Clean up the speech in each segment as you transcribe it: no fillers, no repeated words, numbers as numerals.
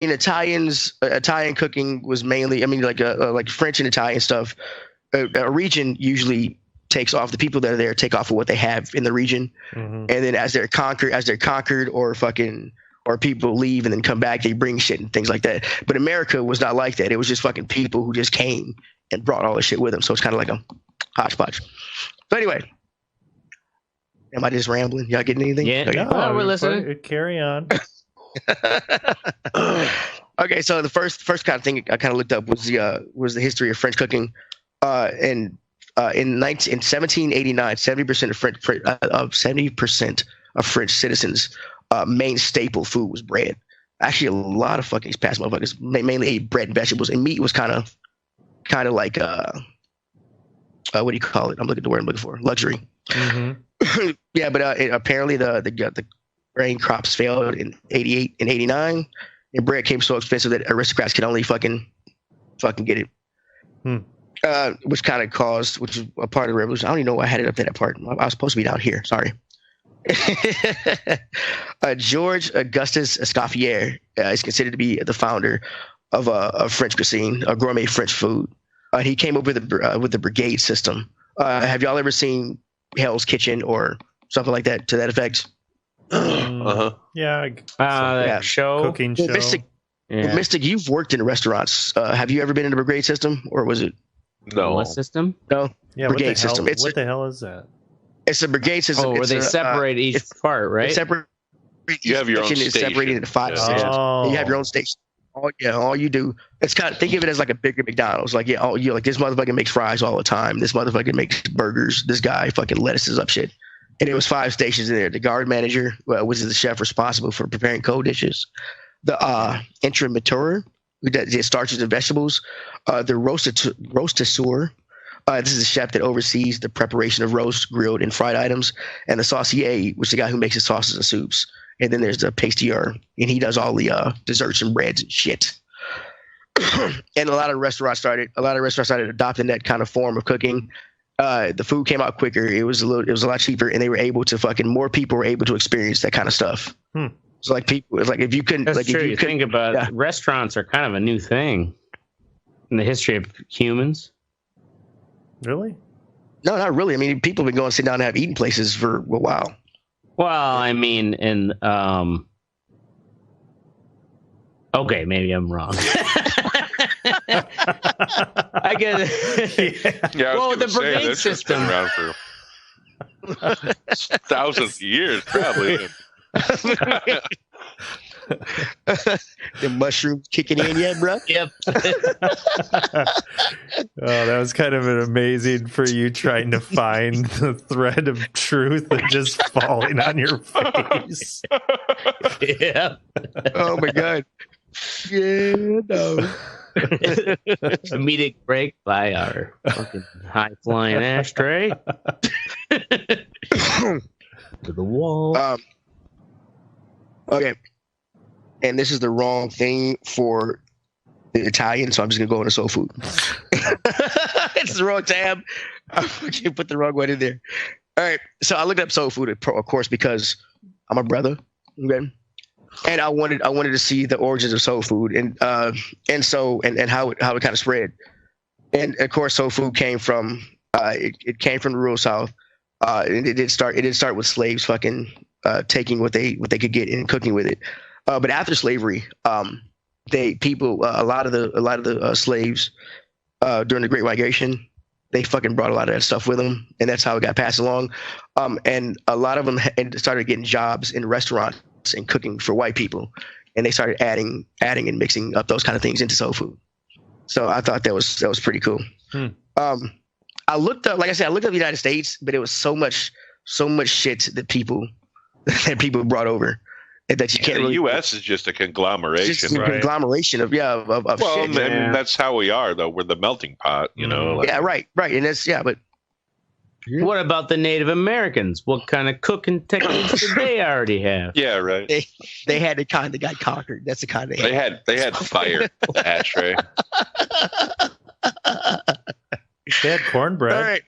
Italian cooking was mainly, I mean, like French and Italian stuff. A region usually takes off. The people that are there take off of what they have in the region, and then as they're conquered, or people leave and then come back, they bring shit and things like that. But America was not like that. It was just fucking people who just came and brought all the shit with them. So it's kind of like a hodgepodge. But anyway, am I just rambling? Y'all getting anything? Yeah, okay. No, we're listening. Carry on. Okay, so the first kind of thing I kind of looked up was the history of French cooking. In 1789, 70% of French citizens' main staple food was bread. Actually, a lot of fucking past motherfuckers mainly ate bread and vegetables, and meat was kind of like what do you call it? I'm looking at the word I'm looking for. Luxury. Mm-hmm. Yeah, but apparently the grain crops failed in 88 and 89, and bread came so expensive that aristocrats could only fucking get it. Which kind of caused, which is a part of the revolution. I don't even know why I had it up to that part. I was supposed to be down here. Sorry. George Augustus Escoffier is considered to be the founder of French cuisine, a gourmet French food. He came up with the brigade system. Have y'all ever seen Hell's Kitchen or something like that to that effect? Yeah. That show, cooking show. Mystic, you've worked in restaurants. Have you ever been in the brigade system, or was it? No. What system? No. Yeah, brigade system. What the hell is that? It's a brigade system. Oh, where they separate each part, right? You have your own station. It's separated into 5 stations. You have your own station. All you do. It's kind of, think of it as like a bigger McDonald's. Like, yeah, you like, this motherfucker makes fries all the time. This motherfucker makes burgers. This guy fucking lettuces up shit. And it was 5 stations in there. The guard manager, which is the chef responsible for preparing cold dishes. The entremetteur, who does the starches and vegetables. The roastasseur. This is the chef that oversees the preparation of roast, grilled, and fried items. And the saucier, which is the guy who makes the sauces and soups. And then there's the pastilleur, and he does all the desserts and breads and shit. And a lot of restaurants started adopting that kind of form of cooking. The food came out quicker. It was a lot cheaper, and they were able to more people were able to experience that kind of stuff. So like people, it's like if you couldn't, that's like true. if you think about it, restaurants are kind of a new thing in the history of humans. Really? No, not really. I mean, people have been going sit down and have eating places for a while. Well, I mean, okay, maybe I'm wrong. I get it. Yeah, well, the brigade system been around for thousands of years, probably. The mushrooms kicking in yet, bro? Yep. Oh, that was kind of an amazing for you trying to find the thread of truth and just falling on your face. Yeah. Oh my god. Yeah, no. Comedic break by our fucking high flying ashtray to the wall. Okay. And this is the wrong thing for the Italian, so I'm just gonna go into soul food. It's the wrong tab. I fucking put the wrong one in there. All right, so I looked up soul food, of course, because I'm a brother, okay? And I wanted to see the origins of soul food, and how it kind of spread. And of course, soul food came from it came from the rural South. And it did start with slaves fucking taking what they could get and cooking with it. But after slavery, a lot of the slaves during the Great Migration, they fucking brought a lot of that stuff with them, and that's how it got passed along. And a lot of them started getting jobs in restaurants and cooking for white people, and they started adding and mixing up those kind of things into soul food. So I thought that was pretty cool. I looked up the United States, but it was so much shit that people brought over. That you can't. The U.S. is just a conglomeration. Just a conglomeration of shit. And that's how we are, though. We're the melting pot, you know. Like, yeah, right, and that's but. What about the Native Americans? What kind of cooking techniques did they already have? Yeah, right. They had the kind that got conquered. That's the kind they had fire ashtray. They had cornbread. All right.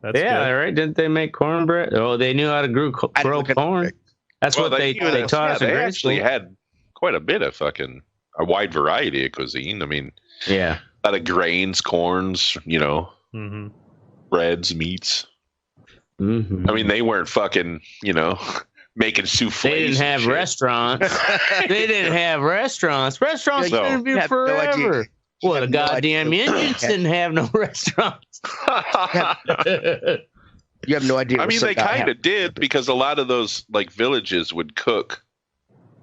That's good. Right. Didn't they make cornbread? Oh, they knew how to grow corn. That's what they taught us. They actually had quite a bit of fucking a wide variety of cuisine. I mean, Yeah. a lot of grains, corns, Mm-hmm. breads, meats. Mm-hmm. I mean, they weren't fucking, making souffles. They didn't and have shit. restaurants. They didn't have restaurants. Restaurants No. been You here have no idea. forever. You Well, the have no goddamn idea. Indians didn't have no restaurants. You have no idea. I what mean, some they guy kind had. of did because a lot of those like villages would cook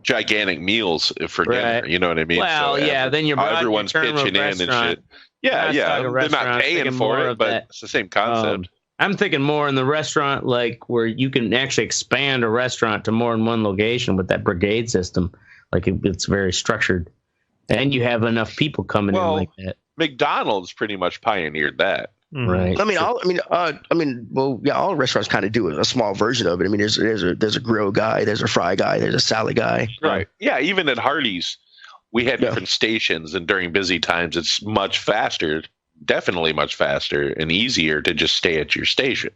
gigantic meals for dinner. Right. You know what I mean? Well, yeah, then you're broadening everyone's your term of pitching in and restaurant. shit. Yeah, Not yeah. talking They're not restaurants, paying thinking for more it, of but that. it's the same concept. I'm thinking more in the restaurant, like where you can actually expand a restaurant to more than one location with that brigade system. Like it's very structured, and you have enough people coming in like that. McDonald's pretty much pioneered that. Mm-hmm. Right. Well, yeah, all restaurants kind of do a small version of it. I mean, there's a grill guy, there's a fry guy, there's a salad guy. Right. Yeah, even at Hardee's, we had different stations, and during busy times, it's much faster, definitely much faster and easier to just stay at your station.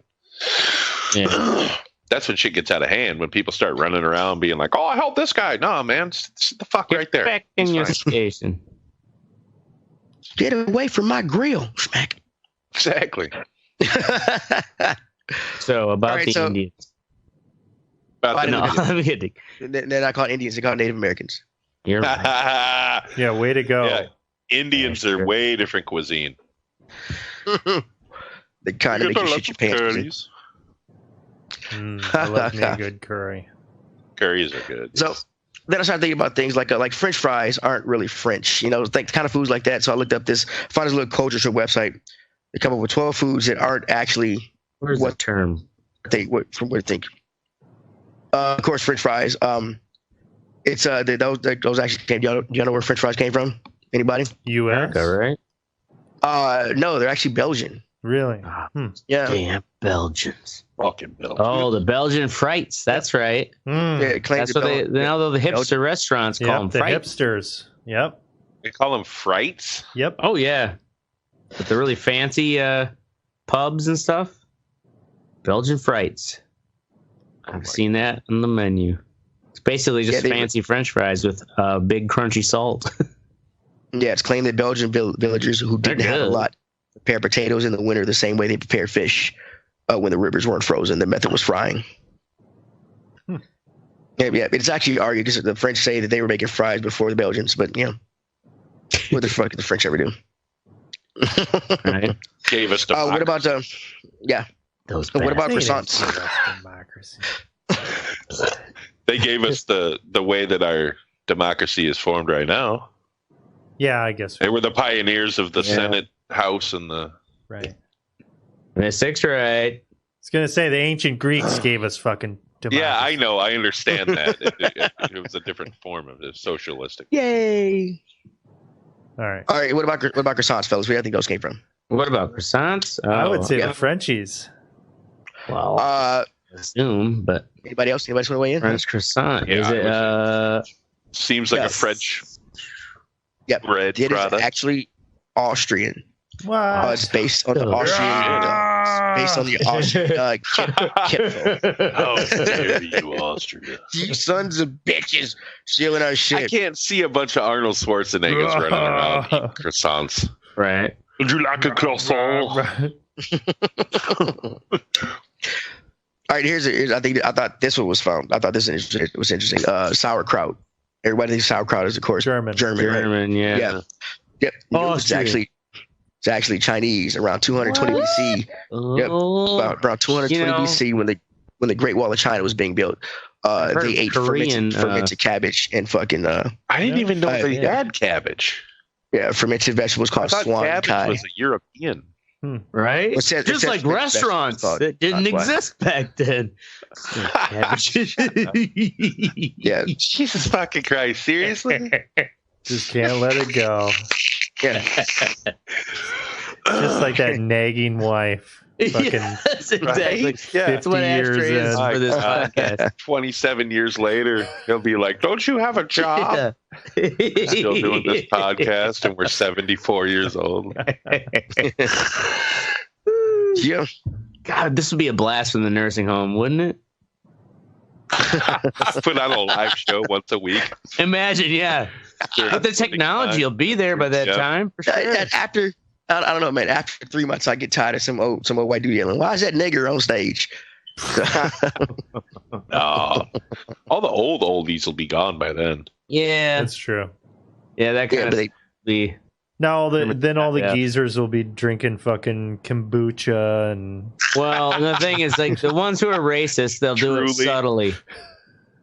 Yeah. That's when shit gets out of hand, when people start running around being like, oh, I helped this guy. No, man, sit the fuck right there. Back in It's your fine. station. Get away from my grill, smack. Exactly. So about Alright, the so- Indians. About I No, know. I'm kidding. They're not called Indians; they're called Native Americans. You're right. Yeah, way to go. Yeah, Indians Yeah, are sure. way different cuisine. They kind of make you shit your pants. I love me a good curry. Curries are good. So then I started thinking about things like French fries aren't really French, think kind of foods like that. So I looked up found this little culture show website. They come up with 12 foods that aren't actually Where's what the term? from what they think. Of course, French fries. It's those actually came. Do you know where French fries came from? Anybody? U.S. America, right? No, they're actually Belgian. Really? Yeah, Damn Belgians. Fucking Bill. Oh, the Belgian frites. That's right. Mm. yeah. It claims That's what they now the hipster Belgian. restaurants call Yep, them the frites. hipsters. Yep. They call them frights. Yep. Oh yeah, but the really fancy pubs and stuff. Belgian frites. I've seen that on the menu. It's basically just they- fancy French fries with big crunchy salt. Yeah, it's claimed that Belgian villagers who didn't They're have a good. lot prepare potatoes in the winter the same way they prepare fish when the rivers weren't frozen. The method was frying. Yeah, it's actually argued because the French say that they were making fries before the Belgians, but what the fuck did the French ever do? Right? Gave us the. What about Those what about bastards. croissants? Democracy. They gave us the way that our democracy is formed right now. Yeah, I guess. They were the pioneers of the Yeah. Senate, House, and the. Right. Mystics, right? I was gonna say the ancient Greeks gave us fucking democracy. Yeah, I know. I understand that. It was a different form of the socialistic. Yay! All right. All right, what about croissants, fellas? Where do you think those came from? What about croissants? I would say yeah. the Frenchies. Well, assume, but Anybody else? Anybody else want to weigh in? French croissant. Yeah, Is I it Seems like Yes. a French Yep. bread It is product. actually Austrian. What? It's based on the Oh. Austrian. Based on the Austrian kipfel. How dare you, Austria? You sons of bitches stealing our I shit. can't see a bunch of Arnold Schwarzeneggers running around eating croissants. right? Would you like a croissant? All right, I thought this one was found. I thought this was interesting. Sauerkraut. Everybody thinks sauerkraut is, of course, German. right? German, yeah. Yeah. Yep. You know, Austrian. it's actually Chinese. Around 220 What? BC. Yep. Oh, Around 220 You know- BC, when the Great Wall of China was being built, I've heard they ate Korean, fermented cabbage and fucking I didn't even know they yeah. had cabbage. fermented vegetables I called thought swan cabbage kai. was a European. right? It says- it Just says like French restaurants vegetables that didn't called- exist back then. Yeah, Jesus fucking Christ! Seriously? Just can't let it go. yeah. Just like that nagging wife. Fucking Yes, exactly. Right? Yeah. That's what 50 years Ashtray is in. for this God. podcast. 27 years later, he'll be like, "Don't you have a job?" Yeah. Still doing this podcast, and we're 74 years old. Yeah. God, this would be a blast in the nursing home, wouldn't it? Put on a live show once a week. Imagine, yeah. But the technology will be there by that time for sure. After I don't know, man. After 3 months, I get tired of some old white dude yelling, "Why is that nigger on stage?" All the old oldies will be gone by then. Yeah, That's true. Yeah, that kind of be. Now then all the geezers will be drinking fucking kombucha and. Well, and the thing is, like the ones who are racist, they'll do it subtly.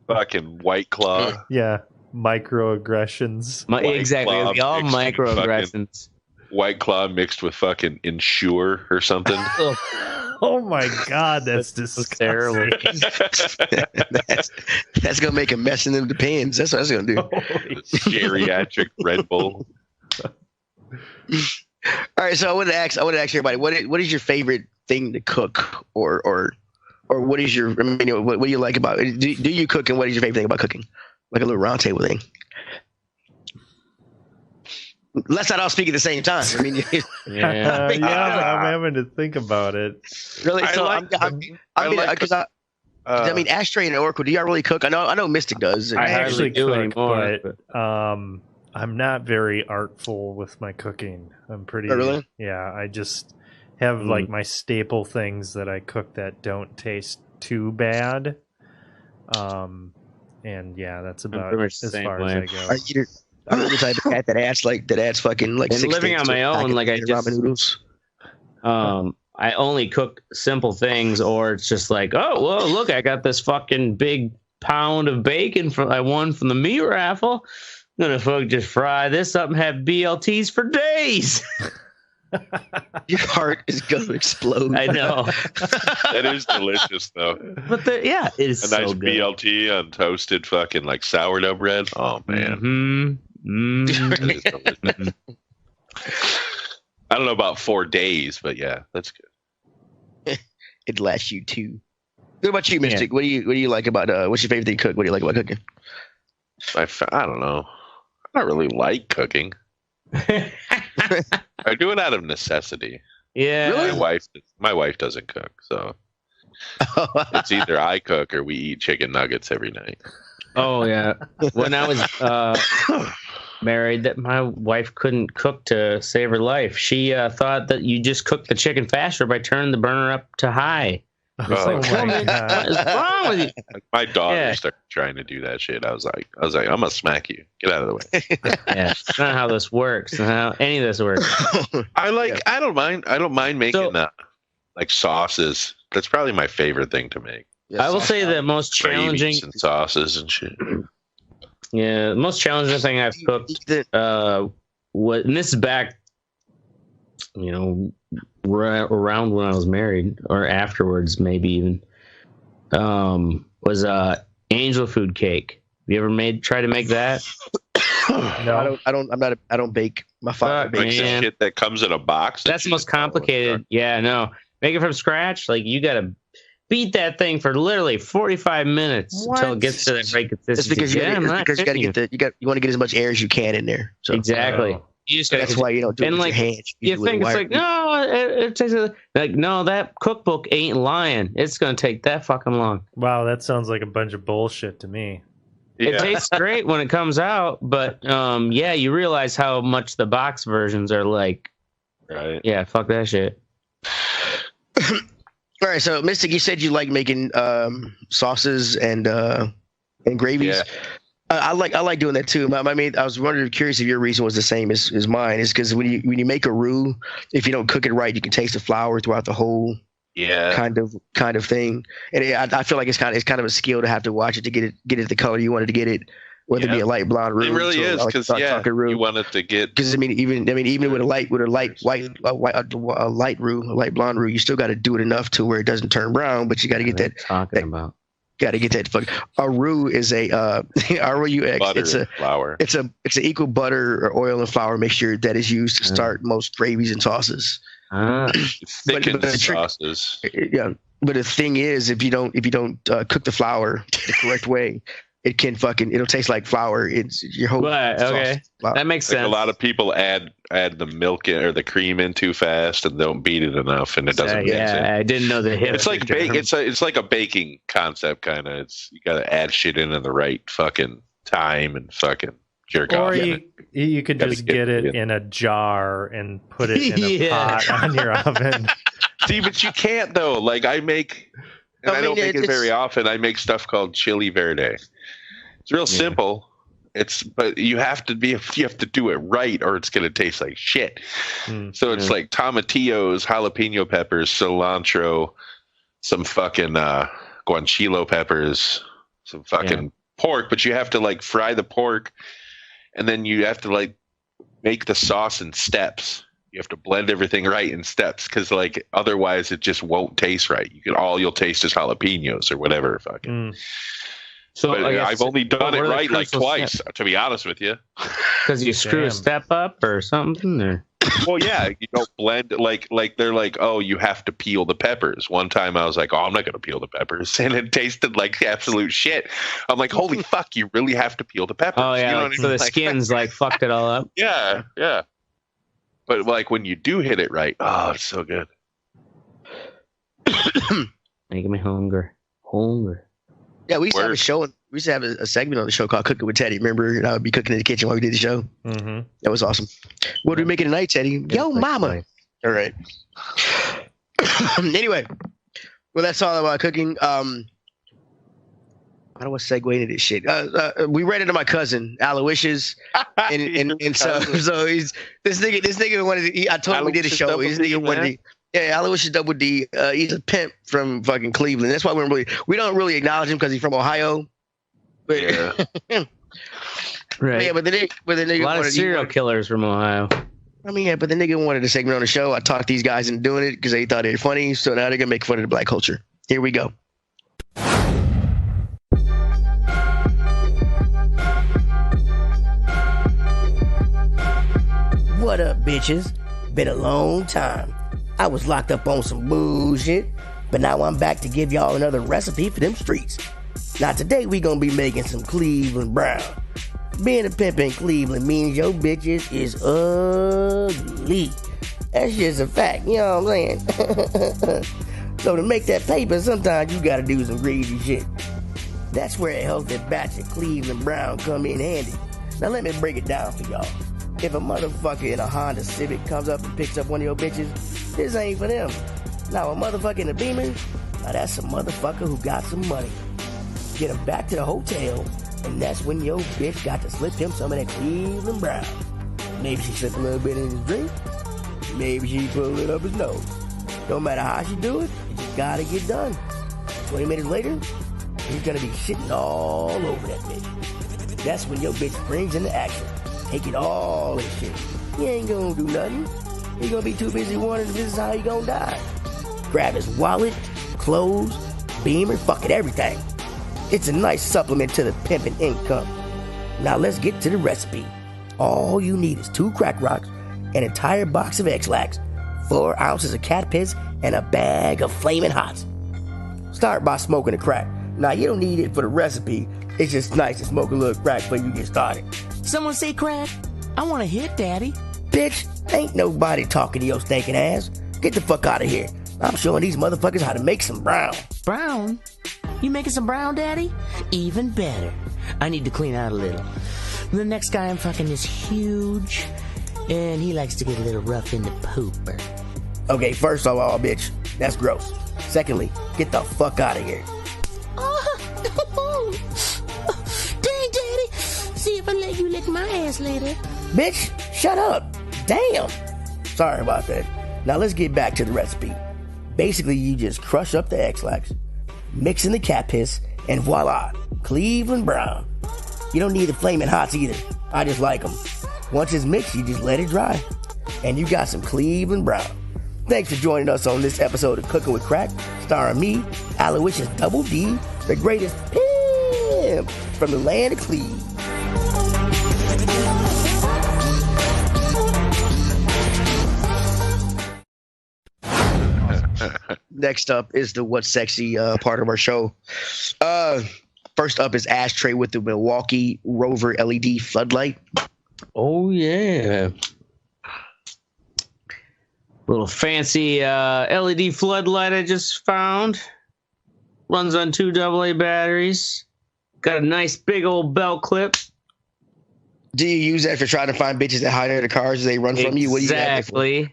Fucking White Claw. Yeah, microaggressions. Exactly, it'll be all microaggressions. White Claw mixed with fucking Ensure or something. Oh my God, that's disgusting. Terrible. that's gonna make a mess in them pans. That's what that's gonna do. Geriatric Red Bull. All right, so I want to ask everybody, what is your favorite thing to cook, or what is your, what do you like about it? Do you cook, and what is your favorite thing about cooking? Like a little round table thing. Let's not all speak at the same time. I mean, I'm having to think about it. Really? So I mean, Ashtray and Oracle, do y'all really cook? I know Mystic does. I actually do anymore, but I'm not very artful with my cooking. I'm pretty. Oh, really? Yeah, I just have like my staple things that I cook that don't taste too bad. And yeah, that's about as far as I go. I'm the type of cat that adds fucking like. And living on my own, like I just ramen noodles. I only cook simple things, or it's just like, oh well, look, I got this fucking big pound of bacon I won from the meat raffle. I'm gonna just fry this up and have BLTs for days. Your heart is gonna explode. I know. That is delicious, though. But it is a nice so good. BLT on toasted fucking like sourdough bread. Oh man. Mm-hmm. I don't know about 4 days, but yeah, that's good. It lasts you 2. What about you, Mystic? What do you like about what's your favorite thing to cook? What do you like about cooking? I don't know. I don't really like cooking. I do it out of necessity. Yeah. Really? My wife doesn't cook, so it's either I cook or we eat chicken nuggets every night. Oh yeah. When I was married, that my wife couldn't cook to save her life. She thought that you just cook the chicken faster by turning the burner up to high. Oh my God. What is wrong with you? My daughter started trying to do that shit. I was like, I'm gonna smack you. Get out of the way. Yeah, it's not how this works. Not how any of this works. I don't mind making like sauces. That's probably my favorite thing to make. Yeah, I will say the most challenging and sauces and shit. Yeah, the most challenging thing I've cooked and this is back, around when I was married or afterwards, maybe even, was angel food cake. You ever try to make that? No, I don't bake. My father bakes. Like shit that comes in a box. That's the most complicated. Yeah, no. Make it from scratch. Like you gotta beat that thing for literally 45 minutes until it gets to that right consistency. That's because you want to get as much air as you can in there. So. Exactly. You just that's why you don't do it with your hands. You think it's like, no, it takes no, that cookbook ain't lying. It's gonna take that fucking long. Wow, that sounds like a bunch of bullshit to me. Yeah. It tastes great when it comes out, but you realize how much the box versions are like. Right. Yeah, fuck that shit. All right, so Mystic, you said you like making sauces and gravies. Yeah. I like doing that too. I was curious if your reason was the same as mine. Is because when you make a roux, if you don't cook it right, you can taste the flour throughout the whole kind of thing. And I feel like it's kind of a skill to have to watch it to get it the color you wanted to get it. Whether it be a light blonde roux, it really is because you want it to get. Because even with a light roux, a light blonde roux, you still got to do it enough to where it doesn't turn brown. But you got to get that. Got to get that. A roux is a R-O-U-X. Butter, flour. It's an equal butter or oil and flour mixture that is used to start most gravies and sauces. Thickens sauces. Yeah, but the thing is, if you don't cook the flour the correct way, it'll taste like flour. It's your whole. Okay, that makes sense. A lot of people add the milk in or the cream in too fast and don't beat it enough, and it doesn't mix in. I didn't know the hip. It's like it's like a baking concept kind of. You got to add shit in the right fucking time and fucking jerk or off. you could just get it in a jar and put it in a pot on your oven. See, but you can't though. Like I don't make it very often. I make stuff called chili verde. It's real simple. But you have to do it right, or it's gonna taste like shit. So it's like tomatillos, jalapeno peppers, cilantro, some fucking guanciale peppers, some fucking pork. But you have to like fry the pork, and then you have to like make the sauce in steps. You have to blend everything right in steps, because like otherwise it just won't taste right. You'll taste is jalapenos or whatever fucking. So I've only done it right like twice, to be honest with you. Because you screw a step up or something, or well, yeah, you don't blend like they're like, oh, you have to peel the peppers. One time I was like, oh, I'm not gonna peel the peppers, and it tasted like absolute shit. I'm like, holy fuck, you really have to peel the peppers. Oh yeah, you know so the skin's like fucked it all up. Yeah. But like when you do hit it right, oh, it's so good. Making me hungry. Yeah, we used to have a show. We used to have a segment on the show called Cooking with Teddy. Remember? And I would be cooking in the kitchen while we did the show. Mm-hmm. That was awesome. What are we making tonight, Teddy? Yo, mama. All right. Anyway, well, that's all about cooking. I don't want to segue into this shit. We read it to my cousin Aloysius, and so he's this nigga wanted. I told him we did a show. This nigga wanted. Yeah, Aloysius Double D. He's a pimp from fucking Cleveland. That's why we don't really acknowledge him because he's from Ohio. But right. Yeah, but the nigga a lot of serial killers from Ohio. I mean, yeah, but the nigga wanted a segment on the show. I talked these guys into doing it because they thought they were funny. So now they're gonna make fun of the black culture. Here we go. What up, bitches? Been a long time. I was locked up on some bullshit, but now I'm back to give y'all another recipe for them streets. Now today we gonna be making some Cleveland brown. Being a pimp in Cleveland means your bitches is ugly. That's just a fact, you know what I'm saying? So to make that paper, sometimes you gotta do some greasy shit. That's where a healthy batch of Cleveland brown come in handy. Now let me break it down for y'all. If a motherfucker in a Honda Civic comes up and picks up one of your bitches, this ain't for them. Now a motherfucker in a Beamer, now that's a motherfucker who got some money. Get him back to the hotel, and that's when your bitch got to slip him some of that Cleveland brown. Maybe she slipped a little bit in his drink. Maybe she pulled it up his nose. No matter how she do it, you just gotta get done. 20 minutes later, he's gonna be shitting all over that bitch. That's when your bitch springs into action. Take it all and shit. He ain't gonna do nothing. He gonna be too busy wondering if this is how he gonna die. Grab his wallet, clothes, Beamer, fuck it, everything. It's a nice supplement to the pimping income. Now let's get to the recipe. All you need is 2 crack rocks, an entire box of X-Lax, 4 ounces of cat piss, and a bag of flaming hots. Start by smoking the crack. Now you don't need it for the recipe. It's just nice to smoke a little crack before you get started. Someone say crack? I want to hit, Daddy. Bitch, ain't nobody talking to your stinking ass. Get the fuck out of here. I'm showing these motherfuckers how to make some brown. Brown? You making some brown, Daddy? Even better. I need to clean out a little. The next guy I'm fucking is huge, and he likes to get a little rough in the pooper. Okay, first of all, bitch, that's gross. Secondly, get the fuck out of here. Dang, Daddy. See if I let you lick my ass later. Bitch, shut up. Damn. Sorry about that. Now let's get back to the recipe. Basically, you just crush up the X-Lax, mix in the cat piss, and voila, Cleveland brown. You don't need the flaming hots either. I just like them. Once it's mixed, you just let it dry. And you got some Cleveland brown. Thanks for joining us on this episode of Cooking with Crack, starring me, Aloysius Double D, the greatest pimp from the land of Cleve. Next up is the What's Sexy part of our show. First up is Ashtray with the Milwaukee Rover LED floodlight. Oh, yeah. Little fancy LED floodlight I just found. Runs on 2 AA batteries. Got a nice big old belt clip. Do you use that for trying to find bitches that hide under the cars as they run from you? What do you use that for?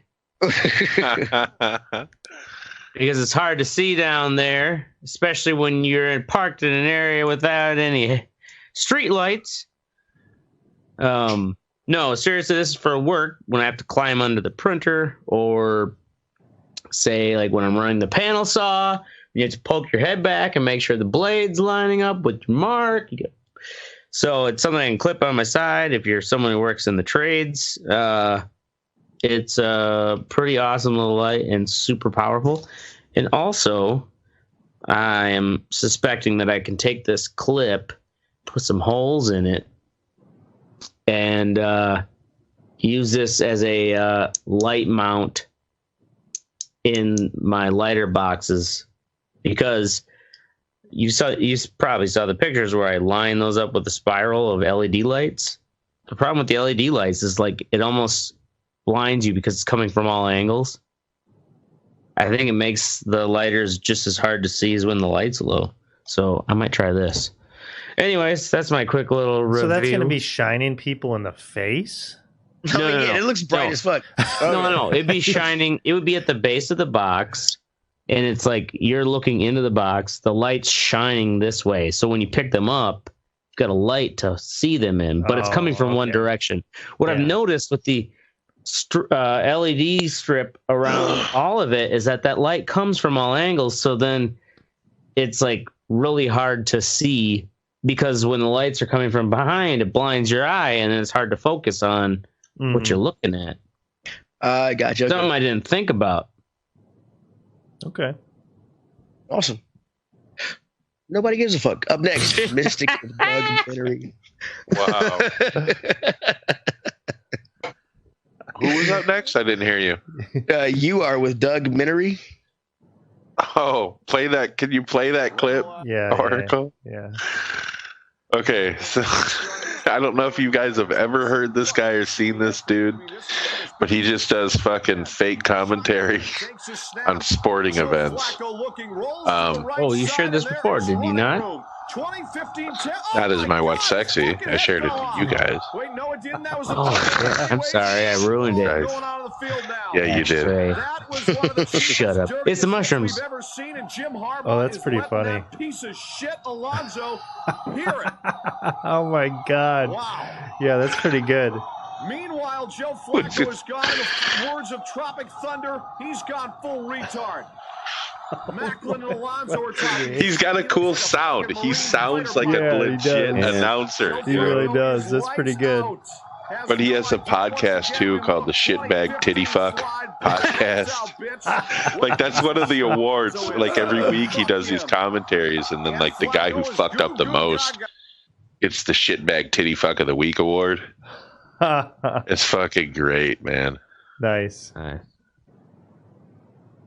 Because it's hard to see down there, especially when you're parked in an area without any street lights. No, seriously, this is for work when I have to climb under the printer, or say like when I'm running the panel saw, you have to poke your head back and make sure the blade's lining up with your mark. So it's something I can clip on my side if you're someone who works in the trades. It's a pretty awesome little light and super powerful. And also, I am suspecting that I can take this clip, put some holes in it, and use this as a light mount in my lighter boxes, because you probably saw the pictures where I line those up with a spiral of LED lights. The problem with the LED lights is like it almost blinds you because it's coming from all angles. I think it makes the lighters just as hard to see as when the light's low. So I might try this. Anyways, that's my quick little review. So that's going to be shining people in the face? No. It looks bright as fuck. No. It'd be shining. It would be at the base of the box, and it's like you're looking into the box. The light's shining this way. So when you pick them up, you've got a light to see them in, but it's coming from one direction. What I've noticed with the LED strip around all of it is that light comes from all angles. So then it's like really hard to see, because when the lights are coming from behind, it blinds your eye, and then it's hard to focus on what you're looking at. I gotcha. Something I didn't think about. Okay. Awesome. Nobody gives a fuck. Up next, Mystic with Doug Minnery. Wow. Who was up next? I didn't hear you. You are with Doug Minnery. Oh, play that. Can you play that clip? Article? Yeah. Okay, so I don't know if you guys have ever heard this guy or seen this dude, but he just does fucking fake commentary on sporting events. You shared this before, did you not? Not as my What's Sexy. I shared it to you guys. Oh, I'm sorry, I ruined it. Yeah, you did. Shut up. It's the mushrooms. Oh, that's pretty funny. Piece of shit, Alonzo. Hear it. Oh my God. Wow. Yeah, that's pretty good. Meanwhile, Joe Flacco has gone, in the words of Tropic Thunder, he's gone full retard. Macklin and Alonzo are talking. He's got a cool sound. He sounds like a legit announcer. He really does. That's pretty good. But he has a podcast too called the Shitbag Titty Fuck Podcast. Like that's one of the awards. Like every week he does these commentaries, and then like the guy who fucked up the most gets the Shitbag Titty Fuck of the Week award. It's fucking great, man. Nice.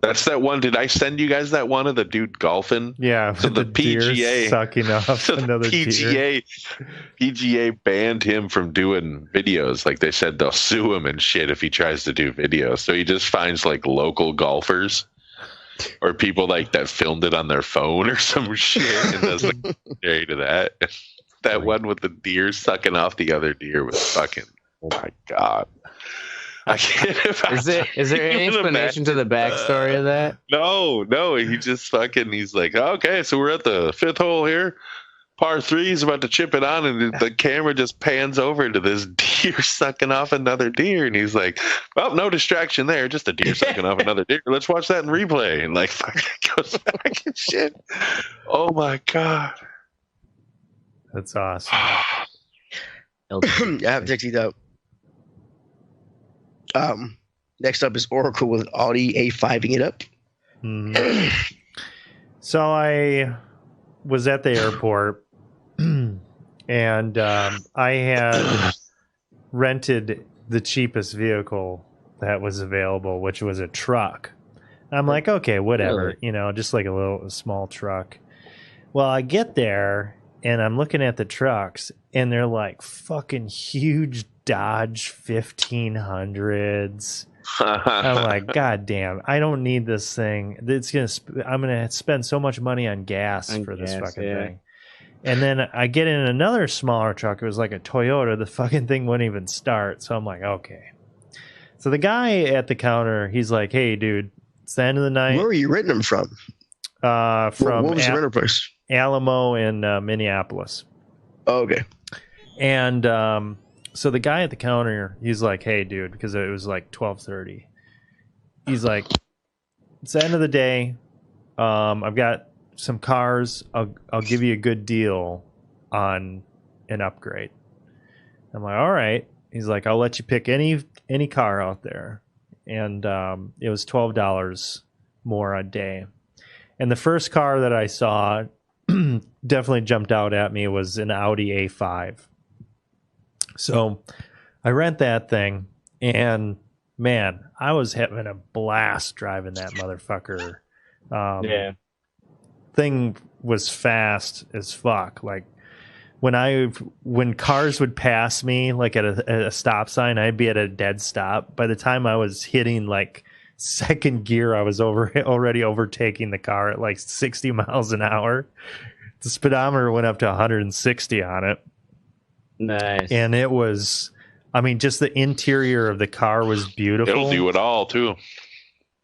That's that one. Did I send you guys that one of the dude golfing? Yeah. So the PGA sucking off another PGA banned him from doing videos. Like they said they'll sue him and shit if he tries to do videos. So he just finds like local golfers or people like that filmed it on their phone or some shit and does like commentary to that. That one with the deer sucking off the other deer was fucking. Oh my God. I can't Is there any explanation to the backstory of that? No. He just fucking, he's like, okay, so we're at the fifth hole here. Par 3, he's about to chip it on, and the camera just pans over to this deer sucking off another deer. And he's like, well, no distraction there, just a deer sucking off another deer. Let's watch that in replay. And like, fucking goes back and shit. Oh my God. That's awesome. I have to check these out. Next up is Oracle with Audi A5ing it up. Mm-hmm. So I was at the airport and I had rented the cheapest vehicle that was available, which was a truck. I'm like, okay, whatever, just like a small truck. Well, I get there and I'm looking at the trucks and they're like fucking huge Dodge 1500s. I'm like, God damn, I don't need this thing. I'm gonna spend so much money on gas for this fucking thing. And then I get in another smaller truck. It was like a Toyota. The fucking thing wouldn't even start. So I'm like, okay. So the guy at the counter, he's like, hey, dude, it's the end of the night. Where were you renting them from? From what was the rental price? Alamo in Minneapolis. Oh, okay. And so the guy at the counter, he's like, hey, dude, because it was like 12:30. He's like, it's the end of the day. I've got some cars. I'll give you a good deal on an upgrade. I'm like, all right. He's like, I'll let you pick any car out there. And it was $12 more a day. And the first car that I saw definitely jumped out at me was an Audi A5. So I rent that thing, and man, I was having a blast driving that motherfucker. Thing was fast as fuck. Like when cars would pass me, like at a stop sign, I'd be at a dead stop. By the time I was hitting like second gear, I was already overtaking the car at like 60 miles an hour. The speedometer went up to 160 on it. Nice. And it was, I mean, just the interior of the car was beautiful. It'll do it all too.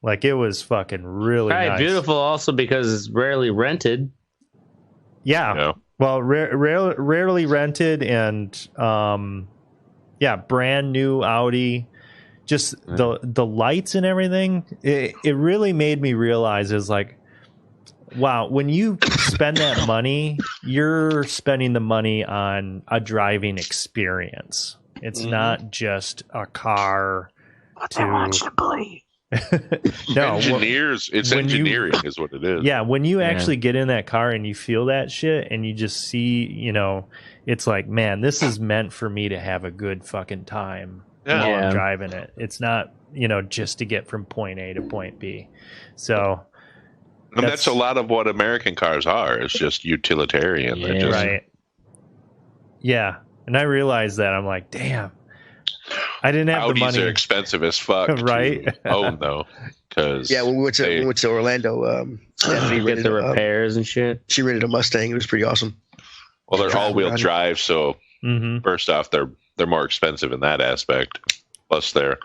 Like it was fucking really nice. Beautiful also because it's rarely rented. Yeah. Well, rarely rented, and brand new Audi. Just the lights and everything. It really made me realize is like, wow, when you spend that money, you're spending the money on a driving experience. It's not just a car No, it's engineering is what it is. Yeah, when you actually get in that car and you feel that shit and you just see, it's like, man, this is meant for me to have a good fucking time while I'm driving it. It's not, just to get from point A to point B. So and that's a lot of what American cars are. It's just utilitarian. Yeah. Right. Yeah. And I realized that. I'm like, damn. I didn't have Audis the money. Are expensive as fuck, right? To own though, because when we went to Orlando, Stephanie get the repairs and shit. She rented a Mustang. It was pretty awesome. Well, they're all-wheel drive, so first off, they're more expensive in that aspect. Plus, they're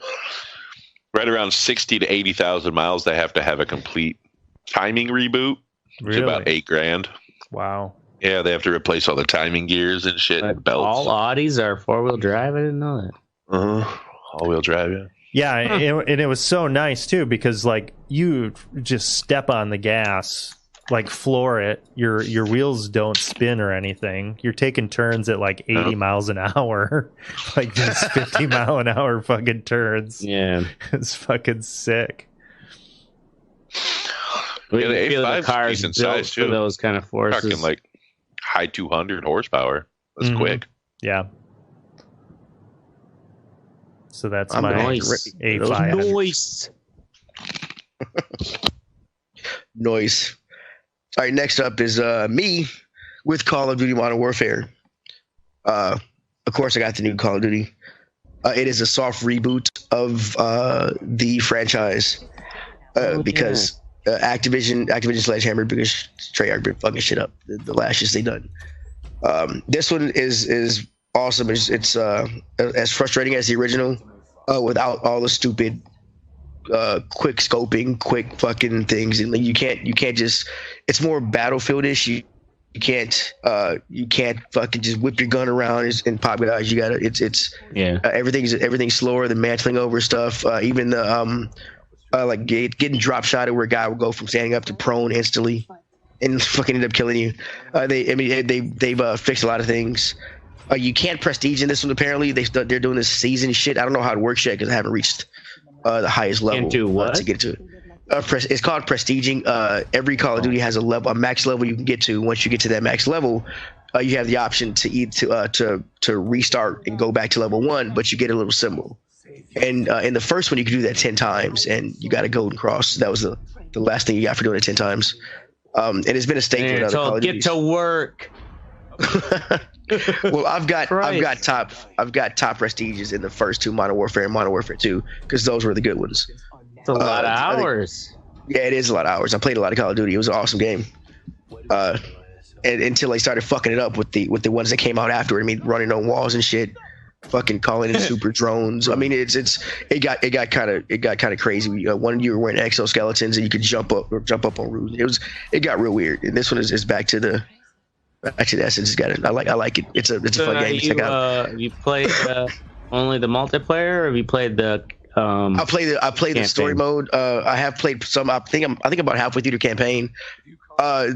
right around 60 to 80,000 miles. They have to have a complete timing reboot. It's about $8,000. Wow. Yeah, they have to replace all the timing gears and shit and belts. All Audis are four-wheel drive? I didn't know that. All-wheel drive, yeah. Yeah, and it was so nice, too, because, like, you just step on the gas, like, floor it. Your wheels don't spin or anything. You're taking turns at, like, 80 miles an hour. Like, these 50-mile-an-hour fucking turns. Yeah. It's fucking sick. We the feel the A5's cars decent built size, for too. those kind of forces. Talking, like, high 200 horsepower. That's quick. Yeah. So that's I'm my nice. A5. Nice. Noise. All right, next up is me with Call of Duty Modern Warfare. Of course, I got the new Call of Duty. It is a soft reboot of the franchise because Activision Sledgehammer, because Treyarch been fucking shit up the last shit they done. This one is awesome. It's as frustrating as the original, without all the stupid quick scoping, quick fucking things, and you can't just. It's more Battlefield-ish. You can't fucking just whip your gun around and pop guys. You gotta. Everything's slower. The mantling over stuff. Even the like getting drop shotted where a guy will go from standing up to prone instantly and fucking end up killing you. They've fixed a lot of things. You can't prestige in this one. Apparently, they're doing this season shit. I don't know how it works yet because I haven't reached the highest level. Can't do what? To get to it. It's called prestiging. Every Call of Duty has a max level you can get to. Once you get to that max level, you have the option to restart and go back to level 1, but you get a little symbol. And in the first one, you can do that 10 times, and you got a golden cross. That was the last thing you got for doing it 10 times. And it's been a staple in other Call of Duties. Get to work. Well, I've got top prestiges in the first two, Modern Warfare and Modern Warfare 2, because those were the good ones. It's a lot of hours. Yeah, it is a lot of hours. I played a lot of Call of Duty. It was an awesome game. until they started fucking it up with the ones that came out after. I mean, running on walls and shit, fucking calling in super drones. I mean, it got kind of crazy. One of you were wearing exoskeletons and you could jump up on roofs. It got real weird. And this one is back to the essence. It's got it. I like it. It's a fun game to check out. Have you played only the multiplayer, or have you played the? I played the story mode. I have played some. I think about halfway through the campaign.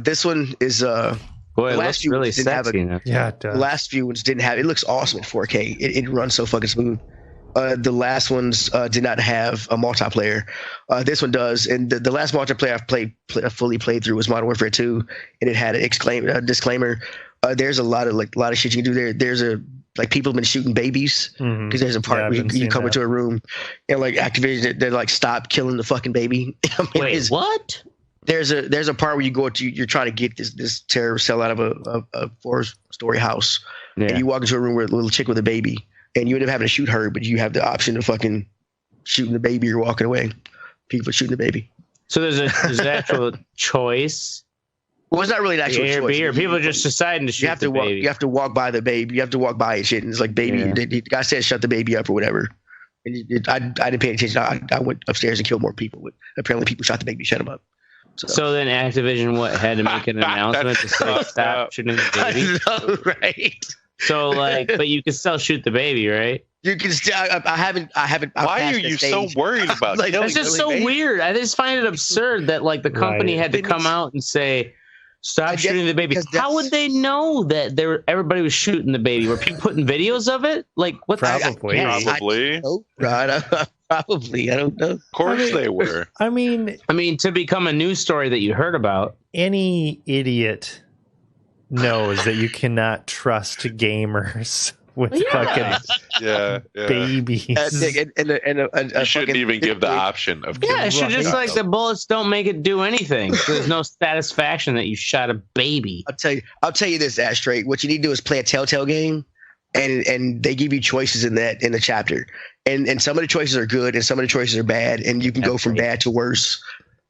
This one is boy, it looks really sexy. Yeah, it does. The last few ones didn't have. It looks awesome at 4K. It runs so fucking smooth. The last ones did not have a multiplayer. This one does, and the last multiplayer I've fully played through was Modern Warfare 2, and it had a disclaimer. There's a lot of shit you can do there. There's people have been shooting babies because there's a part where you come into a room and like Activision they're like, stop killing the fucking baby. I mean, wait, what? There's a part where you're trying to get this terrorist cell out of a 4-story house, and you walk into a room with a little chick with a baby, and you end up having to shoot her, but you have the option of fucking shooting the baby or walking away. People shooting the baby. So there's an actual choice. Well, it's not really an actual choice. Or people just deciding to shoot the baby. You have to walk by the baby. You have to walk by and shit. And it's like, baby, the guy said shut the baby up or whatever. And I didn't pay attention. I went upstairs and killed more people. But apparently people shot the baby, shut him up. So then Activision had to make an announcement to say stop shooting the baby? I know, right? So but you can still shoot the baby, right? You can still. I haven't. Why are you so worried about like, That's just so weird. I just find it absurd that the company had to come out and say, stop shooting the baby. How would they know that everybody was shooting the baby? Were people putting videos of it? Like what? Probably. Probably. I don't know. Of course they were. I mean, to become a news story that you heard about. Any idiot knows that you cannot trust gamers with fucking babies. You shouldn't even give the option of. Yeah, it should just the bullets don't make it do anything. There's no satisfaction that you shot a baby. I'll tell you this, Ashtray. What you need to do is play a Telltale game, and they give you choices in the chapter, and some of the choices are good and some of the choices are bad, and you can go from bad to worse.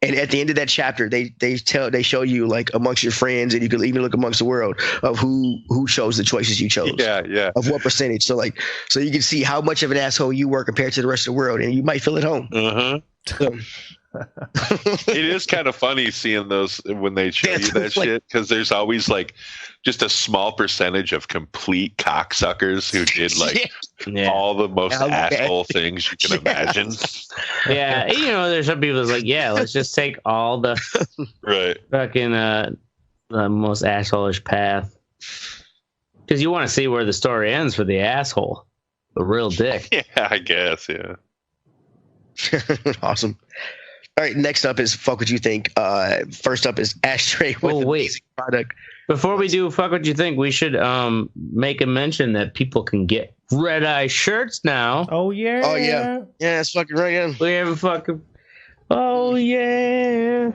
And at the end of that chapter, they show you like amongst your friends, and you can even look amongst the world of who chose the choices you chose. Yeah. Of what percentage. So you can see how much of an asshole you were compared to the rest of the world, and you might feel at home. So, it is kind of funny seeing those when they show you that shit, because there's always just a small percentage of complete cocksuckers who did all the most asshole things you can imagine. Yeah, there's some people that's let's just take all the fucking the most assholeish path, because you want to see where the story ends for the asshole, the real dick. Yeah, I guess. Yeah. Awesome. All right, next up is Fuck What You Think. First up is Ashtray with the basic product. Before we do Fuck What You Think, we should make a mention that people can get Red Eye shirts now. Oh, yeah. Oh, yeah. Yeah, that's fucking right. Yeah. We have a fucking... Oh, yeah.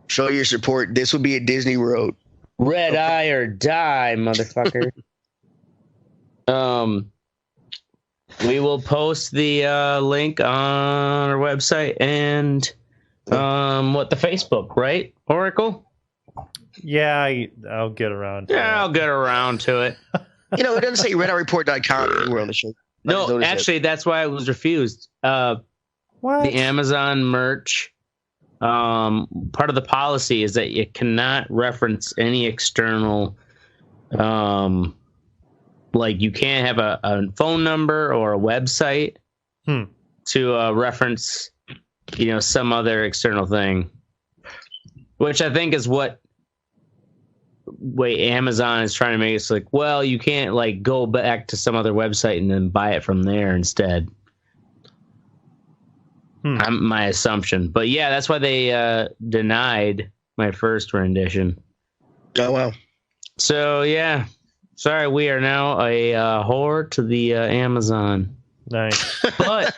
Show your support. This will be at Disney World. Red Eye or die, motherfucker. We will post the link on our website and... the Facebook, right, Oracle? Yeah, I'll get around to it. I'll get around to it. It doesn't say RedEyeReport.com anywhere on the show. No, actually, that's why I was refused. What? The Amazon merch, part of the policy is that you cannot reference any external, you can't have a phone number or a website to reference some other external thing, which I think is what Amazon is trying to make us you can't go back to some other website and then buy it from there instead. My assumption, but yeah, that's why they denied my first rendition. Oh wow! So yeah, sorry, we are now a whore to the Amazon. Nice. But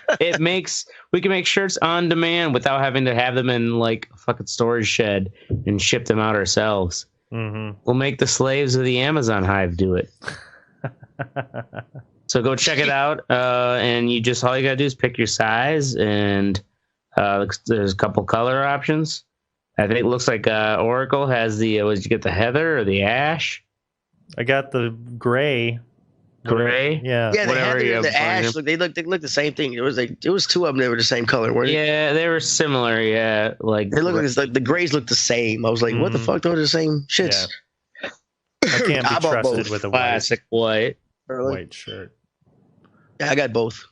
we can make shirts on demand without having to have them in a fucking storage shed and ship them out ourselves. Mm-hmm. We'll make the slaves of the Amazon hive do it. So go check it out. And all you gotta do is pick your size, and there's a couple color options. I think it looks like Oracle has the. Did you get the heather or the ash? I got the gray. Gray. Yeah. Yeah, the heather and the ash. They look the same thing. It was two of them that were the same color, weren't they? Yeah, they were similar. Yeah, like they look like the grays look the same. I was like, what the fuck? Those are the same shits. Yeah. I can't be trusted with a classic white shirt. Yeah, I got both.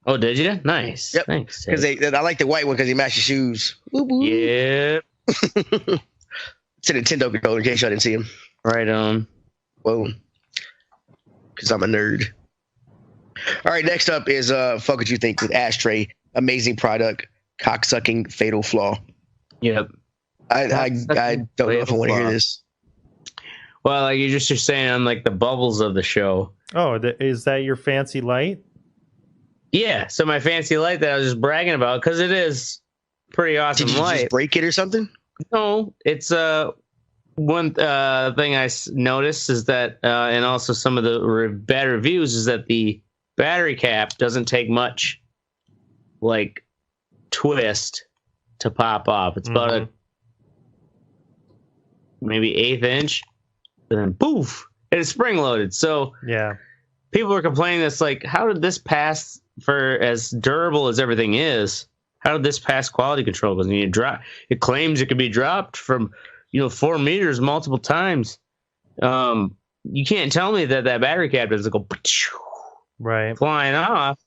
Oh, did you? Nice. Yep. Thanks. Because I like the white one because he matches shoes. Whoop, whoop. Yep. It's a Nintendo controller in case y'all didn't see him. Right on. Whoa. Because I'm a nerd. All right, next up is Fuck What You Think with Ashtray. Amazing product. Cocksucking fatal flaw. Yep. I don't know if I want to hear this. Well, like you're saying on like the bubbles of the show. Oh, is that your fancy light? Yeah, so my fancy light that I was just bragging about, because it is pretty awesome light. Did you just break it or something? No, it's one thing I noticed is that, and also some of the bad reviews, is that the battery cap doesn't take much, like, twist to pop off. It's about a maybe 1/8 inch, and then poof, and it's spring loaded. So yeah, people were complaining that's like, how did this pass for as durable as everything is? How did this pass quality control? Because it claims it could be dropped from 4 meters multiple times. You can't tell me that battery cap doesn't go right flying off.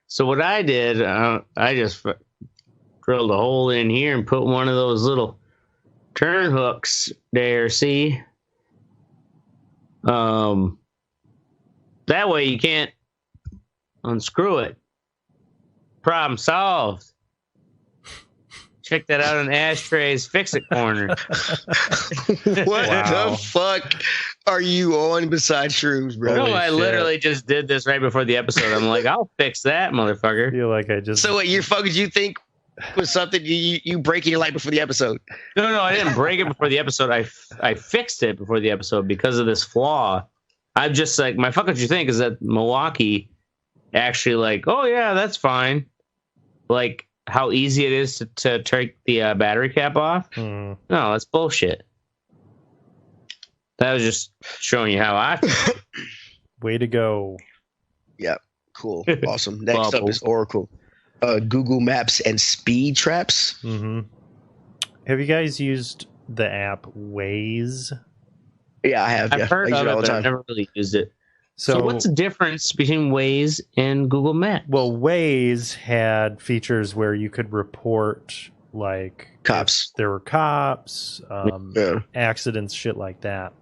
So what I did, I just drilled a hole in here and put one of those little turn hooks there. See. That way you can't unscrew it. Problem solved. Check that out on Ashtray's Fix It Corner. What the fuck are you on besides shrooms, bro? No, I literally just did this right before the episode. I'm like, I'll fix that, motherfucker. I feel like I just. So what your fuck did you think was something you breaking your light before the episode? No, I didn't break it before the episode. I fixed it before the episode because of this flaw. I'm just like, my fuck what you think is that Milwaukee actually like, oh yeah, that's fine. Like how easy it is to take the battery cap off. No, that's bullshit. That was just showing you how I feel. Way to go. Yeah, cool. Awesome. Next up is Oracle. Google Maps and speed traps. Have you guys used the app Waze? Yeah, I have. I've heard of it, but I've never really used it. So what's the difference between Waze and Google Maps? Well, Waze had features where you could report like cops. There were cops, accidents, shit like that.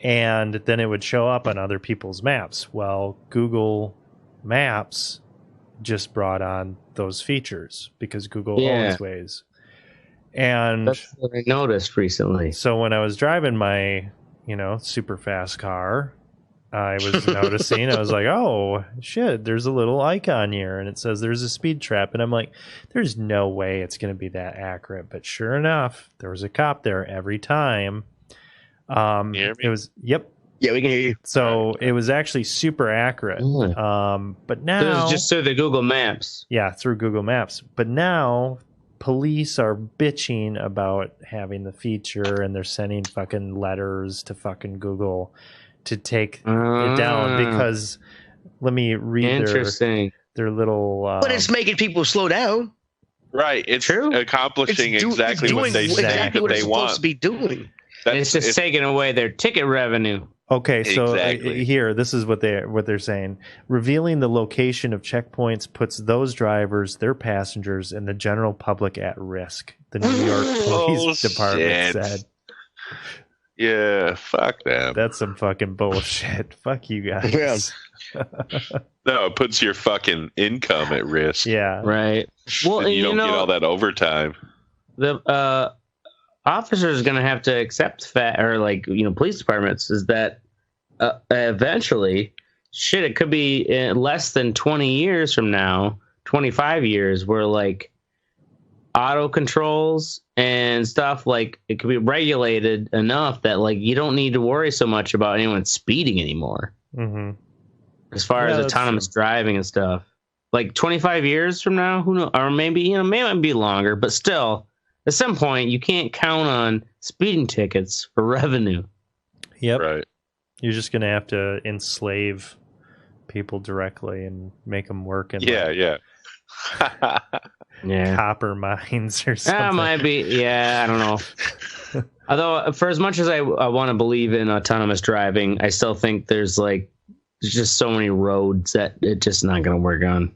And then it would show up on other people's maps. Well, Google Maps just brought on those features because Google owns Waze. And that's what I noticed recently. So when I was driving my, super fast car, I was noticing, I was like, oh, shit, there's a little icon here. And it says there's a speed trap. And I'm like, there's no way it's going to be that accurate. But sure enough, there was a cop there every time. It was, yep. Yeah, we can hear you. So it was actually super accurate. But now... So it was just through the Google Maps. Yeah, through Google Maps. But now police are bitching about having the feature, and they're sending fucking letters to fucking Google to take it down because... Let me read their little... but it's making people slow down. Right. It's accomplishing exactly what they say that they want. Supposed to be doing. It's just taking away their ticket revenue. Okay, so here, this is what they're saying. Revealing the location of checkpoints puts those drivers, their passengers, and the general public at risk, the New York Police Department said. Yeah, fuck them. That's some fucking bullshit. Fuck you guys. Yeah. No, it puts your fucking income at risk. Yeah. Right. Well, and you don't get all that overtime. The officer is going to have to accept police departments is that eventually, it could be less than 20 years from now, 25 years, where like auto controls and stuff, like it could be regulated enough that like you don't need to worry so much about anyone speeding anymore. As far as autonomous driving and stuff. like 25 years from now, who knows? Or maybe, maybe be longer, but still, at some point, you can't count on speeding tickets for revenue. Yep. Right. You're just going to have to enslave people directly and make them work in Yeah. copper mines or something. That might be. Yeah, I don't know. Although, for as much as I want to believe in autonomous driving, I still think there's just so many roads that it's just not going to work on.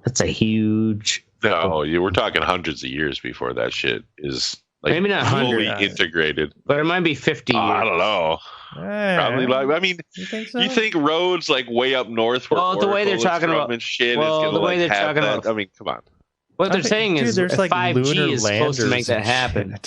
That's a huge. No, we're talking hundreds of years before that shit is maybe not fully 100, integrated. but it might be 50 years. I don't know. Probably I mean, you think so? You think roads way up north where the way they're talking about and shit well, is going to the way they're have talking that? about, I mean, come on. What they're saying is there's 5G is supposed to make that happen.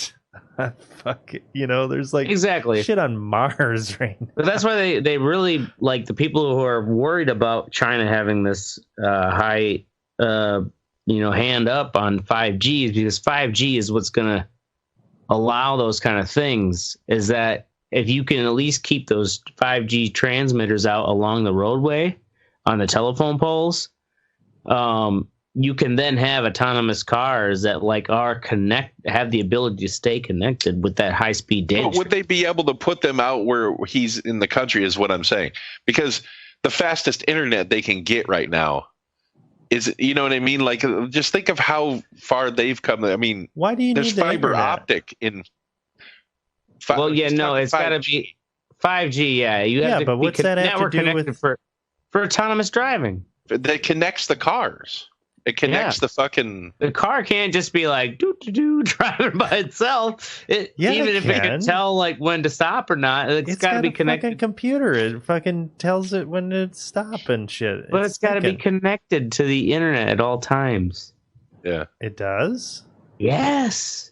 Fuck it. There's exactly shit on Mars right now. But that's why they really the people who are worried about China having this high hand up on 5G, because 5G is what's going to allow those kind of things. Is that if you can at least keep those 5G transmitters out along the roadway on the telephone poles, you can then have autonomous cars that have the ability to stay connected with that high speed data. Would they be able to put them out where he's in the country is what I'm saying? Because the fastest internet they can get right now is, you know what I mean? Just think of how far they've come. I mean, why do you there's need fiber internet? optic in. It's got to be 5G. Yeah, you have to but be what's that have network to do connected with for autonomous driving? That connects the cars. It connects the fucking. The car can't just be driving by itself. Even if it can tell when to stop or not, it's got to be connected. Fucking computer. It fucking tells it when to stop and shit. But it's got to be connected to the internet at all times. Yeah, it does. Yes.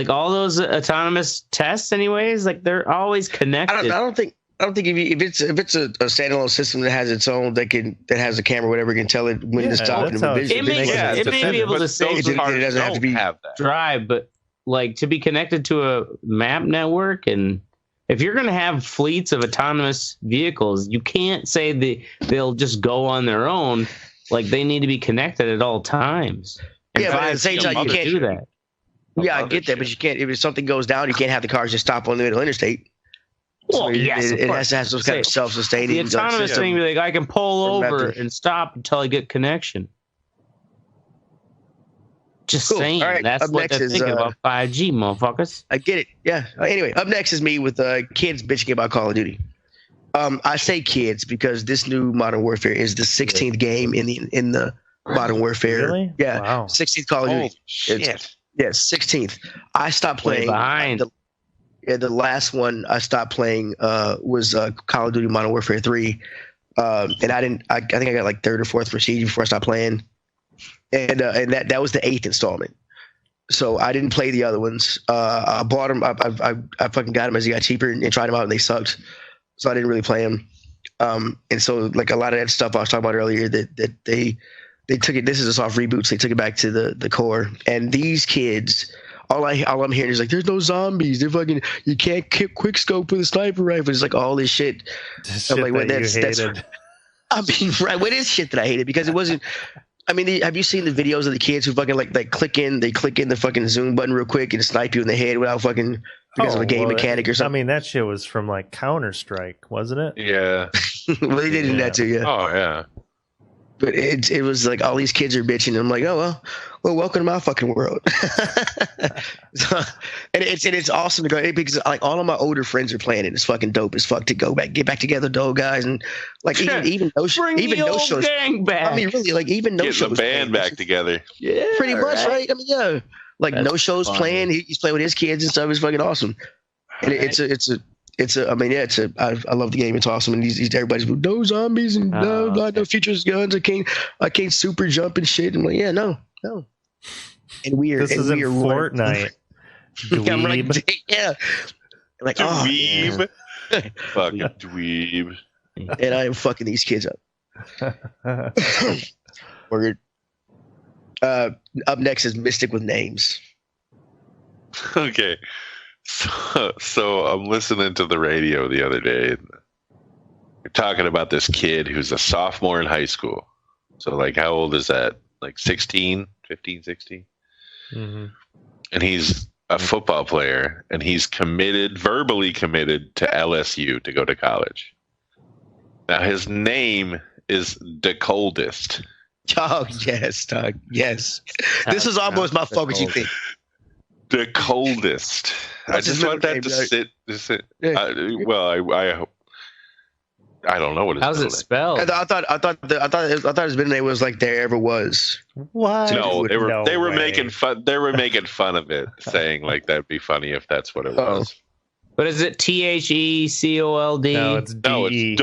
All those autonomous tests, anyways, they're always connected. I don't think if it's a standalone system that has its own that has a camera, whatever, can tell it when to stop and it may be able to say it doesn't have to be have that drive, but to be connected to a map network, and if you're going to have fleets of autonomous vehicles, you can't say they'll just go on their own. They need to be connected at all times. And but at the same time, you can't do that. Yeah, I get that, but you can't. If something goes down, you can't have the cars just stop on the middle interstate. Well, so it has to have some kind of self-sustaining. The autonomous thing, I can pull over and stop until I get connection. Just saying, right, that's what they're thinking about 5G, motherfuckers. I get it. Yeah. Anyway, up next is me with kids bitching about Call of Duty. I say kids because this new Modern Warfare is the 16th game in the Modern Warfare. Really? Yeah. Wow. 16th Call of Duty. Oh, shit. Yes, 16th. I stopped playing. The last one I stopped playing was Call of Duty Modern Warfare 3. And I think I got third or fourth prestige before I stopped playing. And that was the 8th installment. So I didn't play the other ones. I bought them. I fucking got them as they got cheaper and tried them out, and they sucked. So I didn't really play them. And so a lot of that stuff I was talking about earlier that they took it. This is a soft reboot. So they took it back to the core. And these kids, all I'm hearing is there's no zombies. They're fucking. You can't quick scope with a sniper rifle. It's all this shit. I'm like, well, that's. I mean, right? What is shit that I hated because it wasn't. I mean, have you seen the videos of the kids who fucking they click in the fucking zoom button real quick and snipe you in the head without fucking because of a game mechanic or something? I mean, that shit was from Counter-Strike, wasn't it? Yeah. Well, they did that too, yeah. Oh yeah. But it was all these kids are bitching. And I'm like, oh well, welcome to my fucking world. So, and it's awesome to go because all of my older friends are playing it. It's fucking dope as fuck to get back together, though, guys, and even no shows. Gang back. I mean, really, even no shows. Get the band back together. Yeah, pretty much, right? I mean, yeah, That's no shows fun. playing. He's playing with his kids and stuff. It's fucking awesome. And I love the game. It's awesome. And everybody's no zombies and no features guns. I can't super jump and shit. I'm like, yeah, no. And this isn't Fortnite. Dweeb. Yeah. Dweeb. Fucking dweeb. And I am fucking these kids up. We're up next is Mystic with Names. Okay. So I'm listening to the radio the other day, and they're talking about this kid who's a sophomore in high school. So like, how old is that? Like 15, 16? Mm-hmm. And he's a football player, and he's verbally committed to LSU to go to college. Now his name is the Coldest. Oh yes, Doug. Yes, this is almost my focus. You think the Coldest? I just want that to sit. I don't know what it's. How's it spelled? I thought his middle name was like there ever was. What? No, they were making fun. They were making fun of it, saying like that'd be funny if that's what it was. But is it THECOLD? No, it's DE.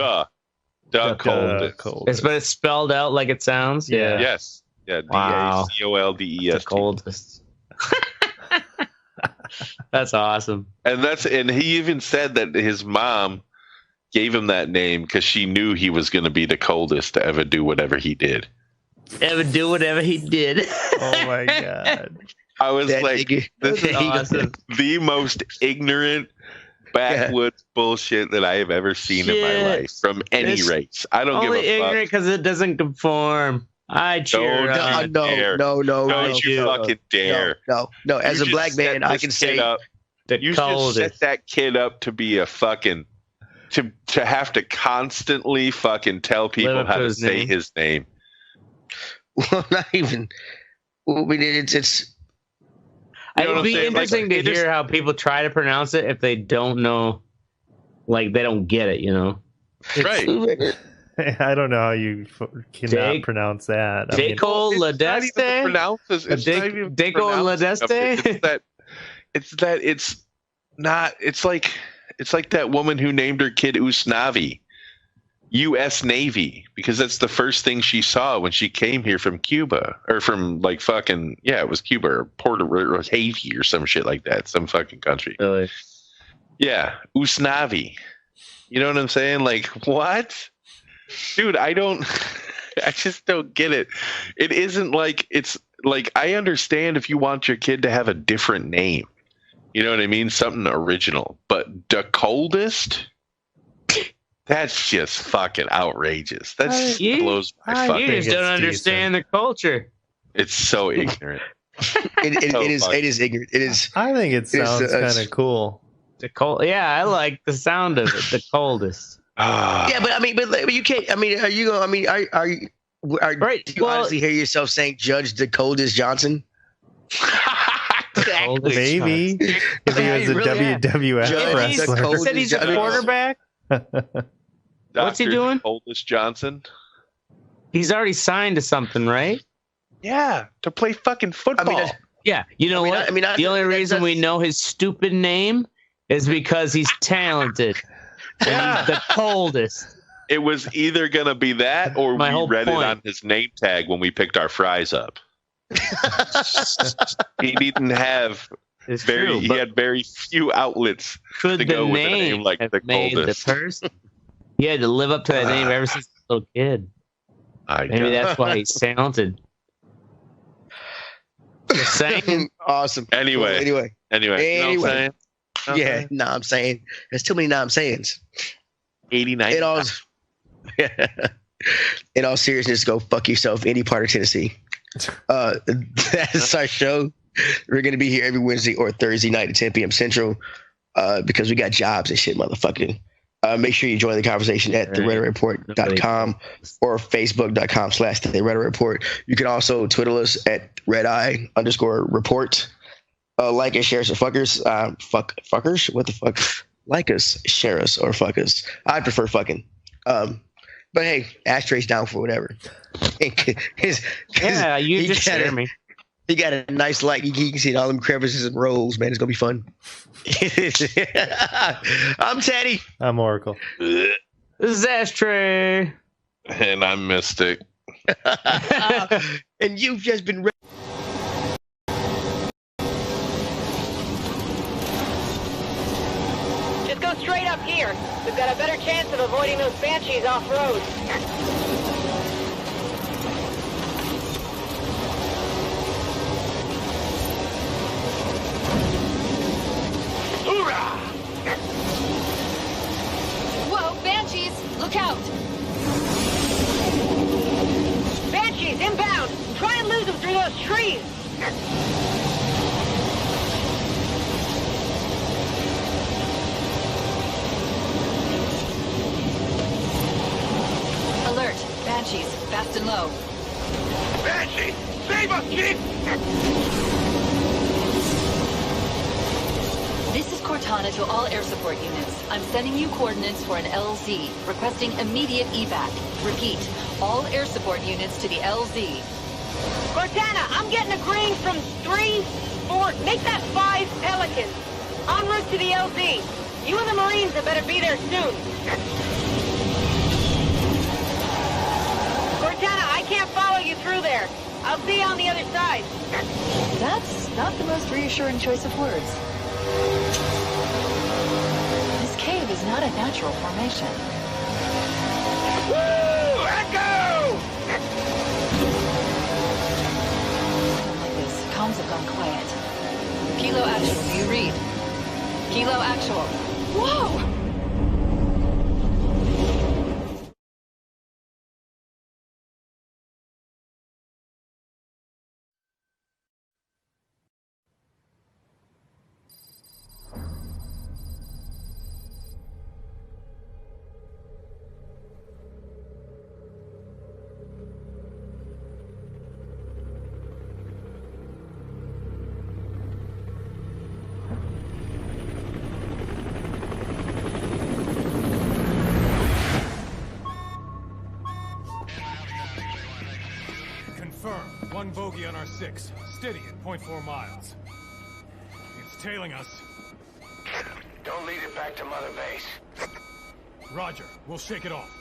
The Coldest. But it's spelled out like it sounds. Yeah. Yes. Yeah. Wow. DACOLDEST. The Coldest. That's awesome. And he even said that his mom gave him that name because she knew he was going to be the coldest to ever do whatever he did. Oh my God. I was this is awesome. The most ignorant backwoods bullshit that I have ever seen in my life from any race. I don't give a fuck. Only ignorant because it doesn't conform. I cheer. No. Don't you fucking dare. No. As a black man, I can say you should set that kid up to be a fucking to have to constantly fucking tell people how to say his name. Well, not even. I mean, it's. It would be interesting to hear how people try to pronounce it if they don't know, like they don't get it, you know. Right. I don't know how you cannot pronounce that. Deco Ladeste? Deco Ladeste? It's like that woman who named her kid Usnavi, U.S. Navy, because that's the first thing she saw when she came here from Cuba, or from like fucking, it was Cuba or Puerto Rico or Haiti or some shit like that, some fucking country. Really? Yeah, Usnavi. You know what I'm saying? Like, what? Dude, I just don't get it. It isn't like, it's like, I understand if you want your kid to have a different name. You know what I mean? Something original. But the Coldest? That's just fucking outrageous. That blows my fucking. You just don't understand the culture. It's so ignorant. It is ignorant. It is. I think it sounds kind of cool. I like the sound of it. The Coldest. Yeah, but you can't. I mean, are you going? I mean, are you? Do you honestly hear yourself saying Judge the Coldest Johnson? Exactly. Maybe if he was a WWF wrestler. He said he's a quarterback. What's he doing? Coldest Johnson. He's already signed to something, right? Yeah, to play fucking football. You know what? The only reason we know his stupid name is because he's talented. And he's the coldest. It was either gonna be that, or we read it on his name tag when we picked our fries up. He didn't have he had very few outlets to go with a name like the Coldest. He had to live up to that name ever since he was a little kid. Maybe that's why he's talented. Just saying. Awesome. Anyway. You know what I'm saying? Yeah, I'm saying. There's too many I'm sayings. 89. In all seriousness, go fuck yourself, any part of Tennessee. That's our show. We're going to be here every Wednesday or Thursday night at 10 p.m. Central because we got jobs and shit, motherfucker. Make sure you join the conversation at theredeyereport.com or facebook.com/theredeyereport. You can also Twitter us at redeye_report. Like and share us or fuckers. Fuckers? What the fuck? Like us, share us, or fuck us. I prefer fucking. But hey, ashtrays down for whatever. You just share me. He got a nice light. You can see all them crevices and rolls, man. It's gonna be fun. I'm Teddy. I'm Oracle. This is Ashtray. And I'm Mystic. And you've just been. Just go straight up here. We've got a better chance of avoiding those banshees off-road. Whoa, banshees! Look out! Banshees! Alert! Banshees, fast and low. Banshee! Save us, Chief! This is Cortana to all air support units. I'm sending you coordinates for an LZ, requesting immediate evac. Repeat, all air support units to the LZ. Cortana, I'm getting a green from 3, 4, make that 5 Pelicans. En route to the LZ. You and the Marines had better be there soon. Cortana, I can't follow you through there. I'll see you on the other side. That's not the most reassuring choice of words. This cave is not a natural formation. Woo! Echo! Like this, comms have gone quiet. Kilo actual, do you read? Kilo actual. Whoa! Confirmed. One bogey on our 6. Steady at 0.4 miles. It's tailing us. Don't lead it back to Mother Base. Roger. We'll shake it off.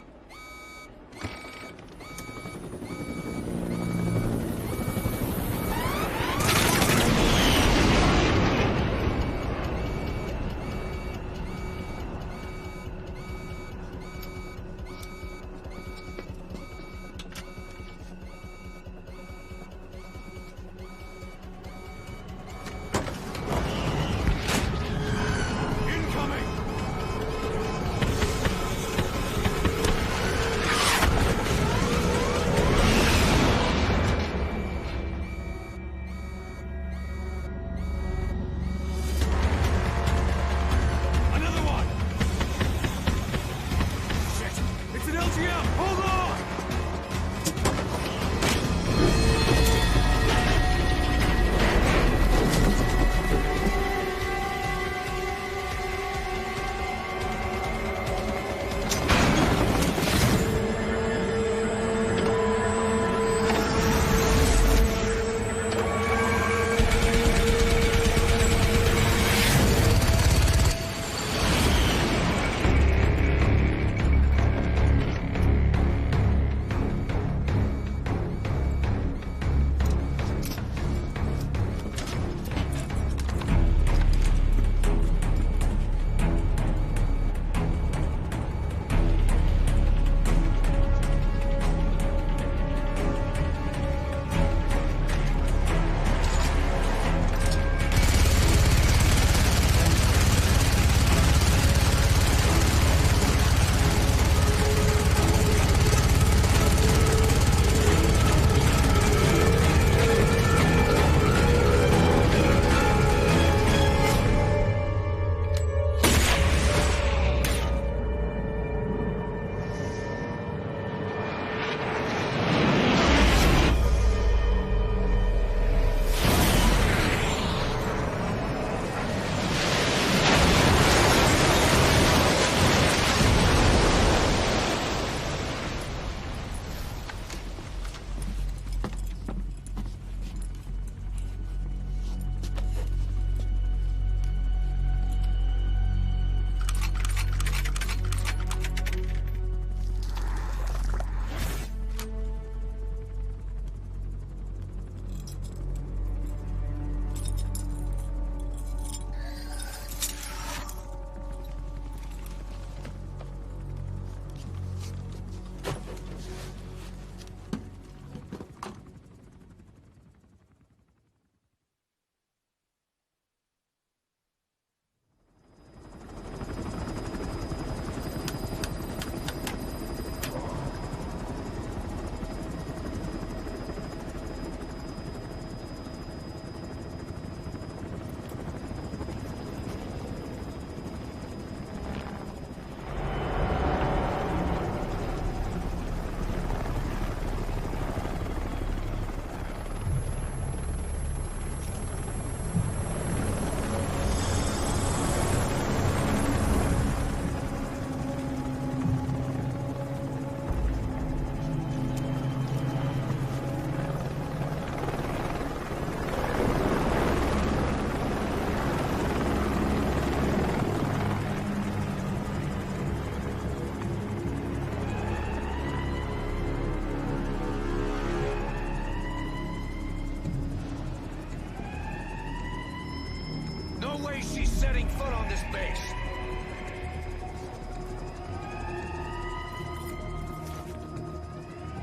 day she's setting foot on this base.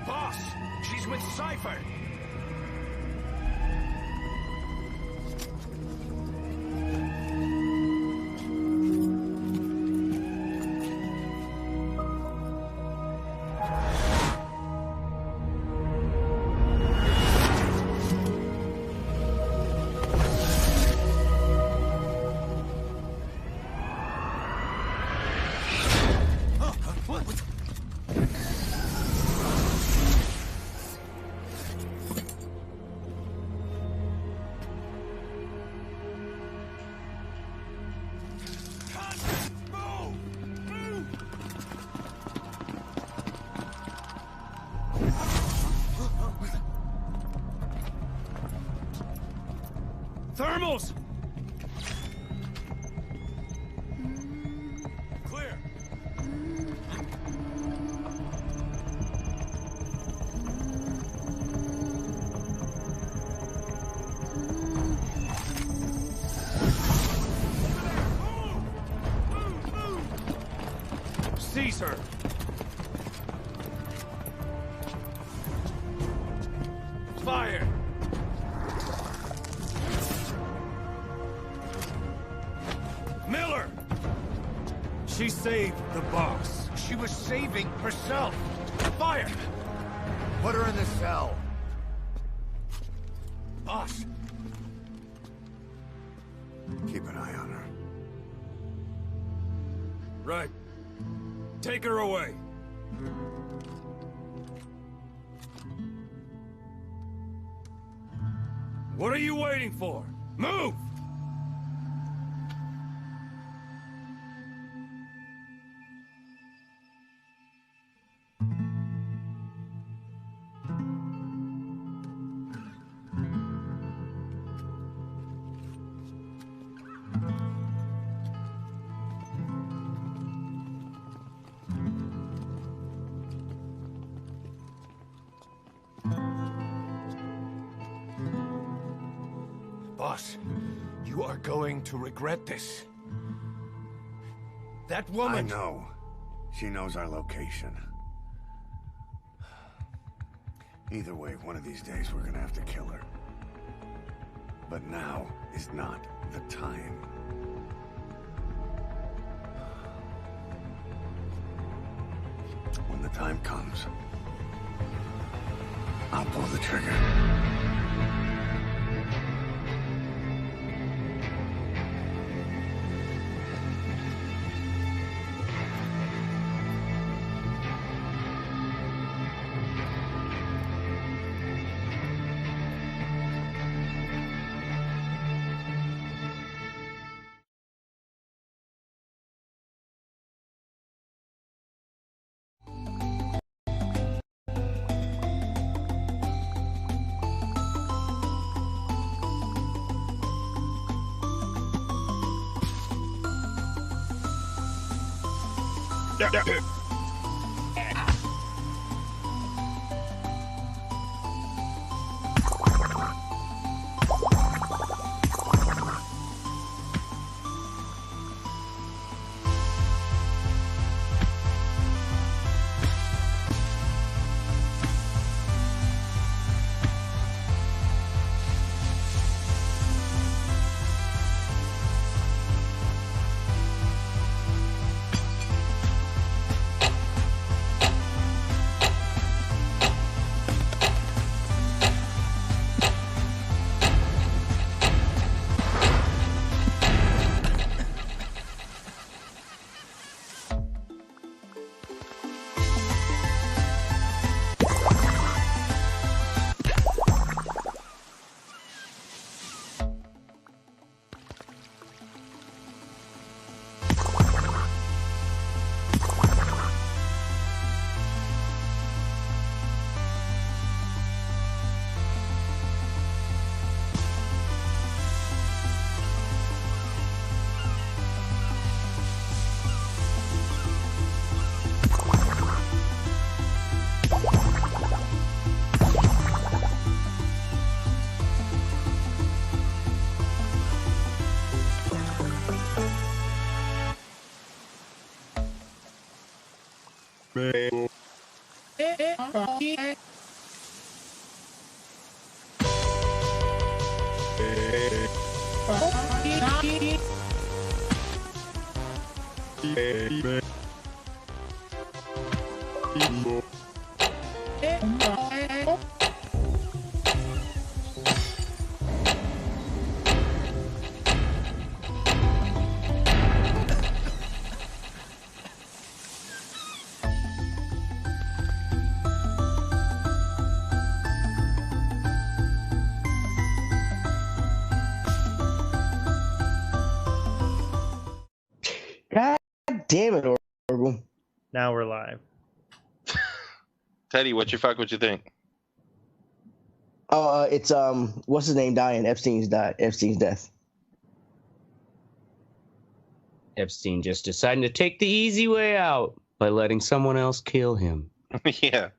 Boss, she's with Cypher. Thermals! Clear. Seize her. Fire. Miller! She saved the boss. She was saving herself. Fire! Put her in the cell. Boss. Keep an eye on her. Right. Take her away. What are you waiting for? Move! Boss, you are going to regret this. That woman... I know. She knows our location. Either way, one of these days we're gonna have to kill her. But now is not the time. When the time comes, I'll pull the trigger. God damn it, Orville. Now we're live. Teddy, what you think? Oh, it's what's his name dying? Epstein's death. Epstein just deciding to take the easy way out by letting someone else kill him. Yeah.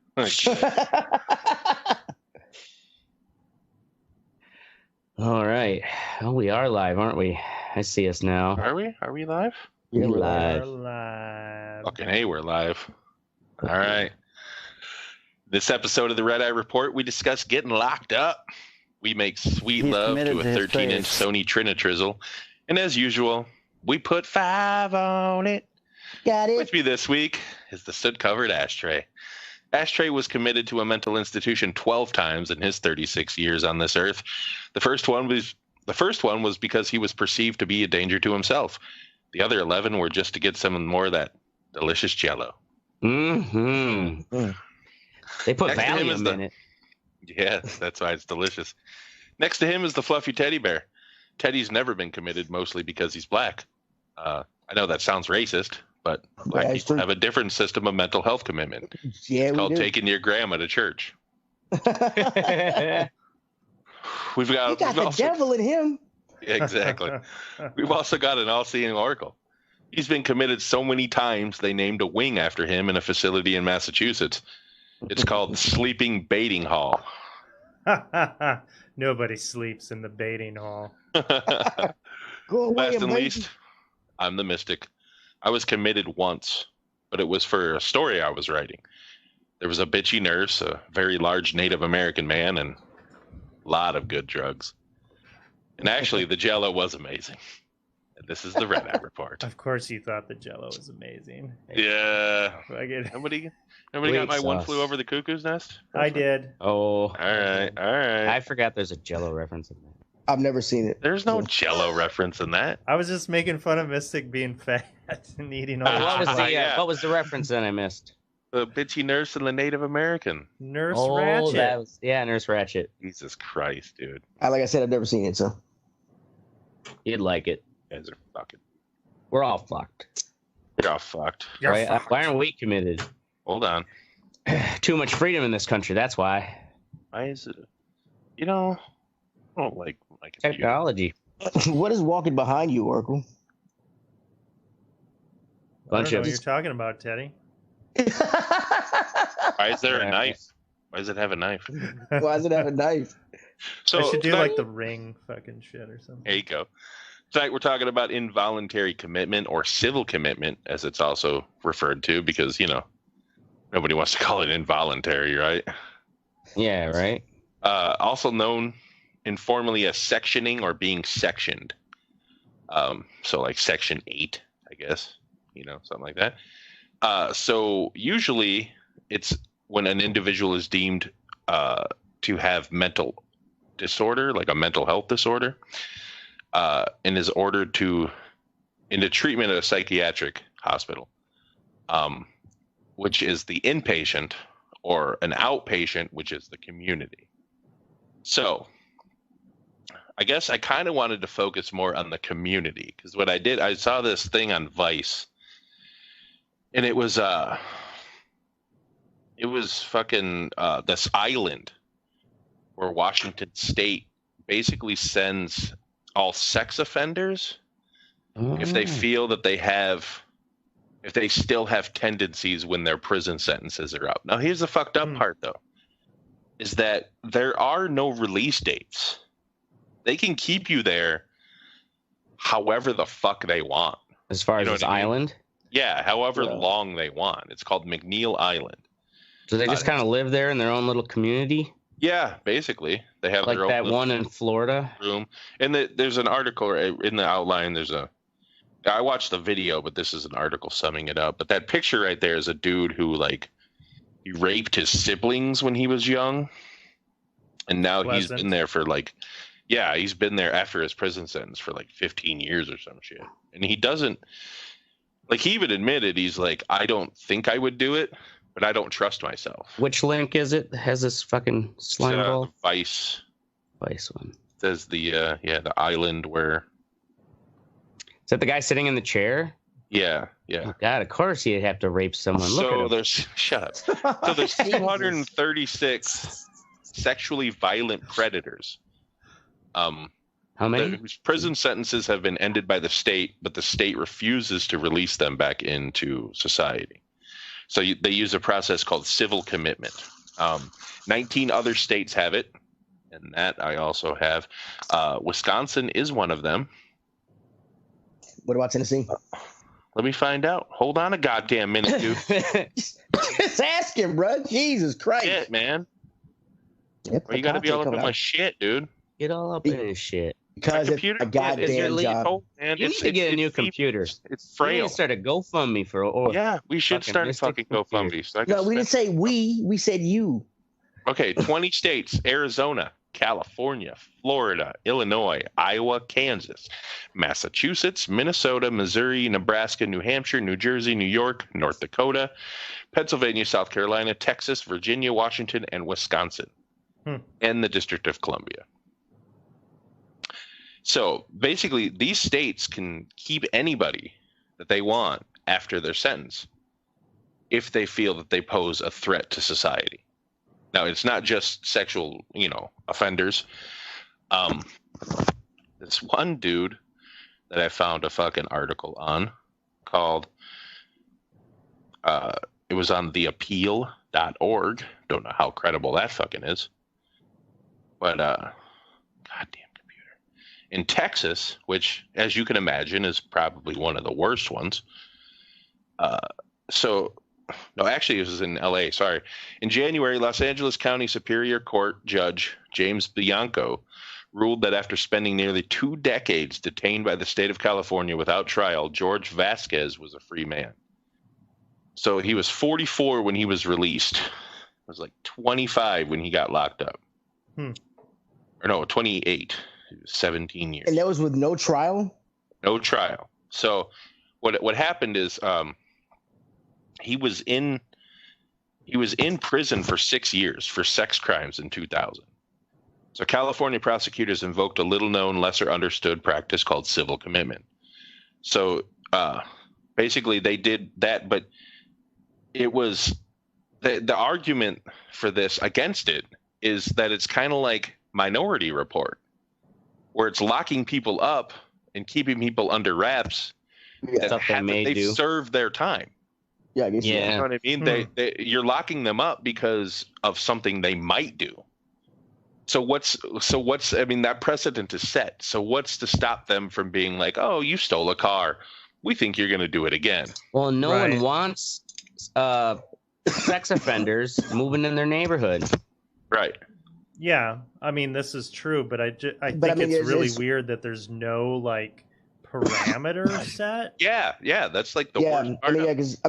All right. Oh, we are live, aren't we? I see us now. Are we? Are we live? We're live. We're live. Fucking hey, we're live. All right. This episode of the Red Eye Report, we discuss getting locked up. We make sweet love to a 13-inch Sony Trinitrizzle. And as usual, we put 5 on it. Got it. With me this week is the soot-covered Ashtray. Ashtray was committed to a mental institution 12 times in his 36 years on this earth. The first one was because he was perceived to be a danger to himself. The other 11 were just to get some more of that delicious Jello. Mm-hmm. They put Valium in it. Yeah, that's why it's delicious. Next to him is the fluffy teddy bear. Teddy's never been committed, mostly because he's black. I know that sounds racist, but black people have a different system of mental health commitment. Yeah, it's called taking your grandma to church. We've got the devil in him. Exactly. We've also got an all-seeing oracle. He's been committed so many times they named a wing after him in a facility in Massachusetts. It's called Sleeping Baiting Hall. Nobody sleeps in the baiting hall. Go away, Last and least, I'm the mystic. I was committed once, but it was for a story I was writing. There was a bitchy nurse, a very large Native American man, and a lot of good drugs. And actually, the Jello was amazing. And this is the Red Eye Report. Of course you thought the Jello was amazing. Yeah. Nobody got my One Flew Over the Cuckoo's Nest? I did. Oh. All right. I forgot there's a Jello reference in there. I've never seen it. There's no Jello reference in that. I was just making fun of Mystic being fat and eating all what was the reference that I missed? The bitchy nurse and the Native American. Nurse Ratchet. Nurse Ratchet. Jesus Christ, dude. Like I said, I've never seen it, so. You'd like it. You guys are fucking. We're all fucked. You're all fucked. Why aren't we committed? Hold on. Too much freedom in this country. That's why. Why is it? I don't like technology. What is walking behind you, Oracle? I don't know what you're talking about, Teddy. Why is there a knife? Why does it have a knife? Why does it have a knife? So I should do like the Ring fucking shit or something. There you go. Tonight we're talking about involuntary commitment, or civil commitment, as it's also referred to, because, nobody wants to call it involuntary, right? Yeah, right. Also known informally as sectioning or being sectioned. So like Section 8, I guess, something like that. So usually it's when an individual is deemed to have mental disorder, like a mental health disorder, and is ordered into treatment at a psychiatric hospital, which is the inpatient, or an outpatient, which is the community. So I guess I kind of wanted to focus more on the community, because what I did, I saw this thing on Vice, and it was fucking this island where Washington State basically sends all sex offenders if they feel that if they still have tendencies when their prison sentences are up. Now, here's the fucked up part, though, is that there are no release dates. They can keep you there however the fuck they want. As far as this island? Yeah, however long they want. It's called McNeil Island. So they just kind of live there in their own little community? Yeah, basically. They have like their own that one in Florida room. And there's an article in the outline. I watched the video, but this is an article summing it up. But that picture right there is a dude who, like, he raped his siblings when he was young. And now he's been there for, like, he's been there after his prison sentence for, like, 15 years or some shit. And he doesn't, like, he even admitted, he's like, I don't think I would do it, but I don't trust myself. Which link is it that has this fucking slime ball? Vice one. It says the island where. Is that the guy sitting in the chair? Yeah. Oh God, of course he'd have to rape someone. Look at him. Shut up. So there's 236 sexually violent predators. How many? Whose prison sentences have been ended by the state, but the state refuses to release them back into society. So they use a process called civil commitment. 19 other states have it, and that I also have. Wisconsin is one of them. What about Tennessee? Let me find out. Hold on a goddamn minute, dude. Just ask him, bro. Jesus Christ. Shit, man. Yep, you got to be all up in my shit, dude. Get all up in his shit. Because it's a goddamn job. Man. You need to get a new computer. It's frail. You need to start a GoFundMe for. We should start a fucking GoFundMe. So no, we didn't say we. We said you. Okay, 20 states: Arizona, California, Florida, Illinois, Iowa, Kansas, Massachusetts, Minnesota, Missouri, Nebraska, New Hampshire, New Jersey, New York, North Dakota, Pennsylvania, South Carolina, Texas, Virginia, Washington, and Wisconsin, and the District of Columbia. So basically, these states can keep anybody that they want after their sentence if they feel that they pose a threat to society. Now, it's not just sexual, offenders. This one dude that I found a fucking article on called, it was on theappeal.org. Don't know how credible that fucking is. But, goddamn computer. In Texas, which, as you can imagine, is probably one of the worst ones. No, actually, it was in L.A., sorry. In January, Los Angeles County Superior Court Judge James Bianco ruled that after spending nearly 2 decades detained by the state of California without trial, George Vasquez was a free man. So he was 44 when he was released. It was like 25 when he got locked up. Or no, 28. It was 17 years. And that was with no trial? No trial. So what happened is he was in prison for 6 years for sex crimes in 2000. So California prosecutors invoked a little-known, lesser-understood practice called civil commitment. So basically they did that, but it was the argument for this against it is that it's kind of like Minority Report, where it's locking people up and keeping people under wraps that they've served their time. Yeah, I guess you know what I mean? You're locking them up because of something they might do. So what's I mean, that precedent is set. So what's to stop them from being like, oh, you stole a car, we think you're going to do it again? Well, no one wants sex offenders moving in their neighborhood. Right. Yeah, I mean, this is true, but I think it's really weird that there's no like parameter set. Yeah, that's like the worst part. Because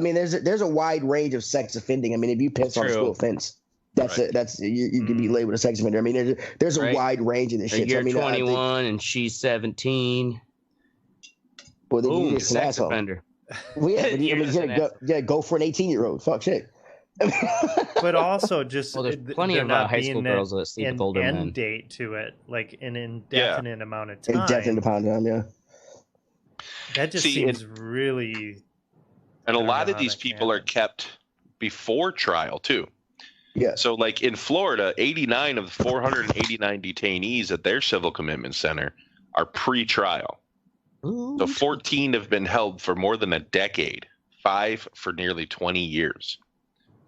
there's a wide range of sex offending. I mean, if you piss on a school fence, that's it. That's you can be labeled a sex offender. I mean, there's a wide range of this shit. You're 21 and she's 17. Well, then boom, you're sex offender. Well, yeah, go for an 18-year-old. Fuck shit. But also just there's plenty of high school girls that sleep with older men. End date to it, like an indefinite amount of time. Indefinite amount of time, yeah. That just seems really. And a lot of these people are kept before trial too. Yeah. So, like in Florida, 89 of the 489 detainees at their civil commitment center are pre-trial. So 14 have been held for more than a decade, 5 for nearly 20 years.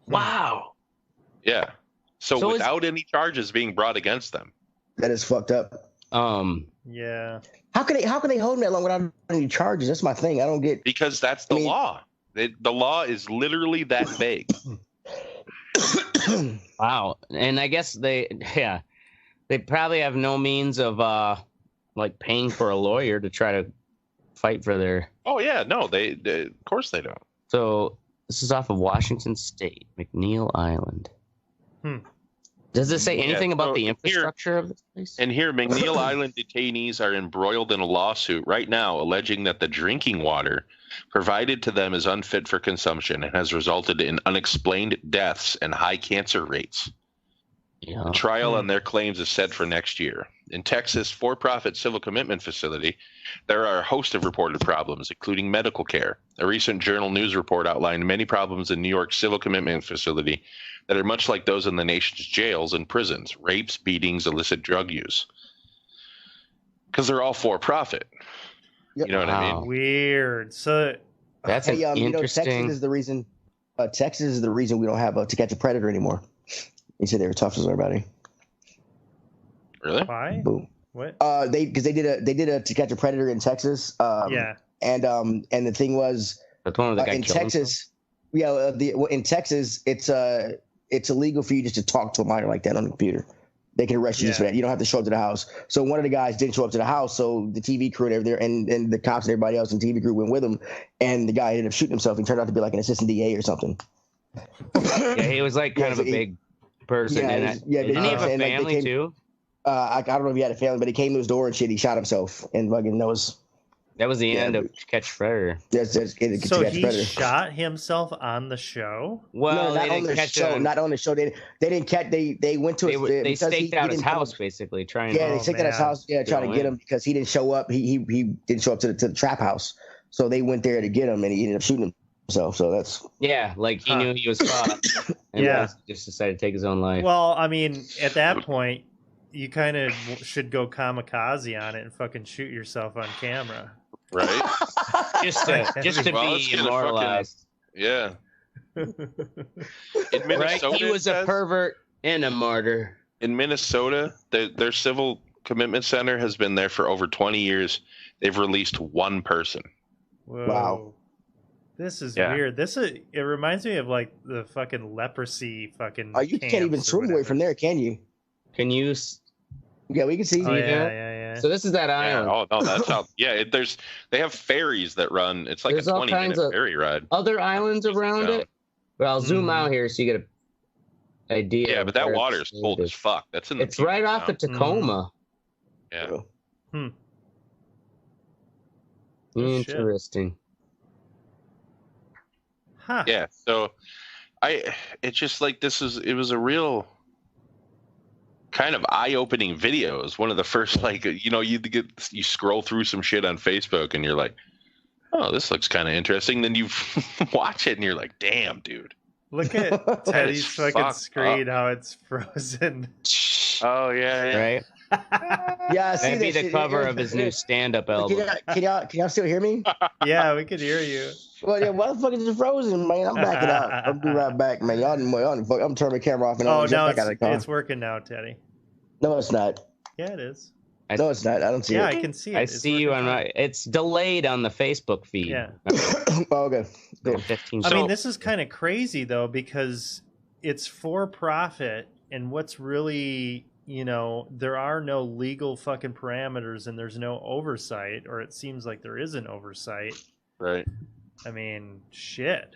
Wow. Yeah. So without any charges being brought against them. That is fucked up. Yeah. How can they hold them that long without any charges? That's my thing. I don't get. Because that's the law. The law is literally that vague. Wow. And I guess they probably have no means of like paying for a lawyer to try to fight for their. Oh yeah, no, they of course they don't. So this is off of Washington State, McNeil Island. Does it say anything about the infrastructure of this place? And here, McNeil Island detainees are embroiled in a lawsuit right now alleging that the drinking water provided to them is unfit for consumption and has resulted in unexplained deaths and high cancer rates. Yeah. The trial on their claims is set for next year. In Texas' for-profit civil commitment facility, there are a host of reported problems, including medical care. A recent Journal News report outlined many problems in New York's civil commitment facility that are much like those in the nation's jails and prisons: rapes, beatings, illicit drug use. Because they're all for-profit. Yep. You know what I mean? Weird. So that's interesting. You know, Texas is the reason. Texas is the reason we don't have To Catch a Predator anymore. They said they were tough as everybody. Really? Why? Boom. What? They did a To Catch a Predator in Texas. Yeah. And the thing was, That's one of the guy in killed Texas, in Texas, it's illegal for you just to talk to a minor like that on the computer. They can arrest you just for that. You don't have to show up to the house. So one of the guys didn't show up to the house. So the TV crew and everything, and the cops and everybody else in the TV crew went with him. And the guy ended up shooting himself. He turned out to be like an assistant DA or something. Yeah, he was like kind of a big person. Didn't he have a family too? I don't know if he had a family, but he came to his door and shit. He shot himself, and fucking that was the end of Catch Predator. So he shot himself on the show? Well, no, not on the show. Not on the show. They didn't catch. They went to. They staked out his house basically, trying. Yeah, they staked out his house. Yeah, trying to get him because he didn't show up. He didn't show up to the trap house. So they went there to get him, and he ended up shooting himself. So that's like he knew he was caught, and just decided to take his own life. Well, I mean, at that point, you kind of should go kamikaze on it and fucking shoot yourself on camera. Right? just to be immortalized. Yeah. In Minnesota, right? He was a pervert and a martyr. In Minnesota, their civil commitment center has been there for over 20 years. They've released one person. Whoa. Wow. This is weird. It reminds me of like the fucking leprosy fucking. You can't even swim away from there, can you? Can you? Yeah, we can see. Oh, yeah. So this is that island. Oh no, that's how. Yeah, they have ferries that run. It's like a 20-minute ferry ride. Other islands around it. But I'll zoom out here so you get an idea. Yeah, but that water is cold as fuck. That's in. It's right off of Tacoma. Yeah. Interesting. Huh. Yeah. So, it's just like it was a real kind of eye-opening video. It's one of the first, like, you scroll through some shit on Facebook and you're like, oh, this looks kind of interesting. Then you watch it and you're like, damn, dude. Look at Teddy's fucking screen, how it's frozen. Oh yeah. Right. Yeah, I see that'd be the cover of his new stand-up album. Can y'all still hear me? Yeah, we can hear you. Well, yeah, why the fuck is it frozen, man? I'm backing out. I'll be right back, man. I'm turning my camera off and it's working now, Teddy. No, it's not. Yeah, it is. No, it's not. I don't see it. Yeah, I can see it. I see you on my. It's delayed on the Facebook feed. Yeah. Oh, okay. Good. 15. I mean, this is kind of crazy though, because it's for profit, and what's really, there are no legal fucking parameters, and there's no oversight, or it seems like there is an oversight. Right. I mean, shit.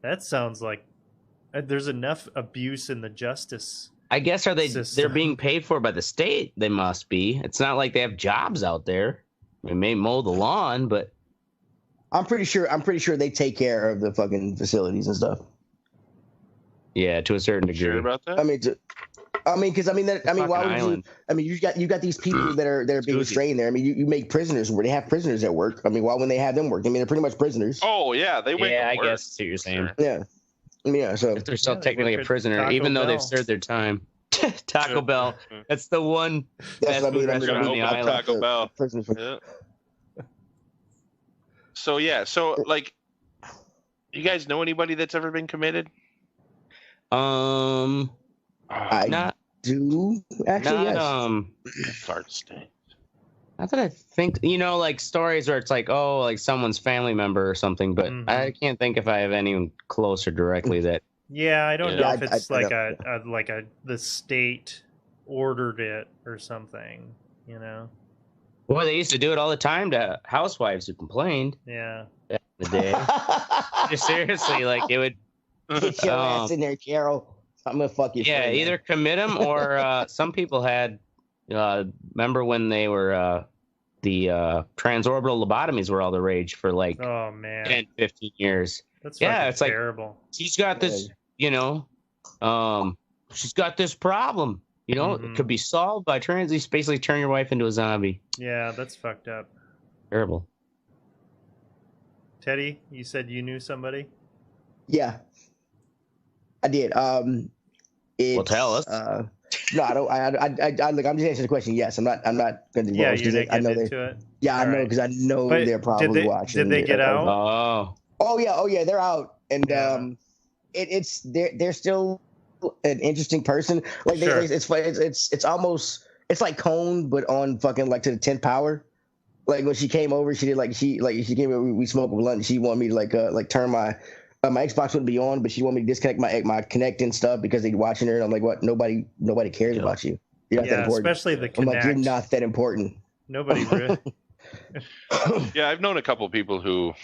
That sounds like there's enough abuse in the justice. I guess they're system. being paid for by the state. They must be. It's not like they have jobs out there. They may mow the lawn, but I'm pretty sure they take care of the fucking facilities and stuff. Yeah, to a certain degree. Sure about that? Why would you? I mean, you got these people that are being restrained there. I mean, you make prisoners where they have prisoners at work. I mean, why wouldn't they have them work? I mean, they're pretty much prisoners. Oh yeah, they wait. Yeah, I guess that's what you're saying. Yeah. Yeah, so if they're still technically a prisoner, even though they've served their time. Taco Bell. That's the one fast food restaurant on the island. Taco Bell. Yeah. So like, you guys know anybody that's ever been committed? I do actually. It's hard to say. Not that I think, like stories where it's like, oh, like someone's family member or something, but I can't think if I have anyone closer directly that Yeah, I don't know if it's I the state ordered it or something, you know. Well, they used to do it all the time to housewives who complained. Yeah. Back in the day. Just seriously, like it would Get your ass in there, Carol. I'm gonna fuck you. Yeah, either commit them or some people had. Remember when they were the transorbital lobotomies were all the rage for like 10, 15 years. That's it's terrible. Like she's got this, she's got this problem. It could be solved by basically turn your wife into a zombie. Yeah, that's fucked up. Terrible. Teddy, you said you knew somebody? Yeah, I did. Well, tell us. No, I don't. Look, I'm just answering the question. Yes, I'm not going to. Yeah, you didn't get into it. Yeah, I know because I know they're probably watching. Did they get out? Oh yeah, they're out, and they're still an interesting person. Like it's almost like Cone, but on fucking like to the 10th power. Like when she came over, she came over. We smoked a blunt. She wanted me to like turn my Xbox wouldn't be on, but she wanted me to disconnect my Kinect and stuff because they're watching her. And I'm like, what? Nobody cares about you. You're not that important. Especially the Kinect. I'm like, you're not that important. Nobody really. Yeah, I've known a couple people who,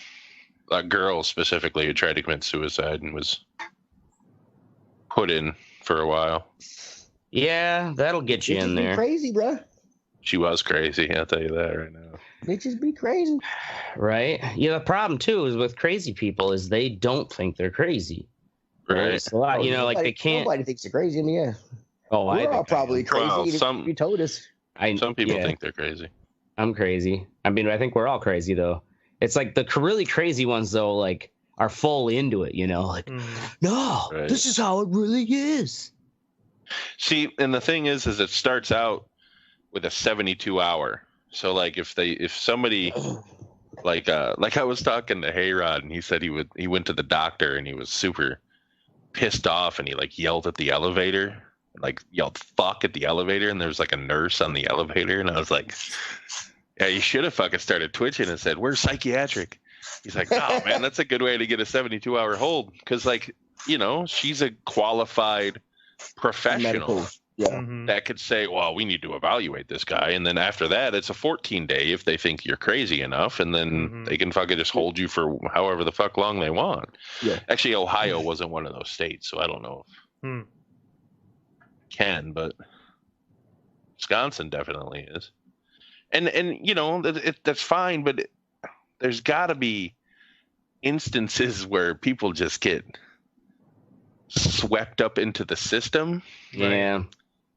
girls specifically, who tried to commit suicide and was put in for a while. Yeah, that'll get you in there. Crazy, bro. She was crazy. I'll tell you that right now. Bitches be crazy. Right. Yeah. The problem too is with crazy people is they don't think they're crazy. Right. It's a lot. They can't. Nobody thinks they're crazy. I mean, yeah. Oh, we're all probably crazy. Well, You told us. Some people think they're crazy. I'm crazy. I mean, I think we're all crazy though. It's like the really crazy ones though, like are full into it. No, this is how it really is. See, and the thing is it starts out with a 72-hour. So like if somebody like I was talking to Hayrod and he said he went to the doctor and he was super pissed off and he like yelled at the elevator, like yelled fuck at the elevator, and there was like a nurse on the elevator, and I was like, yeah, you should have fucking started twitching and said, we're psychiatric. He's like, oh man, that's a good way to get a 72-hour hold, because like, she's a qualified professional. Yeah. That could say, well, we need to evaluate this guy. And then after that, it's a 14-day if they think you're crazy enough. And then they can fucking just hold you for however the fuck long they want. Yeah. Actually, Ohio wasn't one of those states, so I don't know if can, but Wisconsin definitely is. And that's fine, but there's got to be instances where people just get swept up into the system. Yeah.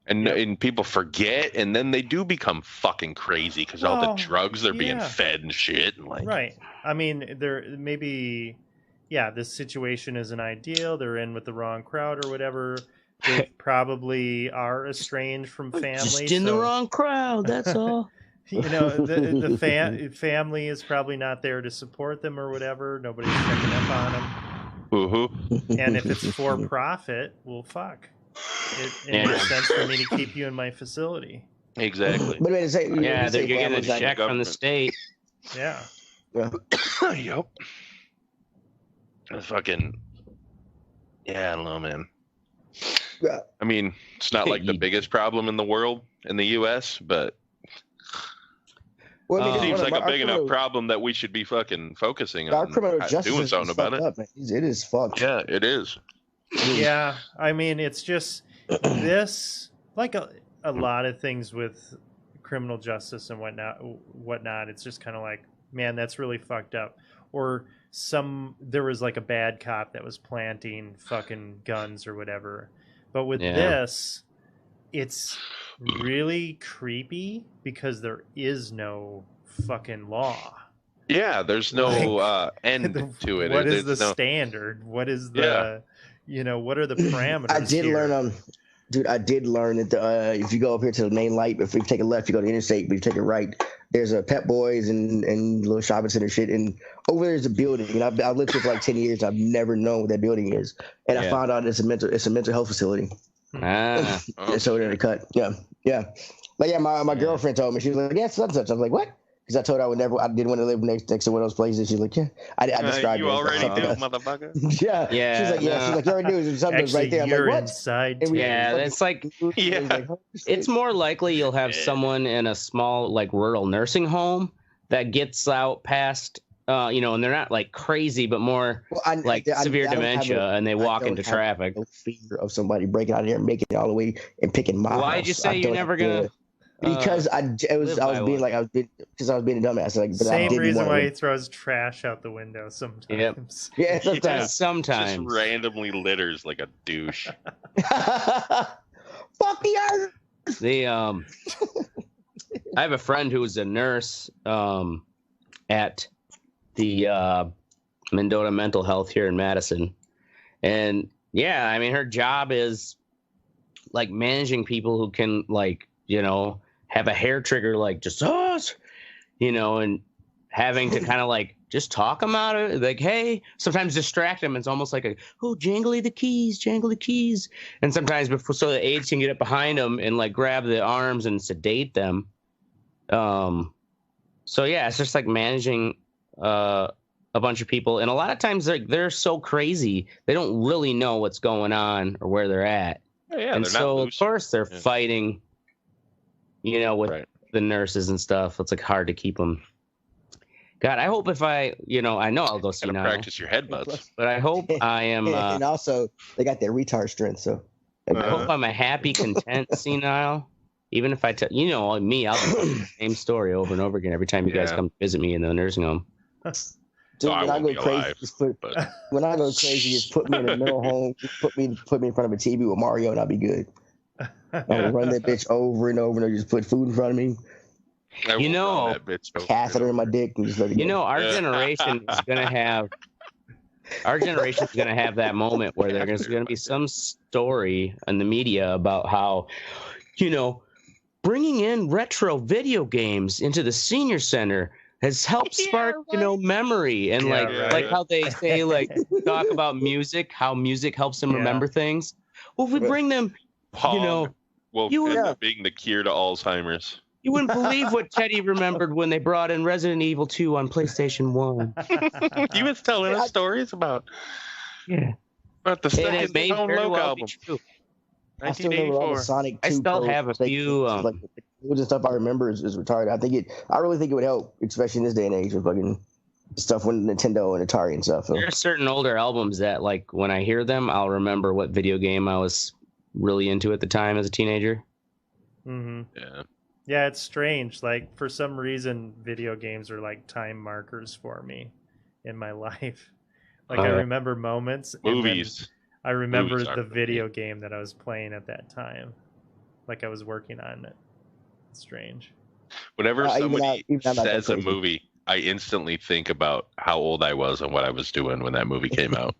And people forget, and then they do become fucking crazy because all the drugs they're being fed and shit. And like, right. I mean, this situation isn't ideal. They're in with the wrong crowd or whatever. They probably are estranged from family. Just in the wrong crowd, that's all. The family is probably not there to support them or whatever. Nobody's checking up on them. And if it's for profit, well, fuck. It makes sense for me to keep you in my facility. Exactly. But you're getting a check from the state. Yeah. Yep. Fucking. Yeah, I don't know, man. Yeah. I mean, it's not like the biggest problem in the world in the U.S., but it seems like a big enough problem that we should be fucking focusing on doing something about it. Up, it is fucked. Yeah, it is. Yeah, I mean, it's just this, like a lot of things with criminal justice and whatnot. It's just kind of like, man, that's really fucked up. Or there was like a bad cop that was planting fucking guns or whatever. But with this, it's really creepy because there is no fucking law. Yeah, there's no end to it. What is the standard? What is the what are the parameters? I did learn dude, I did learn that if you go up here to the main light, if you take a left, you go to the interstate, but if you take a right, there's a Pep Boys and little shopping center shit, and over there's a building. And I've lived here for like 10 years. And I've never known what that building is, and I found out it's a mental health facility. So they're cut. Yeah. Like my girlfriend told me, she was like, yeah, such and such. I was like, what? because I told her I didn't want to live next to one of those places. She's like, yeah. I described you it as already something do, else. motherfucker. Yeah. Yeah, She's like, yeah. no. She's like, you already do. There's something Actually, right there. I'm you're like, what? inside. Yeah, it's like Yeah. it's more likely you'll have someone in a small like rural nursing home that gets out past and they're not like crazy, but more severe dementia, and they walk into traffic. No fear of somebody breaking out of there and making it all the way and picking my house. Why'd you say you're never gonna? Because I was being a dumbass. Like, but Same I reason why he throws trash out the window sometimes. Yep. Yeah, sometimes. Sometimes. Just randomly litters like a douche. Fuck the earth. I have a friend who was a nurse at the Mendota Mental Health here in Madison, and yeah, I mean her job is like managing people who can have a hair trigger like just us, and having to kind of like just talk them out of it, like, hey, sometimes distract them. It's almost like jangle the keys, and sometimes so the aides can get up behind them and like grab the arms and sedate them. So yeah, it's just like managing a bunch of people, and a lot of times they're so crazy they don't really know what's going on or where they're at. Yeah, and so of course they're fighting, with the nurses and stuff. It's like hard to keep them. God, I hope if I know I'll go see now. Practice your headbutts. But I hope I am. And also, they got that retard strength. So I hope I'm a happy, content senile. Even if I tell me, I'll tell the same story over and over again every time you guys come visit me in the nursing home. Dude, when I go crazy, just put me in a mental home. Just put me in front of a TV with Mario, and I'll be good. I'll run that bitch over and over, and just put food in front of me. Catheter in my dick, and just let it go. Our generation is gonna have. Our generation is gonna have that moment where there's gonna be some story in the media about how, bringing in retro video games into the senior center has helped spark, memory, and like how they say, like, talk about music, how music helps them remember things. Well, if we bring them, Pong will end up being the cure to Alzheimer's. You wouldn't believe what Teddy remembered when they brought in Resident Evil 2 on PlayStation 1. He was telling us stories about the second Logo album. I still remember all the Sonic 2. I still have a few. Like the codes and stuff I remember is retarded. I really think it would help, especially in this day and age with fucking stuff with Nintendo and Atari and stuff. So. There are certain older albums that, like, when I hear them, I'll remember what video game I was really into at the time as a teenager. Mm-hmm. Yeah. Yeah, it's strange. Like, for some reason, video games are like time markers for me in my life. Like, I remember moments. Movies. I remember the video game that I was playing at that time. Like, I was working on it. It's strange. Whenever somebody says a movie, I instantly think about how old I was and what I was doing when that movie came out.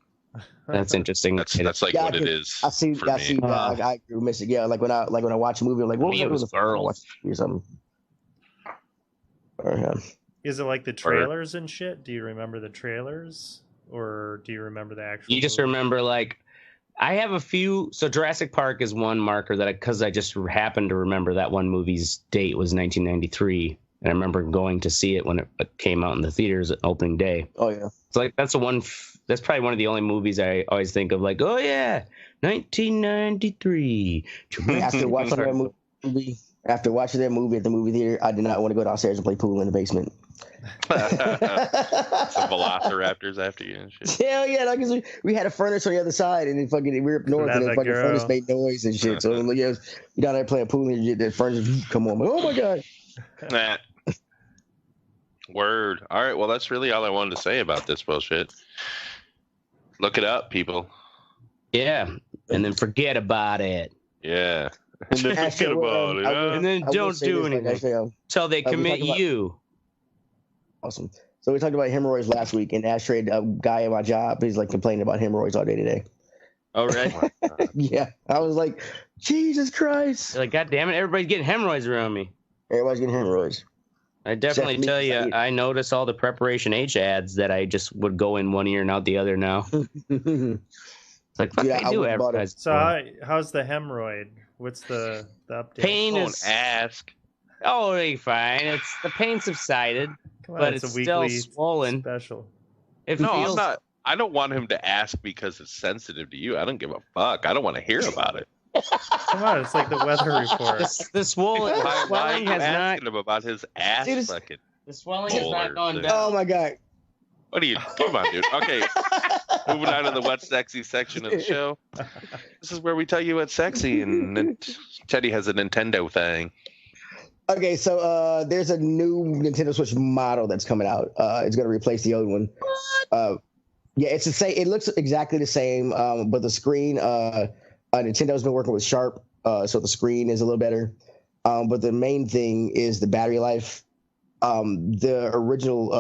That's interesting. That's like what it is. I agree with it. Yeah, like when I watch a movie, I'm like, what was the first watch or something? Is it like the trailers and shit? Do you remember the trailers, or do you remember the actual? You just remember, like, I have a few. So Jurassic Park is one marker that because I just happened to remember that one movie's date was 1993. And I remember going to see it when it came out in the theaters at opening day. Oh, yeah. It's like, that's probably one of the only movies I always think of, like, oh, yeah, 1993. After watching that movie at the movie theater, I did not want to go downstairs and play pool in the basement. Some velociraptors after you and shit. Hell yeah, because we had a furnace on the other side, and then we were up north, and the fucking furnace made noise and shit. So like, you down there playing pool, and you get that furnace come on. Like, oh, my God. Nah. Word. All right. Well, that's really all I wanted to say about this bullshit. Look it up, people. Yeah, and then forget about it. Yeah, and then forget about it. And then don't do anything until they commit you. Awesome. So we talked about hemorrhoids last week, and Ash traded a guy at my job. He's like complaining about hemorrhoids all day today. Oh, right. Yeah, I was like, Jesus Christ! Like, God damn it, everybody's getting hemorrhoids around me. Everybody's getting hemorrhoids. I definitely tell you, I notice all the Preparation H ads that I just would go in one ear and out the other now. It's like, fuck, I do advertise. So how's the hemorrhoid? What's the update? Pain Don't is... ask. Oh, it'll be fine. It's the pain subsided, but it's still swollen. Special. It No, feels... I'm not. I don't want him to ask because it's sensitive to you. I don't give a fuck. I don't want to hear about it. Come on, it's like the weather report. The swelling Why has not. asking him about his ass Dude, fucking? The swelling has not gone down. Oh my god. What are you? Come on, dude. Okay, moving on to the what's sexy section of the show. This is where we tell you what's sexy, and Teddy has a Nintendo thing. Okay, so there's a new Nintendo Switch model that's coming out. It's going to replace the old one. Yeah, it's the same. It looks exactly the same, but the screen. Nintendo's been working with Sharp, so the screen is a little better. But the main thing is the battery life. The original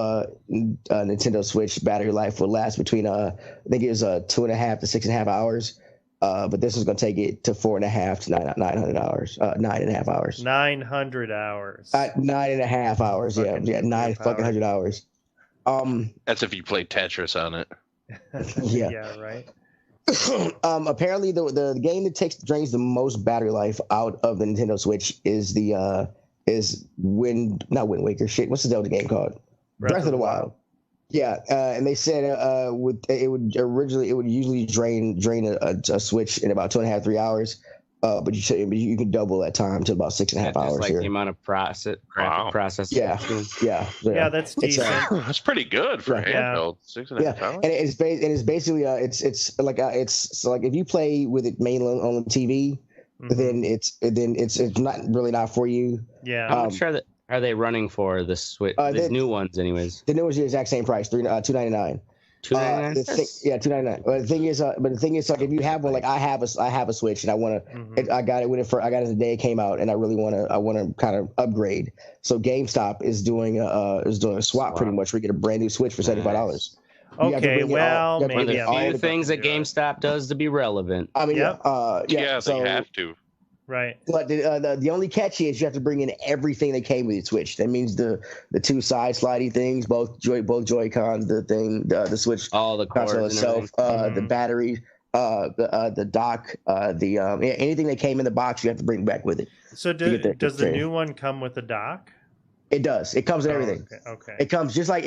Nintendo Switch battery life would last between I think it was 2.5 to 6.5 hours. But this is going to take it to 4.5 to 900 hours. 9.5 hours. 900 hours. 9.5 hours. Yeah, 9 fucking 100 hours. That's if you play Tetris on it. Yeah. Yeah, right. Apparently, the game that drains the most battery life out of the Nintendo Switch is not Wind Waker. Shit, what's the Zelda game called? Breath of the Wild. Yeah, and they said it would usually drain a Switch in about 2.5-3 hours, but you can double that time to about 6.5 hours. Like here. the amount of processing. Yeah, that's decent. That's pretty good for handheld. 6.5 hours. And it's basically it's like if you play with it mainly on the TV, then it's not for you. Yeah. How much are they running for the Switch? The new ones, anyways. The new ones are the exact same price, $299. $299. Yeah, $299. But the thing is, like, if you have one, like I have a Switch, and I want to, I got it the day it came out, and I really want to kind of upgrade. So GameStop is doing a swap pretty much. Where you get a brand new Switch for $75. Okay, well, maybe one of the few things that GameStop does to be relevant. I mean, they so, have to. Right. But the only catch is you have to bring in everything that came with the Switch. That means the two side slidey things, both Joy-Cons, the Switch, all the console itself, the battery, the dock, anything that came in the box, you have to bring back with it. So does the new one come with a dock? It does. It comes with everything. Okay. It comes just like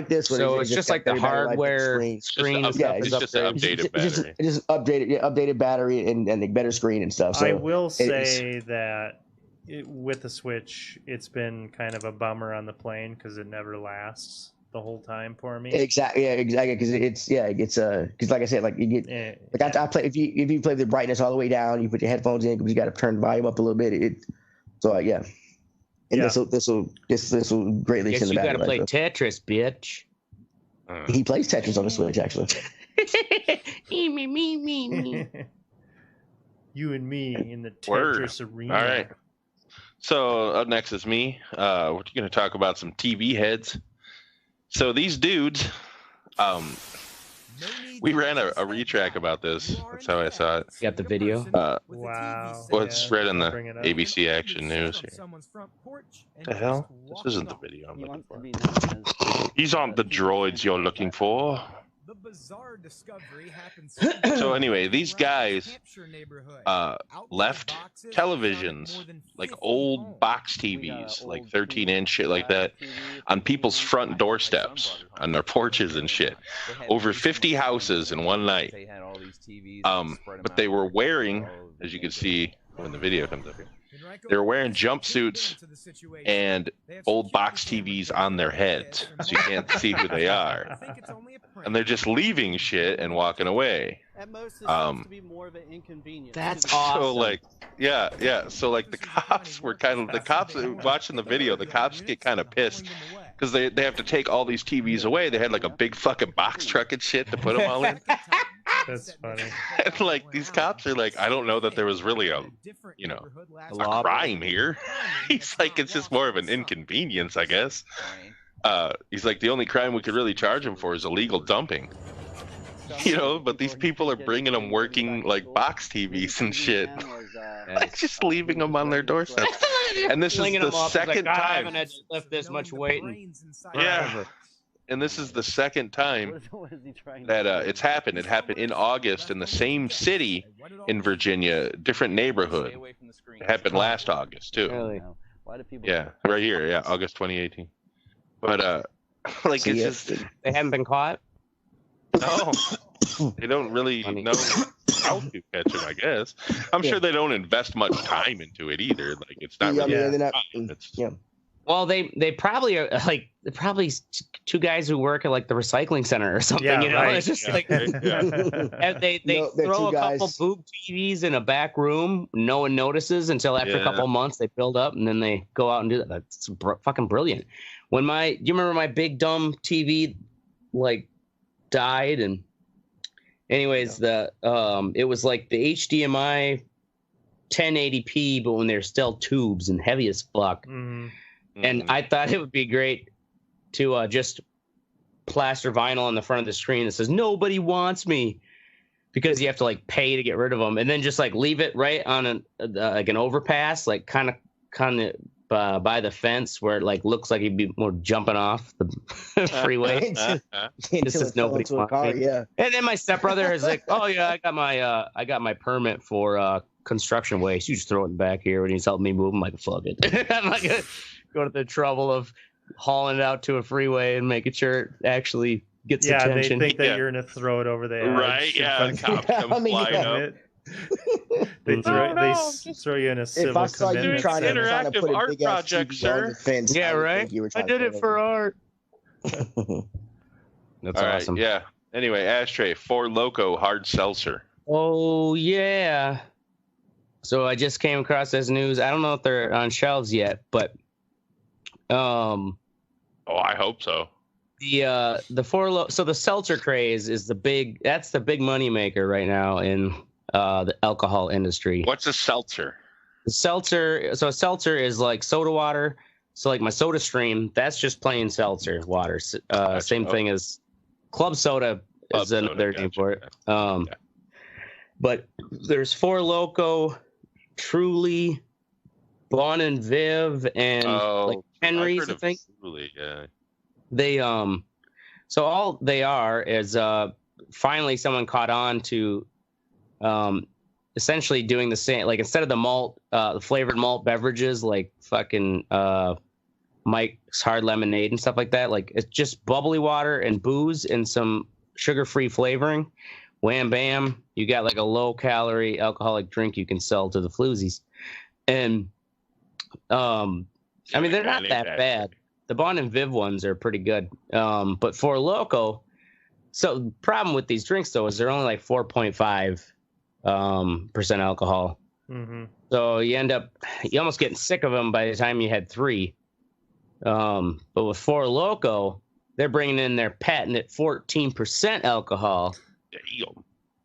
this. So it's just like the hardware screen. It's just an updated battery. Just updated battery and the better screen and stuff. So I will say that with the Switch, it's been kind of a bummer on the plane because it never lasts the whole time for me. Exactly. Because because like I said, like you get I play if you play the brightness all the way down, you put your headphones in because you got to turn the volume up a little bit. And this will greatly extend the battery life. You gotta play Tetris, bitch. He plays Tetris on the Switch, actually. me. You and me in the Tetris arena. All right. So up next is me. We're going to talk about some TV heads. So these dudes, we ran a retrack about this. That's how I saw it. You got the video? Wow. Well, it's read in the ABC Action News here. What the hell? This isn't the video I'm looking for. These aren't the droids you're looking for. The bizarre discovery happens. So anyway, these guys left televisions, like old box TVs, like 13-inch shit like that, on people's front doorsteps, on their porches and shit. Over 50 houses in one night. But they were wearing, as you can see when the video comes up here, they were wearing jumpsuits and old box TVs on their heads, so you can't see who they are. And they're just leaving shit and walking away. That's awesome. So like, yeah. So like the cops were watching the video. The cops get kind of pissed because they have to take all these TVs away. They had like a big fucking box truck and shit to put them all in. That's funny. And like these cops are like, I don't know that there was really a crime here. He's like, it's just more of an inconvenience, I guess. He's like, the only crime we could really charge him for is illegal dumping. But these people are bringing them working like box TVs and shit, like just leaving them on their doorstep. And this is the second time. I haven't had to lift this much weight. And this is the second time that it's happened. It happened in August in the same city in Virginia, different neighborhood. It happened last August too. Really? Why do people? Yeah, right here. Yeah, August 2018. But like See, it's just They haven't been caught. no. They don't really know how to catch them. I guess. I'm sure they don't invest much time into it either. Like it's not really. they're not. It's, Yeah. Well, they probably are like they're probably two guys who work at like the recycling center or something. Yeah, you know, right. it's just like yeah. and they No, they're throw a two couple guys. boob TVs in a back room. No one notices until after a Yeah. couple of months they build up and then they go out and do that. That's fucking brilliant. Do you remember my big dumb TV like died and anyways it was like the HDMI 1080p but when they're still tubes and heavy as fuck. Mhm. And I thought it would be great to just plaster vinyl on the front of the screen that says "Nobody wants me," because you have to like pay to get rid of them, and then just like leave it right on like an overpass, like kind of by the fence where it like looks like you'd be more jumping off the freeway. This is nobody wants me. Yeah. And then my stepbrother is like, "Oh yeah, I got my permit for construction waste. You just throw it in the back here," and he's helping me move. I'm like, "Fuck it." I'm like, go to the trouble of hauling it out to a freeway and making sure it actually gets attention. They think that you're gonna throw it over the edge. Right? Yeah. The cops come flying up. They throw you in a civil If I saw you commitment. trying to Interactive put a art big ass project, TV sir. on the fence, Yeah, would right. think you were I trying did to it throw for art. That's All right, awesome. yeah. Anyway, Ashtray, Four Loko hard seltzer. Oh yeah. So I just came across this news. I don't know if they're on shelves yet, but Oh, I hope so. the so the seltzer craze is the big money maker right now in the alcohol industry. What's a seltzer? A seltzer is like soda water. So like my Soda Stream, that's just plain seltzer water. Same thing as club soda is another name for it. But there's Four Loko, Truly, Bon and Viv, and like Henry's, I think. Truly, yeah. They so all they are is finally someone caught on to essentially doing the same, like instead of the malt the flavored malt beverages like fucking Mike's Hard Lemonade and stuff like that, like it's just bubbly water and booze and some sugar-free flavoring. Wham bam, you got like a low-calorie alcoholic drink you can sell to the floozies. And I mean, they're not that bad. The Bon and Viv ones are pretty good. But Four Loko, so the problem with these drinks though is they're only like 4.5 percent alcohol. Mm-hmm. So you almost getting sick of them by the time you had 3. But with Four Loko, they're bringing in their patented 14% alcohol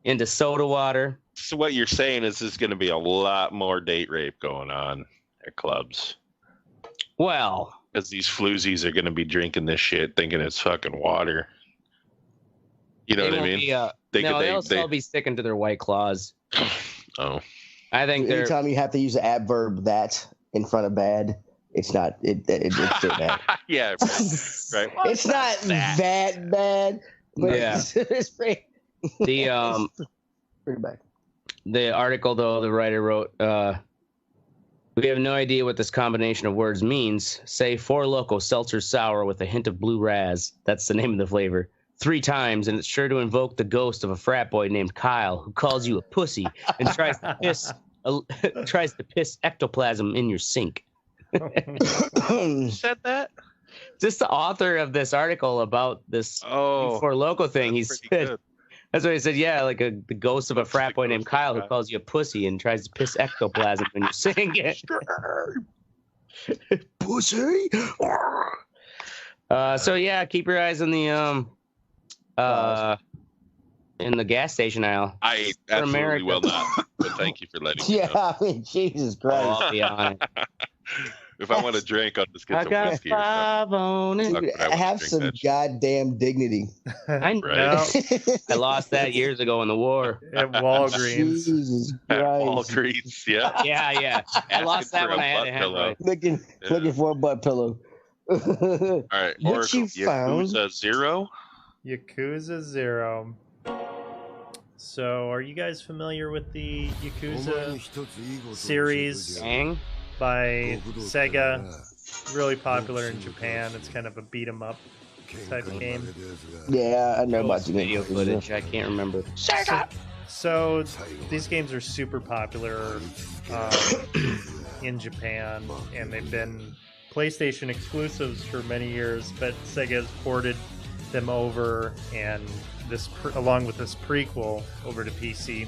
into soda water. So what you're saying is there's going to be a lot more date rape going on at clubs. Well, because these floozies are going to be drinking this shit thinking it's fucking water. You know what I mean? They'll still be sticking to their White Claws. Oh. I think anytime you have to use the adverb that in front of bad, it's not it's still bad. Yeah, right. Well, it's not that bad, but yeah. it's pretty, the pretty bad. The article though, the writer wrote, we have no idea what this combination of words means. Say Four Loko seltzer sour with a hint of blue raz. That's the name of the flavor. 3 times, and it's sure to invoke the ghost of a frat boy named Kyle who calls you a pussy and tries to piss ectoplasm in your sink. Said that? Just the author of this article about this Four Loko thing. He said good. That's what he said. Yeah, like the ghost of a frat boy named Kyle who calls you a pussy and tries to piss ectoplasm when you're singing it. Pussy. So yeah, keep your eyes on the in the gas station aisle. I absolutely will not. But thank you for letting me know. I mean, Jesus Christ. I'll be on it. If I want to drink, I'll just get some whiskey. Dude, have some goddamn dignity. I know. I lost that years ago in the war. At Walgreens. Jesus At Christ. Walgreens, yeah. Yeah. I lost that when I had a head. Looking for a butt pillow. All right. What Oracle, you found? Yakuza 0. Yakuza 0. So, are you guys familiar with the Yakuza series? Gang? by Sega. Really popular in Japan. It's kind of a beat 'em up type of game. Yeah, I know about the video footage. I can't remember. So these games are super popular in Japan, and they've been PlayStation exclusives for many years, but Sega has ported them over, and this along with this prequel over to PC.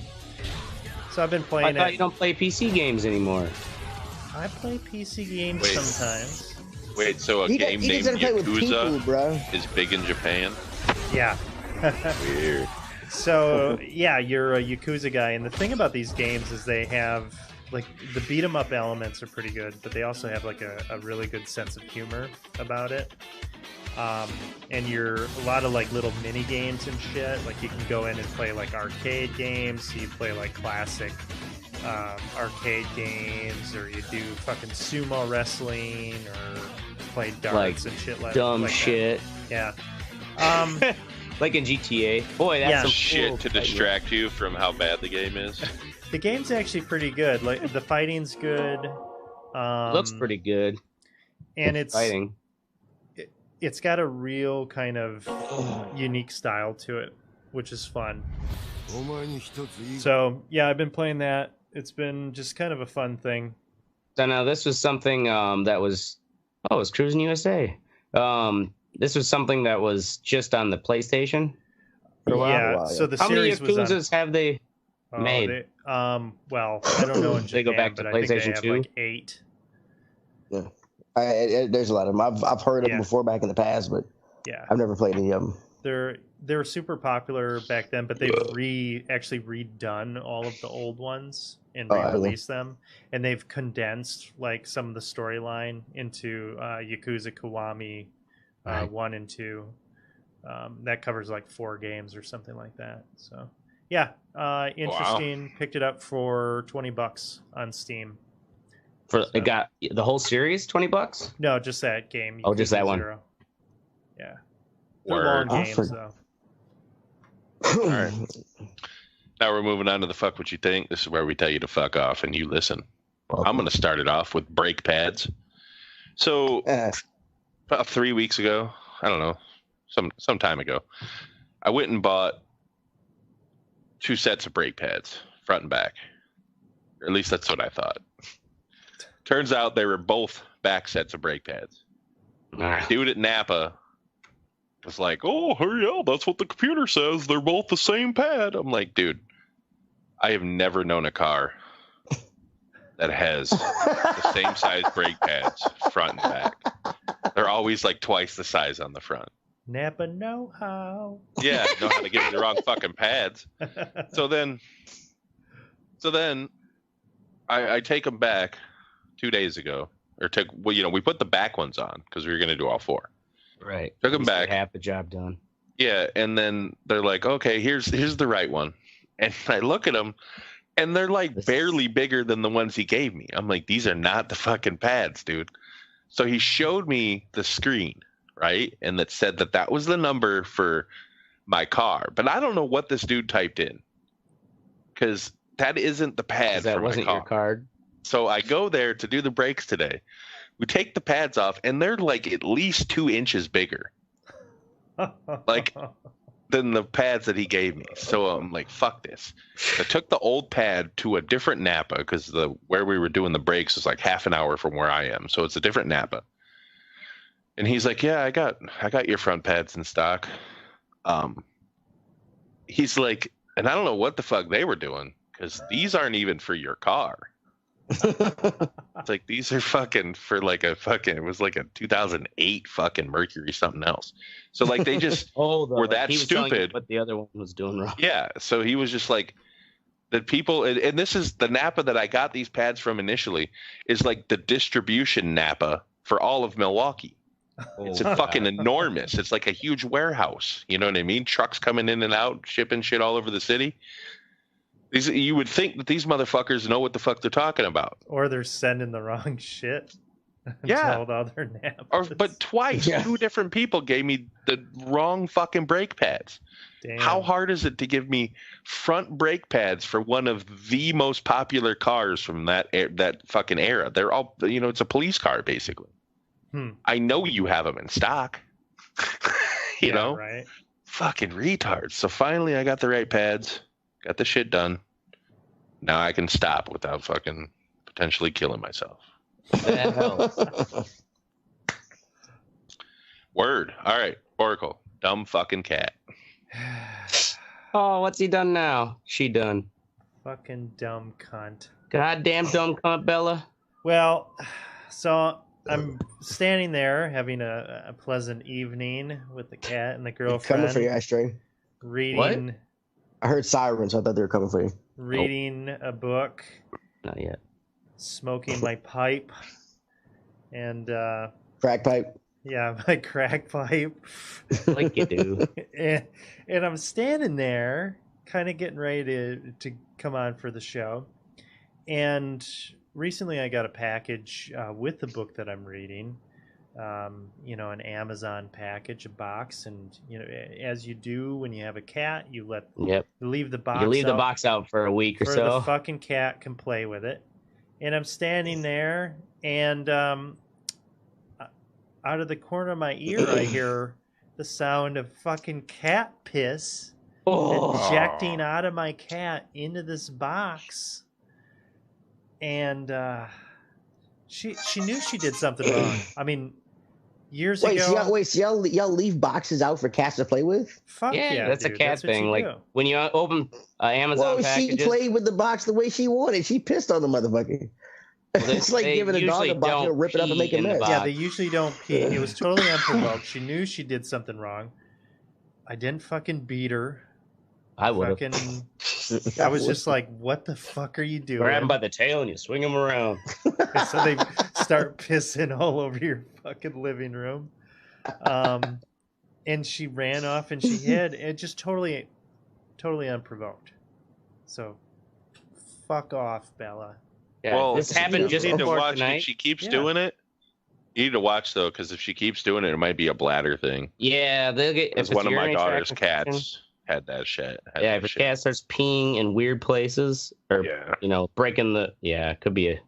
So I've been playing. I thought you don't play PC games anymore. I play PC games sometimes. Wait, so game named Yakuza is big in Japan? Yeah. Weird. So yeah, you're a Yakuza guy, and the thing about these games is they have like the beat 'em up elements are pretty good, but they also have like a really good sense of humor about it. And you're a lot of like little mini games and shit. Like you can go in and play like arcade games. So you play like classic arcade games, or you do fucking sumo wrestling, or play darts and shit like dumb like shit. That. Yeah. Like in GTA. Boy, that's some shit cool to distract you from how bad the game is. The game's actually pretty good. Like the fighting's good. Looks pretty good. And it's fighting. It's got a real kind of unique style to it, which is fun. So yeah, I've been playing that. It's been just kind of a fun thing. So now this was something that was it was Cruising USA. This was something that was just on the PlayStation for a while. Yeah, so the How many series was Yakuzas have they made? Well, I don't know in Japan, They go back to but PlayStation I think they 2? have like 8. Yeah. There's a lot of them. I've heard of them before back in the past, but yeah, I've never played any of them. They were super popular back then, but they've actually redone all of the old ones and re-released them, and they've condensed like some of the storyline into Yakuza Kiwami 1 and 2. That covers like 4 games or something like that. So yeah, interesting. Wow. Picked it up for $20 on Steam. It got the whole series, $20? No, just that game. Oh, just that one. Yeah. They're long games, though. All right. Now we're moving on to the fuck what you think. This is where we tell you to fuck off and you listen. I'm going to start it off with brake pads. So about 3 weeks ago, I don't know, some time ago, I went and bought 2 sets of brake pads, front and back. Or at least that's what I thought. Turns out they were both back sets of brake pads. Dude at Napa was like, "Oh, hurry up! That's what the computer says. They're both the same pad." I'm like, dude, I have never known a car that has the same size brake pads front and back. They're always like twice the size on the front. Napa know how. Yeah, know how to get the wrong fucking pads. So then I take them back 2 days ago, or we put the back ones on because we were going to do all 4. Right. Took them back. Half the job done. Yeah, and then they're like, okay, here's the right one, and I look at them, and they're like barely bigger than the ones he gave me. I'm like, these are not the fucking pads, dude. So he showed me the screen, right, and that said that was the number for my car, but I don't know what this dude typed in, because that isn't the pad. That for wasn't my car. Your card. So I go there to do the brakes today. We take the pads off, and they're like at least 2 inches bigger, like than the pads that he gave me. So I'm like, fuck this. I took the old pad to a different Napa because where we were doing the brakes is like half an hour from where I am. So it's a different Napa. And he's like, yeah, I got your front pads in stock. He's like, and I don't know what the fuck they were doing, because these aren't even for your car. It's like, these are fucking for like it was like a 2008 fucking Mercury something else. So like they just were that stupid. What the other one was doing wrong. Yeah. So he was just like, the people, and this is the Napa that I got these pads from initially, is like the distribution Napa for all of Milwaukee. It's fucking enormous. It's like a huge warehouse. You know what I mean? Trucks coming in and out, shipping shit all over the city. You would think that these motherfuckers know what the fuck they're talking about. Or they're sending the wrong shit. Yeah. Told all their naps. But twice, Yeah. 2 different people gave me the wrong fucking brake pads. Damn. How hard is it to give me front brake pads for one of the most popular cars from that fucking era? They're all, it's a police car basically. I know you have them in stock. you know, right? Fucking retards. So finally, I got the right pads, got the shit done. Now I can stop without fucking potentially killing myself. That helps. Word. All right, Oracle. Dumb fucking cat. Oh, what's he done now? She done. Fucking dumb cunt. Goddamn dumb cunt, Bella. Well, so I'm standing there having a pleasant evening with the cat and the girlfriend. Coming for you, Ashtray. Reading. What? I heard sirens. I thought they were coming for you. Reading a book. Not yet. Smoking my pipe. And crack pipe. Yeah, my crack pipe. Like you do. and I'm standing there, kind of getting ready to come on for the show. And recently I got a package with the book that I'm reading. An Amazon package, a box, and as you do when you have a cat, you leave the box. You leave the box out for a week or so. The fucking cat can play with it. And I'm standing there, and out of the corner of my ear, I hear the sound of fucking cat piss ejecting out of my cat into this box. And she knew she did something wrong. I mean, years ago. So y'all leave boxes out for cats to play with? Fuck yeah, that's dude. a cat That's thing. Like do. when you open Amazon packages. She played with the box the way she wanted. She pissed on the motherfucker. Well, it's like giving a dog a box and rip it up and make a mess. Yeah, they usually don't pee. It was totally unprovoked. She knew she did something wrong. I didn't fucking beat her. I would have. I was just like, what the fuck are you doing? Grab him by the tail and you swing him around. So they start pissing all over your fucking living room. And she ran off and she hid. It just totally unprovoked. So, fuck off, Bella. Yeah, well, this happened just before tonight. If she keeps doing it, you need to watch though, because if she keeps doing it, it might be a bladder thing. Yeah, they'll get. Because one of my daughter's cats had that shit. Yeah, if a cat starts peeing in weird places, or breaking the, it could be a.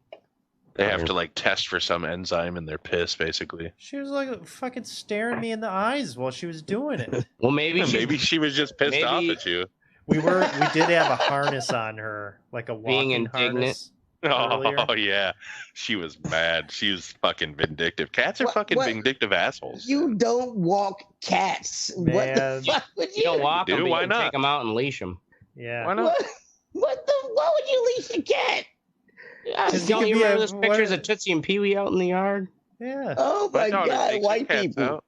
They have to like test for some enzyme in their piss, basically. She was like fucking staring me in the eyes while she was doing it. Well, maybe she was just pissed off at you. We did have a harness on her, like a walking harness. Oh yeah, she was mad. She was fucking vindictive. Cats are fucking vindictive assholes. You don't walk cats. Man. What the fuck would you? Don't walk them. Why not? Take them out and leash them. Yeah. Why not? Why would you leash a cat? Yeah, don't you remember those pictures of Tootsie and Pee Wee out in the yard? Yeah. Oh my god, white people.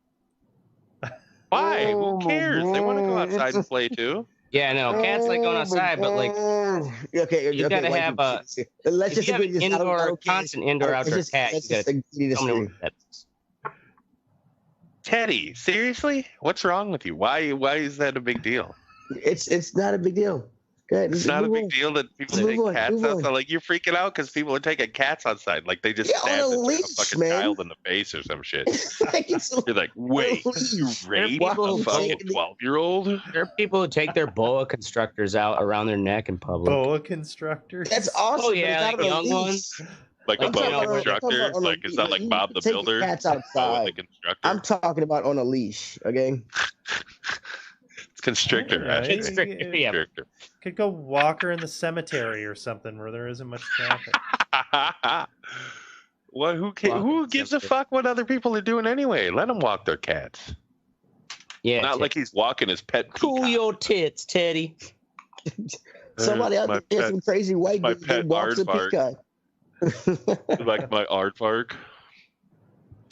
Why? Who cares? They want to go outside and play too. Yeah, no, cats like going outside, but like, you gotta have a. Let's just have an constant indoor outdoor cat. You gotta Teddy, seriously? What's wrong with you? Why is that a big deal? It's not a big deal. It's not a big deal that people take cats outside. Like you're freaking out because people are taking cats outside. Like they just stabbed a fucking child in the face or some shit. You're like, wait, you raped a fucking 12-year-old? There are people who take their boa constrictors out around their neck in public. Boa constrictors? That's awesome. Oh yeah, like young ones. Like a boa constrictor? Like is that like Bob the Builder? Cats outside. I'm talking about on a leash. Okay. It's constrictor. Constrictor. Could go walk her in the cemetery or something where there isn't much traffic. Well, who gives a fuck what other people are doing anyway? Let them walk their cats. Yeah, not like he's walking his pet. Cool your tits, Teddy. Somebody out there, some crazy white dude walks a peacock. Like my aardvark.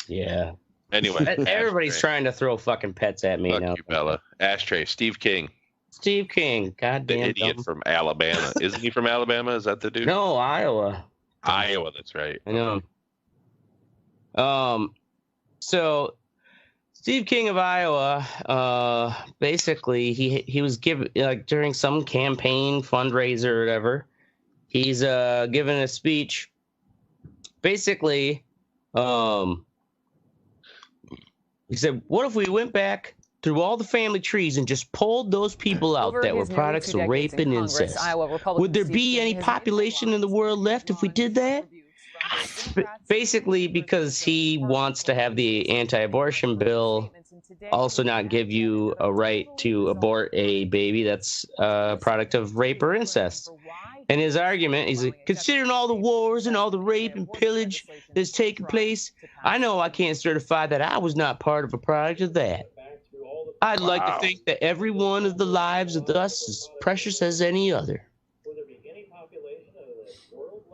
Yeah. Anyway, everybody's trying to throw fucking pets at me now. You, Bella. Ashtray, Steve King. Steve King, goddamn the idiot from Alabama. Isn't he from Alabama? Is that the dude? No, Iowa. Iowa, that's right. I know. So Steve King of Iowa, basically he was given like during some campaign fundraiser or whatever, he's given a speech. Basically, He said, what if we went back through all the family trees and just pulled those people out that were products of rape and incest? Would there be any population in the world left if we did that? Basically, because he wants to have the anti-abortion bill also not give you a right to abort a baby that's a product of rape or incest. And his argument is, considering all the wars and all the rape and pillage that's taken place, I know I can't certify that I was not part of a product of that. I'd like to think that every one of the lives of us is precious as any other.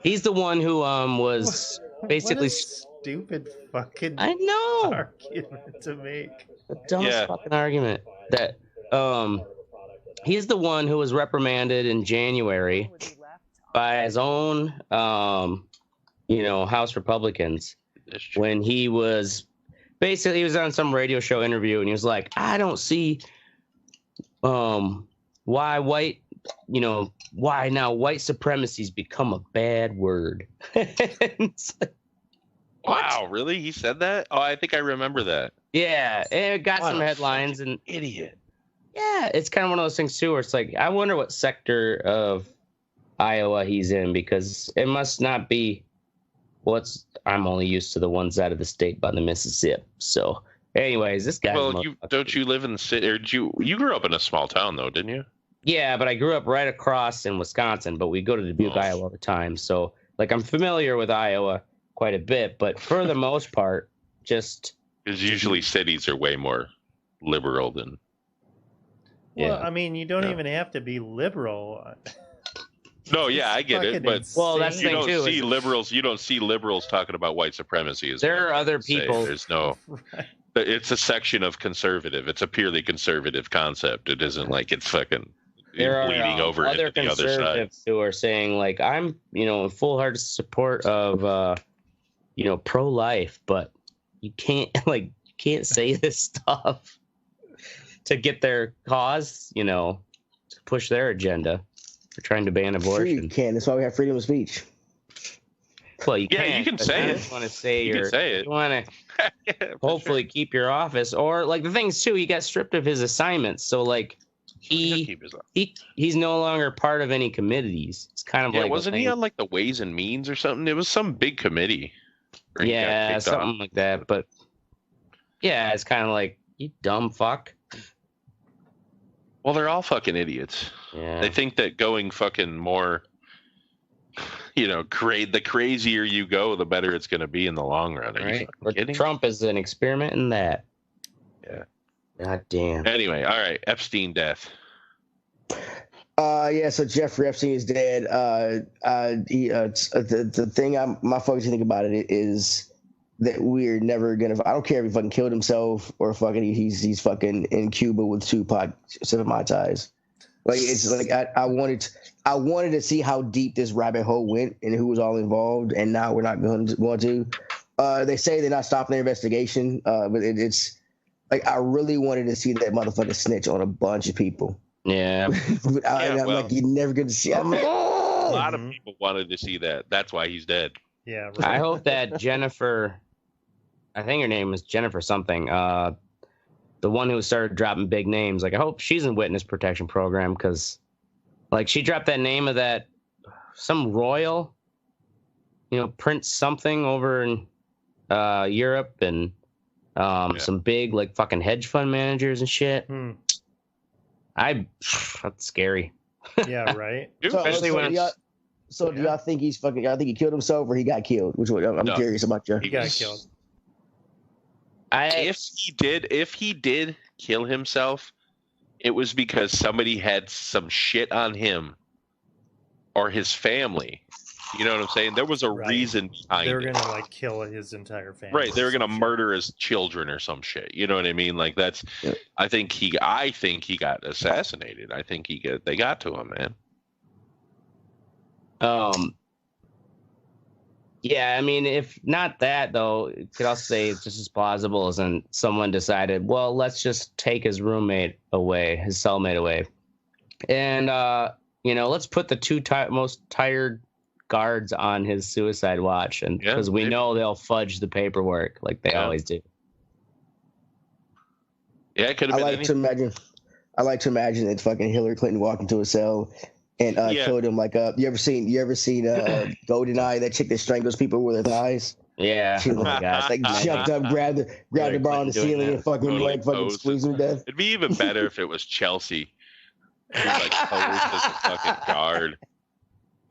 He's the one who was basically stupid fucking I know argument to make. The dumbest fucking argument that he's the one who was reprimanded in January by his own House Republicans when he was basically he was on some radio show interview and he was like, I don't see why white supremacy's become a bad word. It's like, wow, really? He said that? Oh, I think I remember that. Yeah, it got some headlines and idiot. Yeah, it's kind of one of those things too where it's like, I wonder what sector of Iowa he's in, because it must not be I'm only used to the one side of the state by the Mississippi. So anyways, this guy. Well, don't you live in the city, or you grew up in a small town though, didn't you? Yeah, but I grew up right across in Wisconsin, but we go to Dubuque, Iowa all the time. So like I'm familiar with Iowa quite a bit, but for the most part, just because usually cities are way more liberal than. Well, I mean, you don't even have to be liberal. No, yeah, I get it, but that's the thing too. You don't see liberals talking about white supremacy. There are other people. There's no. Right. It's a section of conservative. It's a purely conservative concept. It isn't like it's fucking bleeding over other into the other side. Conservatives who are saying like I'm, in full-hearted support of, pro-life, but you can't say this stuff to get their cause, to push their agenda. For trying to ban abortion. Sure you can. That's why we have freedom of speech. Well, you can say it. You want to say you can say it. You want to hopefully keep your office, or like the things too. He got stripped of his assignments, so like he's no longer part of any committees. It's kind of like wasn't he on like the Ways and Means or something? It was some big committee. Yeah, something like that. But yeah, it's kind of like you dumb fuck. Well, they're all fucking idiots. Yeah. They think that going fucking more, the crazier you go, the better it's going to be in the long run. Are you kidding? Trump is an experiment in that. Yeah. God damn. Anyway, all right. Epstein death. So Jeffrey Epstein is dead. The thing my focus think about it is that we're never gonna. I don't care if he fucking killed himself or fucking he's fucking in Cuba with Tupac sipping Mai Tais. Like it's like I wanted to see how deep this rabbit hole went and who was all involved, and now we're not going to. They say they're not stopping their investigation, but it's like I really wanted to see that motherfucker snitch on a bunch of people. Yeah, I'm like you're never gonna see. I'm like, a lot of people wanted to see that. That's why he's dead. Yeah, right. I hope that Jennifer. I think her name is Jennifer something. The one who started dropping big names. Like, I hope she's in witness protection program because, like, she dropped that name of that some royal, Prince something over in Europe and some big like fucking hedge fund managers and shit. That's scary. Yeah, right. Especially when. Do y'all think he's fucking? I think he killed himself or he got killed? Which one? I'm curious about you. He got killed. If he did kill himself, it was because somebody had some shit on him or his family. You know what I'm saying? There was a reason behind it. They were gonna like kill his entire family. Right. They were gonna murder his children or some shit. You know what I mean? Like that's. Yeah. I think he got assassinated. I think they got to him, man. Yeah, I mean, if not that, though, it could also say it's just as plausible as in someone decided, well, let's just take his roommate away, his cellmate away. And, let's put the two most tired guards on his suicide watch, and because we know they'll fudge the paperwork like they always do. Yeah, it could have been anything. I like to imagine that fucking Hillary Clinton walked into a cell and killed him. Like, you ever seen GoldenEye, that chick that strangles people with her thighs? Yeah. She jumped up, grabbed the bar on the ceiling, and fucking squeezed him to death. It'd be even better if it was Chelsea, who like posed as a fucking guard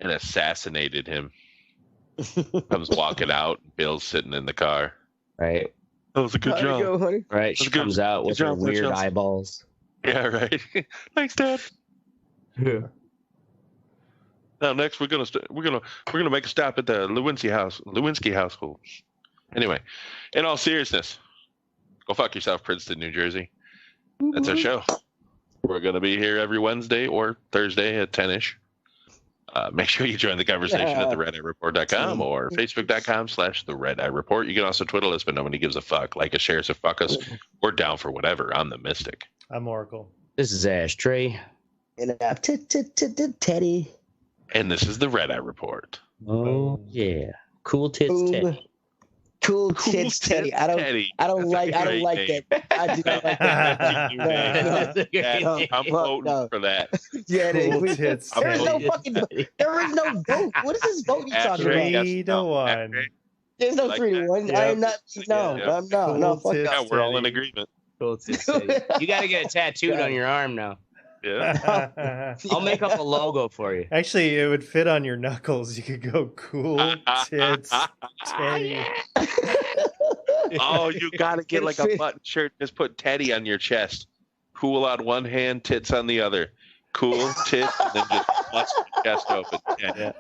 and assassinated him. Comes walking out, Bill's sitting in the car. Right. That was a good job. Go, honey. Right. She comes out with her weird eyeballs. Yeah, right. Thanks, Dad. Yeah. Now next we're gonna make a stop at the Lewinsky household. Anyway, in all seriousness, go fuck yourself, Princeton, New Jersey. That's our show. We're gonna be here every Wednesday or Thursday at 10ish. Make sure you join the conversation at theredeyereport.com or facebook.com/theredeyereport. You can also Twitter us, but nobody gives a fuck. Like us, share us, or fuck us. We're down for whatever. I'm the Mystic. I'm Oracle. This is Ashtray. And I'm Teddy. And this is the Red Eye Report. Oh yeah, cool tits Teddy. Cool tits Teddy. I don't like that. I do not like that. No. I'm voting for that. Yeah, cool tits. There is no vote. What is this vote you talking about? 3-1. There's no 3-1. Yep. I am not. No. Fuck Yeah, that. we're all in agreement. Cool tits Teddy. You got to get it tattooed on your arm now. Yeah. I'll make up a logo for you. Actually, it would fit on your knuckles. You could go cool tits Teddy. Oh, you gotta get like a button shirt. Just put Teddy on your chest. Cool on one hand, tits on the other. Cool tits, and then just bust your chest open. Yeah.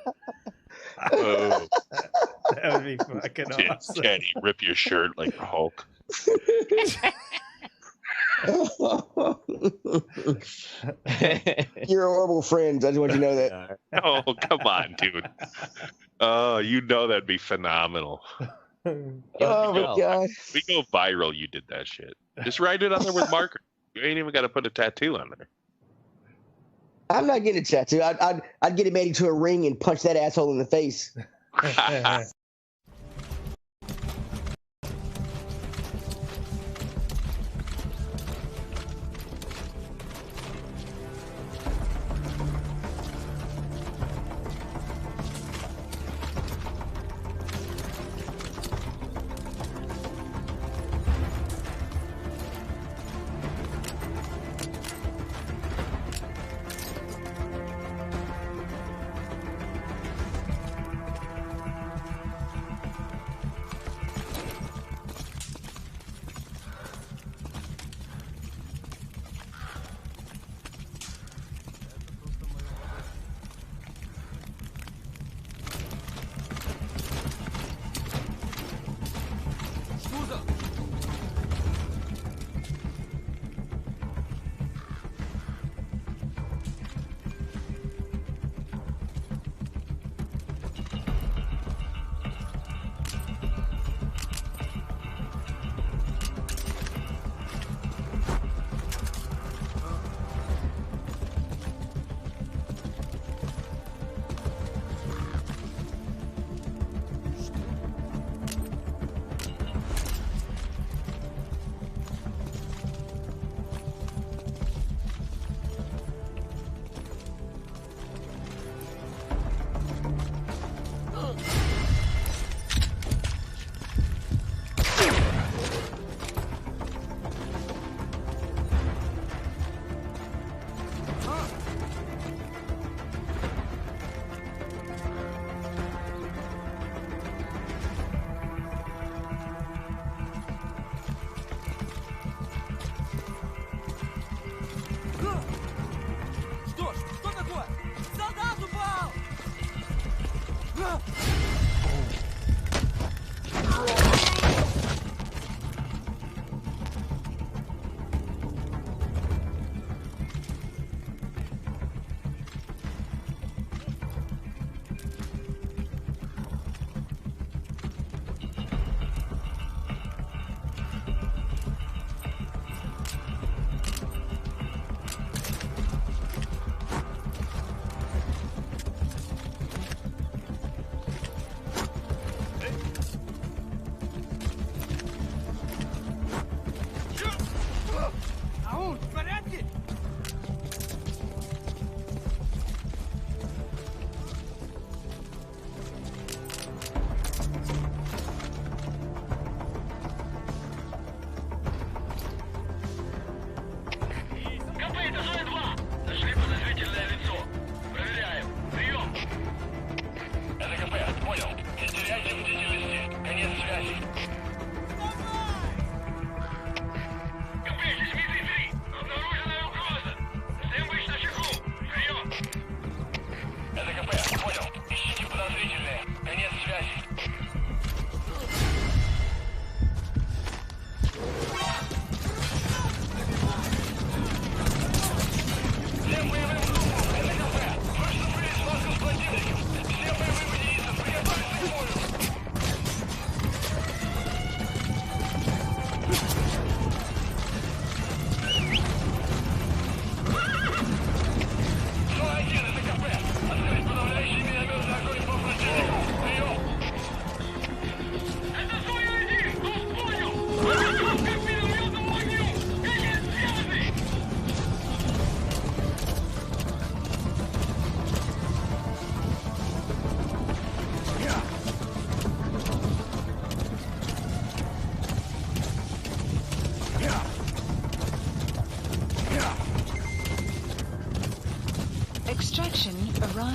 Oh. That would be fucking awesome. Teddy, rip your shirt like Hulk. You're horrible friends. I just want you to know that. Oh, come on, dude. Oh, you know that'd be phenomenal. Oh my god. We go viral. You did that shit. Just write it on there with marker. You ain't even got to put a tattoo on there. I'm not getting a tattoo. I'd get it made into a ring and punch that asshole in the face.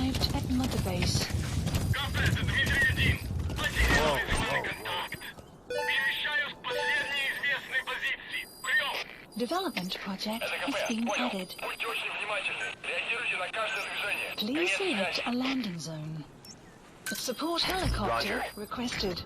arrived at Mother Base. Development project is being added. Please select a landing zone. Support helicopter requested.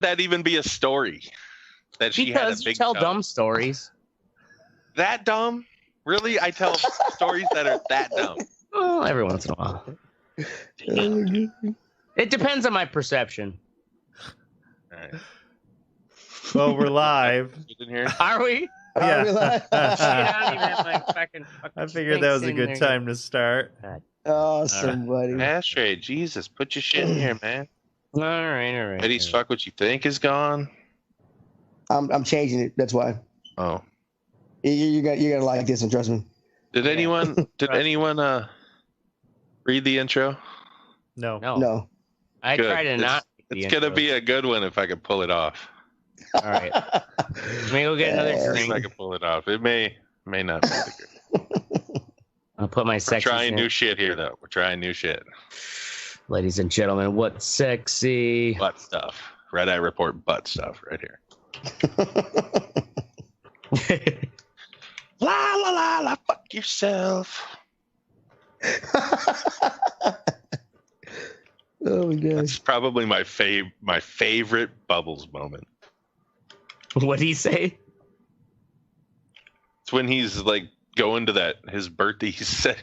That even be a story that she because had a you big tell tongue. dumb stories. That dumb? Really? I tell stories that are that dumb. Well, every once in a while. It depends on my perception. All right. Well, we're live. In here? Are we? Yeah. Are we live? I figured that was a good time to start. Awesome, buddy. Ashtray, Jesus, put your shit in here, man. All right. Eddie's fuck what you think is gone. I'm changing it. That's why. Oh. You gotta like this and trust me. Did anyone read the intro? No. I Good. try to not. It's gonna be a good one if I can pull it off. All right. Let me go get another If drink. I can pull it off. It may not be the good. I'll put my We're sexy. trying new shit here, though. We're trying new shit. Ladies and gentlemen, what's sexy? Butt stuff. Red Eye Report butt stuff right here. La la la la. Fuck yourself. Oh my gosh. That's probably my favorite Bubbles moment. What'd he say? It's when he's like going to his birthday. He said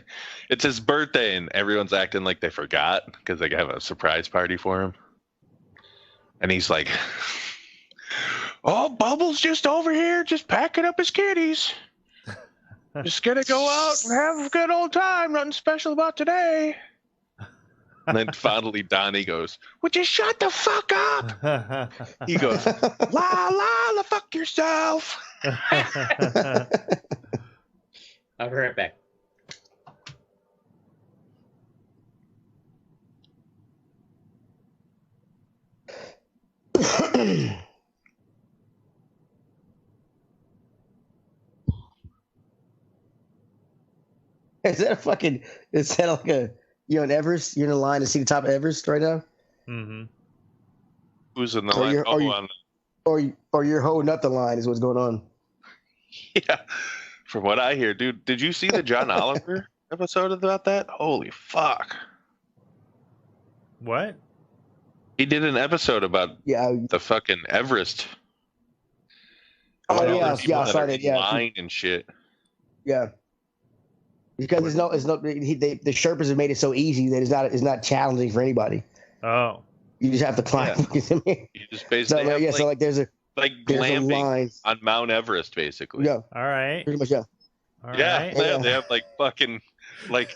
it's his birthday and everyone's acting like they forgot because they have a surprise party for him. And he's like, "Oh, Bubbles just over here, just packing up his kitties. Just gonna go out and have a good old time. Nothing special about today." And then finally Donnie goes, "Would you shut the fuck up?" He goes, "La la la, fuck yourself." I'll be right back. Is that like a, you're on Everest? You're in a line to see the top of Everest right now? Mm-hmm. Who's in the line? Or you're holding up the line is what's going on. Yeah. From what I hear, dude, did you see the John Oliver episode about that? Holy fuck. What? He did an episode about the fucking Everest. Oh, yeah, I saw that. Yeah. Line and shit. Yeah. Because the Sherpas have made it so easy that it's not challenging for anybody. Oh. You just have to climb. Yeah. You just basically there's a glamping on Mount Everest, basically. Yeah. All right. Pretty much, yeah. All yeah, right. they have like fucking But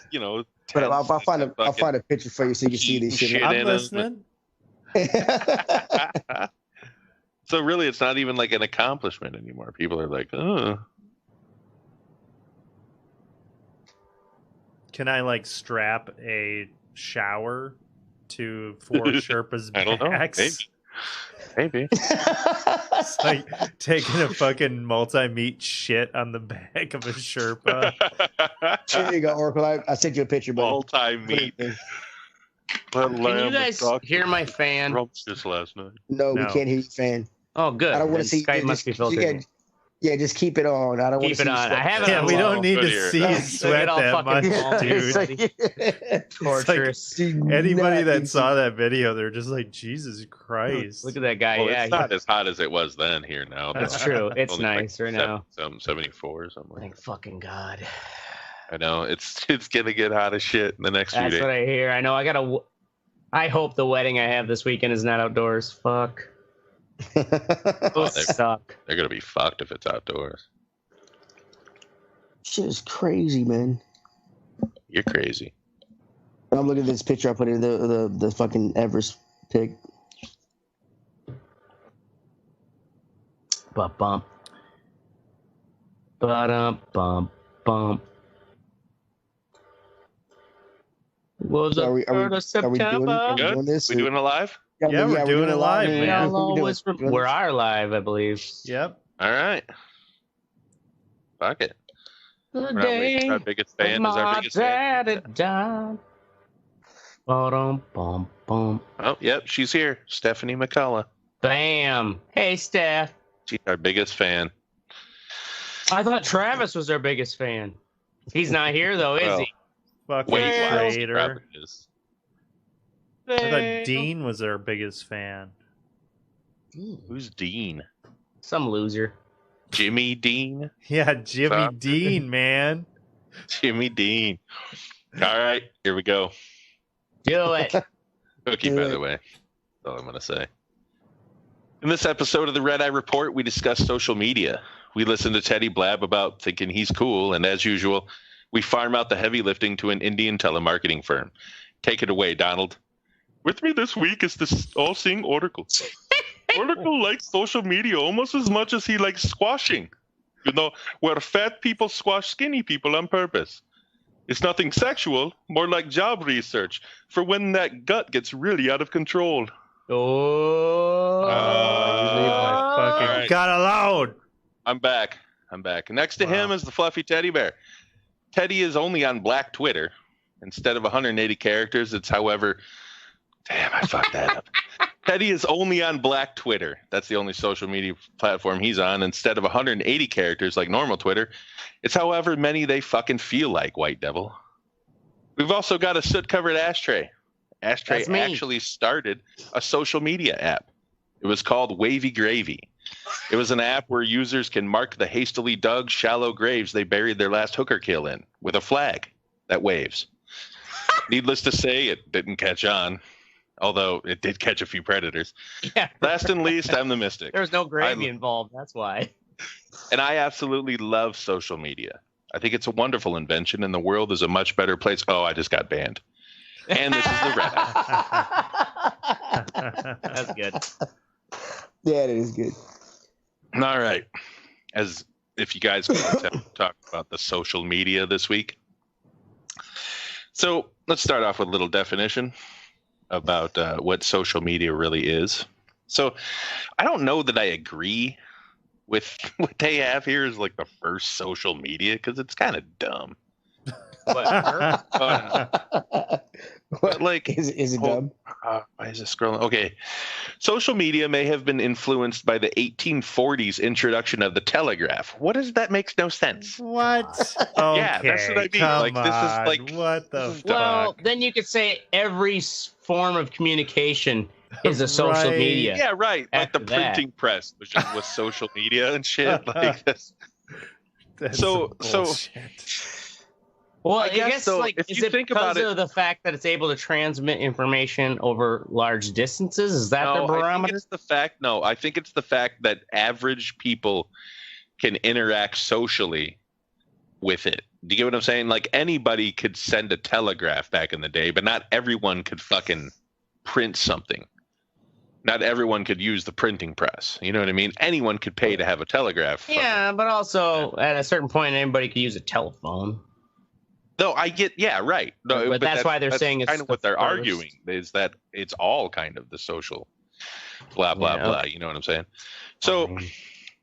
I'll find a picture for you so you can see these shit. I'm listening. So really, it's not even like an accomplishment anymore. People are like, oh. Can I like strap a shower to 4 Sherpas' I don't know. backs? Maybe. It's like taking a fucking multi-meat shit on the back of a Sherpa. There you go, Oracle. I sent you a picture, buddy. Multi-meat. Can you guys hear my fan? Just last night. No, we can't hear you, fan. Oh, good. I don't want to see. Skype must be filtered. Yeah, just keep it on. I don't want to see. Keep it on. I have it on. We low. don't need to see you sweat that much, dude. Torturous. Anybody that saw that video, they're just like, Jesus Christ. Look at that guy. Well, yeah, it's not as hot as it was then here now. That's true. It's nice right now. 74 or something. Thank fucking God. I know. It's gonna get hot as shit in the next few days. That's what I hear. I know. I hope the wedding I have this weekend is not outdoors. Fuck. Those suck. They're gonna be fucked if it's outdoors. Shit is crazy, man. You're crazy. I'm looking at this picture I put in the fucking Everest pic. Bump. Bump. Was it 3rd of September? Doing this? We doing it live? Yeah, we're doing it live, man. We are live, I believe. Yep. All right. Fuck it. The day our biggest fan is our biggest fan. Died. Bum. Oh, yep, she's here. Stephanie McCullough. Bam. Hey, Steph. She's our biggest fan. I thought Travis was our biggest fan. He's not here, though, is he? Fucking traitor. I thought Dean was our biggest fan. Who's Dean? Some loser. Jimmy Dean? Yeah, Jimmy Dean, man. Jimmy Dean. All right, here we go. Do it. Cookie, by the way. That's all I'm going to say. In this episode of the Red Eye Report, we discuss social media. We listen to Teddy blab about thinking he's cool, and as usual, we farm out the heavy lifting to an Indian telemarketing firm. Take it away, Donald. With me this week is this all-seeing Oracle. Oracle likes social media almost as much as he likes squashing. You know, where fat people squash skinny people on purpose. It's nothing sexual, more like job research for when that gut gets really out of control. Fucking got alone. I'm back. Next to him is the fluffy teddy bear. Teddy is only on Black Twitter. Instead of 180 characters, it's however... Damn, I fucked that up. Teddy is only on Black Twitter. That's the only social media platform he's on. Instead of 180 characters like normal Twitter, it's however many they fucking feel like, White Devil. We've also got a soot-covered ashtray. Ashtray actually started a social media app. It was called Wavy Gravy. It was an app where users can mark the hastily dug, shallow graves they buried their last hooker kill in with a flag that waves. Needless to say, it didn't catch on. Although it did catch a few predators. Yeah. Last and least, I'm the Mystic. There was no gravy involved. That's why. And I absolutely love social media. I think it's a wonderful invention, and the world is a much better place. Oh, I just got banned. And this is the Red Eye. That's good. Yeah, it is good. All right. As if you guys can talk about the social media this week. So let's start off with a little definition about what social media really is. So I don't know that I agree with what they have here as like the first social media because it's kind of dumb. But like, is it dumb? Why is it scrolling? Okay. Social media may have been influenced by the 1840s introduction of the telegraph. What is that? Makes no sense. What? Okay, yeah, that's what I mean. Like this is like what the fuck? Well, then you could say every form of communication is a social media. Yeah, right. Like the After printing press was social media and shit. Like this. That's So Well, I guess so, like, is it because of the fact that it's able to transmit information over large distances? Is that the barometer? I think it's the fact. No, I think it's the fact that average people can interact socially with it. Do you get what I'm saying? Like, anybody could send a telegraph back in the day, but not everyone could fucking print something. Not everyone could use the printing press. You know what I mean? Anyone could pay to have a telegraph. Yeah, but also at a certain point, anybody could use a telephone. No, I get, yeah, right. No, but that's why they're saying it's kind of what they're arguing is that it's all kind of the social blah, blah, blah. You know what I'm saying? So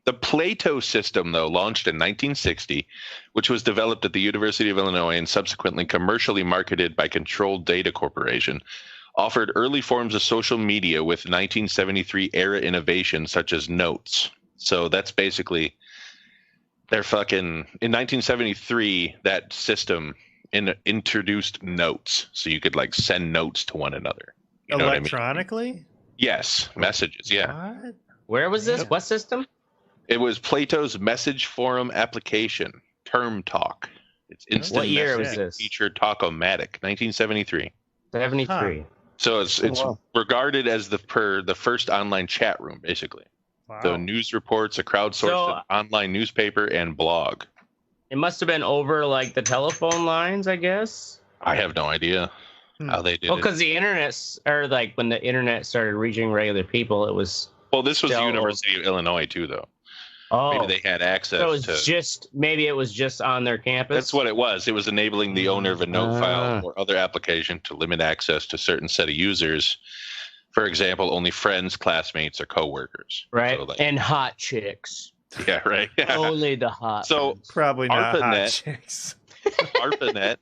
the Plato system, though, launched in 1960, which was developed at the University of Illinois and subsequently commercially marketed by Controlled Data Corporation, offered early forms of social media with 1973 era innovations such as notes. So that's basically they're fucking in 1973 that system introduced notes, so you could like send notes to one another. You know electronically? What I mean? Yes, messages. Yeah. What? Where was this? What system? It was Plato's message forum application, Term Talk. It's instant. What year was this? Feature Talk-O-Matic, 1973. 73. So it's regarded as the first online chat room, basically. Wow. So news reports, a crowdsourced online newspaper, and blog. It must have been over like the telephone lines, I guess. I have no idea how they did it. Well, because the internet, or like when the internet started reaching regular people, it was. Well, this was the University of Illinois too, though. Oh, maybe they had access. So it was just on their campus. That's what it was. It was enabling the owner of a note file or other application to limit access to a certain set of users. For example, only friends, classmates, or coworkers. Right, so like, and hot chicks. Yeah, right. Yeah. Only the hot. So ones. Probably not ARPANET, hot chicks. ARPANET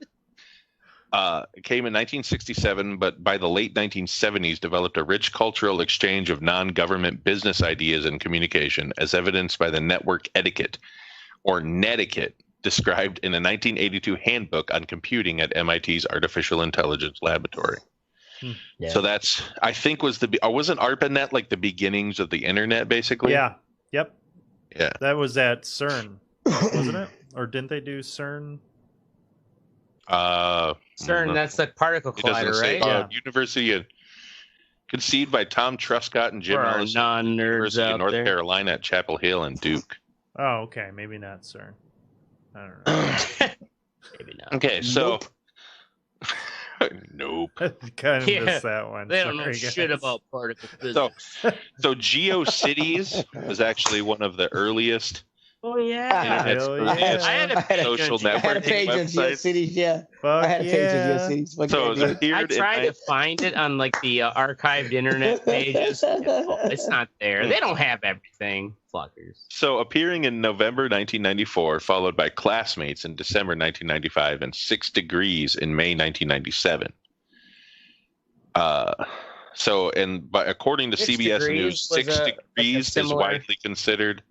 came in 1967, but by the late 1970s developed a rich cultural exchange of non-government business ideas and communication, as evidenced by the network etiquette, or netiquette, described in a 1982 handbook on computing at MIT's Artificial Intelligence Laboratory. Yeah. So that's, I think, wasn't ARPANET like the beginnings of the internet, basically? Yeah. Yep. Yeah. That was at CERN, wasn't it? Or didn't they do CERN? CERN, that's the particle collider, right? Yeah. University of, conceived by Tom Truscott and Jim Ellis, University of North Carolina at Chapel Hill and Duke. Oh, okay. Maybe not CERN. I don't know. Maybe not. Okay, so... Nope. Kind of missed that one. They don't know shit about particle physics. So GeoCities was actually one of the earliest. Oh yeah. I had a social networking I had a page of GeoCities. Yeah. I had a page of GeoCities. So I tried to find it on like the archived internet pages. It's not there. They don't have everything. Fuckers. So appearing in November 1994, followed by Classmates in December 1995, and 6 Degrees in May 1997. But according to CBS News, 6 Degrees is widely considered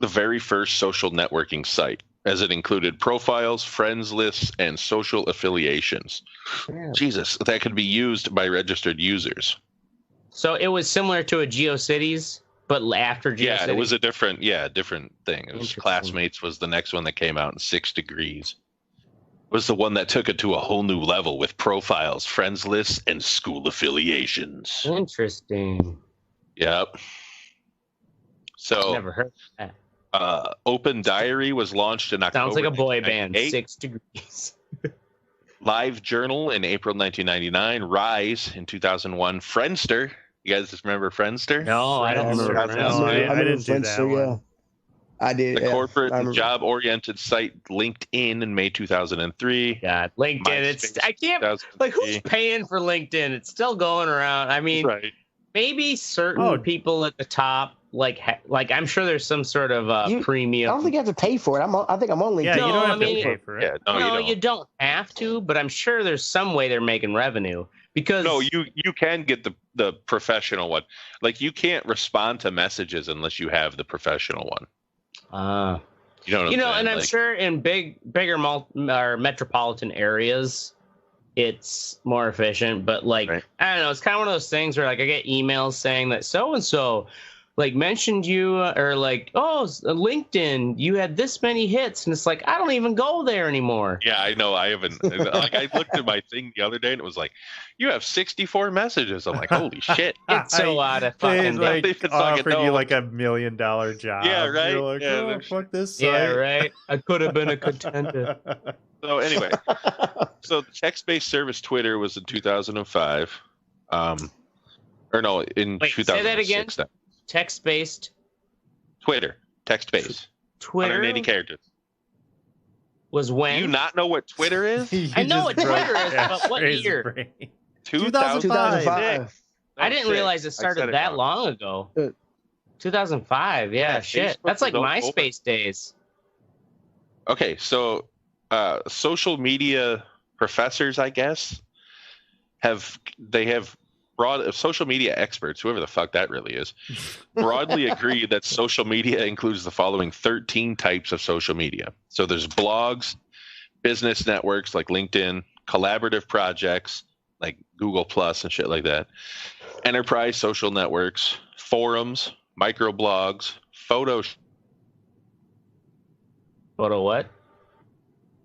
the very first social networking site, as it included profiles, friends lists, and social affiliations. Yeah. Jesus, that could be used by registered users. So it was similar to a GeoCities, but after GeoCities? Yeah, it was a different thing. It was Classmates was the next one that came out, and 6 Degrees was the one that took it to a whole new level with profiles, friends lists, and school affiliations. Interesting. Yep. So never heard of that. Open Diary was launched in October. Sounds like a boy band. 6 Degrees. Live Journal in April 1999. Rise in 2001. Friendster. You guys just remember Friendster? No, I don't remember. I didn't do that one. I did. The corporate and job-oriented site LinkedIn in May 2003. God, LinkedIn. I can't. Like, who's paying for LinkedIn? It's still going around. I mean, maybe certain people at the top. Like I'm sure there's some sort of premium. I don't think you have to pay for it. I think I'm on LinkedIn. Yeah, you don't have to pay for it. Yeah, you don't have to, but I'm sure there's some way they're making revenue. Because you can get the professional one. Like, you can't respond to messages unless you have the professional one. You know what I'm saying? And I'm sure in bigger or metropolitan areas, it's more efficient. But I don't know, it's kind of one of those things where like I get emails saying that so and so like mentioned you or like, oh, LinkedIn, you had this many hits, and it's like I don't even go there anymore. Yeah, I know. I haven't. Like, I looked at my thing the other day, and it was like, you have 64 messages. I'm like, holy shit! It's so out of fucking. They like offered you like $1 million job. Yeah, right. You're like, yeah, fuck this site. Yeah, right. I could have been a contender. So anyway, so text-based service Twitter was in 2005, or no, in 2006. Say that again. Text-based. Twitter, text-based. Twitter. 180 characters. Was when? Do you not know what Twitter is? I know what Twitter is, but what year? 2005. I didn't realize it started that long ago. 2005. Yeah, shit. Facebook That's like was MySpace days. Okay, so social media professors, I guess, have broad social media experts, whoever the fuck that really is, broadly agree that social media includes the following 13 types of social media. So there's blogs, business networks like LinkedIn, collaborative projects like Google Plus and shit like that, enterprise social networks, forums, microblogs, Photo what?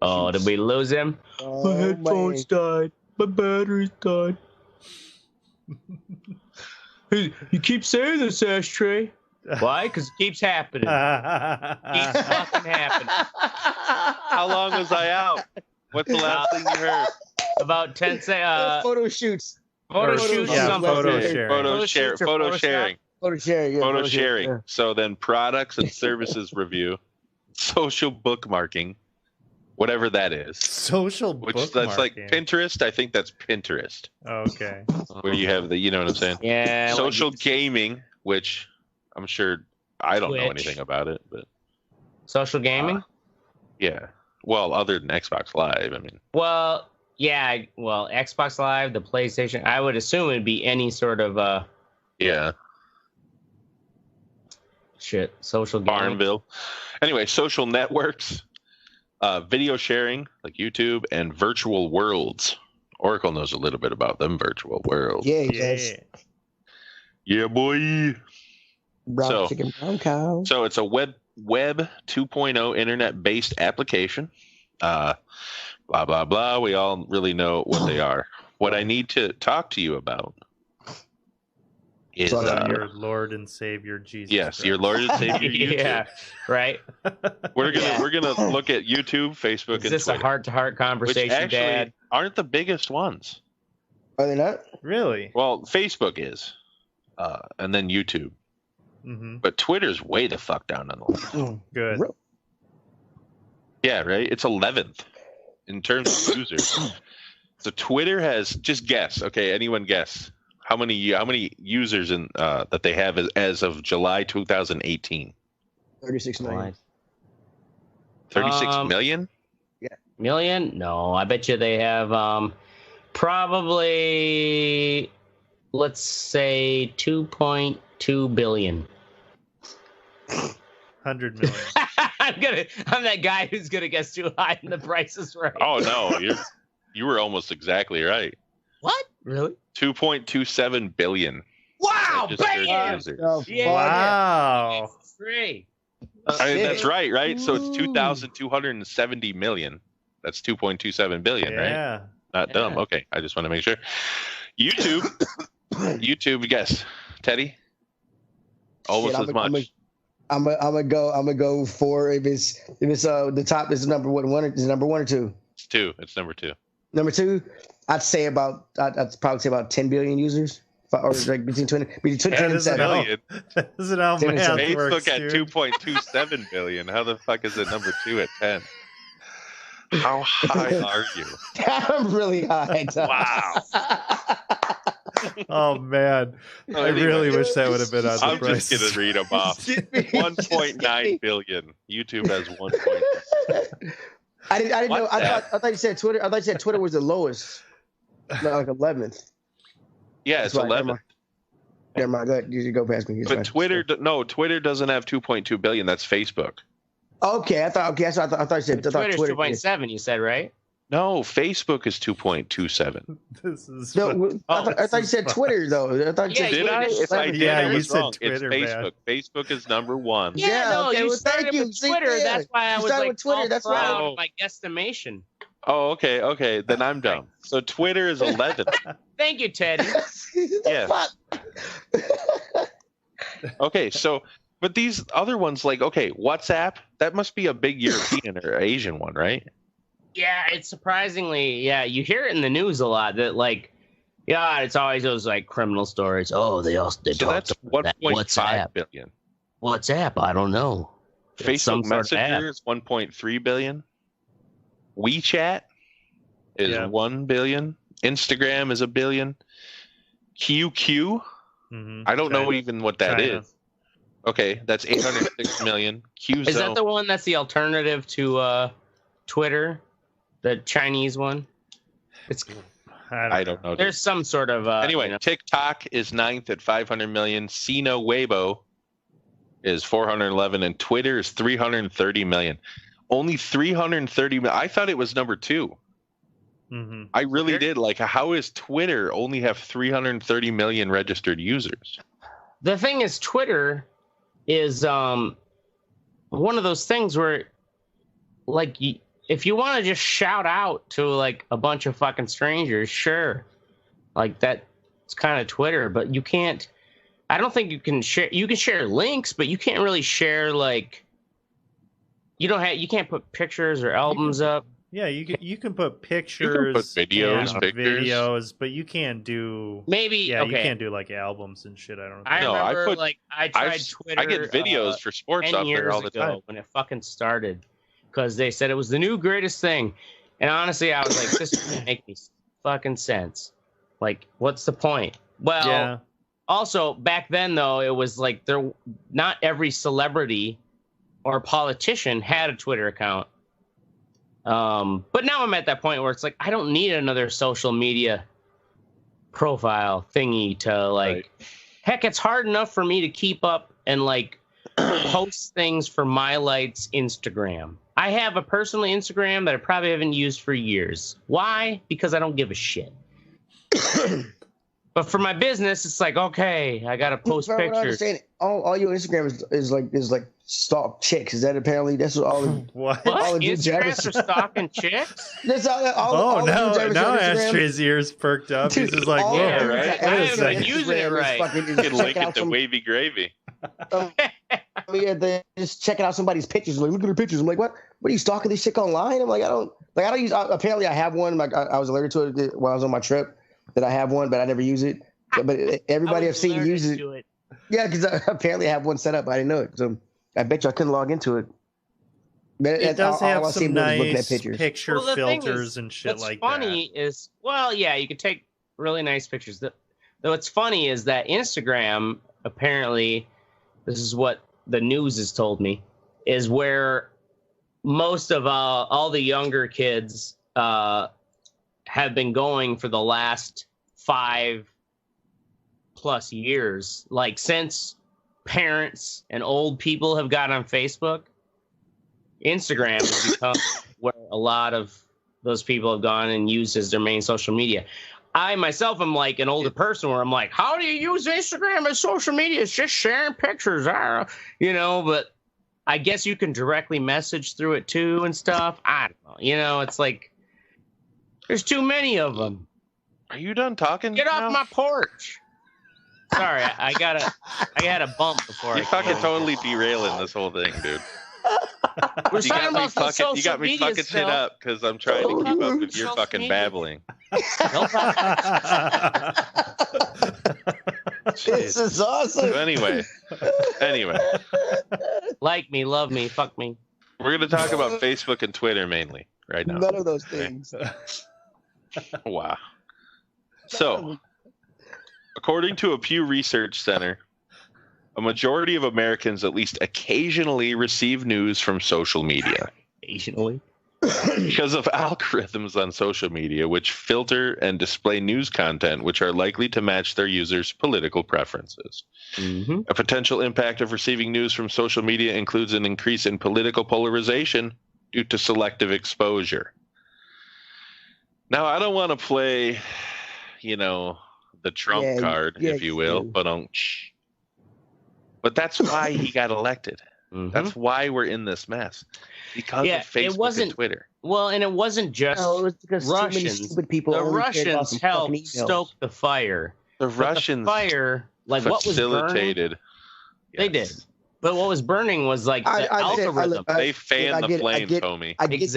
Oh, did we lose him? My headphones died. My batteries died. Hey, you keep saying this, Ashtray. Why? Because it keeps happening. Keeps fucking happening. How long was I out? What's the last thing you heard? About 10 seconds. Photo shoots. Photo shoots. Yeah, photo sharing. Photo sharing. Yeah. So then products and services review, social bookmarking, whatever that is. Social bookmarking. That's like Pinterest. I think that's Pinterest. Okay. Where you have you know what I'm saying? Yeah. Social gaming, which I'm sure I don't know anything about it, but social gaming? Yeah. Well, other than Xbox Live, I mean. Well, yeah. Well, Xbox Live, the PlayStation, I would assume it'd be any sort of yeah. Shit. Social gaming. Farmville. Anyway, social networks, video sharing like YouTube, and virtual worlds. Oracle knows a little bit about them virtual worlds. Yeah, yes. Yeah, boy. Brown chicken, brown cow. So it's a web 2.0 internet-based application. Blah, blah, blah. We all really know what they are. What I need to talk to you about is your Lord and Savior Jesus. Yes, Christ. your Lord and Savior YouTube. Yeah, right. We're gonna look at YouTube, Facebook, and this Twitter. A heart-to-heart conversation, which actually Dad? Aren't the biggest ones. Are they not? Really? Well, Facebook is, and then YouTube. Mm-hmm. But Twitter's way the fuck down on the list. Good. Yeah, right. It's 11th in terms of users. So Twitter has, just guess. Okay, anyone guess how many users in that they have as of July 2018? 36 million. 36 million? Yeah. Million? No, I bet you they have probably, let's say 2.2 billion. 100 million. I'm that guy who's gonna guess too high and the price is right. Oh no, you were almost exactly right. What? Really? 2.27 billion. Wow, bam! Yeah. Wow. Free. That's right? So it's 2,270 million. That's 2.27 billion, right? Yeah. Not dumb. Okay, I just want to make sure. YouTube, guess. Teddy? Almost as much. I'm gonna go for if it's the top is number one is it number one or two? It's two. It's number two. Number two, I'd probably say about 10 billion users, or like between 10 and 7. That isn't how math works, Facebook at 2.27 billion. How the fuck is it number two at 10? How high are you? I'm really high. Wow. Oh man, I really wish that would have been on the I'm price. just gonna read them off. 1.9 billion. YouTube has 1. I didn't know. I thought you said Twitter. I thought you said Twitter was the lowest, not like 11th. Yeah, it's 11th. Never mind. Go ahead. You go past me. But Twitter doesn't have 2.2 billion. That's Facebook. Okay, I thought you said Twitter's 2.7. You said right? No, Facebook is 2.27. This is No, I thought you said Twitter though. I thought you said Did I? If I did, Yeah, I you was said wrong. Twitter, it's Facebook. man. Facebook is number one. Yeah, no, okay, you well, started thank you. with See, Twitter. yeah. That's why I You was started like with Twitter, all that's proud why. of my guesstimation. Oh, okay. Then I'm dumb. So Twitter is 11. Thank you, Teddy. Yeah. Okay, so but these other ones, like, okay, WhatsApp, that must be a big European or Asian one, right? Yeah, it's surprisingly, you hear it in the news a lot that like, yeah, it's always those like criminal stories. Oh, they So talked that's about that 1.5 billion. WhatsApp, I don't know. It's some Facebook sort of app. Messenger is 1.3 billion. WeChat is 1 billion. Instagram is 1 billion. QQ, I don't know even what that is. Okay, that's 806 million. Qzone. Is that the one that's the alternative to Twitter? The Chinese one? I don't know. There's some sort of anyway, TikTok is 9th at 500 million. Sino Weibo is 411, and Twitter is 330 million. Only 330 million. I thought it was number 2. I really did. Like, how is Twitter only have 330 million registered users? The thing is, Twitter is one of those things where, like, if you want to just shout out to like a bunch of fucking strangers, sure, like that's kind of Twitter, but you can't. I don't think you can share. You can share links, but you can't really share like. You can't put pictures or albums up. Yeah, you can put pictures, videos, but you can't do you can't do like albums and shit. I don't know. I remember I tried Twitter. I get videos for sports off there all the time when it fucking started, because they said it was the new greatest thing, and honestly, I was like, this doesn't make any fucking sense. Like, what's the point? Well, also back then though, it was like not every celebrity or politician had a Twitter account. But now I'm at that point where it's like, I don't need another social media profile thingy to like, heck, it's hard enough for me to keep up and like post things for My Light's Instagram. I have a personal Instagram that I probably haven't used for years. Why? Because I don't give a shit. But for my business, it's like, okay, I gotta post pictures. All your Instagram is like stalk chicks. Is that apparently that's what all the what? All the Instagrams are stalking chicks? That's now Ashtray's ears perked up. He's just like, whoa, yeah, right? I haven't been using it right. You can link it to Wavy Gravy. They're just checking out somebody's pictures. Like, look at her pictures. I'm like, what? What are you stalking this chick online? I'm like, I don't use. Apparently, I have one. Like, I was alerted to it while I was on my trip. That I have one, but I never use it. But everybody I've seen use it. Yeah, because apparently I have one set up. But I didn't know it. So I bet you I couldn't log into it. But it does have some nice picture filters and shit like that. What's funny is, you can take really nice pictures. Though what's funny is that Instagram, apparently, this is what the news has told me, is where most of all the younger kids have been going for the last 5+ years. Like, since parents and old people have got on Facebook, Instagram has become where a lot of those people have gone and used as their main social media. I myself am like an older person where I'm like, how do you use Instagram as social media? It's just sharing pictures, but I guess you can directly message through it too and stuff. I don't know. It's like, there's too many of them. Are you done talking? Get off my porch. Sorry, I had a bump before. You're fucking totally derailing this whole thing, dude. We're talking about social media. You got me fucking shit up because I'm trying to keep up with your fucking babbling. This is awesome. So anyway. Like me, love me, fuck me. We're going to talk about Facebook and Twitter mainly right now. None of those things. Wow. So, according to a Pew Research Center, a majority of Americans at least occasionally receive news from social media. Occasionally? Because of algorithms on social media, which filter and display news content which are likely to match their users' political preferences. Mm-hmm. A potential impact of receiving news from social media includes an increase in political polarization due to selective exposure. Now, I don't want to play, the Trump card, if you will, but that's why he got elected. Mm-hmm. That's why we're in this mess. Because of Facebook and Twitter. Well, and it wasn't just Russians. The Russians helped stoke the fire. The Russians fire, like what was facilitated. They did. But what was burning was like the algorithm. They fanned the flames, homie. I get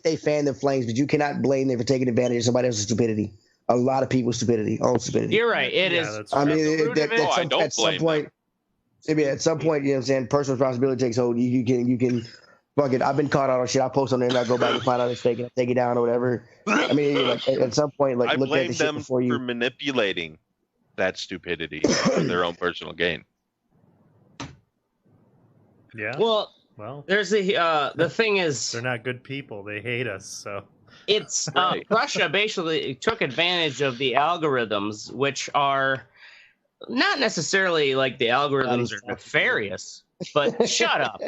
they fanned the flames, but you cannot blame them for taking advantage of somebody else's stupidity. A lot of people's stupidity, all stupidity. You're right. It is. I mean, at some point, you know what I'm saying, personal responsibility takes hold. You can fuck it. I've been caught out on shit. I post on there and I go back and find out it's fake and I take it down or whatever. I mean, like, at some point, like, look at the shit before you. I blame them for manipulating that stupidity for their own personal gain. Yeah. Well, there's the thing is they're not good people. They hate us. So it's Russia basically took advantage of the algorithms, which are not necessarily like the algorithms are nefarious, but shut up.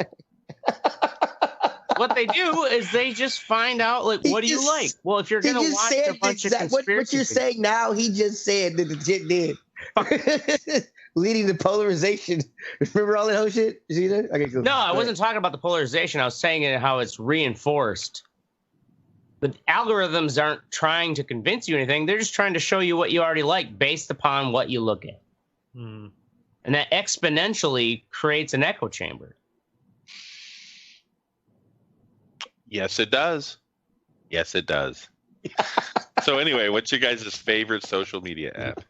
What they do is they just find out, like, what do you like? Well, if you're going to watch a bunch of conspiracy what you're saying now, he just said that the shit did. Leading to polarization. Remember all that whole shit? You see that? Okay, cool. No, I wasn't talking about the polarization. I was saying how it's reinforced. The algorithms aren't trying to convince you anything. They're just trying to show you what you already like based upon what you look at. And that exponentially creates an echo chamber. Yes, it does. Yes, it does. So anyway, what's your guys' favorite social media app?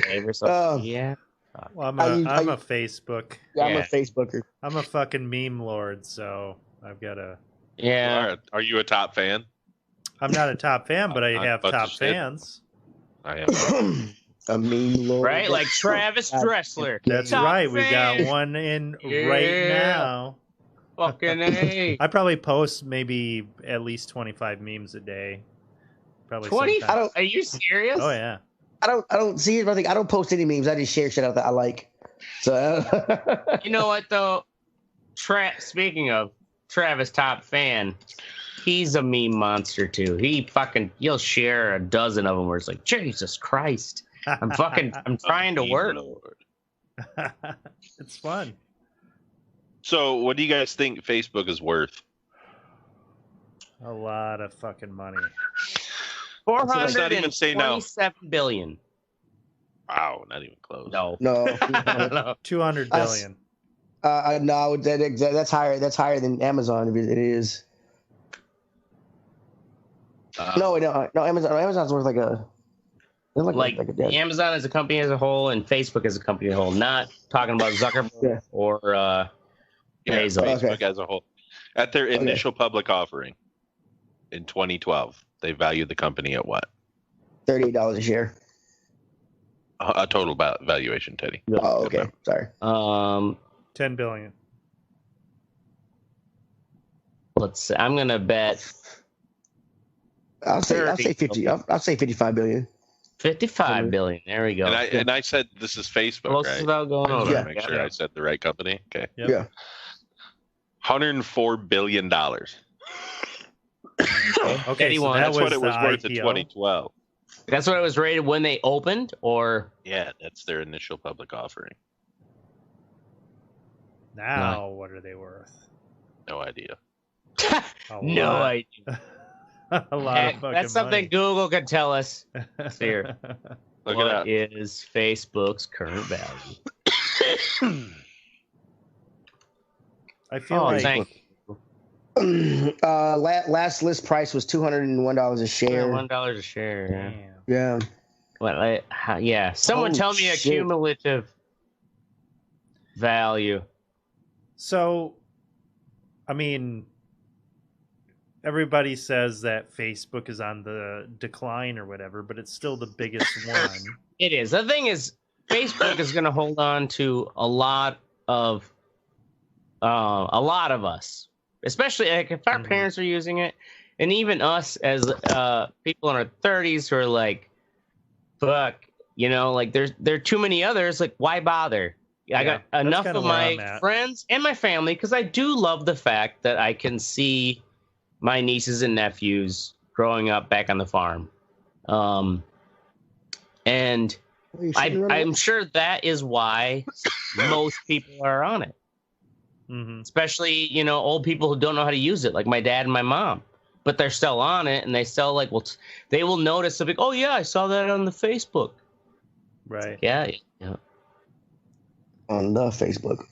Favorite social media? Well, I'm a Facebook. Yeah, I'm a Facebooker. I'm a fucking meme lord, so I've got a. Yeah. Are you a top fan? I'm not a top fan, but I have top fans. I am. A meme lord. Right? Like Travis Dressler. That's top right. fan. We got one in right now. Fucking A. I probably post maybe at least 25 memes a day. Probably 25. Are you serious? Oh yeah. I don't see it. I don't post any memes. I just share shit out that I like. So you know what though? Speaking of Travis top fan, he's a meme monster too. You'll share a dozen of them where it's like, Jesus Christ. I'm trying to work. It's fun. So what do you guys think Facebook is worth? A lot of fucking money. 427 billion. Wow, not even close. No. 200 billion. No, that's higher. That's higher than Amazon. It is. No, Amazon's worth Amazon as a company as a whole and Facebook as a company as a whole. Not talking about Zuckerberg or Bezos. Facebook as a whole. At their initial public offering in 2012, they valued the company at what? $38 a share. A total valuation, Teddy. Oh, okay. Sorry. 10 billion. Let's see. I'm gonna bet. I'll say 50. I'll say 55 billion. 55 billion. There we go. And I said this is Facebook, Close right? Without going over. Yeah. Make sure I said the right company. Okay. Yep. Yeah. $104 billion. Okay, so that's what it was worth in 2012. That's what it was rated when they opened, or that's their initial public offering. Now, what are they worth? No idea. No idea. A lot of fucking that's something money. Google could tell us. Here. Look what it up. is Facebook's current value? I feel like last list price was $201 a share. $1 a share. Yeah. Well, yeah. Someone tell me a cumulative value. So, I mean, everybody says that Facebook is on the decline or whatever, but it's still the biggest one. It is. The thing is, Facebook is going to hold on to a lot of us, especially like if our parents are using it, and even us as people in our 30s who are like, fuck, like there are too many others. Like, why bother? I got enough of my friends and my family because I do love the fact that I can see my nieces and nephews growing up back on the farm. And I'm sure that is why most people are on it. Mm-hmm. Especially, you know, old people who don't know how to use it, like my dad and my mom. But they're still on it, and they still like, well, they will notice something. Oh yeah, I saw that on the Facebook. Right. Yeah. On the Facebook.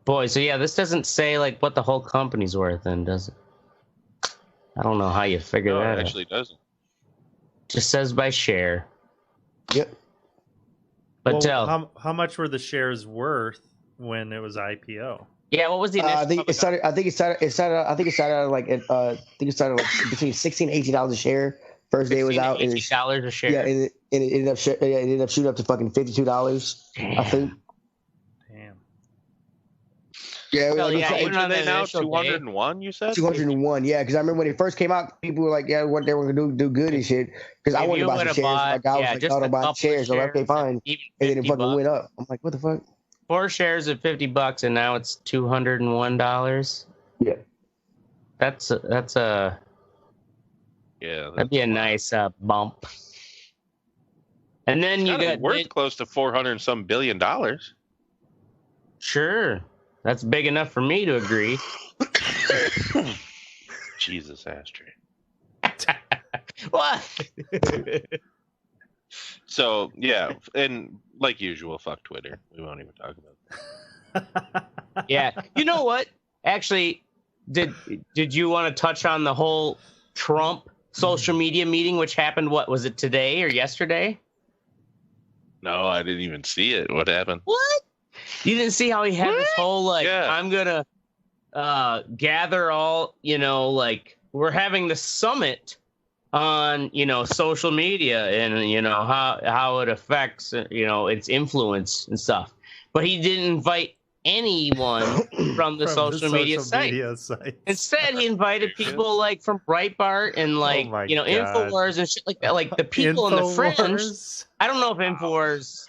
Boy, so yeah, this doesn't say like what the whole company's worth, then, does it? I don't know how you figure that out. It actually doesn't. Just says by share. Yep. But well, how much were the shares worth when it was IPO? Yeah, what was the initial? I think it started like between $16 and $18 a share. First day it was out, $18 a share. Yeah, and it ended up shooting up to fucking $52. Damn. I think. Damn. Yeah, Well, like, yeah, it's even on the now initial 201. You said 201. Yeah, because I remember when it first came out, people were like, "Yeah, what they were gonna do good and shit." Because I wanted to buy some shares. My guy was like, "No, don't buy shares." So okay, fine. And then it fucking went up. I'm like, "What the fuck?" 4 shares at $50, and now it's $201. Yeah, that's a that'd be a nice bump. And then you got worth close to $400 billion. Sure, that's big enough for me to agree. Jesus, Ashtray. What? So yeah, and like usual, fuck Twitter. We won't even talk about that. Yeah, you know what? Actually, did you want to touch on the whole Trump social media meeting, which happened? What was it, today or yesterday? No, I didn't even see it. What happened? What? You didn't see how he had this whole like, I'm gonna gather all, you know, like we're having the summit on, you know, social media and, you know, how it affects, you know, its influence and stuff. But he didn't invite anyone from the social media site. Instead, he invited people like from Breitbart and like, you know, InfoWars and shit like that. Like the people in the fringe. I don't know if InfoWars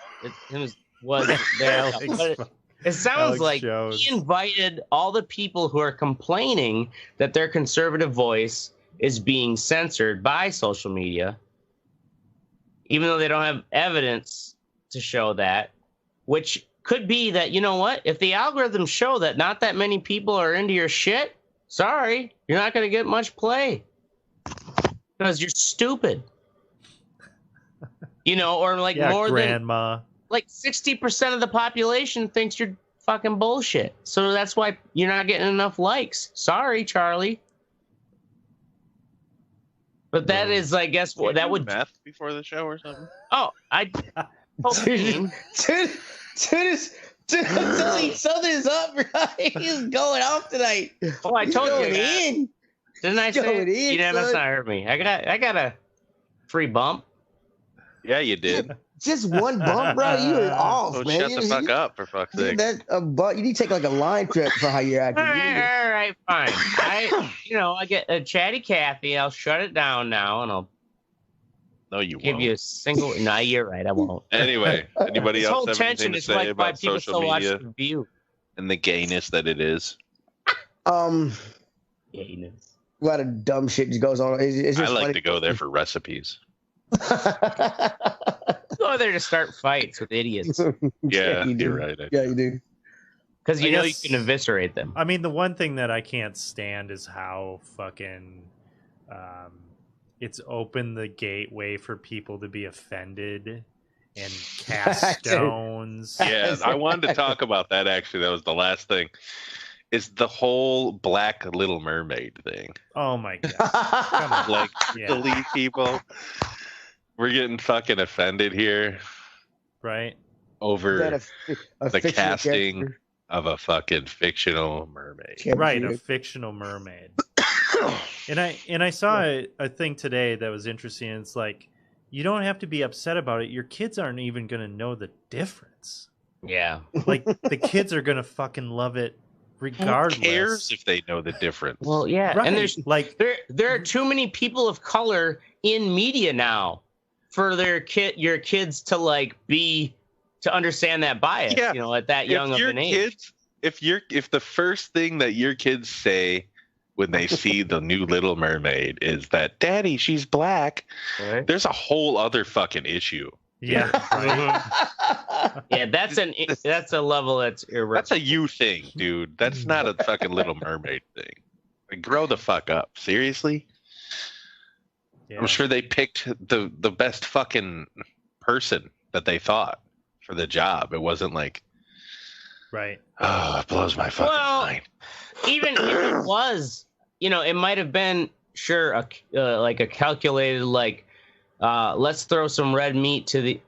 was there, but it sounds like he invited all the people who are complaining that their conservative voice is being censored by social media, even though they don't have evidence to show that, which could be that, you know what, if the algorithms show that not that many people are into your shit, sorry, you're not going to get much play because you're stupid. You know, or like more grandma. Than like 60% of the population thinks you're fucking bullshit. So that's why you're not getting enough likes. Sorry, Charlie. But that is, I guess, that would meth before the show or something. Oh, I. Dude, I'm telling you, something's up, right? He's going off tonight. Oh, I told you that. In. Didn't I say it? You must not heard me. I got a free bump. Yeah, you did. Just one bump, bro. You are off, man. Shut the fuck up, for fuck's sake. You need to take like a line trip for how you're acting. All right, fine. I get a chatty Cathy. I'll shut it down now, and I'll. No, you give won't. You a single. No, you're right. I won't. Anyway, anybody this else whole have tension anything to is say like why about people social still watch media the View and the gayness that it is? Gayness. A lot of dumb shit just goes on. It's just I like funny. to go there for recipes. Go there to start fights with idiots. Yeah, you you're right. Yeah, you do. Because you know you can eviscerate them. I mean, the one thing that I can't stand is how fucking it's opened the gateway for people to be offended and cast stones. Yeah, I wanted to talk about that, actually. That was the last thing. It's the whole Black Little Mermaid thing. Oh, my God. Come on. Like, silly people. We're getting fucking offended here. Right. Over the casting character of a fucking fictional mermaid. Right, a fictional mermaid. And I saw a thing today that was interesting. It's like, you don't have to be upset about it. Your kids aren't even going to know the difference. Yeah. Like, the kids are going to fucking love it regardless. Who cares if they know the difference? Well, yeah. Right. And there's like there are too many people of color in media now for your kids to like to understand that bias, you know, at that young of an age. if the first thing that your kids say when they see the new Little Mermaid is that, Daddy, she's black, Right. there's a whole other fucking issue. Yeah. Yeah, that's a level that's irreparable. That's a you thing, dude. That's not a fucking Little Mermaid thing. Like, grow the fuck up. Seriously? Yeah. I'm sure they picked the best fucking person that they thought for the job. It wasn't like, Right. oh, it blows my fucking mind. Even if it was, it might have been like a calculated, like, let's throw some red meat to the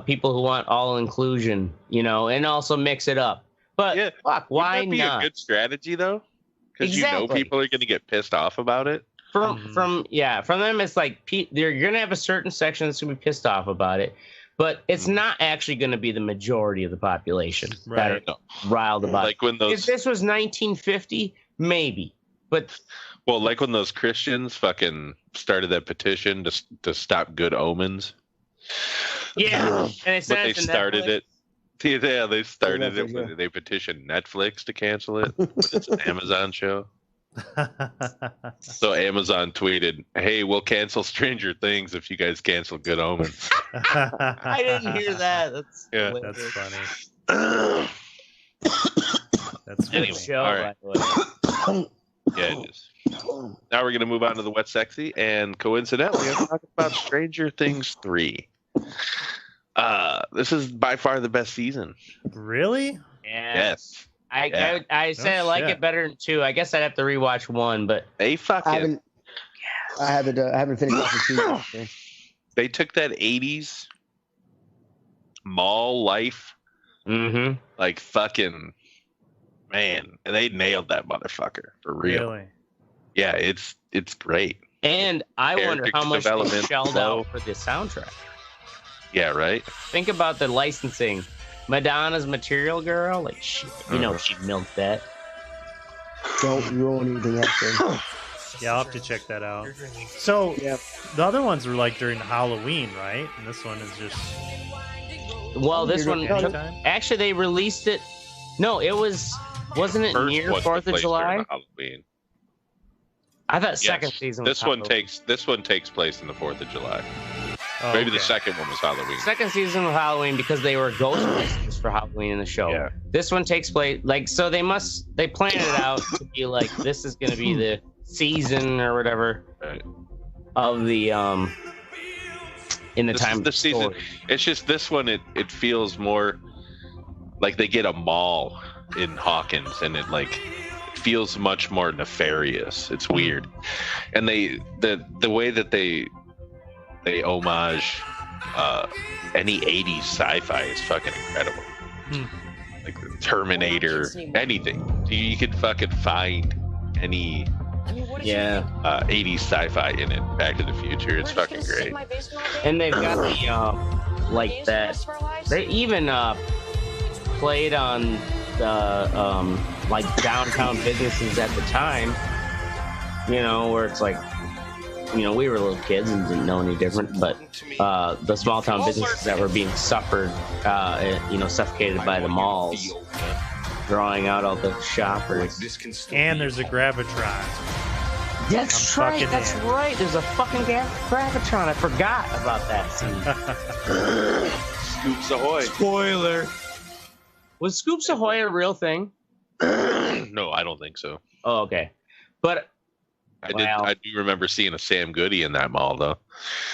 people who want all inclusion, and also mix it up. But yeah, fuck, why would that be not? a good strategy though? Because Exactly. people are going to get pissed off about it. From them, it's like you're gonna have a certain section that's gonna be pissed off about it, but it's not actually gonna be the majority of the population that are riled about like it. when those, if this was 1950, maybe, but like when those Christians fucking started that petition to stop Good Omens. Yeah, and they started it. Yeah, they started it when they petitioned Netflix to cancel it. But it's an Amazon show. So Amazon tweeted, "Hey, we'll cancel Stranger Things if you guys cancel Good Omens." I didn't hear that. That's funny. That's funny. Anyway, show, all right. Yeah, it is. Now we're gonna move on to the Wet Sexy, and coincidentally, I'm talking about Stranger Things 3. This is by far the best season. Really? Yeah. Yes. I said I like it better than 2. I guess I'd have to rewatch 1, but they fucking. I haven't finished watching 2. They took that 80s mall life, like fucking man, and they nailed that motherfucker for real. Really? Yeah, it's great. And I wonder how much they development, shelled out for the soundtrack. Yeah, right. Think about the licensing. Madonna's Material Girl, like she milked that. Don't ruin anything else. Yeah, I'll have to check that out. So the other ones were like during Halloween, right? And this one is just. Well, this one actually they released it. No, wasn't it near 4th of July? Halloween. I thought second season. This one takes place in the 4th of July. Oh, maybe the second one was Halloween. Second season was Halloween because they were Ghostbusters for Halloween in the show. Yeah. This one takes place so they planned it out to be like this is going to be the season or whatever of the in the time of the season. It's just this one. It feels more like they get a mall in Hawkins, and it feels much more nefarious. It's weird, and the way that they homage any 80s sci-fi is fucking incredible. Like the Terminator, anything. You could fucking find any 80s sci-fi in it. Back to the Future, it's fucking great. And they've got the like that. They even played on the like downtown businesses at the time. Where it's like. We were little kids and didn't know any different, but the small town businesses that were being suffocated by the malls, drawing out all the shoppers. And there's a Gravitron. That's right. That's right. There's a fucking Gravitron. I forgot about that scene. Scoops Ahoy. Spoiler. Was Scoops Ahoy a real thing? No, I don't think so. Oh, okay. But. I do remember seeing a Sam Goody in that mall, though.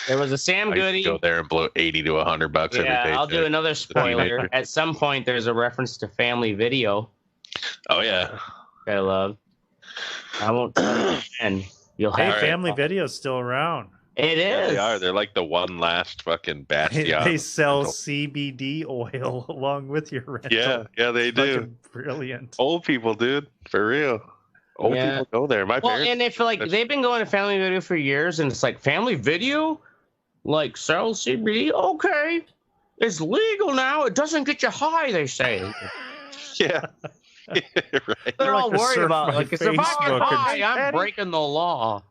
There was a Sam Goody. Go there and blow $80 to $100 every day. Yeah, I'll do another spoiler. At some point, there's a reference to Family Video. Oh yeah, I love. I won't. And you'll have Family Video's still around. It is. Yeah, they are. They're like the one last fucking bastion. They sell CBD oil along with your rental. Yeah, they do. Brilliant. Old people, dude, for real. Old people go there. My parents. And if they've been going to Family Video for years, and it's like Family Video, like sells CBD. Okay, it's legal now. It doesn't get you high, they say. Yeah. Right. They're all worried about if I get high, I'm breaking the law.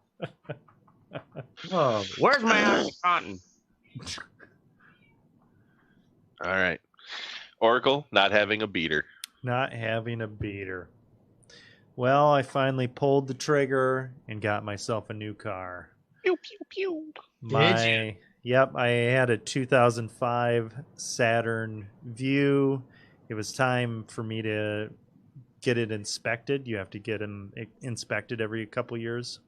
Oh, where's my Oxycontin? All right. Oracle not having a beater. Not having a beater. Well, I finally pulled the trigger and got myself a new car. Pew, pew, pew. Did you? Yep, I had a 2005 Saturn Vue. It was time for me to get it inspected. You have to get them inspected every couple years.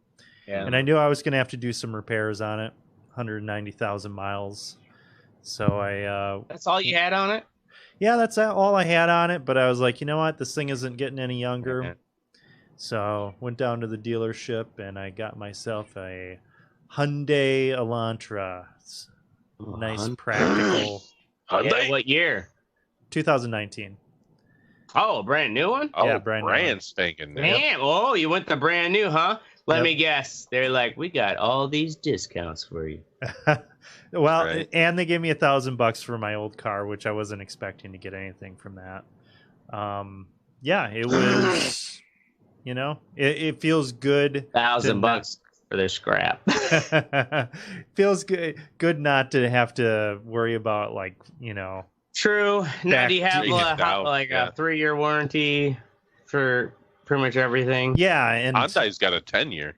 Yeah. And I knew I was going to have to do some repairs on it. 190,000 miles. So That's all you had on it? yeah, that's all I had on it. But I was like, you know what? This thing isn't getting any younger. Okay. So went down to the dealership and I got myself a Hyundai Elantra. It's nice, practical. Yeah, what year? 2019. Oh, a brand new one? Oh, Yeah, brand spanking new. Damn. Oh, you went the brand new, huh? Let Yep. me guess. They're like, we got all these discounts for you. Well, Right. and they gave me $1,000 for my old car, which I wasn't expecting to get anything from that. Yeah, it was, you know, it feels good. $1,000 for their scrap. Feels good not to have to worry about, like, you know. True. Now, do you have Yeah. a 3-year warranty for pretty much everything? Yeah, and Hyundai's got a 10-year.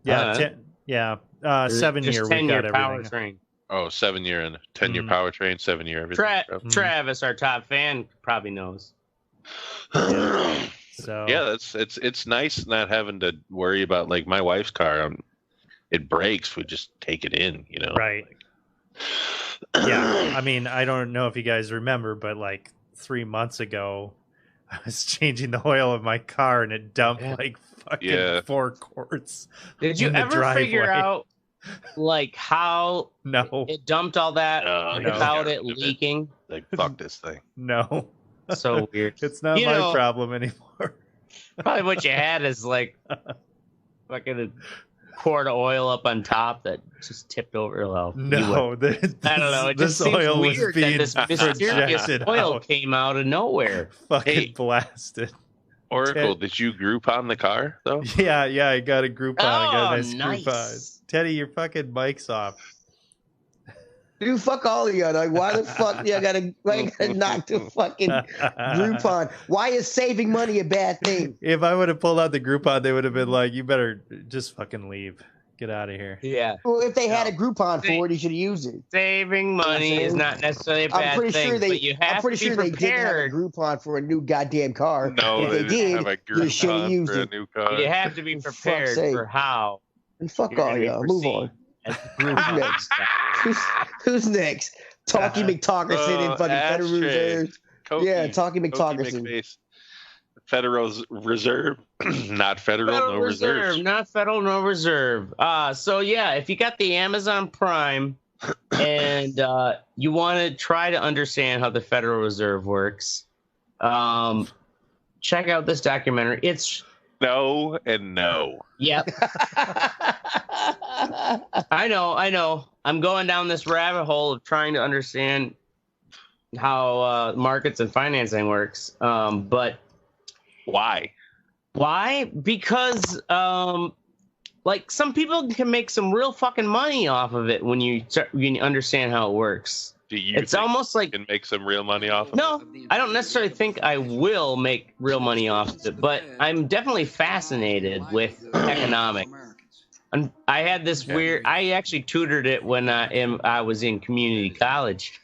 yeah, Is it 7 just year. We 10-year got everything. powertrain. Oh, 7-year and 10-year powertrain, 7-year everything. Travis, our top fan, probably knows. So Yeah, it's nice not having to worry about, like, my wife's car. It breaks, we just take it in, you know. right. Yeah, I mean, I don't know if you guys remember, but like 3 months ago, I was changing the oil of my car and it dumped like fucking 4 quarts. Did you in the ever figure driveway. out like how No, it dumped all that without it leaking? Like, fuck this thing. no, So weird. it's not You my know- problem anymore. Probably what you had is like fucking a quart of oil up on top that just tipped over. Well, No, I don't know. It just this seems oil was weird that being this mysterious projected oil out, came out of nowhere. fucking Hey. blasted. Oracle, did you Groupon the car, though? Yeah, I got a Groupon. I got a Oh, nice nice. Groupon. Teddy, your fucking mic's off. Dude, fuck all of you. Like, why the fuck you gotta knock the fucking Groupon? Why is saving money a bad thing? If I would have pulled out the Groupon, they would have been like, "You better just fucking leave, get out of here." Yeah. Well, if they had a Groupon for it, you should have used it. Saving money is not necessarily a bad I'm pretty thing, sure they. but you have I'm pretty to be sure they didn't have a prepared. Groupon for a new goddamn car. No, if they they didn't have a did, you should have Groupon used for a it. new car. You have to be For fuck's prepared sake. for how. And fuck you're all gonna be y'all. Move on. perceived as Who's next? Who's next? Talkie McTalkerson in fucking Federal ashtray. Reserve. Cokie- Yeah, Talkie Cokie McTalkerson. McFace. Federal Reserve, not federal, Federal no Reserve, reserves. not Federal, no Reserve. So yeah, if you got the Amazon Prime and you want to try to understand how the Federal Reserve works, check out this documentary. It's No and no. yep. I know. I'm going down this rabbit hole of trying to understand how markets and financing works. But Why? why? Because like some people can make some real fucking money off of it when you understand how it works. Do you It's think almost like you can make some real money off of no, I don't necessarily think I will make real money off of it, but I'm definitely fascinated with economics. And I had this weird. I actually tutored it when I was in community college.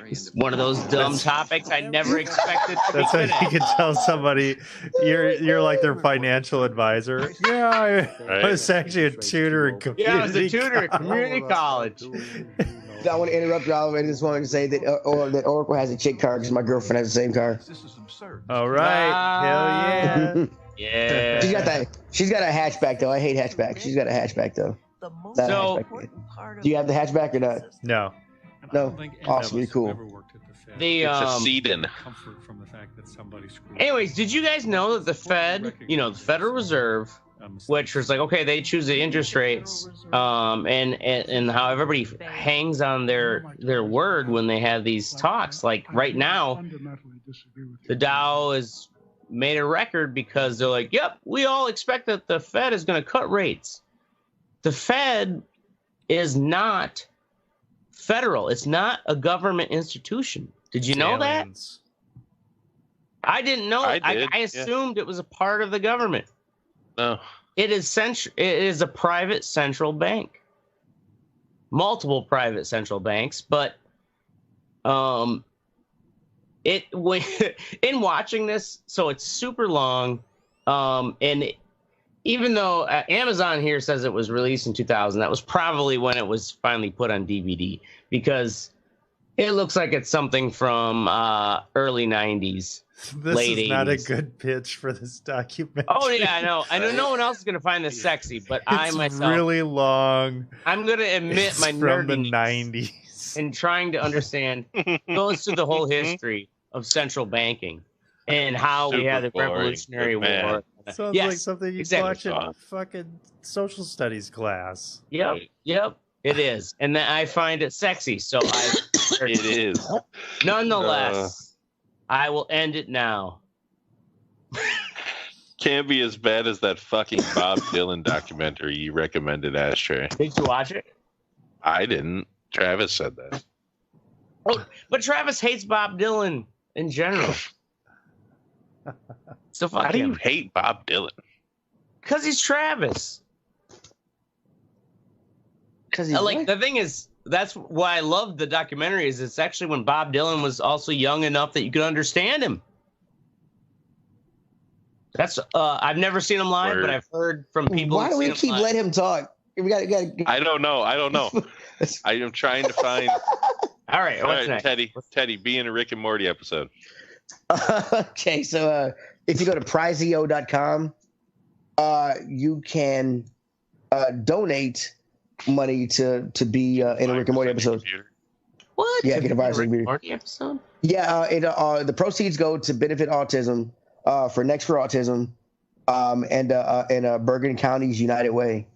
It's one of those dumb topics I never expected to be That's how good you at. can tell somebody you're like their financial advisor. Yeah, I was actually a tutor in community. Yeah, I was a tutor at community college. I want to interrupt y'all. I just wanted to say that that Oracle has a chick car because my girlfriend has the same car. All right, hell yeah. Yeah. She's got a hatchback though. I hate hatchback. She's got a hatchback though. Not a So- hatchback. Do you have the hatchback or not? No. No. Awesome. You're cool. The It's a sedan. Anyways, did you guys know that the Fed, the Federal Reserve, which was like, okay, they choose the interest rates, and how everybody hangs on their word when they have these talks. Like right now, the Dow has made a record because they're like, yep, we all expect that the Fed is going to cut rates. The Fed is not federal. It's not a government institution. Did you know that? I didn't know. I assumed it was a part of the government. No. It is a private central bank. Multiple private central banks, but in watching this, so it's super long, and even though Amazon here says it was released in 2000, that was probably when it was finally put on DVD, because it looks like it's something from early 90s. This late is not 80s. a good pitch for this documentary. Oh yeah, I know. I know no one else is gonna find this sexy, but I myself really long. I'm gonna admit my from the nerdiness 90s in trying to understand. Goes through the whole history of central banking and how we had the Revolutionary War. Sounds like something you watch in Exactly. fucking social studies class. Yep, it is, and then I find it sexy. So it is. Nonetheless, I will end it now. Can't be as bad as that fucking Bob Dylan documentary you recommended, Ashtray. Did you watch it? I didn't. Travis said that. Oh, but Travis hates Bob Dylan in general. So fuck How do you him. hate Bob Dylan? Because he's Travis. Because the thing is, that's why I love the documentary. Is it's actually when Bob Dylan was also young enough that you could understand him. That's I've never seen him live, but I've heard from people. Why do we keep letting him talk? We got. I don't know. I am trying to find. All right, what's next? Teddy, be in a Rick and Morty episode. Okay, so if you go to prizeo.com, you can donate money to be in a Rick and Morty episode. What? Yeah, get a virus Rick and Morty episode. Yeah, the proceeds go to benefit autism, for Next for Autism, and Bergen County's United Way.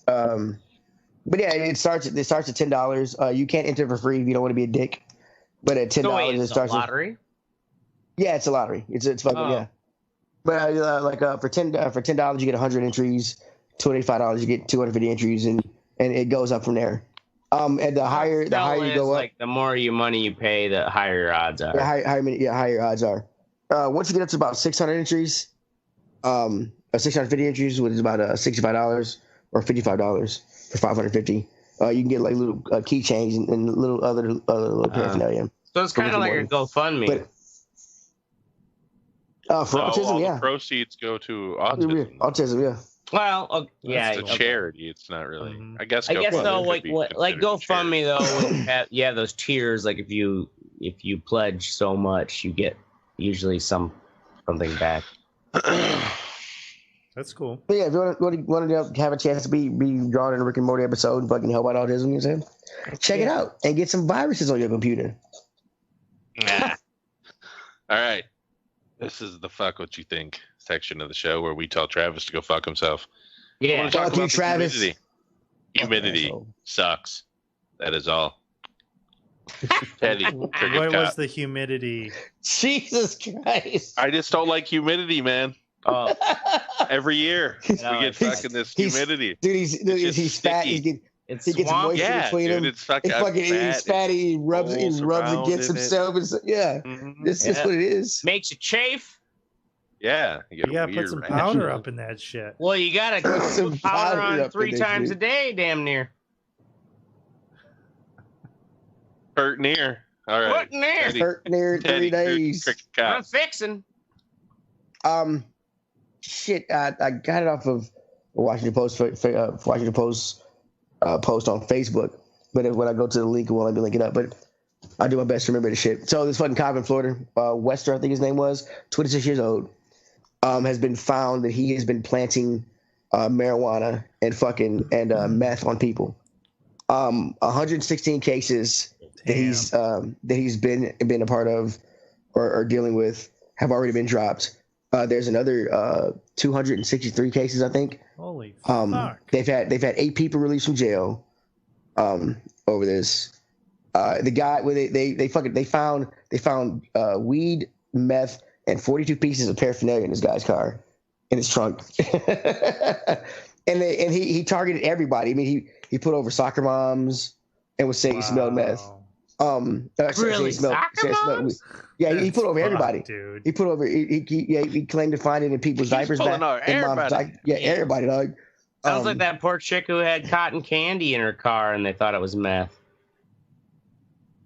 But yeah, it starts at $10. You can't enter for free if you don't want to be a dick. But at $10, it starts. A lottery. Yeah, it's a lottery. It's fucking yeah. But for $10 you get 100 entries. $25 you get 250 entries, and it goes up from there. And the higher you go up, like the more money you pay, the higher your odds are. Higher odds are. Once you get up to about 600 entries, 650 entries, which is about $65 or $55 for 550. You can get like little keychains and little other little paraphernalia. So it's kind of like a GoFundMe. But, for autism, all yeah. the proceeds go to autism. Autism, yeah. Well, yeah, it's a charity. It's not really. I guess though, like GoFundMe though, yeah, those tiers. Like if you pledge so much, you get usually something back. That's cool. But yeah, if you want to have a chance to be drawn in a Rick and Morty episode and fucking help out autism, you know what I'm saying? Check it out and get some viruses on your computer. Nah. All right. This is the fuck what you think section of the show where we tell Travis to go fuck himself. Yeah, fuck you, Travis. Humidity sucks. That is all. Teddy, what was the humidity? Jesus Christ! I just don't like humidity, man. Oh, every year we get fucking this humidity. Dude, he's fat. He gets moisture between him. It's fucking he's fatty. He rubs against himself. It's just what it is. Makes you chafe. Yeah, you gotta put some powder up in that shit. Well, you gotta put some powder on 3 times a day, damn near. Hurt near. All right. Hurt near 3 days. I'm fixing. Shit, I got it off of Washington Post post on Facebook, but when I go to the link, it won't let me link it up. But I do my best to remember the shit. So this fucking cop in Florida, Wester, I think his name was, 26 years old, has been found that he has been planting marijuana and meth on people. 116 cases that he's been a part of or dealing with have already been dropped. There's another 263 cases, I think. Holy fuck! They've had 8 people released from jail over this. The guy they found weed, meth, and 42 pieces of paraphernalia in this guy's car, in his trunk. and he targeted everybody. I mean, he put over soccer moms and would say he smelled meth. Really? Soccer moms? Yeah, he put over everybody. Dude. He put over. He claimed to find it in people's diapers. Everybody. Everybody, dog. Sounds like that poor chick who had cotton candy in her car and they thought it was meth.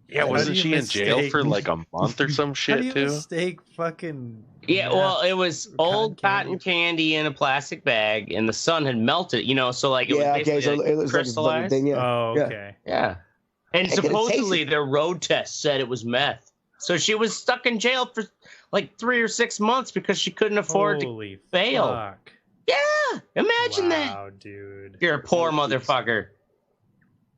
Yeah, wasn't she in jail for like a month or some shit How do you too? mistake fucking? Yeah, well, it was old cotton candy in a plastic bag, and the sun had melted. So like it was basically it was crystallized. Like a thing, yeah. Oh, okay. Yeah, and supposedly their road test said it was meth. So she was stuck in jail for like 3 or 6 months because she couldn't afford to bail. Fuck. Yeah, imagine that. Wow, dude. You're a poor motherfucker.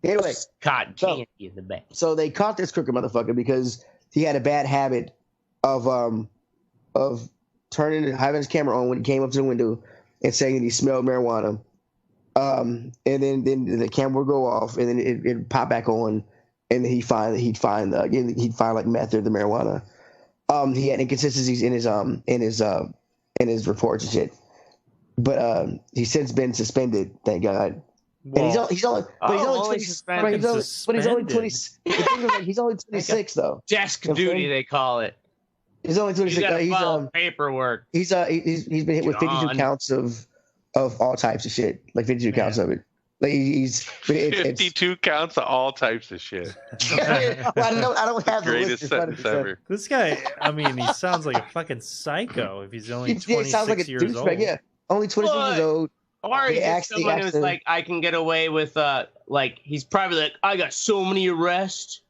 Anyway, cotton candy in the bag. So they caught this crooked motherfucker because he had a bad habit of having his camera on when he came up to the window and saying that he smelled marijuana. And then the camera would go off, and then it'd pop back on, and then he'd find like meth or the marijuana. He had inconsistencies in his reports and shit. But he's since been suspended, thank God. Well, And he's only 20. But he's only 20. He's only 26 though. Desk duty, they call it. He's only 26. He's file paperwork. He's been hit with 52 counts of all types of shit, like 52 counts of it. Like he's 52 counts of all types of shit. I don't have the greatest sentence ever. This guy, I mean, he sounds like a fucking psycho if he's only 26 sounds like a years old. Yeah, only 26 years old. Or he's someone who's like, I can get away with, like, he's probably like, I got so many arrests.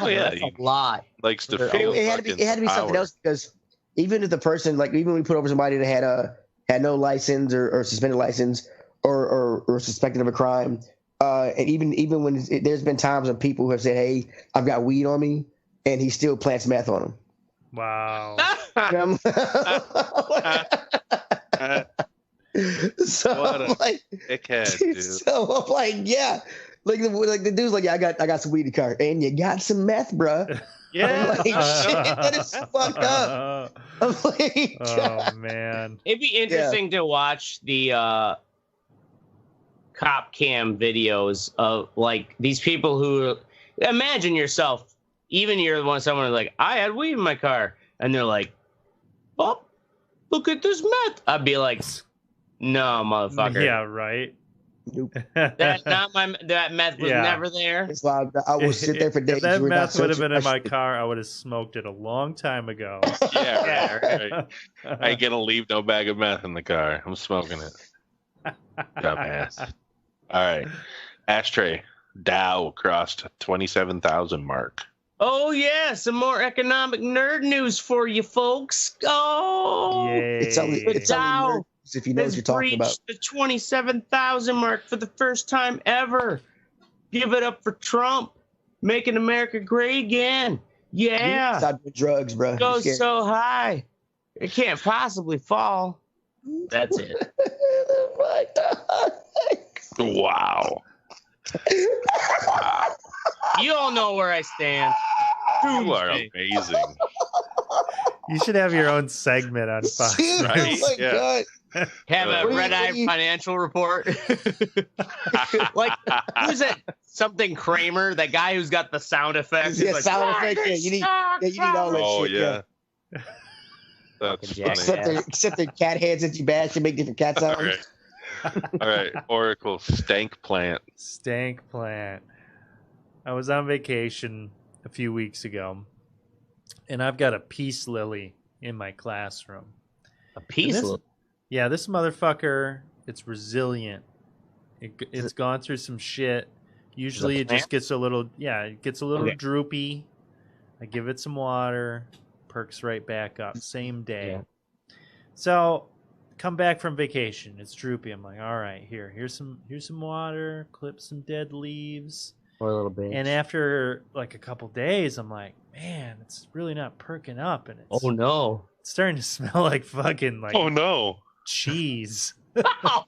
Oh, yeah. That's a lie. Likes to feel it had to be something else, because even if the person, like, even when we put over somebody that had no license or suspended license or suspected of a crime, and even when there's been times when people who have said, hey, I've got weed on me, and he still plants meth on them. Wow. So what I'm like, dickhead, dude. So I'm like, yeah, like the dude's like, yeah, I got some weed in the car, and you got some meth, bruh. Yeah, I'm like, shit, that is fucked up. I'm like, oh man, it'd be interesting to watch the cop cam videos of like these people who imagine yourself, even you're the one, someone like, I had weed in my car, and they're like, oh, look at this meth. I'd be like, no, motherfucker. Yeah, right. Nope. That meth was never there. It's like, I will sit there for days. If that meth would have been in my car, I would have smoked it a long time ago. Yeah, right. I ain't gonna leave no bag of meth in the car. I'm smoking it. Dumbass. All right. Ashtray. Dow crossed 27,000 mark. Oh yeah, some more economic nerd news for you folks. Oh, yay. It's only nerd if you know what you're talking about. The 27,000 mark for the first time ever. Give it up for Trump, making America great again. Yeah, stop doing drugs, bro. It goes so high, it can't possibly fall. That's it. What the heck? Wow. You all know where I stand. You are amazing. You should have your own segment on Fox. Right? Oh my God. Have a red-eye financial report. Like, who's that? Something Kramer, that guy who's got the sound effects. Yeah, like, sound effects. Yeah, you need all that shit. Yeah. That's funny. Except the cat heads that you bash and make different cat sounds. Okay. All right. Oracle stank plant. Stank plant. I was on vacation a few weeks ago, and I've got a peace lily in my classroom. A peace lily? Yeah, this motherfucker, it's resilient. It's gone through some shit. Usually it just gets a little, it gets a little droopy. I give it some water, perks right back up, same day. Yeah. So, come back from vacation. It's droopy. I'm like, all right, here's some water, clip some dead leaves. Or a little bit. And after like a couple days, I'm like, man, it's really not perking up, and it's it's starting to smell like fucking like cheese.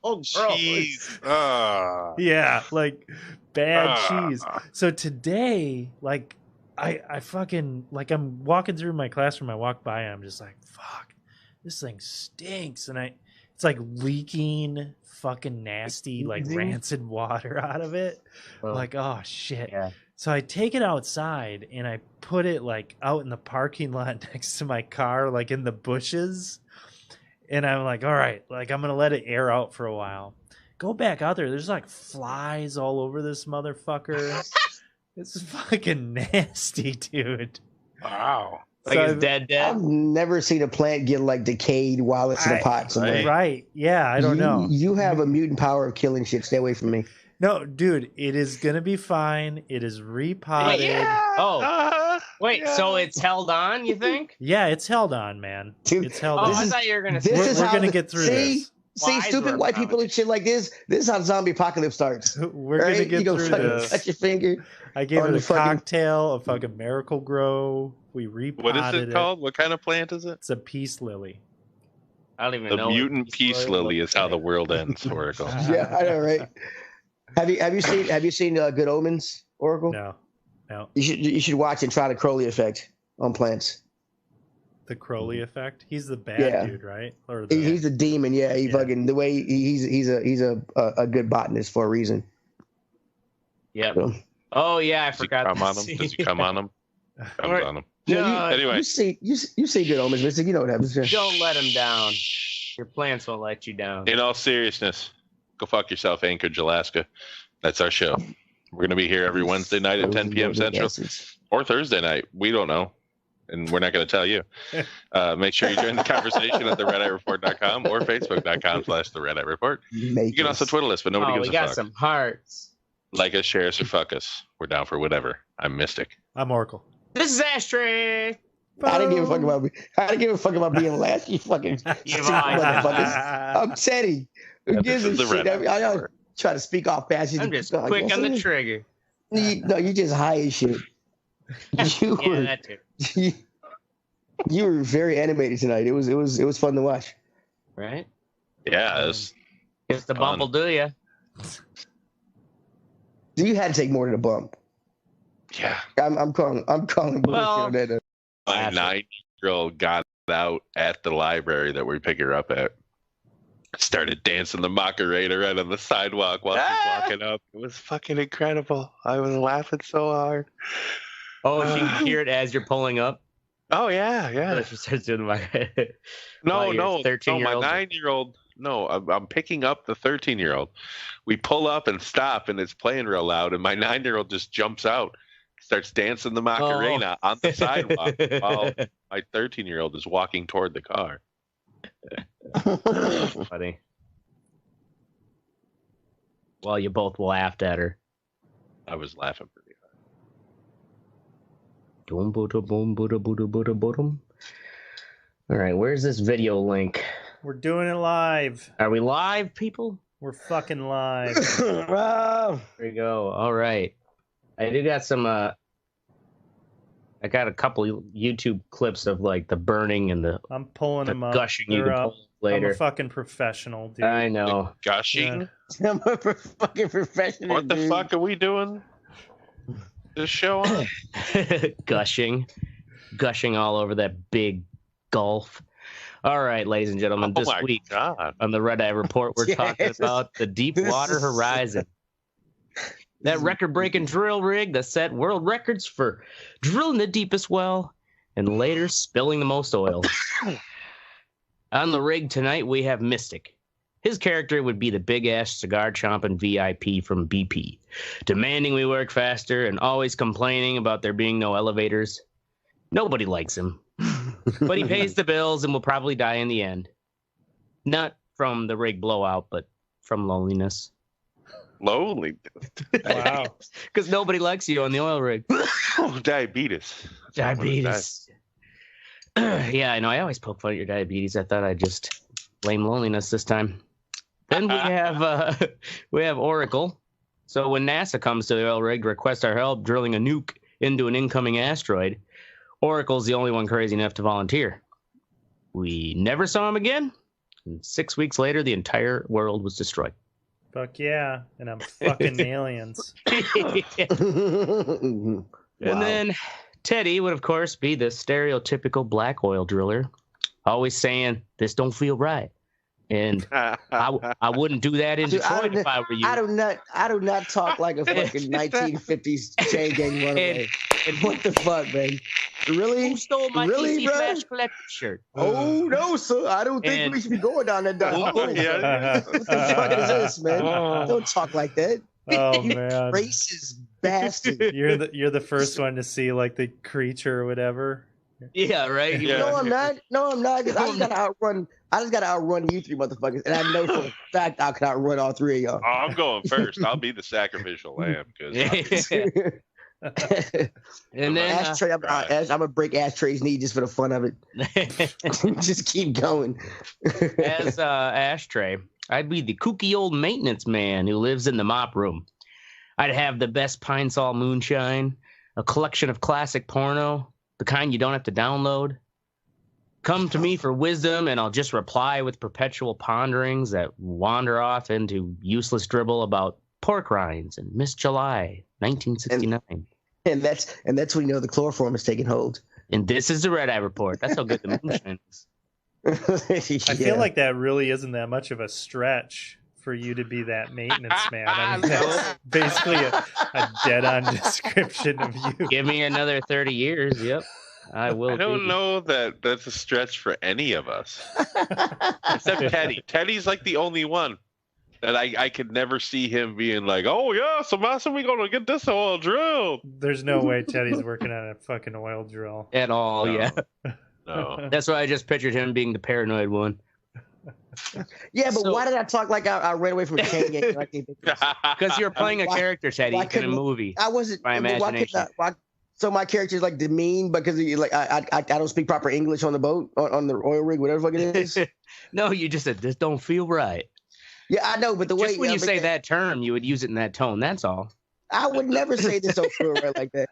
Oh, cheese. Yeah, like bad cheese. So today, like I fucking like I'm walking through my classroom, I walk by and I'm just like, fuck, this thing stinks, and it's like leaking fucking nasty, like rancid water out of it. Like, oh shit. Yeah. So I take it outside and I put it like out in the parking lot next to my car, like in the bushes. And I'm like, all right, like I'm going to let it air out for a while. Go back out there. There's like flies all over this motherfucker. It's fucking nasty, dude. Wow. Like So it's dead. I've never seen a plant get like decayed while it's in a pot somewhere. Right. Yeah, I don't know. You have a mutant power of killing shit. Stay away from me. No, dude, it is going to be fine. It is repotted. Wait, so it's held on, you think? Yeah, it's held on, man. Dude, it's held Oh, on. I thought you were going to say We're going to get through this. See, stupid white people and shit like this. This is how zombie apocalypse starts. We're going to get through this. Touch your finger. I gave it a cocktail, a fucking Miracle Grow. We repotted What is it called? What kind of plant is it? It's a peace lily. I don't even know. The mutant peace lily is how the world ends, Oracle. Yeah, I know, right? Have you seen Good Omens, Oracle? No. You should watch and try the Crowley effect on plants. The Crowley effect. He's the bad dude, right? Or he's the demon. Yeah, fucking the way he's a good botanist for a reason. Yeah. So. Oh yeah, I forgot. Does he come on him? Comes on him. No, anyway, you see Good Omens, Mystic. You know what happens. Don't let him down. Your plants won't let you down. in all seriousness, go fuck yourself, Anchorage, Alaska. That's our show. We're gonna be here every Wednesday night at 10 p.m. Central or Thursday night. We don't know, and we're not gonna tell you. Make sure you join the conversation at theredeyereport.com or facebook.com/theredeyereport. You can also Twitter us, but nobody gives a fuck. We got some hearts. Like us, share us, or fuck us. We're down for whatever. I'm Mystic. I'm Oracle. This is Ashtray. I didn't give a fuck about me. I didn't give a fuck about being last. You fucking motherfuckers. I'm Teddy. Who gives a shit? I don't try to speak off fast. I'm just quick on the trigger. No, you just high as shit. That too. You were very animated tonight. It was fun to watch. Right? Yeah, it's the bump will do ya. You had to take more than a bump. Yeah. I'm calling bullshit on that. My 9-year-old got out at the library that we pick her up at. Started dancing the Macarena right on the sidewalk while she's walking up. It was fucking incredible. I was laughing so hard. Oh, she can hear it as you're pulling up? Oh, yeah. She starts doing the Macarena. No, my 13-year-old. I'm picking up the 13-year-old. We pull up and stop, and it's playing real loud, and my 9-year-old just jumps out, starts dancing the Macarena on the sidewalk while my 13-year-old is walking toward the car. Funny. Well, you both laughed at her. I was laughing pretty hard. All right, where's this video link? We're doing it live. Are we live, people? We're fucking live. There we go. All right. I do got some I got a couple YouTube clips of like the burning and the I'm pulling them up. Gushing. They're You can up. pull later. I'm a fucking professional, dude. I know. Gushing? Yeah. I'm a fucking professional. What the fuck are we doing? This show on? Gushing all over that big gulf. All right, ladies and gentlemen, this week on the Red Eye Report, we're talking about the Deepwater Horizon. That record-breaking drill rig that set world records for drilling the deepest well and later spilling the most oil. On the rig tonight, we have Mystic. His character would be the big-ass cigar-chomping VIP from BP, demanding we work faster and always complaining about there being no elevators. Nobody likes him. But he pays the bills and will probably die in the end. Not from the rig blowout, but from loneliness. Lonely? Wow. Because nobody likes you on the oil rig. Diabetes. Yeah, I know. I always poke fun at your diabetes. I thought I'd just blame loneliness this time. Then we have Oracle. So when NASA comes to the oil rig to request our help drilling a nuke into an incoming asteroid, Oracle's the only one crazy enough to volunteer. We never saw him again. And 6 weeks later, the entire world was destroyed. Fuck yeah. And I'm fucking aliens. And then Teddy would, of course, be the stereotypical black oil driller, always saying, "This don't feel right. And I wouldn't do that in Detroit if I were you. I do not talk like a fucking 1950s chain gang runaway. And what the fuck, man? Really? Who stole my DC Flash Collector shirt? Oh no, sir! I don't think we should be going down that dark road. What the fuck is this, man? Don't talk like that. Oh you man, racist bastard! You're the first one to see like the creature or whatever. Yeah, right. Yeah. No, I'm not. No, I'm not. I just gotta outrun you three motherfuckers, and I know for a fact I can outrun all three of y'all. Oh, I'm going first. I'll be the sacrificial lamb because. And then ashtray, I'm gonna break Ashtray's knee just for the fun of it. Just keep going. As Ashtray, I'd be the kooky old maintenance man who lives in the mop room. I'd have the best Pine Sol moonshine, a collection of classic porno, the kind you don't have to download. Come to me for wisdom, and I'll just reply with perpetual ponderings that wander off into useless dribble about pork rinds and Miss July, 1969. And that's when you know the chloroform is taking hold. And this is the Red Eye Report. That's how good the moonshine is. I feel like that really isn't that much of a stretch for you to be that maintenance man. I mean, that's basically a dead-on description of you. Give me another 30 years. Yep. I will. I don't know that that's a stretch for any of us. Except Teddy. Teddy's like the only one that I could never see him being like, oh, yeah, so Master, we're going to get this oil drilled. There's no way Teddy's working on a fucking oil drill. At all, No. yeah. No. That's why I just pictured him being the paranoid one. Yeah, but why did I talk like I ran away from a chain gang? Because you're playing a character, Teddy, in a movie. I wasn't. By imagination. So my character's like demeaned because like I don't speak proper English on the boat, on the oil rig, whatever fuck it is. No, you just said, this don't feel right. Yeah, I know, but the way just when you say that term, you would use it in that tone. That's all. I would never say this don't feel right like that.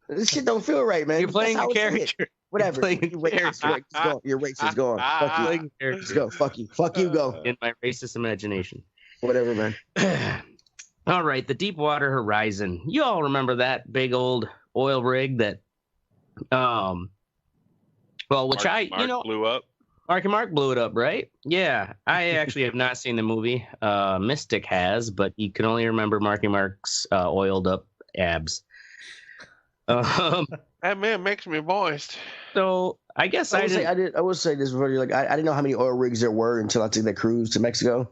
This shit don't feel right, man. You're playing a character. Whatever. You're racist. Go on. Fuck you. Let's go. Fuck you. Fuck you. Go. In my racist imagination. Whatever, man. All right, the Deepwater Horizon. You all remember that big old oil rig that, Mark blew up. Mark blew it up, right? Yeah, I actually have not seen the movie. Mystic has, but you can only remember Marky Mark's oiled up abs. That man makes me moist. So I guess I will say this before. Like I didn't know how many oil rigs there were until I took that cruise to Mexico,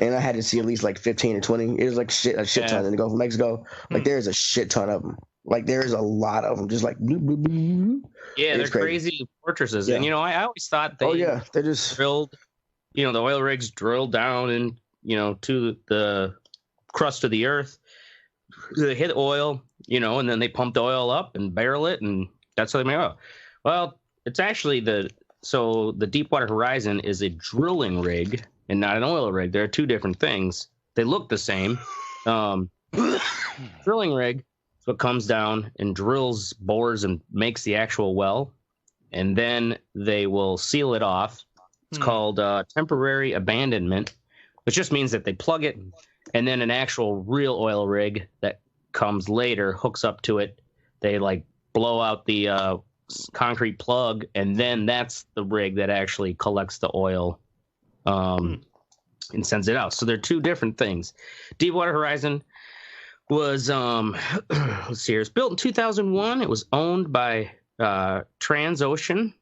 and I had to see at least like 15 or 20. It was like a shit ton in the Gulf of Mexico. Like there's a shit ton of them. Like there's a lot of them, just like bloop, bloop, bloop. Yeah, they're crazy fortresses. Yeah. And I always thought they just drilled, the oil rigs drilled down and to the crust of the earth. They hit oil, and then they pump the oil up and barrel it, and that's how they make oil. Well, it's actually the Deepwater Horizon is a drilling rig and not an oil rig. There are two different things. They look the same. Drilling rig. So it comes down and drills, bores, and makes the actual well, and then they will seal it off. It's called temporary abandonment, which just means that they plug it, and then an actual real oil rig that comes later hooks up to it. They blow out the concrete plug, and then that's the rig that actually collects the oil and sends it out. So they're two different things. Deepwater Horizon was let's see here. It's built in 2001. It was owned by Transocean,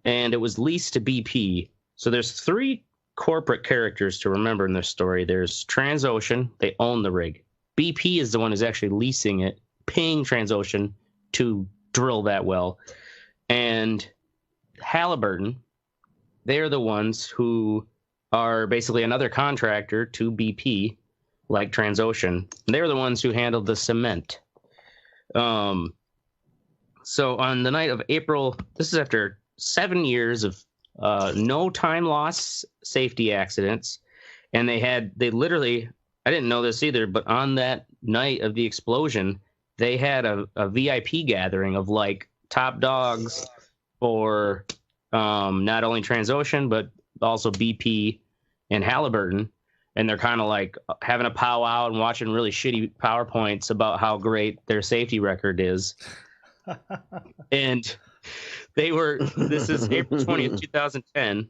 and it was leased to BP. So there's three corporate characters to remember in this story. There's Transocean. They own the rig. BP is the one who's actually leasing it, paying Transocean to drill that well. And Halliburton, they're the ones who are basically another contractor to BP, like Transocean. They're the ones who handled the cement. So on the night of April, this is after 7 years of no time loss safety accidents. And they literally, I didn't know this either, but on that night of the explosion, they had a VIP gathering of top dogs for not only Transocean, but also BP and Halliburton. And they're kind of having a powwow and watching really shitty PowerPoints about how great their safety record is. And this is April 20th, 2010.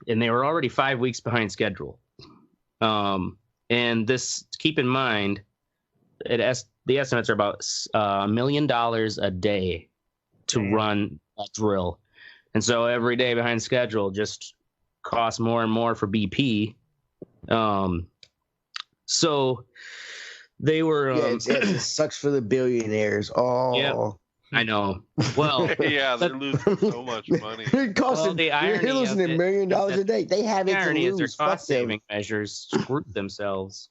and they were already 5 weeks behind schedule. And this, keep in mind, the estimates are about $1 million a day to run a drill. And so every day behind schedule just costs more and more for BP. So they were. It sucks for the billionaires. Oh, yeah, I know. Well, yeah, they're losing so much money. They're losing $1 million a day. They have it to lose. Their cost-saving measures screwed themselves.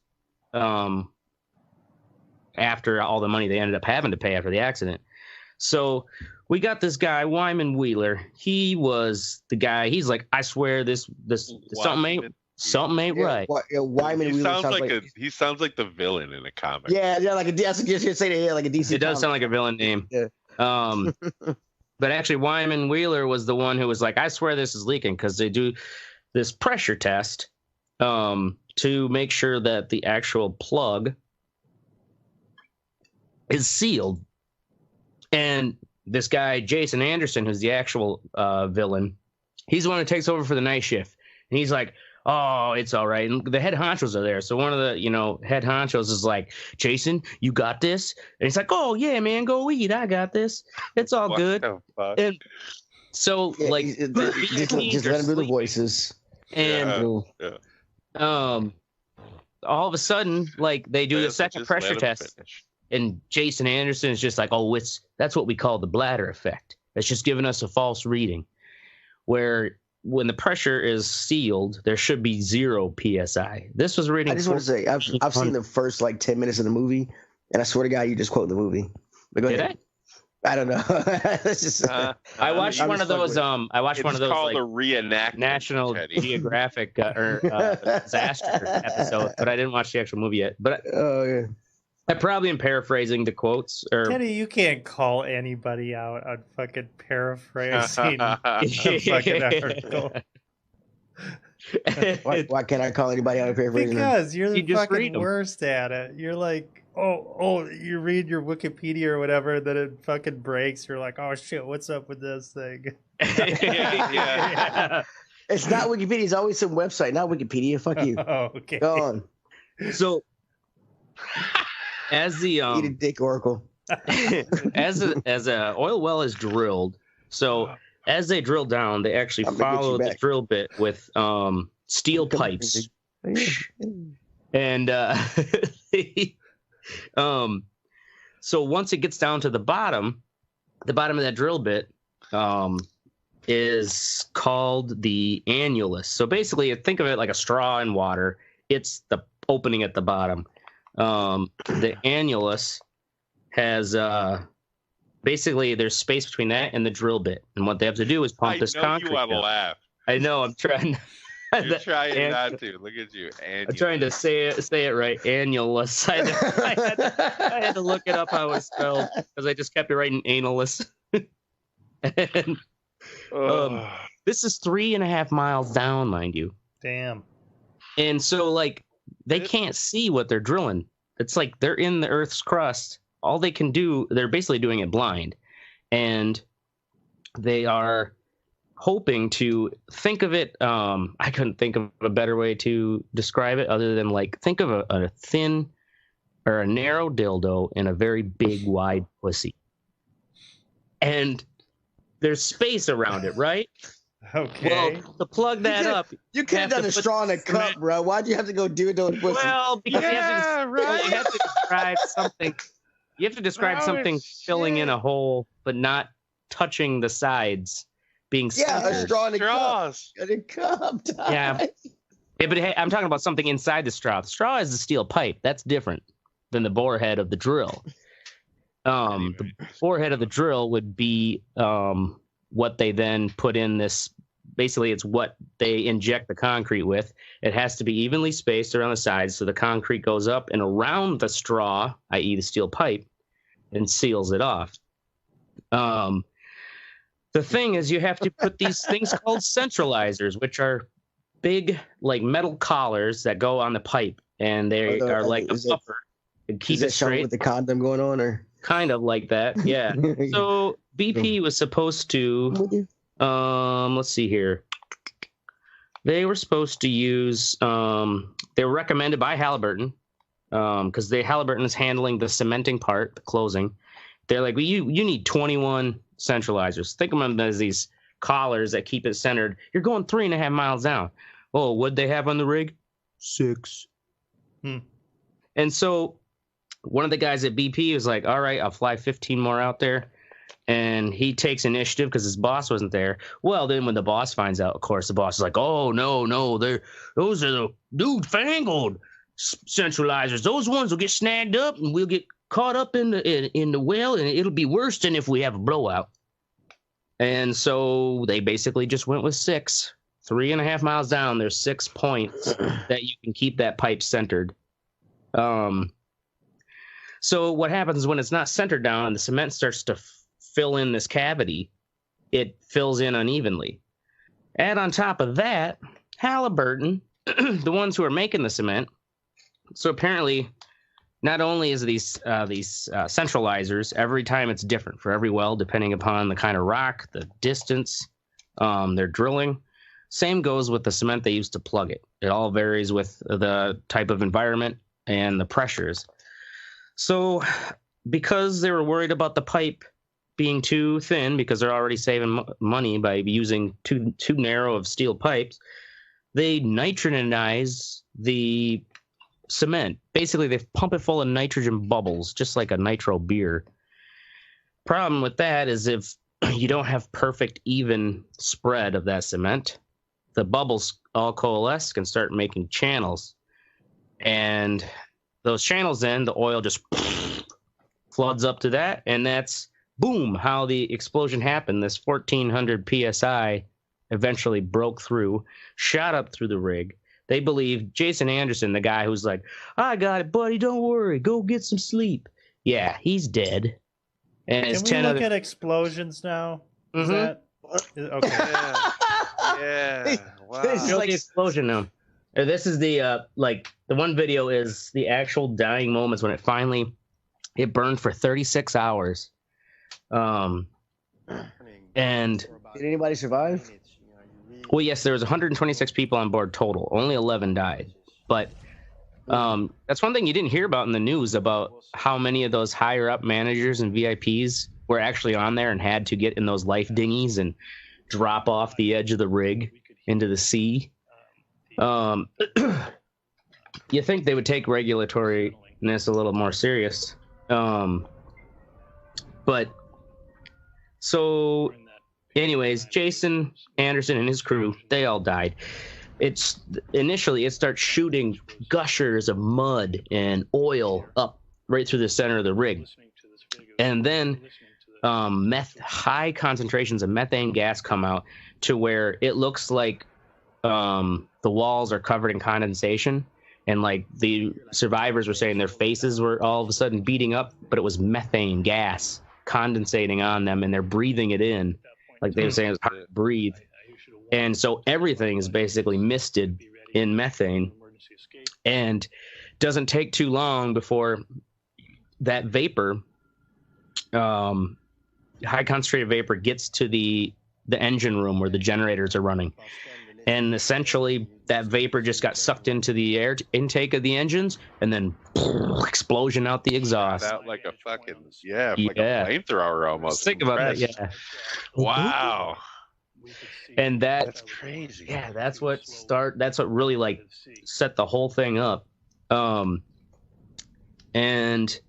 After all the money they ended up having to pay after the accident. So we got this guy, Wyman Wheeler. He was the guy. He's like, I swear this something ain't right. Wyman Wheeler he sounds like the villain in a comic. Yeah, like a DC. It does sound like a villain name. Yeah. But actually, Wyman Wheeler was the one who was like, I swear this is leaking, because they do this pressure test to make sure that the actual plug is sealed. And this guy, Jason Anderson, who's the actual villain, he's the one who takes over for the night shift. And he's like, oh, it's all right. And the head honchos are there. So one of the, head honchos is like, Jason, you got this? And he's like, oh, yeah, man, go eat. I got this. It's all good. And so, just let him do the voices. And all of a sudden, they do the second pressure test. And Jason Anderson is just like, oh, that's what we call the bladder effect. It's just giving us a false reading. Where when the pressure is sealed, there should be 0 PSI. This was reading. I just want to say, I've seen the first 10 minutes of the movie, and I swear to God, you just quote the movie. But go ahead. I don't know. That's just. I watched one of those. I watched one of those called a reenactment, National Geographic disaster episode, but I didn't watch the actual movie yet. But yeah. I probably am paraphrasing the quotes. Teddy, you can't call anybody out on fucking paraphrasing a fucking article. Why can't I call anybody out on paraphrasing? Because you're the fucking worst at it. You're like, oh, you read your Wikipedia or whatever, then it fucking breaks. You're like, oh shit, what's up with this thing? Yeah. It's not Wikipedia. It's always some website, not Wikipedia. Fuck you. Oh, okay. Go on. So. As the eat a dick, Oracle. as a oil well is drilled, so as they drill down, they actually follow the drill bit with steel pipes, and so once it gets down to the bottom of that drill bit is called the annulus. So basically, think of it like a straw in water. It's the opening at the bottom. The annulus has basically there's space between that and the drill bit, and what they have to do is pump this concrete. You want to laugh. I know. I'm trying. You're trying not to. Look at you. Annulus. I'm trying to say it right. Annulus. I had to look it up how it's spelled because I just kept it writing analus. And, this is 3.5 miles down, mind you. Damn. And so they can't see what they're drilling. It's like they're in the Earth's crust. All they can do, they're basically doing it blind. And they are hoping to think of it. I couldn't think of a better way to describe it other than think of a thin or a narrow dildo in a very big, wide pussy. And there's space around it, right? Okay. Well, to plug that up, you could have done a straw in a cup, bro. Why'd you have to go do it to a pussy? Well, because you have to describe something. You have to describe something filling in a hole, but not touching the sides, being centered. A straw in a cup. In a cup. Yeah, but hey, I'm talking about something inside the straw. The straw is the steel pipe. That's different than the bore head of the drill. The bore head of the drill would be what they then put in this. Basically, it's what they inject the concrete with. It has to be evenly spaced around the sides, so the concrete goes up and around the straw, i.e. the steel pipe, and seals it off. The thing is, you have to put these things called centralizers, which are big, metal collars that go on the pipe, and they are like a buffer to keep it straight. With the condom going on, or kind of like that, yeah. So BP was supposed to. Let's see here. They were supposed to use. They were recommended by Halliburton because Halliburton is handling the cementing part, the closing. They're like, well, you need 21 centralizers. Think of them as these collars that keep it centered. You're going 3.5 miles down. Oh, what'd they have on the rig? 6. And so one of the guys at BP was like, all right, I'll fly 15 more out there. And he takes initiative because his boss wasn't there. Well, then when the boss finds out, of course, the boss is like, oh, no, those are the newfangled centralizers. Those ones will get snagged up and we'll get caught up in the well, and it'll be worse than if we have a blowout. And so they basically just went with 6. 3.5 miles down, there's 6 points that you can keep that pipe centered. So what happens when it's not centered down and the cement starts to fill in this cavity, it fills in unevenly. Add on top of that, Halliburton, the ones who are making the cement. So apparently, not only is these centralizers, every time it's different for every well, depending upon the kind of rock, the distance, they're drilling. Same goes with the cement they use to plug it. It all varies with the type of environment and the pressures. So because they were worried about the pipe being too thin, because they're already saving money by using too narrow of steel pipes, they nitrogenize the cement. Basically, they pump it full of nitrogen bubbles, just like a nitro beer. Problem with that is if you don't have perfect, even spread of that cement, the bubbles all coalesce and start making channels. And those channels, then the oil just floods up to that, and that's boom, how the explosion happened. This 1400 psi eventually broke through, shot up through the rig. They believe Jason Anderson, the guy who's like, I got it, buddy, don't worry, go get some sleep. Yeah, he's dead. And can we look at explosions now? Is that okay? Yeah. Wow. This is like explosion now. This is the the one video is the actual dying moments when it burned for 36 hours. And did anybody survive? Well, yes, there was 126 people on board total. Only 11 died. But that's one thing you didn't hear about in the news, about how many of those higher up managers and VIPs were actually on there and had to get in those life dinghies and drop off the edge of the rig into the sea. You think they would take regulatoriness a little more serious. But so anyways, Jason Anderson and his crew, they all died. Initially it starts shooting gushers of mud and oil up right through the center of the rig. And then high concentrations of methane gas come out to where it looks like the walls are covered in condensation, and like the survivors were saying their faces were all of a sudden beating up, but it was methane gas condensating on them, and they're breathing it in. Like they were saying, it was hard to breathe. And so everything is basically misted in methane, and doesn't take too long before that vapor, high concentrated vapor, gets to the engine room where the generators are running. And essentially that vapor just got sucked into the air intake of the engines, and then explosion out the exhaust. Out like a fucking, like a flamethrower almost. Think about that, yeah. Wow. And that's crazy. Yeah, that's what really like set the whole thing up. And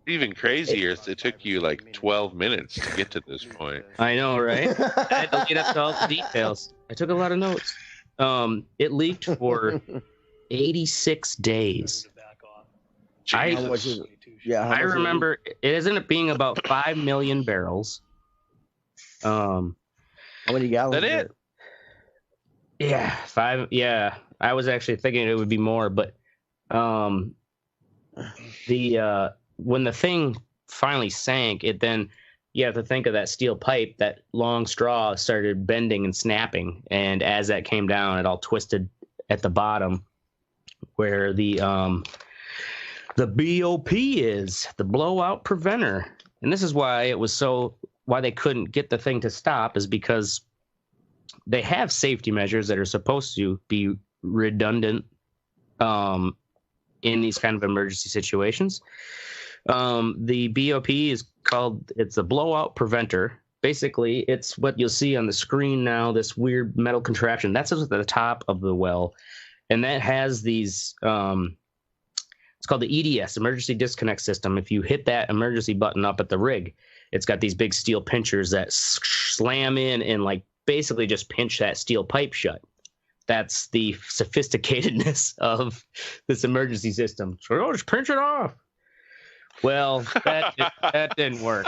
even crazier is it took you like 12 minutes to get to this point. I know, right? I had to get up to all the details. I took a lot of notes. It leaked for 86 days. I remember it ended up being about 5 million barrels. How many gallons? That it? Yeah, 5. Yeah, I was actually thinking it would be more, but when the thing finally sank, you have to think of that steel pipe. That long straw started bending and snapping, and as that came down, it all twisted at the bottom, where the BOP is, the blowout preventer. And this is why why they couldn't get the thing to stop, is because they have safety measures that are supposed to be redundant in these kind of emergency situations. The BOP is called, it's a blowout preventer. Basically, it's what you'll see on the screen now, this weird metal contraption. That's at the top of the well. And that has these, it's called the EDS, Emergency Disconnect System. If you hit that emergency button up at the rig, it's got these big steel pinchers that slam in and like basically just pinch that steel pipe shut. That's the sophisticatedness of this emergency system. So, oh, just pinch it off. Well, that didn't work.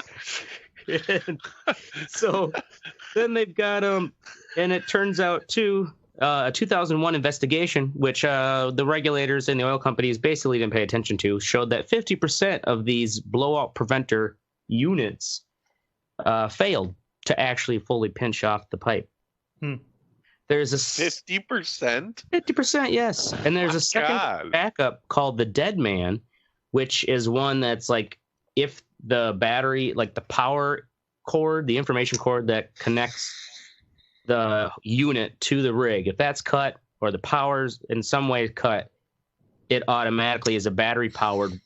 So then they've got and it turns out too, a 2001 investigation, which the regulators and the oil companies basically didn't pay attention to, showed that 50% of these blowout preventer units failed to actually fully pinch off the pipe. There's a 50%? 50%, yes. And there's a second backup called the Dead Man, which is one that's like if the battery, like the power cord, the information cord that connects the unit to the rig, if that's cut or the power's in some way cut, it automatically is a battery-powered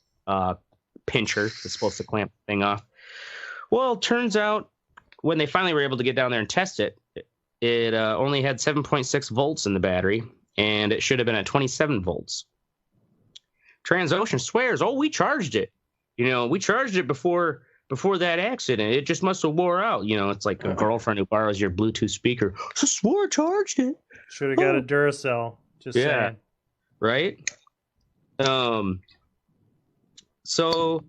pincher that's supposed to clamp the thing off. Well, it turns out when they finally were able to get down there and test it, it only had 7.6 volts in the battery, and it should have been at 27 volts. Transocean swears, oh, we charged it. You know, we charged it before that accident. It just must have wore out. You know, it's like a girlfriend who borrows your Bluetooth speaker. I swore I charged it. Should have got a Duracell. Just saying. Right? So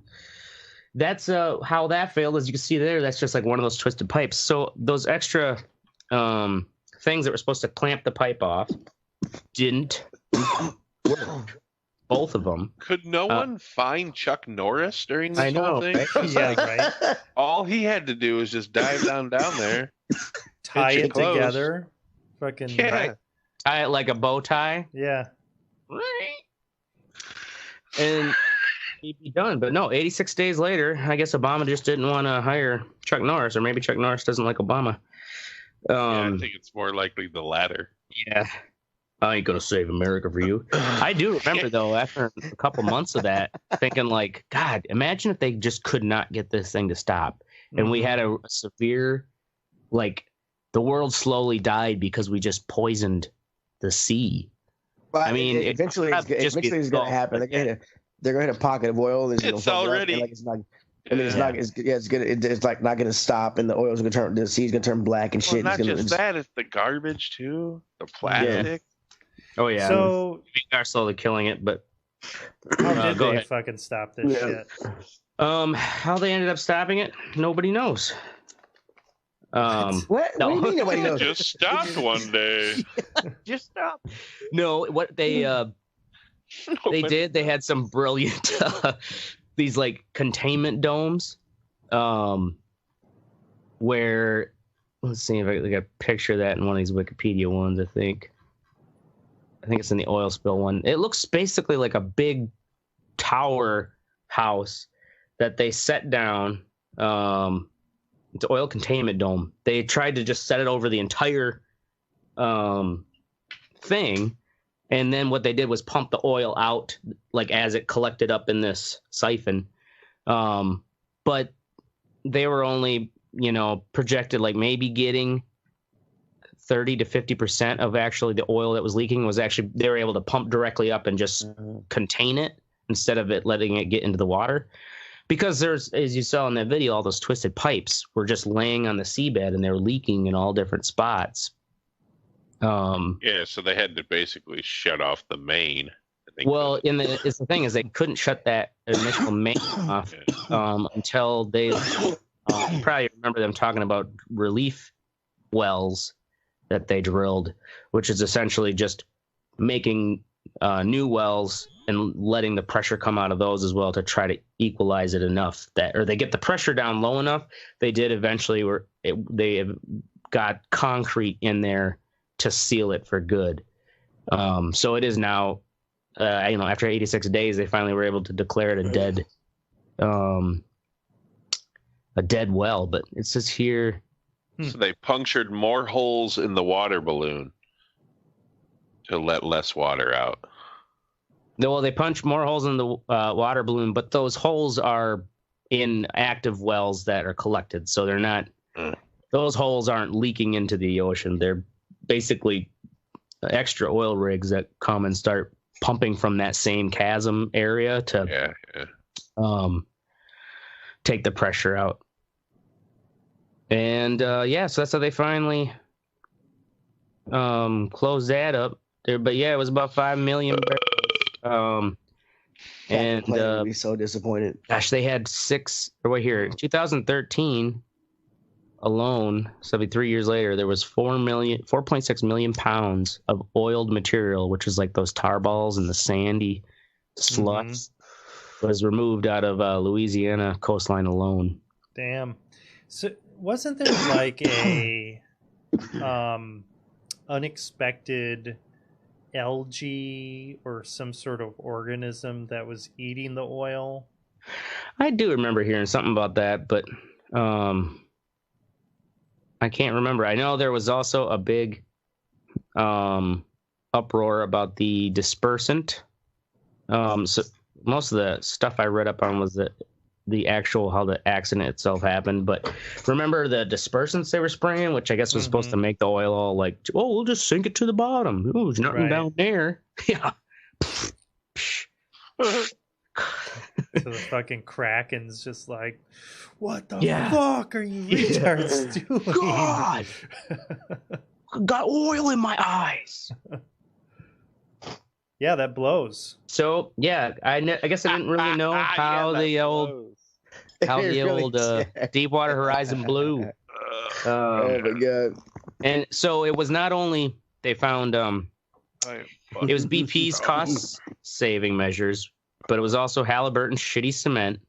that's how that failed. As you can see there, that's just like one of those twisted pipes. So those extra things that were supposed to clamp the pipe off didn't work. Both of them. Could no one find Chuck Norris during this whole thing? Right? Yeah, right. All he had to do was just dive down there, tie it together, fucking right. Tie it like a bow tie. Yeah. And he'd be done. But no, 86 days later, I guess Obama just didn't want to hire Chuck Norris, or maybe Chuck Norris doesn't like Obama. I think it's more likely the latter. Yeah. I ain't gonna save America for you. I do remember though, after a couple months of that, thinking like, God, imagine if they just could not get this thing to stop, and we had a severe, like, the world slowly died because we just poisoned the sea. But I mean, eventually it's going to happen. They're going to hit a pocket of oil. It's already. Like it's not. I mean, it's not. It's like not going to stop, and the oil's going to turn. The sea's going to turn black and shit. Well, not just that. It's the garbage too. The plastic. Yeah. Oh yeah. So we are slowly killing it, but how did they fucking stop this shit? How they ended up stopping it, nobody knows. What? No. What do you mean nobody knows? Just stopped one day. Just stop. No, what they did, they had some brilliant these like containment domes, where let's see if I got a picture of that in one of these Wikipedia ones. I think it's in the oil spill one. It looks basically like a big tower house that they set down. It's an oil containment dome. They tried to just set it over the entire thing, and then what they did was pump the oil out, like as it collected up in this siphon. But they were only, projected like maybe getting 30 to 50% of actually the oil that was leaking was actually, they were able to pump directly up and just contain it instead of it letting it get into the water. Because there's, as you saw in that video, all those twisted pipes were just laying on the seabed and they were leaking in all different spots. So they had to basically shut off the main. Well, it's the thing is they couldn't shut that initial main off until they probably remember them talking about relief wells that they drilled, which is essentially just making new wells and letting the pressure come out of those as well to try to equalize it enough that, or they get the pressure down low enough. They did eventually they got concrete in there to seal it for good. So it is now, after 86 days, they finally were able to declare it a dead well. But it says here, So they punctured more holes in the water balloon to let less water out. Well, they punched more holes in the water balloon, but those holes are in active wells that are collected. So they're not, those holes aren't leaking into the ocean. They're basically extra oil rigs that come and start pumping from that same chasm area to take the pressure out. And so that's how they finally closed that up there. But yeah, it was about 5 million barrels. And be so disappointed. Gosh, they had 2013 alone, so 3 years later, there was 4.6 million pounds of oiled material, which is like those tar balls and the sandy slush, was removed out of Louisiana coastline alone. Damn. So wasn't there like a unexpected algae or some sort of organism that was eating the oil? I do remember hearing something about that, but I can't remember. I know there was also a big uproar about the dispersant. So most of the stuff I read up on was the actual how the accident itself happened. But remember the dispersants they were spraying, which I guess was supposed to make the oil all like, oh, we'll just sink it to the bottom. Oh, there's nothing down there. Yeah. So the fucking Kraken's just like, what the fuck are you retards doing? God, got oil in my eyes. Yeah, that blows. So yeah, I guess I didn't really know how the old Deepwater Horizon blew. Oh my god! And so it was not only they found it was BP's cost saving measures, but it was also Halliburton's shitty cement,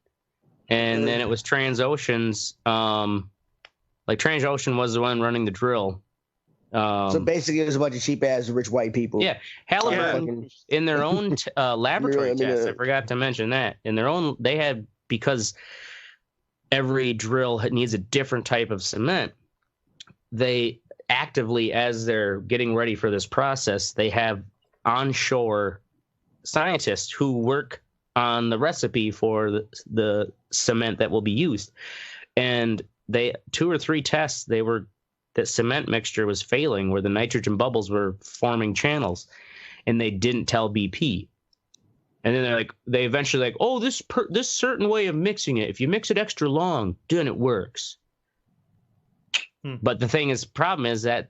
and then it was Transocean's. Like Transocean was the one running the drill. So basically, it was a bunch of cheap ass rich white people. Yeah, Halliburton in their own laboratory tests. I forgot to mention that in their own they had, because every drill needs a different type of cement. They actively, as they're getting ready for this process, they have onshore scientists who work on the recipe for the cement that will be used. And they 2 or 3 tests, that cement mixture was failing where the nitrogen bubbles were forming channels, and they didn't tell BP. And then they eventually like, oh, this certain way of mixing it, if you mix it extra long, then it works. But the problem is that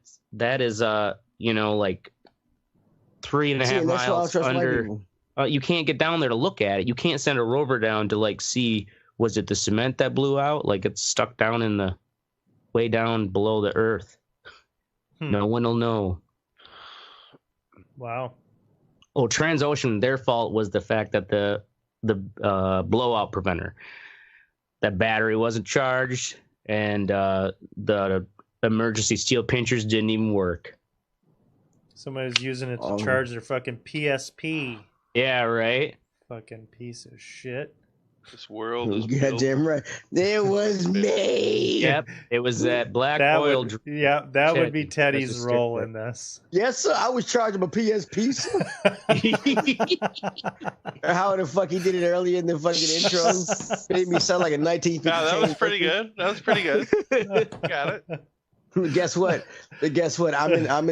is like 3.5 miles under. You can't get down there to look at it. You can't send a rover down to like see, was it the cement that blew out? Like it's stuck down in the way down below the earth. No one will know. Wow. Oh, Transocean, their fault was the fact that the blowout preventer, that battery wasn't charged, and the emergency steel pinchers didn't even work. Somebody's using it to charge their fucking PSP. Yeah, right. Fucking piece of shit. This world is goddamn right. It was me. Yep, it was that black oil. That would be Teddy's role in this. Yes, sir. I was charging a PSP. How the fuck he did it earlier in the fucking intro made me sound like a 1950. No, that was pretty good. That was pretty good. Got it. Guess what? I'm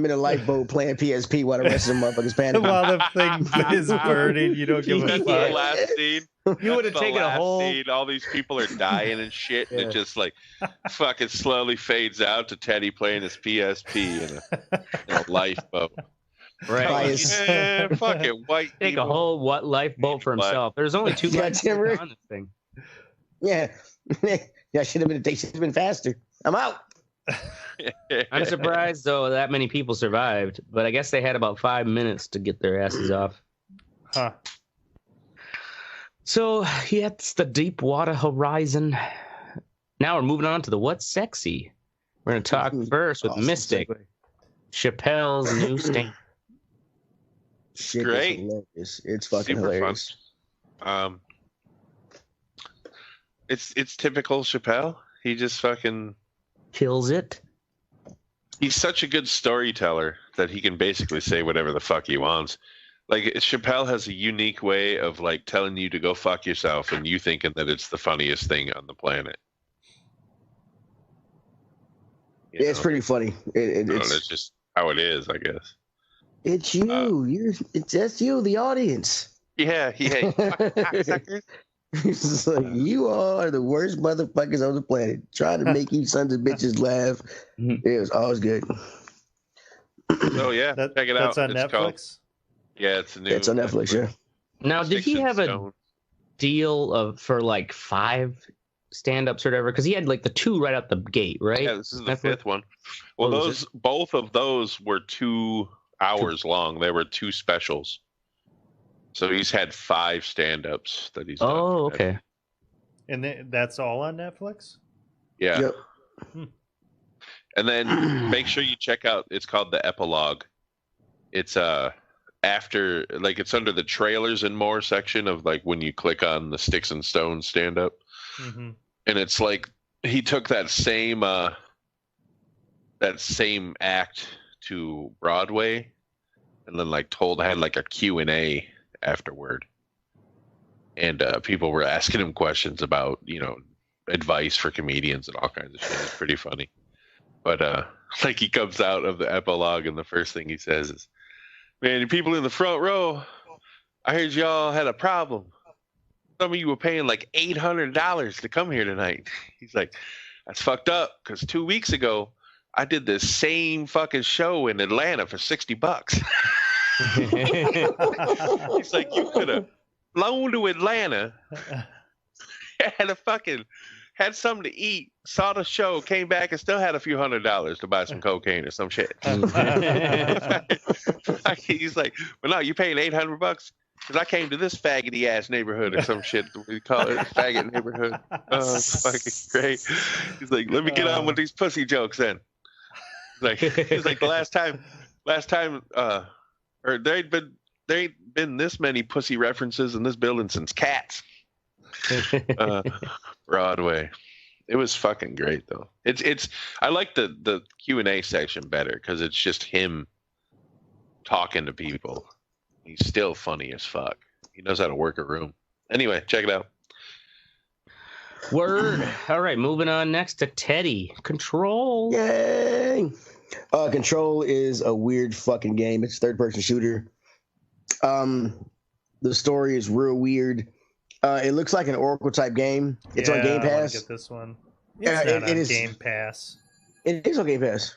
in a lifeboat playing PSP while the rest of the motherfuckers panicking. While the thing is burning, you don't give a fuck. Last scene. You would have taken a whole scene. All these people are dying and shit, and it just like fucking slowly fades out to Teddy playing his PSP in a lifeboat. Right. Yeah, fucking white. Take people. a whole lifeboat for himself. There's only 2 lifeboats on this thing. Yeah. Yeah, should have been faster. I'm out. I'm surprised though that many people survived, but I guess they had about 5 minutes to get their asses off. Huh. So yeah, it's the Deepwater Horizon. Now we're moving on to the What's Sexy. We're gonna talk first with Mystic, Chappelle's new stand. Shit, great. It's fucking super hilarious. Fun. It's typical Chappelle. He just fucking kills it. He's such a good storyteller that he can basically say whatever the fuck he wants. Like, Chappelle has a unique way of, like, telling you to go fuck yourself and you thinking that it's the funniest thing on the planet. It's pretty funny. It's just how it is, I guess. It's you. It's just you, the audience. Yeah. It's like, you are the worst motherfuckers on the planet. Trying to make you sons of bitches laugh. It was always good. Oh yeah, check it out. That's on It's Netflix. Called, yeah, it's new. It's on Netflix. Yeah. Now, did he have a deal for like 5 stand-ups or whatever? Because he had like the 2 right out the gate, right? Yeah, this is the 5th one. Well, both of those were 2 hours long. They were 2 specials. So he's had 5 stand-ups that he's done. Oh, okay. And that's all on Netflix? Yeah. Yep. And then make sure you check out, it's called The Epilogue. It's after, like, it's under the trailers and more section of, like, when you click on the Sticks and Stones stand-up. Mm-hmm. And it's like he took that same act to Broadway and then like had like a Q&A afterward. And people were asking him questions about, advice for comedians and all kinds of shit. It's pretty funny. But like he comes out of the epilogue and the first thing he says is, "Man, you people in the front row, I heard y'all had a problem. Some of you were paying like $800 to come here tonight." He's like, "That's fucked up, because 2 weeks ago, I did this same fucking show in Atlanta for $60. He's like, "You could have flown to Atlanta, had something to eat, saw the show, came back, and still had a few $100s to buy some cocaine or some shit." He's like, "But no, you're paying $800 because I came to this faggoty ass neighborhood or some shit. We call it faggot neighborhood." Oh, it's fucking great. He's like, "Let me get on with these pussy jokes then." He's like, the last time, or there ain't been this many pussy references in this building since Cats. Broadway. It was fucking great though. It's I like the Q&A section better because it's just him talking to people. He's still funny as fuck. He knows how to work a room. Anyway, check it out. Word. All right, moving on next to Teddy. Control. Yay! Control is a weird fucking game. It's a third-person shooter. The story is real weird. It looks like an Oracle type game. It's on Game Pass. I want to get this one. It's not on Game Pass. It is on Game Pass.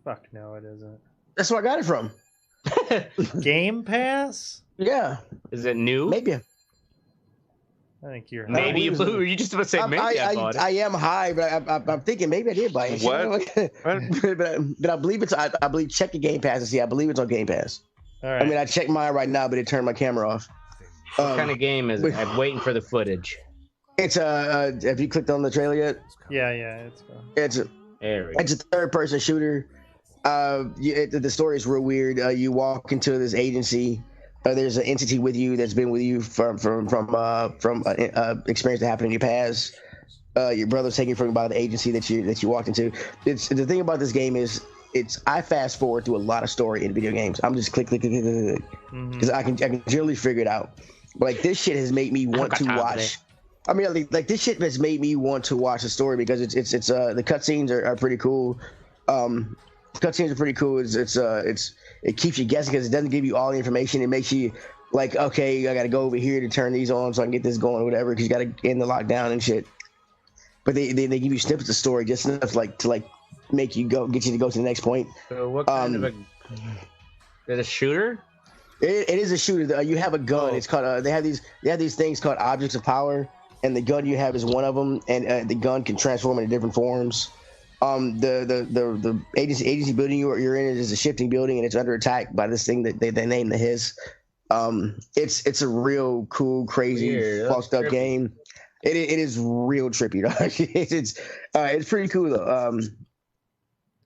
Fuck no, it isn't. That's where I got it from. Game Pass? Yeah. Is it new? Maybe. I think you're high. Maybe you blew. Were you just about to say maybe I bought it? I am high, but I'm thinking maybe I did buy it. What? but I believe it's. I believe check the Game Pass and see. I believe it's on Game Pass. All right. I mean, I checked mine right now, but it turned my camera off. What kind of game is it? I'm waiting for the footage. It's have you clicked on the trailer yet? Yeah, it's a third-person shooter. The story is real weird. You walk into this agency. There's an entity with you that's been with you from experience that happened in your past. Your brother's taken from you by the agency that you walked into. It's the thing about this game is I fast forward through a lot of story in video games. I'm just click because I can generally figure it out. But like this shit has made me want to watch. I mean, like this shit has made me want to watch the story because it's the cutscenes are pretty cool. Cutscenes are pretty cool. It keeps you guessing because it doesn't give you all the information. It makes you like, okay, I got to go over here to turn these on so I can get this going or whatever because you got to end the lockdown and shit. But they give you snippets of story just enough to make you get you to go to the next point. So what kind of a? Is it a shooter? It is a shooter. You have a gun. Oh. It's called. They have these things called objects of power, and the gun you have is one of them. And the gun can transform into different forms. The agency building you're in is a shifting building, and it's under attack by this thing that they name the Hiss. It's a real cool, crazy, fucked up game. It is real trippy. It's pretty cool though.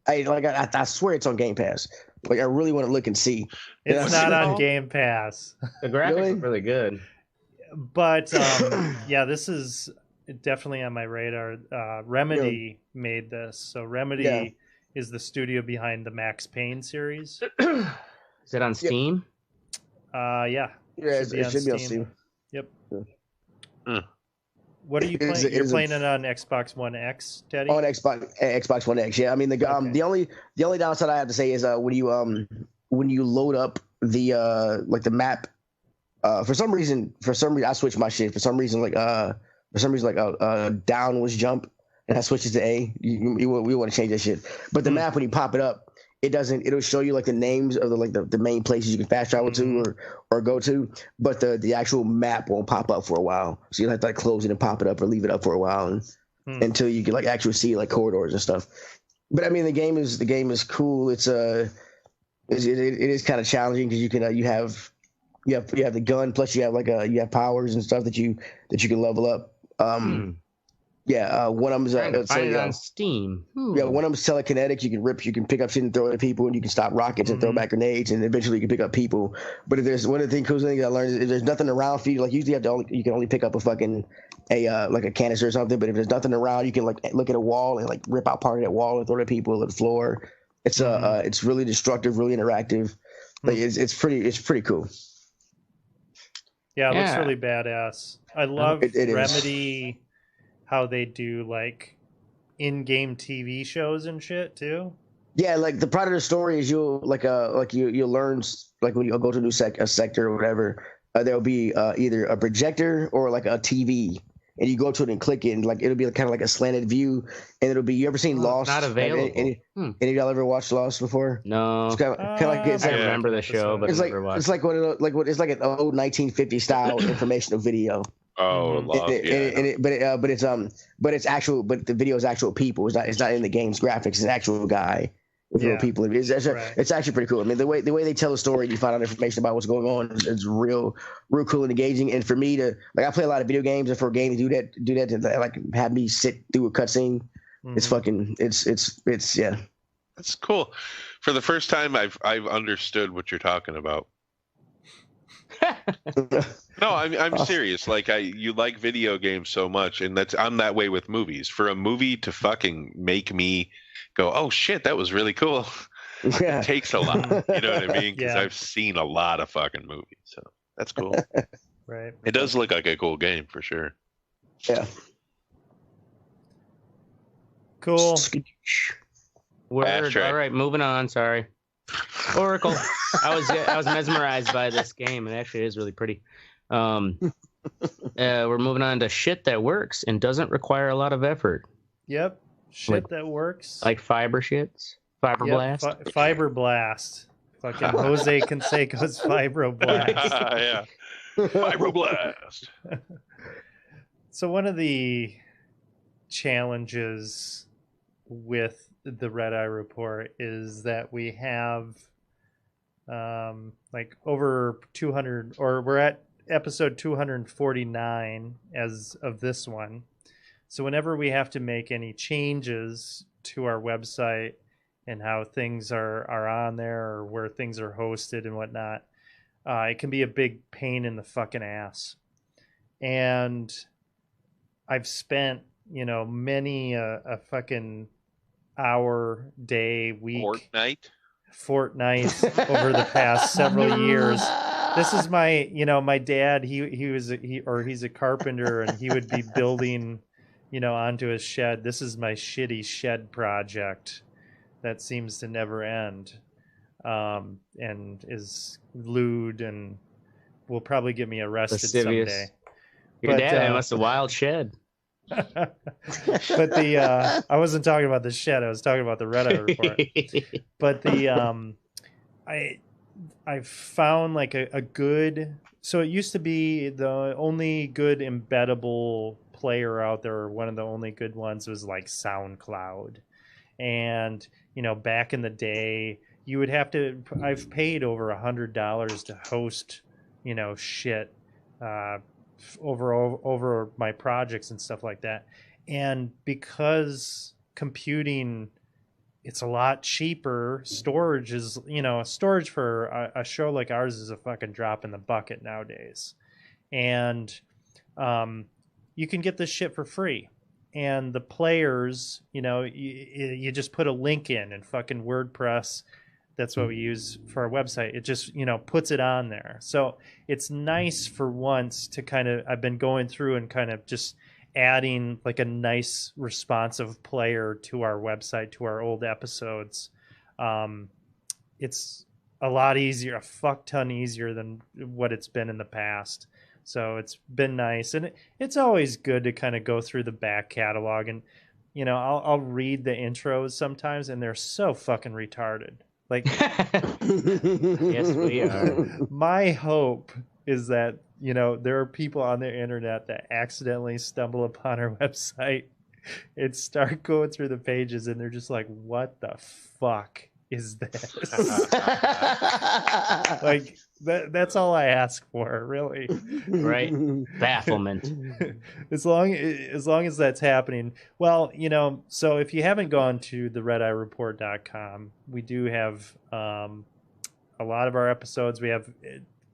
I swear it's on Game Pass. Like I really want to look and see. It's not on Game Pass. The graphics are really good. But yeah, this is definitely on my radar. Remedy made this. So Remedy is the studio behind the Max Payne series. Is it on Steam? Yeah. Yeah, it should be on Steam. Yep. Hmm. What are you playing? You're playing it on Xbox One X, Teddy? On Xbox One X. Yeah, I mean the only downside I have to say is when you load up the map, for some reason I switched my shit. For some reason down was jump and I switched it to A. We want to change that shit. But the map, when you pop it up, it'll show you like the names of the main places you can fast travel to or go to, but the actual map won't pop up for a while. So you'll have to like close it and pop it up or leave it up for a while until you can like actually see like corridors and stuff. But I mean the game is cool. It is kind of challenging because you can you have the gun, plus you have powers and stuff that you can level up. Yeah, one of them is find it on Steam. Yeah, one of them is telekinetic. You can pick up shit and throw it at people, and you can stop rockets and throw back grenades, and eventually you can pick up people. But if there's one of the cool things I learned is if there's nothing around for you, like usually you can only pick up a canister or something. But if there's nothing around, you can like look at a wall and like rip out part of that wall and throw it at people at the floor. It's really destructive, really interactive. Like it's pretty cool. Yeah, it looks really badass. I love Remedy. How they do like in-game TV shows and shit too. Yeah, like the part of the story is you'll learn like when you go to a new sector or whatever, there'll be either a projector or like a TV, and you go to it and click it, and like it'll be kind of like a slanted view, and it'll be. You ever seen Lost? Not available. Any of y'all ever watched Lost before? No. It's kind of like I remember the show, but it's like never watched. It's like an old 1950 style informational video. Oh, but the video is actual people. It's not in the game's graphics. It's an actual guy with real people. It's actually pretty cool. I mean, the way they tell the story, you find out information about what's going on. It's real cool and engaging. And for me to I play a lot of video games, and for a game to do that to like have me sit through a cutscene, it's yeah. That's cool. For the first time, I've understood what you're talking about. No, I'm serious. Like you like video games so much, and I'm that way with movies. For a movie to fucking make me go, oh shit, that was really cool. It takes a lot. You know what I mean? Because I've seen a lot of fucking movies, so that's cool. Right. It does look like a cool game for sure. Yeah. Cool. Word. All right, moving on. Sorry. Oracle. I was mesmerized by this game. It actually is really pretty. We're moving on to shit that works and doesn't require a lot of effort. Yep. Shit that works. Like fiber shits. Fibroblast. Fibroblast. Fucking Jose Canseco's Fibroblast. Yeah. Fibroblast. So one of the challenges with the Red Eye Report is that we have like over 200, or we're at episode 249 as of this one. So whenever we have to make any changes to our website and how things are on there or where things are hosted and whatnot, it can be a big pain in the fucking ass. And I've spent, many a fucking hour, day, week, fortnight over the past several years. This is my, my dad. He's a carpenter, and he would be building, onto his shed. This is my shitty shed project that seems to never end, and is lewd and will probably get me arrested someday. Your dad must have wild shed. But I wasn't talking about the shed. I was talking about the Red Eye Report. But I found like a good. So it used to be the only good embeddable player out there, or one of the only good ones, was like SoundCloud. And back in the day, you would have to. I've paid over $100 to host, shit. Over my projects and stuff like that. And because computing, it's a lot cheaper. Storage is, storage for a show like ours is a fucking drop in the bucket nowadays. And you can get this shit for free. And the players, you know, you just put a link in and fucking WordPress. That's what we use for our website. It just, you know, puts it on there. So it's nice for once to kind of, I've been going through and kind of just adding like a nice responsive player to our website, to our old episodes. It's a lot easier, a fuck ton easier than what it's been in the past. So it's been nice. And it's always good to kind of go through the back catalog. And, you know, I'll read the intros sometimes and they're so fucking retarded. Like, yes, we are. My hope is that, you know, there are people on the internet that accidentally stumble upon our website and start going through the pages and they're just like, what the fuck is this? Like, that's all I ask for, really. Right? Bafflement. As long as that's happening. Well, you know, so if you haven't gone to the redeyereport.com, we do have a lot of our episodes. We have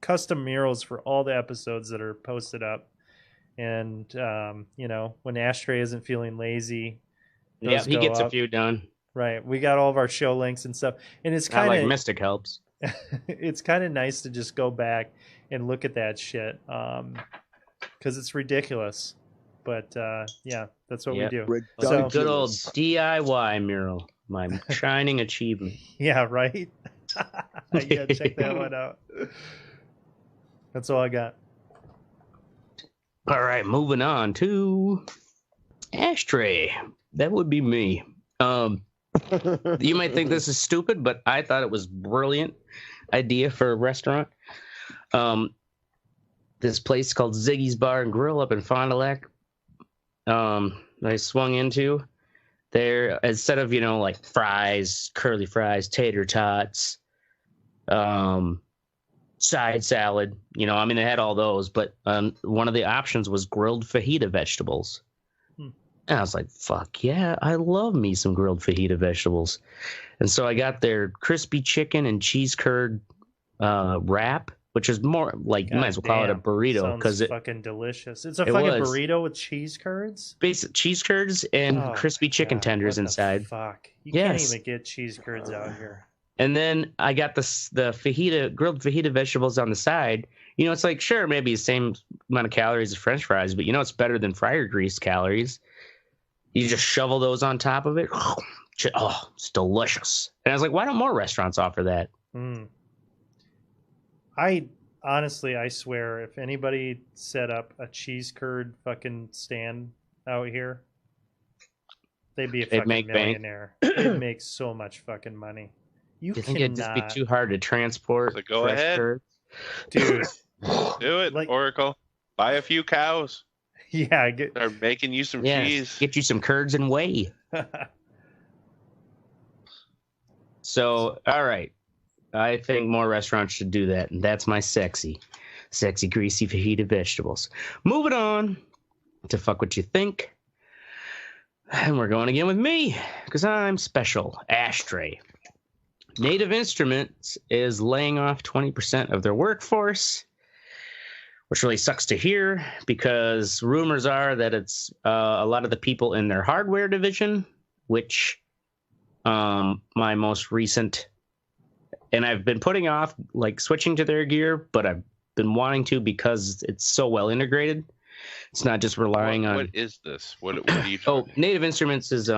custom murals for all the episodes that are posted up. And, you know, when Ashtray isn't feeling lazy, yeah, he gets up. A few done. Right. We got all of our show links and stuff. And it's kind of like Mystic helps. It's kind of nice to just go back and look at that shit. Because it's ridiculous. But yeah, that's what we do. So, good old DIY mural. My shining achievement. Yeah, right? Yeah, check that one out. That's all I got. All right, moving on to Ashtray. That would be me. You might think this is stupid, but I thought it was brilliant idea for a restaurant. This place called Ziggy's Bar and Grill up in Fond du Lac. I swung into there instead of, you know, like fries, curly fries, tater tots, side salad. You know, I mean, they had all those, but one of the options was grilled fajita vegetables. And I was like, fuck yeah, I love me some grilled fajita vegetables. And so I got their crispy chicken and cheese curd wrap, which is more like, you might as well call it a burrito. Because it's fucking delicious. It's a fucking burrito with cheese curds? Basic cheese curds and crispy chicken tenders inside. Fuck. You can't even get cheese curds out here. And then I got the grilled fajita vegetables on the side. You know, it's like, sure, maybe the same amount of calories as French fries, but you know, it's better than fryer grease calories. You just shovel those on top of it. Oh, it's delicious. And I was like, why don't more restaurants offer that? I honestly, I swear, if anybody set up a cheese curd fucking stand out here, they'd be a fucking millionaire. They'd make so much fucking money. You think it'd just be too hard to transport? So go ahead. Curds? Dude. Do it, Oracle. Buy a few cows. Yeah, start making you some cheese. Get you some curds and whey. So, all right. I think more restaurants should do that, and that's my sexy, greasy fajita vegetables. Moving on to fuck what you think. And we're going again with me, because I'm special. Ashtray. Native Instruments is laying off 20% of their workforce, which really sucks to hear because rumors are that it's a lot of the people in their hardware division, which my most recent, and I've been putting off like switching to their gear, but I've been wanting to because it's so well integrated. It's not just relying on. What is this? What are you talking? Native Instruments is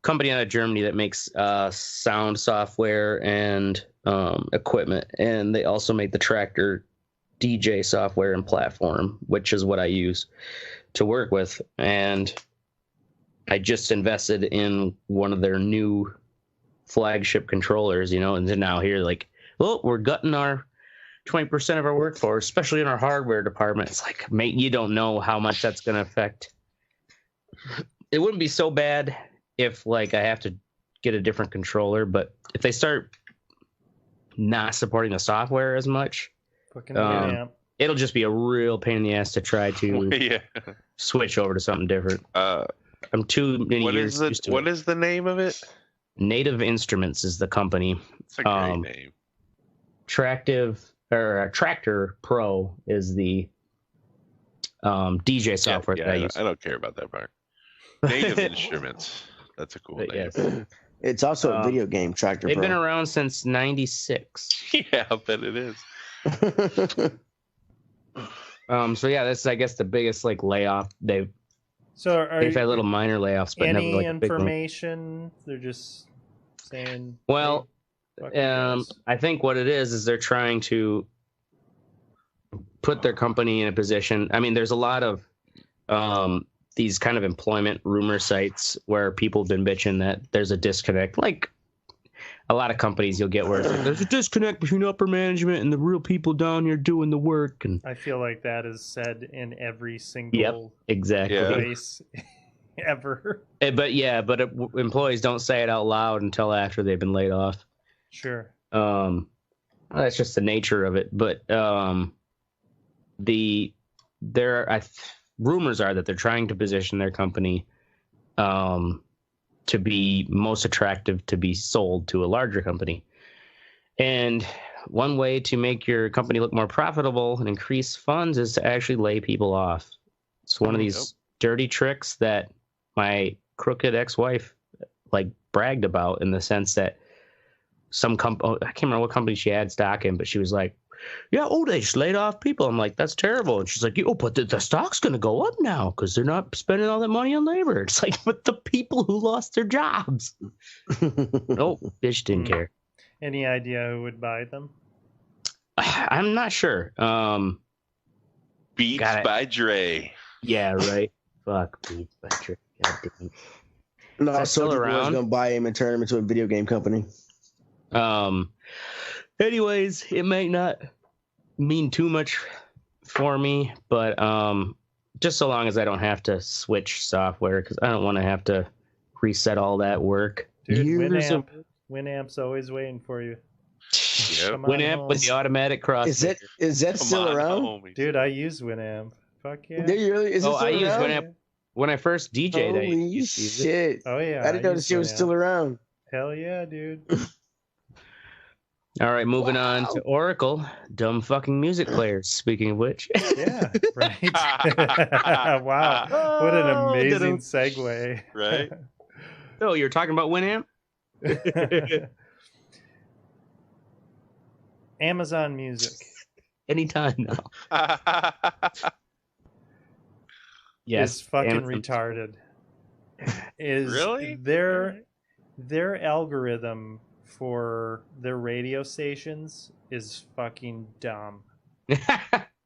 company out of Germany that makes sound software and equipment, and they also make the Tractor DJ software and platform, which is what I use to work with. And I just invested in one of their new flagship controllers, you know, and then now here like, well, we're gutting our 20% of our workforce, especially in our hardware department. It's like, mate, you don't know how much that's going to affect. It wouldn't be so bad if like I have to get a different controller, but if they start not supporting the software as much, it'll just be a real pain in the ass to try to switch over to something different. I'm too many years used to What is the name of it? Native Instruments is the company. It's a great name. Tractor Pro is the DJ software that I use. I don't care about that part. Native Instruments. That's a cool name. Yes. It's also a video game tractor. They've been around since '96. Yeah, I bet it is. So yeah, this is, I guess, the biggest like layoff they've had little minor layoffs, but any never like information. They're just saying. Well, hey, I think what it is they're trying to put their company in a position. I mean, there's a lot of these kind of employment rumor sites where people have been bitching that there's a disconnect. Like a lot of companies you'll get where it's like, there's a disconnect between upper management and the real people down here doing the work. And I feel like that is said in every single exactly place ever. But employees don't say it out loud until after they've been laid off. Sure. That's just the nature of it. But rumors are that they're trying to position their company to be most attractive to be sold to a larger company. And one way to make your company look more profitable and increase funds is to actually lay people off. It's one of these dirty tricks that my crooked ex-wife like bragged about, in the sense that I can't remember what company she had stock in, but she was like, yeah, they just laid off people. I'm like, that's terrible. And she's like, but the stock's going to go up now because they're not spending all that money on labor. It's like, but the people who lost their jobs. Nope, bitch didn't care. Any idea who would buy them? I'm not sure. Beats by Dre. Yeah, right. Fuck Beats by Dre. God damn. No, I was going to buy him and turn him into a video game company. Anyways, it might not mean too much for me, but just so long as I don't have to switch software, because I don't want to have to reset all that work. Dude, Winamp's always waiting for you. Yep. Winamp with the automatic cross. Is that still around? Homie. Dude, I use Winamp. Fuck yeah. I use Winamp when I first DJ'd. Holy shit. Oh yeah. I didn't know this shit was still around. Hell yeah, dude. All right, moving on to Oracle. Dumb fucking music players. Speaking of which. Yeah, right. Wow. What an amazing segue. Right. Oh, you're talking about Winamp? Amazon Music. Anytime now. Yes. Is fucking Amazon. Retarded. Is really? Their algorithm for their radio stations is fucking dumb.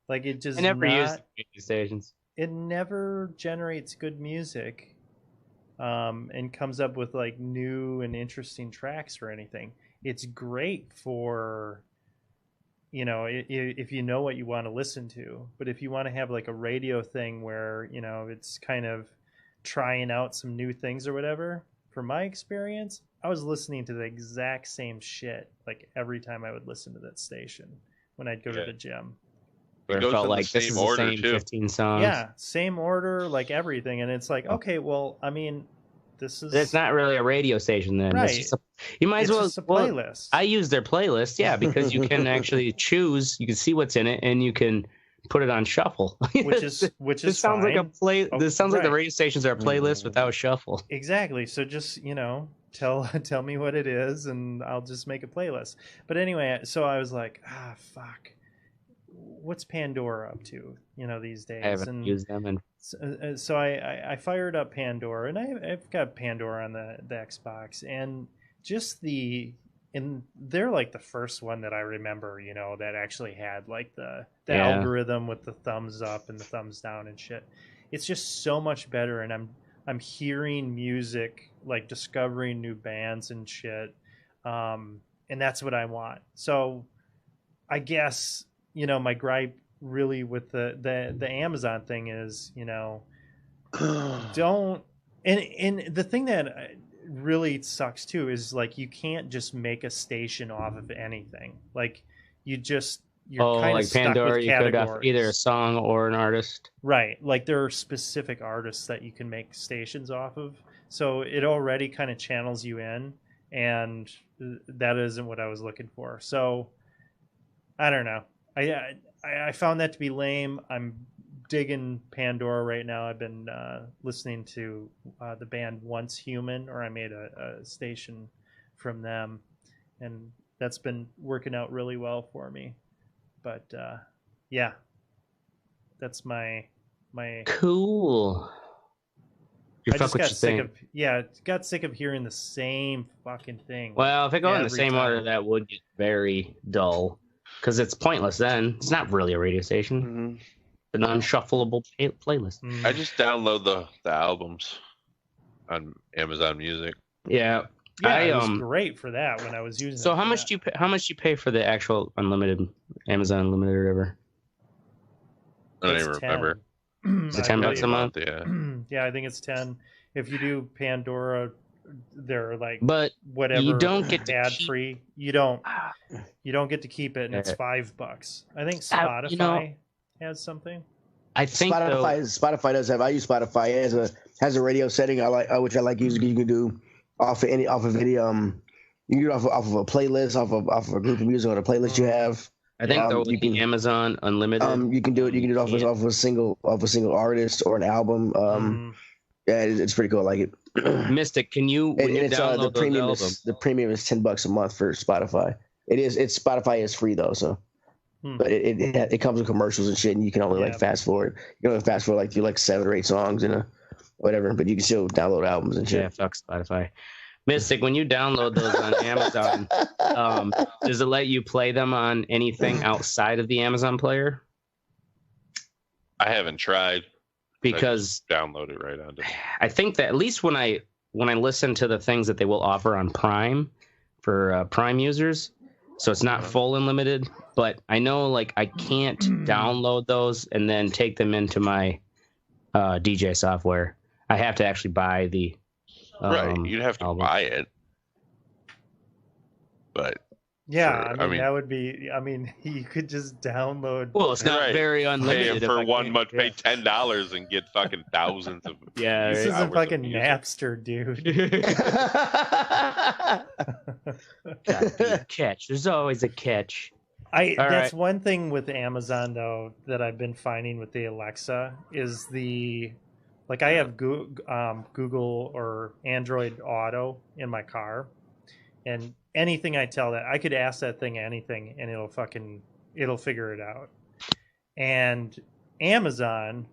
Like it just I never use radio stations. It never generates good music, and comes up with like new and interesting tracks or anything. It's great for, if you know what you want to listen to, but if you want to have like a radio thing where it's kind of trying out some new things or whatever. From my experience, I was listening to the exact same shit like every time I would listen to that station when I'd go to the gym. It felt like this is the same 15 songs. Yeah, same order, like everything. And it's like, okay, well, I mean, it's not really a radio station then. Right. You might as well. It's just a playlist. I use their playlist, yeah, because you can actually choose. You can see what's in it, and you can put it on shuffle. Which sounds fine. Like a play. This sounds like the right. radio stations are a playlist without shuffle. Exactly. So just tell me what it is, and I'll just make a playlist. But anyway, so I was like, fuck, what's Pandora up to? These days. I haven't used them, and so I fired up Pandora, and I've got Pandora on the Xbox, and just and they're like the first one that I remember, that actually had like the algorithm with the thumbs up and the thumbs down and shit. It's just so much better, and I'm hearing music, like discovering new bands and shit, and that's what I want. So I guess my gripe really with the Amazon thing is don't and the thing that really sucks too is like you can't just make a station off of anything. Like you're kind of stuck Pandora, with you could have categories. either a song or an artist. Right. Like there are specific artists that you can make stations off of. So it already kind of channels you in, and that isn't what I was looking for. So I don't know. I found that to be lame. I'm digging Pandora right now. I've been listening to the band Once Human, or I made a station from them, and that's been working out really well for me. But yeah, that's my cool. I just got sick of hearing the same fucking thing. Well, if it go in the same order, that would get very dull because it's pointless then. It's not really a radio station. Mm-hmm. An unshuffleable playlist. I just download the albums on Amazon Music. Yeah. It was great for that when I was using. So how much do you pay for the actual unlimited Amazon Unlimited or whatever? I don't even remember. Is it $10 a month? Yeah. Yeah, I think it's 10. If you do Pandora, they're like, but whatever. You don't get to ad free. You don't get to keep it, and it's $5. I think Spotify has something. I think Spotify does have. I use Spotify. It has a radio setting. Which I like using. You can do off of any. You can do it off of a playlist, off of a group of music on a playlist you have. I think though with the Amazon Unlimited, you can do it. You can do it off of a single artist or an album. Yeah, it's pretty cool. I like it. Mystic, can you? When you download the premium is $10 a month for Spotify. Spotify is free though, so. But it comes with commercials and shit, and you can only fast forward. You can only fast forward through 7 or 8 songs and whatever. But you can still download albums and shit. Yeah, fuck Spotify. Mystic, when you download those on Amazon, does it let you play them on anything outside of the Amazon player? I haven't tried. Because download it right onto. I think that at least when I listen to the things that they will offer on Prime for Prime users, so it's not full unlimited, but I know I can't download those and then take them into my DJ software. I have to actually buy the right. You'd have to buy it, but yeah, that would be. I mean, you could just download. Well, it's not very unlimited. For 1 month, pay $10 and get fucking thousands of. Yeah, this isn't fucking Napster, dude. Gotta be a catch. There's always a catch. That's one thing with Amazon though that I've been finding with the Alexa is I have Google or Android Auto in my car, and anything I tell that, I could ask that thing anything and it'll figure it out. And Amazon,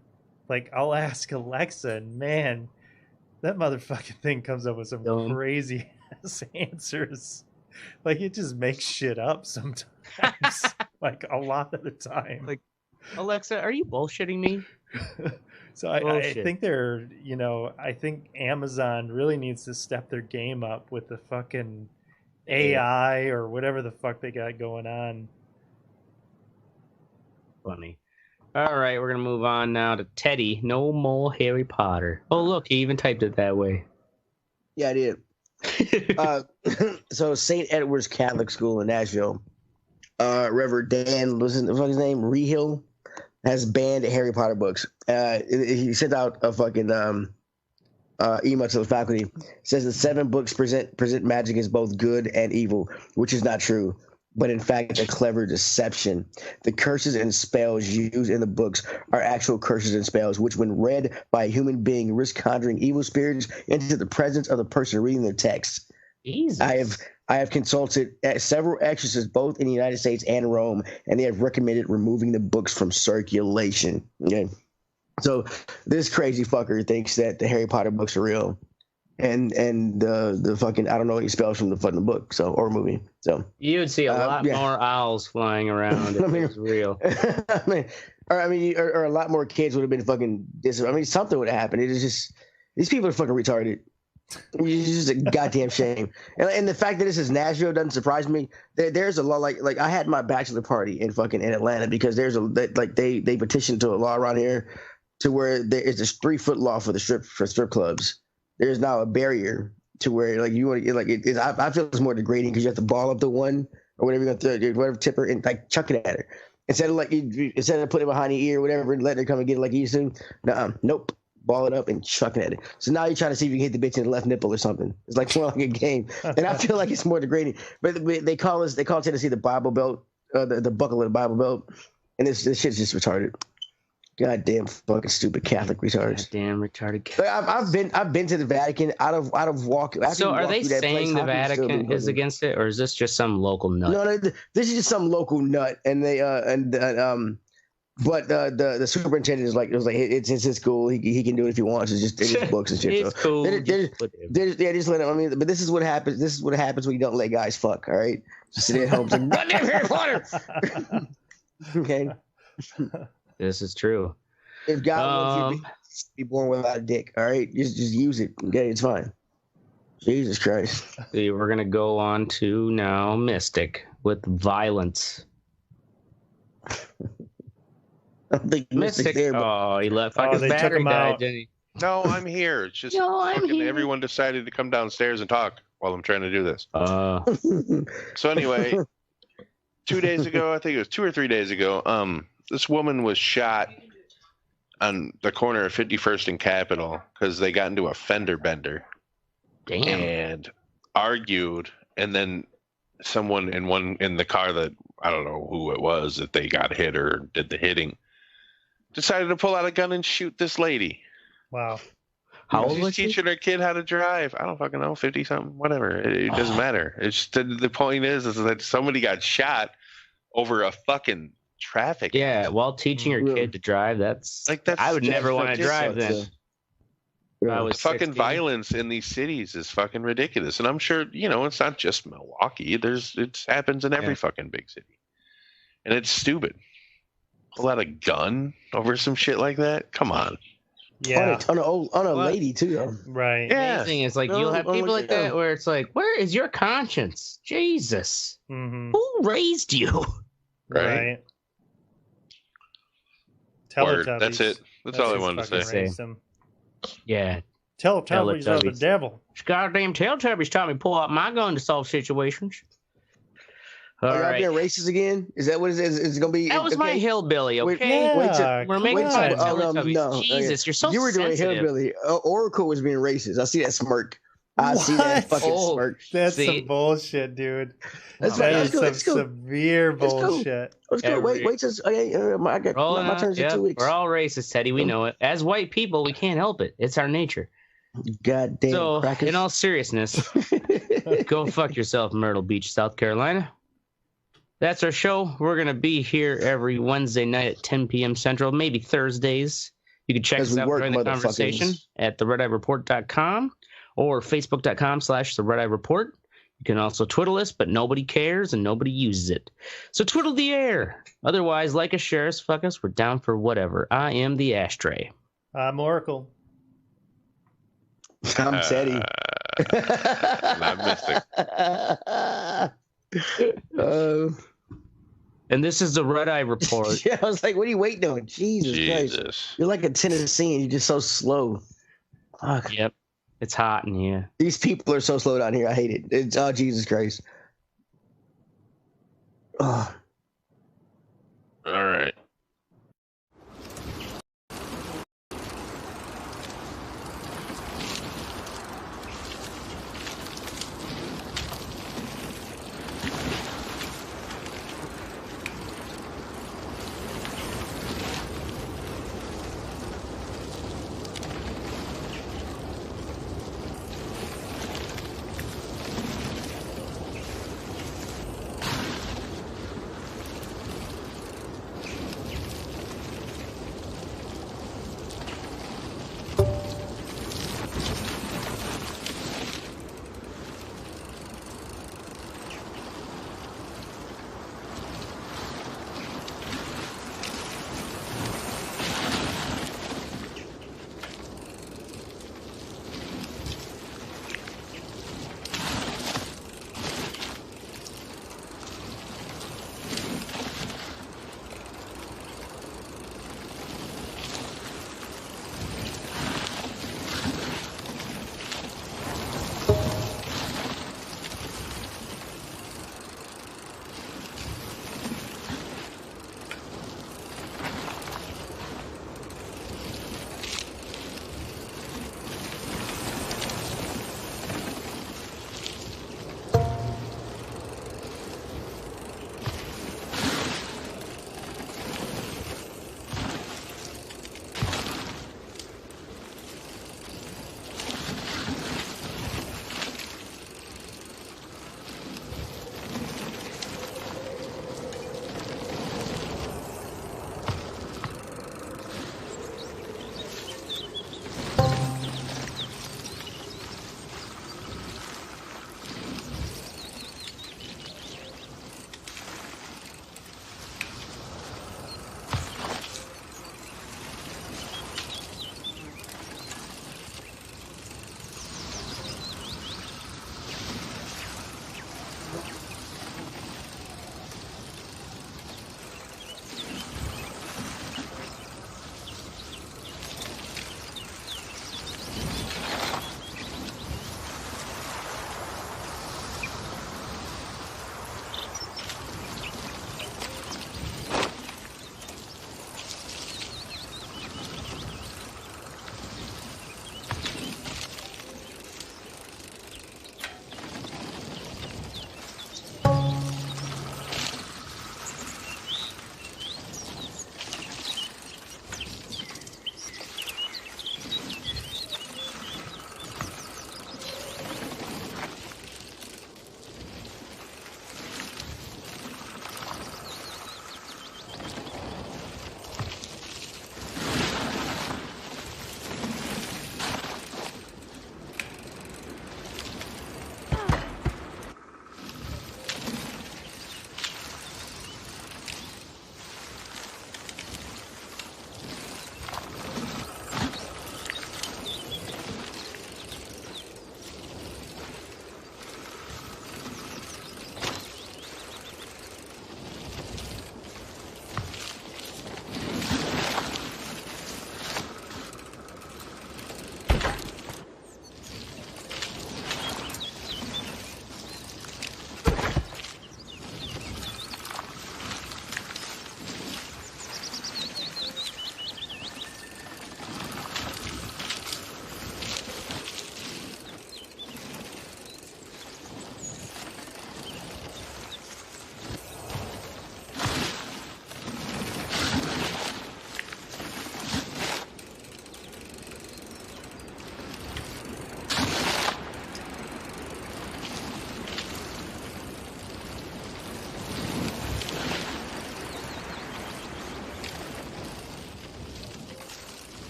I'll ask Alexa and man, that motherfucking thing comes up with some crazy ass answers. It just makes shit up sometimes. A lot of the time. Alexa, are you bullshitting me? So I think I think Amazon really needs to step their game up with the fucking AI or whatever the fuck they got going on. Funny. All right, we're going to move on now to Teddy. No more Harry Potter. Oh, look, he even typed it that way. Yeah, I did. So St. Edward's Catholic School in Nashville, Reverend Dan, what's his name? Rehill, has banned Harry Potter books. He sent out a fucking email to the faculty. It says the 7 books present magic as both good and evil, which is not true, but in fact a clever deception. The curses and spells used in the books are actual curses and spells, which when read by a human being risk conjuring evil spirits into the presence of the person reading the text. Jesus. I have consulted several exorcists both in the United States and Rome, and they have recommended removing the books from circulation. Okay. So this crazy fucker thinks that the Harry Potter books are real, and the fucking I don't know any spells from the fucking book or movie. So you would see a lot more owls flying around if it was real. or a lot more kids would have been fucking. Something would have happened. It is just these people are fucking retarded. It's just a goddamn shame. And the fact that this is Nashville doesn't surprise me. There's a law like I had my bachelor party in Atlanta because they petitioned to a law around here to where there is this 3-foot law for strip clubs. There's now a barrier to where you want to I feel it's more degrading because you have to ball up the one or whatever you're gonna throw, whatever tip her and chuck it at her instead of putting it behind the ear or whatever and letting her come and get it like you used to. Nope. Ball it up and chuck it at it. So now you're trying to see if you can hit the bitch in the left nipple or something. It's more like a game, and I feel like it's more degrading. But they call Tennessee the Bible Belt, the buckle of the Bible Belt, and this shit's just retarded. Goddamn fucking stupid Catholic retards. Goddamn retarded. I've been to the Vatican out of walk. So are they saying the Vatican is against it, or is this just some local nut? No, this is just some local nut, and they but the superintendent it's his school. He can do it if he wants. It's just books and shit. It's cool. Just let him. I mean, but this is what happens. This is what happens when you don't let guys fuck. All right, just sit at home. Like, goddamn Harry Potter. Okay. This is true. If God wants you to be born without a dick, all right, just use it. Okay, it's fine. Jesus Christ. See, we're gonna go on to now Mystic with violence. I don't think Mystic there. But... he left. Fucking battery died, didn't he? No, I'm here. It's just everyone decided to come downstairs and talk while I'm trying to do this. So anyway, 2 days ago, I think it was 2 or 3 days ago, this woman was shot on the corner of 51st and Capitol because they got into a fender bender. Damn. And argued, and then someone in the car that I don't know who it was that they got hit or did the hitting decided to pull out a gun and shoot this lady. Wow. How old was she? Teaching her kid how to drive. I don't fucking know, 50 something, whatever. It doesn't matter. It's just, the point is that somebody got shot over a fucking traffic. Yeah, while teaching your kid to drive, that's I would never want to drive then. The fucking violence in these cities is fucking ridiculous, and I'm sure it's not just Milwaukee. It happens in every fucking big city, and it's stupid. Pull out a gun over some shit like that? Come on. Yeah, on a lady too, though. Right. Yeah. The thing is, you'll have people like that where it's like, where is your conscience? Jesus, who raised you? Right. Teletubbies. That's it. That's all I wanted to say. Yeah. Teletubbies are the devil. Goddamn Teletubbies taught me to pull out my gun to solve situations. All right. Being racist again? Is that what it is? Is it going to be? That was my hillbilly, okay? We're making fun of Teletubbies. No, Jesus, you're so You were doing hillbilly. Oracle was being racist. I see that smirk. I see that fucking smirk. That's some bullshit, dude. That is some severe bullshit. Let's go. Wait till my turn's in 2 weeks. We're all racist, Teddy. We know it. As white people, we can't help it. It's our nature. Goddamn. So, crackers. in all seriousness, go fuck yourself, Myrtle Beach, South Carolina. That's our show. We're going to be here every Wednesday night at 10 p.m. Central, maybe Thursdays. You can check us out during the conversation at theredeyereport.com or facebook.com/theredeyereport. You can also twiddle us, but nobody cares and nobody uses it. So twiddle the air. Otherwise, like us, share us, fuck us. We're down for whatever. I am the ashtray. I'm Oracle. I'm Teddy. I'm Mystic. And this is the Red Eye Report. Yeah, I was like, what are you waiting on? Jesus Christ. You're like a Tennessean. You're just so slow. Fuck. Yep. It's hot in here. These people are so slow down here. I hate it. It's Jesus Christ. Oh. All right.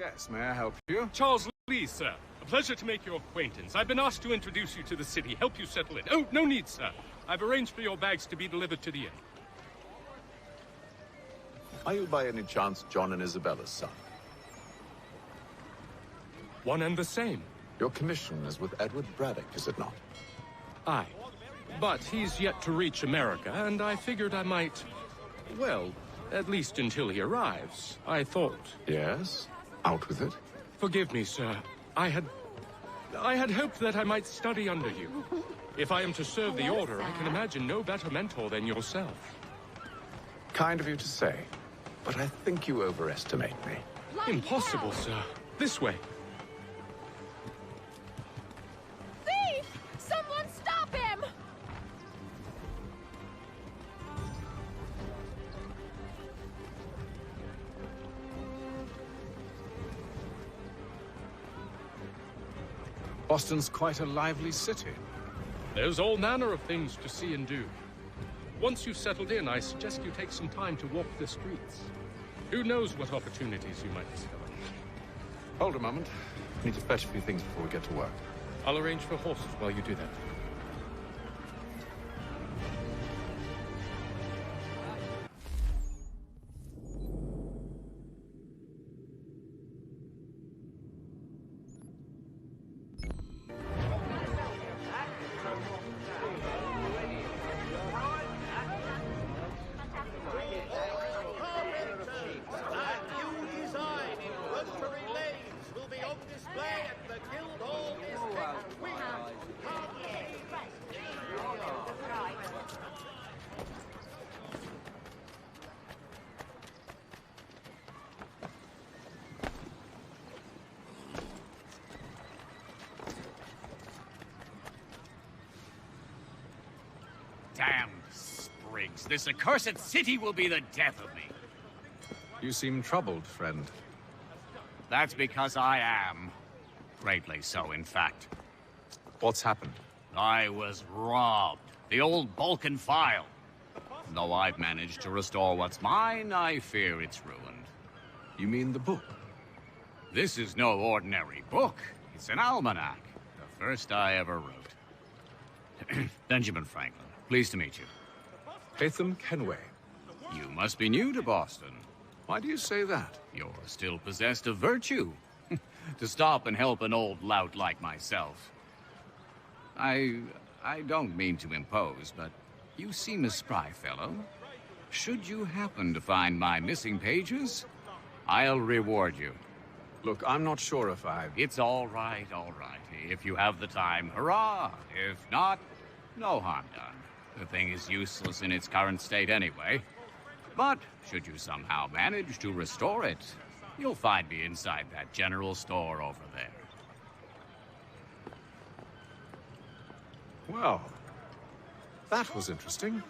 Yes, may I help you? Charles Lee, sir. A pleasure to make your acquaintance. I've been asked to introduce you to the city, help you settle in. Oh, no need, sir. I've arranged for your bags to be delivered to the inn. Are you by any chance John and Isabella's son? One and the same. Your commission is with Edward Braddock, is it not? Aye. But he's yet to reach America, and I figured I might... Well, at least until he arrives, I thought. Yes? Out with it. Forgive me, sir. I had hoped that I might study under you. If I am to serve the Order, I can imagine no better mentor than yourself. Kind of you to say, but I think you overestimate me. Impossible, sir. This way. Thief! Someone stop him! Boston's quite a lively city. There's all manner of things to see and do. Once you've settled in, I suggest you take some time to walk the streets. Who knows what opportunities you might discover. Hold a moment. I need to fetch a few things before we get to work. I'll arrange for horses while you do that. Damned sprigs. This accursed city will be the death of me. You seem troubled, friend. That's because I am. Greatly so, in fact. What's happened? I was robbed. The old Balkan file. Though I've managed to restore what's mine, I fear it's ruined. You mean the book? This is no ordinary book. It's an almanac. The first I ever wrote. Benjamin Franklin. Pleased to meet you. Hatham Kenway. You must be new to Boston. Why do you say that? You're still possessed of virtue. To stop and help an old lout like myself. I don't mean to impose, but you seem a spry fellow. Should you happen to find my missing pages, I'll reward you. Look, I'm not sure if It's all right, all right. If you have the time, hurrah! If not, no harm done. The thing is useless in its current state anyway. But should you somehow manage to restore it, you'll find me inside that general store over there. Well, that was interesting.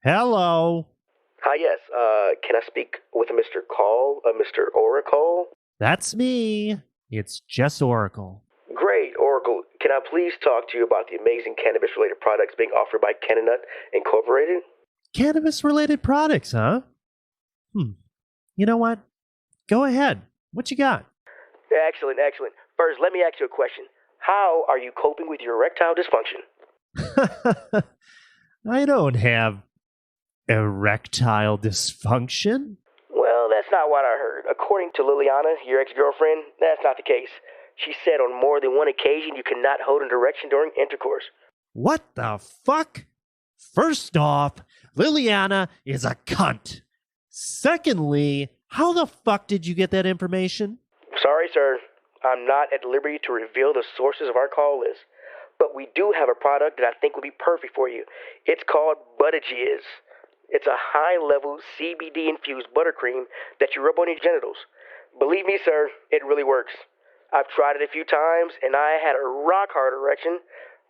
Hello. Hi, yes. Can I speak with Mr. Mr. Oracle? That's me. It's just Oracle. Great, Oracle. Can I please talk to you about the amazing cannabis-related products being offered by Cannonut Incorporated? Cannabis-related products, huh? You know what? Go ahead. What you got? Excellent, excellent. First, let me ask you a question. How are you coping with your erectile dysfunction? I don't have erectile dysfunction. Well, that's not what I heard. According to Liliana, your ex-girlfriend, that's not the case. She said on more than one occasion you cannot hold an erection during intercourse. What the fuck? First off, Liliana is a cunt. Secondly, how the fuck did you get that information? Sorry, sir. I'm not at liberty to reveal the sources of our call list. But we do have a product that I think would be perfect for you. It's called Buttigiz. It's a high-level CBD-infused buttercream that you rub on your genitals. Believe me, sir, it really works. I've tried it a few times, and I had a rock-hard erection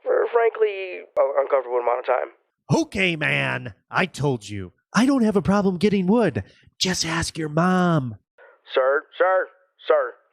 for, frankly, an uncomfortable amount of time. Okay, man. I told you. I don't have a problem getting wood. Just ask your mom. Sir,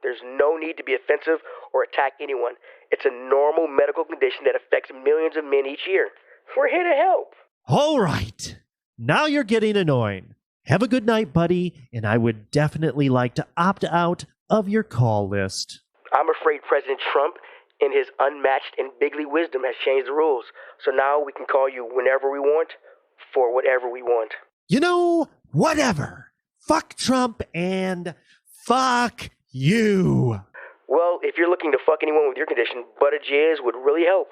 there's no need to be offensive or attack anyone. It's a normal medical condition that affects millions of men each year. We're here to help. All right. Now you're getting annoying. Have a good night, buddy, and I would definitely like to opt out of your call list. I'm afraid President Trump, in his unmatched and bigly wisdom, has changed the rules. So now we can call you whenever we want, for whatever we want. You know, whatever. fuck Trump and fuck you. Well, if you're looking to fuck anyone with your condition, butter jizz would really help.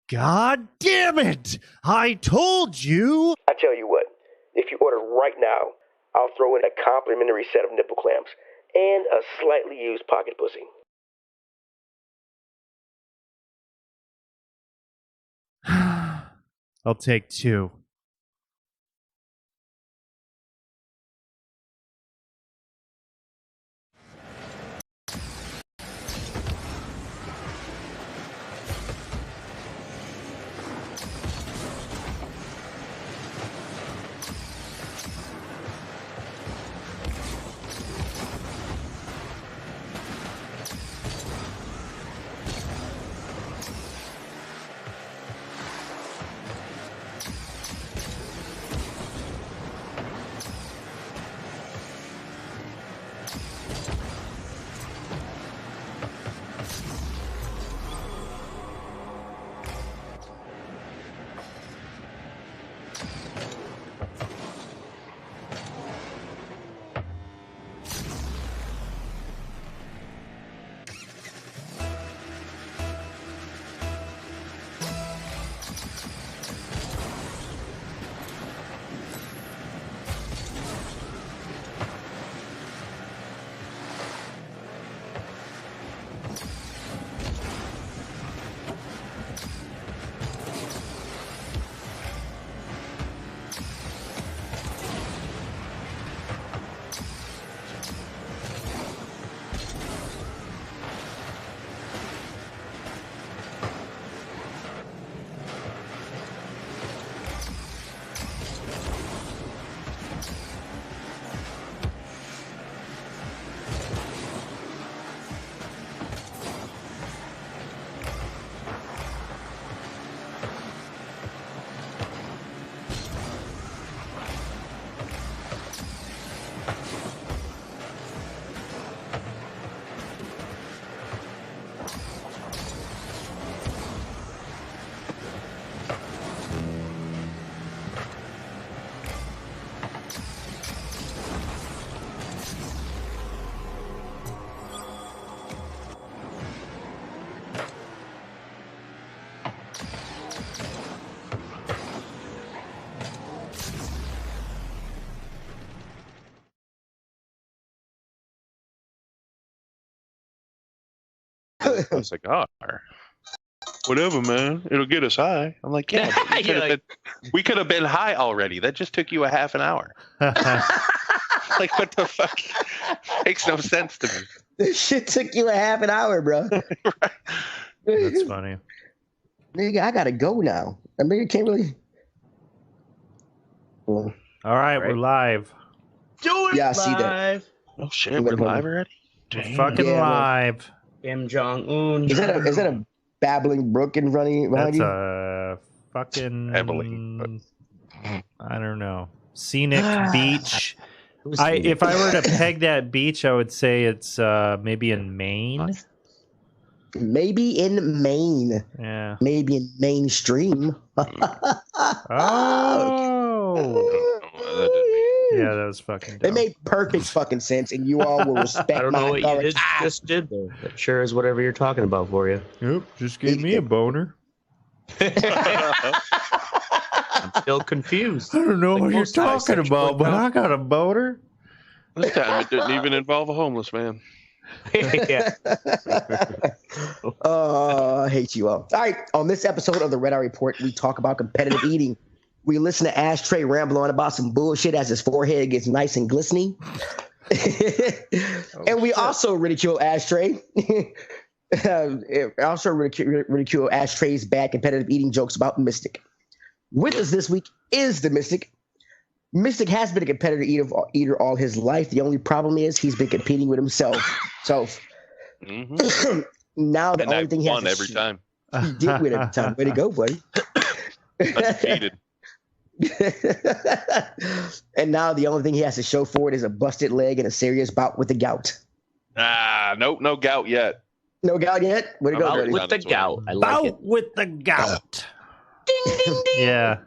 God damn it! I told you! I tell you what, if you order right now, I'll throw in a complimentary set of nipple clamps and a slightly used pocket pussy. I'll take 2. A cigar. Whatever, man. It'll get us high. I'm like, yeah, we could have been high already. That just took you a half an hour. Like, what the fuck? Makes no sense to me. This shit took you a half an hour, bro. Right. That's funny. Nigga, I gotta go now. I mean, you can't really. All right, we're live. Do it Yeah, I live. see that. Oh shit, we're live already? We're fucking live. Kim Jong-un. Is that a babbling brook in front of you? That's a fucking babbling. I don't know. Scenic beach. If I were to peg that beach, I would say it's maybe in Maine. Maybe in Maine. Yeah. Maybe in mainstream. Yeah, that was fucking dumb. It made perfect fucking sense, and you all will respect I don't know what authority. you just did there. That sure is whatever you're talking about for you. Yep, just gave me a boner. I'm still confused. I don't know what you're talking about, but I got a boner. This time it didn't even involve a homeless man. Yeah. I hate you all. All right, on this episode of the Red Eye Report, we talk about competitive eating. We listen to Ashtray ramble on about some bullshit as his forehead gets nice and glistening. And we also ridicule Ashtray. Also ridicule Ashtray's bad competitive eating jokes about Mystic. With us this week is the Mystic. Mystic has been a competitive eater all his life. The only problem is he's been competing with himself. So now the only thing he has won every time. He did win every time. Way to go, buddy. Undefeated. And now the only thing he has to show for it is a busted leg and a serious bout with the gout. Nope, no gout yet. No gout yet? Way to go, buddy. With the gout. I like Bout it. with the gout. Ding, ding, ding. Yeah.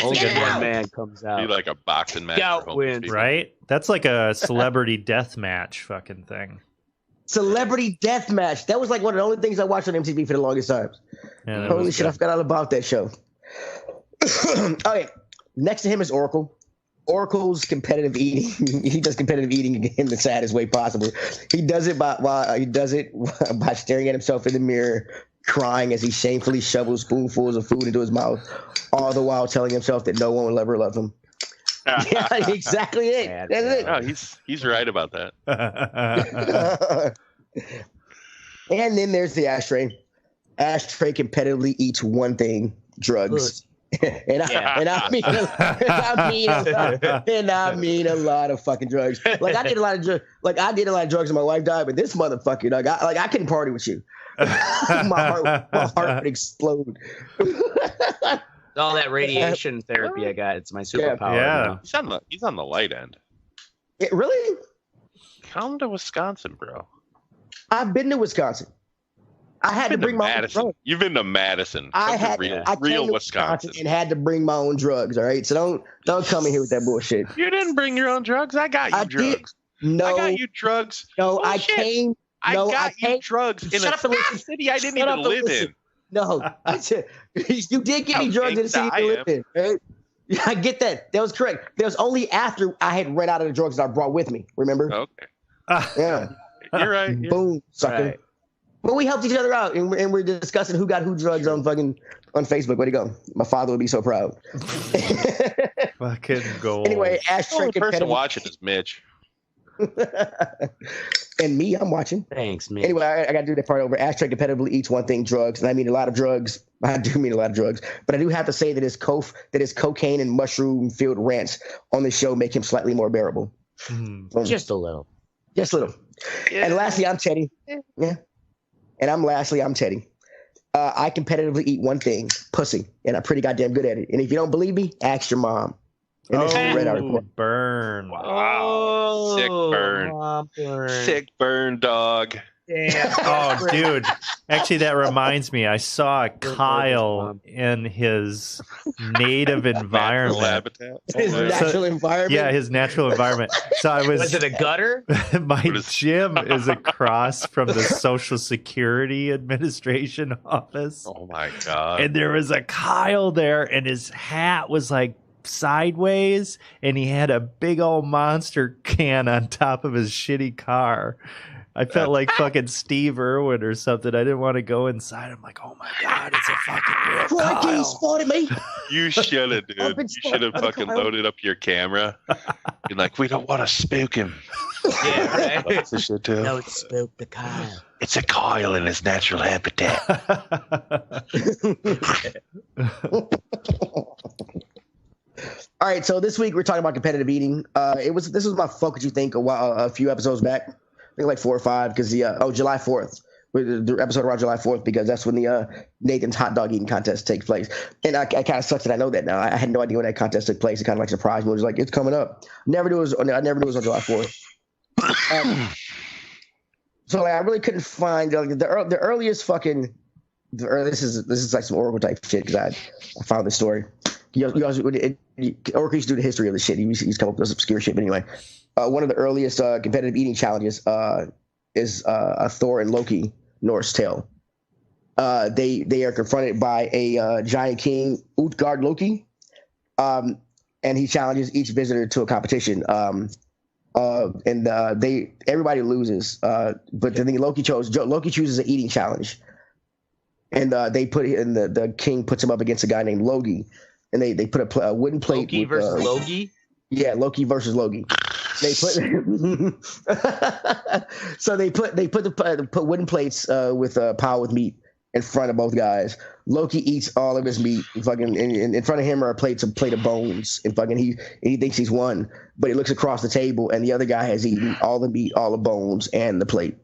Only one man comes out. Be like a boxing match. Scout wins, right? That's like a celebrity death match fucking thing. Celebrity death match. That was like one of the only things I watched on MTV for the longest time. Yeah, Holy shit, I forgot all about that show. All right. Next to him is Oracle. Oracle's competitive eating. He does competitive eating in the saddest way possible. He does it by staring at himself in the mirror, crying as he shamefully shovels spoonfuls of food into his mouth, all the while telling himself that no one will ever love him. Yeah, exactly it. That's it. Oh, he's right about that. And then there's the Ashtray. Ashtray competitively eats one thing: drugs. And I mean a lot of fucking drugs. Like I did a lot of drugs. Like I did a lot of drugs, and my wife died. But this motherfucker, I couldn't party with you. my heart would explode. All that radiation therapy I got, it's my superpower. Yeah. You know? He's on the light end. Really? Come to Wisconsin, bro. I've been to Wisconsin. I had to bring my own drugs. You've been to Madison. I real Wisconsin and had to bring my own drugs. All right, so don't come in here with that bullshit. You didn't bring your own drugs. I got you drugs. No, I got you drugs. No, Bullshit. I got you drugs in a city I didn't even live in. No, you did give me drugs in the city you lived in. Right? Yeah, I get that. That was correct. That was only after I had run out of the drugs that I brought with me. Remember? Okay. Yeah. You're right. Boom, sucker. Right. But we helped each other out, and we're discussing who got who drugs on Facebook. Where'd he go? My father would be so proud. Fucking gold. Anyway, Ashtray. The person watching is Mitch. And me, I'm watching. Thanks, Mitch. Anyway, I got to do that part over. Ashtray competitively eats one thing: drugs, and I mean a lot of drugs. I do mean a lot of drugs, but I do have to say that his cocaine and mushroom-filled rants on the show make him slightly more bearable. Just a little. Just a little. Yeah. And lastly, I'm Teddy. Yeah. And I'm Teddy. I competitively eat one thing: pussy, and I'm pretty goddamn good at it. And if you don't believe me, ask your mom. And this is the Red Report. Burn! Wow, sick burn, sick burn, dog. Damn. Oh, dude. Actually, that reminds me. I saw Kyle in his native environment. His natural environment? Yeah, his natural environment. So I was. Was it a gutter? My gym is across from the Social Security Administration office. Oh, my God. And there was a Kyle there, and his hat was like sideways, and he had a big old Monster can on top of his shitty car. I felt like fucking Steve Irwin or something. I didn't want to go inside. I'm like, oh my God, it's a fucking real Kyle. He spotted me. You should have, dude. You should have fucking loaded up your camera. You're like, we don't want to spook him. Yeah, right. What's the shit too? Don't spook the Kyle. It's a Kyle in his natural habitat. All right, so this week we're talking about competitive eating. This was my Fuck What You Think a few episodes back. I think like 4 or 5 because July 4th. The episode around July 4th because that's when the Nathan's hot dog eating contest takes place. And I kind of sucks that I know that now. I had no idea when that contest took place. It kind of like surprised me. It was like, it's coming up. I never knew it was on July 4th. So like, I really couldn't find the earliest fucking. This is like some Oracle type shit because I found this story. Oracle used to do the history of the shit. He's come up with this obscure shit. But anyway, one of the earliest competitive eating challenges is a Thor and Loki Norse tale. They are confronted by a giant king, Utgard Loki, and he challenges each visitor to a competition. Everybody loses, but the thing Loki chooses an eating challenge, and the king puts him up against a guy named Logi. And they put a wooden plate. Loki versus Logi? Yeah, Loki versus Logi. They put so they put wooden plates with piled with meat in front of both guys. Loki eats all of his meat. Fucking in front of him are a plate of bones. And fucking he thinks he's won, but he looks across the table and the other guy has eaten all the meat, all the bones, and the plate.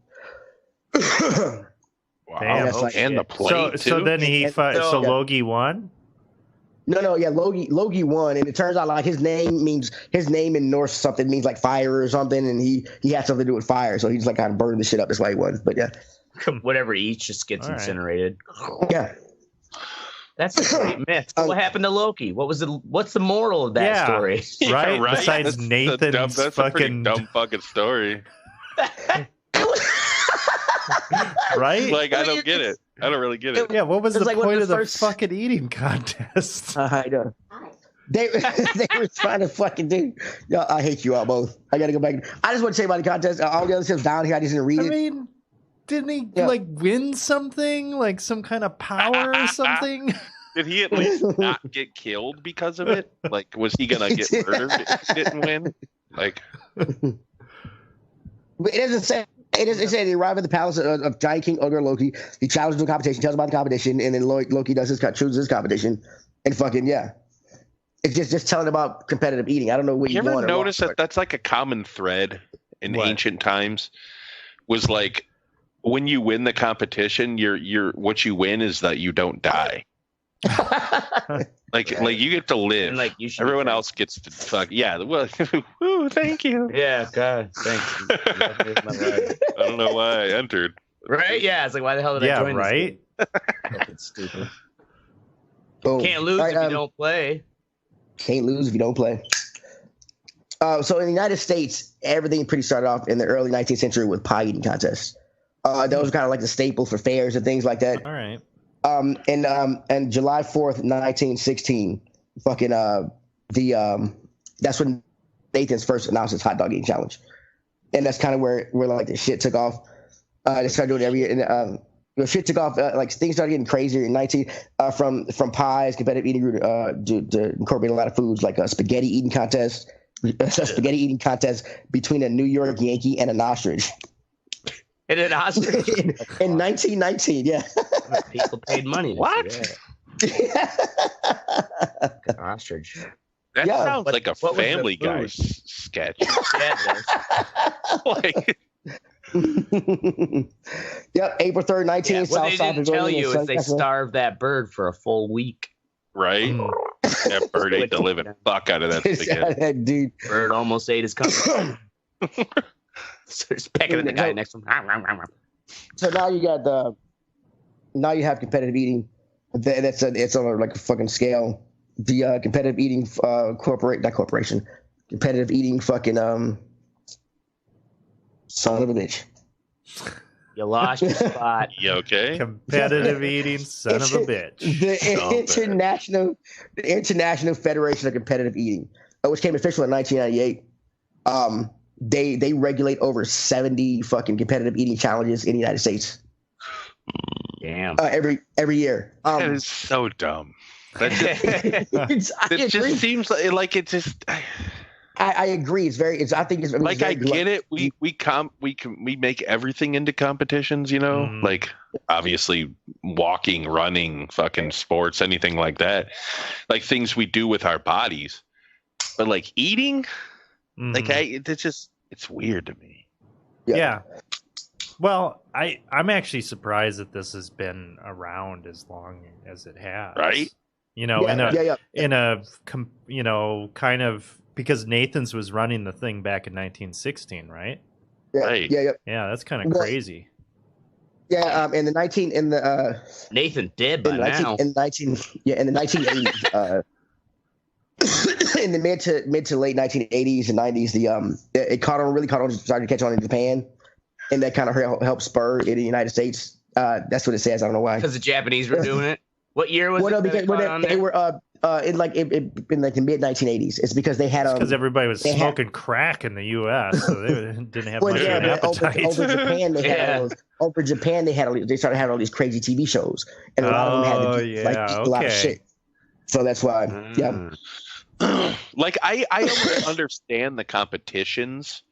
Wow! And the plate too. So then Loki won. No, yeah, Logi won, and it turns out like his name in Norse something means like fire or something, and he had something to do with fire, so he just like kind of burned the shit up. That's why he won. But yeah, whatever he eats just gets incinerated. Yeah, That's a great myth. What happened to Loki? What's the moral of that story? Right? Right? Besides Nathan's that's a pretty dumb fucking story. Right? Like, I don't get it. I don't really get it. Yeah, what was the like point of the fucking eating contest? I know. They were trying to fucking do. Yo, I hate you all both. I got to go back. I just want to say about the contest. All the other stuff down here, I just didn't read it. I mean, didn't he like win something? Like some kind of power or something? Did he at least not get killed because of it? Like, was he gonna get murdered if he didn't win? Like, But it doesn't say. It says they arrive at the palace of Giant King Ogre Loki. He travels to a competition, tells about the competition, and then Loki chooses his competition, and fucking it's just telling about competitive eating. I don't know what you ever notice that that's like a common thread in ancient times. Was like when you win the competition, you're what you win is that you don't die. like you get to live. And like everyone else gets to fuck. Yeah. Well, ooh, thank you. Yeah. God, thanks. I don't know why I entered. Right? Yeah. It's like, why the hell did I join? Right. That's stupid. Boom. Can't lose if you don't play. Can't lose if you don't play. So in the United States, everything pretty started off in the early 19th century with pie eating contests. Those were kind of like the staple for fairs and things like that. All right. And July 4th, 1916, fucking that's when Nathan's first announced his hot dog eating challenge, and that's kind of where like the shit took off. They started doing it every year, and the shit took off. Like things started getting crazier in from pies, competitive eating grew to incorporate a lot of foods like a spaghetti eating contest between a New York Yankee and an ostrich. And an ostrich in 1919, yeah. People paid money. What? Ostrich. That sounds like a Family Guy sketch. Yeah, like. Yep, April 3rd, 19. Yeah, what they didn't tell you is they starved that bird for a full week. Right? That bird ate the living fuck out of that spaghetti. Dude. Bird almost ate his company. So just pecking at the guy next to him. So now you have competitive eating. It's on like a fucking scale. The competitive eating competitive eating fucking son of a bitch. You lost your spot. You okay? Competitive eating son of a bitch. The International Federation of Competitive Eating, which came official in 1998. They regulate over 70 fucking competitive eating challenges in the United States. Damn. Every year. That is so dumb. That just, just seems like it just. I agree. I think it's like I get it. We make everything into competitions. You know, like obviously walking, running, fucking sports, anything like that. Like things we do with our bodies, but like eating. Like it's weird to me. Yeah. Well, I'm actually surprised that this has been around as long as it has. Right. You know, in a kind of because Nathan's was running the thing back in 1916, right? Yeah. Right. Yeah, that's kind of crazy. Yeah, in the Nathan dead by now. In the 1980s. In the mid to late 1980s and 90s, it really caught on, started to catch on in Japan, and that kind of helped spur it in the United States. That's what it says. I don't know why. Because the Japanese were doing it. What year was it? Because they were in the mid 1980s. It's because they had because everybody was smoking crack in the U.S., so they didn't have much of an appetite. Over Japan, they started having all these crazy TV shows, and a lot of them had to do, a lot of shit. So that's why, yeah. Like I don't understand the competitions.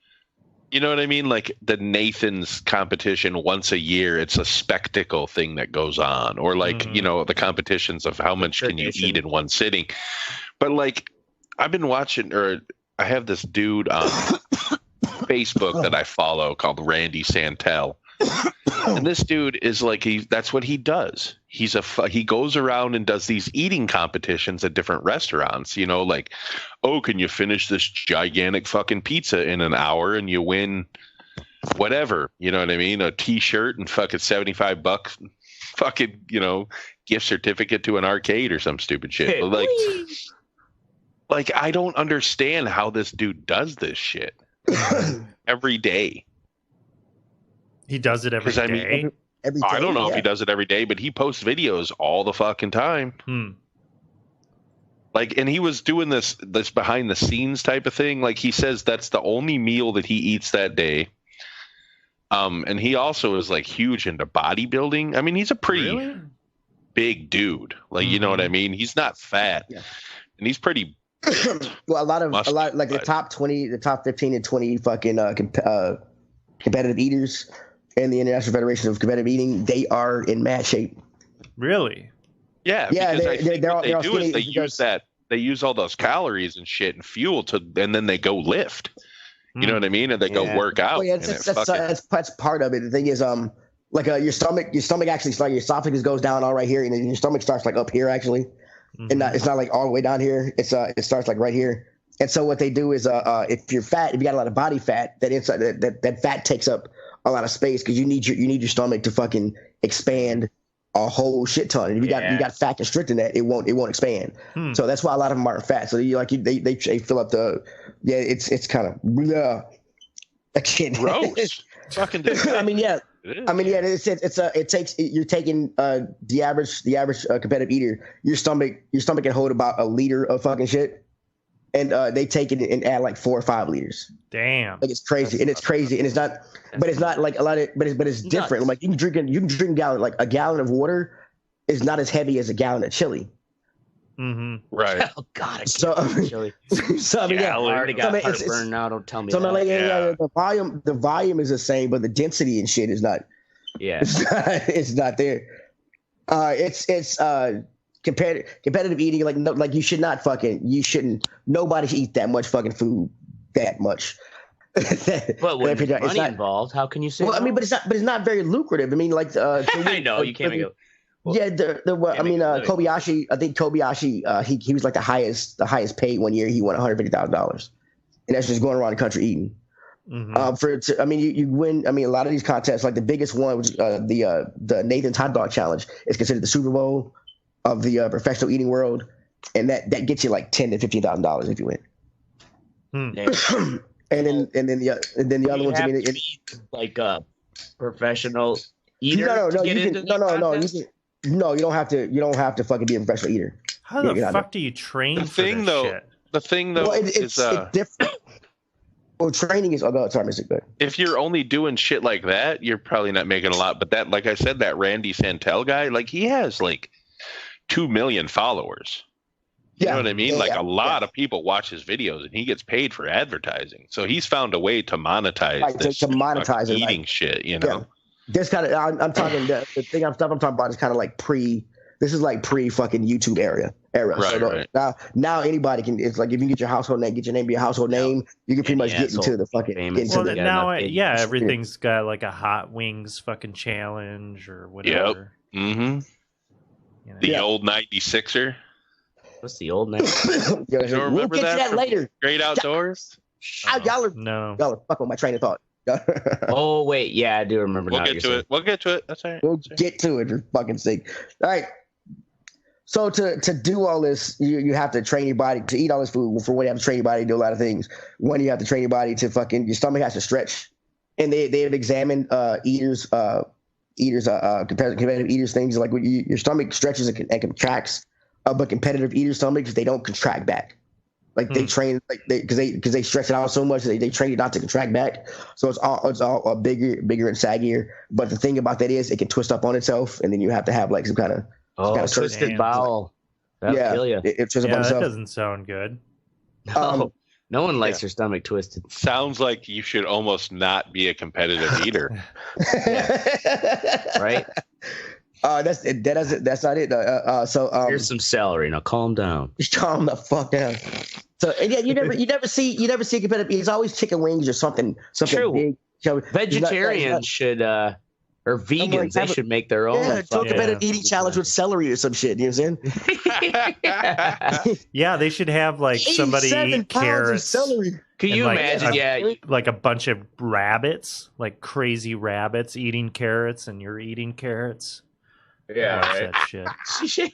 You know what I mean? Like the Nathan's competition once a year, it's a spectacle thing that goes on. Or like, the competitions of how much can you eat in one sitting. But like I've been watching, or I have this dude on Facebook that I follow called Randy Santel. And this dude is like, that's what he does. He goes around and does these eating competitions at different restaurants, like, oh, can you finish this gigantic fucking pizza in an hour and you win whatever, you know what I mean? A t-shirt and fucking $75, fucking, gift certificate to an arcade or some stupid shit. But like I don't understand how this dude does this shit every day. He does it every day. Every day. I don't know if he does it every day, but he posts videos all the fucking time. Like, and he was doing this behind the scenes type of thing. Like, he says that's the only meal that he eats that day. And he also is like huge into bodybuilding. I mean, he's a pretty big dude. Like, you know what I mean? He's not fat, and he's pretty. Well, a lot like the top 20, the top 15 and 20 fucking competitive eaters in the International Federation of Competitive Eating, they are in mad shape. Really? Yeah, because I think what they do is they use all those calories and shit and fuel and then they go lift. You know what I mean? And they go work out. Well, that's part of it. The thing is, like your stomach actually starts, your esophagus goes down all right here, and then your stomach starts like up here actually, and it's not like all the way down here. It starts like right here. And so what they do is, if you're fat, if you got a lot of body fat, that fat takes up a lot of space because you need your stomach to fucking expand a whole shit ton. And if you got fat constricting that, it won't expand. So that's why a lot of them aren't fat. So they fill up the it's kind of again gross. Fucking I mean it takes you're taking the average competitive eater, your stomach can hold about a liter of fucking shit. And they take it and add like 4 or 5 liters. Damn, like it's crazy, and it's not. But it's not like a lot of. But it's different. Like you can drink a gallon. Like a gallon of water is not as heavy as a gallon of chili. Right. Oh God, I can't so chili. So I mean, I already got heartburn now. Don't tell me. So that. like, the volume is the same, but the density and shit is not. Yeah, it's not there. It's competitive eating, like you shouldn't. Nobody should eat that much fucking food that much. But when there's money involved, how can you say? Well, I mean, but it's not very lucrative. I mean, like I know you can't make it. Kobayashi. I think Kobayashi. He was like the highest paid one year. He won $150,000, and that's just going around the country eating. You win. I mean, a lot of these contests, like the biggest one was the Nathan's Hot Dog Challenge. It's considered the Super Bowl of the professional eating world, and that gets you like $10,000 to $15,000 if you win. And then the other ones. I mean, like a professional eater. No, you don't have to. You don't have to fucking be a professional eater. How the fuck do you train? The thing though is it's different. Well, training is. Oh, go. Sorry, Mr. Good. If you're only doing shit like that, you're probably not making a lot. But that, like I said, that Randy Santel guy, like he has like 2 million followers. You know what I mean? A lot of people watch his videos, and he gets paid for advertising. So he's found a way to monetize this to monetize eating shit. You know, this kind of. I'm talking. The thing I'm talking about is kind of like pre. This is like pre fucking YouTube era. Right, so now anybody can. It's like if you get your household name, get your name be a household name, you can pretty much get into the fucking. Everything's got like a Hot Wings fucking challenge or whatever. Yep. Mm-hmm. The old 96er. What's the old name? We'll get to that later. Great Outdoors. Y'all are fucking with my train of thought. Oh wait, yeah, I do remember. We'll get to it. That's all right. We'll get to it for fucking sake. All right. So to do all this, you have to train your body to eat all this food. For one, you have to train your body to do a lot of things. One, you have to train your body to your stomach has to stretch, and they have examined competitive eaters things like your stomach stretches and contracts. But competitive eater stomachs, they don't contract back. Like they train, like because they stretch it out so much, they train it not to contract back. So it's all bigger and saggier. But the thing about that is, it can twist up on itself, and then you have to have like some kind of twisted bowel. It twists up on itself. That doesn't sound good. No one likes their stomach twisted. Sounds like you should almost not be a competitive eater. Right. That's not it. Here's some celery. Now calm down. Just calm the fuck down. So you never see competitive. It's always chicken wings or something True. big. So vegetarians should or vegans they should make their own. Yeah, do a competitive eating challenge with celery or some shit. You know what I'm saying? Yeah, they should have like somebody eat carrots. Celery. Can you imagine? Like a bunch of rabbits, like crazy rabbits eating carrots, and you're eating carrots. Yeah, watch right. that shit.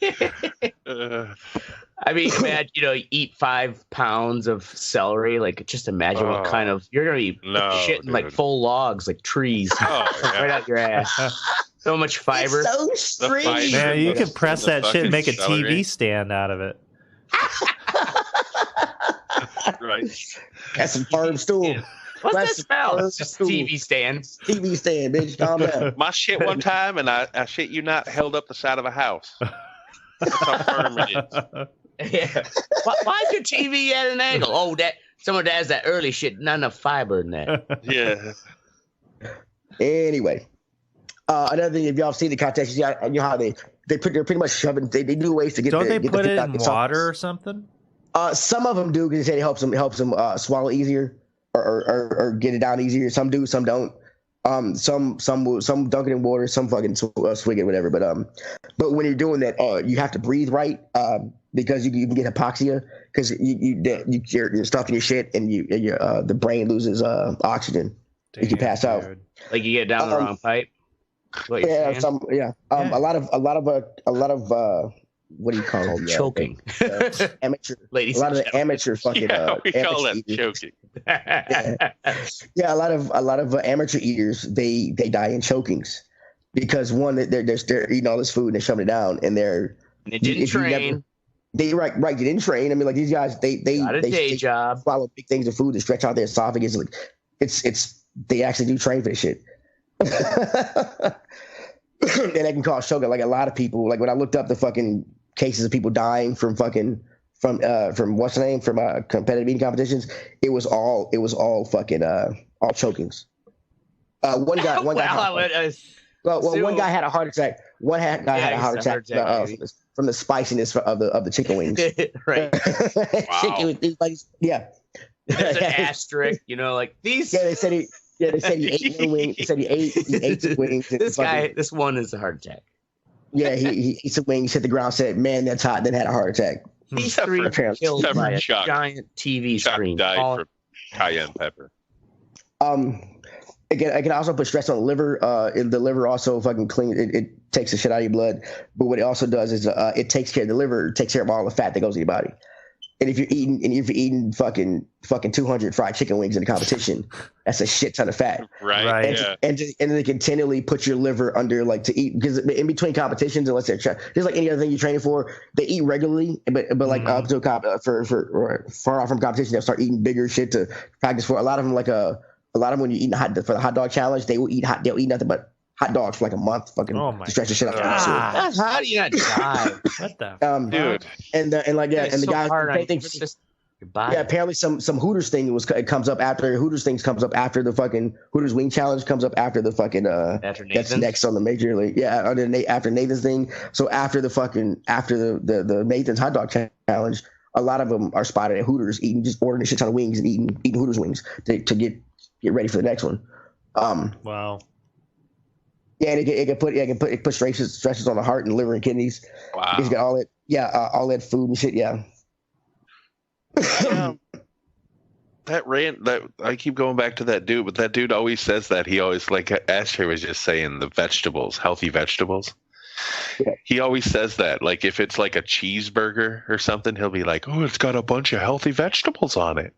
I mean, imagine, eat 5 pounds of celery. Like, just imagine what kind of you're gonna be shitting like full logs, like trees, right out your ass. So much fiber. It's so strange. Man, you could press that shit and make a TV stand out of it. Right. That's some firm stool. What's that smell? It's just TV stand. TV stand, bitch. Calm down. My shit one time, and I shit you not, held up the side of a house. That's how firm it is. Yeah. Why is your TV at an angle? Oh, someone that has that early shit, not enough fiber in that. Yeah. Anyway, another thing, if y'all see the contest, you know how they're pretty much shoving. They do ways to get. Don't they get put the it in water or something? Some of them do because they say it helps them swallow easier or get it down easier. Some do, some don't. Some dunk it in water, some fucking swig it, whatever. But when you're doing that, you have to breathe right because you can get hypoxia because you're stuffing your shit and the brain loses oxygen. Damn, you can pass out. Like you get down the wrong pipe. Yeah, a lot of what do you call them? Choking. Amateur. Ladies. A lot of the amateur fucking. We call that choking. Yeah, a lot of amateur eaters they die in chokings because one they're eating all this food and they're shoving it down and they didn't train. They didn't train. I mean, like these guys they got a day job, swallow big things of food and stretch out their esophagus. Like it's they actually do train for this shit. And that can cause choking. Like a lot of people, like when I looked up the fucking cases of people dying from what's the name from competitive eating competitions, it was all fucking all chokings. One guy had a heart attack. One guy had a heart attack from the spiciness of the chicken wings. Right. Wow. Yeah. There's an asterisk, like these. Yeah, they said he ate one wing. He said he ate two wings. This one is a heart attack. Yeah, he ate some wings, hit the ground, said, "Man, that's hot." Then had a heart attack. These three killed by a giant TV screen. Died from cayenne pepper. It can also put stress on the liver. The liver also fucking clean. It takes the shit out of your blood. But what it also does is it takes care of the liver. It takes care of all the fat that goes in your body. And if you're eating fucking 200 fried chicken wings in a competition, that's a shit ton of fat. Right. And they continually put your liver under to eat because in between competitions, unless they're just like any other thing you're training for, they eat regularly. But like up to for far off from competition, they'll start eating bigger shit to practice for. A lot of them when you eat for the hot dog challenge, they'll eat nothing but hot dogs for like a month, fucking to stretch the shit out. How do you not die? What the dude? And the guys. Yeah, apparently some Hooters thing comes up after the fucking Hooters wing challenge comes up after the fucking that's next on the major league. Yeah, after Nathan's thing. So after the Nathan's hot dog challenge, a lot of them are spotted at Hooters ordering a shit ton of wings and eating Hooters wings to get ready for the next one. Wow. Yeah, and it put stresses on the heart and liver and kidneys. Wow. He's got all that food and shit. Yeah. That I keep going back to that dude, but that dude always says that he always Asher was just saying the vegetables, healthy vegetables. Yeah. He always says that, like if it's like a cheeseburger or something, he'll be like, "Oh, it's got a bunch of healthy vegetables on it."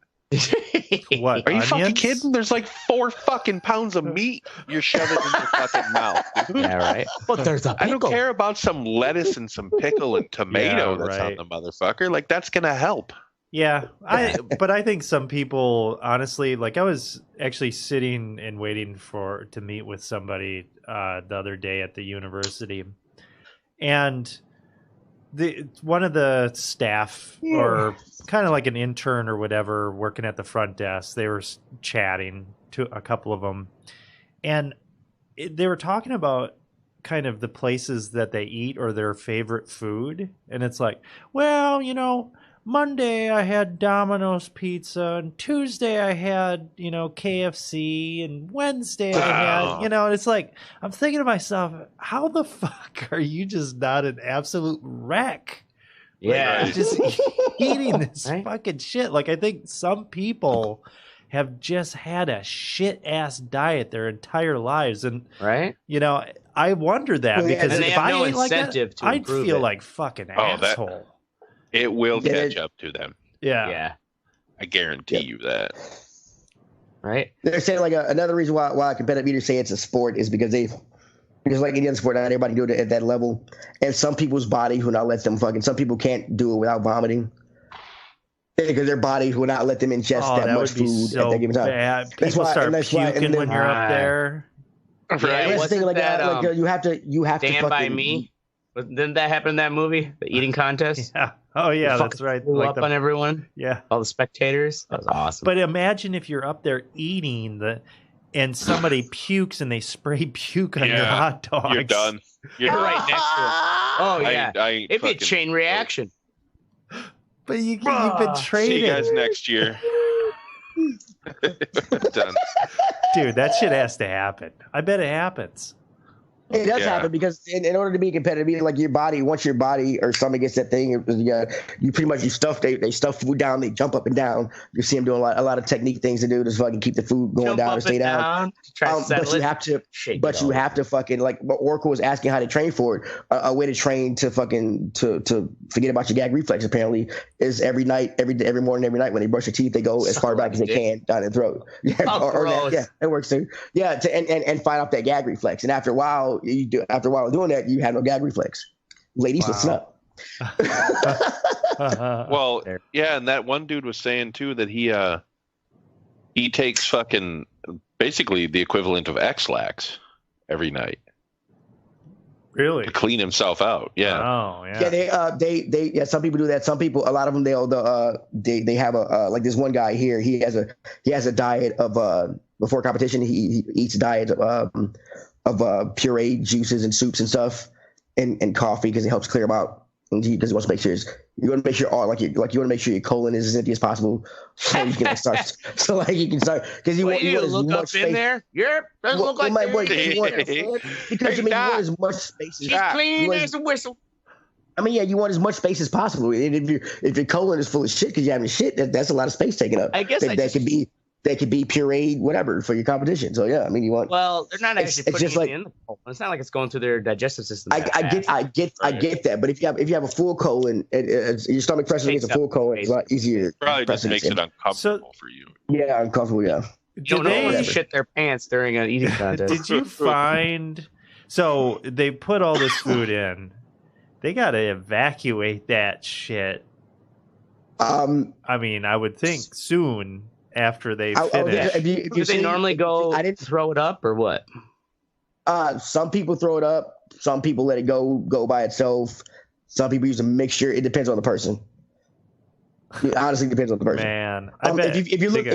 What? Are you onions? fucking kidding? There's like 4 fucking pounds of meat you're shoving in your fucking mouth. Dude. Yeah, right. But there's a pickle. I don't care about some lettuce and some pickle and tomato that's on the motherfucker. Like that's gonna help. Yeah, but I think some people, honestly, like I was actually sitting and waiting to meet with somebody the other day at the university, and one of the staff or kind of like an intern or whatever working at the front desk, they were chatting to a couple of them, and they were talking about kind of the places that they eat or their favorite food, and it's like, well, Monday I had Domino's pizza, and Tuesday I had, KFC, and Wednesday I had, it's like, I'm thinking to myself, how the fuck are you just not an absolute wreck? Yeah. Like, just eating this fucking shit. Like, I think some people have just had a shit ass diet their entire lives, and right? You know, I wonder that because and they if have I no ate like that, incentive to I'd improve feel it. like fucking asshole. It will catch up to them. Yeah. I guarantee you that. Right? They're saying like another reason why competitive eaters say it's a sport is because like any other sport, not everybody do it at that level, and some people's body will not let them some people can't do it without vomiting. Because their body will not let them ingest that much food at that given time. Bad. People start puking when you're up there. Yeah, that's the thing, like you have to Stand by Me. Didn't that happen in that movie, the eating contest? Yeah. Oh yeah, that's right. Blew up on everyone. Yeah, all the spectators. That was awesome. But imagine if you're up there eating and somebody pukes and they spray puke on your hot dogs. You're done. You're right next to it. Oh yeah, it'd be a chain reaction. But you've been traded. See you guys next year. Done. Dude, that shit has to happen. I bet it happens. It does happen because in order to be competitive, like your body, once your body or stomach gets that thing, you pretty much they stuff food down, they jump up and down. You see them doing a lot of technique things to do to fucking keep the food going down and stay down. But you have to fucking like Oracle was asking how to train for it. A way to train to fucking to forget about your gag reflex apparently is every morning, every night when they brush their teeth, they go as far back as they can down their throat. It works too. Yeah, and fight off that gag reflex. And after a while doing that, you have no gag reflex. Ladies, listen up. Well, yeah, and that one dude was saying too that he takes fucking basically the equivalent of X-Lax every night. Really? To clean himself out. Yeah. Oh, yeah. Yeah, some people do that. Some people, a lot of them, they have like this one guy here. He has a diet of before competition. He eats a diet of pureed juices and soups and stuff, and coffee because it helps clear them out. Because he wants to make sure you want to make sure you want to make sure your colon is as empty as possible, so you can start. So like you can start because you want as look much up space. in there. Yep, doesn't look like because you want as much space. She's clean as a whistle. I mean, yeah, you want as much space as possible. And if your colon is full of shit because you're having shit, that's a lot of space taken up. I guess that could be pureed, whatever, for your competition. So yeah, I mean, you want. Well, they're not actually putting it in the colon. It's not like it's going through their digestive system. I get that, but if you have a full colon, your stomach pressure against a full colon is a lot easier. Probably just makes it uncomfortable for you. Yeah, uncomfortable. Yeah. You don't know when to shit their pants during an eating contest. Did you find? So they put all this food in. They got to evacuate that shit. I mean, I would think soon after they finish. Do they normally go throw it up or what? Some people throw it up. Some people let it go by itself. Some people use a mixture. It depends on the person. It honestly depends on the person. Man, I bet if you look, you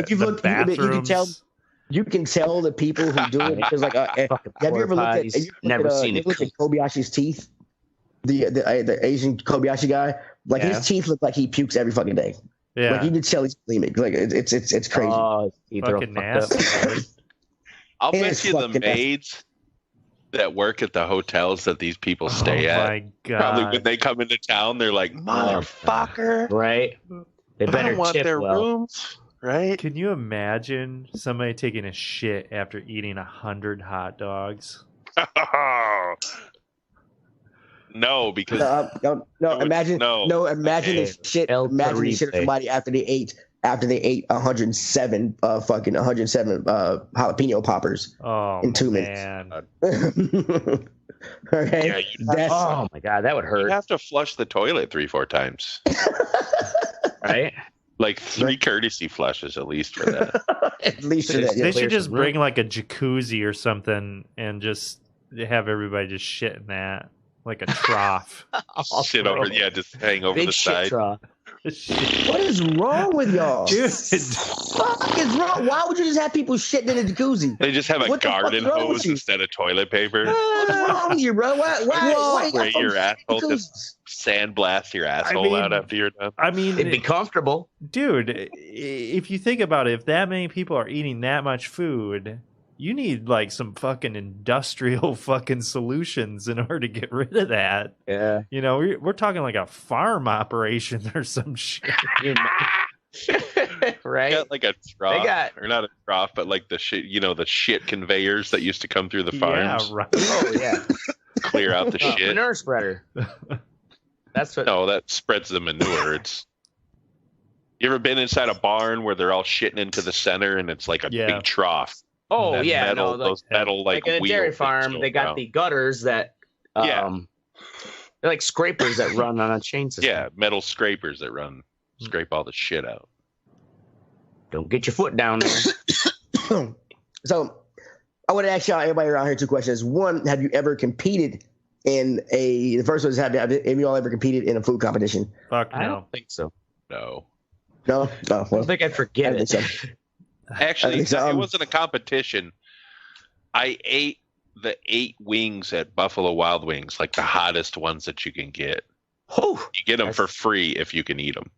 can tell the people who do it because like have you ever looked at Kobayashi's teeth? The Asian Kobayashi guy, like his teeth look like he pukes every fucking day. Yeah, like you can tell he's bulimic. Like it's crazy. Oh, fucking nasty. I'll bet you the maids that work at the hotels that these people stay at. My God. Probably when they come into town, they're like, motherfucker. Right. They better I don't want tip their well. rooms. Right. Can you imagine somebody taking a shit after eating 100 hot dogs? No, because imagine the shit of somebody after they ate 107 jalapeno poppers in 2 minutes. Okay. Yeah, oh my God, that would hurt. You have to flush the toilet 3-4 times. Right? Like 3 courtesy flushes at least for that. At least for that. They should just bring like a jacuzzi or something and just have everybody just shit in that. Like a trough. Shit over, just hang over the side. Trough. What is wrong with y'all? Dude. Fuck is wrong? Why would you just have people shitting in a jacuzzi? They just have a garden hose instead of toilet paper. What's wrong with you, bro? Why spray your asshole? Just sandblast your asshole out after you're done. I mean, it'd be comfortable. Dude, if you think about it, if that many people are eating that much food, you need like some fucking industrial fucking solutions in order to get rid of that. Yeah. You know, we're talking like a farm operation or some shit. Right? They got like a trough, They got- or not a trough, but like the shit, the shit conveyors that used to come through the farms. Yeah, right. Oh yeah. Clear out the shit. Manure spreader. That's what. No, that spreads the manure. You ever been inside a barn where they're all shitting into the center and it's like a big trough? Oh That yeah, metal, no, those metal like in a dairy wheels that farm, go they got around. the gutters that they're like scrapers that run on a chain system. Yeah, metal scrapers that scrape all the shit out. Don't get your foot down there. So I want to ask y'all, everybody around here, 2 questions. One, have you ever competed in the first one is have you all ever competed in a food competition? Fuck no. I don't think so. No. No? No. Well, I think I'd forget I it. think so. Actually, I think so. it wasn't a competition. I ate the 8 wings at Buffalo Wild Wings, like the hottest ones that you can get. Oh, you get them for free if you can eat them.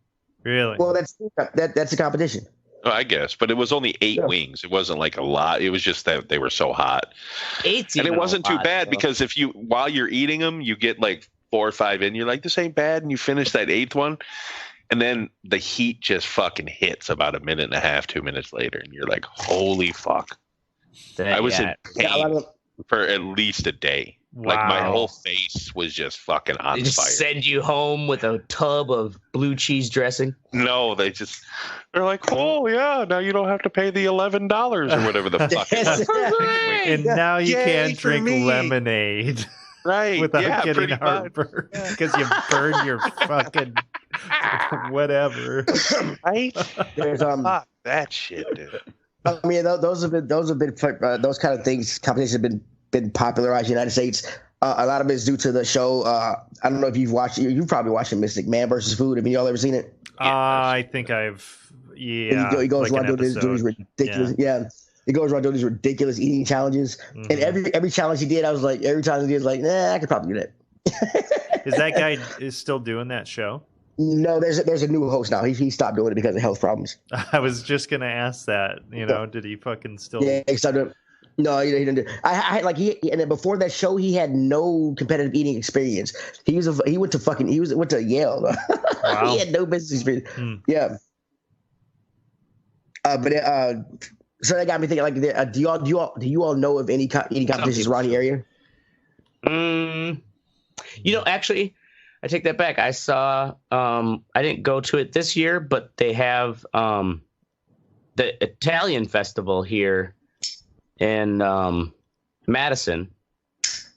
Really? Well, that's a competition. Well, I guess, but it was only 8 wings. It wasn't like a lot. It was just that they were so hot. 8's And it even wasn't a too lot, bad though. because while you're eating them, you get like 4 or 5 in. You're like, this ain't bad, and you finish that 8th one, and then the heat just fucking hits about a minute and a half, 2 minutes later, and you're like, holy fuck! I was in pain for at least a day. Like my Wow. whole face was just fucking on They just fire. send you home with a tub of blue cheese dressing. No, they're like, oh yeah, now you don't have to pay the $11 or whatever the fuck. it was. And now you Yay can't for drink me. lemonade Right? without yeah, getting pretty much. heartburn because you burned your fucking whatever. Right? There's Fuck that shit, dude. I mean, those kind of things. Competitions have been popularized in the United States. A lot of it is due to the show. I don't know if you've watched. You've probably watched it, Mystic Man versus Food. Have y'all ever seen it? I think I've He goes like around an doing these episode. ridiculous. Yeah. He goes around doing these ridiculous eating challenges, and every challenge he did, I was like, every time he did, I was like, nah, I could probably do that. Is that guy is still doing that show? No, there's a new host now. He stopped doing it because of health problems. I was just gonna ask that. Did he fucking still? Yeah, he stopped doing it. No, he didn't do it. I like and then before that show, he had no competitive eating experience. He went to Yale. Wow. He had no business experience. Yeah. So that got me thinking. Like, do you all know of any eating competitions around the area? Actually, I take that back. I saw. I didn't go to it this year, but they have the Italian festival here in Madison,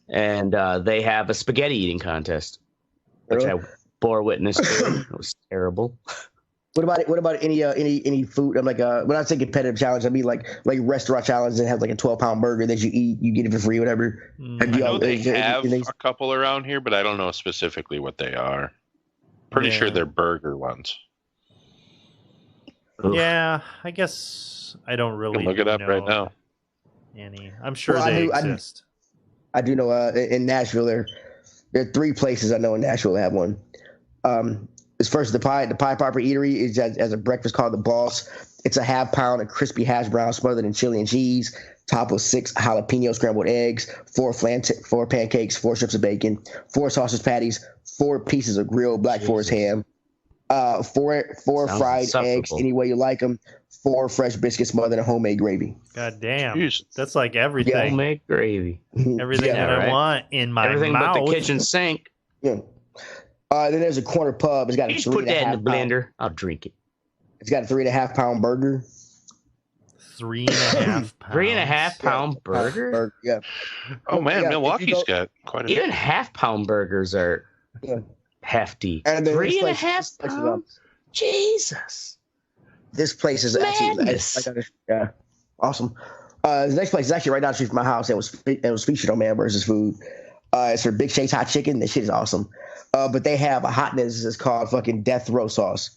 and they have a spaghetti eating contest, which I bore witness to. It was terrible. What about any food? I'm like when I say competitive challenge, I mean like restaurant challenge that has like a 12-pound burger that you eat, you get it for free, whatever. I know they have a couple around here, but I don't know specifically what they are. Pretty sure they're burger ones. Yeah, I guess I don't really You can look it up know right now. Any, I'm sure Well, they exist. I do know in Nashville there are 3 places I know in Nashville that have one. It's first the Pie Popper Eatery is as a breakfast called the Boss. It's a ½ pound of crispy hash brown smothered in chili and cheese, topped with 6 jalapeno scrambled eggs, 4 pancakes, 4 strips of bacon, 4 sausage patties, 4 pieces of grilled Black Forest ham, 4 fried eggs any way you like them, 4 fresh biscuits smothered in homemade gravy. God damn, Jeez. that's like everything. Yeah. Homemade gravy. Everything that I want in my Everything mouth. but the kitchen sink. Yeah. Then there's a corner pub. It's got a You just put that in the blender. I'll drink it. It's got a 3.5 pound burger. 3.5 pounds. 3.5 pound burger? Yeah. Oh man, Yeah, Milwaukee's got quite a Even ½ burgers are hefty. And then 3.5 pounds? Jesus. This place is Madness. yeah, awesome. The next place is actually right down the street from my house. It was featured on Man vs. Food. It's for Big Shake's Hot Chicken. This shit is awesome. But they have a hotness that's called fucking Death Row Sauce.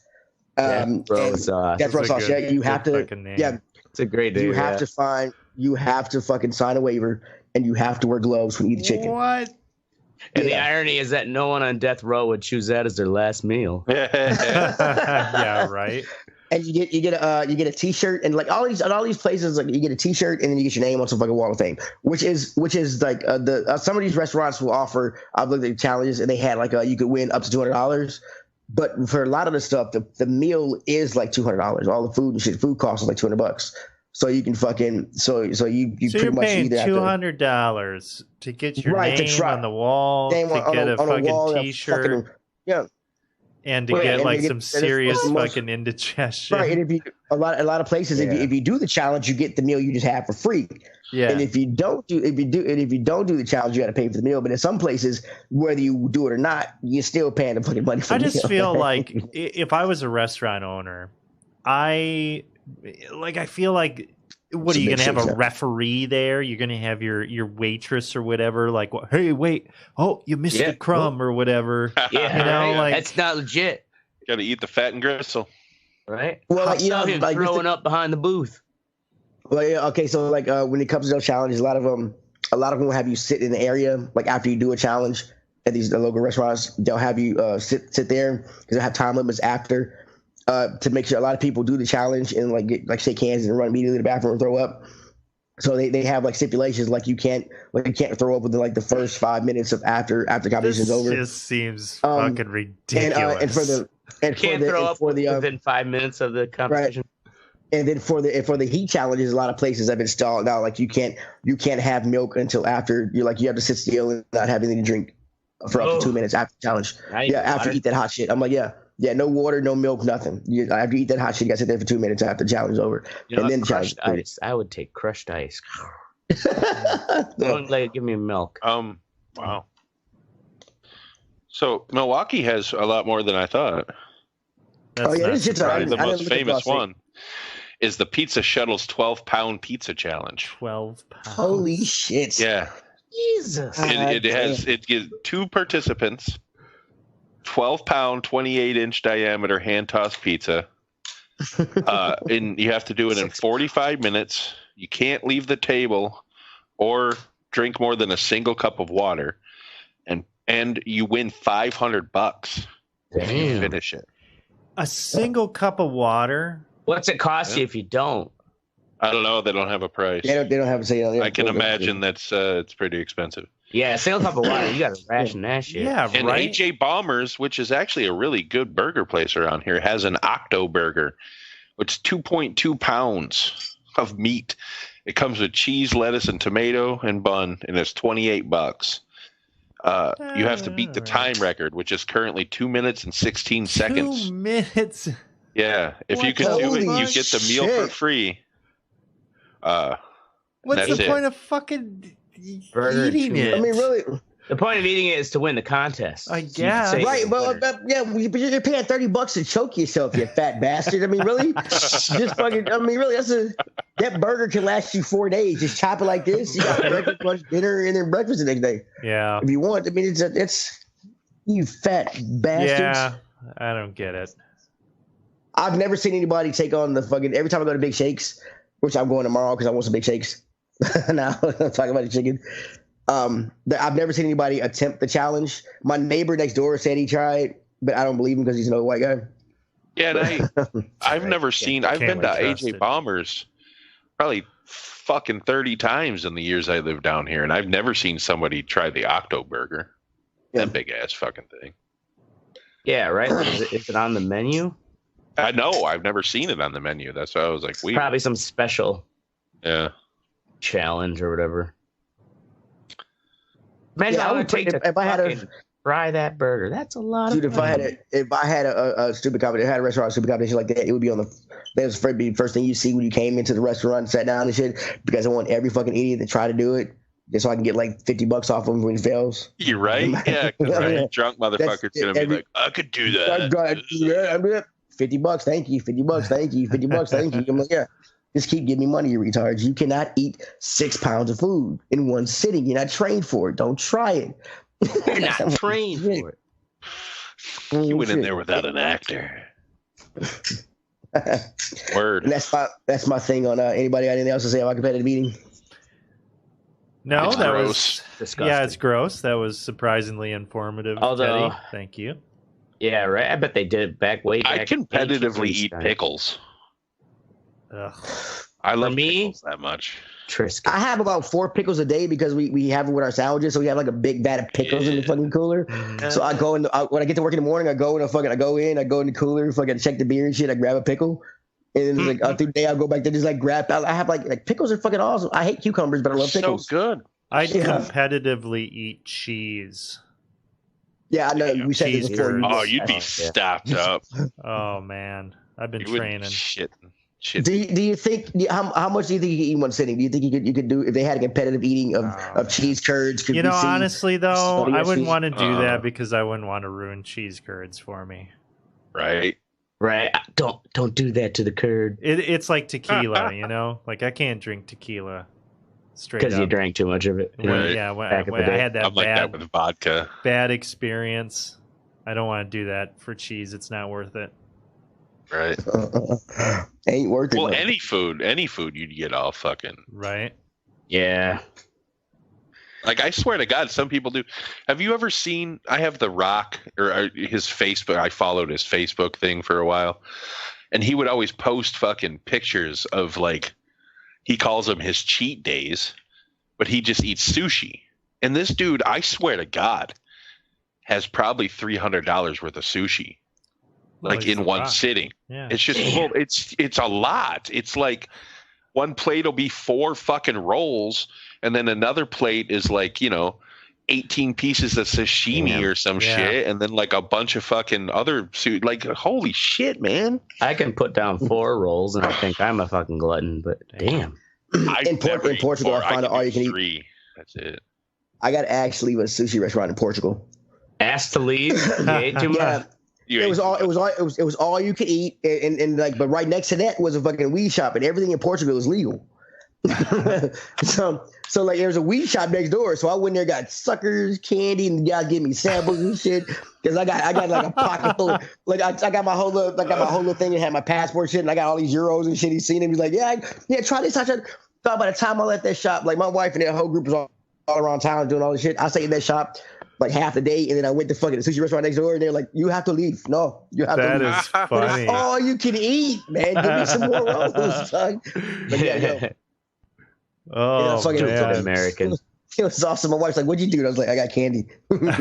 Death Row Sauce. Death Row Sauce. Yeah, you have to. Yeah, it's a great name. You have to You have to fucking sign a waiver, and you have to wear gloves when you eat the chicken. What? And the irony is that no one on death row would choose that as their last meal. Yeah, right. And you get a T-shirt, and like all these places, like you get a T-shirt, and then you get your name on some fucking wall of fame, which is like some of these restaurants will offer. I've looked at challenges, and they had like you could win up to $200, But for a lot of the stuff, the meal is like $200. All the food and shit, food costs like $200. So you can fucking so you pretty you're much paying either $200 to get your name on the wall, to get a fucking T-shirt, and to get like some serious fucking indigestion. Right, and if you a lot of places, if you do the challenge, you get the meal you just have for free. Yeah. And if you don't do the challenge, you got to pay for the meal. But in some places, whether you do it or not, you're still paying the fucking money for the meal. I just feel like if I was a restaurant owner, I feel like, what are you going to have a referee there? You're going to have your waitress or whatever. Like, hey, wait, you missed a crumb or whatever. Yeah, you know, like that's not legit. Got to eat the fat and gristle, right? Well, like, like throwing up behind the booth. Well, yeah, okay. So like when it comes to those challenges, a lot of them will have you sit in the area like after you do a challenge at the local restaurants. They'll have you sit there because they'll have time limits after. To make sure a lot of people do the challenge and like shake hands and run immediately to the bathroom and throw up. So they have like stipulations like you can't throw up within like the first 5 minutes of after competition is over. This just seems fucking ridiculous. And can't throw up within 5 minutes of the competition. Right. And then for the heat challenges, a lot of places have installed now like you can't have milk until after you have to sit still and not have anything to drink for up to 2 minutes after the challenge. After you eat that hot shit. I'm like, yeah, no water, no milk, nothing. After you eat that hot shit, you got to sit there for 2 minutes after the challenge is over. And then crushed ice. I would take crushed ice. Don't give me milk. Wow. So Milwaukee has a lot more than I thought. That's the most famous one is the Pizza Shuttle's 12-pound pizza challenge. 12 pounds. Holy shit. Yeah. Jesus. It gives 2 participants 12-pound, 28-inch diameter hand-tossed pizza. And you have to do it in 45 minutes. You can't leave the table or drink more than a single cup of water. And you win $500 if you finish it. A single cup of water? What's it cost you if you don't? I don't know. They don't have a price. They don't have a sale. I can imagine that's it's pretty expensive. Yeah, a single cup of water. You got to ration that shit. Yeah, and right. AJ Bombers, which is actually a really good burger place around here, has an Octo Burger, which is 2.2 pounds of meat. It comes with cheese, lettuce, and tomato and bun, and it's $28. You have to beat the time record, which is currently 2 minutes and 16 seconds. 2 minutes. Yeah, if you can do it, you get the meal for free. What's the point of fucking eating it? I mean, really. The point of eating it is to win the contest. I guess. Right, but you're paying $30 to choke yourself, you fat bastard. I mean, really? That burger can last you 4 days. Just chop it like this. You got breakfast, lunch, dinner, and then breakfast the next day. Yeah. If you want, I mean, it's you fat bastards. Yeah, I don't get it. I've never seen anybody take on the fucking. Every time I go to Big Shakes, which I'm going tomorrow because I want some Big Shakes. Now I'm talking about the chicken. I've never seen anybody attempt the challenge. My neighbor next door said he tried, but I don't believe him because he's an old white guy. Yeah, and I've never seen. I've been to AJ Bombers probably fucking 30 times in the years I lived down here, and I've never seen somebody try the Octo Burger. That big ass fucking thing. Yeah, right. Is it on the menu? I know. I've never seen it on the menu. That's why I was like, weird. Probably some special challenge or whatever. Imagine I would take if I had to fry that burger. That's a lot of fun. If I had a stupid competition, had a restaurant stupid competition like that, it would be on the. That was the first thing you see when you came into the restaurant and sat down and shit. Because I want every fucking idiot to try to do it, just so I can get like $50 off them when it fails. You're right. Yeah, right. Drunk motherfucker's gonna be like, I could do that. I'm $50. Thank you. $50. Thank you. $50. Thank you. I'm like, yeah. Just keep giving me money, you retards. You cannot eat 6 pounds of food in one sitting. You're not trained for it. Don't try it. You're not trained for it. You went in there without an actor. Word. And that's my thing on anybody got anything else to say about competitive eating? No, it's that gross. Was disgusting. Yeah, it's gross. That was surprisingly informative. Although, Teddy. Thank you. Yeah, right. I bet they did it way back. I competitively eat pickles. Ugh. I love pickles that much. Triscuit. I have about 4 pickles a day because we have it with our sandwiches, so we have like a big vat of pickles in the fucking cooler. So I go in when I get to work in the morning, I go in the cooler, fucking check the beer and shit. I grab a pickle, and then it's like through the day I go back there just like grab. I have like pickles are fucking awesome. I hate cucumbers, but I love pickles. So good. I competitively eat cheese. Yeah, I know. We said this before. You'd be stopped up. Oh man, I've been training. Shit. Do you think how much do you think you could eat in one sitting? Do you think you could do if they had a competitive eating of cheese curds? You know, honestly though, I wouldn't want to do that because I wouldn't want to ruin cheese curds for me. Right. Don't do that to the curd. It's like tequila, you know. Like I can't drink tequila straight because you drank too much of it. When I had that I'm like that with vodka. Bad experience. I don't want to do that for cheese. It's not worth it. Right. Ain't worth it. Well, any food you'd get all fucking. Right. Yeah. Like, I swear to God, some people do. Have you ever seen, I have The Rock, or his Facebook, I followed his Facebook thing for a while, and he would always post fucking pictures of, like, he calls them his cheat days, but he just eats sushi. And this dude, I swear to God, has probably $300 worth of sushi. Like in one sitting. Yeah. It's just it's a lot. It's like one plate will be 4 fucking rolls, and then another plate is like, 18 pieces of sashimi or some shit, and then like a bunch of fucking other like holy shit, man. I can put down 4 rolls and I think I'm a fucking glutton, but damn. In Portugal, I find out all you can 3. eat. That's it. I got to actually leave a sushi restaurant in Portugal. Asked to leave? You ate too much? It was all you could eat, and like, but right next to that was a fucking weed shop, and everything in Portugal is legal. so like there was a weed shop next door, so I went there, got suckers, candy, and the guy gave me samples and shit. Because I got like a pocket full of, like I got my whole little thing and had my passport shit, and I got all these euros and shit. He's seen him. He's like, yeah, try this. I thought by the time I left that shop, like my wife and that whole group was all around town doing all this shit. I stayed in that shop like half the day, and then I went to fucking the sushi restaurant next door, and they're like, "You have to leave." No, you have to leave. That is funny. It's all you can eat, man. Give me some more rolls, son. But yeah, Oh, man. American. It was awesome. My wife's like, "What'd you do?" And I was like, "I got candy." Because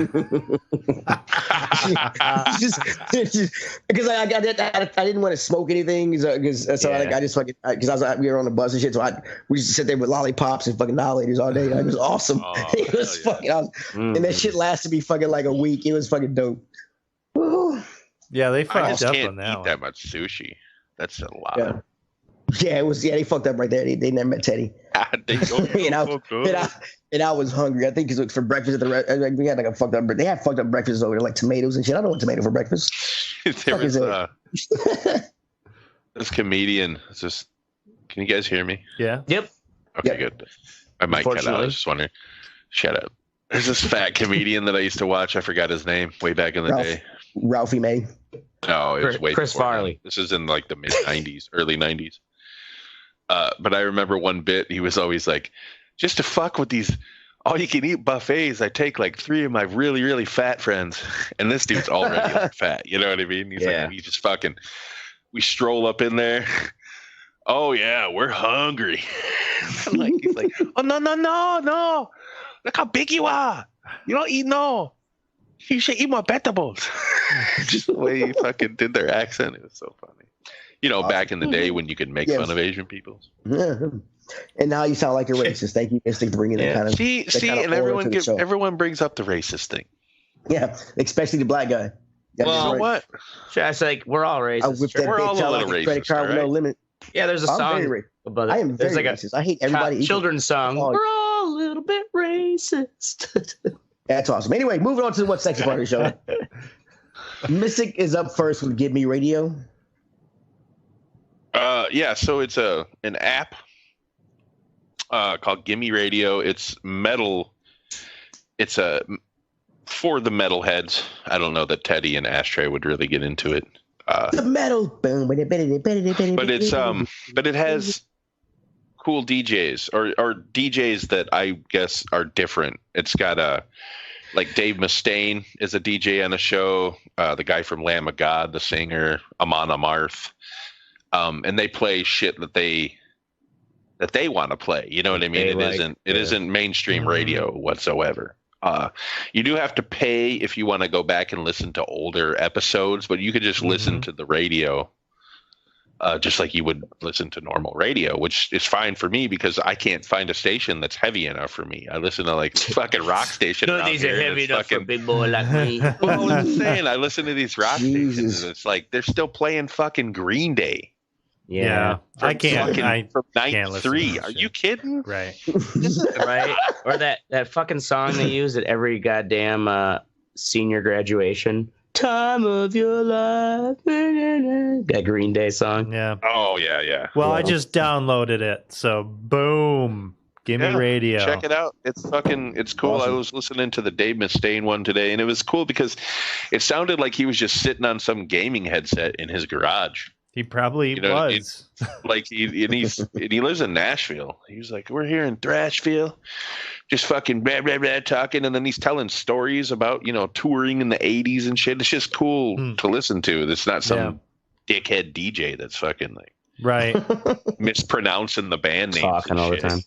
I didn't want to smoke anything, I just fucking because we were on the bus and shit. So we used to sit there with lollipops and fucking lollies all day. It was awesome. It was fucking awesome. And that shit lasted me fucking like a week. It was fucking dope. Woo. Yeah, they I fucked just up can't on that eat one. that much sushi. That's a lot. Yeah. Yeah, it was. Yeah, they fucked up right there. They never met Teddy. And I was hungry. I think because for breakfast at the we had like a fucked up. They had fucked up breakfast over there, like tomatoes and shit. I don't want tomato for breakfast. There was this comedian. It's just, can you guys hear me? Yeah. Yep. Okay, good. I might cut out. I was just wondering. Shut up. There's this fat comedian that I used to watch. I forgot his name way back in the day. Ralphie May. No, it was way Chris before Farley. That. This is in like the mid 90s, early 90s. But I remember one bit, he was always like, just to fuck with these all-you-can-eat buffets, I take like 3 of my really, really fat friends. And this dude's already like fat, you know what I mean? He's like, he just fucking, we stroll up in there. Oh, yeah, we're hungry. He's like, oh, no. Look how big you are. You don't eat, no. You should eat more vegetables. Just the way he fucking did their accent. It was so funny. Back in the day when you could make fun of Asian people. Yeah. And now you sound like a racist. Thank you, Mystic, for bringing that kind of. See, and everyone brings up the racist thing. Yeah, especially the black guy. Well, what? It's like we're all racist. We're all a little racist. Credit card with no limit. Yeah, there's a song about it. I am very racist. I hate everybody. Children's song. We're all a little bit racist. That's awesome. Anyway, moving on to what's sexy part of the show. Mystic is up first with Give Me Radio. So it's an app called Gimme Radio. It's metal. It's for the metalheads. I don't know that Teddy and Ashtray would really get into it. The metal. But it has cool DJs or DJs that I guess are different. It's got like Dave Mustaine is a DJ on a show. The guy from Lamb of God, the singer, Amon Amarth. And they play shit that they that they want to play. You know what I mean? It isn't mainstream radio whatsoever. You do have to pay if you want to go back and listen to older episodes, but you could just listen to the radio. Just like you would listen to normal radio, which is fine for me because I can't find a station that's heavy enough for me. I listen to like fucking rock station. No, these are heavy enough for a big boy like me. Well, I'm saying I listen to these rock stations, and it's like they're still playing fucking Green Day. Yeah, I can't. From 93. Are you kidding? Right. Right. Or that fucking song they use at every goddamn senior graduation. Time of your life. That Green Day song. Yeah. Oh, yeah. Well, I just downloaded it. So, boom. Give me radio. Check it out. It's cool. Awesome. I was listening to the Dave Mustaine one today, and it was cool because it sounded like he was just sitting on some gaming headset in his garage. He probably was. He lives in Nashville. He was like, we're here in Thrashville. Just fucking blah, blah, blah, talking, and then he's telling stories about, touring in the 80s and shit. It's just cool to listen to. It's not some dickhead DJ that's fucking right mispronouncing the band names talking all the time.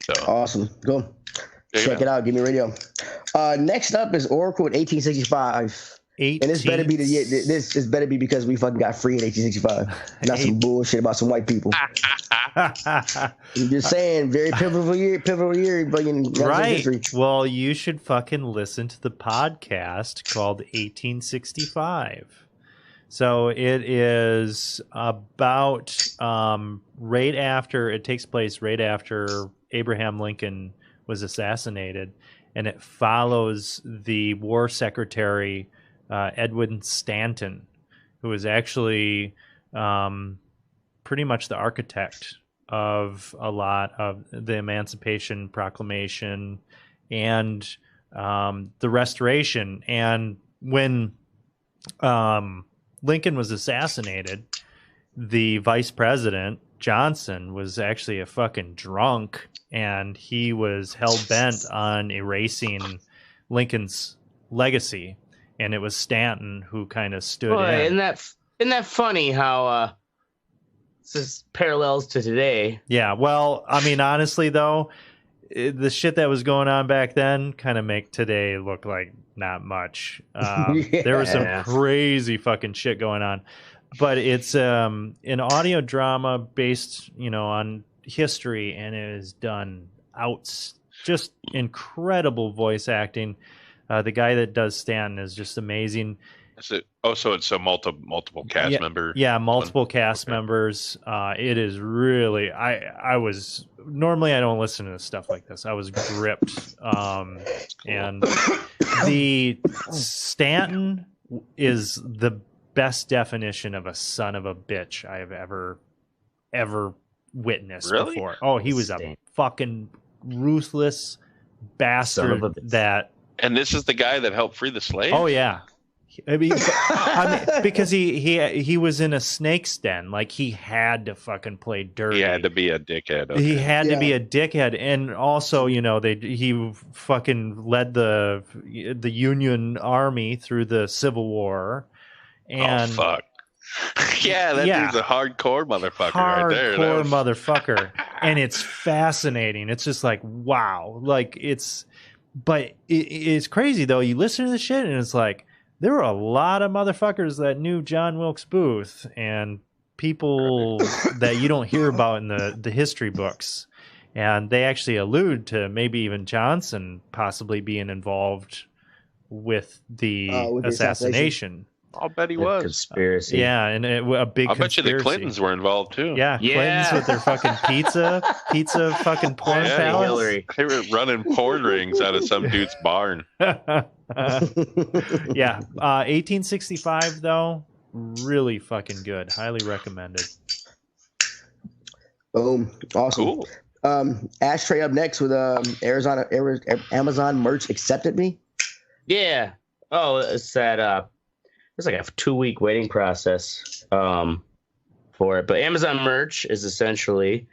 So. Awesome. Go. Check it out. Give me radio. Next up is Oracle at 1865. And this better be this better be because we fucking got free in 1865. Not some bullshit about some white people. I'm just saying, very pivotal year in history. Well, you should fucking listen to the podcast called 1865. So it is about it takes place right after Abraham Lincoln was assassinated, and it follows the war secretary Edwin Stanton, who was actually pretty much the architect of a lot of the Emancipation Proclamation and the Restoration. And when Lincoln was assassinated, the vice president, Johnson, was actually a fucking drunk, and he was hell-bent on erasing Lincoln's legacy. And it was Stanton who kind of stood in. Isn't that funny how this is parallels to today? Yeah, well, I mean, honestly, though, the shit that was going on back then kind of make today look like not much. There was some crazy fucking shit going on. But it's an audio drama based, on history, and it is done just incredible voice acting. The guy that does Stanton is just amazing. So it's a multiple cast member. Yeah, multiple cast members. It is really. I was normally I don't listen to stuff like this. I was gripped. And the Stanton is the best definition of a son of a bitch I have ever witnessed before. Oh, he was a fucking ruthless bastard that. And this is the guy that helped free the slaves? Oh, yeah. I mean, because he was in a snake's den. Like, he had to fucking play dirty. He had to be a dickhead. Okay. He had to be a dickhead. And also, he fucking led the Union Army through the Civil War. And, oh, fuck. Yeah, that dude's a hardcore motherfucker right there. Hardcore motherfucker. And it's fascinating. It's just like, wow. Like, but it's crazy, though. You listen to the shit, and it's like, there were a lot of motherfuckers that knew John Wilkes Booth and people that you don't hear about in the history books. And they actually allude to maybe even Johnson possibly being involved with the assassination. I'll bet he was. Conspiracy. Yeah, and a big I'll bet you the conspiracy. Clintons were involved, too. Yeah, Clintons with their fucking pizza fucking porn palace. Hillary. They were running porn rings out of some dude's barn. Yeah. 1865, though, really fucking good. Highly recommended. Boom. Awesome. Cool. Ashtray up next with Amazon merch accepted me. Yeah. Oh, it's that it's like a 2-week waiting process for it. But Amazon merch is essentially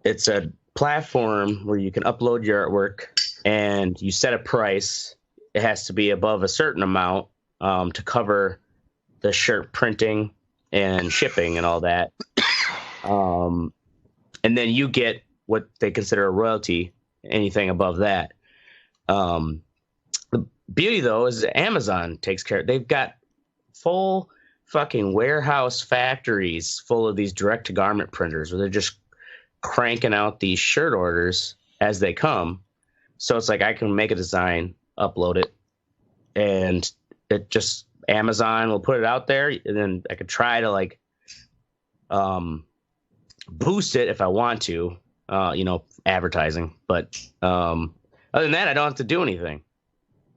it's a platform where you can upload your artwork and you set a price. It has to be above a certain amount to cover the shirt printing and shipping and all that. And then you get what they consider a royalty, anything above that. The beauty, though, is Amazon takes care. They've got full fucking warehouse factories full of these direct-to-garment printers where they're just cranking out these shirt orders as they come. So it's like I can make a design, upload it, and it just Amazon will put it out there, and then I could try to like boost it if I want to, advertising. But other than that, I don't have to do anything.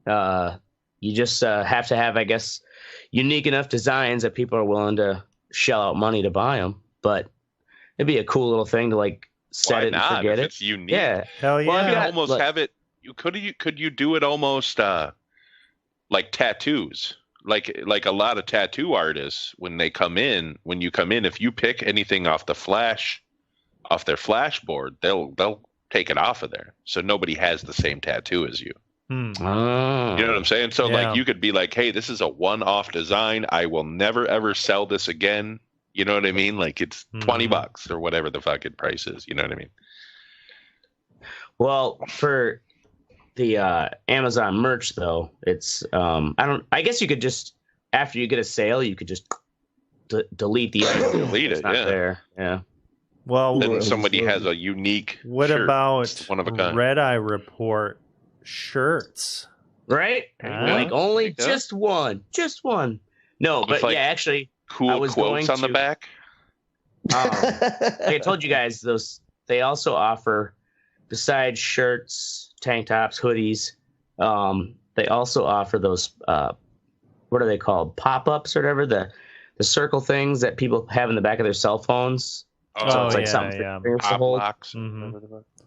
You just have to have, I guess, unique enough designs that people are willing to shell out money to buy them. But it'd be a cool little thing to like set it and forget it. It's unique. Yeah, hell yeah. Well, you almost have it. Could you do it almost like tattoos? Like a lot of tattoo artists, when you come in, if you pick anything off their flash board, they'll take it off of there, so nobody has the same tattoo as you. Oh. You know what I'm saying? So like you could be like, hey, this is a one-off design. I will never ever sell this again. You know what I mean? Like it's $20 or whatever the fucking price is. You know what I mean? Well, for the Amazon merch, though, it's I guess you could just, after you get a sale, you could just delete the item. Delete it, yeah. There. Yeah. Well, then somebody has a unique. What shirt. about one of a kind. Red Eye Report shirts? Right? Like only just one. No, With but like actually, cool I was quotes on the back. Like I told you guys, they also offer, besides shirts, tank tops, hoodies, they also offer those what are they called, pop-ups or whatever, the circle things that people have in the back of their cell phones. So it's like something for pop locks.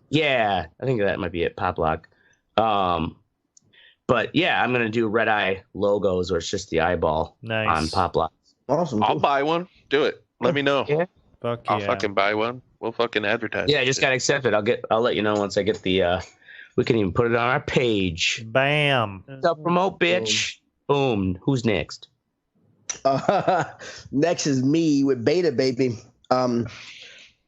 Yeah, I think that might be it, pop lock. But yeah, I'm gonna do Red Eye logos where it's just the eyeball on pop lock. Awesome. I'll buy one. Do it. Let me know. Yeah. I'll fucking buy one. We'll fucking advertise. Yeah, I just gotta accept it. I'll let you know once I get the we can even put it on our page. Bam. Self-promote, bitch. Boom. Who's next? Next is me with beta, baby.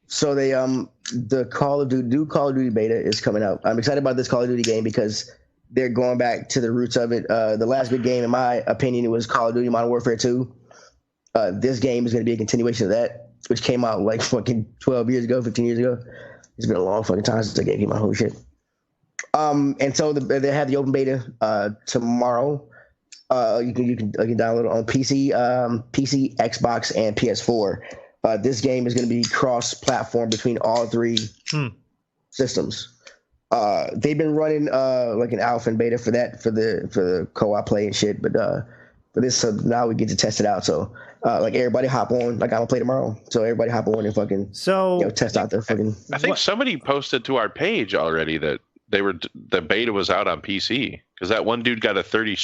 So they the Call of Duty beta is coming out. I'm excited about this Call of Duty game because they're going back to the roots of it. The last big game, in my opinion, it was Call of Duty Modern Warfare 2. This game is going to be a continuation of that, which came out like fucking 12 years ago, 15 years ago. It's been a long fucking time since the game came out. Holy shit. And so they have the open beta tomorrow. You can download it on PC, Xbox, and PS4. This game is going to be cross-platform between all three systems. They've been running like an alpha and beta for the co-op play and shit, but for this, so now we get to test it out. So like everybody hop on, like I'm gonna play tomorrow. So everybody hop on and fucking test out the fucking. I think somebody posted to our page already that the beta was out on PC because that one dude got a 30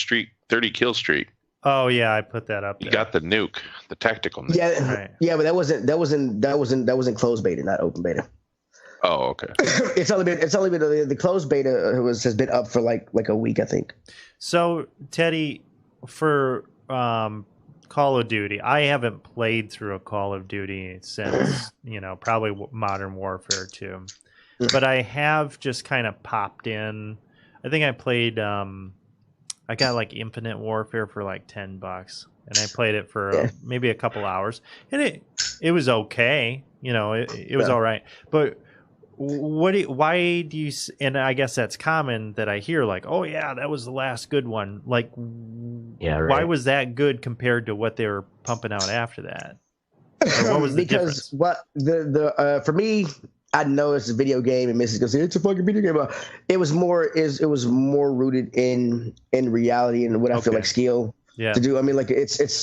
kill streak. Oh yeah, I put that up there. You got the nuke, the tactical nuke. Yeah, right. Yeah, but that wasn't closed beta, not open beta. Oh, okay. It's only been the closed beta has been up for like a week, I think. So Teddy, for Call of Duty, I haven't played through a Call of Duty since probably Modern Warfare 2, but I have just kind of popped in. I think I played. I got like Infinite Warfare for like $10, and I played it for maybe a couple hours, and it was okay. It was all right. But why do you? And I guess that's common that I hear like, oh yeah, that was the last good one. Like, why was that good compared to what they were pumping out after that? Or what was the difference? What for me, I know it's a video game, and Mrs. goes, "It's a fucking video game." But it was more rooted in reality and what I feel like skill to do. I mean, like it's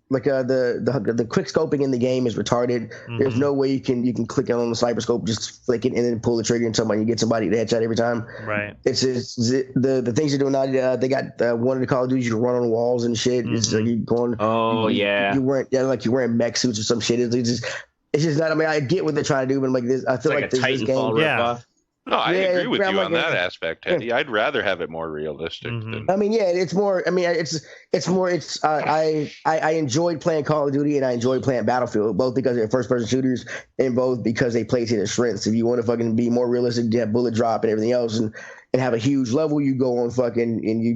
like the quick scoping in the game is retarded. Mm-hmm. There's no way you can click on the sniper scope, just flick it, and then pull the trigger and somebody you get somebody to headshot every time. Right. It's just the things you're doing now. They got one of the Call of Duty you can run on walls and shit. Mm-hmm. It's like you going. Oh yeah. You're wearing mech suits or some shit. It's just not. I mean, I get what they're trying to do, but I'm like this. I feel like this game. Yeah. No, I agree with you on that aspect, Teddy. I'd rather have it more realistic. Than... I mean, yeah, it's more. I mean, it's more. It's I enjoyed playing Call of Duty and I enjoyed playing Battlefield, both because they're first-person shooters and both because they play to their strengths. If you want to fucking be more realistic, you have bullet drop and everything else, and have a huge level, you go on fucking and you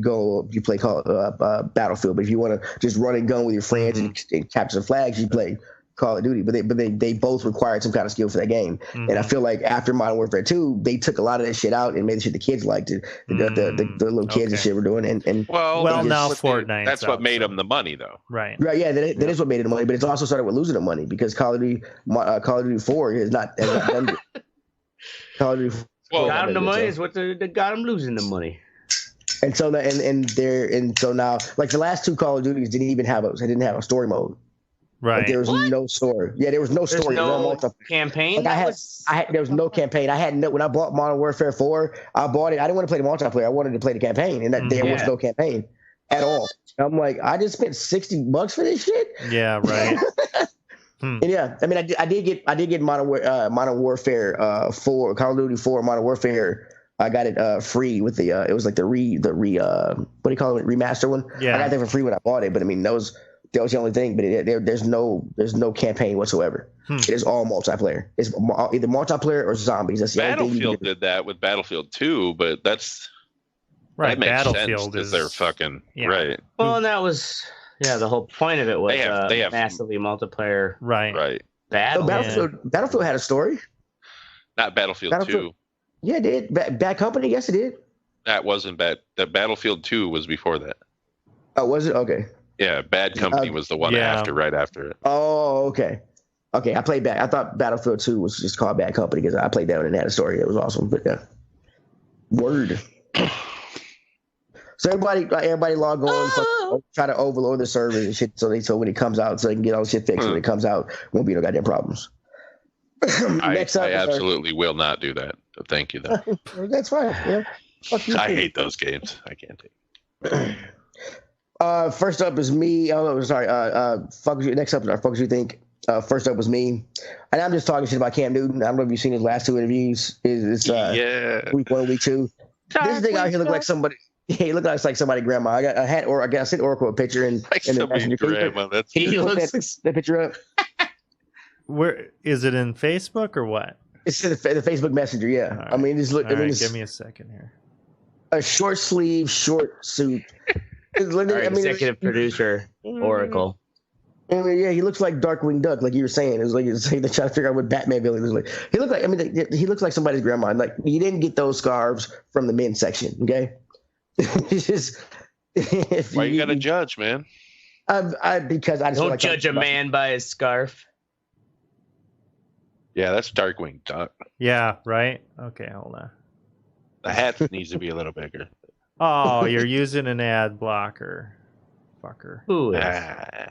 play Battlefield. But if you want to just run and gun with your friends and capture the flags, you play Call of Duty. But they both required some kind of skill for that game. And I feel like after Modern Warfare 2, they took a lot of that shit out and made the shit the kids liked it. The little kids and shit were doing. And well now Fortnite. That's what made them the money, though. Right. Yeah, that is what made it the money. But it's also started with losing the money because Call of Duty 4 has not done it. Call of Duty 4 got him the money is what they got him losing the money. And so so now, like the last 2 Call of Duties didn't have a story mode. Right. Like there was no story. Yeah, there was no story. No campaign. Like there was no campaign. When I bought Modern Warfare 4, I bought it. I didn't want to play the multiplayer. I wanted to play the campaign, and there was no campaign at all. I'm like, I just spent $60 for this shit. Yeah, right. And yeah, I mean, I did get Modern Warfare 4, Call of Duty 4, Modern Warfare. I got it free with the it was like the what do you call it, remaster one? Yeah, I got that for free when I bought it. But I mean, that was the only thing. But there's no campaign whatsoever. It is all multiplayer. It's either multiplayer or zombies. That's the Battlefield did that with Battlefield 2, but that's right. That makes Battlefield sense because they're fucking right. Well, and that was. Yeah, the whole point of it was they have massively multiplayer. Right. Battlefield had a story. Not Battlefield 2. Yeah, it did. Bad Company, yes, it did. That wasn't bad. The Battlefield 2 was before that. Oh, was it? Okay. Yeah, Bad Company was the one right after it. Oh, okay. Okay, I played I thought Battlefield 2 was just called Bad Company because I played that one and it had a story. It was awesome. But yeah. Word. So everybody log on, try to overload the servers and shit, so when it comes out, so they can get all the shit fixed when it comes out. Won't be no goddamn problems. I absolutely will not do that. So thank you, though. That's fine. Yeah. I hate those games. I can't take it. First up is me. Oh, sorry. Focus you. Next up is our Focus You Think. First up was me. And I'm just talking shit about Cam Newton. I don't know if you've seen his last 2 interviews. It's week 1, week 2. This thing out here look like somebody. He looked like somebody's grandma. I sent Oracle a picture and the messenger. Grandma. He looks that picture up. Where is it, in Facebook or what? It's in the Facebook Messenger. Yeah, right. I mean, just look. Give me a second here. A short sleeve, short suit. Executive producer Oracle. I mean, yeah, he looks like Darkwing Duck, like you were saying. It was like they're trying to figure out what Batman villain was like. He looked like. I mean, he looks like somebody's grandma. Like you didn't get those scarves from the men's section, okay? It's just, why you gotta judge, man? Because I just don't judge a man by his scarf. Yeah, that's Darkwing Duck. Yeah, right. Okay, hold on. The hat needs to be a little bigger. Oh, you're using an ad blocker, fucker. Who is? I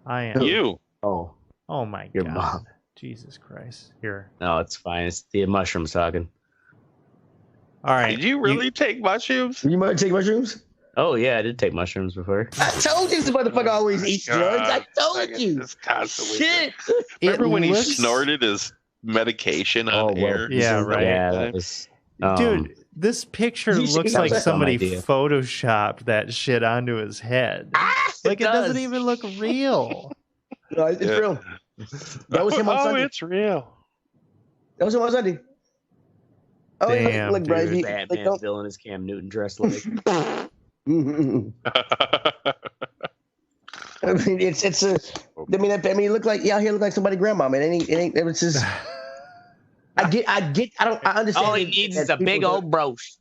am. You. Oh my Your God. mom. Jesus Christ. Here. No, it's fine. It's the mushrooms talking. All right. Did you really take mushrooms? You might take mushrooms? Oh, yeah, I did take mushrooms before. I told you this motherfucker always eats drugs. I told you. Shit. Remember when he snorted his medication on air? Yeah, right. Yeah, that was... Dude, this picture looks like somebody photoshopped that shit onto his head. Like, it doesn't even look real. No, it's real. That was him on Sunday. Oh, it's real. That was him on Sunday. Oh, damn, look, dude. Batman villain is Cam Newton dressed like. I mean, it's a. I mean, it look like here look like somebody's grandma, man. It ain't. It was just. I understand. All he needs is a big old brooch.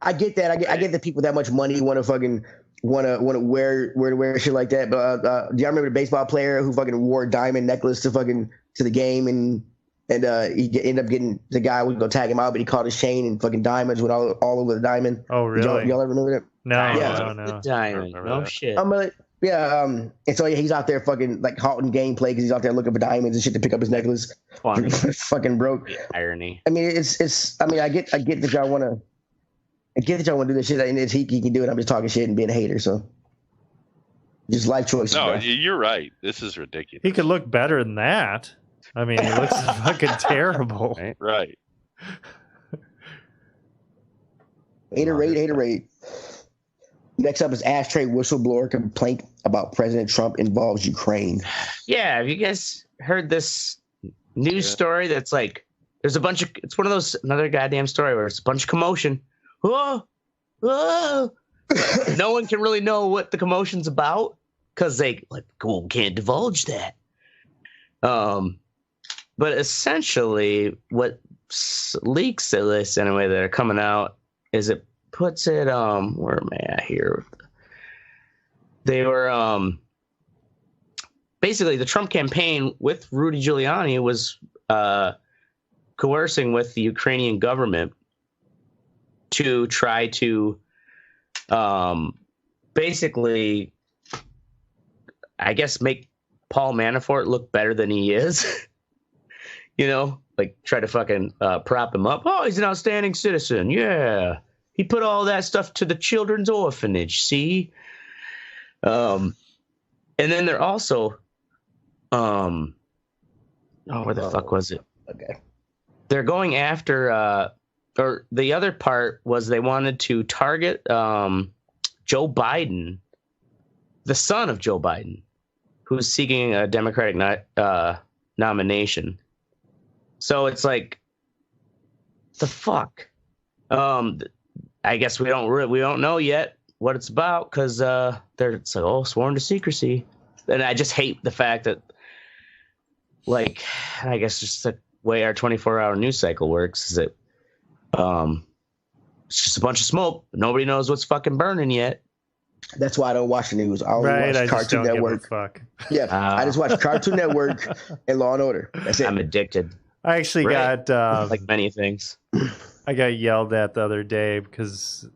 I get that. I get that people that much money want to wear shit like that. But do y'all remember the baseball player who fucking wore a diamond necklace to the game and he ended up getting the guy was gonna tag him out, but he caught his chain and fucking diamonds went all over the diamond. Oh really? Y'all ever remember that? No. Diamond. No shit. And so he's out there fucking like halting gameplay because he's out there looking for diamonds and shit to pick up his necklace. Fucking broke. Irony. I mean, it's. I mean, I get that y'all want to. I get that y'all want to do this shit, and he can do it. I'm just talking shit and being a hater, so just life choices. No, bro. You're right. This is ridiculous. He could look better than that. I mean, he looks fucking terrible. Right. Haterade. Next up is ashtray whistleblower complaint about President Trump involves Ukraine. Yeah, have you guys heard this news story that's like, there's a bunch of, it's one of those, another goddamn story where it's a bunch of commotion. Oh. No one can really know what the commotion's about because they can't divulge that. But essentially what leaks of this anyway that are coming out is it puts it, where am I at here? They were, basically the Trump campaign with Rudy Giuliani was, coercing with the Ukrainian government to try to, basically, I guess, make Paul Manafort look better than he is. You know, like try to fucking prop him up. Oh, he's an outstanding citizen. Yeah. He put all that stuff to the children's orphanage. See? And then they're also, where the fuck was it? Okay. They're going after, or the other part was they wanted to target Joe Biden, the son of Joe Biden, who's seeking a Democratic nomination. So it's like, the fuck. I guess we don't know yet what it's about because it's like, sworn to secrecy. And I just hate the fact that, like, I guess just the way our 24-hour news cycle works is that it's just a bunch of smoke. Nobody knows what's fucking burning yet. That's why I don't watch the news. I only watch Cartoon Network. Yeah, I just watch Cartoon Network and Law and Order. That's it. I'm addicted. I actually got like many things. I got yelled at the other day because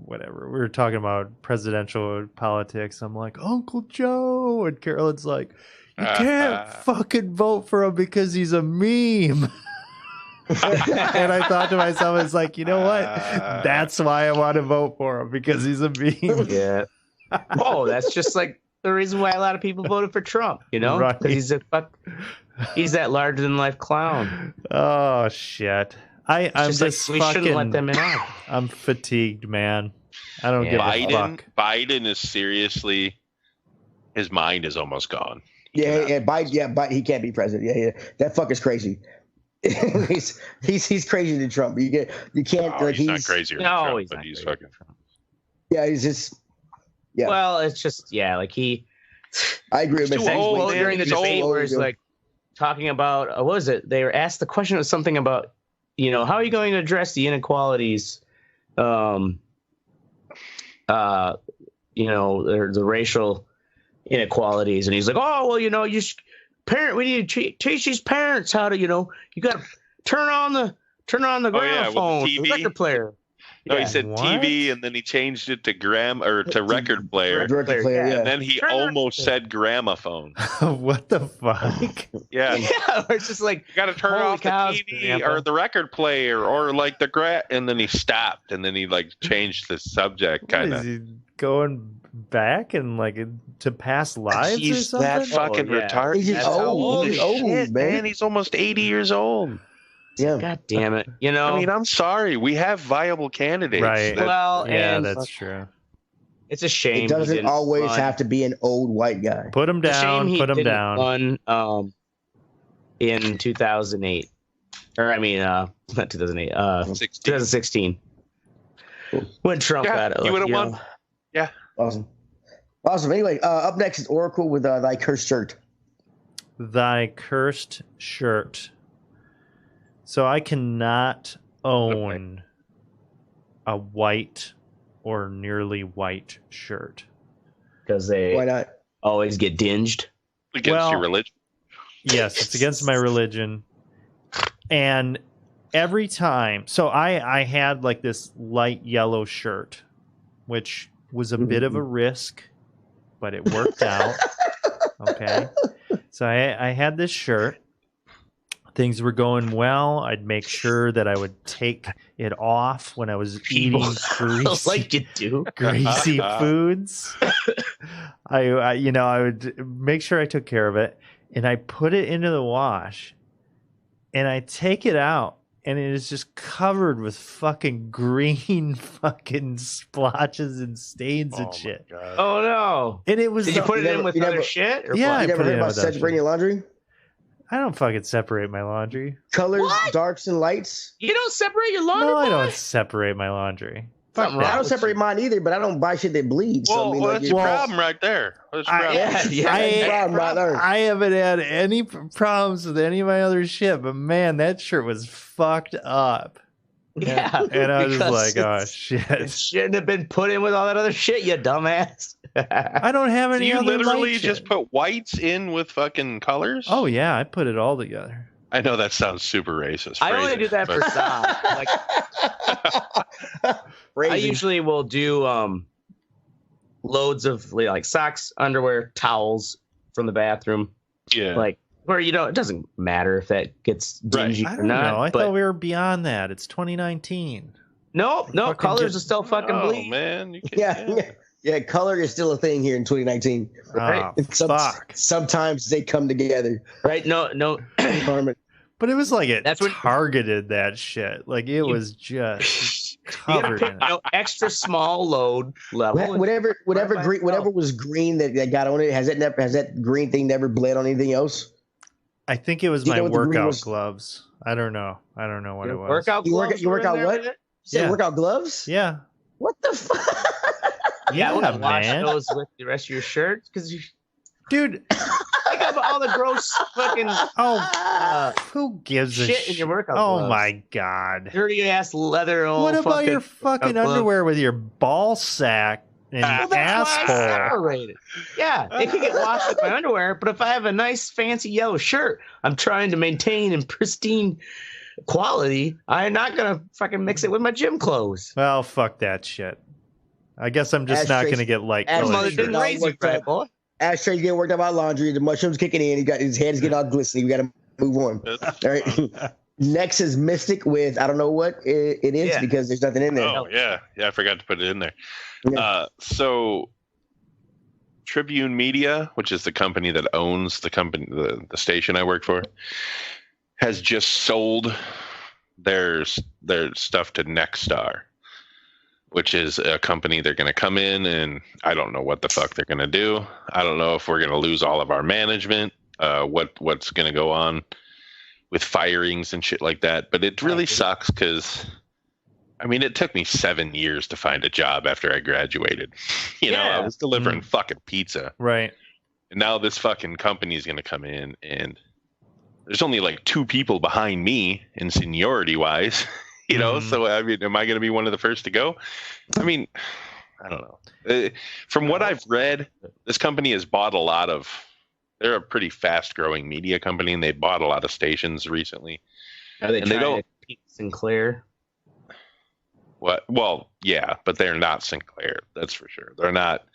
whatever, we were talking about presidential politics. I'm like, Uncle Joe, and Carolyn's like, you can't fucking vote for him because he's a meme. And I thought to myself, it's like, you know what? That's why I want to vote for him, because he's a meme. Yeah. Oh, that's just like the reason why a lot of people voted for Trump, you know? Right. He's that larger than life clown. Oh shit. I'm just like, we shouldn't let them in on. I'm fatigued, man. I don't give a fuck. Biden is seriously, his mind is almost gone. Biden, he can't be president. Yeah. That fuck is crazy. he's crazier than Trump. You can't. Oh, he's not crazier than Trump, but he's fucking. Yeah, he's just. Yeah. Well, it's just like he. I agree with him. During the debate where he's like talking about what was it? They were asked the question was something about, how are you going to address the inequalities, the racial inequalities, and he's like, oh well, we need to teach these parents how to, you got to turn on the gramophone, the record player. No, he said TV, and then he changed it to record player. Record player, yeah. And then he almost said gramophone. What the fuck? Yeah. Yeah, it's just like, you got to turn off the TV or the record player or like and then he stopped, and then he changed the subject kind of. Is he going back and to past lives or something? That fucking retarded. He's old. He's old, man. He's almost 80 years old. Yeah. God damn it. I mean, I'm sorry. We have viable candidates. Right. Well, yeah, that's true. It's a shame. It doesn't always have to be an old white guy. Put him down. Put him down. Run, in 2008. Or, I mean, not 2008. 2016. Cool. When Trump got it. You would have won. Yeah. Awesome. Anyway, up next is Oracle with Thy Cursed Shirt. Thy Cursed Shirt. So I cannot own a white or nearly white shirt. Because they Why not? always get dinged. Against your religion? Yes, it's against my religion. And every time, so I had this light yellow shirt, which was a bit of a risk, but it worked out. Okay. So I had this shirt. Things were going well. I'd make sure that I would take it off when I was eating greasy, like you do. greasy foods. I would make sure I took care of it, and I put it into the wash, and I take it out, and it is just covered with fucking green fucking splotches and stains and shit. Oh no! And it was. Did you put it in with other shit? Or Yeah, what? I You never put it heard in about with other separating your laundry? I don't fucking separate my laundry. Colors, darks, and lights. You don't separate your laundry? No, I boy? don't separate my laundry. Fuck Something that. I don't separate mine either, but I don't buy shit that bleeds. Well, so, I mean, that's your problem right there. That's your problem. that's the problem right there. I haven't had any problems with any of my other shit, but man, that shirt was fucked up. Yeah, And I was just because like, oh It shit. shouldn't have been put in with all that other shit, you dumbass. I don't have So any you other literally light just shit. put whites in with fucking colors? Oh yeah, I put it all together. I know that sounds super racist. I only phrasing, do that for but- socks. Like, I usually will do loads of like socks, underwear, towels from the bathroom. Yeah. Like where it doesn't matter if that gets dingy I or don't not. know. I but thought we were beyond that. It's 2019. no, Fucking colors just- are still fucking Oh bleed. man, you can, Yeah, color is still a thing here in 2019. Right? Oh, fuck. Sometimes they come together. Right? No. But it was like it That's what- targeted that shit. Like it was just You gotta covered pick, in it. extra small load level. Whatever by green, itself. whatever was green that got on it, has that green thing never bled on anything else? I think it was Do you my know what the green workout was? gloves. I don't know. I don't know what Your it was. workout gloves. You were work in out there what? with it? You said Yeah. workout gloves? Yeah. What the fuck? Yeah, I wouldn't wash man. those with the rest of your shirt because you Dude, think of all the gross fucking who gives a shit in your workout Oh gloves. my god. Dirty ass leather. Old What about fucking your fucking glove. underwear with your ball sack and Well, that's why I asshole? separated. Yeah, it can get washed with my underwear, but if I have a nice fancy yellow shirt, I'm trying to maintain in pristine quality. I'm not gonna fucking mix it with my gym clothes. Well, fuck that shit. I guess I'm just not Ashtrays- going to get light ashtrays colored Mother shirts. didn't raise you right, boy. Ashtray's getting worked out by laundry. The mushrooms kicking in. He got his head is getting all glistening. We got to move on. All right. Next is Mystic with I don't know what it is Yeah. because there's nothing in there. Oh yeah, I forgot to put it in there. Yeah. So Tribune Media, which is the company that owns the the station I work for, has just sold their stuff to Nexstar, which is a company they're going to come in and I don't know what the fuck they're going to do. I don't know if we're going to lose all of our management, what's going to go on with firings and shit like that. But it really sucks because, I mean, it took me 7 years to find a job after I graduated. You know, I was delivering fucking pizza. Right. And now this fucking company is going to come in and there's only like 2 people behind me in seniority wise. You know, so I mean, am I going to be one of the first to go? I mean, I don't know. From what I've read, this company has bought a lot of. They're a pretty fast-growing media company, and they bought a lot of stations recently. Are they And trying they don't. to beat Sinclair? What? Well, yeah, but they're not Sinclair. That's for sure. They're not.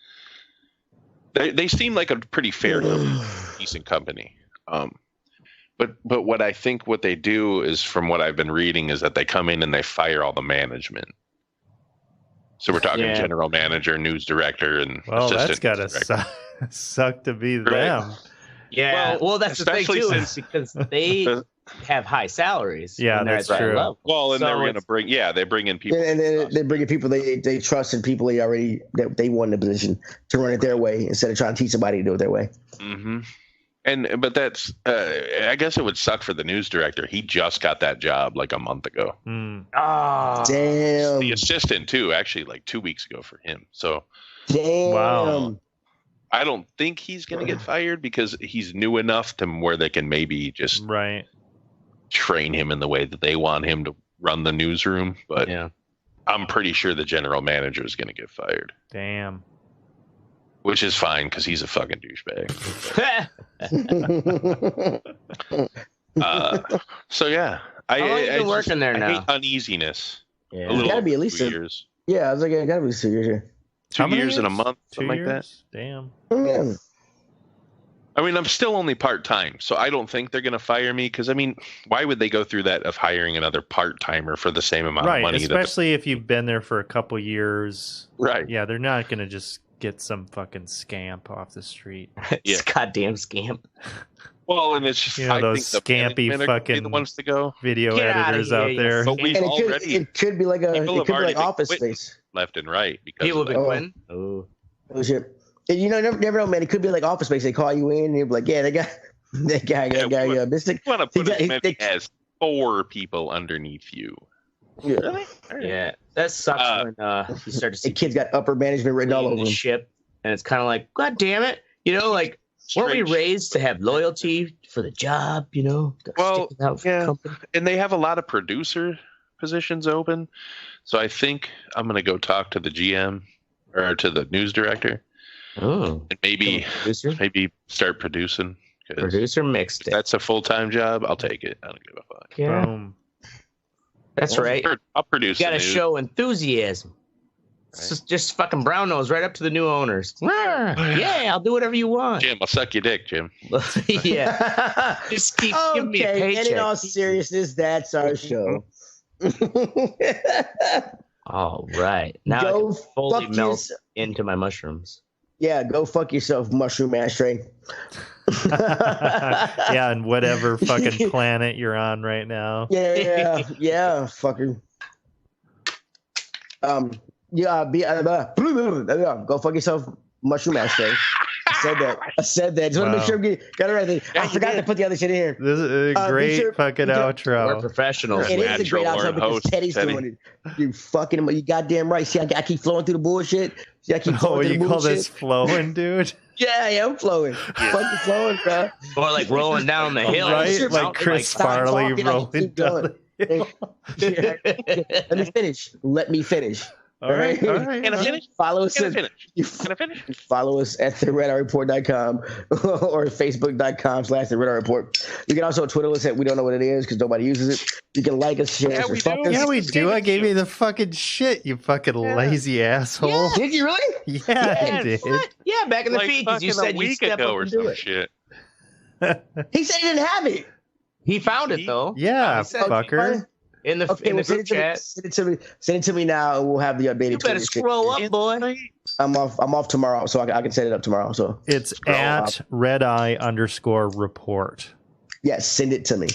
They seem like a pretty fair, decent company. But what I think what they do is, from what I've been reading, is that they come in and they fire all the management. So we're talking general manager, news director, and Well, that's assistant got news to director. suck to be them. Yeah, well, that's the thing especially too, is because they have high salaries. Yeah, when they're that's at that true. level. Well, and So they're going to it's- bring, they bring in people. And then they bring in people they trust and people they want in the position to run it their way instead of trying to teach somebody to do it their way. Mm-hmm. But that's, I guess it would suck for the news director. He just got that job like a month ago. Ah, Damn. The assistant too, actually, like 2 weeks ago for him. So Damn. Wow. I don't think he's going to get fired because he's new enough to where they can maybe just Right. train him in the way that they want him to run the newsroom. But yeah. I'm pretty sure the general manager is going to get fired, Damn. which is fine because he's a fucking douchebag. So yeah, How long you been just- working there I now? hate uneasiness. Yeah. A little Gotta be at over least 2 years. Yeah, I was like, I gotta be 2 years here. 2 How many years and a years? month, 2 something like that. years? Damn. Oh, man. I mean, I'm still only part-time, so I don't think they're going to fire me because, I mean, why would they go through that of hiring another part-timer for the same amount of Right. money? Especially if you've been there for a couple years. Right. Yeah, they're not going to just get some fucking scamp off the street. Yeah. Goddamn scamp. Well, and it's just those scampy fucking the ones to go. video editors out there. But we've already it could be like Office Space left and right because people have been quitting. Oh shit! And never know, man. It could be like Office Space. They call you in and you're like, yeah, that guy, Mystic. You want to put as many as 4 people underneath you. Yeah. Really? Yeah, that sucks when you start to see the kid's got upper management written all over the him. ship, and it's kind of like, God damn it, like weren't we raised to have loyalty for the job? Well, yeah, and they have a lot of producer positions open, so I think I'm gonna go talk to the GM or to the news director. Oh, and maybe start producing. Producer mixed it. That's a full-time job. I'll take it. I don't give a fuck. Yeah. Boom. That's right. I'll produce. You got to show enthusiasm. Right. Just fucking brown nose right up to the new owners. Yeah, I'll do whatever you want. Jim, I'll suck your dick, Jim. Yeah. Just keep giving me a paycheck. And in all seriousness, that's our show. All right. Now go I can fully melt into my mushrooms. Yeah, go fuck yourself, mushroom ashtray. Yeah, and whatever fucking planet you're on right now. Yeah, fucker. Go fuck yourself, mushroom ashtray. I said that. Just want to make sure we got it right there. I forgot to put the other shit in here. This is a great fucking outro. We're professionals. It is a great outro because Teddy's doing it. You goddamn right. See, I keep flowing through the bullshit. See, I keep flowing through the bullshit. You call this flowing, dude? Yeah, I'm flowing. Fucking flowing, bro. Or like rolling down the hill. Right? Like Chris Farley rolling down the hill. Let me finish. All right. Can I finish? Follow us. Can I finish? Follow us at theredarreport.com or facebook.com/thedarreport. You can also Twitter us at we don't know what it is because nobody uses it. You can like us, share us, or fuck us. Yeah, we do. I gave you the fucking shit, you fucking lazy asshole. Yeah. Did you really? Yeah, I did. What? Yeah, back in the feed because you said a week ago or some shit. He said he didn't have it. He found it though. Yeah, fucker. In the group chat. Send it to me now, and we'll have the updated. You better scroll up, boy. I'm off tomorrow, so I can set it up tomorrow. So it's at redeye_report. Yes, send it to me.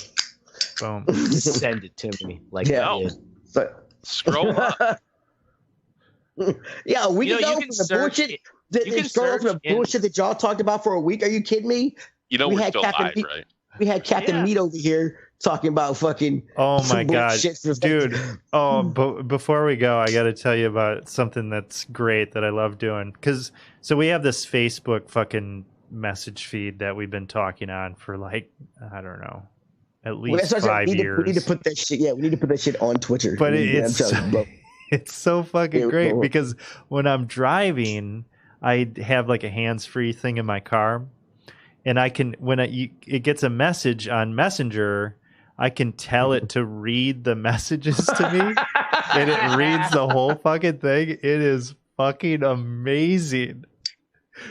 Boom. Send it to me. Like but scroll up. Yeah, we can go from the bullshit. You can scroll from the bullshit that y'all talked about for a week. Are you kidding me? We had still live, right? We had Captain Meat over here talking about fucking. Oh my god, dude! But before we go, I got to tell you about something that's great that I love doing. So we have this Facebook fucking message feed that we've been talking on for like I don't know, at least 5 years. We need to put that shit. Yeah, we need to put that shit on Twitter. But it's so fucking great because when I'm driving, I have like a hands-free thing in my car. And I can, when it gets a message on Messenger, I can tell it to read the messages to me, and it reads the whole fucking thing. It is fucking amazing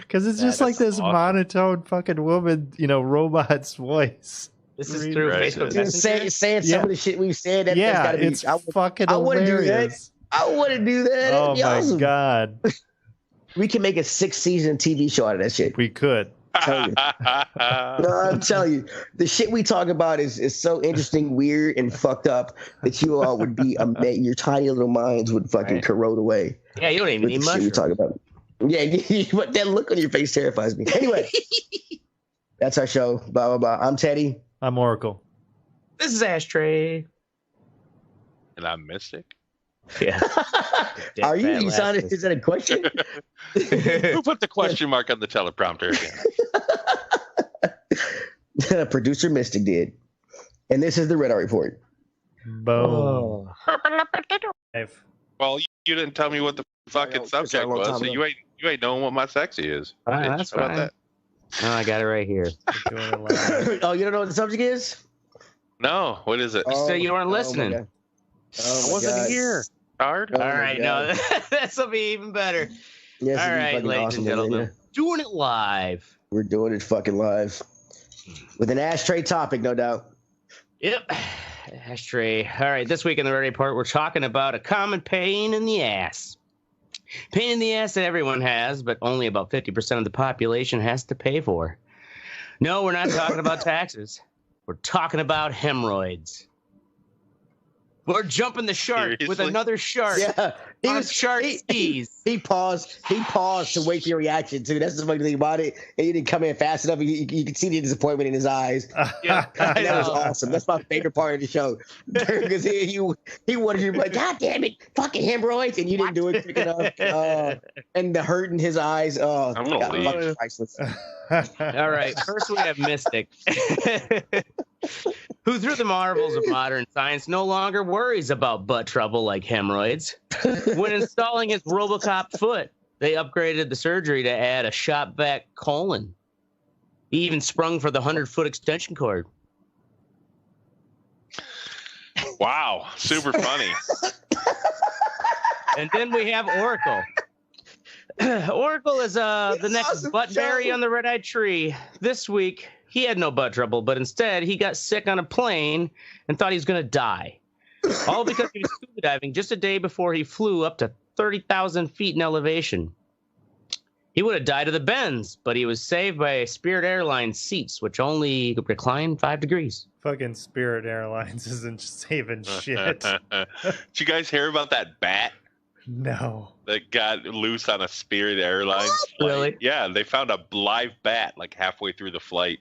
because it's just like this monotone fucking woman, robot's voice. This is through Facebook Messenger. Saying some of the shit we've said. It's fucking hilarious. I want to do that. Oh my god, we can make a 6-season TV show out of that shit. We could. I'm telling you, the shit we talk about is so interesting, weird, and fucked up that you all would be amazed. Your tiny little minds would fucking corrode away. Yeah, you don't even need mushrooms. We talk about. Yeah, but that look on your face terrifies me. Anyway, that's our show. Blah blah blah. I'm Teddy. I'm Oracle. This is Ashtray. And I'm Mystic. Yeah. Are you? You sounded. Is that a question? Who put the question mark on the teleprompter again? Producer Mystic did. And this is the Red Eye Report. Boom. Well, you didn't tell me what the fucking subject was, so you ain't knowing what my sexy is. That's fine. That? No, I got it right here. Oh, you don't know what the subject is? No. What is it? So you weren't listening. I wasn't here. Hard. All right, no, this will be even better. Yes, all right, ladies and gentlemen, doing it live. We're doing it fucking live with an ashtray topic, no doubt. Yep, ashtray. All right, this week in the Red Eye Report, we're talking about a common pain in the ass. Pain in the ass that everyone has, but only about 50% of the population has to pay for. No, we're not talking about taxes. We're talking about hemorrhoids. We're jumping the shark with another shark. Yeah, he paused to wait for your reaction too. That's the funny thing about it. And you didn't come in fast enough. You could see the disappointment in his eyes. Yeah, and that was awesome. That's my favorite part of the show because he wanted you to be like, God damn it, fucking hemorrhoids, and you didn't do it quick enough. And the hurt in his eyes. Oh, I'm gonna leave. Priceless. All right, first we have Mystic, who through the marvels of modern science no longer worries about butt trouble like hemorrhoids. When installing his Robocop foot, they upgraded the surgery to add a shop-vac colon. He even sprung for the 100-foot extension cord. Wow, super funny. And then we have Oracle. Oracle is the next butt berry on the red-eyed tree. This week, he had no butt trouble, but instead he got sick on a plane and thought he was going to die. All because he was scuba diving just a day before he flew up to 30,000 feet in elevation. He would have died of the bends, but he was saved by Spirit Airlines seats, which only reclined 5 degrees. Fucking Spirit Airlines isn't saving shit. Did you guys hear about that bat? No. That got loose on a Spirit Airlines flight? Really? Yeah, they found a live bat like halfway through the flight.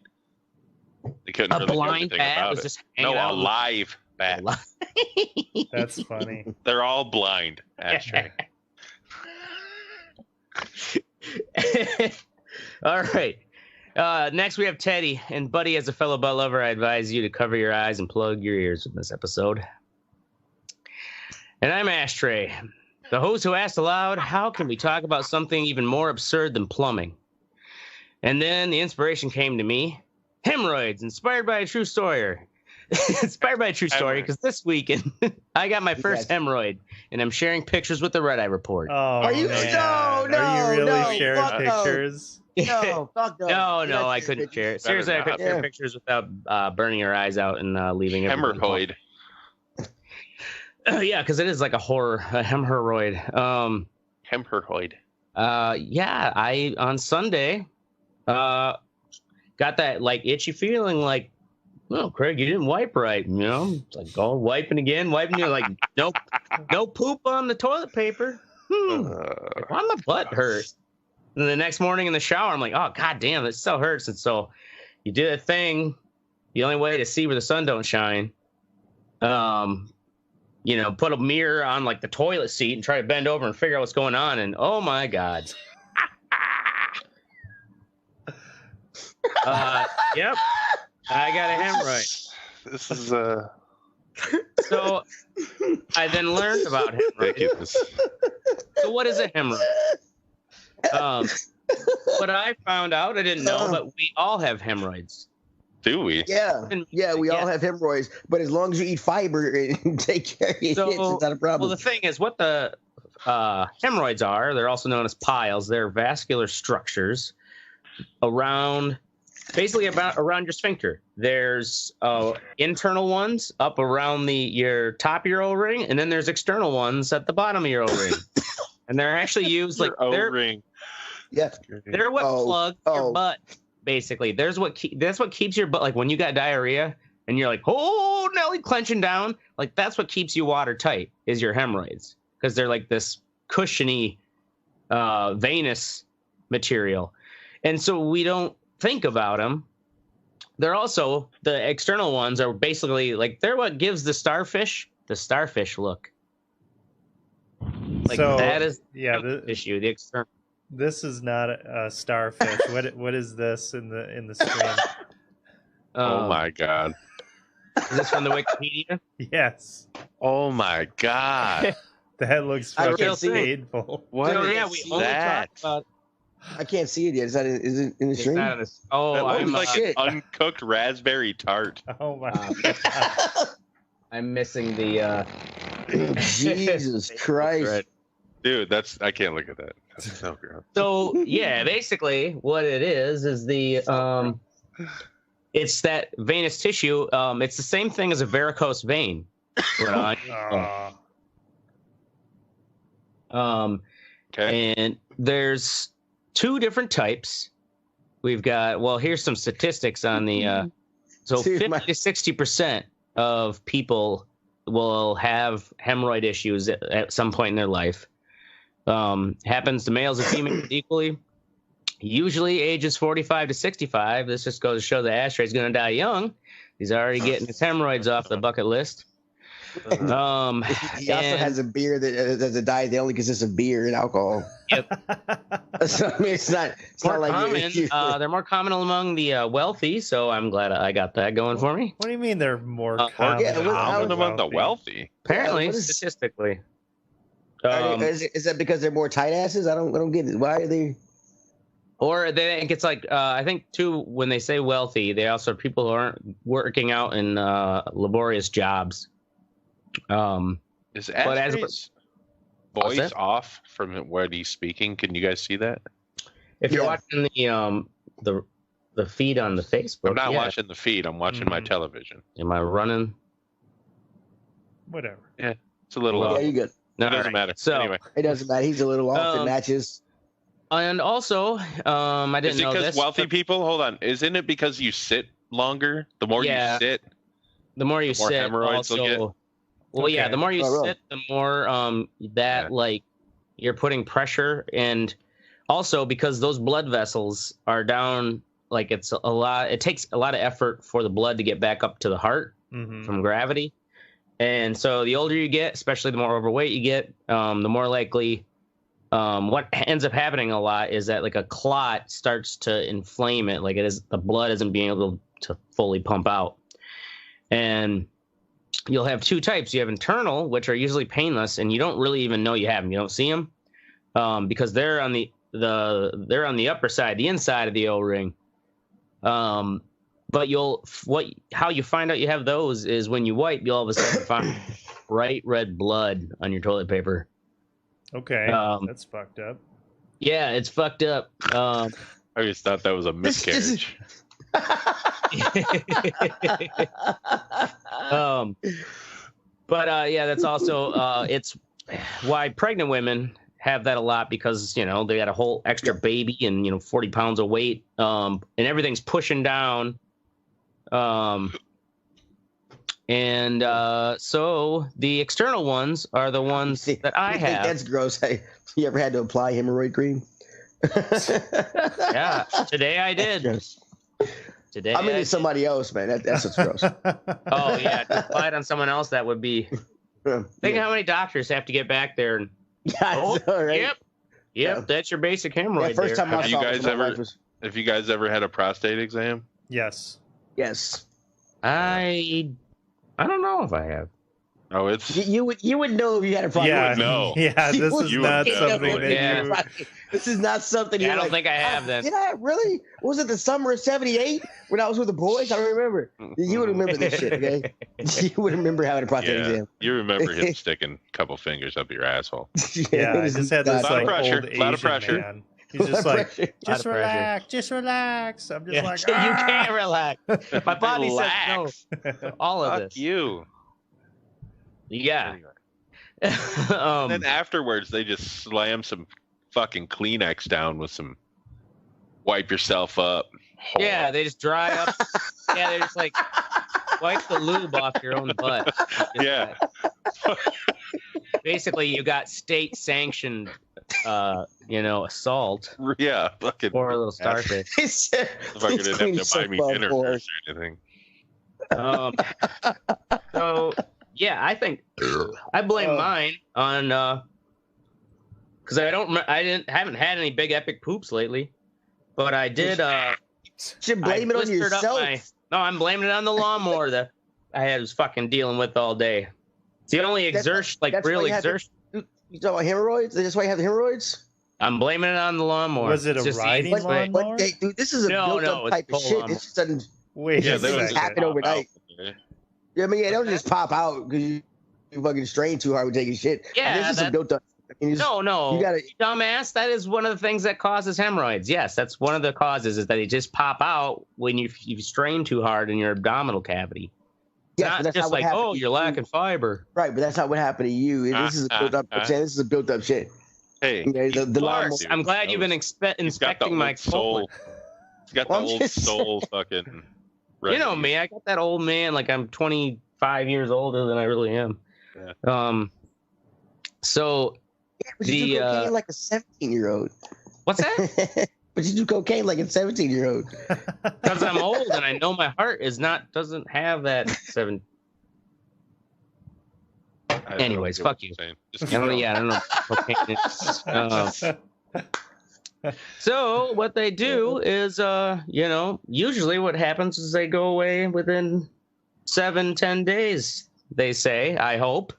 They couldn't really do anything about it. No, a live bat. That's funny. They're all blind, Ashtray. All right. Next, we have Teddy. And, buddy, as a fellow butt lover, I advise you to cover your eyes and plug your ears in this episode. And I'm Ashtray, the host who asked aloud, how can we talk about something even more absurd than plumbing? And then the inspiration came to me. Hemorrhoids, inspired by a true story. Inspired by a true story, because this weekend I got my first hemorrhoid, and I'm sharing pictures with the Red Eye Report. Oh, are you? Man. No, are you really sharing pictures? No, fuck no. No, I couldn't share. Seriously, I couldn't share pictures without burning your eyes out and leaving hemorrhoid. Yeah, because it is like a hemorrhoid. Hemorrhoid. Yeah, I on Sunday got that like itchy feeling like, oh, Craig, you didn't wipe right. You know, it's like wiping again. You're like, nope, no poop on the toilet paper. Like, why my butt hurt? And the next morning in the shower, I'm like, oh, God damn, it still hurts. And so you do a thing, the only way to see where the sun don't shine, you know, put a mirror on like the toilet seat and try to bend over and figure out what's going on. And oh my God. Yep. I got a hemorrhoid. This is So I then learned about hemorrhoids. So what is a hemorrhoid? What I found out, I didn't know, but we all have hemorrhoids. Do we? Yeah, we all have hemorrhoids, but as long as you eat fiber and take care of your shit, it's not a problem. Well, the thing is, what the hemorrhoids are, they're also known as piles. They're vascular structures around your sphincter. There's internal ones up around your top of your O-ring, and then there's external ones at the bottom of your O-ring. And they're actually used like O-ring. They're what plug your butt. Basically, that's what keeps your butt, like when you got diarrhea and you're like, oh, Nelly, clenching down, like that's what keeps you watertight is your hemorrhoids, because they're like this cushiony venous material. And so we don't think about them. They're also, the external ones are basically like, they're what gives the starfish look. Like so, that is the issue, the external. This is not a starfish. What is this in the screen? Oh my God! Is this from the Wikipedia? Yes. Oh my God! That looks fucking painful. What is we only talk about. I can't see it yet. Is it in the stream? That looks like an uncooked raspberry tart. Oh my God! I'm missing the. Jesus Christ. Right. Dude, I can't look at that. That's so gross. So yeah, basically what it is the it's that venous tissue. It's the same thing as a varicose vein. Okay. And there's two different types. We've got, well, here's some statistics on the, so 50 to 60% of people will have hemorrhoid issues at some point in their life. Happens to males and females equally. Usually ages 45 to 65. This just goes to show that Ashtray going to die young. He's already getting his hemorrhoids off the bucket list. He also has a beer that a diet that only consists of beer and alcohol. Yep. So I mean, it's not like common. They're more common among the wealthy, so I'm glad I got that going for me. What do you mean they're more common? Common among the wealthy? Apparently, statistically. Is that because they're more tight asses? I don't get it. Why are they? Or they think it's like I think too when they say wealthy, they also are people who aren't working out in laborious jobs. Is Ashley's voice off from what he's speaking? Can you guys see that? If you're watching the feed on the Facebook, I'm not watching the feed. I'm watching my television. Am I running? Whatever. Yeah, it's a little off. Yeah, you're good. No, it doesn't matter. So anyway, it doesn't matter. He's a little off. It matches. And also, I didn't know this. Is it because wealthy people? Hold on. Isn't it because you sit longer? The more you sit, the more you sit. Hemorrhoids will get. Well, yeah, the more you sit, the more like you're putting pressure, and also because those blood vessels are down, like it's a lot. It takes a lot of effort for the blood to get back up to the heart from gravity, and so the older you get, especially the more overweight you get, the more likely. What ends up happening a lot is that like a clot starts to inflame it, like the blood isn't being able to fully pump out, and you'll have two types. You have internal, which are usually painless, and you don't really even know you have them. You don't see them because they're on the upper side, the inside of the O-ring. But how you find out you have those is when you wipe, you'll all of a sudden find bright red blood on your toilet paper. Okay, that's fucked up. Yeah, it's fucked up. I just thought that was a miscarriage. Yeah, that's also it's why pregnant women have that a lot, because they got a whole extra baby and 40 pounds of weight, and everything's pushing down, and so the external ones are the ones that I have. That's gross. Hey, you ever had to apply hemorrhoid cream? Yeah, today I did. Today I'm into somebody else, man. That's what's gross. Oh yeah, to apply it on someone else, that would be. Think of how many doctors have to get back there and. Right? Yep. That's your basic hemorrhoid. Yeah, first time I saw have you guys ever had a prostate exam? Yes. I don't know if I have. Oh, it's you would know if you had a prostate. Yeah, no. Yeah, this is not something that you. This is not something. I don't think I have this. Did I really? Was it the summer of '78 when I was with the boys? I don't remember. You would remember this shit, okay? You would remember having a prostate exam. You remember him sticking a couple fingers up your asshole. Yeah, I just had this like old Asian lot of pressure. man. He's just like, just relax. I'm just like, you can't relax. My body says no. All of this. Fuck you. Yeah. And then afterwards, they just slam some fucking Kleenex down with some wipe yourself up. Yeah, they just dry up. Yeah, they just like wipe the lube off your own butt. Yeah. Basically, you got state sanctioned, assault. Yeah, fucking poor little starfish. Fucking didn't have to buy me dinner first or anything. So yeah, I think I blame mine on because haven't had any big epic poops lately, but I did. Should blame it on yourself. No, I'm blaming it on the lawnmower that I was fucking dealing with all day. It's the only exertion, real exertion. You talking about hemorrhoids? That's why you have the hemorrhoids? I'm blaming it on the lawnmower. Was it a riding lawnmower? Dude, this is a built-up type of shit. This just doesn't happen overnight. Yeah, I mean, they don't just pop out because you fucking strain too hard with taking shit. Yeah, this is a built-up. No, you gotta, dumbass. That is one of the things that causes hemorrhoids. Yes, that's one of the causes is that they just pop out when you strain too hard in your abdominal cavity. Yeah, not just like, you're lacking fiber. Right, but that's not what happened to you. This is a built-up. This is a built-up shit. Hey, I'm glad you've been inspecting my colon. It's got the old soul fucking. You know me. I got that old man. Like I'm 25 years older than I really am. Yeah. So yeah, but you do cocaine like a 17-year-old. What's that? But you do cocaine like a 17-year-old. Because I'm old and I know my heart doesn't have that 7. Anyways, fuck you. I don't know. Cocaine is. So what they do is, usually what happens is they go away within 7-10 days. They say, I hope.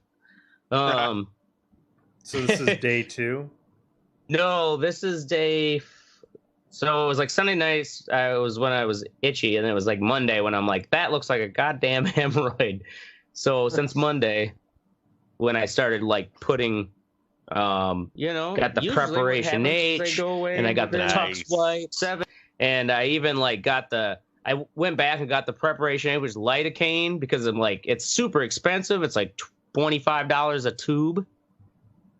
So this is day 2? No, this is day. So it was like Sunday nights. Was when I was itchy, and it was like Monday when I'm like, that looks like a goddamn hemorrhoid. So since Monday, when I started like putting, got the preparation H, and I got the Tux White 7, and I even like I went back and got the preparation H, which is lidocaine, because I'm like, it's super expensive. It's like $25 a tube,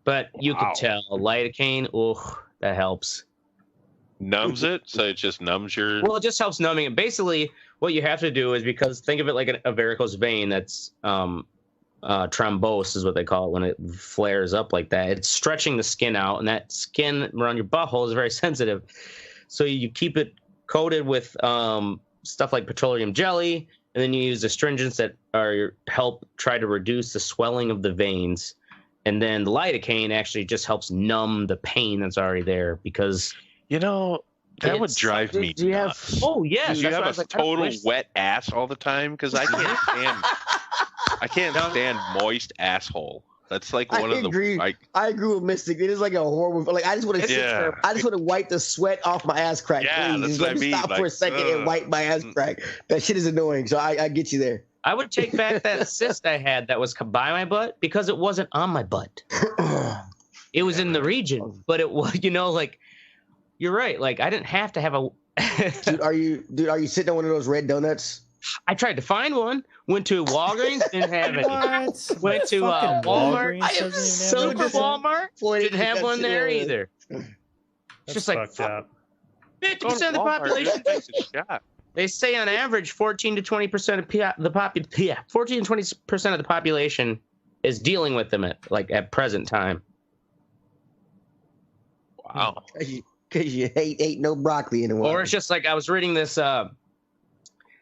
but you could tell lidocaine, that helps. Numbs it, so it just numbs your. Well, it just helps numbing it. Basically, what you have to do is, because think of it like a varicose vein that's thrombose is what they call it when it flares up like that. It's stretching the skin out, and that skin around your butthole is very sensitive. So you keep it coated with stuff like petroleum jelly, and then you use astringents that help try to reduce the swelling of the veins. And then the lidocaine actually just helps numb the pain that's already there, because that would drive me nuts. Oh yes, do you have a total wet ass all the time? Because I can't stand. I can't stand moist asshole. That's like one of the. I agree with Mystic. It is like a horrible. Like I just want to I just want to wipe the sweat off my ass crack. Yeah, please. that's Just what let I me mean. stop for a second and wipe my ass crack. That shit is annoying. So I get you there. I would take back that cyst I had that was by my butt, because it wasn't on my butt. It was in the region, but it was, like, you're right. Like I didn't have to have a. Dude, are you sitting on one of those red donuts? I tried to find one. Went to Walgreens, didn't have any. What? Went to Walmart. I am so Walmart didn't have one there either. It's just like 50% of the population. They say on average 14 to 20% of the 14 to 20% of the population is dealing with them at present time. Wow. Because you ate no broccoli in a while. Or it's just like I was reading this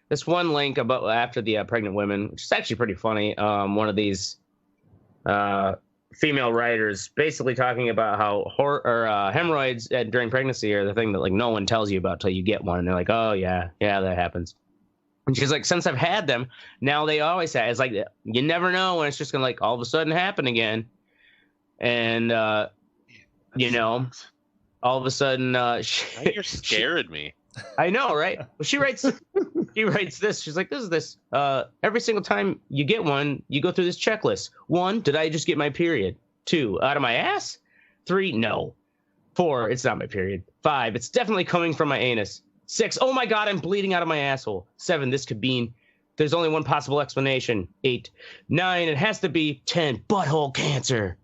this one link about after the pregnant women, which is actually pretty funny. One of these female writers basically talking about how hemorrhoids during pregnancy are the thing that like no one tells you about till you get one, and they're like, oh yeah, that happens. And she's like, since I've had them, now they always have. It's like you never know when it's just gonna like all of a sudden happen again, and all of a sudden you're scaring me. I know, right? Well, she writes this. She's like, this. Every single time you get one, you go through this checklist. 1, did I just get my period? 2, out of my ass? 3, no. 4, it's not my period. 5, it's definitely coming from my anus. 6, oh my God, I'm bleeding out of my asshole. 7, this could mean there's only one possible explanation. 8, 9, it has to be. 10, butthole cancer.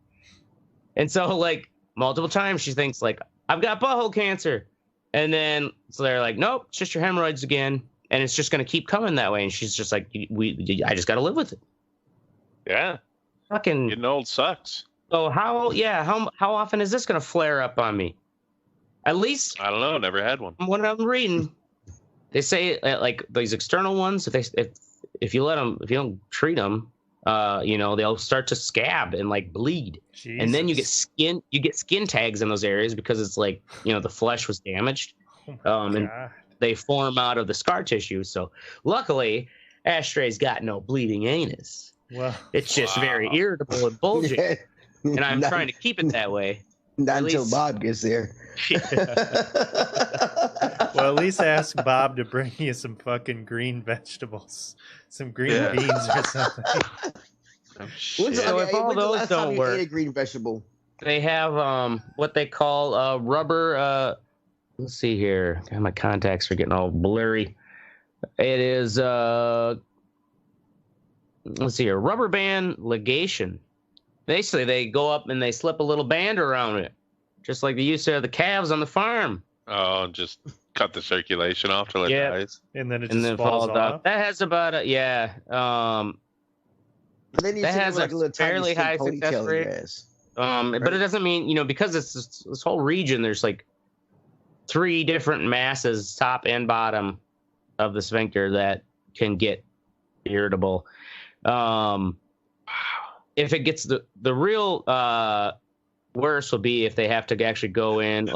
And so like multiple times she thinks like, I've got butthole cancer. And then so they're like, nope, it's just your hemorrhoids again, and it's just going to keep coming that way. And she's just like, I just got to live with it. Yeah, fucking getting old sucks. So how often is this going to flare up on me? At least I don't know. Never had one. What I'm reading, they say like these external ones, if you don't treat them, they'll start to scab and like bleed. Jesus. And then you get skin tags in those areas because it's like, the flesh was damaged. And they form out of the scar tissue. So luckily, Ashtray got no bleeding anus. Well, it's just very irritable and bulging. And I'm trying to keep it that way. Not until Bob gets there. Well, at least ask Bob to bring you some fucking green vegetables. Some green beans or something. So if all those don't work, a green vegetable. They have what they call rubber. Let's see here. God, my contacts are getting all blurry. It is let's see here, rubber band ligation. Basically, they go up and they slip a little band around it, just like they used to have the calves on the farm. Oh, just cut the circulation off till it dies. And then it just falls off. That has about a then you that take has like a a little fairly high success rate. But it doesn't mean, because it's this whole region, there's like 3 different masses, top and bottom, of the sphincter that can get irritable. If it gets the real worst will be if they have to actually go in.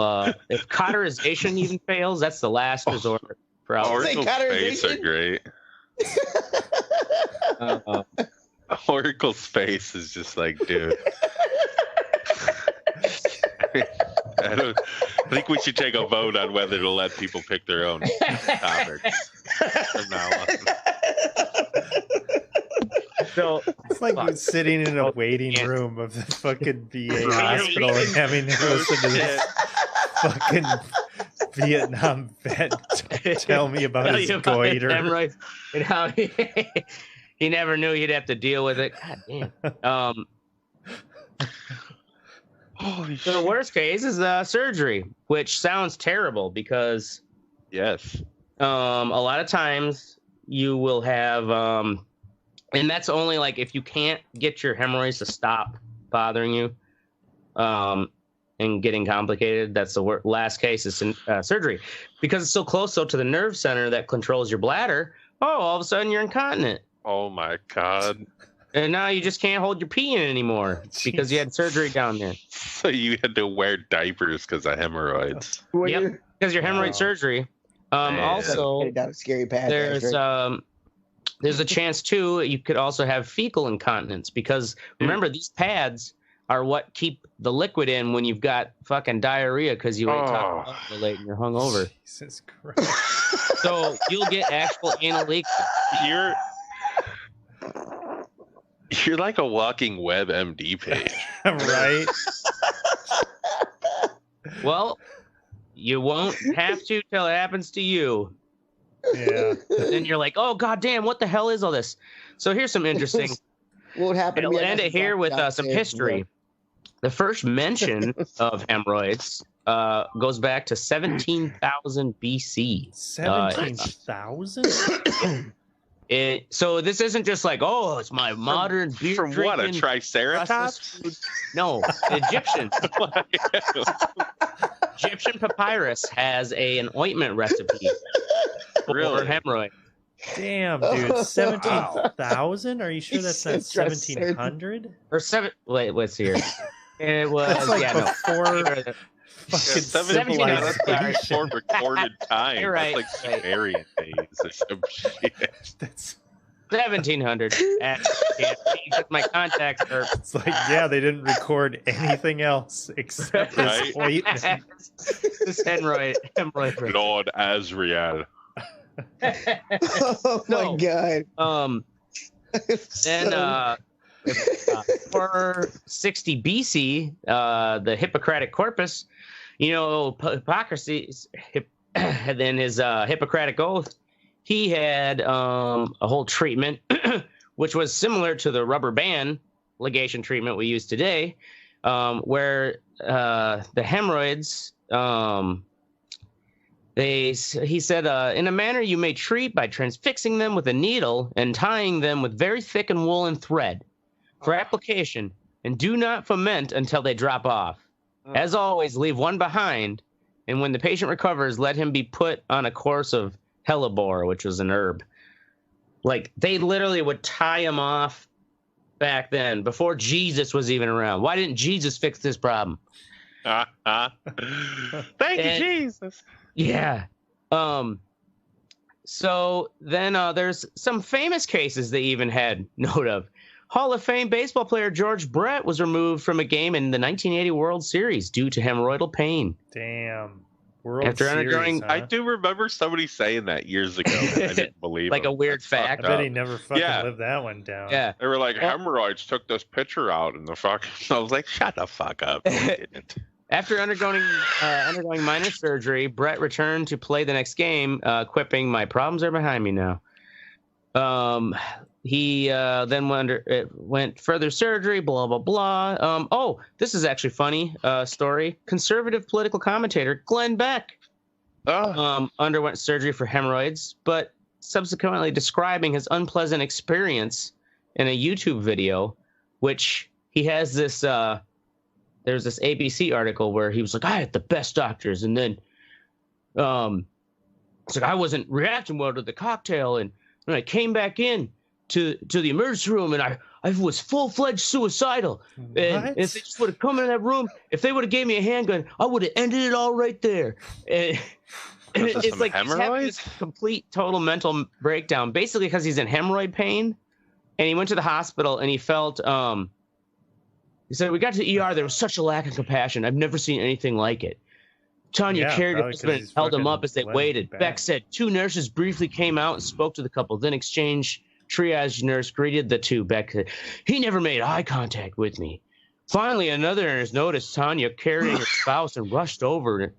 If cauterization even fails, that's the last resort for Oracle's face are great. Oracle's face is just like, dude. I think we should take a vote on whether to let people pick their own topics from now on. So it's like you're sitting in a waiting room of the fucking VA hospital and having to listen to this fucking Vietnam vet tell me about his goiter. Hemorrhoids and how he never knew he'd have to deal with it. God damn. Holy so the worst case is surgery, which sounds terrible because a lot of times you will have and that's only like if you can't get your hemorrhoids to stop bothering you and getting complicated. That's the last case is surgery because it's so close to the nerve center that controls your bladder. All of a sudden you're incontinent. Oh my God. And now you just can't hold your pee in anymore because you had surgery down there. So you had to wear diapers because of hemorrhoids. Yep, because your hemorrhoid surgery. Also, scary path. There's a chance too. You could also have fecal incontinence because remember these pads are what keep the liquid in when you've got fucking diarrhea because you ate taco late and you're hungover. Jesus Christ! So you'll get actual anal leak. You're like a walking WebMD page. Right? Well, you won't have to till it happens to you. Yeah. Then you're like, oh, goddamn, what the hell is all this? So here's some interesting. What happened? We'll end it here with some history. The first mention of hemorrhoids goes back to 17,000 BC. 17,000? So this isn't just like, oh, it's my modern beer from drinking. What, a triceratops? No, Egyptian. Egyptian papyrus has an ointment recipe for hemorrhoid. Damn, dude, 17,000? Are you sure that's not 1,700? Or Wait, let's see here. It was that's like before fucking 17,000 before recorded time. You're right. That's like Sumerian days or some shit. That's 1,700. My contacts are. It's like, yeah, they didn't record anything else except this ointment. This hemorrhoid. Lord Azrael. Oh my God. Then 460 BC, the Hippocratic corpus, Hippocrates, and then his Hippocratic oath, he had a whole treatment which was similar to the rubber band ligation treatment we use today, where the hemorrhoids. He said, in a manner you may treat by transfixing them with a needle and tying them with very thick and woolen thread for application, and do not foment until they drop off. As always, leave one behind, and when the patient recovers, let him be put on a course of hellebore, which was an herb. Like, they literally would tie him off back then, before Jesus was even around. Why didn't Jesus fix this problem? Thank you, Jesus. Yeah. So then there's some famous cases they even had note of. Hall of Fame baseball player George Brett was removed from a game in the 1980 World Series due to hemorrhoidal pain. Damn. After undergoing, huh? I do remember somebody saying that years ago. I didn't believe like him. a weird fact. I bet he never fucking lived that one down. Yeah. They were like, hemorrhoids took this picture out in the fuck. I was like, shut the fuck up. They didn't. After undergoing minor surgery, Brett returned to play the next game, quipping, "My problems are behind me now." He then went further surgery, blah, blah, blah. This is actually funny story. Conservative political commentator Glenn Beck underwent surgery for hemorrhoids, but subsequently describing his unpleasant experience in a YouTube video, which he has this, there's this ABC article where he was like, I had the best doctors. And then it's like, I wasn't reacting well to the cocktail. And when I came back in to the emergency room and I was full-fledged suicidal. And if they just would have come in that room, if they would have gave me a handgun, I would have ended it all right there. And it's like he's having this complete total mental breakdown, basically because he's in hemorrhoid pain. And he went to the hospital and he felt, he said, we got to the ER, there was such a lack of compassion. I've never seen anything like it. Tanya carried his husband and held him up as they waited. Beck said 2 nurses briefly came out and spoke to the couple, then exchanged triage nurse greeted the 2. Beck said, he never made eye contact with me. Finally, another nurse noticed Tanya carrying her spouse and rushed over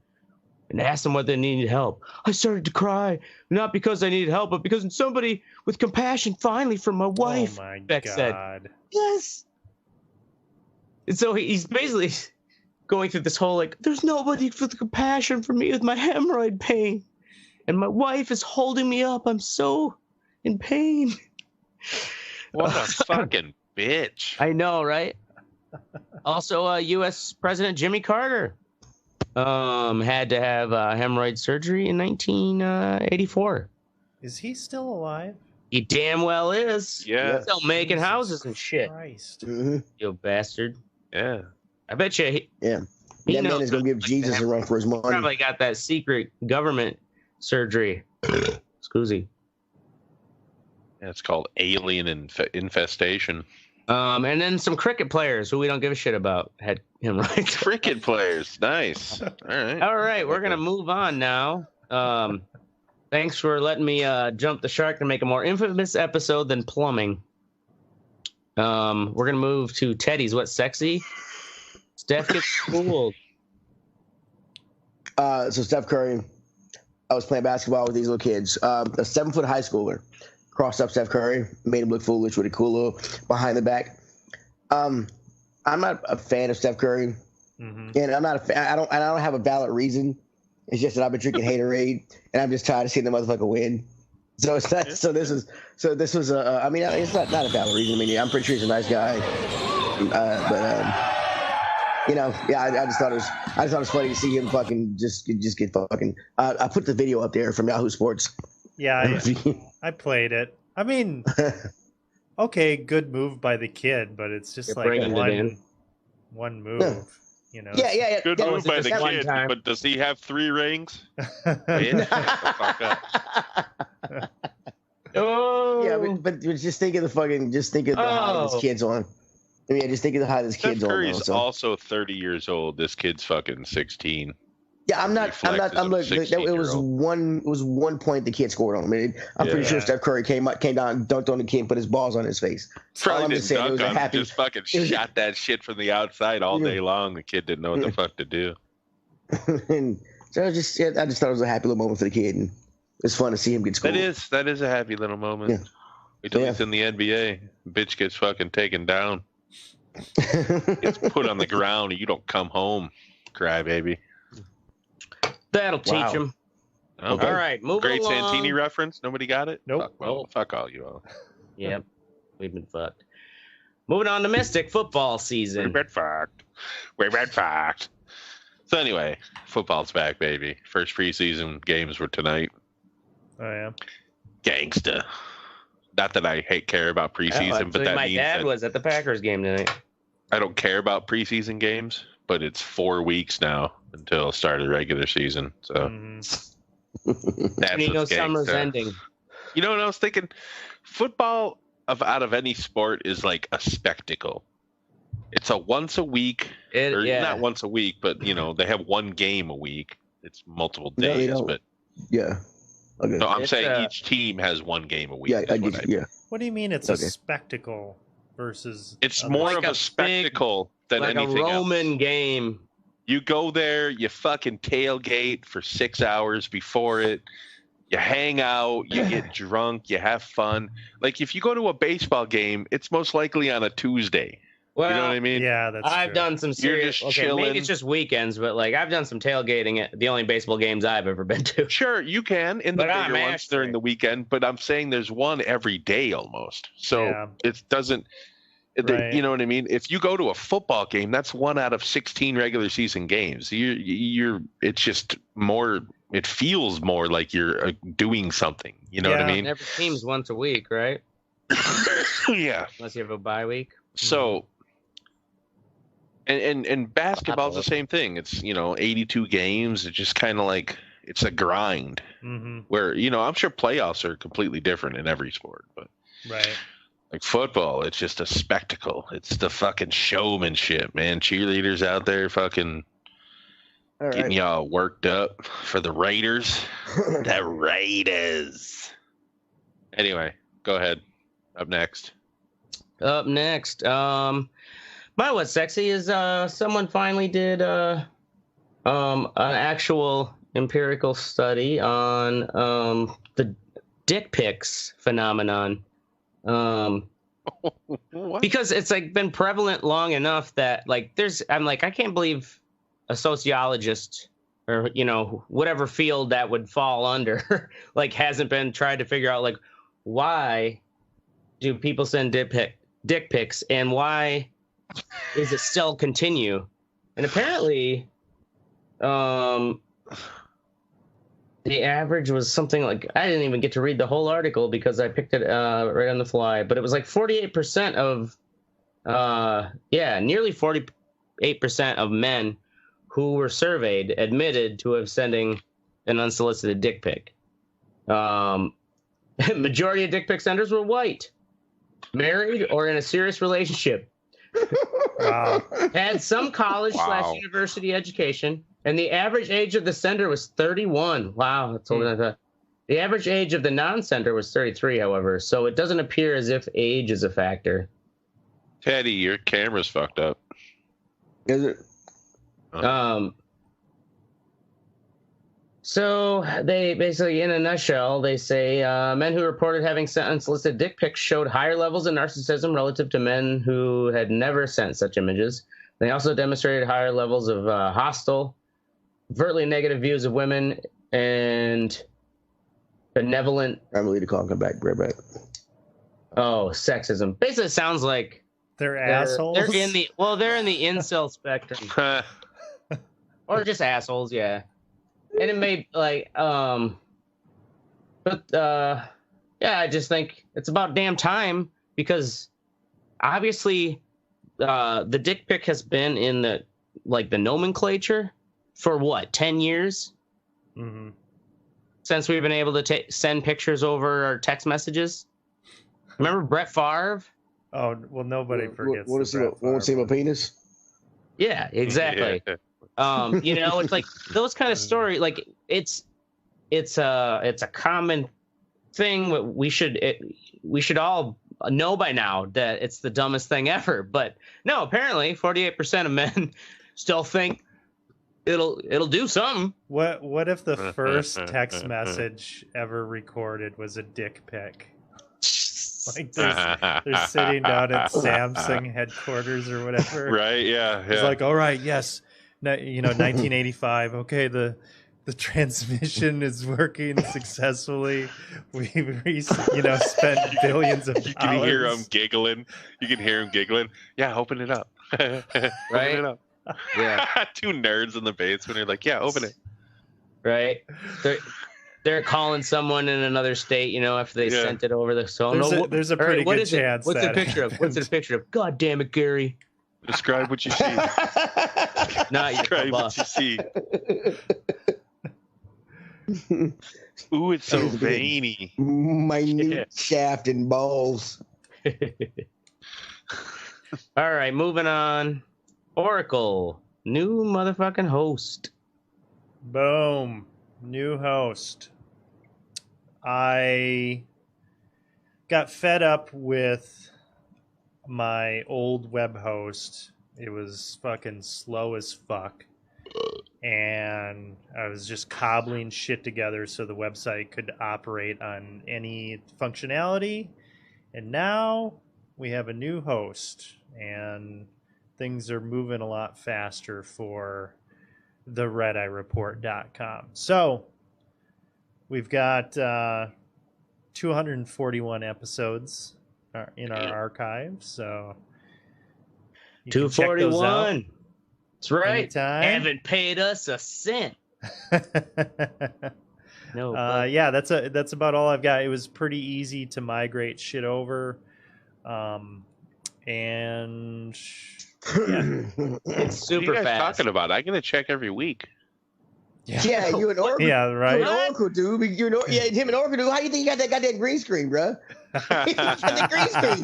and asked them whether they needed help. I started to cry, not because I needed help, but because somebody with compassion finally from my wife, Beck said. Yes. And so he's basically going through this whole, like, there's nobody with compassion for me with my hemorrhoid pain. And my wife is holding me up. I'm so in pain. What a fucking bitch. I know, right? Also, U.S. President Jimmy Carter had to have hemorrhoid surgery in 1984. Is he still alive? He damn well is. Yeah. He's still making houses and shit. Christ. You bastard. Yeah. I bet you. He that man is going to give Jesus a run for his money. Probably got that secret government surgery. Scoozy. Yeah, it's called alien infestation. And then some cricket players who we don't give a shit about had hemorrhoids. Cricket players. Nice. All right. All right. We're going to move on now. Thanks for letting me jump the shark to make a more infamous episode than plumbing. We're going to move to Teddy's What's Sexy? Steph gets schooled. So Steph Curry, I was playing basketball with these little kids. A 7-foot high schooler crossed up Steph Curry, made him look foolish with a cool little behind the back. I'm not a fan of Steph Curry, and I'm not a fan. I don't have a valid reason. It's just that I've been drinking Haterade, and I'm just tired of seeing the motherfucker win. So it's not. So this was a. I mean, it's not a valid reason. I mean, I'm pretty sure he's a nice guy, but you know, yeah, I just thought it was funny to see him fucking just get fucking. I put the video up there from Yahoo Sports. Yeah, I played it. I mean, okay, good move by the kid, but it's just like one move. Yeah. You know. Yeah. Good move by the kid, but does he have 3 rings? Oh. Yeah, but just think of the high this kid's on. I mean, just think of the high this kid's Steph on. Curry's also 30 years old. This kid's fucking 16. Yeah, I'm like, it was one point the kid scored on him. I mean, I'm pretty sure Steph Curry came down, dunked on the kid, and put his balls on his face. Probably didn't dunk on him, just fucking shot that shit from the outside all day long. The kid didn't know what the fuck to do. And so I just thought it was a happy little moment for the kid, and it's fun to see him get scored. That is a happy little moment. Yeah. Wait till he's in the NBA. Bitch gets fucking taken down. Gets put on the ground, and you don't come home. Cry, baby. That'll teach him. Okay. All right, moving Great along. Santini reference. Nobody got it? Nope. Fuck all you all. Yep. We've been fucked. Moving on to Mystic football season. We've been fucked. So anyway, football's back, baby. First preseason games were tonight. Oh, yeah. Gangsta. Not that I care about preseason, but that my means dad that was at the Packers game tonight. I don't care about preseason games, but it's 4 weeks now until the start of the regular season. So that's summer's ending. You know what I was thinking? Football out of any sport is like a spectacle. It's a once a week, not once a week, but you know they have one game a week. It's multiple days, but yeah. Okay. So I'm saying each team has one game a week. Yeah, What do you mean it's a spectacle versus? It's more of a spectacle than anything else. Like a Roman game. You go there, you fucking tailgate for 6 hours before it. You hang out, you get drunk, you have fun. Like if you go to a baseball game, it's most likely on a Tuesday. Well, you know what I mean? Yeah, that's I've true. done some serious. You're just Okay, maybe chilling. it's just weekends, but like I've done some tailgating at the only baseball games I've ever been to. Sure, you can in the But I'm bigger ones during asterisk. the weekend, but I'm saying there's one every day almost. So Yeah. it doesn't. Right. You know what I mean? If you go to a football game, that's 1 out of 16 regular season games. It's just more. It feels more like you're doing something. You know what I Yeah. mean? Every team's once a week, right? Yeah. Unless you have a bye week. So, and basketball's the same thing. It's 82 games. It's just kind of like it's a grind. Mm-hmm. Where I'm sure playoffs are completely different in every sport, but Right. like football, it's just a spectacle. It's the fucking showmanship, man. Cheerleaders out there fucking getting y'all worked up for the Raiders. The Raiders. Anyway, go ahead. Up next. My what's sexy is someone finally did an actual empirical study on the dick pics phenomenon. Because it's like been prevalent long enough that like I can't believe a sociologist or whatever field that would fall under like hasn't been tried to figure out like why do people send dick pics and why is it still continue? And apparently the average was something like, I didn't even get to read the whole article because I picked it right on the fly, but it was like 48% of, nearly 48% of men who were surveyed admitted to have sending an unsolicited dick pic. Majority of dick pic senders were white, married, or in a serious relationship. Wow. Had some college/university education. And the average age of the sender was 31. Wow, that's older than I thought. The average age of the non-sender was 33, however. So it doesn't appear as if age is a factor. Teddy, your camera's fucked up. Is it? So they basically, in a nutshell, they say men who reported having sent unsolicited dick pics showed higher levels of narcissism relative to men who had never sent such images. They also demonstrated higher levels of hostile, overtly negative views of women and benevolent. I'm going to call and come back. Right back. Oh, sexism. Basically, it sounds like they're assholes. They're in the incel spectrum, or just assholes. Yeah, and it may I just think it's about damn time because obviously the dick pic has been in the nomenclature for what, 10 years? Mm-hmm. Since we've been able to send pictures over our text messages. Remember Brett Favre? Oh, well, nobody forgets. Want to see my penis? Yeah, exactly. Yeah. It's like those kind of story. Like it's a common thing. We should all know by now that it's the dumbest thing ever. But no, apparently 48% of men still think it'll do something. What if the first text message ever recorded was a dick pic? Like they're sitting down at Samsung headquarters or whatever. Right, yeah. It's like, all right, yes. 1985. Okay, the transmission is working successfully. We spent billions of dollars. You can hear him giggling. Yeah, open it up. Right? Open it up. Yeah. Two nerds in the basement are like, yeah, open it. Right? They're calling someone in another state, after they sent it over the phone. There's a pretty good chance. What's the picture of? What's the picture of? God damn it, Gary. Describe what you see. Describe what you see. Ooh, it's so veiny. Minute shaft and balls. All right, moving on. Oracle, new motherfucking host. Boom. New host. I got fed up with my old web host. It was fucking slow as fuck. And I was just cobbling shit together so the website could operate on any functionality. And now we have a new host. and things are moving a lot faster for the redeyereport.com. So we've got 241 episodes in our archive, so 241. That's right. Anytime. Haven't paid us a cent. No. Yeah, that's about all I've got. It was pretty easy to migrate shit over, and yeah. It's super what are you guys fast. talking about? I get to check every week. Yeah, you and Oracle. Yeah, right. You and Oracle, dude. Yeah, him and Oracle, dude. How you think you got that goddamn green screen, bro? You got that green screen.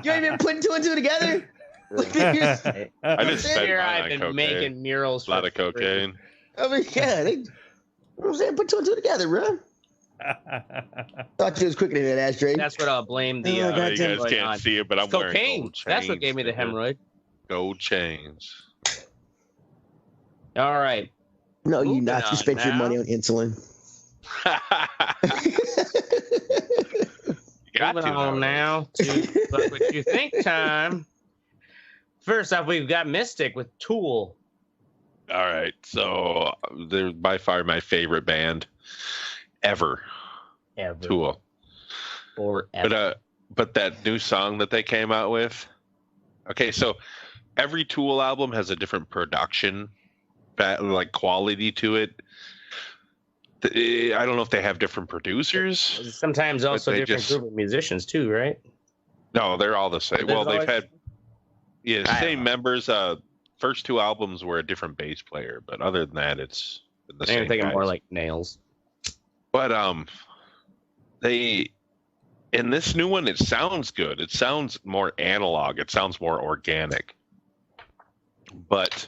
You ain't even putting 2 and 2 together. I just spent Here mine I've on been cocaine. making murals. A lot of cocaine. I mean, yeah, you know what I'm saying? Put 2 and 2 together, bro. Thought you was quicker than that ashtray. That's what I'll blame the. You guys can't see it, but I'm wearing cocaine. gold chains. That's what gave me the hemorrhoid. Gold chains. All right. No, you not. You spent your money on insulin. Moving on now to What You Think time. First off, we've got Mystic with Tool. All right, so they're by far my favorite band ever. Tool. Forever. But that new song that they came out with. Okay, so every Tool album has a different production, like quality to it. I don't know if they have different producers. Sometimes also different group of musicians too, right? No, they're all the same. Well, they've had same members. First 2 albums were a different bass player, but other than that, it's the same. I'm thinking guys. more like Nails. But in this new one, it sounds good. It sounds more analog. It sounds more organic. But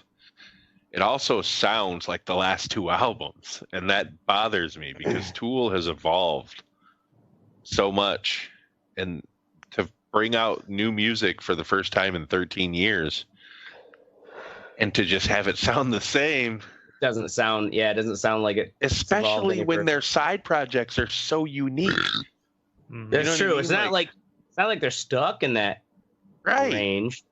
it also sounds like the last 2 albums, and that bothers me because Tool has evolved so much, and to bring out new music for the first time in 13 years and to just have it sound the same it doesn't sound like it, especially when their side projects are so unique. That's true. It's not like they're stuck in that range.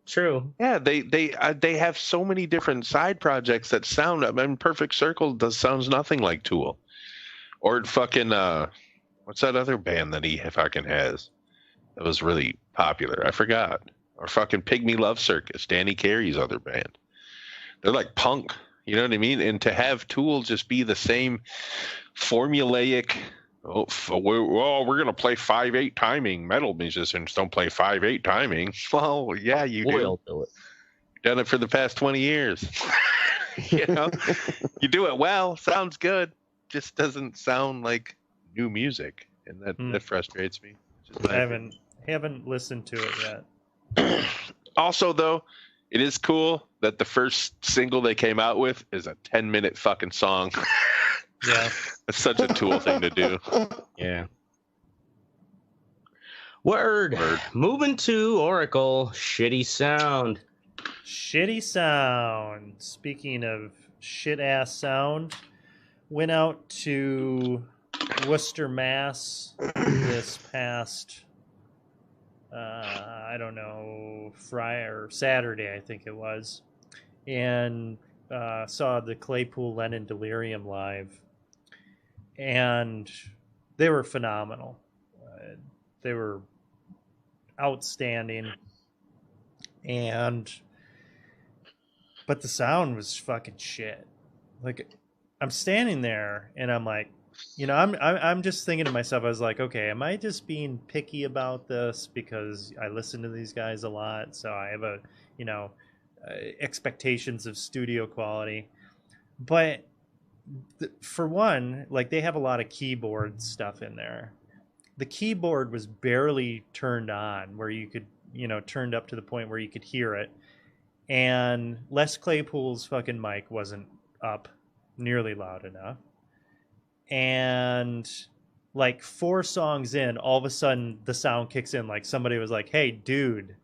True. Yeah, they have so many different side projects that sound. I mean, Perfect Circle sounds nothing like Tool, or fucking what's that other band that he fucking has that was really popular? I forgot. Or fucking Pygmy Love Circus, Danny Carey's other band. They're like punk, you know what I mean? And to have Tool just be the same formulaic. We're gonna play 5/8 timing. Metal musicians don't play 5/8 timing. Well, yeah, you do. Do it. You've done it for the past 20 years. You know, you do it well. Sounds good. Just doesn't sound like new music, and that frustrates me. I haven't listened to it yet. Also, though, it is cool that the first single they came out with is a 10-minute fucking song. Yeah. It's such a Tool thing to do. Yeah. Word. Moving to Oracle. Shitty sound. Speaking of shit ass sound, went out to Worcester, Mass this past I don't know, Friday or Saturday, I think it was, and saw the Claypool Lennon Delirium live, and they were phenomenal. They were outstanding, but the sound was fucking shit. Like, I'm standing there and I'm like, I'm just thinking to myself, I was like, okay, am I just being picky about this because I listen to these guys a lot, so I have expectations of studio quality. But for one, like, they have a lot of keyboard stuff in there. The keyboard was barely turned on where you could, turned up to the point where you could hear it. And Les Claypool's fucking mic wasn't up nearly loud enough. And like 4 songs in, all of a sudden the sound kicks in. Like somebody was like, hey, dude,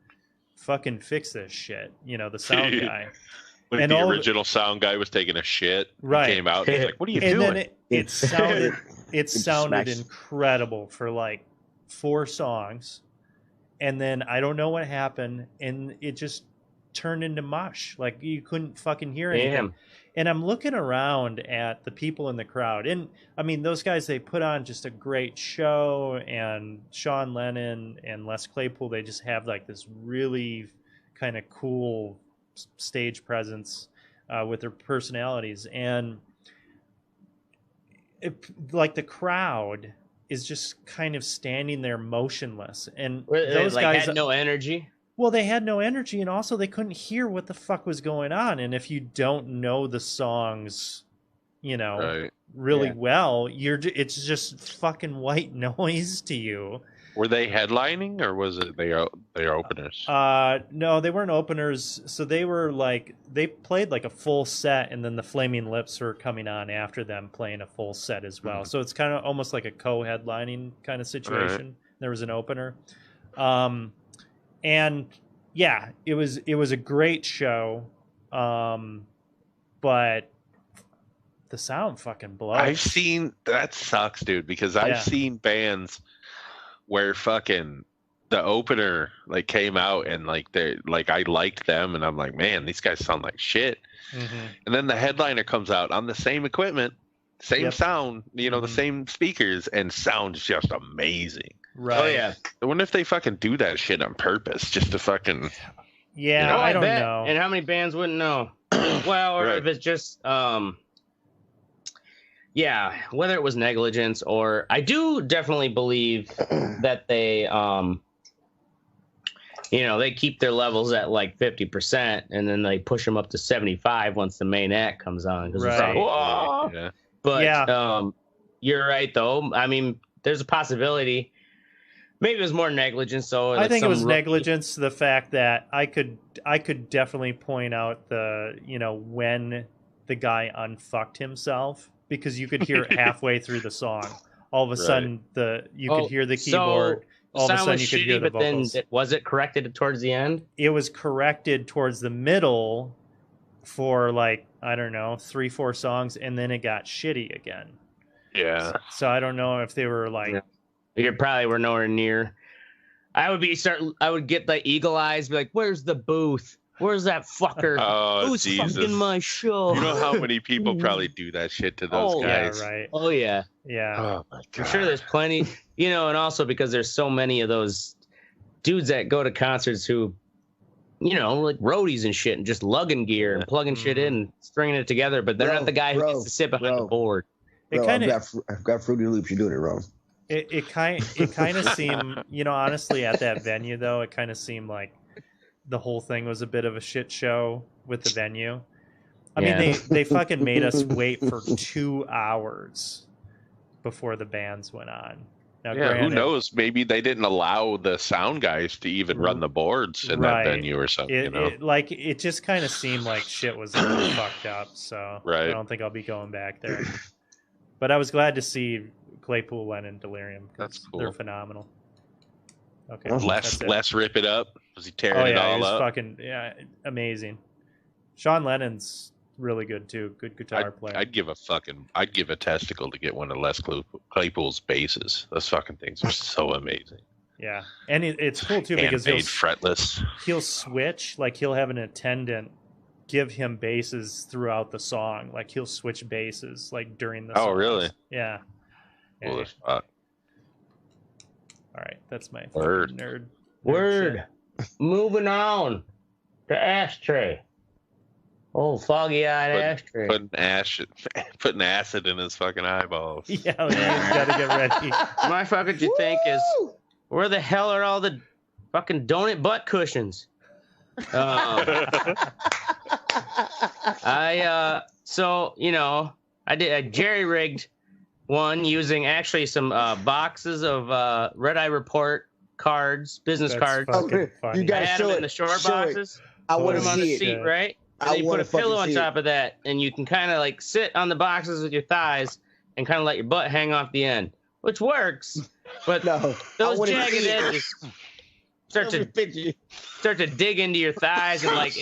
fucking fix this shit. The sound guy. When and the original sound guy was taking a shit, right? He came out and was like, what are you doing? Then it sounded incredible for like 4 songs. and then I don't know what happened, and it just turned into mush. Like you couldn't fucking hear anything. Damn. And I'm looking around at the people in the crowd, and I mean, those guys, they put on just a great show, and Sean Lennon and Les Claypool, they just have like this really kind of cool stage presence with their personalities, and like the crowd is just kind of standing there motionless, and those like guys had no energy. Well, they had no energy, and also they couldn't hear what the fuck was going on. And if you don't know the songs, really well, it's just fucking white noise to you. Were they headlining, or was it they are openers? No, they weren't openers. So they were they played like a full set, and then the Flaming Lips were coming on after them playing a full set as well. So it's kind of almost like a co-headlining kind of situation. Right. There was an opener. And yeah, it was a great show, but the sound fucking blows. That sucks, dude, because I've seen bands where fucking the opener came out and I liked them, and I'm like, man, these guys sound like shit. Mm-hmm. And then the headliner comes out on the same equipment, same sound, the same speakers, and sounds just amazing. Right. Oh yeah. I wonder if they fucking do that shit on purpose, just to fucking. Yeah, I don't know. And how many bands wouldn't know? Well, or if it's just, whether it was negligence or I do definitely believe that they, they keep their levels at 50%, and then they push them up to 75 once the main act comes on. Right. Whoa! Yeah. But you're right though. I mean, there's a possibility. Maybe it was more negligence. So I think it was negligence. The fact that I could definitely point out when the guy unfucked himself, because you could hear it halfway through the song. All of a sudden, you could hear the keyboard. So all of a sudden, you could hear the vocals. Then was it corrected towards the end? It was corrected towards the middle for 3-4 songs, and then it got shitty again. Yeah. So I don't know if they were You probably were nowhere near. I would get the eagle eyes, be like, "Where's the booth? Where's that fucker? Oh, who's Jesus. fucking my show?" You know how many people probably do that shit to those guys? Yeah, right. Oh yeah. Yeah. Oh my God. I'm sure there's plenty. And also because there's so many of those dudes that go to concerts who, like roadies and shit, and just lugging gear and plugging shit in and stringing it together, but they're not the guy who gets to sit behind the board. I've got Fruity Loops. You're doing it wrong. It kind of seemed, honestly, at that venue though, it kind of seemed like the whole thing was a bit of a shit show with the venue. I mean, they fucking made us wait for 2 hours before the bands went on. Now, granted, who knows? Maybe they didn't allow the sound guys to even run the boards in that venue or something. It just kind of seemed like shit was really fucked up. So I don't think I'll be going back there. But I was glad to see Claypool, Lennon, Delirium. That's cool. They're phenomenal. Okay. Les rip it up. Was he tearing it all up? Fucking amazing. Sean Lennon's really good too. Good guitar player. I'd give a testicle to get one of Les Claypool's basses. Those fucking things are so amazing. Yeah, and it's cool too because he'll switch. He'll have an attendant give him basses throughout the song. He'll switch basses during the song. Oh, really? Yeah. Cool as fuck. All right, that's my nerd. Word. Moving on to Ashtray. Oh, foggy-eyed Ashtray. Putting acid in his fucking eyeballs. Yeah, he's got to get ready. My fucking you think is, where the hell are all the fucking donut butt cushions? I jerry-rigged one using actually some boxes of Red Eye Report cards, business cards. You gotta show it in the short boxes. I want them on the seat, right? And then you put a pillow on top of that, and you can kind of sit on the boxes with your thighs and kind of let your butt hang off the end, which works. But those jagged edges start to dig into your thighs, and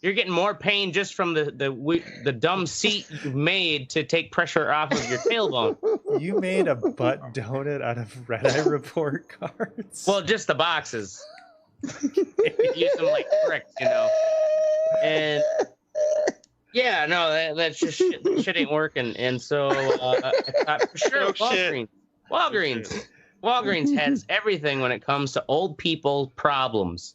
you're getting more pain just from the dumb seat you made to take pressure off of your tailbone. You made a butt donut out of Red Eye Report cards? Well, just the boxes, use them like bricks, And yeah, no, that's just shit. That shit ain't working. And so I thought for sure, Walgreens has everything when it comes to old people problems.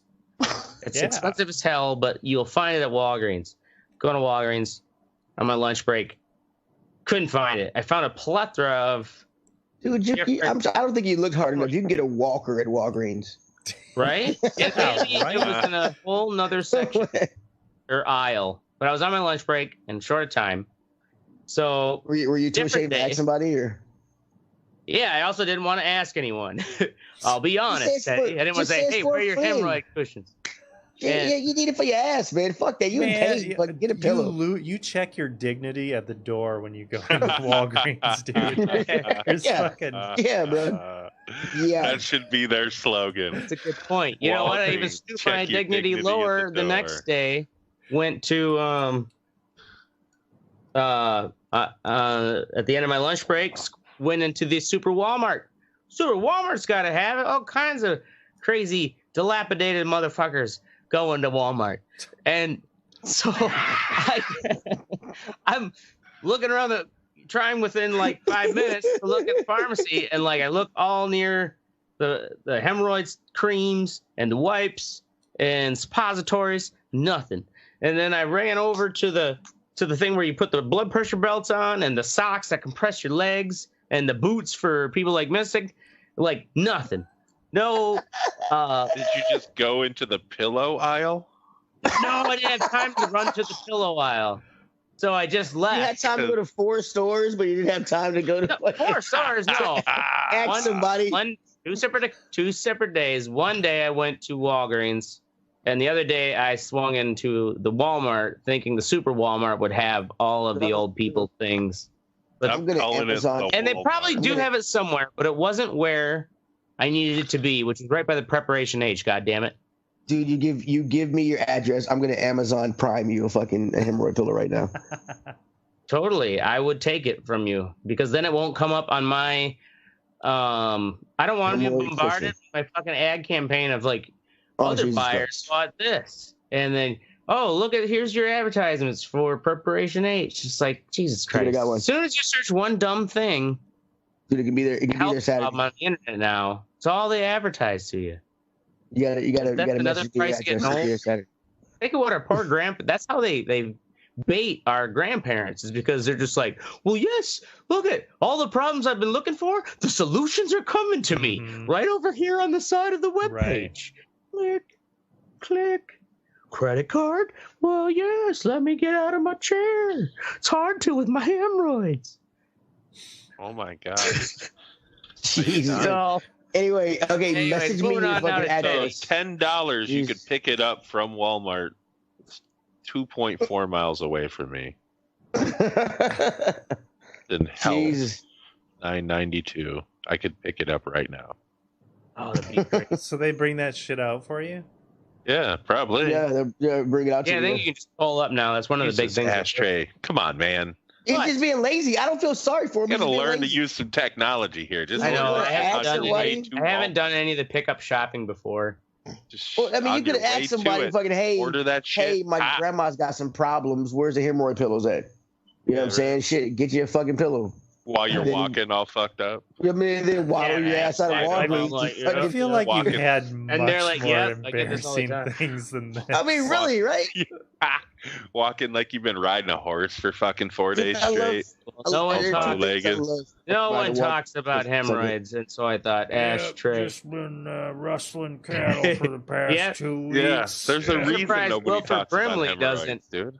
It's expensive as hell, but you'll find it at Walgreens. Going to Walgreens on my lunch break, couldn't find it. I found a plethora of. Dude, I don't think you looked hard enough. You can get a walker at Walgreens. Right? It was in a whole nother section or aisle. But I was on my lunch break and short of time. So were you too ashamed to ask somebody, or? Yeah, I also didn't want to ask anyone. I'll be honest. I didn't want to say, "Hey, where are your hemorrhoid cushions?" Yeah, you need it for your ass, man. Fuck that. You pay, but get a pillow. You check your dignity at the door when you go to Walgreens, dude. Yeah, bro. Yeah, that should be their slogan. That's a good point. You know what? I even stooped my dignity lower the next day. Went to at the end of my lunch breaks. Went into the Super Walmart. Super Walmart's got to have it. All kinds of crazy, dilapidated motherfuckers going to Walmart. And so I'm looking around trying within like 5 minutes to look at the pharmacy. And like I look all near the hemorrhoids creams and the wipes and suppositories, nothing. And then I ran over to the thing where you put the blood pressure belts on and the socks that compress your legs and the boots for people like Mystic, like nothing. No. Did you just go into the pillow aisle? No, I didn't have time to run to the pillow aisle. So I just left. You had time to go to 4 stores, but you didn't have time to go to 4 stores. No. Ask somebody. Two separate days. One day I went to Walgreens, and the other day I swung into the Walmart, thinking the Super Walmart would have all of the old people things. But I'm calling it the and they Walmart. probably do have it somewhere, but it wasn't where I needed it to be, which is right by the preparation H. God damn it, dude! You give me your address. I'm gonna Amazon Prime you a fucking hemorrhoid pillow right now. Totally, I would take it from you because then it won't come up on my. I don't want to be bombarded with my fucking ad campaign of like other buyers bought this, and then here's your advertisements for Preparation H. It's like Jesus Christ. As soon as you search one dumb thing, dude, it can be there. It can be there Saturday. On the internet now. It's all they advertise to you. You gotta another price getting home. Think of what our poor that's how they bait our grandparents, is because they're just like, well, yes, look at all the problems I've been looking for. The solutions are coming to me right over here on the side of the webpage. Right. Click. Credit card? Well, yes, let me get out of my chair. It's hard to with my hemorrhoids. Oh my God. Jesus. So, anyway, message me your fucking address. $10, you could pick it up from Walmart. It's 2.4 miles away from me. Then Health, $9.92. I could pick it up right now. Oh, that'd be great. So they bring that shit out for you? Yeah, probably. Yeah, they'll bring it out to you. Yeah, I think you can just pull up now. That's one of the big things. Ashtray. Come on, man. He's just being lazy. I don't feel sorry for him. You gotta learn to use some technology here. I know. I haven't done any of the pickup shopping before. Well, I mean, you could ask somebody, fucking, hey, order that shit. Hey, my grandma's got some problems. Where's the hemorrhoid pillows at? You know what I'm saying? Shit, get you a fucking pillow. While you're walking all fucked up. I mean, then waddle your ass out of Walgreens. I feel like you've had much more embarrassing things than this. I mean, really, right? Walking like you've been riding a horse for fucking 4 days straight. No one talks about hemorrhoids, and so I thought Ashtray. Just been rustling cattle for the past 2 weeks. Yeah, there's a reason nobody talks Brimley about hemorrhoids, dude.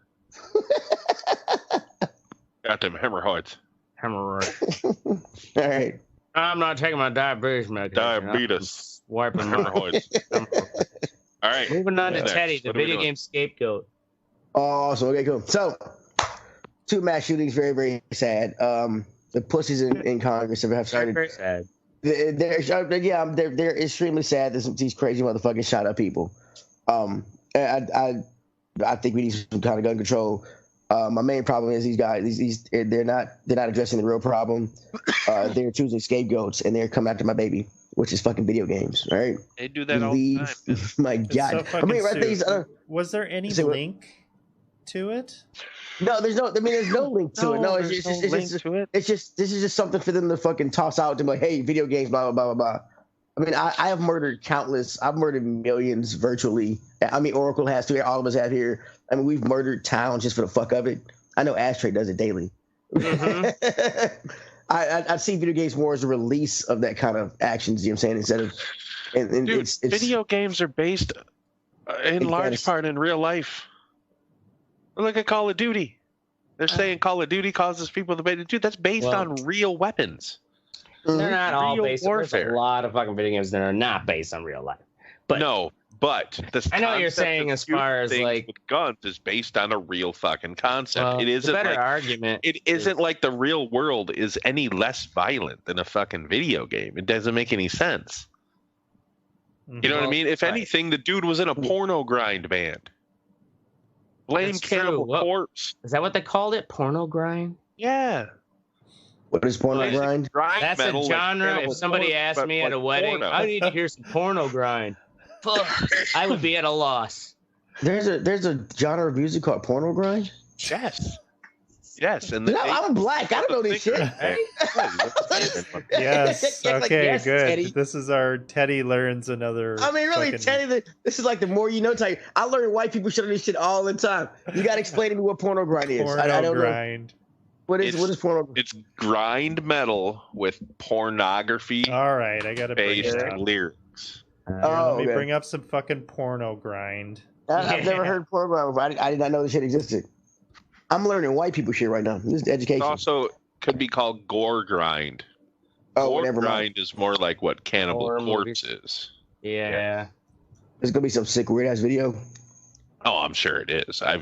Got them hemorrhoids. Hemorrhoid. All right. I'm not taking my diabetes medication. Diabetes. Wiping my hemorrhoids. All right. Moving on to Teddy, the video game scapegoat. Oh, so okay, cool. So, 2 mass shootings, very, very sad. The pussies in Congress have started. Very sad. They're extremely sad that these crazy motherfuckers shot up people. I think we need some kind of gun control. My main problem is these guys. They're not addressing the real problem. They're choosing scapegoats and they're coming after my baby. which is fucking video games, right? They do that all the time. My God. So I mean, right these, was there any link to it? No, there's no link to it. No, it's just this is just something for them to fucking toss out to be like, hey, video games, blah, blah, blah, blah. I mean, I have murdered I've murdered millions virtually. I mean, Oracle has too, all of us have here. I mean, we've murdered towns just for the fuck of it. I know Ashtray does it daily. Mm-hmm. I see video games more as a release of that kind of actions, you know what I'm saying? Instead of dude, it's video games are based in large part in real life. Look at Call of Duty. They're saying Call of Duty causes people to dude, that's based on real weapons. They're not all based on warfare. There's a lot of fucking video games that are not based on real life. But I know what you're saying as far as like with guns is based on a real fucking concept. It isn't the better like argument. It isn't like the real world is any less violent than a fucking video game. It doesn't make any sense. You know what I mean? If anything, the dude was in a porno grind band. Blame Cannibal Corpse. Is that what they called it? Porno grind? Yeah. What is porno grind? That's a genre. If somebody asked me at a wedding, I need to hear some porno grind. Fuck, I would be at a loss. There's a genre of music called porno grind? Yes. And I'm black. I don't know this shit. Yes. Okay, yes, good. Teddy. This is our Teddy learns another. I mean, really, Teddy, this is like the more you know type. I learn white people shit on this shit all the time. You got to explain to me what porno grind is. I don't grind. Know. What is porno? It's grind metal with pornography. All right, I got to based lyrics. Let me bring up some fucking porno grind. I've never heard porno grind. I did not know this shit existed. I'm learning white people shit right now. This is education. It also could be called gore grind. Gore grind is more like what Cannibal Corpse is. Yeah. There's gonna be some sick weird ass video. Oh, I'm sure it is. I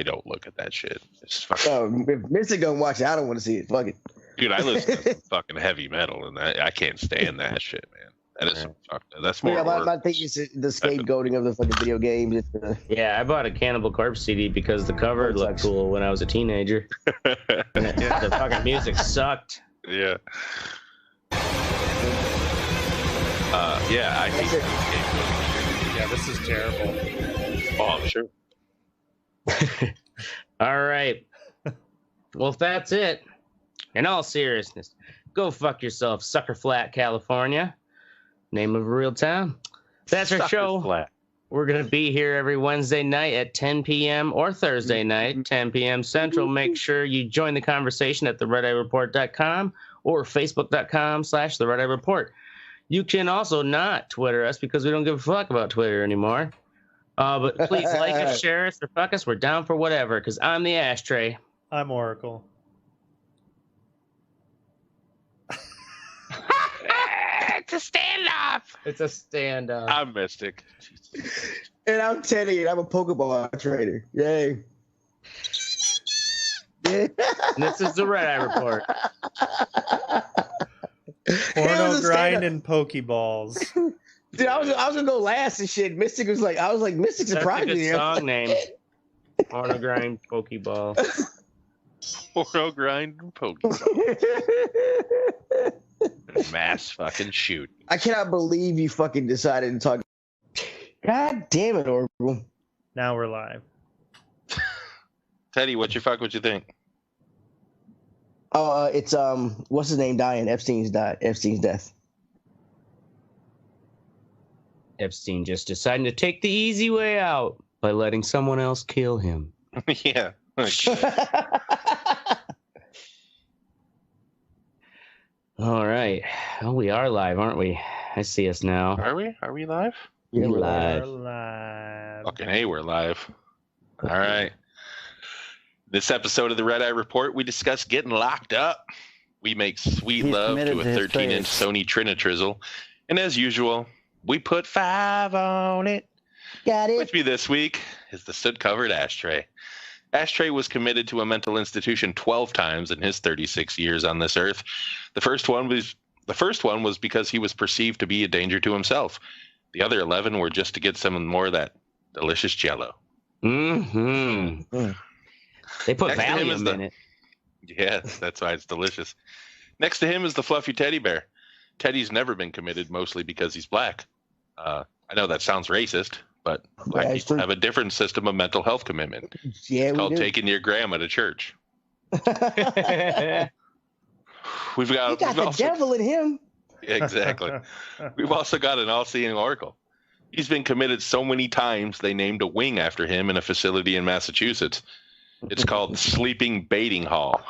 don't look at that shit. It's fucking... if Mystic don't watch it, I don't want to see it. Fuck it. Dude, I listen to fucking heavy metal, and I can't stand that shit, man. That is fucked up. That's more. Yeah, my thing is the scapegoating of the fucking video games. Yeah, I bought a Cannibal Corpse CD because the cover looked cool when I was a teenager. The fucking music sucked. Yeah. I think. Yeah, this is terrible. Oh, I'm sure. All right. Well, if that's it, in all seriousness, go fuck yourself, Sucker Flat, California. Name of a real town. That's our show. Flat. We're going to be here every Wednesday night at 10 p.m. or Thursday night, 10 p.m. Central. Make sure you join the conversation at theredeyereport.com or facebook.com/theredeyereport. You can also not Twitter us because we don't give a fuck about Twitter anymore. But please like us, share us, or fuck us. We're down for whatever because I'm the Ashtray. I'm Oracle. It's a standoff. It's a standoff. I'm Mystic. And I'm Teddy, and I'm a Pokeball trader. Yay. And this is the Red Eye Report. Porno grind and Pokeballs. Dude, I was gonna go last and shit. Mystic was like, Mystic surprised me. That's a good song name. Porno grind, Pokeball. Porno grind and Pokeball. Mass fucking shoot. I cannot believe you fucking decided to talk. God damn it, Oracle. Now we're live. Teddy, what you think? Oh, it's what's his name dying? Epstein's death. Epstein just deciding to take the easy way out by letting someone else kill him. Yeah. All right. Oh, we are live, aren't we? I see us now. Are we? Are we live? Yeah, we're live. We're live. Fucking hey, we're live. All right. This episode of the Red Eye Report, we discuss getting locked up. We make sweet love to a 13-inch Sony Trinitrizzle. And as usual, we put 5 on it. Got it. With me this week is the soot-covered Ashtray. Ashtray was committed to a mental institution 12 times in his 36 years on this earth. The first one was because he was perceived to be a danger to himself. The other 11 were just to get some more of that delicious Jell-O. Mm-hmm. They put Valium in it. Yeah, that's why it's delicious. Next to him is the fluffy teddy bear. Teddy's never been committed, mostly because he's black. I know that sounds racist, but black people have a different system of mental health commitment. Yeah, it's called taking your grandma to church. We've got the devil in him. Exactly. We've also got an all-seeing oracle. He's been committed so many times they named a wing after him in a facility in Massachusetts. It's called Sleeping Baiting Hall.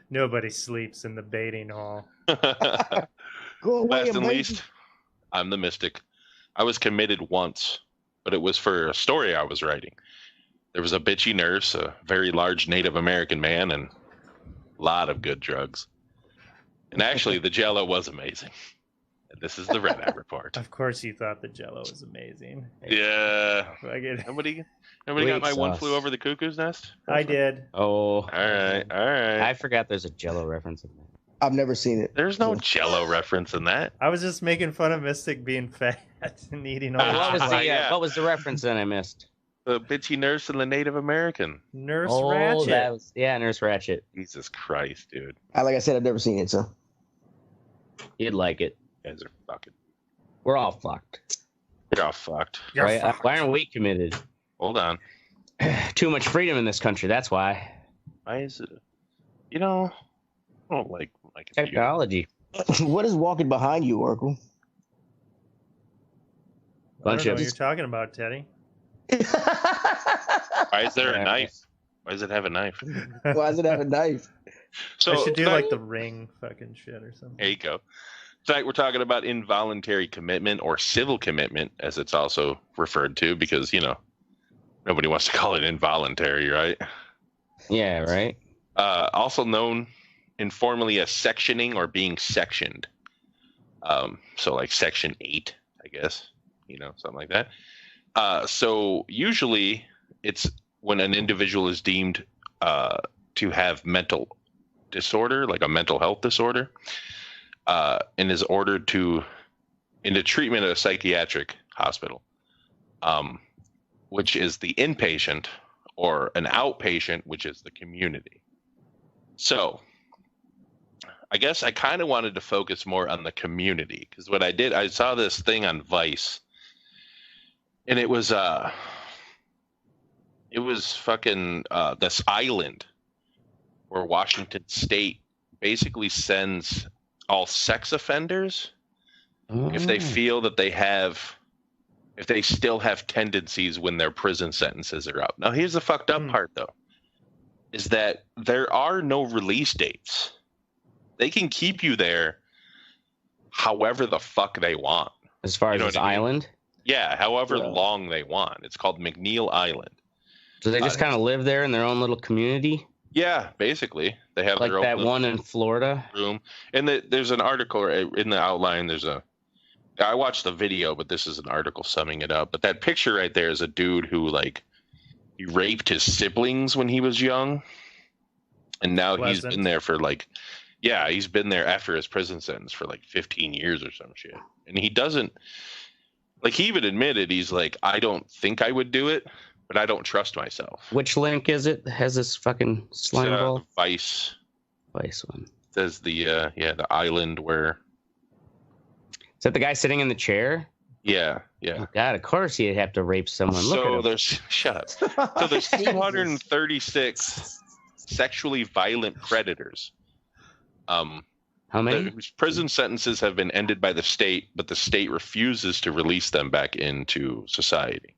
Nobody sleeps in the baiting hall. Go away, Last and least, I'm the mystic. I was committed once, but it was for a story I was writing. There was a bitchy nurse, a very large Native American man, and a lot of good drugs. And actually, the Jell-O was amazing. And this is the Red Eye Report. Of course you thought the Jell-O was amazing. Yeah. Nobody got my One Flew Over the Cuckoo's Nest? I did. Oh. All right. I forgot there's a Jell-O reference in there. I've never seen it. There's no Jell-O reference in that. I was just making fun of Mystic being fat and eating all what was the reference that I missed? The bitchy nurse and the Native American. Nurse Ratchet. Nurse Ratchet. Jesus Christ, dude. Like I said, I've never seen it, so. You'd like it. You guys are fucking. We're all fucked. You're all fucked. Right? Why aren't we committed? Hold on. Too much freedom in this country. That's why. Why is it? I don't like technology. What is walking behind you, Oracle? I don't know what you're talking about, Teddy. Why is there a knife? Why does it have a knife? Why does it have a knife? So I should do like the Ring fucking shit or something. There you go. Tonight we're talking about involuntary commitment, or civil commitment, as it's also referred to, because, nobody wants to call it involuntary, right? Yeah, right. Also known informally as sectioning or being sectioned. So like Section 8, I guess, something like that. So usually it's when an individual is deemed to have mental disorder, like a mental health disorder, and is ordered into treatment at a psychiatric hospital, which is the inpatient, or an outpatient, which is the community. So I guess I kind of wanted to focus more on the community, because what I did, I saw this thing on Vice, and it was fucking this island where Washington State basically sends all sex offenders if they feel that if they still have tendencies when their prison sentences are up. Now, here's the fucked up part, though, is that there are no release dates. They can keep you there however the fuck they want. As far as this island? Yeah, however long they want. It's called McNeil Island. So they just kind of live there in their own little community? Yeah, basically. They have like their own that one in Florida room. And there's an article in the outline. I watched the video, but this is an article summing it up. But that picture right there is a dude who he raped his siblings when he was young. And now he's been there for he's been there after his prison sentence for 15 years or some shit. And he doesn't, he even admitted, he's I don't think I would do it, but I don't trust myself. Which link is it that has this fucking slime ball? Vice one. It says the island where. Is that the guy sitting in the chair? Yeah. Oh God, of course he'd have to rape someone. Look at him. Shut up. So there's 236 sexually violent predators. How many? Whose prison sentences have been ended by the state, but the state refuses to release them back into society.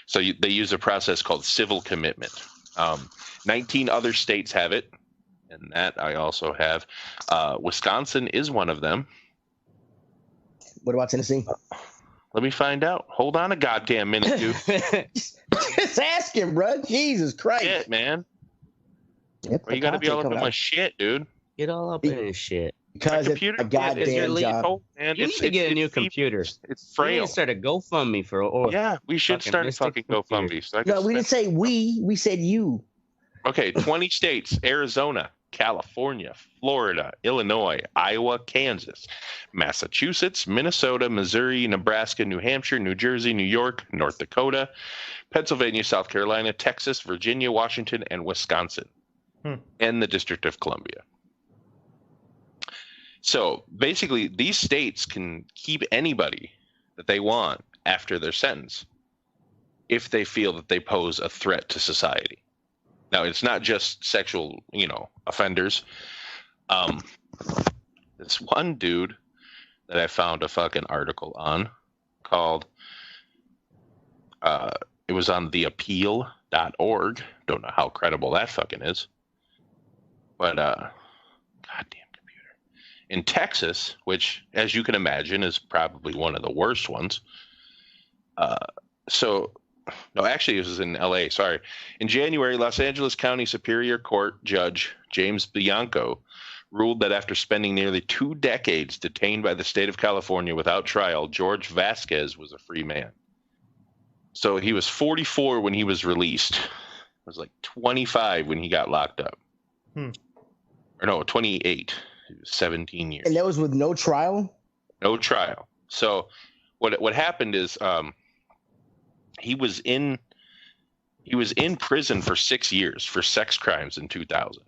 So they use a process called civil commitment. 19 other states have it, and that I also have. Wisconsin is one of them. What about Tennessee? Let me find out. Hold on a goddamn minute, dude. Just ask him, bro. Jesus Christ. Shit, man. Yep, you got to be all up in my shit, dude. Get all up in his shit. Because it's a goddamn job. Man. You need to get a new computer. It's frail. You need to start a GoFundMe for. Yeah, we should start a fucking GoFundMe. So no, we didn't say we. We said you. Okay, 20 states: Arizona, California, Florida, Illinois, Iowa, Kansas, Massachusetts, Minnesota, Missouri, Nebraska, New Hampshire, New Jersey, New York, North Dakota, Pennsylvania, South Carolina, Texas, Virginia, Washington, and Wisconsin, and the District of Columbia. So basically, these states can keep anybody that they want after their sentence if they feel that they pose a threat to society. Now, it's not just sexual, offenders. This one dude that I found a fucking article on called, it was on theappeal.org. Don't know how credible that fucking is. But, goddamn computer. In Texas, which, as you can imagine, is probably one of the worst ones. No, actually, it was in L.A., sorry. In January, Los Angeles County Superior Court Judge James Bianco ruled that after spending nearly 2 decades detained by the state of California without trial, George Vasquez was a free man. So he was 44 when he was released. It was like 25 when he got locked up. Or no, 28. It was 17 years. And that was with no trial? No trial. So what happened is he was in prison for 6 years for sex crimes in 2000.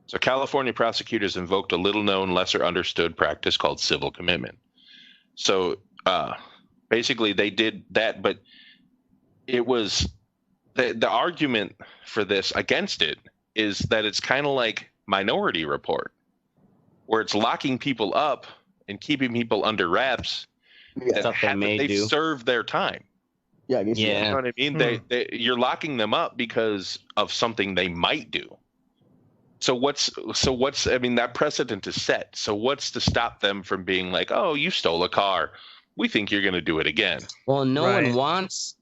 So California prosecutors invoked a little-known, lesser-understood practice called civil commitment. So basically they did that, but it was the argument for this against it is that it's kind of like Minority Report, where it's locking people up and keeping people under wraps that they've served their time. Yeah, I guess you know what I mean? You're locking them up because of something they might do. So what's I mean, that precedent is set. So what's to stop them from being like, oh, you stole a car, we think you're going to do it again? Well, no one wants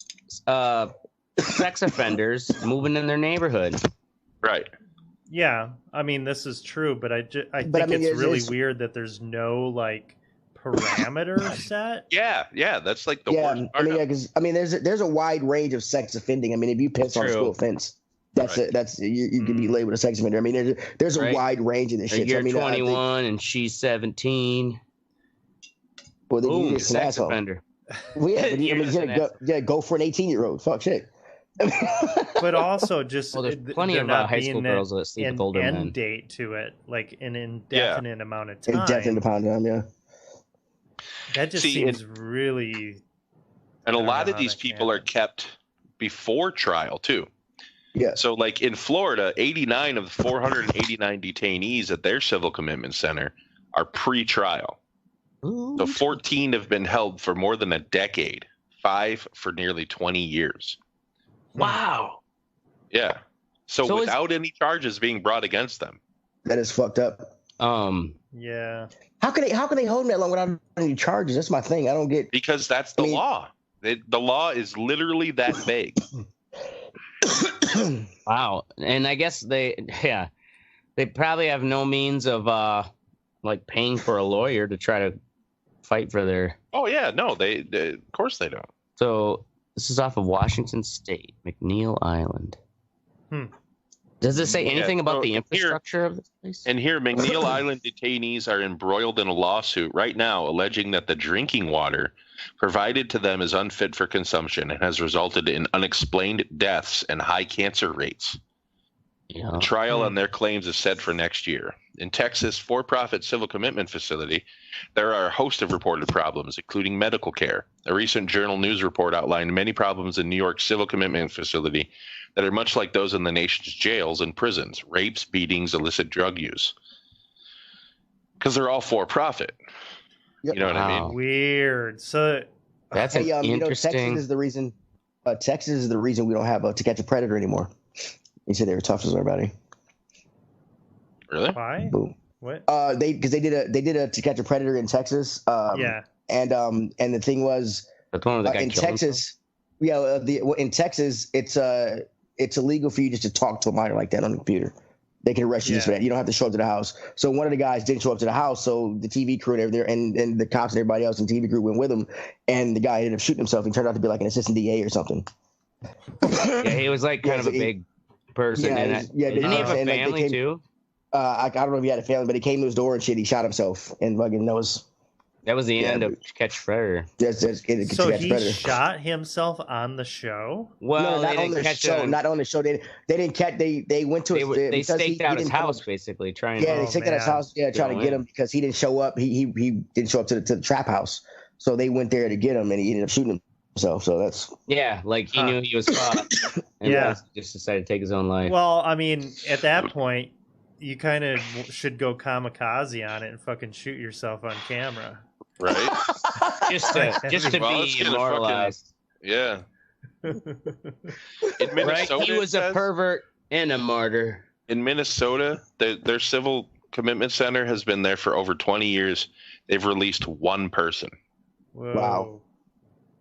sex offenders moving in their neighborhood. Right. Yeah, I mean, this is true, but I think it's really weird that there's no like parameter set. Yeah, that's like the worst part. Because there's a wide range of sex offending. I mean, if you piss on a school fence, that's it. That's you can be labeled a sex offender. I mean, there's a wide range of this shit. You're 21 and she's 17. Well, then you're just an sex offender. Well, yeah, go for an 18-year-old. Fuck shit. But also, just there's plenty of high school girls that sleep with older men. End date to it, like an indefinite amount of time. Indefinite amount of time, yeah. That just seems really. And a lot of these people are kept before trial too. Yeah. So, like in Florida, 89 of the 489 detainees at their civil commitment center are pre-trial. So 14 have been held for more than a decade, 5 for nearly 20 years. Wow. Yeah. So without any charges being brought against them. That is fucked up. Yeah. How can they hold them that long without any charges? That's my thing. I don't get. Because that's the law. The law is literally that vague. Wow. And I guess they probably have no means of like paying for a lawyer to try to fight for their. Oh yeah, no, they of course they don't. So this is off of Washington State, McNeil Island. Does it say anything about the infrastructure of this place? And here, McNeil Island detainees are embroiled in a lawsuit right now alleging that the drinking water provided to them is unfit for consumption and has resulted in unexplained deaths and high cancer rates. Yeah. The trial on their claims is set for next year. In Texas' for-profit civil commitment facility, there are a host of reported problems, including medical care. A recent Journal News report outlined many problems in New York's civil commitment facility that are much like those in the nation's jails and prisons: rapes, beatings, illicit drug use. Because they're all for-profit. Yep. You know what I mean? Weird. So that's interesting. Texas is the reason. Texas is the reason we don't have To Catch a Predator anymore. He said they were tough as everybody. Really? Why? Boom. What? They did a To Catch a Predator in Texas. Yeah. And the thing was, in Texas, in Texas, it's illegal for you just to talk to a minor like that on the computer. They can arrest you just for that. You don't have to show up to the house. So one of the guys didn't show up to the house, so the TV crew and everything, and the cops and everybody else in the TV crew went with him, and the guy ended up shooting himself. He turned out to be like an assistant DA or something. Yeah, he was like kind of a big person. Didn't he have a family too? I don't know if he had a family, but he came to his door and shit. He shot himself, and fucking that was That was the end of Catch Predator. So he shot himself on the show? Well, not on the show. Not on the show. They didn't catch. They went to. They staked out his house basically, trying. Yeah, they staked out his house. Yeah, trying to get him because he didn't show up. He didn't show up to the trap house. So they went there to get him, and he ended up shooting himself. So that's like he knew he was caught. And just decided to take his own life. Well, I mean, at that point, you kind of should go kamikaze on it and fucking shoot yourself on camera. Right? just to be immortalized. Yeah. In Minnesota, right? He was a pervert and a martyr. In Minnesota, their civil commitment center has been there for over 20 years. They've released one person. Whoa. Wow.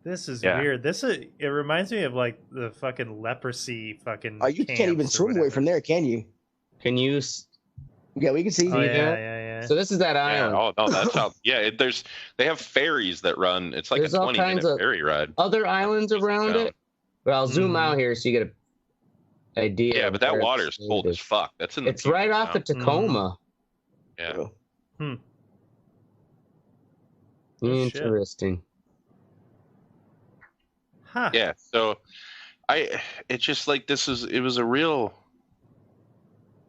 This is weird. It reminds me of like the fucking leprosy fucking. Oh, you can't even swim away from there, can you? Can you? Yeah, we can see. Oh, yeah. So this is that island. Oh no, that's how. Yeah, they have ferries that run. It's like a 20-minute ferry ride. Other islands around it. But I'll zoom out here so you get an idea. Yeah, but that water is cold as fuck. That's in. It's right off of Tacoma. Yeah. Interesting. Huh. Yeah. So, it's just like it was a real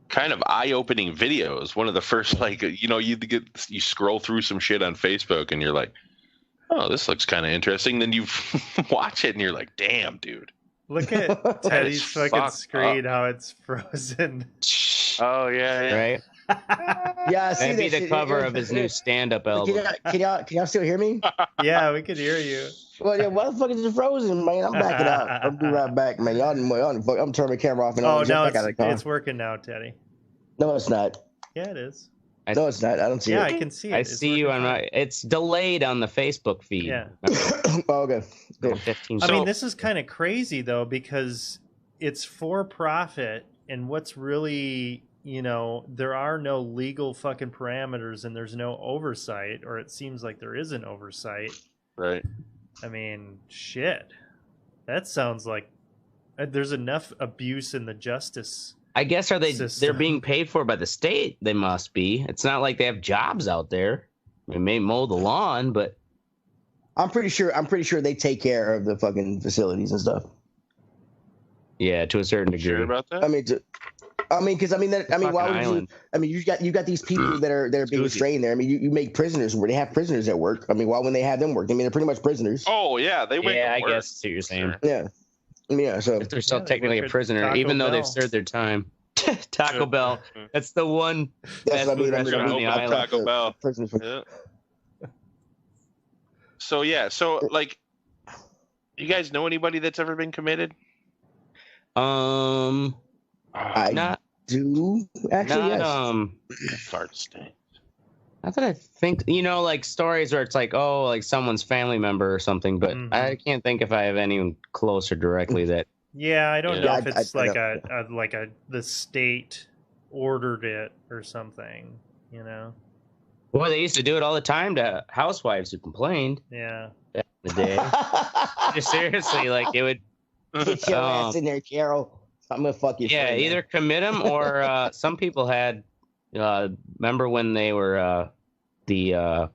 kind of eye-opening video. It was one of the first, like, you scroll through some shit on Facebook and you're like, oh, this looks kind of interesting. Then you watch it and you're like, damn, dude. Look at Teddy's fucking screen, how it's frozen. Oh, yeah. Right? Yeah, I see that'd be the cover of his new stand-up album. Can y'all still hear me? Yeah, we can hear you. Well, yeah, why the fuck is it frozen, man? I'm backing out. I'll be right back, man. I'm turning my camera off. And no, it's working now, Teddy. No, it's not. Yeah, it is. No, it's not. I don't see it. Yeah, I can see it. I see you on my. It's delayed on the Facebook feed. Yeah. Oh, okay. I mean, this is kind of crazy though, because it's for profit, and what's really, there are no legal fucking parameters, and there's no oversight, or it seems like there is an oversight. Right. I mean, shit. That sounds like there's enough abuse in the justice. I guess they're being paid for by the state. They must be. It's not like they have jobs out there. They may mow the lawn, but I'm pretty sure they take care of the fucking facilities and stuff. Yeah, to a certain degree. Sure about that? Why would you? I mean, you got these people that are being restrained there. I mean, you make prisoners where they have prisoners at work. I mean, why wouldn't they have them work? I mean, they're pretty much prisoners. Oh yeah, they make them work. I guess that's what you're saying. Yeah. Yeah, so if they're still technically a prisoner, even though they've served their time. Taco Bell. That's the one best food restaurant on the island. Taco Bell. Yeah. So like, you guys know anybody that's ever been committed? I do actually. It's hard to say. Not that I think, like stories where it's like, oh, like someone's family member or something, but I can't think if I have anyone closer directly that. Yeah, I don't know if it's the state ordered it or something, Well, they used to do it all the time to housewives who complained. Yeah. Back in the day. Just seriously, like it would. Get your ass in there, Carol. I'm gonna fuck you. Yeah, either commit them or some people had. Remember when they were the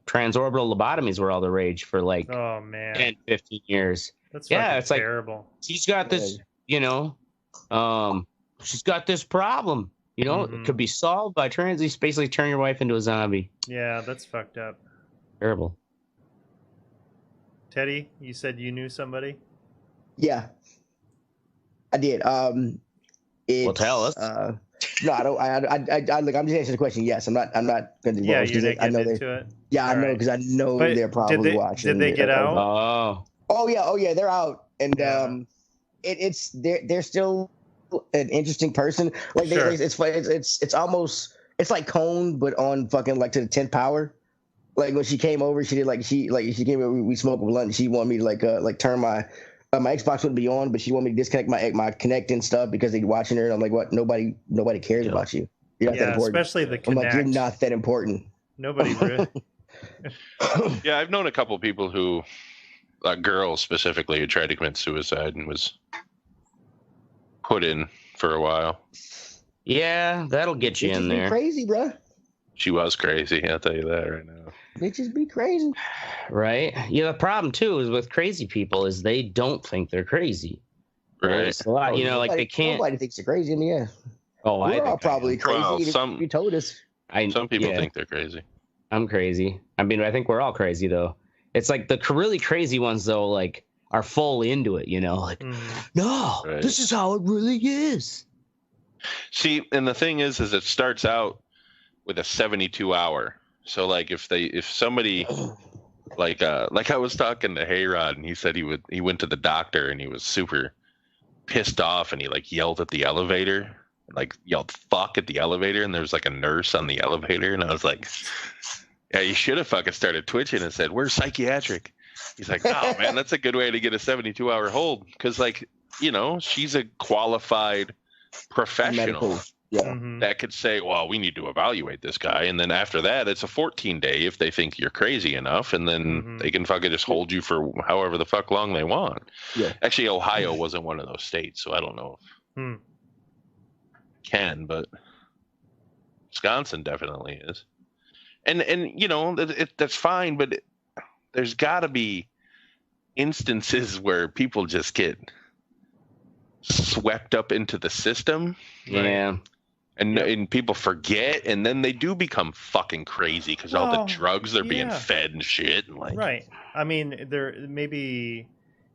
transorbital lobotomies were all the rage for like 10, 15 years. That's it's terrible. Like she's got this, she's got this problem. It could be solved by basically turn your wife into a zombie. Yeah, that's fucked up. Terrible. Teddy, you said you knew somebody? Yeah, I did. Well, tell us. No, I don't. Look, I'm just answering the question. Yes, I'm not going to. Yeah, you're not getting into it. Yeah, I know because I know they're probably watching. Did they get out? Oh yeah, they're out, and they're still an interesting person. Like it's almost like Cone, but on fucking like to the 10th power. Like when she came over, she came over. We smoked a blunt. And she wanted me to like turn my Xbox wouldn't be on, but she wanted me to disconnect my Kinect and stuff because they're watching her. And I'm like, what? Nobody cares about you. You're not that important. Especially the Kinect. I'm like, you're not that important. Nobody really. Yeah, I've known a couple people who, girls specifically, who tried to commit suicide and was put in for a while. Yeah, that'll get you in there. Crazy, bro. She was crazy. I'll tell you that right now. Bitches be crazy. Right? Yeah, the problem too is with crazy people is they don't think they're crazy. Right. It's a lot, you know, like they can't. Nobody thinks they're crazy. I mean, yeah. Oh, We're all probably crazy. Well, You told us. Some people think they're crazy. I'm crazy. I mean, I think we're all crazy though. It's like the really crazy ones though, like are full into it. You know, like no, this is how it really is. See, and the thing is it starts out with a 72-hour. So like if somebody like I was talking to Hayrod and he said he went to the doctor and he was super pissed off and he like yelled at the elevator, like yelled fuck at the elevator, and there was like a nurse on the elevator, and I was like, yeah, you should have fucking started twitching and said, we're psychiatric. He's like, oh man, that's a good way to get a 72-hour hold, because like, you know, she's a qualified professional that could say, well, we need to evaluate this guy, and then after that it's a 14-day if they think you're crazy enough, and then they can fucking just hold you for however the fuck long they want. Actually, Ohio wasn't one of those states, so I don't know if can, but Wisconsin definitely is, and you know, that's fine, but there's got to be instances where people just get swept up into the system. And people forget, and then they do become fucking crazy because all the drugs they're being fed and shit. And like, right. I mean, maybe,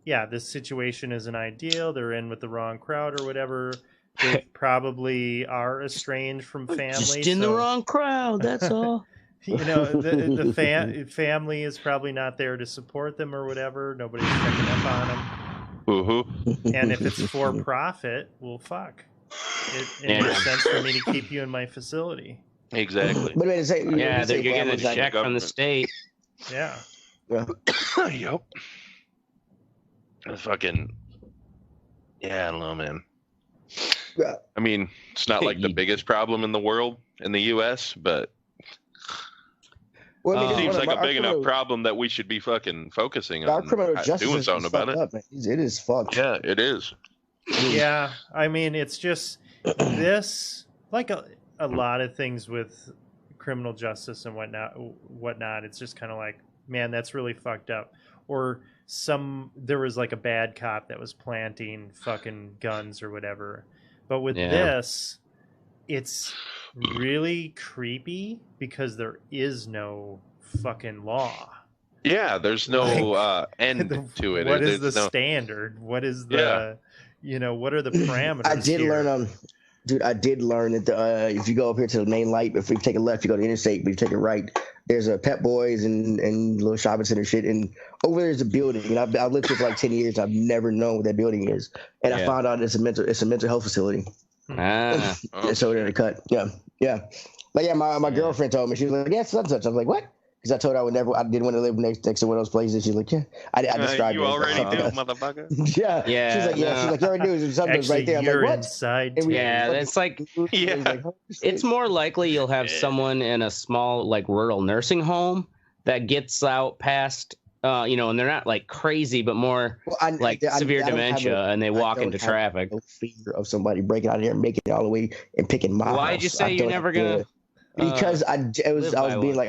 this situation isn't ideal. They're in with the wrong crowd or whatever. They probably are estranged from family. Just in the wrong crowd, that's all. You know, the family is probably not there to support them or whatever. Nobody's checking up on them. And if it's for profit, well, fuck. It makes sense for me to keep you in my facility. Exactly. But wait, you're getting a check from the state. Yeah. Yep. Fucking. Yeah, I don't know, man. I mean, it's not like the biggest problem in the world in the U.S., but it seems like a big enough problem that we should be fucking focusing on. Our criminal justice doing something about it. Up, it is fucked. Yeah, it is. Yeah, I mean, it's just this, like a lot of things with criminal justice and whatnot. It's just kind of like, man, that's really fucked up. Or there was like a bad cop that was planting fucking guns or whatever. But with this, it's really creepy because there is no fucking law. Yeah, there's no end to it. What is the standard? What is the... You know, what are the parameters? I did learn I did learn that if you go up here to the main light, if we take a left, you go to the interstate, but you take a right, there's a Pep Boys and little shopping center shit, and over there's a building, and I've lived here for like 10 years. I've never known what that building is, and I found out it's a mental health facility. So they're in the cut. Yeah. Like my girlfriend told me, she was like, yeah, such. I was like, what? Because I told her I didn't want to live next to one of those places. She's like, yeah. I described you it. You already do, motherfucker. Yeah. She's like, yeah. She's like, you already do. Something's right there. I'm like, what? Inside. It's like, it's more likely you'll have someone in a small, like, rural nursing home that gets out past, you know, and they're not like crazy, but more severe dementia, and they walk into traffic. No fear of somebody breaking out of here and making it all the way and picking my house. Why'd you say you're never gonna? Because I was being a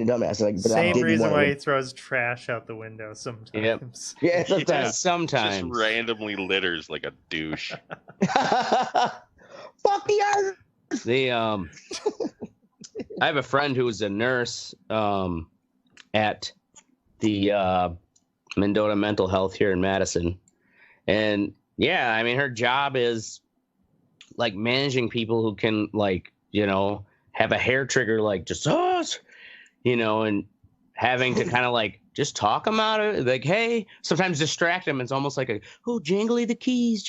dumbass. Like, but same reason why he throws trash out the window sometimes. Yeah, sometimes. Just randomly litters like a douche. Fuck the earth. I have a friend who was a nurse at the Mendota Mental Health here in Madison, and I mean, her job is like managing people who can, like, you know, have a hair trigger like just us, you know, and having to kind of like just talk them out of it, like, hey, sometimes distract them. It's almost like jangle the keys,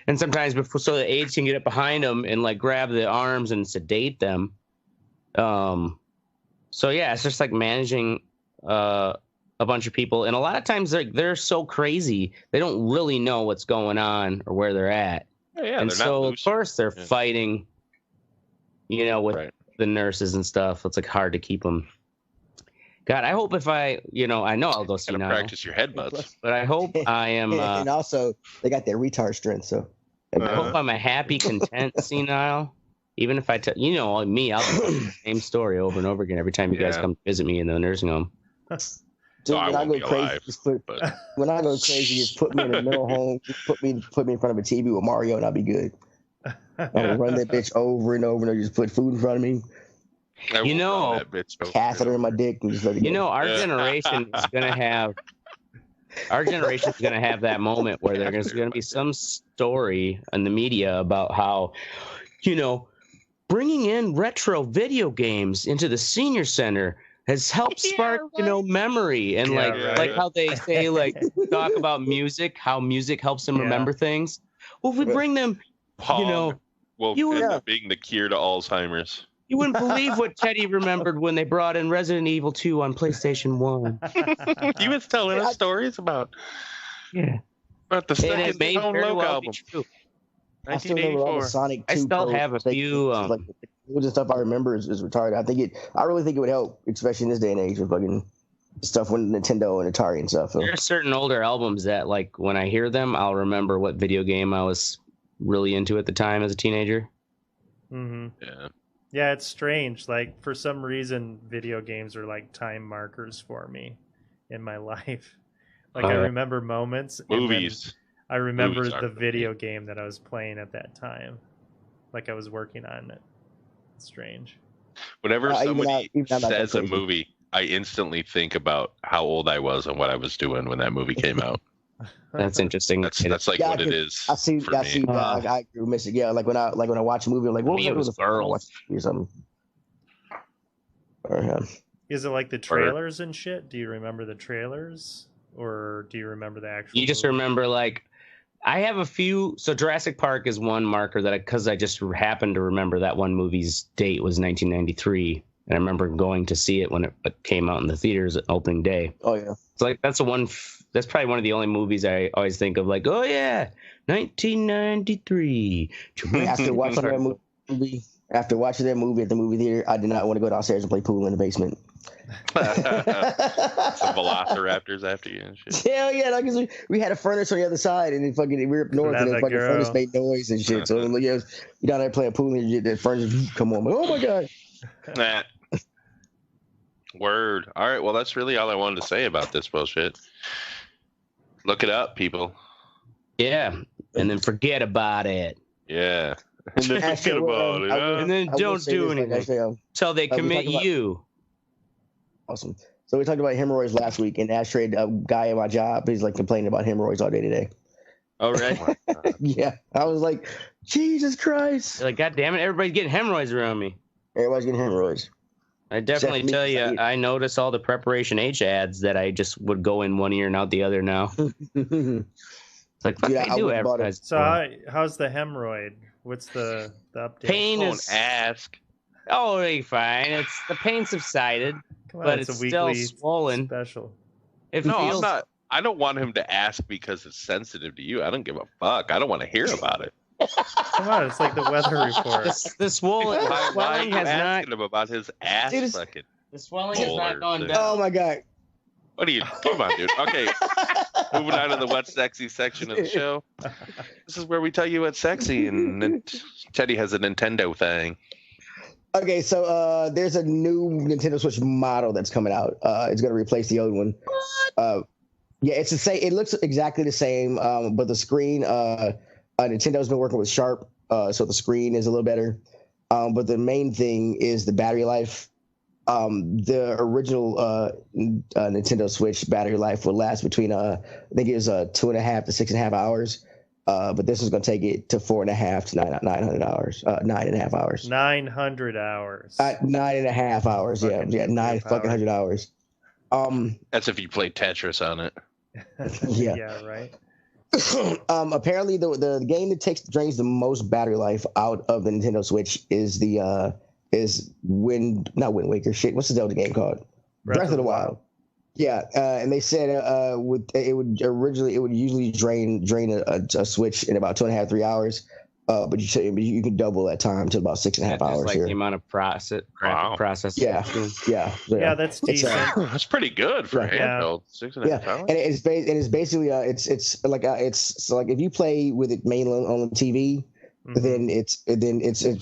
and sometimes so the aides can get up behind them and like grab the arms and sedate them. So yeah, it's just like managing a bunch of people, and a lot of times they're so crazy they don't really know what's going on or where they're at. And so of course they're fighting, you know, with the nurses and stuff. It's like hard to keep them. God, I hope if I know I'll go see now. Practice your headbutts. But I hope I am. And also, they got their retard strength. So I hope I'm a happy, content senile. Even if I tell me, I'll tell the same story over and over again every time you guys come to visit me in the nursing home. Dude, when I go crazy, just put me in a mental home. Just put me in front of a TV with Mario, and I'll be good. I'll run that bitch over and over, and I'll just put food in front of me. Catheter in my dick, and just let it go. Our generation is gonna have. Our generation is gonna have that moment where there's gonna be some story in the media about how, bringing in retro video games into the senior center has helped spark, memory and like how they say talk about music, how music helps them remember things. Well, if we bring them, will end up being the cure to Alzheimer's. You wouldn't believe what Teddy remembered when they brought in Resident Evil 2 on PlayStation 1. He was telling us stories about the second Stone album. I still remember all the Sonic 2. I still have a few. Like the stuff I remember is retarded. I really think it would help, especially in this day and age with fucking stuff with Nintendo and Atari and stuff. So. There are certain older albums that, when I hear them, I'll remember what video game I was really into at the time as a teenager. Mm-hmm. Yeah. Yeah, it's strange. For some reason, video games are like time markers for me in my life. I remember moments. Movies. I remember the video game that I was playing at that time. I was working on it. It's strange. Whenever somebody says a movie, I instantly think about how old I was and what I was doing when that movie came out. That's interesting. That's what it is. I see. I agree with Mr. Yeah, when I watch a movie, I'm like, what was the girl or something? Is it like the trailers and shit? Do you remember the trailers, or do you remember the actual? You just remember I have a few. So Jurassic Park is one marker because I just happened to remember that one movie's date was 1993, and I remember going to see it when it came out in the theaters at opening day. Oh yeah. It's that's probably one of the only movies I always think of. 1993. After watching that movie at the movie theater, I did not want to go downstairs and play pool in the basement. Some velociraptors after you and shit. Hell yeah, because we had a furnace on the other side, and we were up north, and the fucking furnace made noise and shit. So you down there playing pool, and the furnace come on. Oh my god. Nah. Word. All right. Well, that's really all I wanted to say about this bullshit. Look it up, people. Yeah, and then forget about it. Yeah. And then forget about it. And then don't do anything until they commit you. Awesome. So we talked about hemorrhoids last week, and Ashtray, a guy at my job, he's complaining about hemorrhoids all day today. Oh, right? Yeah. I was like, Jesus Christ. God damn it, everybody's getting hemorrhoids around me. Everybody's getting hemorrhoids. I definitely tell you, I notice all the Preparation H ads that I just would go in one ear and out the other now. It's fuck, they do advertise. So how's the hemorrhoid? What's the update? Pain is... ask. Oh, really fine. The pain subsided, but it's still swollen. Special. It feels... I don't want him to ask because it's sensitive to you. I don't give a fuck. I don't want to hear about it. Come on, it's like the weather report. The swelling has not. Him about his ass. Dude, fucking. The swelling has not gone down. Oh my god. What are you? Come on, dude. Okay. Moving on to the what's sexy section of the show. This is where we tell you what's sexy, and Teddy has a Nintendo thing. Okay, so there's a new Nintendo Switch model that's coming out. It's going to replace the old one. Yeah, it's the same. It looks exactly the same, but the screen. Nintendo's been working with Sharp, so the screen is a little better. But the main thing is the battery life. The original Nintendo Switch battery life would last between I think it was 2.5 to 6.5 hours. But this is going to take it to 4.5 to 900 hours. 9.5 hours. 900 hours. 9.5 hours. Yeah, 900 hours. That's if you play Tetris on it. Yeah. Yeah, right. Apparently, the game that drains the most battery life out of the Nintendo Switch is not Wind Waker. Shit, what's the Zelda game called? Breath of the Wild. Yeah, and they said it would usually drain a Switch in about 2.5 3 hours. But you can double that time to about 6.5 hours. Like here. The amount of process. Yeah, that's decent. That's pretty good for a handheld. 6.5 hours. And it's basically it's like if you play with it mainly on the TV, then it's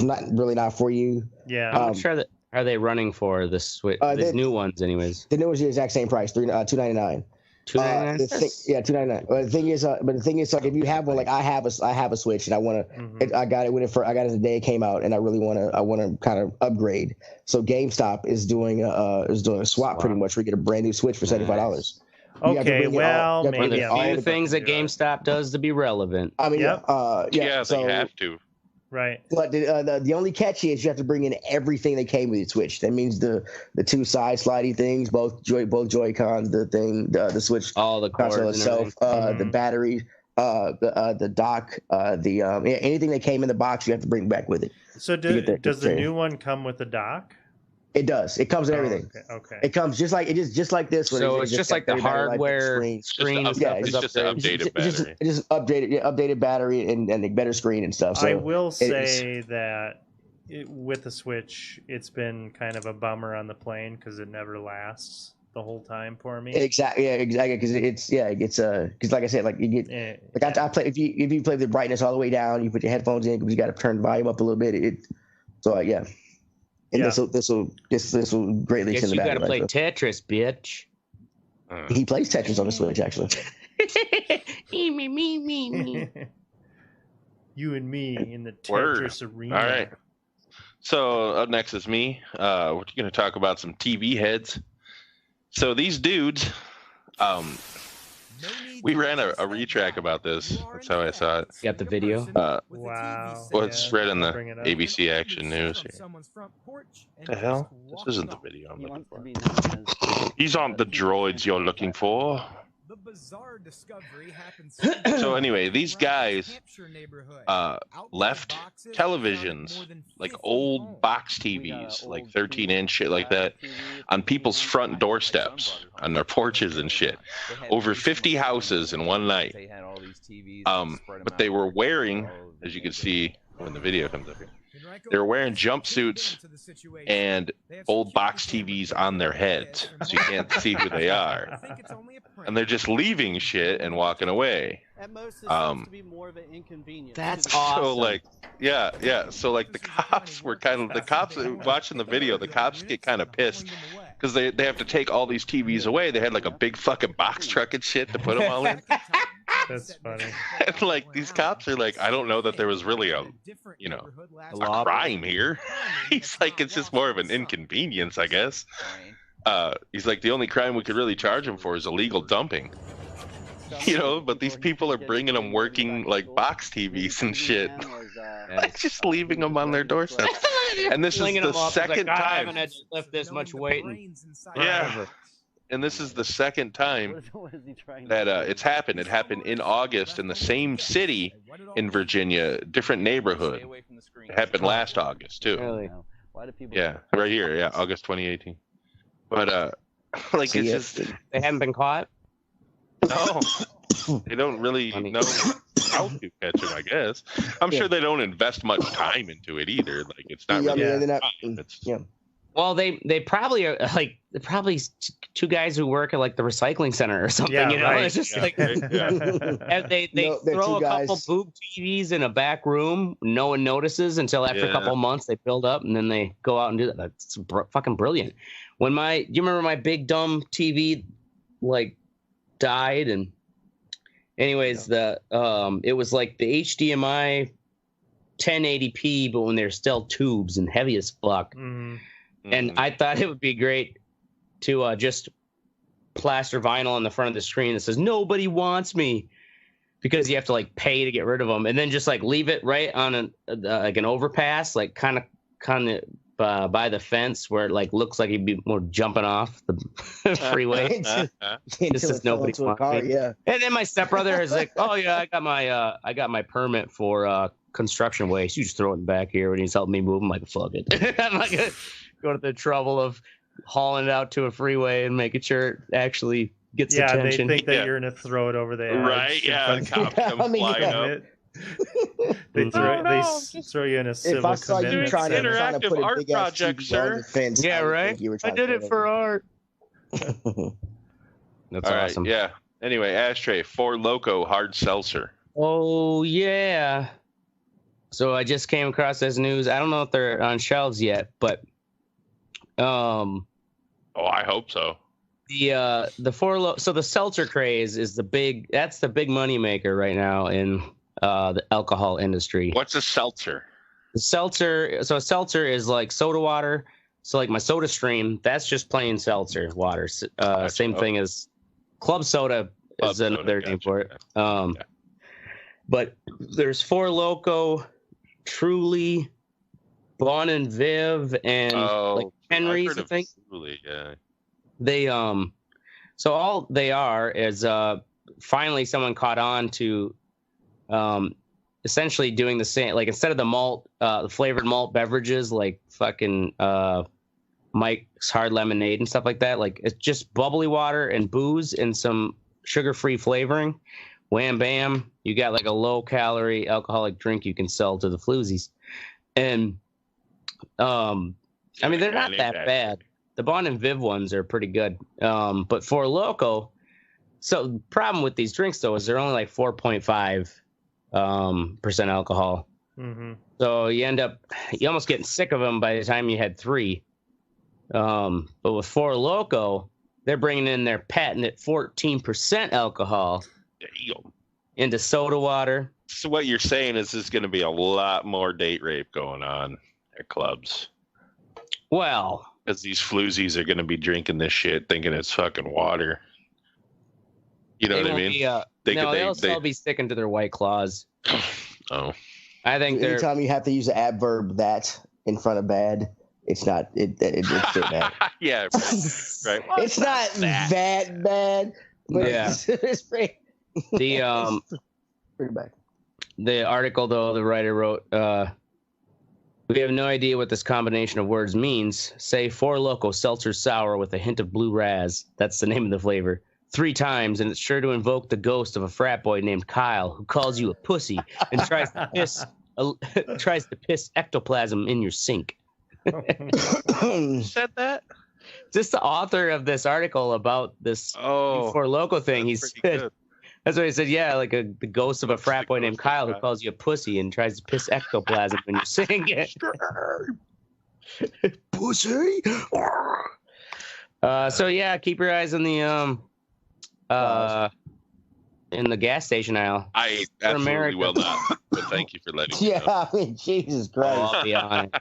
not really not for you. Yeah. How much are they running for the Switch? The new ones, anyways. The new ones are the exact same price, $299. $299. The thing is, like if you have one, like I have a Switch and I want to, I got it the day it came out, and I really want to kind of upgrade. So GameStop is doing a swap pretty much. Where you get a brand new Switch for $75. Okay, well, maybe a few things that GameStop does to be relevant. I mean, they have to. Right. But the only catch is you have to bring in everything that came with the Switch. That means the two side slidey things, both Joy-Cons, the Switch, all the console itself, the battery, the dock, anything that came in the box, you have to bring back with it. So does the new one come with the dock? It does. It comes with everything. Okay. It comes just like this. So it's just like the hardware screen. It's just an updated battery. Just updated battery and a better screen and stuff. So I will say that with the Switch, it's been kind of a bummer on the plane because it never lasts the whole time for me. Exactly. Because because like I said, like you get I play if you play the brightness all the way down, you put your headphones in because you got to turn the volume up a little bit. And this will greatly extend the battery. You got to play Tetris, bitch. He plays Tetris on the Switch, actually. me. You and me in the Tetris arena. All right. So up next is me. We're going to talk about some TV heads. So these dudes, we ran a retrack about this. That's how I saw it. Got the video? Wow. Well, it's read in the ABC Action News here. What the hell? This isn't the video I'm looking for. These aren't the droids you're looking for. The bizarre discovery happens. So anyway, these guys left televisions, like old box TVs, like 13-inch shit like that, on people's front doorsteps, on their porches and shit. Over 50 houses in one night. But they were wearing, as you can see when the video comes up here, they were wearing jumpsuits and old box TVs on their heads, so you can't see who they are. And they're just leaving shit and walking away. At most, to be more of an inconvenience. That's awesome. So So like the cops watching the video, the cops get kind of pissed because they have to take all these TVs away. They had like a big fucking box truck and shit to put them all in. That's funny. And like these cops are like, I don't know that there was really a crime here. He's like, it's just more of an inconvenience, I guess. He's like, the only crime we could really charge him for is illegal dumping. But these people are bringing them working like box TVs and shit, like just leaving them on their doorstep. And this is the second time. I haven't had to lift this much weight. And this is the second time that it's happened. It happened in August in the same city in Virginia, different neighborhood. It happened last August too. Really? Yeah, right here. Yeah, August 2018. But it's just they haven't been caught. No, they don't really know how to catch them. I guess I'm sure they don't invest much time into it either. Like it's not really. Well, they probably are probably two guys who work at like the recycling center or something. Right. It's just they throw a couple boob TVs in a back room. No one notices until after a couple of months they build up, and then they go out and do that. That's fucking brilliant. Do you remember my big dumb TV died? And anyways, it was like the HDMI 1080p, but when they're still tubes and heavy as fuck. And I thought it would be great to just plaster vinyl on the front of the screen that says "Nobody wants me," because you have to pay to get rid of them, and then just leave it right on an overpass, kind of by the fence where it looks like he'd be more jumping off the freeway. Just says nobody wants me. Yeah. And then my stepbrother is like, "Oh yeah, I got my permit for construction waste. You just throw it back here," and he's helping me move. I'm like, "Fuck it." I'm like, go to the trouble of hauling it out to a freeway and making sure it actually gets attention. They think that you're gonna throw it over the edge. Right? Yeah, the cops come flying up. They throw you in a civil if I saw you trying to interactive put a art big project, sir. Fence, yeah, right. I did it for art. That's awesome. Right, yeah. Anyway, Ashtray, Four Loko hard seltzer. Oh yeah. So I just came across this news. I don't know if they're on shelves yet, but oh, I hope so. So the seltzer craze is the big money maker right now in the alcohol industry. What's a seltzer? A seltzer is like soda water. So like my Soda Stream, that's just plain seltzer water. Same thing as club soda is another name for it. But there's Four Loko, Truly, Bon and Viv, and like Henry's, I think. Truly, yeah. They so all they are is finally someone caught on to essentially doing the same, like instead of the malt the flavored malt beverages like fucking Mike's Hard Lemonade and stuff like that, like it's just bubbly water and booze and some sugar-free flavoring. Wham bam, you got like a low calorie alcoholic drink you can sell to the floozies. And I mean, they're not that bad. The Bon and Viv ones are pretty good. But Four Loko, so the problem with these drinks though is they're only like 4.5 percent alcohol. Mm-hmm. So you almost getting sick of them by the time you had 3. But with Four Loko, they're bringing in their patented 14% alcohol into soda water. So what you're saying is there's going to be a lot more date rape going on at clubs. Well, because these floozies are going to be drinking this shit thinking it's fucking water. You know what I mean? They'll still be sticking to their White Claws. Oh. I think anytime you have to use the adverb that in front of bad, it's not it's still bad. Yeah, right. It's not that bad, but yeah. it's pretty pretty bad. The article though, the writer wrote, we have no idea what this combination of words means. Say Four Loko seltzer sour with a hint of blue raz. That's the name of the flavor. 3 times, and it's sure to invoke the ghost of a frat boy named Kyle who calls you a pussy and tries to piss ectoplasm in your sink. Said that? Just the author of this article about this Four Loko thing. He said good. That's what he said. Yeah, like the ghost of a frat boy named Kyle who calls you a pussy and tries to piss ectoplasm when you're singing it. Pussy. So yeah, keep your eyes on the in the gas station aisle. I absolutely will not. But thank you for letting me know. I mean, Jesus Christ. I'll be on it.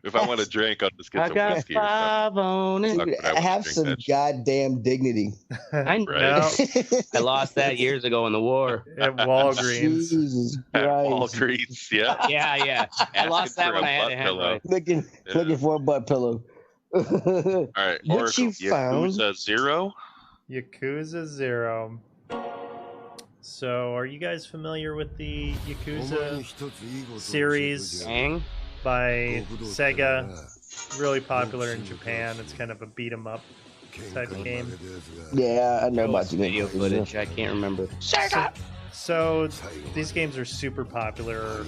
If I want to drink, I'll just get some whiskey. I got 5 on it. Dude, have some goddamn dignity. I know. I lost that years ago in the war. At Walgreens. Jesus At Christ. Walgreens, yeah. Yeah. I lost that when I had a pillow. Looking for a butt pillow. All right. What you found? Yakuza 0? Yakuza 0. So, are you guys familiar with the Yakuza series by Sega? Really popular in Japan. It's kind of a beat 'em up type of game. Yeah, I know about the video footage. I can't remember. So these games are super popular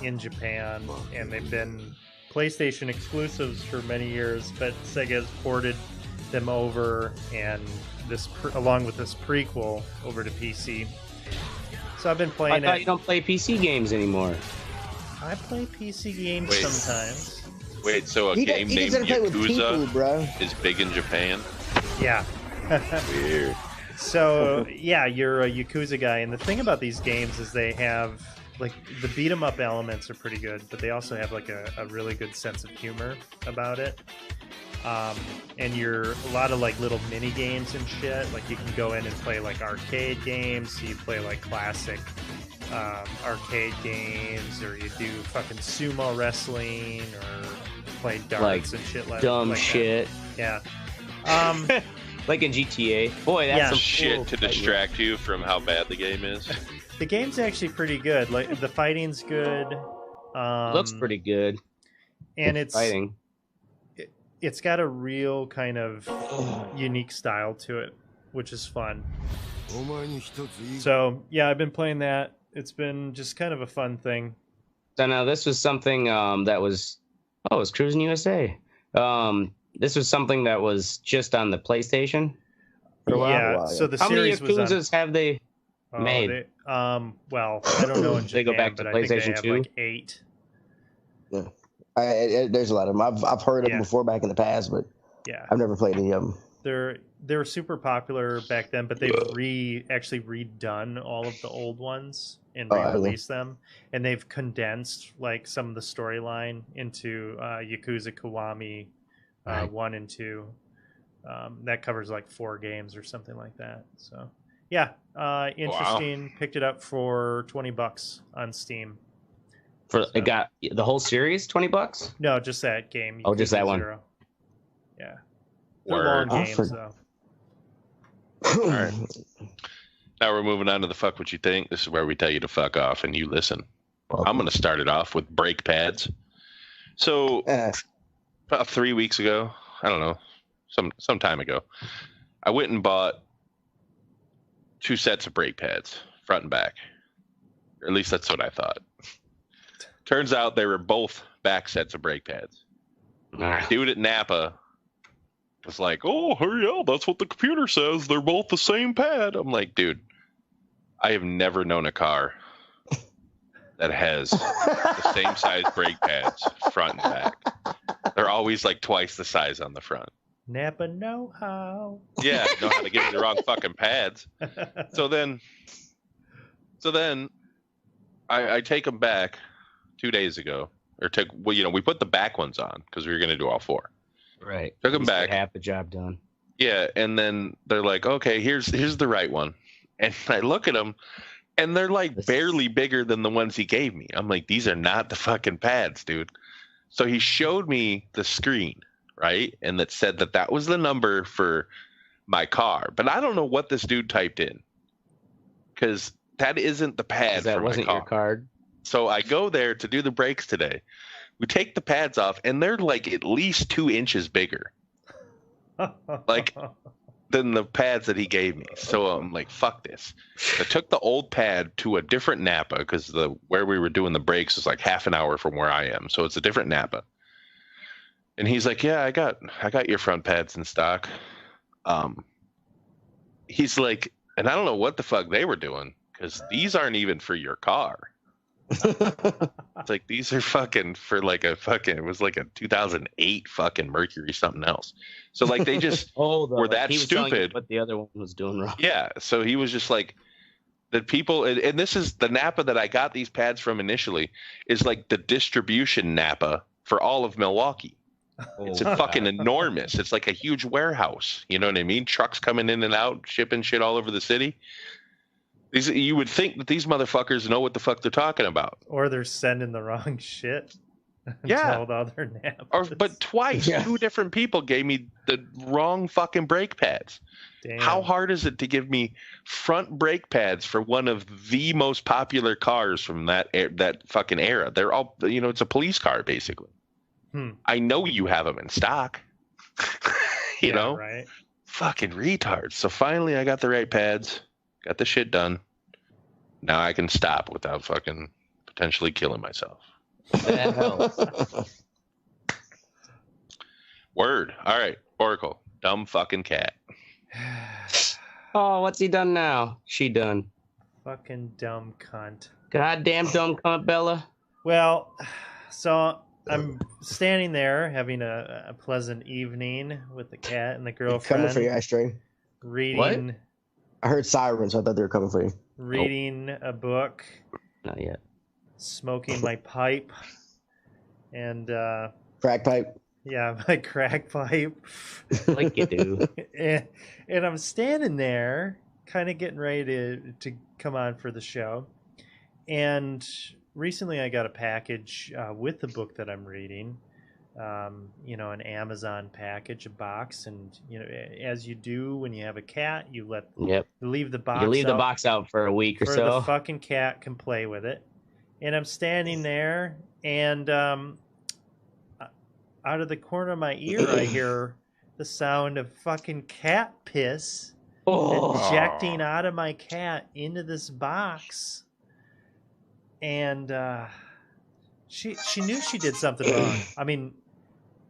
in Japan, and they've been PlayStation exclusives for many years, but Sega has ported them over, and along with this prequel over to PC. So I've been playing I thought you don't play PC games anymore. I play PC games sometimes. Wait, so a game named Yakuza is big in Japan? Yeah. Weird. So, yeah, you're a Yakuza guy, and the thing about these games is they have, like, the beat-em-up elements are pretty good, but they also have, like, a really good sense of humor about it. And you're a lot of, like, little mini games and shit. Like, you can go in and play, like, arcade games, so you play, like, classic arcade games, or you do fucking sumo wrestling, or play darts and shit like dumb like shit. That. Yeah. Like in GTA. Boy, that's some shit cool to distract you from how bad the game is. The game's actually pretty good. Like, the fighting's good. Looks pretty good. And it's got a real kind of unique style to it, which is fun. So, yeah, I've been playing that. It's been just kind of a fun thing. So now this was something that was... Oh, it was Cruising USA. This was something that was just on the PlayStation for a while. Yeah, so the How series many Yakuzas have they... made? Well, I don't know in Japan, They go back to but I think they PlayStation have 2? like 8. Yeah, there's a lot of them. I've heard of them before back in the past, but yeah, I've never played any of them. They were super popular back then, but they've actually redone all of the old ones and re-released them, and they've condensed like some of the storyline into Yakuza Kiwami 1 and 2. That covers like 4 games or something like that. So yeah, interesting. Wow. Picked it up for $20 on Steam. It got the whole series, $20? No, just that game. Oh, just that one. Zero. Yeah. They're long games, though. All right. Now we're moving on to the fuck what you think. This is where we tell you to fuck off and you listen. I'm going to start it off with brake pads. So about 3 weeks ago, I don't know, some time ago, I went and bought 2 sets of brake pads, front and back. Or at least that's what I thought. Turns out they were both back sets of brake pads. Dude at Napa was like, oh, hurry up. That's what the computer says. They're both the same pad. I'm like, dude, I have never known a car that has the same size brake pads front and back. They're always like twice the size on the front. Napa know-how. Yeah, know how to get the wrong fucking pads. So then I take them back 2 days ago. We put the back ones on because we were going to do all 4. Right. Took them back. Half the job done. Yeah, and then they're like, okay, here's the right one. And I look at them, and they're like barely bigger than the ones he gave me. I'm like, these are not the fucking pads, dude. So he showed me the screen, right? And that said that was the number for my car. But I don't know what this dude typed in because that isn't the pad that for wasn't my car. Your card. So I go there to do the brakes today. We take the pads off, and they're like at least 2 inches bigger, like than the pads that he gave me. So I'm like, fuck this. I took the old pad to a different Napa because where we were doing the brakes is like half an hour from where I am. So it's a different Napa. And he's like, yeah, I got your front pads in stock. He's like, and I don't know what the fuck they were doing because these aren't even for your car. It's like these are fucking for like it was like a 2008 fucking Mercury something else. So like they just were that stupid. What the other one was doing wrong. Yeah, so he was just like the people, and this is the Napa that I got these pads from initially is like the distribution Napa for all of Milwaukee. It's fucking enormous. It's like a huge warehouse. You know what I mean? Trucks coming in and out, shipping shit all over the city. You would think that these motherfuckers know what the fuck they're talking about. Or they're sending the wrong shit. Yeah. All the other Napas. But twice, 2 different people gave me the wrong fucking brake pads. Damn. How hard is it to give me front brake pads for one of the most popular cars from that fucking era? They're all, it's a police car, basically. I know you have them in stock. you know? Right. Fucking retards. So finally I got the right pads. Got the shit done. Now I can stop without fucking potentially killing myself. That helps. Word. All right. Oracle. Dumb fucking cat. Oh, what's he done now? She done. Fucking dumb cunt. Goddamn dumb cunt, Bella. Well, so I'm standing there having a pleasant evening with the cat and the girlfriend. Coming for you, Ashtray. Reading. What? I heard sirens. So I thought they were coming for you. Reading a book. Not yet. Smoking my pipe. And crack pipe. Yeah, my crack pipe. Like you do. and I'm standing there, kind of getting ready to come on for the show. And recently I got a package with the book that I'm reading. An Amazon package, a box, and as you do when you have a cat, you leave the box. You leave the box out for a week or so. The fucking cat can play with it. And I'm standing there, and out of the corner of my ear, I hear the sound of fucking cat piss ejecting out of my cat into this box. And she knew she did something wrong. I mean,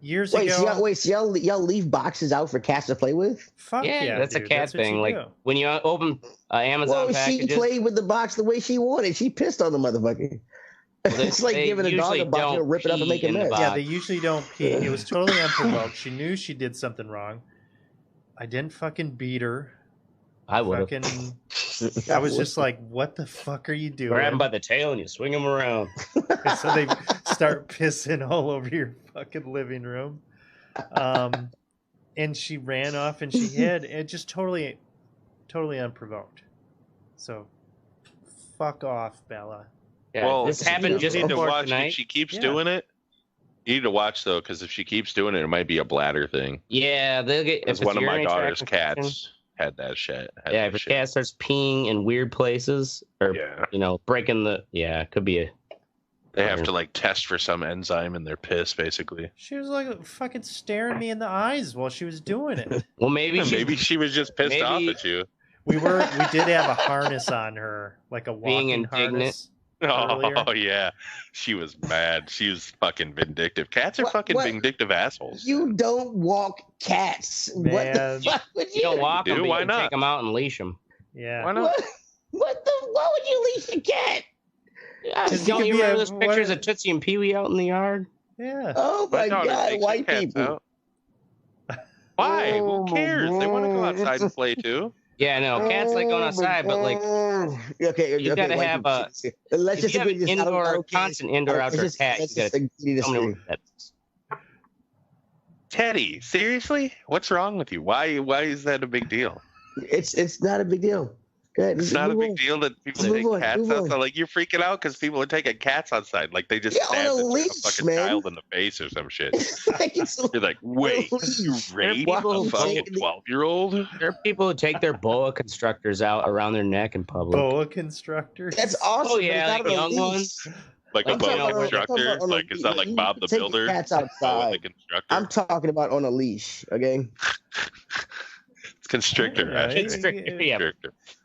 years ago. So y'all leave boxes out for cats to play with? Fuck yeah, that's dude. a cat That's what thing. you Like do. when you open Amazon packages. She played with the box the way she wanted. She pissed on the motherfucker. Well, It's like giving a dog a box, you'll rip it up and make a mess. Yeah, they usually don't pee. It was totally unprovoked. She knew she did something wrong. I didn't fucking beat her. I would fucking. I was just like, "What the fuck are you doing?" Grab him by the tail and you swing him around. And so they start pissing all over your fucking living room. And she ran off and she hid. It just totally unprovoked. So, fuck off, Bella. Yeah, well, this happened just before watch tonight. If she keeps doing it, you need to watch though, because if she keeps doing it, it might be a bladder thing. Yeah, they'll get. Because one of my daughter's cats had that shit. Yeah, if a cat starts peeing in weird places or breaking the it could be a. They have to like test for some enzyme in their piss, basically. She was like fucking staring me in the eyes while she was doing it. Well, maybe she was just pissed off at you. We did have a harness on her, like a walking harness. Oh yeah, she was mad. She was fucking vindictive. Cats are fucking vindictive assholes. You don't walk cats. Man. What the fuck would you? don't walk them. Why you not? Take them out and leash them. Yeah. Why not? Why would you leash a cat? Yeah, don't you remember those pictures of Tootsie and Pee Wee out in the yard? Yeah. Oh my god, white people. Why? Who cares? They want to go outside and play too. Yeah, no, cats like going outside, but like, you gotta have a. Let's if just you have an indoor, constant indoor outdoor cat, you gotta. Teddy, seriously? What's wrong with you? Why is that a big deal? It's not a big deal. It's not a big deal that people take cats outside. Like you're freaking out because people are taking cats outside. Like they just stabbed a fucking child in the face or some shit. You're like, wait, you raped a fucking 12-year-old? There are people who take their boa constrictors out around their neck in public. Boa constrictors? That's awesome. Oh yeah, like young ones. Like a boa constrictor? Like is that like Bob the Builder? Cats outside. I'm talking about on a leash. Okay. It's constrictor. Yeah.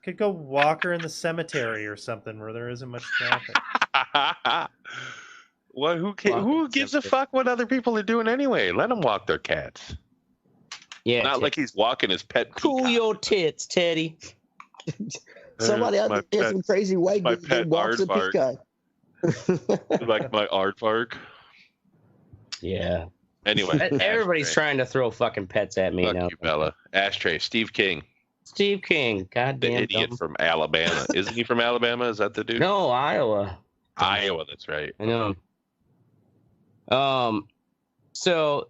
Could go walk her in the cemetery or something where there isn't much traffic. Well, who gives a fuck what other people are doing anyway? Let them walk their cats. Yeah, not like he's walking his pet. Cool your tits, Teddy. Somebody out there, some crazy white dude walks a peacock. Like my aardvark. Yeah. Anyway, everybody's trying to throw fucking pets at me now. You, Bella. Ashtray. Steve King. Steve King. Goddamn. The idiot from Alabama. Isn't he from Alabama? Is that the dude? No, Iowa. Iowa. That's right. I know. So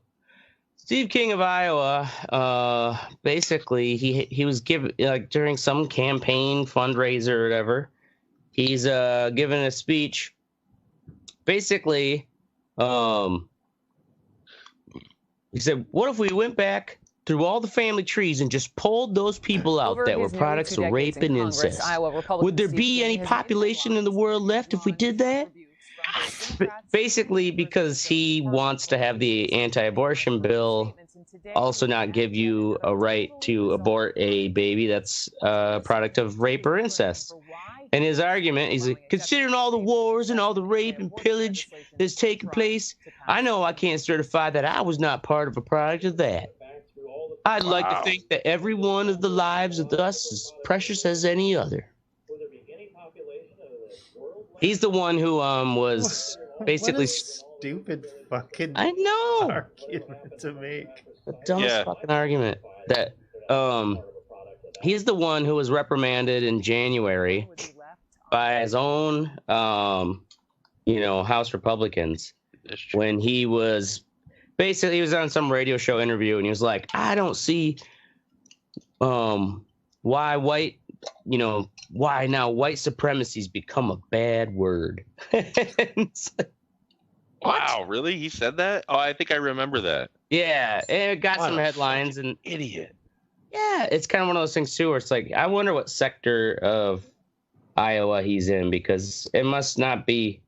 Steve King of Iowa. Basically, he was given like during some campaign fundraiser or whatever. He's given a speech. Basically, he said, what if we went back through all the family trees and just pulled those people out that were products of rape and incest? Would there be any population in the world left if we did that? Basically, because he wants to have the anti-abortion bill also not give you a right to abort a baby that's a product of rape or incest. And his argument is, considering all the wars and all the rape and pillage that's taken place, I know I can't certify that I was not part of a product of that. I'd like to think that every one of the lives of us is precious as any other. He's the one who was basically stupid fucking argument to make. The dumbest fucking argument that he's the one who was reprimanded in January by his own House Republicans when he was on some radio show interview and he was like, I don't see why white supremacy's become a bad word. Wow, really? He said that? Oh, I think I remember that. Yeah, it got some headlines and idiot. Yeah, it's kind of one of those things too where it's like, I wonder what sector of Iowa he's in, because it must not be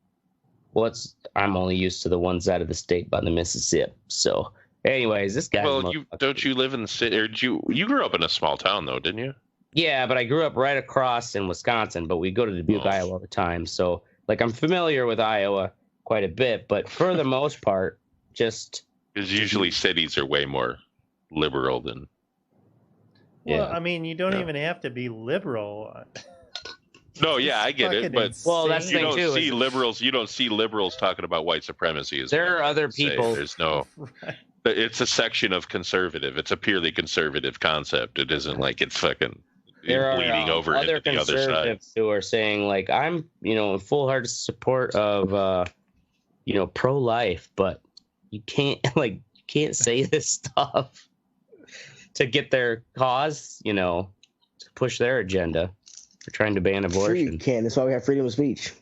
I'm only used to the one side of the state by the Mississippi. So anyways, this guy. Well, don't you live in the city, or you grew up in a small town though, didn't you? Yeah, but I grew up right across in Wisconsin, but we go to Dubuque, Iowa all the time. So like I'm familiar with Iowa quite a bit, but for the most part, just Because usually cities are way more liberal than. Well, I mean, you don't even have to be liberal. No, yeah, I get it, but insane. That's the you thing don't too. see liberals. You don't see liberals talking about white supremacy. There are other people. There's no. It's a section of conservative. It's a purely conservative concept. It isn't like it's fucking bleeding over other into the other side. conservatives who are saying like, I'm in full-hearted support of pro-life, but you can't say this stuff to get their cause, to push their agenda. They're trying to ban abortion. Sure you can. That's why we have freedom of speech.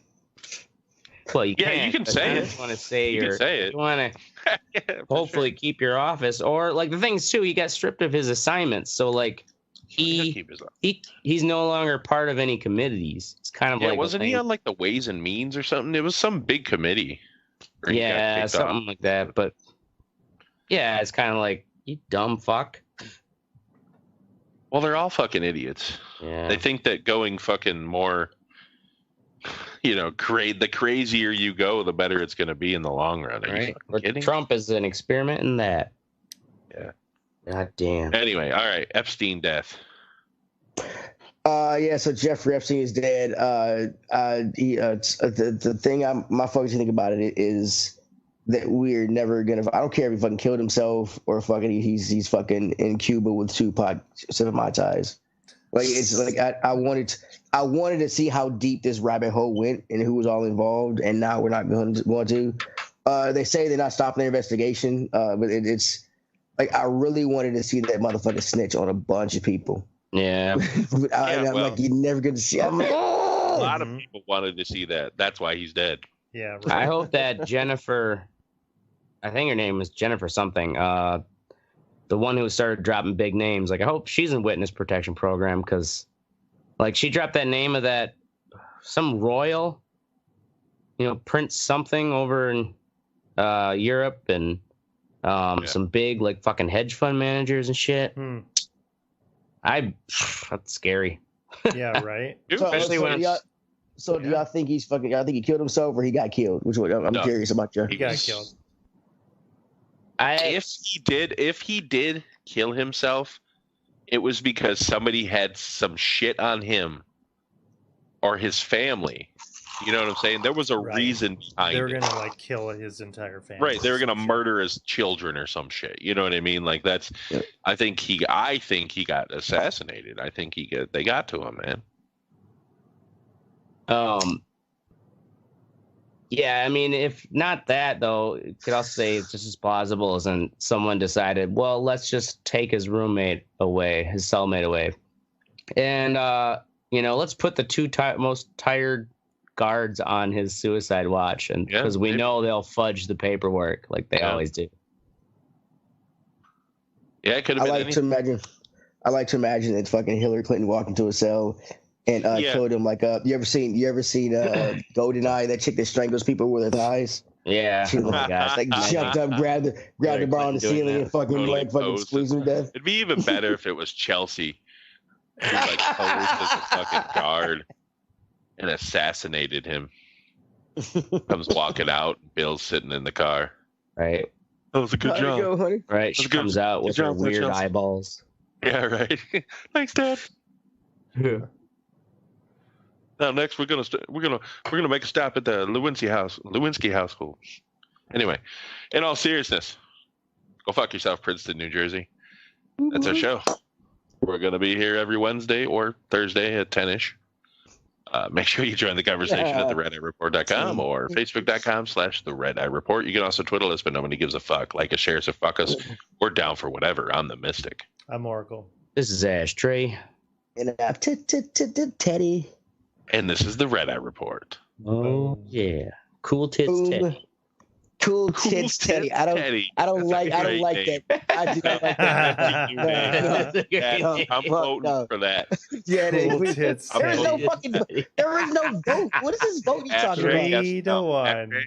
Well, you can say it. You want to say you can say it. You want to hopefully keep your office, or like the things too. He got stripped of his assignments, so like he's no longer part of any committees. It's kind of like wasn't he on like the Ways and Means or something? It was some big committee. Yeah, something like that. But yeah, it's kind of like, you dumb fuck. Well, they're all fucking idiots. Yeah. They think that going fucking more, the crazier you go, the better it's going to be in the long run. Are you kidding? Trump is an experiment in that. Yeah. God damn. Anyway, all right. Epstein death. So Jeffrey Epstein is dead. The thing my focus think about it is that we're never gonna. I don't care if he fucking killed himself or fucking he's fucking in Cuba with Tupac semi-ties. Like it's like I wanted to see how deep this rabbit hole went and who was all involved, and now we're not going to. They say they're not stopping their investigation, but it's like I really wanted to see that motherfucker snitch on a bunch of people. Yeah. I'm like, you're never going to see. I'm like, a lot of people wanted to see that. That's why he's dead. Yeah. Right. I hope that Jennifer, I think her name was Jennifer something, the one who started dropping big names. Like, I hope she's in witness protection program because, like, she dropped that name of that some royal, Prince something over in Europe and some big like fucking hedge fund managers and shit. That's scary. Yeah, right. Especially when. Do y'all think he's fucking? I think he killed himself or he got killed. Which one? I'm curious about you. He got killed. If he did kill himself, it was because somebody had some shit on him or his family. You know what I'm saying? There was a reason behind it. They were gonna like kill his entire family. Right. They were gonna murder his children or some shit. You know what I mean? Like that's. Yeah. I think he got assassinated. I think they got to him, man. Yeah, I mean, if not that though, it could also say it's just as plausible as in someone decided, well, let's just take his roommate away, his cellmate away, and let's put the two most tired guards on his suicide watch, and because we know they'll fudge the paperwork like they always do. Yeah, it could have been. I like to imagine that fucking Hillary Clinton walked into a cell and killed him. Like you ever seen GoldenEye, that chick that strangles people with her thighs? Yeah. She jumped up, grabbed the bar on the ceiling and fucking squeezed him to death. It'd be even better if it was Chelsea who posed as a fucking guard and assassinated him. Comes walking out. Bill's sitting in the car. Right. That was a good job. Go, honey. Right. She comes out with her weird eyeballs. Yeah, right. Thanks, Dad. Yeah. Now next we're gonna make a stop at the Lewinsky household. Anyway, in all seriousness, go fuck yourself, Princeton, New Jersey. That's our show. We're gonna be here every Wednesday or Thursday at 10ish. Make sure you join the conversation at theredeyereport.com or facebook.com/theredeyereport. You can also Twitter us, but nobody gives a fuck. Like us, share us, or fuck us. We're down for whatever. I'm the Mystic. I'm Oracle. This is Ashtray. And I'm Teddy. And this is the Red Eye Report. Oh yeah, cool tits Teddy. Cool tits Teddy. I don't like that. I do not like that. No. I'm voting for that. Yeah, cool tits. There is no vote. What is this vote you talking about? 3-1.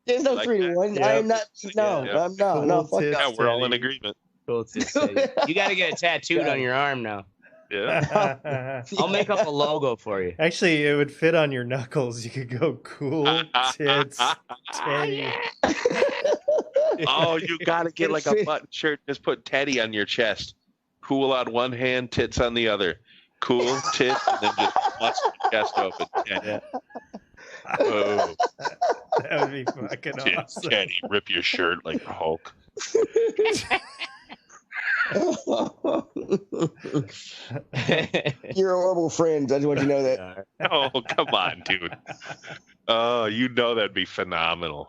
There's no 3-1. Yep. I am not. I'm not. No, fuck that. Yeah, we're all in agreement. Cool tits Teddy. You got to get it tattooed on your arm now. Yeah. I'll make up a logo for you. Actually, it would fit on your knuckles. You could go cool tits Teddy. Oh, you gotta get like a button shirt. Just put Teddy on your chest. Cool on one hand, tits on the other. Cool, tits, and then just bust your chest open. Yeah. Oh. That would be fucking awesome. Teddy, rip your shirt like Hulk. You're horrible friends. I just want you to know that. Oh, come on, dude. Oh, you know that'd be phenomenal.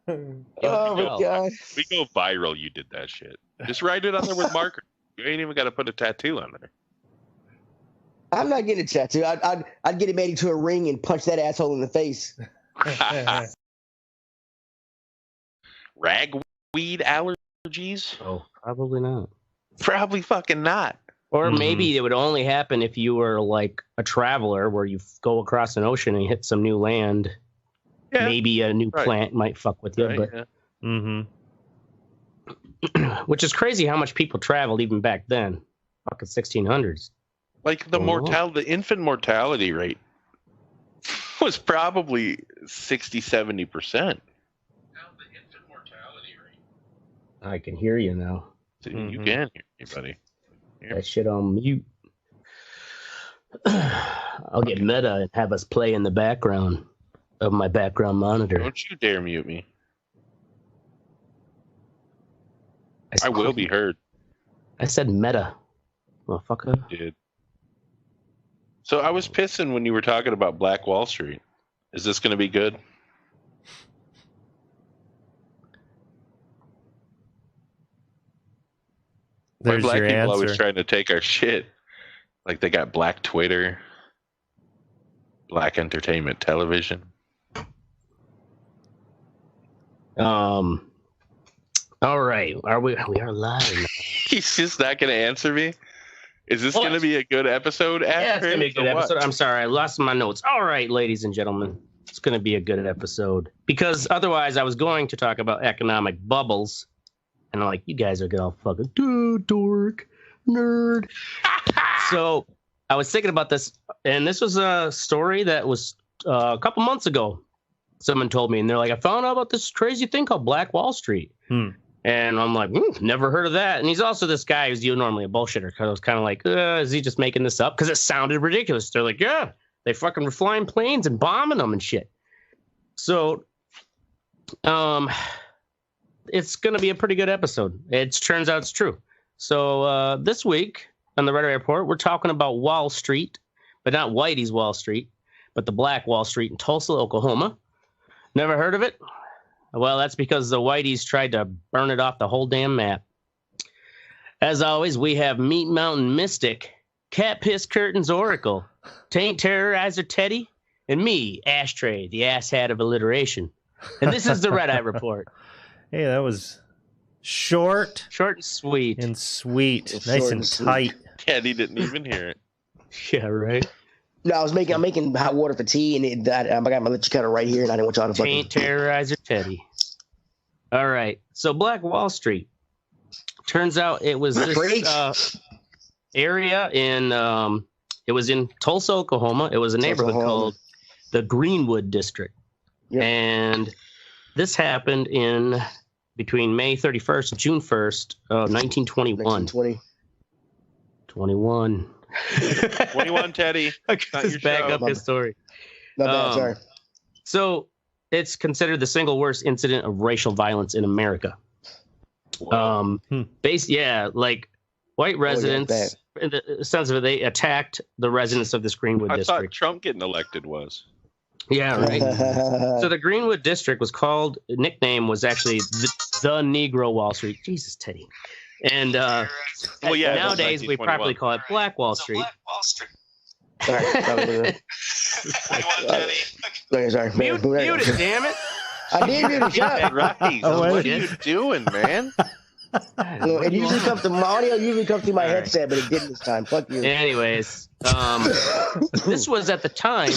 Oh my god. We go viral. You did that shit. Just write it on there with marker. You ain't even got to put a tattoo on there. I'm not getting a tattoo. I'd get it made into a ring and punch that asshole in the face. Ragweed allergies? Oh, probably not. Probably fucking not. Or maybe it would only happen if you were like a traveler where you go across an ocean and you hit some new land. Yeah. Maybe a new plant might fuck with you. But which is crazy how much people traveled even back then. Fucking 1600s. Like the infant mortality rate was probably 60-70%. I can hear you now. You can hear me, buddy. That shit on mute. I'll get meta and have us play in the background of my background monitor. Don't you dare mute me. I will be heard. I said meta. Motherfucker. You did. So I was pissing when you were talking about Black Wall Street. Is this going to be good? There's black your people answer. always trying to take our shit. Like they got Black Twitter, Black Entertainment Television. All right. We are live. He's just not going to answer me. Is this going to be a good episode? Yeah, it's going to be a good episode. I'm sorry, I lost my notes. All right, ladies and gentlemen, it's going to be a good episode because otherwise I was going to talk about economic bubbles. And I'm like, you guys are gonna fucking dork, nerd. So I was thinking about this, and this was a story that was a couple months ago. Someone told me, and they're like, I found out about this crazy thing called Black Wall Street. And I'm like, never heard of that. And he's also this guy who's normally a bullshitter. Because I was kind of like, is he just making this up? Because it sounded ridiculous. They're like, yeah, they fucking were flying planes and bombing them and shit. So, it's going to be a pretty good episode. It turns out it's true. So this week on the Red Eye Report, we're talking about Wall Street, but not Whitey's Wall Street, but the Black Wall Street in Tulsa, Oklahoma. Never heard of it? Well, that's because the Whiteys tried to burn it off the whole damn map. As always, we have Meat Mountain Mystic, Cat Piss Curtains Oracle, Taint Terrorizer Teddy, and me, Ashtray, the asshat of alliteration. And this is the Red Eye Report. Hey, that was short and sweet. Nice and tight. Teddy didn't even hear it. Yeah, right. No, I'm making hot water for tea, and I'm gonna let you cut it right here, and I didn't want y'all to fucking Terrorizer Teddy. All right, so Black Wall Street. Turns out it was this area in it was in Tulsa, Oklahoma. It was a neighborhood called the Greenwood District, and this happened in between May 31st and June 1st of 1921. 21. 21, Teddy. Just back up his story. Not bad, sorry. So it's considered the single worst incident of racial violence in America. Like white residents, in the sense of it, they attacked the residents of this Greenwood district. I thought Trump getting elected was. Yeah, right. So the Greenwood district was called, nickname was actually the Negro Wall Street. Jesus, Teddy. And nowadays we probably call it Black Wall Street. Black Wall Street. All right, sorry. Mute it, damn it. I did mute it. Shut up. Right. What are you doing, man? It usually comes to my audio. Usually comes through my headset, but it didn't this time. Fuck you. Anyways, this was at the time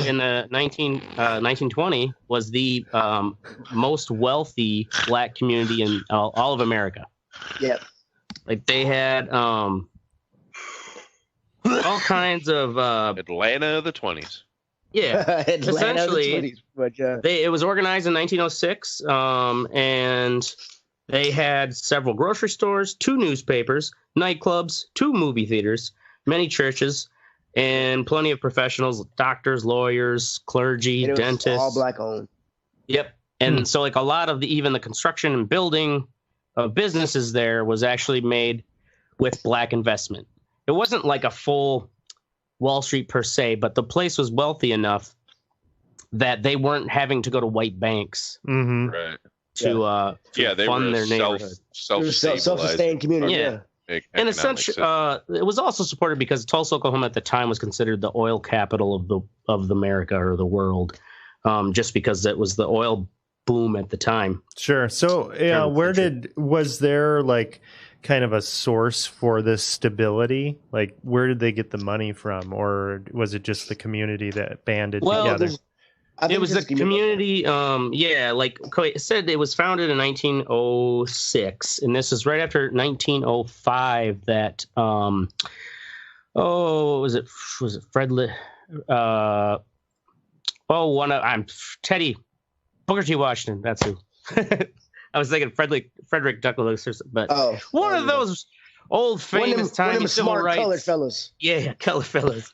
in the 1920 was the most wealthy black community in all of America. Yep. Like they had all kinds of Atlanta of the 20s. Yeah, essentially, of the 20s, but, it was organized in 1906, and They had several grocery stores, 2 newspapers, nightclubs, 2 movie theaters, many churches, and plenty of professionals, doctors, lawyers, clergy, and it was dentists. all black owned. Yep. And so like a lot of even the construction and building of businesses there was actually made with black investment. It wasn't like a full Wall Street per se, but the place was wealthy enough that they weren't having to go to white banks Right. to they fund were their neighborhood. Self-sustained community. Yeah. And essentially, it was also supported because Tulsa, Oklahoma, at the time was considered the oil capital of America or the world, just because it was the oil boom at the time. Sure. So, was there like kind of a source for this stability? Like, where did they get the money from, or was it just the community that banded together? It was a community. Like it said, it was founded in 1906, and this is right after 1905. That was it Fred? Teddy Booker T. Washington. That's who. I was thinking Frederick Douglass, but one of those old famous tiny civil rights colored fellas. Yeah, colored fellas.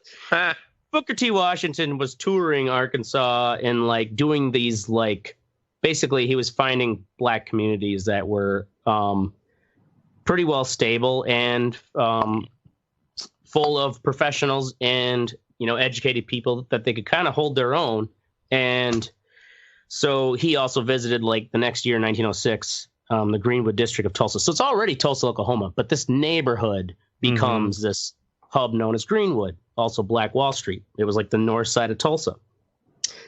Booker T. Washington was touring Arkansas and like doing these basically he was finding black communities that were pretty well stable and full of professionals and educated people that they could kind of hold their own. And so he also visited the next year, 1906, the Greenwood district of Tulsa. So it's already Tulsa, Oklahoma, but this neighborhood becomes this hub known as Greenwood, also Black Wall Street. It was like the north side of Tulsa.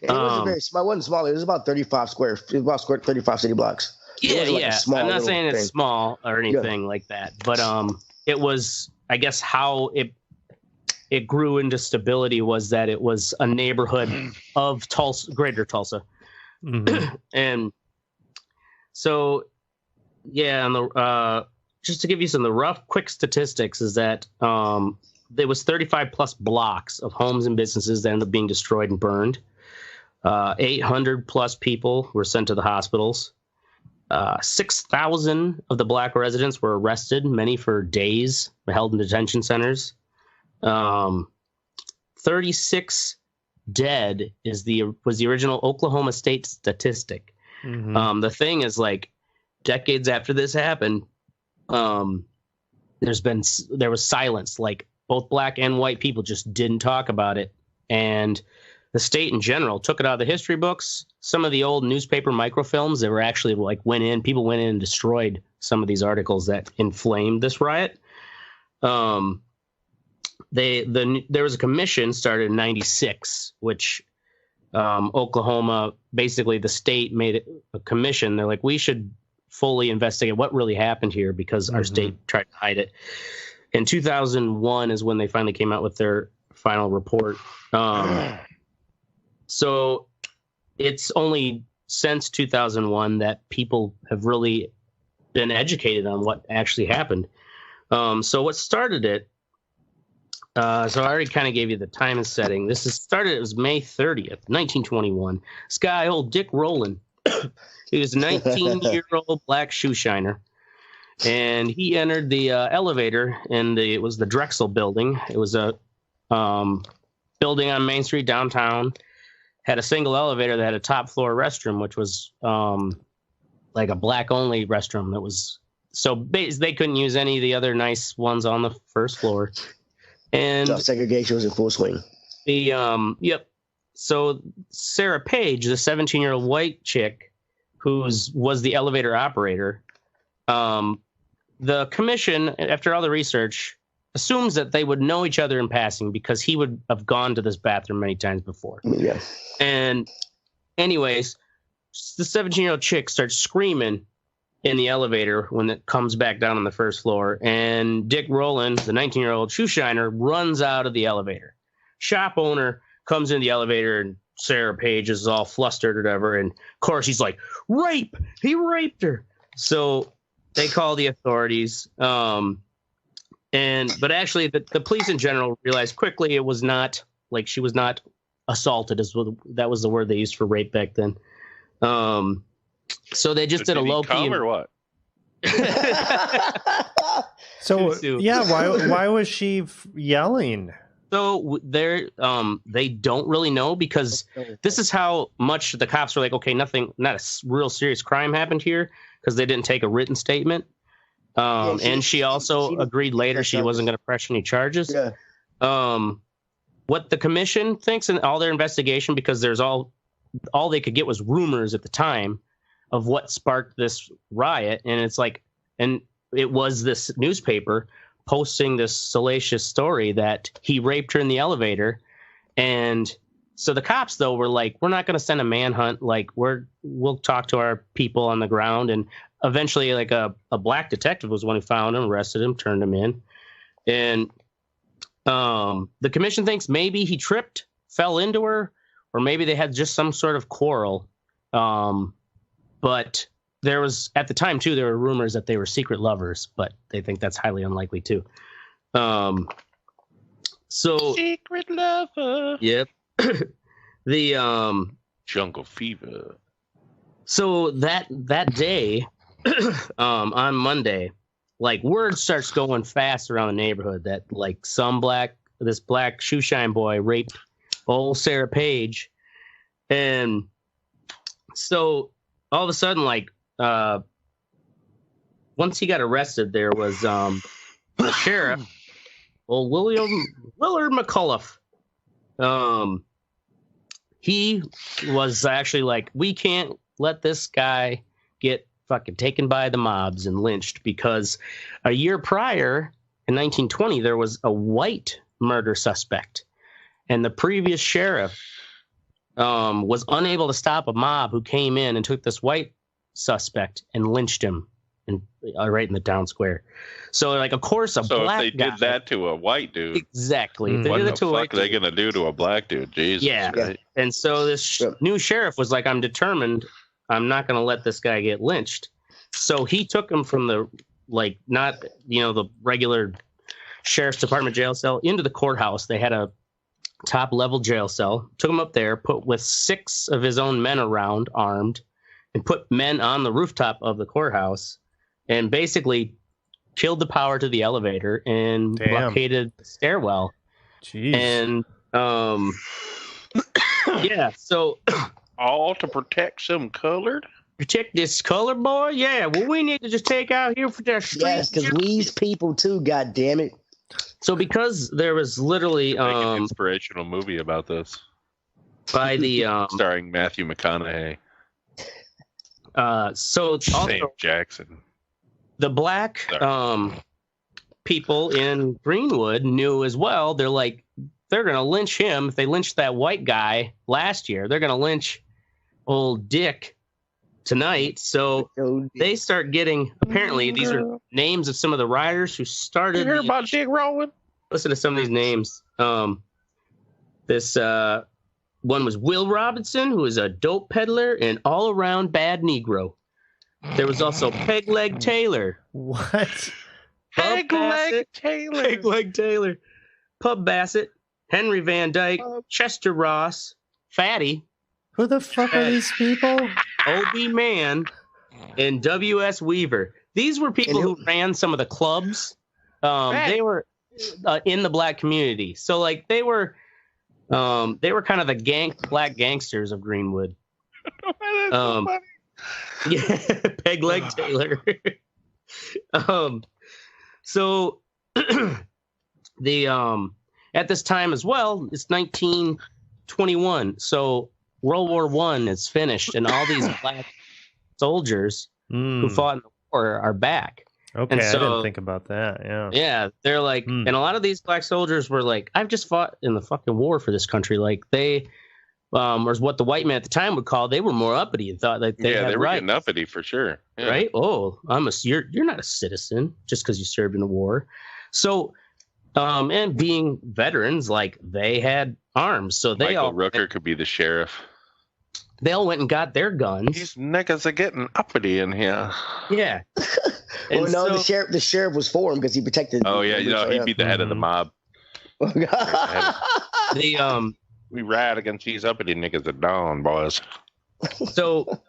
It wasn't very small. It wasn't small. It was about 35 square. It was about 35 city blocks. Yeah. I'm not saying it's small or anything like that, but it was, I guess, how it grew into stability was that it was a neighborhood of Tulsa, greater Tulsa. And so, just to give you some of the rough, quick statistics is that there was 35 plus blocks of homes and businesses that ended up being destroyed and burned. 800 plus people were sent to the hospitals. 6,000 of the black residents were arrested, many for days, held in detention centers. 36 dead was the original Oklahoma State statistic. The thing is, decades after this happened, there was silence. Both black and white people just didn't talk about it, and the state in general took it out of the history books. Some of the old newspaper microfilms that were actually people went in and destroyed some of these articles that inflamed this riot. There was a commission started in 96, which Oklahoma, basically the state made a commission. They're like, we should fully investigate what really happened here because our state tried to hide it. In 2001 is when they finally came out with their final report. So it's only since 2001 that people have really been educated on what actually happened. So what started it, so I already kind of gave you the time and setting. It was May 30th, 1921. This guy, old Dick Rowland, he was a 19-year-old black shoe shiner. And he entered the elevator, and it was the Drexel building. It was a building on Main Street downtown. Had a single elevator that had a top floor restroom, which was like a black only restroom. That was they couldn't use any of the other nice ones on the first floor. And segregation was in full swing. So Sarah Page, the 17-year-old white chick, was the elevator operator. The commission, after all the research, assumes that they would know each other in passing because he would have gone to this bathroom many times before. Yeah. And anyways, the 17-year-old chick starts screaming in the elevator when it comes back down on the first floor. And Dick Rowland, the 19-year-old shoe shiner, runs out of the elevator. Shop owner comes in the elevator, and Sarah Page is all flustered or whatever. And of course, he's like, rape! He raped her. So they call the authorities. But actually, the police in general realized quickly it was not she was not assaulted. That was the word they used for rape back then. So they just did a low key. Or what? So yeah, why was she yelling? So they don't really know, because this is how much the cops were like, okay, not a real serious crime happened here, because they didn't take a written statement. And she also agreed later she wasn't going to press any charges. Yeah. What the commission thinks in all their investigation, because there's all they could get was rumors at the time of what sparked this riot, and it's like, and it was this newspaper posting this salacious story that he raped her in the elevator. And so the cops, though, were like, we're not going to send a manhunt. Like, we'll talk to our people on the ground. And eventually, like, a black detective was the one who found him, arrested him, turned him in. And the commission thinks maybe he tripped, fell into her, or maybe they had just some sort of quarrel. But there was, at the time, too, there were rumors that they were secret lovers, but they think that's highly unlikely, too. So secret lover. Yep. The jungle fever. So that day, on Monday, like, word starts going fast around the neighborhood that, like, this black shoeshine boy raped old Sarah Page. And so all of a sudden, like, once he got arrested, there was the sheriff, old Willard McCullough. He was actually like, we can't let this guy get fucking taken by the mobs and lynched, because a year prior, in 1920, there was a white murder suspect, and the previous sheriff was unable to stop a mob who came in and took this white suspect and lynched him right in the town square. So, like, of course, if they did that to a white dude, exactly. What the fuck are they gonna do to a black dude? Jesus. Yeah. Right? And so this new sheriff was like, I'm determined. I'm not going to let this guy get lynched. So he took him from the, like, not, the regular sheriff's department jail cell into the courthouse. They had a top level jail cell, took him up there, put with 6 of his own men around, armed, and put men on the rooftop of the courthouse, and basically killed the power to the elevator and blockaded the stairwell. Jeez. And yeah, so all to protect some colored. Protect this color boy? Yeah, well, we need to just take out here for the street. Yes, because we's people too, god damn it. So because there was literally an inspirational movie about this by the starring Matthew McConaughey. So also, Sam Jackson. The black people in Greenwood knew as well. They're like, they're going to lynch him. If they lynched that white guy last year, they're going to lynch old Dick tonight. So they start getting, apparently, these are names of some of the riders who started. You hear about Dick Rowan? Listen to some of these names. This one was Will Robinson, who is a dope peddler and all-around bad Negro. There was also Peg Leg Taylor. What? Peg Leg Taylor. Peg Leg Taylor. Pub Bassett. Henry Van Dyke. Chester Ross. Fatty. Who the fuck are these people? O.B. Mann. And W.S. Weaver. These were people who ran some of the clubs. They were in the black community. So, like, they were kind of the black gangsters of Greenwood. So funny. Yeah, Peg Leg Taylor. So the at this time as well, it's 1921. So World War I is finished, and all these black soldiers who fought in the war are back. Okay, and so, I didn't think about that. Yeah. Yeah, they're like, and a lot of these black soldiers were like, I've just fought in the fucking war for this country. Like, they or what the white man at the time would call, they were more uppity and thought like they had were rights. getting uppity for sure. Yeah. Right? Oh, you're not a citizen just because you served in a war. So, and being veterans, like, they had arms, so they Michael Rooker could be the sheriff. They all went and got their guns. These niggas are getting uppity in here. Yeah. Well, no, the sheriff was for him because he protected. Oh yeah, he'd be the head of the mob. We ride against these uppity niggas at dawn, boys. So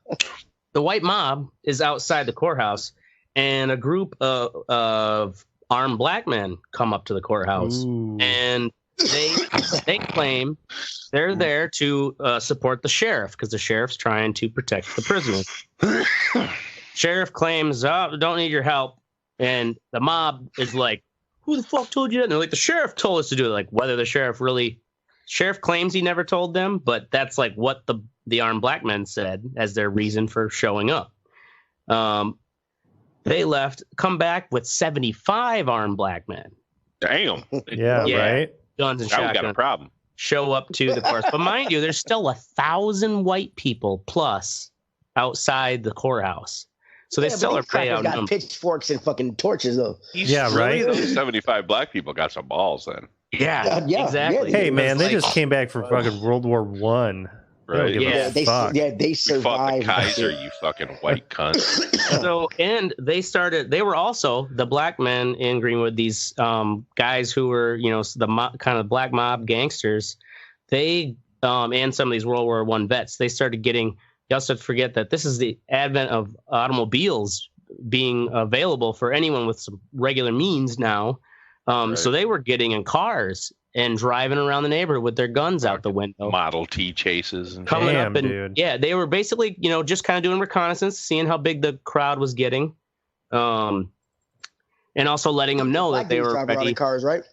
the white mob is outside the courthouse, and a group of armed black men come up to the courthouse. Ooh. And they claim they're there to support the sheriff because the sheriff's trying to protect the prisoners. Sheriff claims, don't need your help. And the mob is like, who the fuck told you that? And they're like, the sheriff told us to do it. Like, whether the sheriff claims he never told them, but that's like what the armed black men said as their reason for showing up. They left, come back with 75 armed black men. Damn. Yeah, right. Guns and Now we shotguns. got a problem. Show up to the course. But mind you, there's still 1,000 white people plus outside the courthouse. So they still are pretty got outnumbered. pitchforks and fucking torches, though. Yeah, right. Those 75 black people got some balls then. Yeah, exactly. Hey, man, they just came back from fucking World War One. Right. They survived. Fought the Kaiser, you fucking white cunt. So, and they were also the black men in Greenwood, these guys who were, kind of black mob gangsters. They, and some of these World War I vets, they started getting, you also have to forget that this is the advent of automobiles being available for anyone with some regular means now. So they were getting in cars and driving around the neighborhood with their guns out the window. Model T chases. And coming up and yeah, they were basically, just kind of doing reconnaissance, seeing how big the crowd was getting. And also letting them know that they were driving around in cars, right?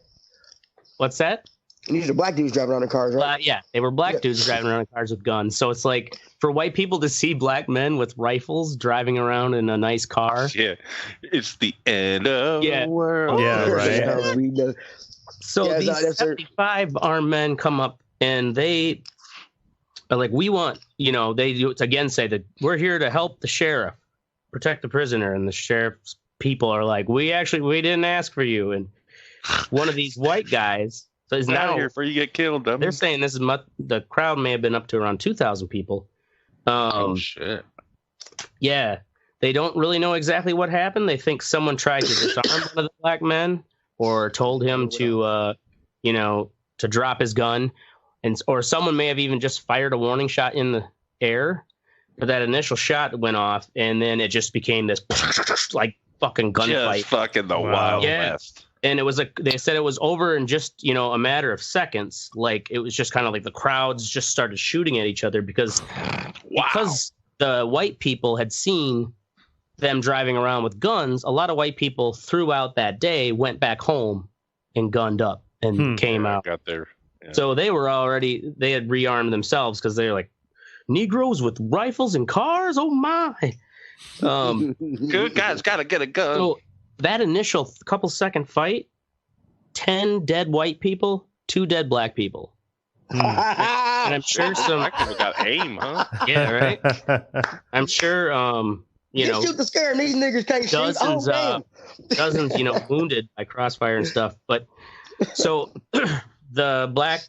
What's that? And these are black dudes driving around in cars, right? Yeah, they were black dudes driving around in cars with guns. So it's like for white people to see black men with rifles driving around in a nice car. Yeah, it's the end of the world. Yeah, right. So these 75 armed men come up and they are like, we want, they again say that we're here to help the sheriff protect the prisoner. And the sheriff's people are like, we didn't ask for you. And one of these white guys is now here before you get killed. They're saying this is the crowd may have been up to around 2,000 people. Oh, shit. Yeah. They don't really know exactly what happened. They think someone tried to disarm one of the black men or told him to, to drop his gun. Or someone may have even just fired a warning shot in the air. But that initial shot went off, and then it just became this like fucking gunfight. Just fucking the Wild West. And they said it was over in just, a matter of seconds. Like it was just kind of like the crowds just started shooting at each other because the white people had seen them driving around with guns. A lot of white people throughout that day went back home and gunned up and came out. Got there. Yeah. So they had rearmed themselves because they're like, Negroes with rifles and cars? Oh my. Good guys got to get a gun. So that initial couple second fight, 10 dead white people, 2 dead black people. And I'm sure some black people got aim, huh? Yeah, right. I'm sure shoot the scare, and these niggas can't shoot. Dozens, wounded by crossfire and stuff. But so the black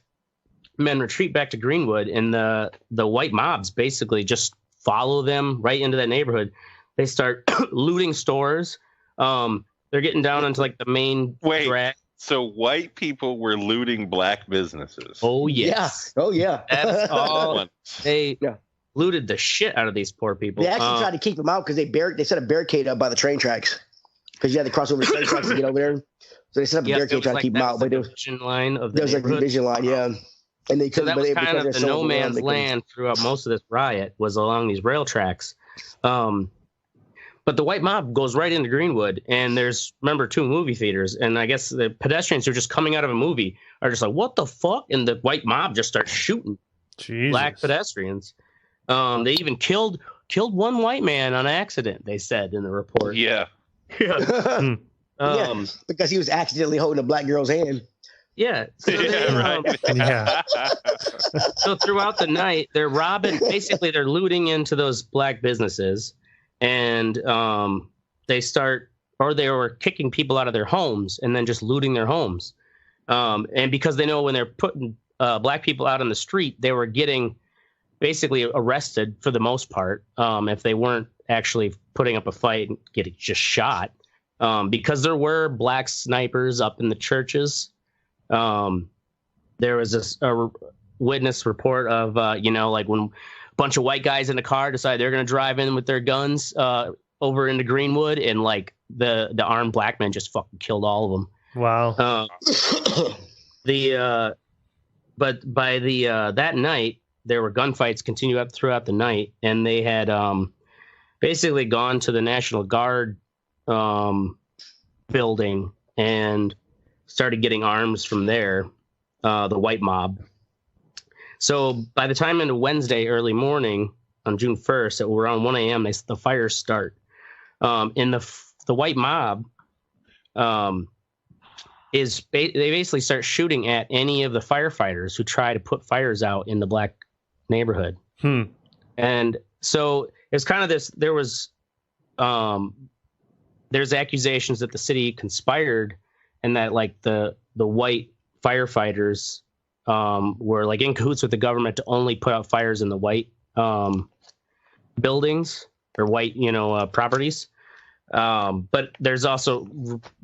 men retreat back to Greenwood, and the white mobs basically just follow them right into that neighborhood. They start looting stores. They're getting down into like the main drag. So white people were looting black businesses. Oh yes. Yeah. Oh yeah. That's all. They looted the shit out of these poor people. They actually tried to keep them out because they set a barricade up by the train tracks because you had to cross over the train tracks to get over there. So they set up a barricade trying to keep them out. But there was like a division line, yeah. And they couldn't. So that was kind of the no man's land throughout most of this riot was along these rail tracks. But the white mob goes right into Greenwood, and there's, remember, 2 movie theaters, and I guess the pedestrians who are just coming out of a movie are just like, what the fuck? And the white mob just starts shooting black pedestrians. They even killed one white man on accident, they said in the report. Yeah. Yeah. Because he was accidentally holding a black girl's hand. Yeah. So so throughout the night, they're robbing, basically they're looting into those black businesses. And they were kicking people out of their homes and then just looting their homes. And because they know when they're putting black people out on the street, they were getting basically arrested for the most part if they weren't actually putting up a fight and getting just shot. Because there were black snipers up in the churches. There was a witness report of, like when bunch of white guys in a car decide they're going to drive in with their guns over into Greenwood, and like the armed black men just fucking killed all of them. Wow. But by that night, there were gunfights continue up throughout the night, and they had basically gone to the National Guard building and started getting arms from there, the white mob. So by the time into Wednesday early morning on June 1st, at around 1 a.m., the fires start. And the white mob they basically start shooting at any of the firefighters who try to put fires out in the black neighborhood. And so it's kind of this. There's accusations that the city conspired, and that like the white firefighters were like in cahoots with the government to only put out fires in the white buildings or white properties. But there's also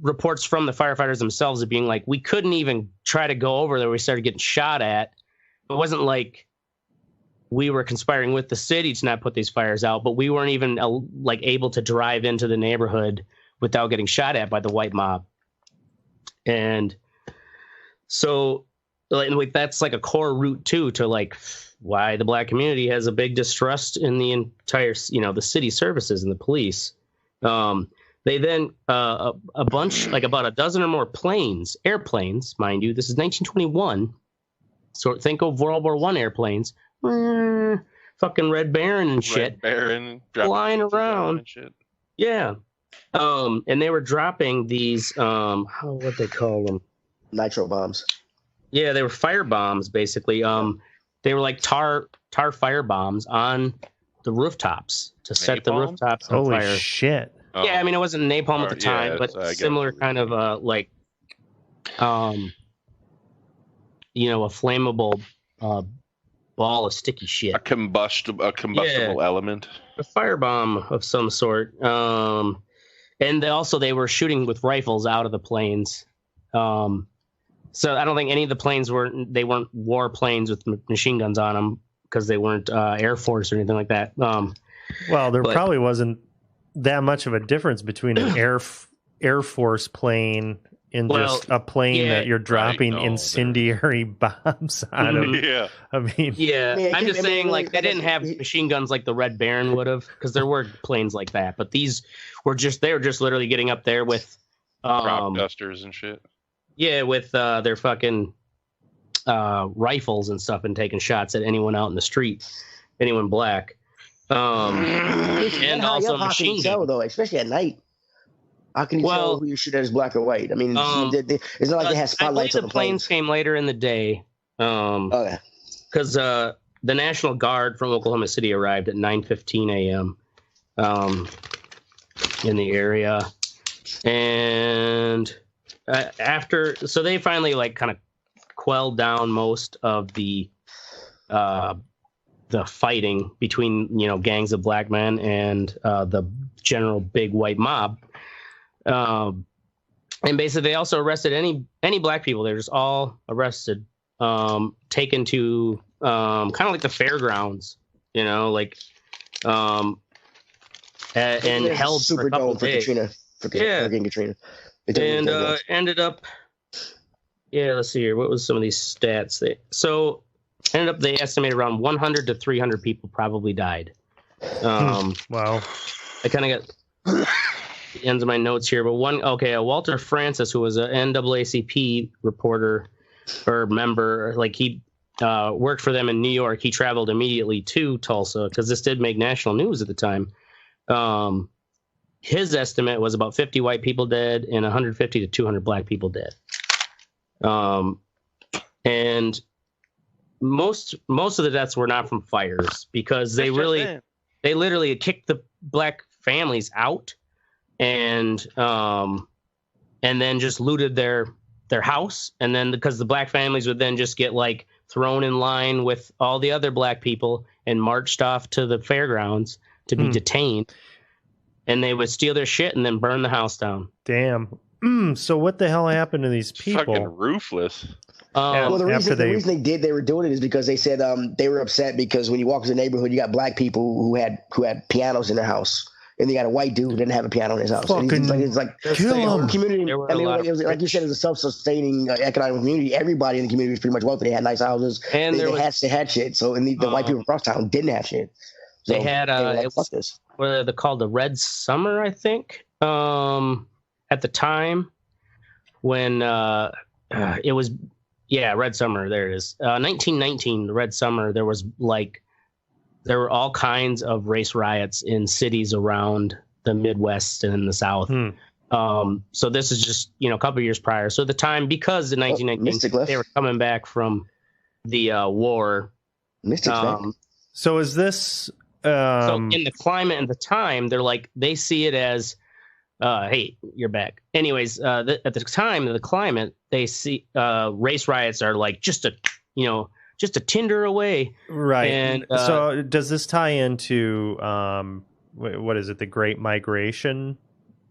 reports from the firefighters themselves of being like, we couldn't even try to go over there. We started getting shot at. It wasn't like we were conspiring with the city to not put these fires out, but we weren't even like able to drive into the neighborhood without getting shot at by the white mob. And so like that's like a core root too to like why the black community has a big distrust in the entire, the city services and the police. They then a bunch, like about a dozen or more airplanes, mind you, this is 1921. So think of World War I airplanes, fucking Red Baron and shit, flying around and shit. Yeah. And they were dropping these, what they call them? Nitro bombs. Yeah, they were fire bombs, basically. They were like tar fire bombs on the rooftops to set the rooftops on fire. Holy shit. Yeah, I mean, it wasn't napalm at the time, but similar kind of a flammable ball of sticky shit. A combustible element. A firebomb of some sort. And they were shooting with rifles out of the planes. So I don't think any of the planes weren't war planes with machine guns on them, because they weren't Air Force or anything like that. Well, there probably wasn't that much of a difference between an Air Force plane and just a plane that you're dropping incendiary bombs out of. Yeah. I mean, I'm just saying, like, they didn't have machine guns like the Red Baron would have, because there were planes like that. But these were just literally getting up there with crop dusters and shit. Yeah, with their fucking rifles and stuff, and taking shots at anyone out in the street, anyone black. And also machine gun, though, especially at night. How can you tell who you shoot at is black or white? I mean, it's not like they had spotlights on the planes. Came later in the day. Because the National Guard from Oklahoma City arrived at 9:15 a.m. In the area, and so they finally like kind of quelled down most of the fighting between gangs of black men and the general big white mob. And basically they also arrested any black people. They're just all arrested, taken to kind of like the fairgrounds, and held for a couple days. Katrina. And ended up, let's see here. What was some of these stats? They estimated around 100 to 300 people probably died. Wow. I kind of got the ends of my notes here, but Walter Francis, who was an NAACP reporter or member, like he worked for them in New York. He traveled immediately to Tulsa because this did make national news at the time. His estimate was about 50 white people dead and 150 to 200 black people dead. And most of the deaths were not from fires, because they literally kicked the black families out and then just looted their house. And then because the black families would then just get like thrown in line with all the other black people and marched off to the fairgrounds to be detained. And they would steal their shit and then burn the house down. Damn. So what the hell happened to these people? Fucking ruthless. The reason they were doing it is because they said they were upset because when you walk into the neighborhood, you got black people who had pianos in their house. and they got a white dude who didn't have a piano in his house. And it's like kill him. Community. I mean, it was like you said, it was a self-sustaining economic community. Everybody in the community was pretty much wealthy. They had nice houses, and they had shit. So, and the white people across town didn't have shit. So they had what are they called? The Red Summer, I think. At the time when it was, Red Summer. There it is. 1919, the Red Summer. There were all kinds of race riots in cities around the Midwest and in the South. So this is just, a couple of years prior. So at the time, because in 1919, they were coming back from the war. So is this... so in the climate at the time, they see it as, hey, you're back. Anyways, at the time of the climate, they see race riots are like just a tinder away. Right. And so does this tie into, what is it, the Great Migration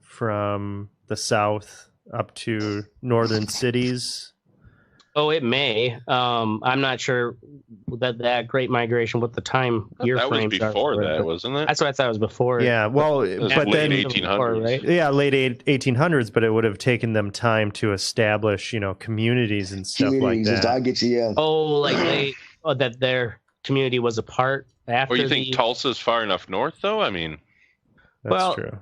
from the South up to northern cities? Oh, it may. I'm not sure that Great Migration, what the time year that frames was before are, that, wasn't it? That's what I thought it was before. Yeah, well, but late then 1800s, right? Yeah, late 1800s, but it would have taken them time to establish, communities and stuff like that. I get you, yeah. Oh, that their community was apart after. Or you think Tulsa's far enough north, though? I mean, that's true.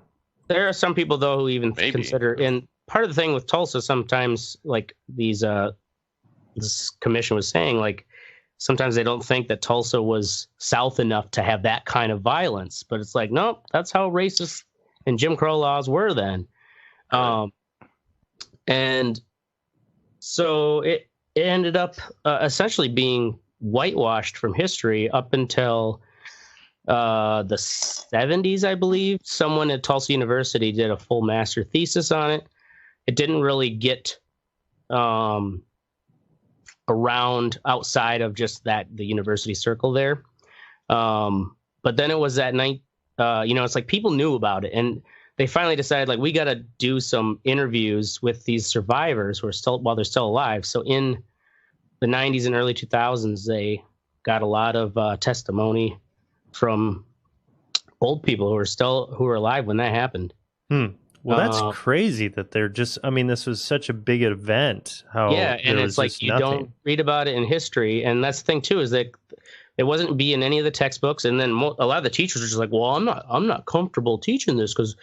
There are some people though who even consider, and part of the thing with Tulsa, sometimes like this commission was saying, sometimes they don't think that Tulsa was South enough to have that kind of violence, but it's like, nope, that's how racist and Jim Crow laws were then. And so it ended up essentially being whitewashed from history up until the 70s, I believe. Someone at Tulsa University did a full master thesis on it. It didn't really get around outside of just the university circle there. But then it was that night, it's like people knew about it, and they finally decided we got to do some interviews with these survivors who are still, while they're still alive. So in the 90s and early 2000s, they got a lot of testimony from old people who were alive when that happened. Well, that's crazy that they're just, this was such a big event. And it's like you don't read about it in history. And that's the thing too, is that it wasn't be in any of the textbooks. And then a lot of the teachers were just like, well, I'm not comfortable teaching this because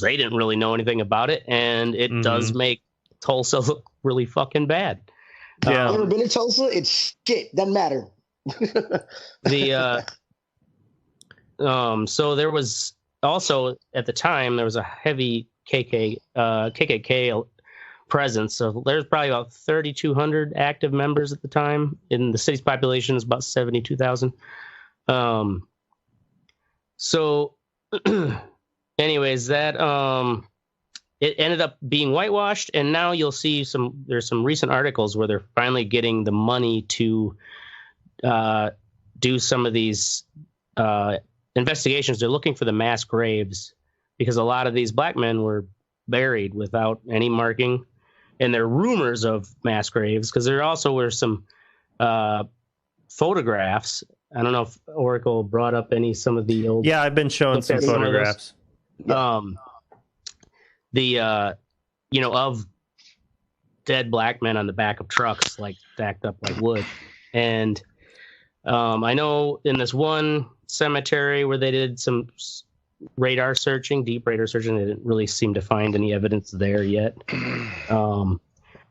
they didn't really know anything about it. And it does make Tulsa look really fucking bad. Yeah. Ever been to Tulsa? It's shit. Doesn't matter. So there was also at the time, there was a heavy KKK presence. So there's probably about 3,200 active members at the time. In the city's population is about 72,000. So anyways, that it ended up being whitewashed, and now you'll see there's some recent articles where they're finally getting the money to do some of these investigations. They're looking for the mass graves, because a lot of these black men were buried without any marking, and there are rumors of mass graves because there also were some photographs. I don't know if Oracle brought up some of the old. Yeah, I've been showing some photographs. Of dead black men on the back of trucks, stacked up like wood. And I know in this one cemetery where they did some deep radar searching, they didn't really seem to find any evidence there yet.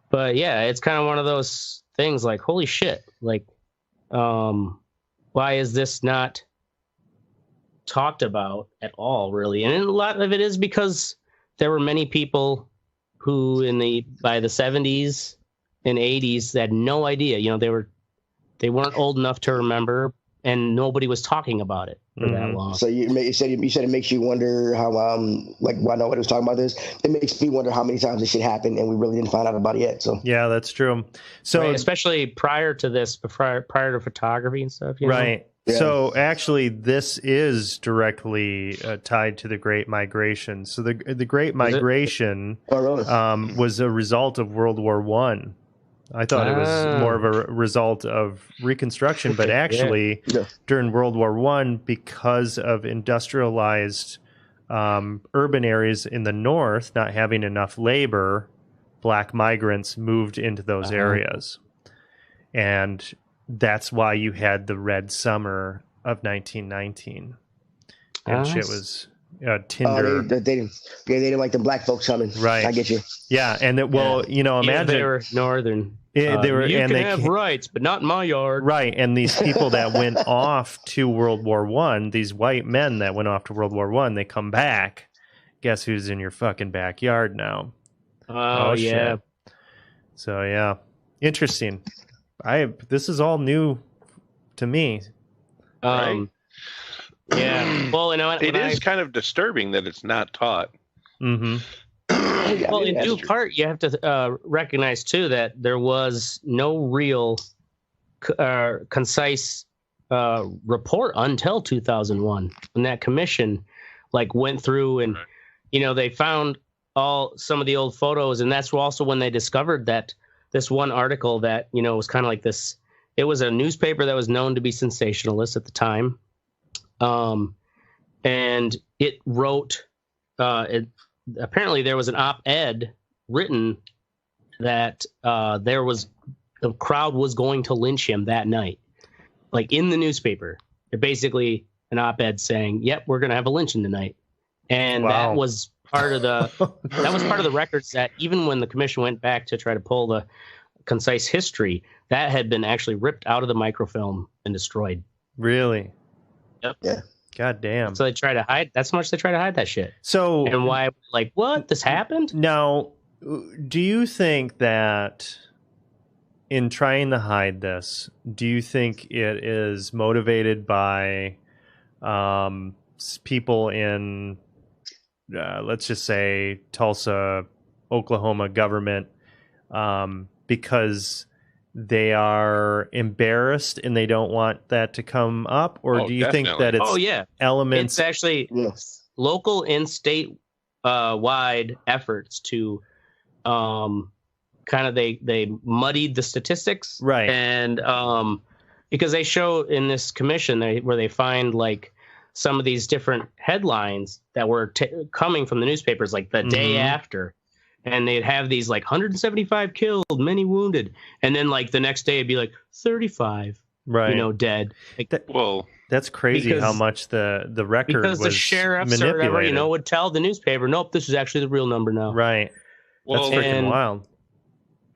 But yeah, it's kind of one of those things like, holy shit, why is this not talked about at all, really? And a lot of it is because there were many people who by the 70s and 80s had no idea. They weren't old enough to remember, and nobody was talking about it for that long. So you said it makes you wonder how why nobody was talking about this. It makes me wonder how many times this shit happened and we really didn't find out about it yet. So yeah, that's true. So right, especially prior to this, prior to photography and stuff. Right. Yeah. So actually, this is directly tied to the Great Migration. So the Great Migration was a result of World War I. I thought it was more of a result of Reconstruction, but actually during World War I, because of industrialized urban areas in the north not having enough labor, black migrants moved into those areas. And that's why you had the Red Summer of 1919. And shit was Tinder. They didn't like the black folks coming. Right. I get you. Yeah. And imagine. They were northern. They were, you and can they have rights, but not in my yard. Right. And these people that went off to World War I, these white men that went off to World War I, they come back. Guess who's in your fucking backyard now? Oh yeah. Shit. So yeah, interesting. This is all new to me. Right? Yeah. Well, it is kind of disturbing that it's not taught. Mm-hmm. Well, in due part, you have to recognize too that there was no real concise report until 2001, when that commission went through and they found some of the old photos, and that's also when they discovered that this one article that was kind of like this. It was a newspaper that was known to be sensationalist at the time, and it wrote. Apparently, there was an op-ed written that the crowd was going to lynch him that night, in the newspaper. They're basically an op-ed saying, "Yep, we're going to have a lynching tonight," and that was part of the records that even when the commission went back to try to pull the concise history, that had been actually ripped out of the microfilm and destroyed. Really? Yep. Yeah. God damn. So they try to hide. That's how much they try to hide that shit. So and why? What? This happened? Now, do you think that in trying to hide this, do you think it is motivated by people in, let's just say, Tulsa, Oklahoma government, because they are embarrassed and they don't want that to come up? Or do you think that it's elements? It's actually local and state wide efforts to kind of they muddied the statistics, right? And because they show in this commission where they find some of these different headlines that were coming from the newspapers the day after. And they'd have these 175 killed, many wounded, and then the next day it'd be 35, right? Dead. That's crazy how much the record was the sheriffs manipulated. or whatever would tell the newspaper, nope, this is actually the real number now. Right. That's freaking wild.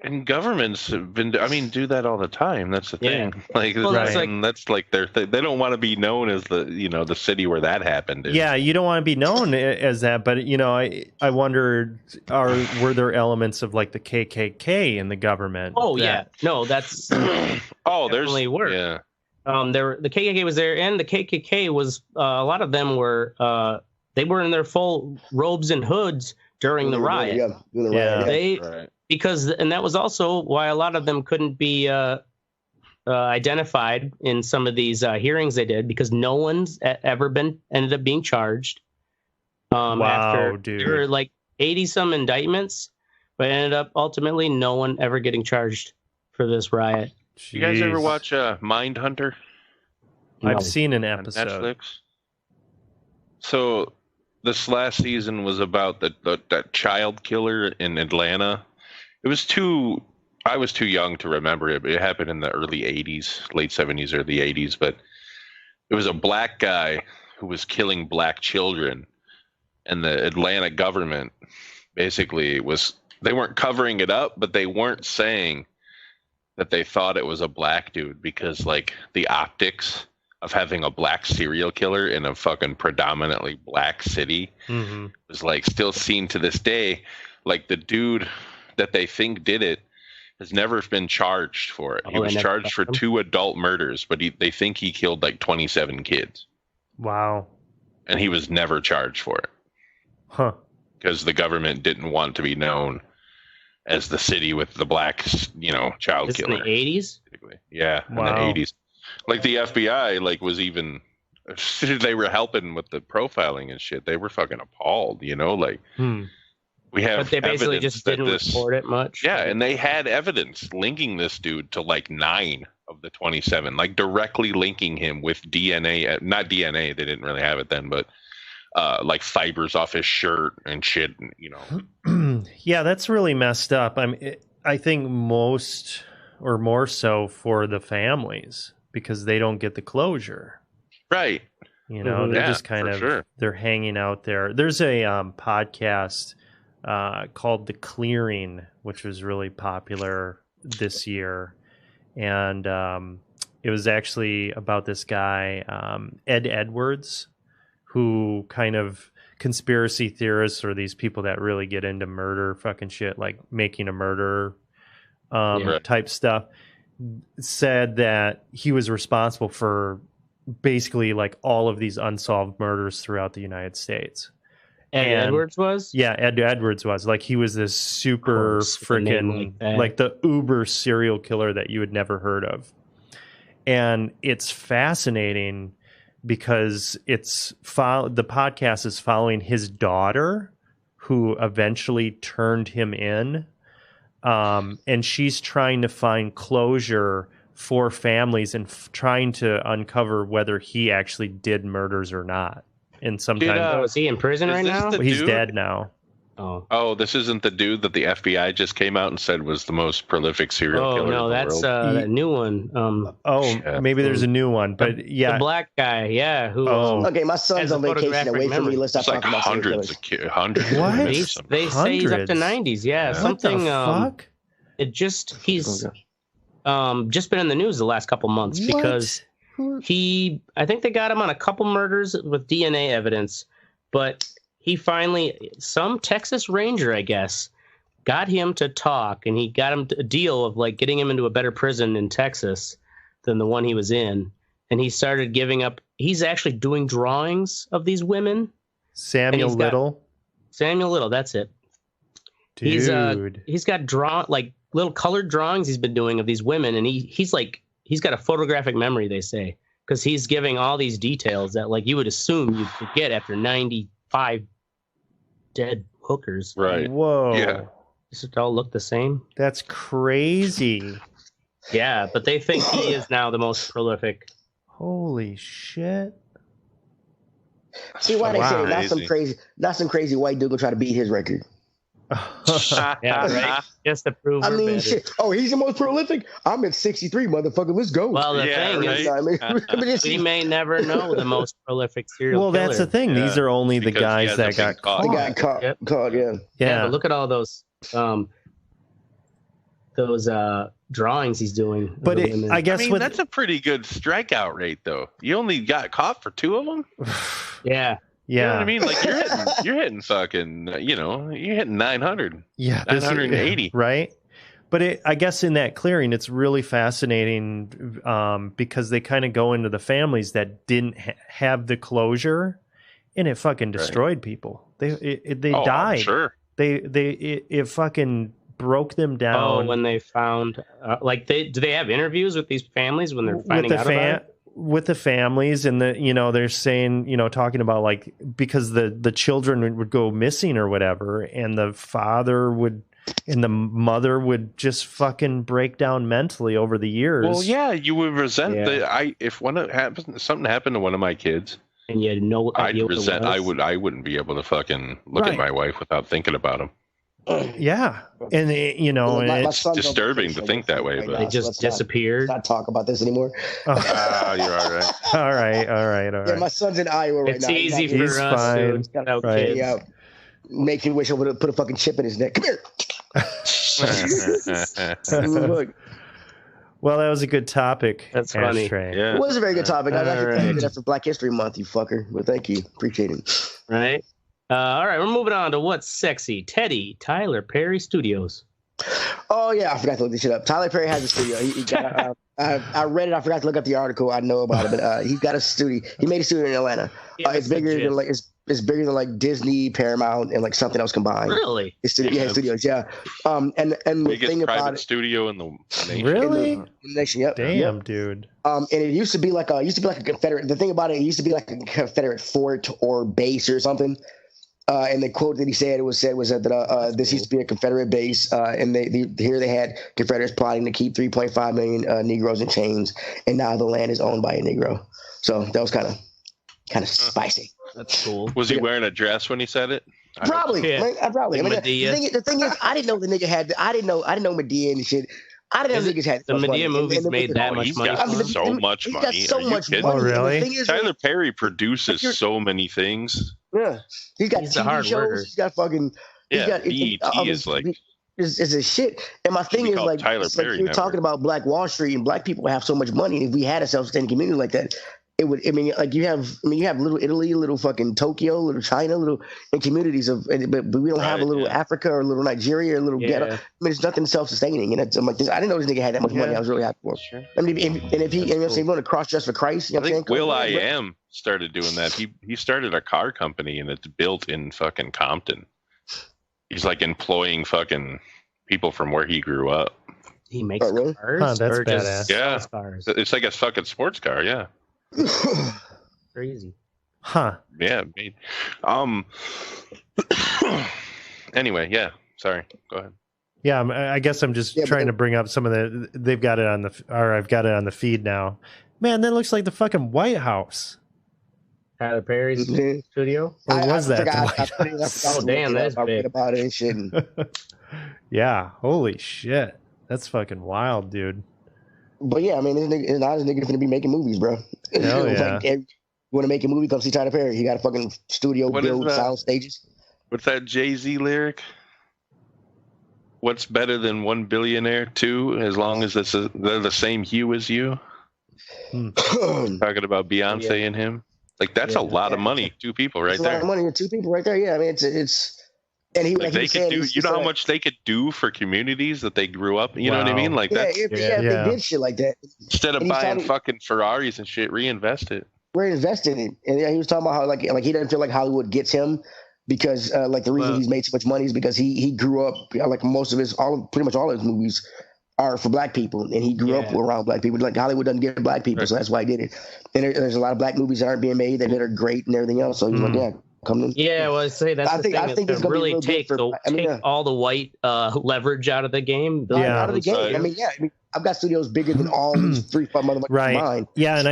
And governments have been, do that all the time. That's the thing. That's they don't want to be known as the city where that happened. Yeah, you don't want to be known as that. But I wondered, were there elements of the KKK in the government? Oh yeah, no, that's definitely were. Yeah. The KKK was there, and the KKK was a lot of them were they were in their full robes and hoods during the riot. Because that was also why a lot of them couldn't be identified in some of these hearings they did, because no one's ever ended up being charged. After there were 80 some indictments, but ended up ultimately no one ever getting charged for this riot. You guys ever watch Mindhunter? I've seen an episode. Netflix. So this last season was about that child killer in Atlanta. I was too young to remember it, but it happened in the early 80s, late 70s, early 80s. But it was a black guy who was killing black children. And the Atlanta government basically they weren't covering it up, but they weren't saying that they thought it was a black dude, because the optics of having a black serial killer in a fucking predominantly black city was still seen to this day. The dude that they think did it has never been charged for it. He was charged for 2 adult murders, but they think he killed 27 kids. Wow. And he was never charged for it. Huh. Because the government didn't want to be known as the city with the black, child killer. In the 80s? Yeah, wow. In the 80s. The FBI, was even, they were helping with the profiling and shit. They were fucking appalled, We have, but they basically just didn't report it much. Yeah, and they had evidence linking this dude to 9 of the 27, directly linking him with DNA. Not DNA, they didn't really have it then, but like fibers off his shirt and shit. You know. Yeah, that's really messed up. I think most or more so for the families because they don't get the closure. Right. You know, they're just kind of sure. They're hanging out there. There's a podcast called The Clearing, which was really popular this year, and it was actually about this guy Ed Edwards, who kind of conspiracy theorists or these people that really get into murder fucking shit, like making a murder type stuff, said that he was responsible for basically like all of these unsolved murders throughout the United States. Edwards was? Yeah, Ed Edwards was. Like, he was this super freaking, like the uber serial killer that you had never heard of. And it's fascinating because the podcast is following his daughter, who eventually turned him in. And she's trying to find closure for families and trying to uncover whether he actually did murders or not. And sometimes is he in prison right now? He's dead now. Oh, this isn't the dude that the FBI just came out and said was the most prolific serial killer. Oh no, that's a new one. Maybe there's a new one, but yeah, the black guy, yeah. Who? Okay, my son's on vacation away from me. Let's not talk about hundreds. What? They say he's up to 90s. Yeah, something. Fuck? He's just been in the news the last couple months because I think they got him on a couple murders with DNA evidence, but he finally, some Texas Ranger, I guess, got him to talk, and he got him a deal of like getting him into a better prison in Texas than the one he was in. And he started giving up. He's actually doing drawings of these women. Samuel Little, that's it. Dude. He's got like little colored drawings he's been doing of these women, and he's got a photographic memory, they say, because he's giving all these details that like you would assume you'd forget after 95 dead hookers. Right. Whoa. Yeah. Does it all look the same? That's crazy. Yeah, but they think he is now the most prolific. Holy shit. See why they say not some crazy white dude gonna try to beat his record. Yeah, right. Just to prove. I mean, shit. Oh, he's the most prolific. I'm at 63, motherfucker. Let's go. Well, the thing is, we may never know the most prolific serial killer. Well, that's the thing. These are only the guys that got caught. They got caught. Yeah. But look at all those drawings he's doing. But I guess that's a pretty good strikeout rate, though. You only got caught for 2 of them. Yeah. You know what I mean? Like you're hitting fucking, you're hitting 900. Yeah. 980. Right. But I guess in that clearing, it's really fascinating because they kind of go into the families that didn't have the closure, and it fucking destroyed people. They died. I'm sure. It fucking broke them down. Oh, when they found, do they have interviews with these families when they're finding out about it? With the families, and they're saying, talking about like, because the children would go missing or whatever, and the father would and the mother would just fucking break down mentally over the years. Well, yeah, you would resent if something happened to one of my kids, and you know, I'd resent. I wouldn't be able to fucking look at my wife without thinking about him. Yeah, and it's disturbing to think that way, but they just disappeared. Not talk about this anymore. You're all right. All right. Yeah, my son's in Iowa right now. It's easy for us. Right. Yeah, make him wish I would have put a fucking chip in his neck. Come here. Look. Well, that was a good topic. That's funny. Yeah. It was a very good topic. I'd like to thank you for Black History Month, you fucker. Well, thank you. Appreciate it. Right. All right, we're moving on to what's sexy. Teddy, Tyler Perry Studios. Oh, yeah, I forgot to look this shit up. Tyler Perry has a studio. He got, I read it. I forgot to look up the article. I know about it, but he's got a studio. He made a studio in Atlanta. It's bigger than it's bigger than like Disney, Paramount, and like something else combined. Really? His studio, yeah, his studios, yeah. And the thing about it, studio in the nation. Really? In the nation, yep. Damn, dude. And it used to be like a Confederate. The thing about it used to be like a Confederate fort or base or something. And the quote that he said was that this used to be a Confederate base, and they had Confederates plotting to keep 3.5 million Negroes in chains, and now the land is owned by a Negro. So that was kind of spicy. That's cool. Was he wearing a dress when he said it? Probably. Yeah. Probably. I mean, the thing is, I didn't know the nigga had. I didn't know Medea and shit. I didn't know niggas had the Medea movies made that much money. He's got so much money. He's got so much money. Oh, really? The thing is, Tyler Perry produces so many things. Yeah, he's got TV shows. Worker. He's got fucking. Yeah, BET is like. Is a shit. And my thing is like, you're talking about Black Wall Street, and black people have so much money. And if we had a self-sustaining community like that, it would. I mean, like you have little Italy, little fucking Tokyo, little China, little and communities of, but we don't have a little Africa or a little Nigeria or a little ghetto. I mean, it's nothing self-sustaining. And I'm like, I didn't know this nigga had that much money. I was really happy for him. Sure. I mean, and if he want to cross dress for Christ, you know I think Will.i.am started doing that. He started a car company and it's built in fucking Compton. He's like employing fucking people from where he grew up. He makes cars. Huh, that's badass. Yeah, cars. It's like a fucking sports car. Yeah. Crazy. Huh. Yeah. Anyway, yeah. Sorry. Go ahead. Yeah, I guess I'm just trying to bring up some of the. They've got it on I've got it on the feed now. Man, that looks like the fucking White House. Tyler Perry's studio? Or was that the White House? Oh, damn, that's big. About it and shit. Yeah, holy shit. That's fucking wild, dude. But yeah, I mean, this nigga going to be making movies, bro. Hell yeah. Like, you want to make a movie, come see Tyler Perry. He got a fucking studio build sound stages. What's that Jay-Z lyric? What's better than 1 billionaire? 2, as long as they're the same hue as you. Talking about Beyonce and him. Like, that's a lot of money. 2 people right there. A lot of money with 2 people right there. Yeah, I mean, it's and he like they could do. You know how much they could do for communities that they grew up. You know what I mean? Like that. Yeah, they did shit like that. Instead of buying fucking Ferraris and shit, reinvest it. Reinvest in it. And he was talking about how like he doesn't feel like Hollywood gets him because like the reason he's made so much money is because he grew up like most of pretty much all of his movies are for black people, and he grew up around black people. Like Hollywood doesn't get black people, so that's why he did it. And there's a lot of black movies that aren't being made that are great and everything else. So he's like, yeah, come in. Yeah, well, I say that's the thing. I think it's really take all the white leverage out of the game. Out of the game. I mean, I've got studios bigger than all these 3-5 motherfuckers combined. Yeah, and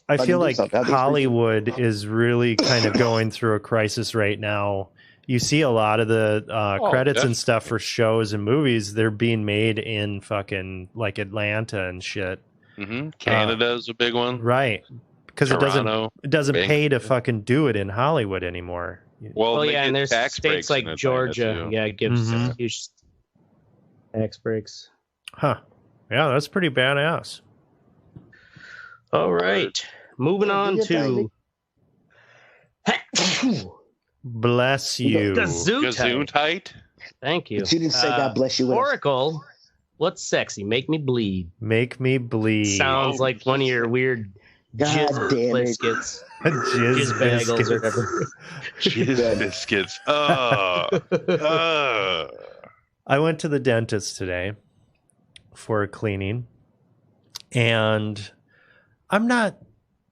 I feel like Hollywood is really kind of going through a crisis right now. You see a lot of the credits and stuff for shows and movies. They're being made in fucking like Atlanta and shit. Mm-hmm. Canada's a big one, right? Because it doesn't pay to fucking do it in Hollywood anymore. Well, and there's states like Georgia, it gives huge tax breaks. Huh? Yeah, that's pretty badass. All right, moving on to. Bless you. Gesundheit. Thank you. She didn't say God bless you. Oracle, what's sexy? Make me bleed. Make me bleed. Sounds like one of your weird jizz biscuits. Jizz bagels or whatever. Jizz biscuits. I went to the dentist today for a cleaning, and I'm not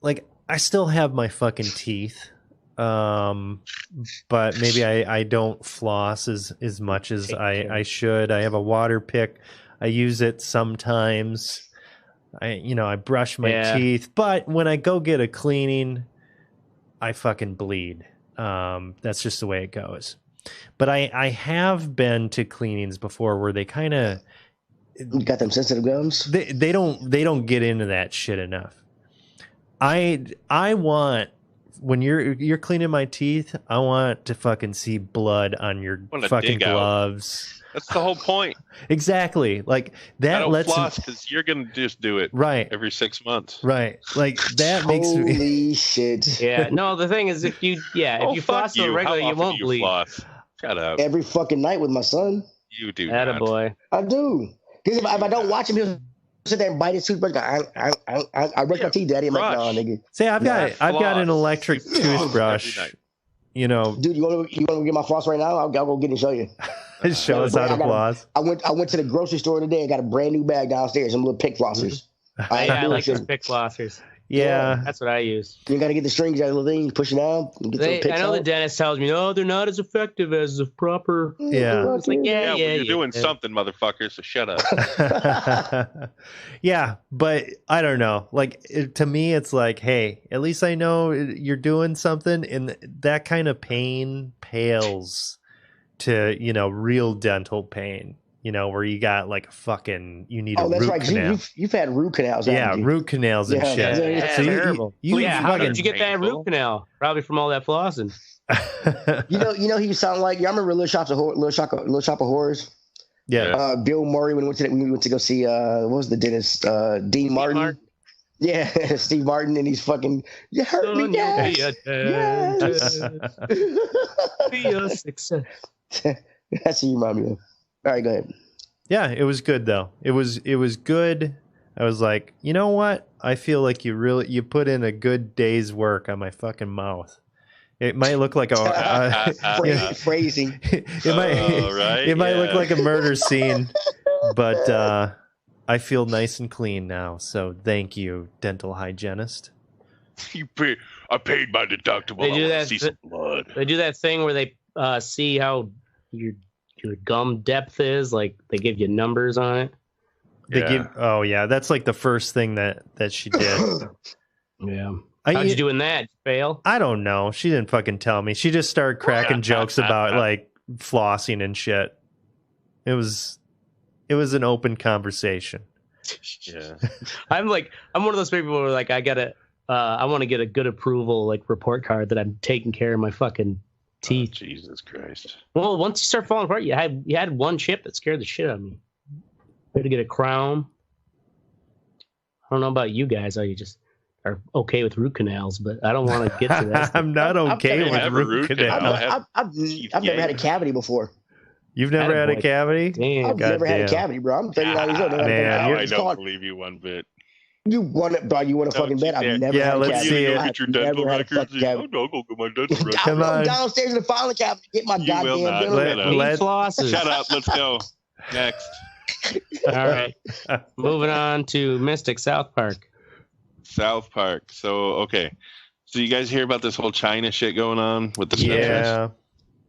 like, I still have my fucking teeth. But maybe I don't floss as much as I should. I have a water pick. I use it sometimes. I brush my teeth, but when I go get a cleaning, I fucking bleed. That's just the way it goes. But I have been to cleanings before where they kind of got them sensitive gums. They don't get into that shit enough. I want, when you're cleaning my teeth, I want to fucking see blood on your fucking gloves. That's the whole point. Exactly. Like that. I don't floss because you're gonna just do it every 6 months. Right. Like that makes me. Holy shit. Yeah. No, the thing is, if you floss on regular, you won't bleed. Floss? Shut up. Every fucking night with my son. You do. Attaboy. I do. Because if I don't watch him, he'll sit there and bite his toothbrush. I brush my teeth, Daddy. I'm like, no, nigga. See, I've got an electric toothbrush. You know, dude, you want to get my floss right now? I'll go get it and show you. Show us how to floss. I went to the grocery store today and got a brand new bag downstairs. Some little pick flossers. I like those pick flossers. Yeah. That's what I use. You got to get the strings out of the thing, push it down. Get I know the dentist tells me, no, they're not as effective as the proper. Yeah. It's like, well, you're doing something, motherfucker, so shut up. Yeah, but I don't know. Like, to me, it's like, hey, at least I know you're doing something, and that kind of pain pales to, real dental pain. Where you got like you need a root canal. You've had root canals. Yeah, root canals and shit. Yeah, so terrible. How did you get that root canal? Probably from all that flossing. who you sound like? You remember Little Shop of Horrors? Yeah. Bill Murray when we went to go see what was the dentist? Dean Martin. Yeah, Steve Martin, and he's fucking. You hurt me, yes. Be a success. That's what you remind me of. All right, go ahead. Yeah, it was good though. It was good. I was like, you know what? I feel like you put in a good day's work on my fucking mouth. It might look like phrasing. It might look like a murder scene, but I feel nice and clean now. So thank you, dental hygienist. I paid my deductible. They do that. See some blood. They do that thing where they see how your gum depth is. Like they give you numbers on it. That's like the first thing that she did. Yeah. How'd you do in that? Fail? I don't know. She didn't fucking tell me. She just started cracking jokes about like flossing and shit. It was an open conversation. Yeah. I'm one of those people where like I want to get a good approval like report card that I'm taking care of my fucking teeth. Oh, Jesus Christ. Well, once you start falling apart, you had one chip that scared the shit out of me. I had to get a crown. I don't know about you guys. Are you just are okay with root canals? But I don't want to get to that. I'm not okay with root canals. I've never had a cavity before. You've never had a cavity? Damn. I've never had a cavity, bro. I'm 39 years old. Man, I don't believe you one bit. You want it, bro? You want to fucking bet? I've never had a cavity. Let's see it. Get your dental records. I'll go get my dental records. Come on. Downstairs in the filing cabinet. Get my goddamn dental records. Shut up. Let's go. Next. All right. Moving on to Mystic South Park. South Park. So, okay. So you guys hear about this whole China shit going on with the censors?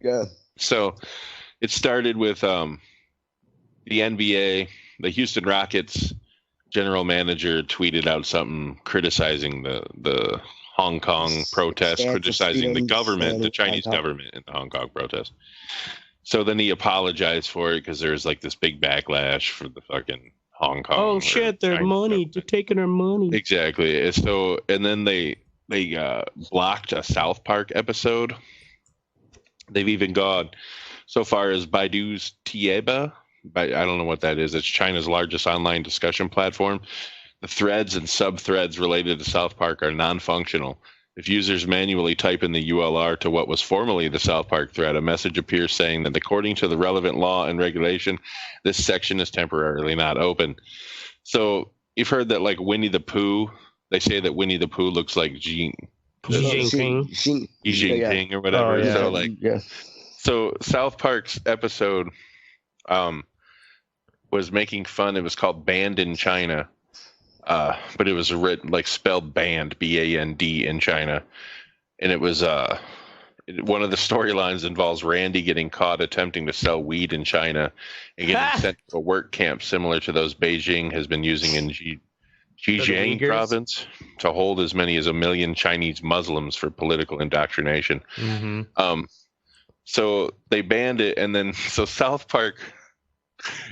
Yeah. So it started with the NBA, the Houston Rockets general manager tweeted out something criticizing the Hong Kong protest, criticizing the government, the Chinese government in the Hong Kong protest. So then he apologized for it because there's like this big backlash for the fucking Hong Kong. Oh shit, their money. They're taking our money. Exactly. So, and then they blocked a South Park episode. They've even gone so far as Baidu's Tieba. I don't know what that is. It's China's largest online discussion platform. The threads and sub-threads related to South Park are non-functional. If users manually type in the URL to what was formerly the South Park thread, a message appears saying that according to the relevant law and regulation, this section is temporarily not open. So you've heard that like Winnie the Pooh, they say that Winnie the Pooh looks like Xi Jinping or whatever. So South Park's episode was making fun. It was called Banned in China. But it was written like spelled banned, B-A-N-D in China. And it was one of the storylines involves Randy getting caught attempting to sell weed in China and getting sent to a work camp similar to those Beijing has been using in Zhejiang province to hold as many as 1 million Chinese Muslims for political indoctrination. Mm-hmm. So they banned it, and then so South Park,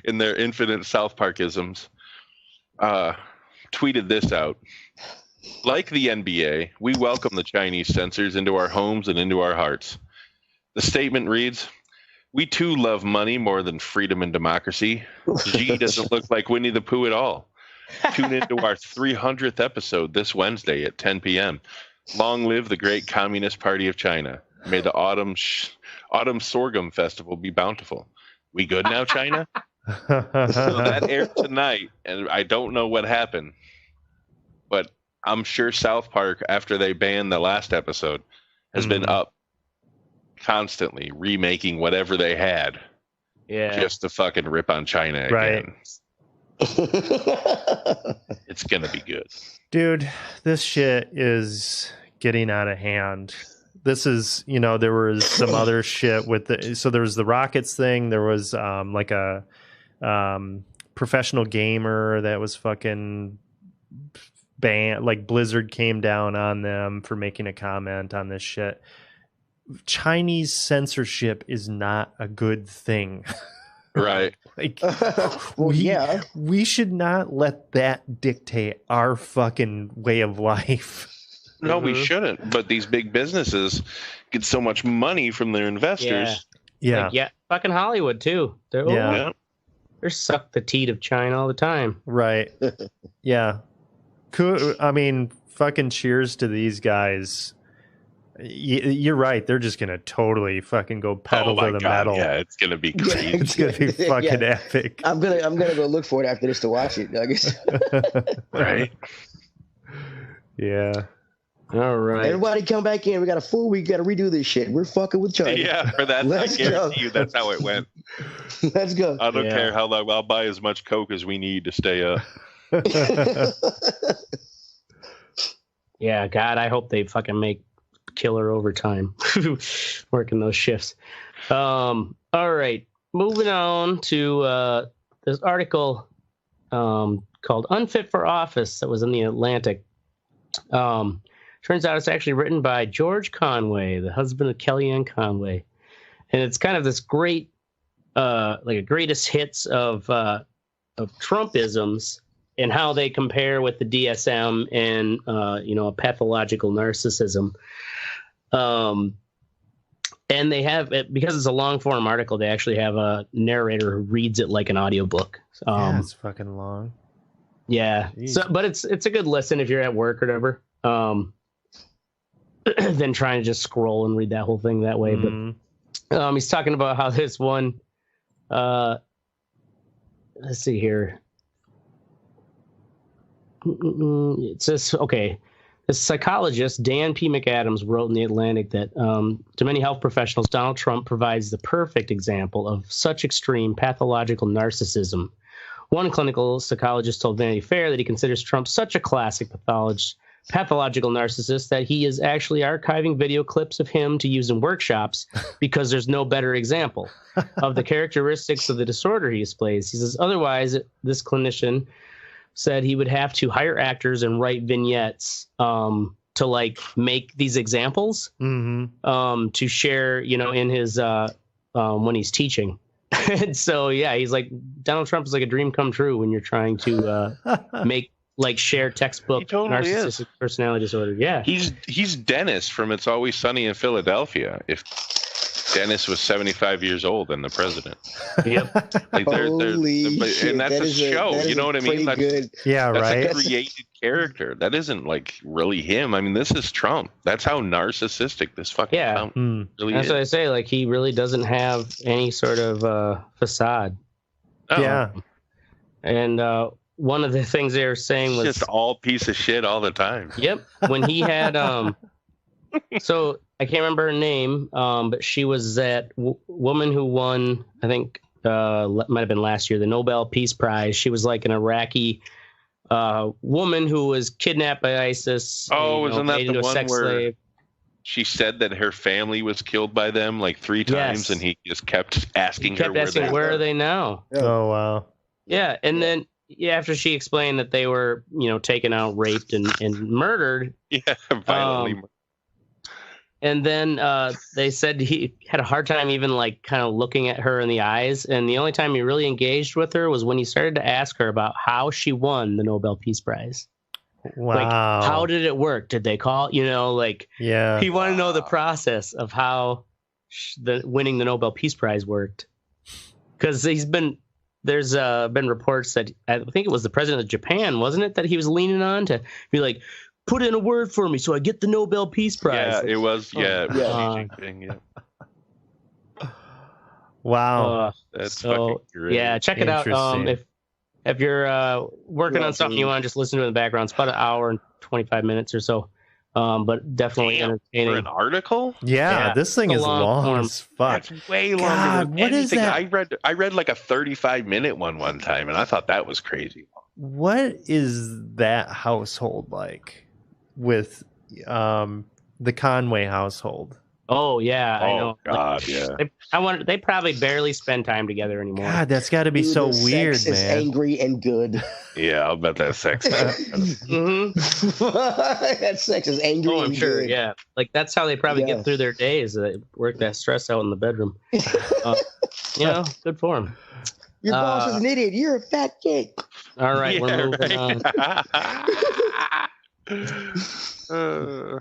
in their infinite South Parkisms, tweeted this out. Like the NBA, we welcome the Chinese censors into our homes and into our hearts. The statement reads, we too love money more than freedom and democracy. Xi doesn't look like Winnie the Pooh at all. Tune into our 300th episode this Wednesday at 10 p.m. Long live the great Communist Party of China. May the autumn sorghum festival be bountiful. We good now, China? So that aired tonight, and I don't know what happened, but I'm sure South Park, after they banned the last episode, has been up constantly remaking whatever they had, just to fucking rip on China again. It's gonna be good, dude. This shit is getting out of hand. This is, there was some other shit with so there was the Rockets thing. There was like a professional gamer that was fucking banned. Like Blizzard came down on them for making a comment on this shit. Chinese censorship is not a good thing. right? Like, we should not let that dictate our fucking way of life. No, we shouldn't. But these big businesses get so much money from their investors. Yeah. Like, fucking Hollywood too. They're suck the teat of China all the time. Right. Yeah. Cool. I mean, fucking cheers to these guys. You're right. They're just gonna totally fucking go pedal to the metal. Yeah, it's gonna be crazy. It's gonna be fucking epic. I'm gonna go look for it after this to watch it, I guess. Right. Yeah. All right. Everybody come back in. We got a full week. Got to redo this shit. We're fucking with China. Yeah, for that, I guarantee you that's how it went. Let's go. I don't care how long. I'll buy as much Coke as we need to stay up. Yeah, God, I hope they fucking make killer overtime working those shifts. All right, moving on to this article called "Unfit for Office" that was in the Atlantic. Turns out it's actually written by George Conway, the husband of Kellyanne Conway, and it's kind of this great, like a greatest hits of Trumpisms and how they compare with the DSM and a pathological narcissism. And they have it because it's a long form article. They actually have a narrator who reads it like an audiobook. Yeah, it's fucking long. Yeah, but it's a good listen if you're at work or whatever. Than trying to just scroll and read that whole thing that way. But he's talking about how this one, let's see here. It says, okay, the psychologist Dan P. McAdams wrote in the Atlantic that to many health professionals, Donald Trump provides the perfect example of such extreme pathological narcissism. One clinical psychologist told Vanity Fair that he considers Trump such a classic pathological narcissist that he is actually archiving video clips of him to use in workshops because there's no better example of the characteristics of the disorder he displays. He says, otherwise, this clinician said he would have to hire actors and write vignettes to like make these examples to share, in his when he's teaching. And so, yeah, he's like, Donald Trump is like a dream come true when you're trying to make like share textbook narcissistic personality disorder. Yeah. He's Dennis from It's Always Sunny in Philadelphia. If Dennis was 75 years old and the president. Yep. Like and that's a show. You know what I mean? That's right. That's a created character. That isn't like really him. I mean, this is Trump. That's how narcissistic this fucking Trump really that's is. what I say. Like, he really doesn't have any sort of facade. Yeah. And one of the things they were saying was just all piece of shit all the time. Yep. When he had so I can't remember her name, but she was that woman who won, I think might have been last year, the Nobel Peace Prize. She was like an Iraqi woman who was kidnapped by ISIS. Oh, isn't that the one where slave. She said that her family was killed by them like 3 times, and he just kept asking where are they now? Oh, wow. Yeah, and then after she explained that they were, taken out, raped, and murdered. Yeah, violently murdered. And then they said he had a hard time even like kind of looking at her in the eyes. And the only time he really engaged with her was when he started to ask her about how she won the Nobel Peace Prize. Wow. Like, how did it work? Did they call, he wanted to know the process of how winning the Nobel Peace Prize worked. Because there's been reports that I think it was the president of Japan, wasn't it, that he was leaning on to be like, put in a word for me so I get the Nobel Peace Prize. Yeah, it was. Yeah. Wow. That's fucking great. Yeah, check it out. If you're working on something you want to just listen to in the background, it's about an hour and 25 minutes or so. But definitely entertaining. For an article? Yeah, this thing is long as fuck. That's way longer God, than what is anything. that? I read like a 35-minute one time, and I thought that was crazy. What is that household like with the Conway household? Oh yeah, I know. God, yeah. They probably barely spend time together anymore. God, that's got to be so weird, sex is man. angry and good. Yeah, I'll bet that sex. That sex is angry. Oh, I'm and sure. good. Yeah, like that's how they probably get through their days. They work that stress out in the bedroom. Good for them. Your boss is an idiot. You're a fat cake. All right, we're moving on.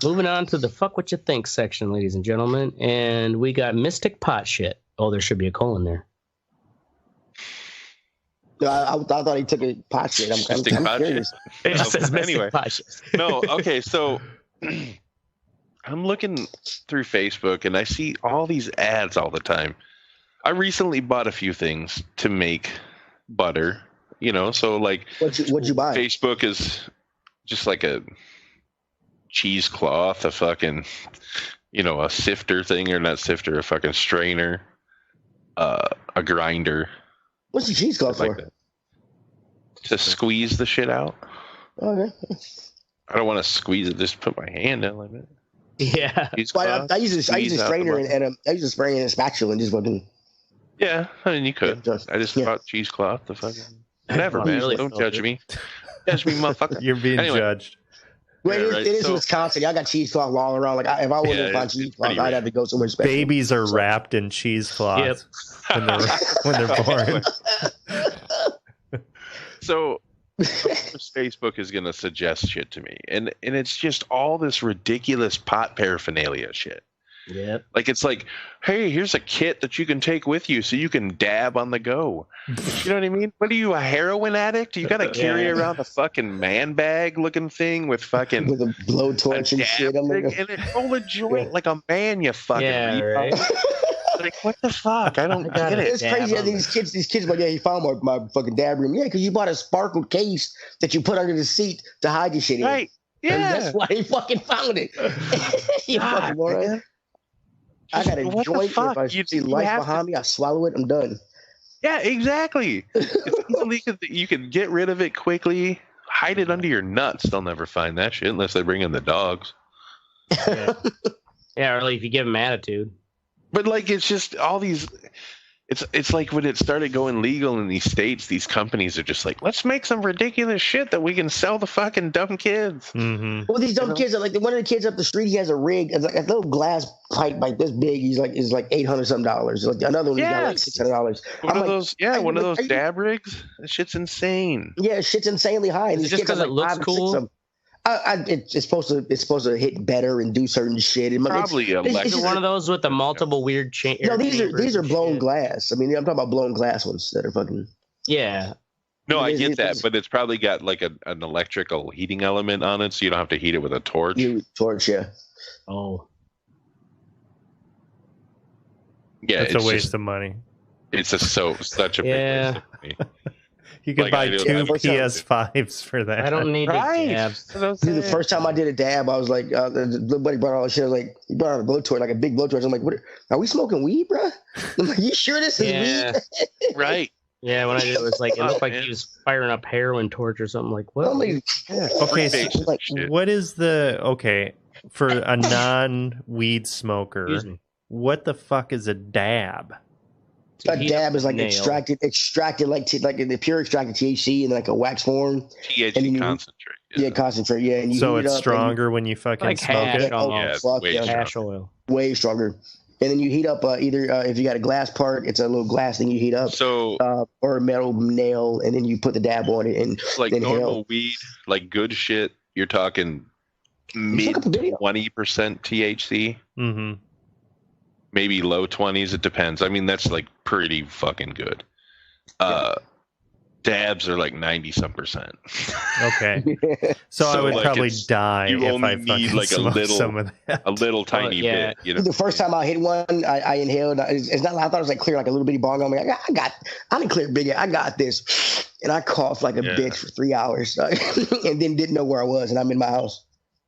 Moving on to the fuck what you think section, ladies and gentlemen, and we got mystic pot shit. Oh, there should be a colon there. I thought he took a pot shit. I'm curious. It just says anyway, pot shit. No, okay, so I'm looking through Facebook and I see all these ads all the time. I recently bought a few things to make butter, so like what'd you buy? Facebook is just like a cheesecloth, a fucking, a sifter thing, or not sifter, a fucking strainer, a grinder. What's the cheesecloth for? That. To squeeze the shit out. Okay. I don't want to squeeze it. Just put my hand in like that. Yeah. Well, I use a strainer and I use a strainer and a spatula and just fucking. Yeah, I mean you could. I just bought cheesecloth. The fucking whatever, man. Don't judge me. Judge me, motherfucker. You're being judged. Well, it is Wisconsin. I got cheesecloth all around. Like if I wanted to find cheesecloth, I'd have to go somewhere special. Babies are wrapped in cheesecloth when they're born. So Facebook is going to suggest shit to me, and it's just all this ridiculous pot paraphernalia shit. Yeah. Like it's like, hey, here's a kit that you can take with you so you can dab on the go. You know what I mean? What are you, a heroin addict? You got to carry around a fucking man bag looking thing with fucking with a blowtorch and shit. And then roll a joint like a man, you fucking right. Like what the fuck? I don't get it. It's crazy. These kids like, yeah, he found my fucking dab room. Yeah, because you bought a sparkle case that you put under the seat to hide your shit in. Right. Yeah. And that's why he fucking found it. You fucking moron. I got a joint. If I see life behind me, I swallow it. I'm done. Yeah, exactly. It's easily you can get rid of it quickly. Hide it under your nuts. They'll never find that shit unless they bring in the dogs. Yeah, or like if you give them attitude. But like it's just all these. It's like when it started going legal in these states, these companies are just like, let's make some ridiculous shit that we can sell the fucking dumb kids. Mm-hmm. Well, these dumb kids are like one of the kids up the street. He has a rig, it's like a little glass pipe like this big. Is like $800 something. Like another one, he's got like $600. One of those dab rigs. That shit's insane. Yeah, shit's insanely high. And just because it looks cool. It's supposed to hit better and do certain shit. Probably it's one of those with the multiple weird chains. No, these are blown glass. I mean, I'm talking about blown glass ones that are fucking. Yeah. No, I get that, but it's probably got like an electrical heating element on it, so you don't have to heat it with a torch. Yeah. Oh. Yeah, it's a waste of money. It's such a big waste of money. You can buy 2 PS5s for that. I don't need dabs. Dude, the first time I did a dab, I was like, the buddy brought all the shit. I was like, he brought out a blowtorch, like a big blowtorch. I'm like, what? Are we smoking weed, bro? I'm like, you sure this is weed? Right. Yeah, when I did it was like, it looked like he was firing up heroin torch or something. Like, what? Okay, so what is for a non-weed smoker, what the fuck is a dab? A dab is like extracted like the pure extracted THC in like a wax form. THC concentrate. Yeah, concentrate. Yeah, and so it's stronger when you fucking like smoke it. Hash oil. Way stronger. And then you heat up either if you got a glass part, it's a little glass thing you heat up. So or a metal nail, and then you put the dab on it and like normal weed, like good shit. You're talking mid 20% THC. Mm-hmm. Maybe low 20s. It depends. I mean, that's like pretty fucking good. Dabs are like 90-some%. Okay. So I would probably die if I fucking like some of that. A little tiny bit. You know? The first time I hit one, I inhaled. It's not. I thought it was like clear, like a little bitty bong. I'm like, I didn't clear bigger. I got this, and I coughed like a bitch for 3 hours, and then didn't know where I was, and I'm in my house.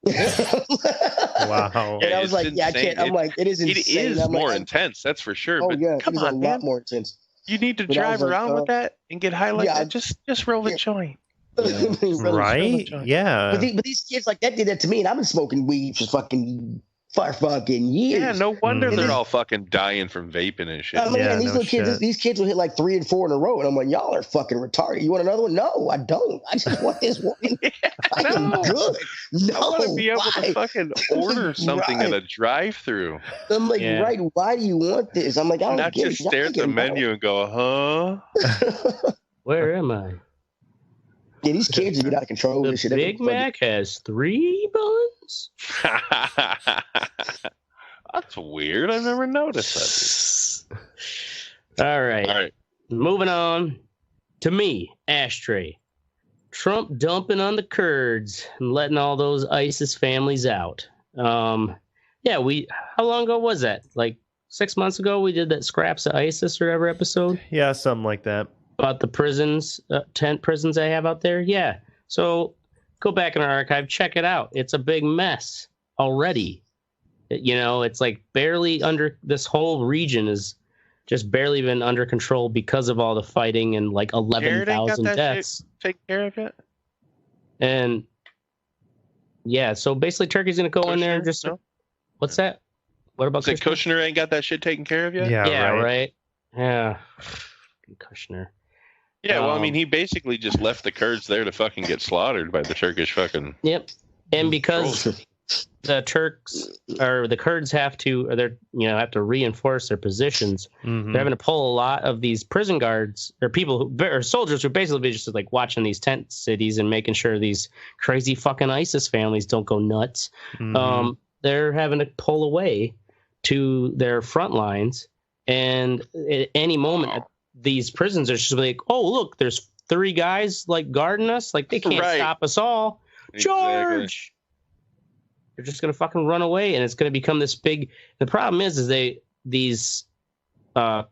Wow. And I was like, yeah, I can't. I'm like, it is insane. It is more intense, that's for sure. Oh but yeah, come it is on, a man. lot more intense. You need to But I was drive like, around with that and get high like that. Just roll the joint. Right? Yeah. But these kids like that did that to me, and I've been smoking weed for fucking years. Yeah, no wonder they're all fucking dying from vaping and shit. I mean, and these little kids, these kids will hit like 3 and 4 in a row, and I'm like, y'all are fucking retarded. You want another one? No, I don't. I just want this one. I am good. No, I want to be able to fucking order something at a drive-through. I'm like, right? Why do you want this? I'm like, I don't Not get just it. stare at the menu and go, huh? Where am I? Yeah, these kids get out of control. The This shit. Big Mac has 3 buns. That's weird. I've never noticed that. All right. Moving on to me, Ashtray. Trump dumping on the Kurds and letting all those ISIS families out. How long ago was that? Like 6 months ago, we did that Scraps of ISIS or whatever episode. Yeah, something like that. About the prisons, tent prisons they have out there. Yeah. So go back in our archive, check it out. It's a big mess already. It's like barely under, this whole region is just barely been under control because of all the fighting and like 11,000 deaths. Take care of it. And yeah, so basically Turkey's going to go in there and just, what's that? What about Kushner ain't got that shit taken care of yet? Yeah, right. Yeah. Kushner. Yeah, well, I mean, he basically just left the Kurds there to fucking get slaughtered by the Turkish fucking. Yep, and because the Turks or the Kurds have to, have to reinforce their positions. Mm-hmm. They're having to pull a lot of these prison guards or or soldiers who basically just like watching these tent cities and making sure these crazy fucking ISIS families don't go nuts. Mm-hmm. They're having to pull away to their front lines, and at any moment. These prisons are just like, oh, look, there's 3 guys like guarding us. Like they can't stop us all. Charge! Exactly. They're just gonna fucking run away, and it's gonna become this big. The problem is these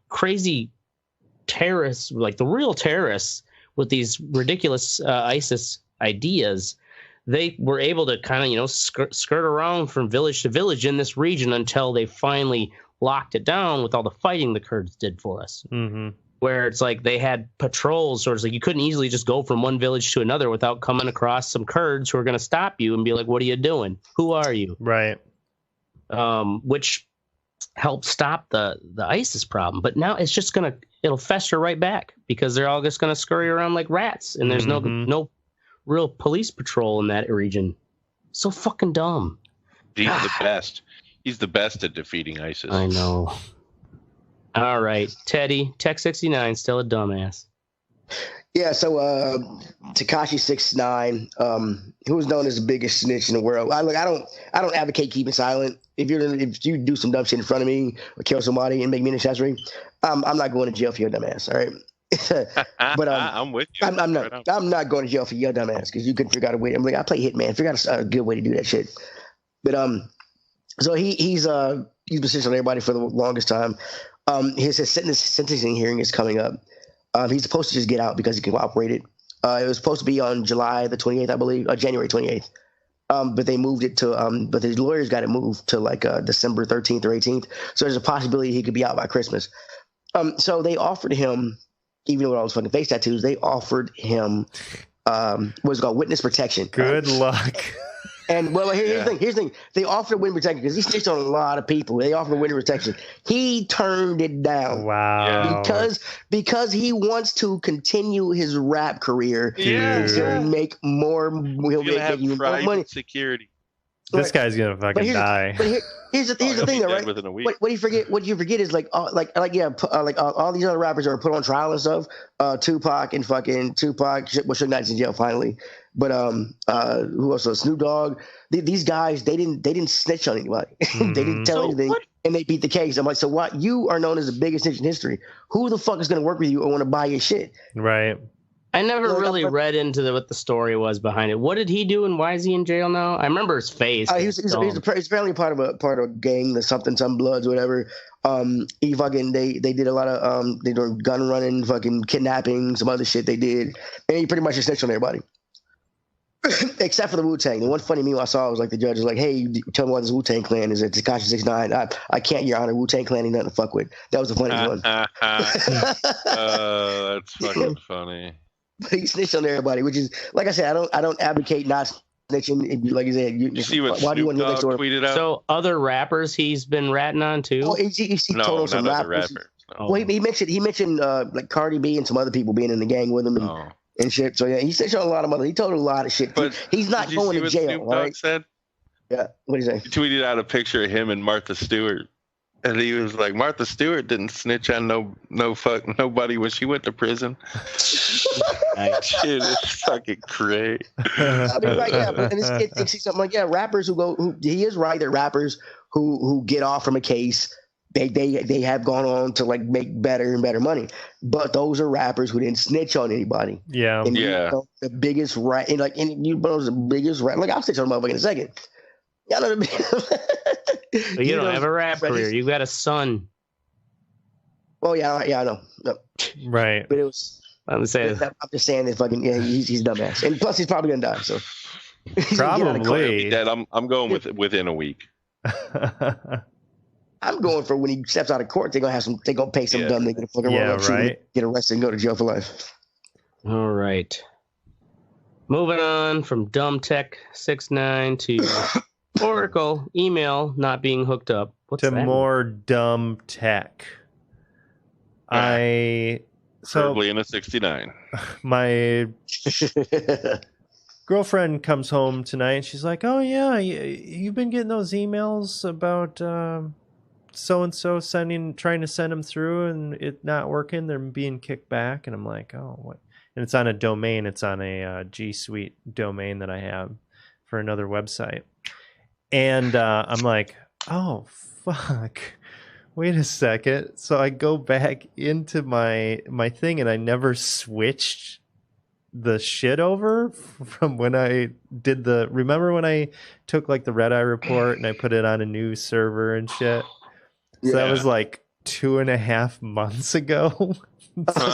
crazy terrorists, like the real terrorists with these ridiculous ISIS ideas. They were able to kind of skirt around from village to village in this region until they finally locked it down with all the fighting the Kurds did for us. Mm-hmm. Where it's like they had patrols, or it's like you couldn't easily just go from one village to another without coming across some Kurds who are going to stop you and be like, what are you doing? Who are you? Right. Which helped stop the ISIS problem. But now it's just it'll fester right back because they're all just going to scurry around like rats. And there's no real police patrol in that region. So fucking dumb. He's the best. He's the best at defeating ISIS. I know. All right, Teddy, Tech 69, still a dumbass. Yeah, so Tekashi 6ix9ine, who was known as the biggest snitch in the world. I don't advocate keeping silent. If you do some dumb shit in front of me or kill somebody and make me an accessory, I'm not going to jail for your dumbass. All right. But I'm with you. I'm not going to jail for your dumbass because you couldn't figure out a way. I'm like, I play Hitman. Figure out a good way to do that shit. But so he's been snitching on everybody for the longest time. His sentencing hearing is coming up. He's supposed to just get out because he cooperated. It was supposed to be on July the 28th, I believe, January 28th. But they moved it to, but his lawyers got it moved to like December 13th or 18th. So there's a possibility he could be out by Christmas. So they offered him, even with all those fucking face tattoos, they offered him what's called witness protection. Good luck. And well, here's the thing. They offered witness protection because he snitched on a lot of people. They offered witness protection. He turned it down. Wow. Because he wants to continue his rap career. And make more. He'll make more money. Security. This guy's gonna fucking die. But here's the thing, though, right? What you forget is all these other rappers are put on trial and stuff. Tupac, Suge Knight's in jail finally. But who else? Snoop Dogg. These guys, they didn't snitch on anybody. They didn't tell anything, and they beat the case. I'm like, so what? You are known as the biggest snitch in history. Who the fuck is gonna work with you or want to buy your shit? Right. I never really read into what the story was behind it. What did he do, and why is he in jail now? I remember his face. He's apparently part of a gang, the something Bloods, or whatever. They did a lot of they doing gun running, fucking kidnapping, some other shit they did, and he pretty much just snitched on everybody. Except for the Wu-Tang. The one funny meme I saw was like the judge was like, "Hey, tell me why this Wu-Tang Clan is at Tekashi 6ix9ine. I can't, Your Honor. Wu-Tang Clan ain't nothing to fuck with." That was the funniest one. That's fucking funny. But he snitched on everybody, which is like I said. I don't advocate not snitching. Like you said, you see what why do you want to next door? Tweeted out? So other rappers he's been ratting on too. Oh, he told some rappers. No. Well, he mentioned like Cardi B and some other people being in the gang with him and shit. So yeah, he snitched on a lot of mother. He told a lot of shit. But he's not going to jail. Snoop Dogg said? Yeah. What did he say? He tweeted out a picture of him and Martha Stewart. And he was like, Martha Stewart didn't snitch on nobody when she went to prison. Shit, it's fucking great. I mean, right, yeah, and it's something like, yeah, rappers he is right that rappers who get off from a case, they have gone on to like make better and better money. But those are rappers who didn't snitch on anybody. Yeah. And the biggest rat, and like, and you know, the biggest rat, like I'll snitch on a motherfucker in a second. Y'all know what I mean? But you don't have a rap career. You got a son. Oh yeah, I know. No. Right. But it was. I'm just saying that fucking he's a dumbass, and plus he's probably gonna die. So probably dead. I'm going within a week. I'm going for when he steps out of court. They're gonna pay some dumb nigga to fucking run up, right. Get arrested and go to jail for life. All right. Moving on from Dumb Tech 69 to Oracle email not being hooked up. What's to that more dumb tech. Preferably in a 69. My girlfriend comes home tonight and she's like, "Oh yeah, you've been getting those emails about so and so trying to send them through and it not working. They're being kicked back." And I'm like, "Oh, what?" And it's on a domain. It's on a G Suite domain that I have for another website. And I'm like, "Oh fuck." Wait a second. So I go back into my thing and I never switched the shit over from when I did remember when I took like the Red Eye report and I put it on a new server and shit? So that was like 2.5 months ago.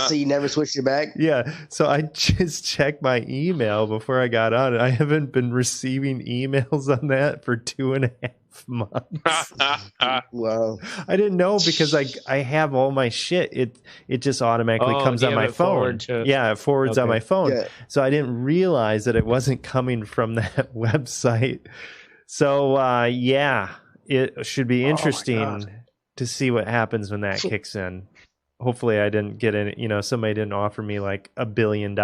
So you never switched it back? Yeah. So I just checked my email before I got on it. I haven't been receiving emails on that for 2.5 months. Wow. I didn't know because I have all my shit. It just automatically comes on my phone. It forwards on my phone. Yeah. So I didn't realize that it wasn't coming from that website. So it should be interesting to see what happens when that kicks in. Hopefully I didn't get any, somebody didn't offer me like $1 billion.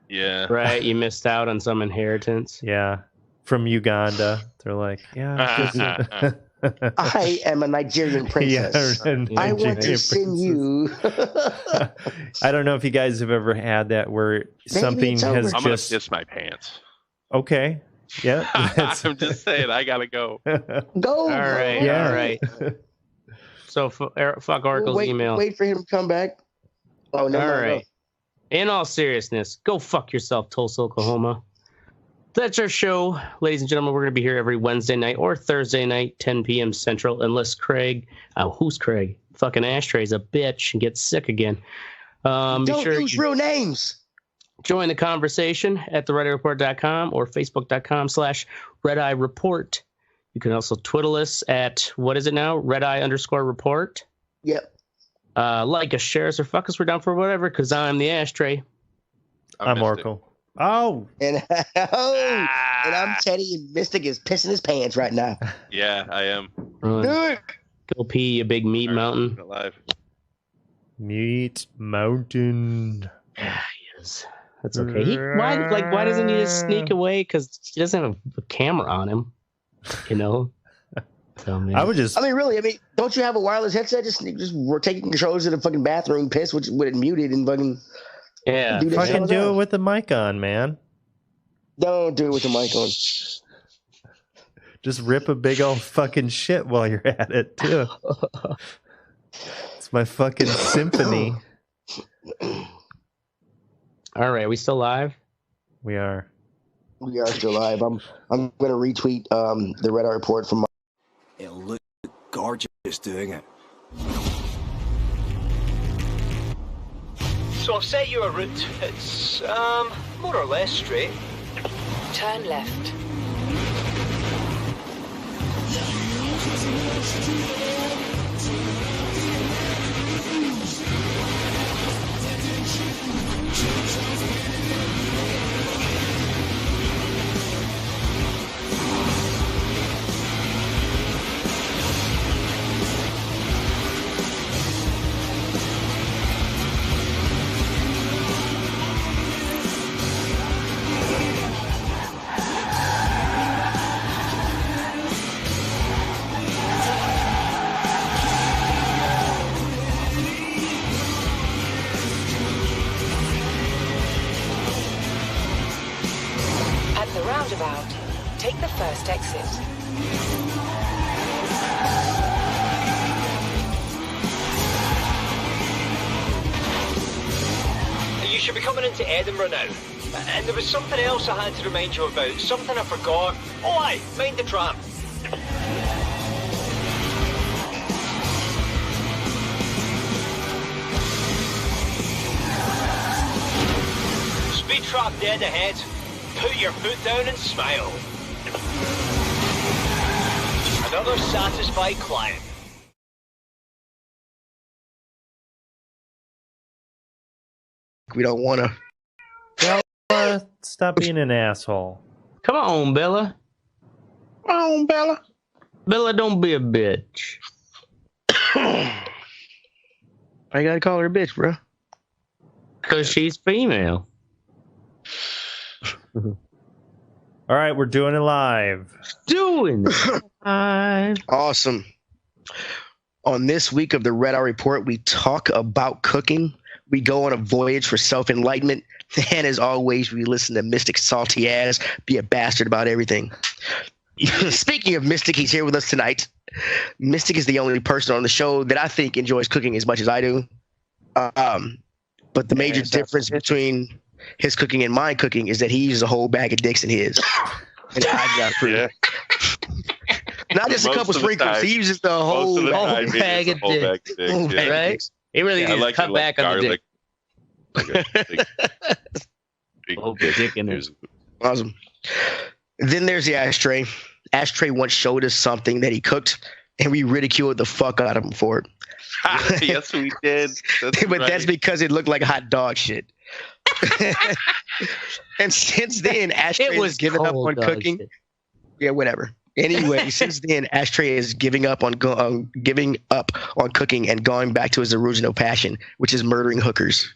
Yeah. Right. You missed out on some inheritance. Yeah. From Uganda. They're like, I am a Nigerian princess. I want to send you. I don't know if you guys have ever had that where something has I'm going to piss my pants. Okay. Yeah. I'm just saying, I got to go. Go. All right. Yeah. All right. So fuck Oracle's email. Wait for him to come back. Oh, no. All right. In all seriousness, go fuck yourself, Tulsa, Oklahoma. That's our show, ladies and gentlemen. We're going to be here every Wednesday night or Thursday night, 10 p.m. Central, unless Craig, who's Craig? Fucking Ashtray's a bitch and gets sick again. Don't use real names. Join the conversation at theredeyereport.com or facebook.com/redeyereport. You can also twiddle us at, what is it now? redeye_report. Yep. Like us, share us, or fuck us. We're down for whatever, because I'm the Ashtray. I'm Oracle. Oh. And I'm Teddy, and Mystic is pissing his pants right now. Yeah, I am. Go pee, you big meat mountain. Alive. Meat mountain. Yeah, he is. That's okay. Why doesn't he just sneak away? Because he doesn't have a camera on him. So, really, don't you have a wireless headset? Just we're taking controls to the fucking bathroom, piss with it muted and fucking fucking do it with the mic on, man. Don't do it with the mic on. Just rip a big old fucking shit while you're at it too. It's my fucking symphony. All right, are we still live? We are. We are still live. I'm going to retweet the Red Eye report from. It'll look gorgeous doing it. So I've set you a route. It's more or less straight. Turn left. At the roundabout, take the first exit. You should be coming into Edinburgh now. And there was something else I had to remind you about. Something I forgot. Oh, aye, mind the tram. Speed trap dead ahead. Put your foot down and smile. Another satisfied client. We don't want to. Bella, stop being an asshole. Come on, Bella. Come on, Bella. Bella, don't be a bitch. I gotta call her a bitch, bro. Because she's female. All right, we're doing it live. Doing it live. Awesome. On this week of the Red Hour Report, we talk about cooking. We go on a voyage for self-enlightenment. And as always, we listen to Mystic's salty ass be a bastard about everything. Speaking of Mystic, he's here with us tonight. Mystic is the only person on the show that I think enjoys cooking as much as I do. But the major difference between his cooking and my cooking is that he uses a whole bag of dicks in his. And I got fruit. Not just a couple sprinkles. He uses the whole bag of dicks. Right? He really needs to cut back on the dick. Dick in there. Awesome. Then there's the ashtray. Ashtray once showed us something that he cooked, and we ridiculed the fuck out of him for it. Yes, we did. That's because it looked like hot dog shit. And since then, Ashtray has given up on cooking. Shit. Yeah, whatever. Anyway, since then, Ashtray is giving up on cooking and going back to his original passion, which is murdering hookers.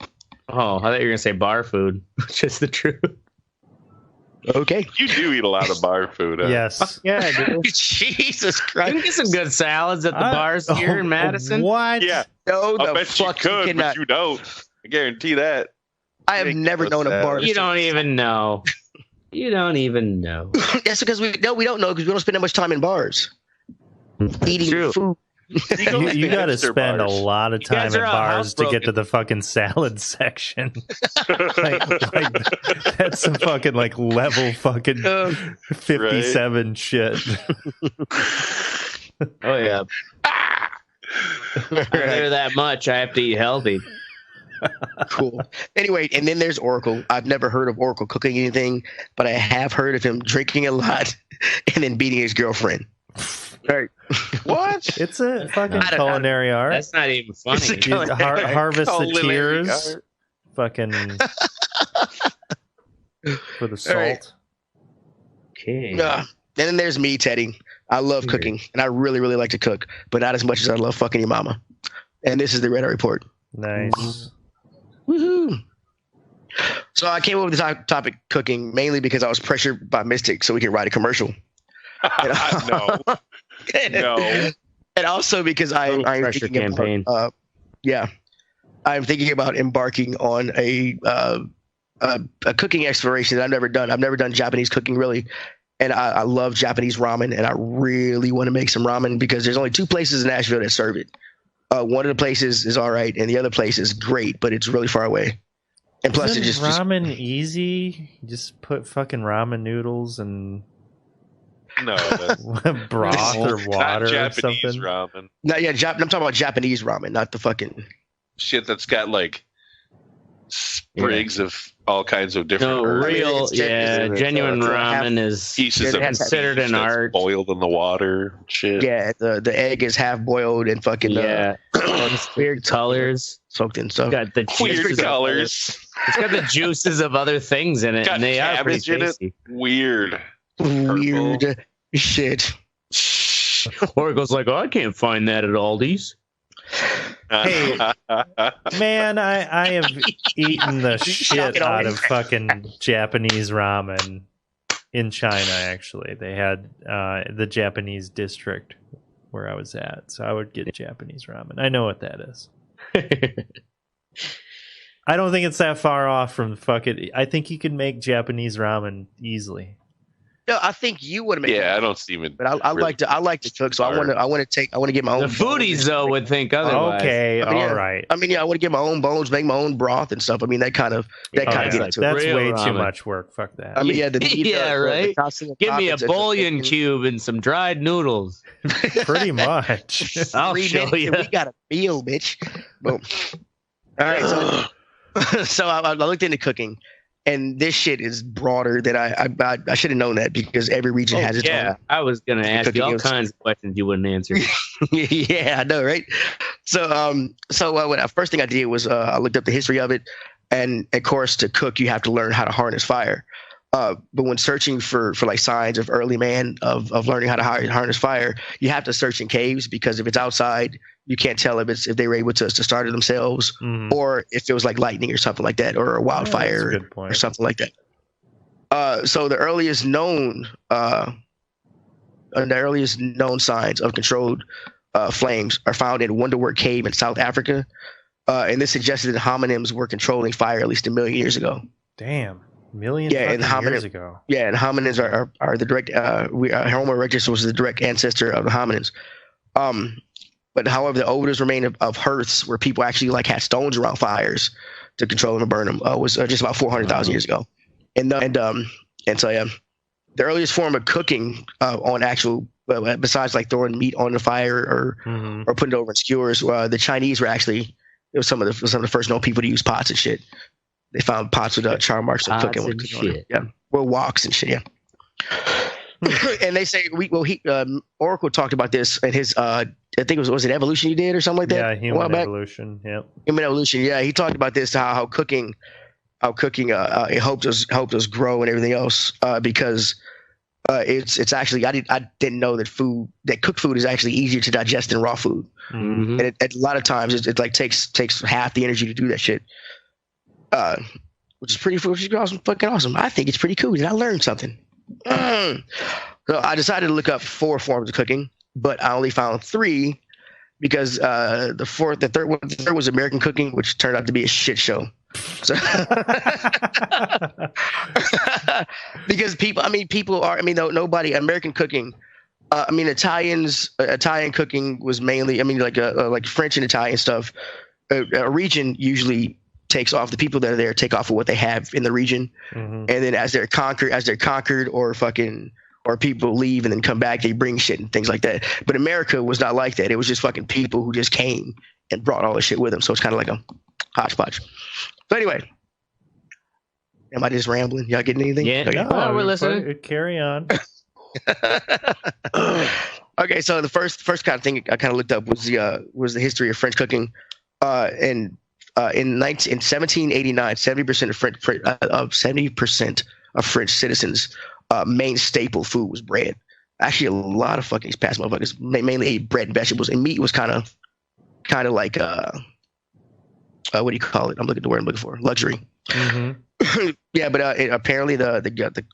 Oh, I thought you were gonna say bar food, which is the truth. Okay, you do eat a lot of bar food. Yes. Yeah, I do. Jesus Christ! You can get some good salads at the bars here in Madison. What? Yeah. No, I bet you could, but you don't. I guarantee that. I have never known a bar. You don't even know. You don't even know. That's because we don't know because we don't spend that much time in bars eating food. You got to spend a lot of time at bars to get to the fucking salad section. like that's some fucking like level fucking 57 right? Shit. Oh yeah. There that much. I have to eat healthy. Cool. Anyway, and then there's Oracle. I've never heard of Oracle cooking anything, but I have heard of him drinking a lot and then beating his girlfriend. Right. What? It's a fucking culinary art. That's not even funny. Harvest the tears. Art. Fucking for the salt. Right. Okay. And then there's me, Teddy. I love cooking, and I really, really like to cook, but not as much as I love fucking your mama. And this is the Red Eye Report. Nice. Woohoo! So I came up with the topic cooking mainly because I was pressured by Mystic so we could write a commercial. No. And also because I'm thinking about, I'm thinking about embarking on a cooking exploration that I've never done. I've never done Japanese cooking really, and I love Japanese ramen, and I really want to make some ramen because there's only 2 places in Nashville that serve it. One of the places is all right, and the other place is great, but it's really far away. And plus, isn't it's just ramen easy. You just put fucking ramen noodles and broth or water or something. Ramen. No, yeah, I'm talking about Japanese ramen, not the fucking shit that's got like sprigs of all kinds of different. No, herbs. genuine ramen is pieces of considered an art. Boiled in the water, shit. Yeah, the egg is half boiled and fucking weird colors soaked in stuff. Got the weird colors. It's got the juices of other things in it, and they are pretty tasty. Weird shit. Or it goes like, I can't find that at Aldi's. Hey, man, I have eaten the shit out of fucking Japanese ramen in China, actually. They had the Japanese district where I was at, so I would get Japanese ramen. I know what that is. I don't think it's that far off from fucking... I think you can make Japanese ramen easily. No, I think you would make. Yeah, I don't see it. But I like to cook, so I want to get my own. The foodies though would think otherwise. Okay, all right. I mean, I want to get my own bones, make my own broth and stuff. I mean, that kind of get into that's it. way too much work. Fuck that. I mean, right. Give me a bouillon cube and some dried noodles. Pretty much. I'll show you. We got a meal, bitch. Boom. All right, so I looked into cooking. And this shit is broader than I should have known that because every region has its own. I was gonna ask you all kinds of questions you wouldn't answer. Yeah, I know, right? So, first thing I did was I looked up the history of it, and of course, to cook, you have to learn how to harness fire. But when searching for like signs of early man of learning how to harness fire, you have to search in caves because if it's outside, you can't tell if they were able to start it themselves or if it was like lightning or something like that or a wildfire or something like that. So the earliest known signs of controlled flames are found in Wonderwork Cave in South Africa, and this suggested that hominins were controlling fire at least 1 million years ago. Damn. Million years ago. Yeah, and hominins are the direct. Homo erectus was the direct ancestor of the hominins. But however, the oldest remain of hearths where people actually like had stones around fires to control them and burn them was just about 400,000 years ago. And so yeah, the earliest form of cooking on actual besides like throwing meat on the fire or putting it over in skewers, the Chinese were actually some of the first known people to use pots and shit. They found pots with char marks of cooking. Yeah, well, woks and shit. Yeah. And they say Oracle talked about this in his I think it was it Evolution he did or something like that. Yeah, Human Evolution. Yeah, Human Evolution. Yeah, he talked about this how cooking it helped us grow and everything else because it's actually I didn't know that cooked food is actually easier to digest than raw food, and a lot of times it like takes half the energy to do that shit. Which is awesome, fucking awesome. I think it's pretty cool. Did I learn something? So I decided to look up 4 forms of cooking, but I only found 3 because the third was American cooking, which turned out to be a shit show. So because nobody American cooking. Italian cooking was mainly like French and Italian stuff. A region usually takes off the people that are there take off of what they have in the region, and then as they're conquered or people leave and then come back, they bring shit and things like that. But America was not like that. It was just fucking people who just came and brought all the shit with them. So it's kind of like a hodgepodge. So anyway, am I just rambling? Y'all getting anything? Yeah, no, we're listening. Carry on. Okay, so the first kind of thing I kind of looked up was the history of French cooking, and in 1789, 70% of French citizens' main staple food was bread. Actually, a lot of fucking past motherfuckers mainly ate bread and vegetables, and meat was kind of like what do you call it? I'm looking at the word I'm looking for. Luxury. Yeah, but apparently the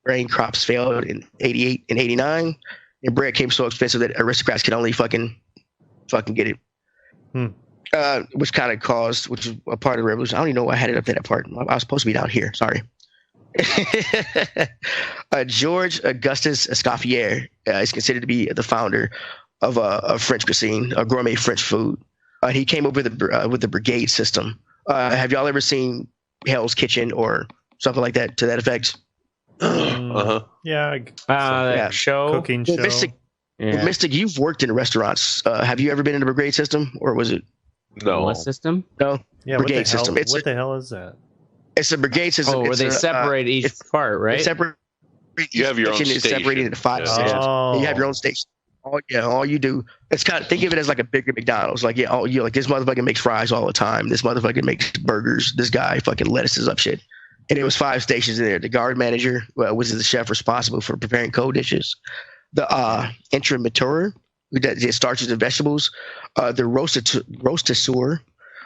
grain crops failed in 88 and 89, and bread became so expensive that aristocrats could only fucking get it. Which kind of caused, which is a part of the revolution. I don't even know why I had it up to that part. I was supposed to be down here. Sorry. George Augustus Escoffier is considered to be the founder of French cuisine, gourmet French food. He came up with the brigade system. Have y'all ever seen Hell's Kitchen or something like that to that effect? Yeah. That show, cooking show. Mystic, you've worked in restaurants. Have you ever been in the brigade system, or was it? No. What system? No. Yeah. Brigade system. What the hell is that? It's a brigade system. where they separate each part, right? You have your own station. It's separated into 5 stations. You have your own station. All you do. It's kind of, think of it as like a bigger McDonald's. Like like this motherfucker makes fries all the time. This motherfucker makes burgers. This guy fucking lettuces up shit. And it was 5 stations in there. The guard manager was the chef responsible for preparing cold dishes. The entremeteur, the starches and vegetables. The roastateur.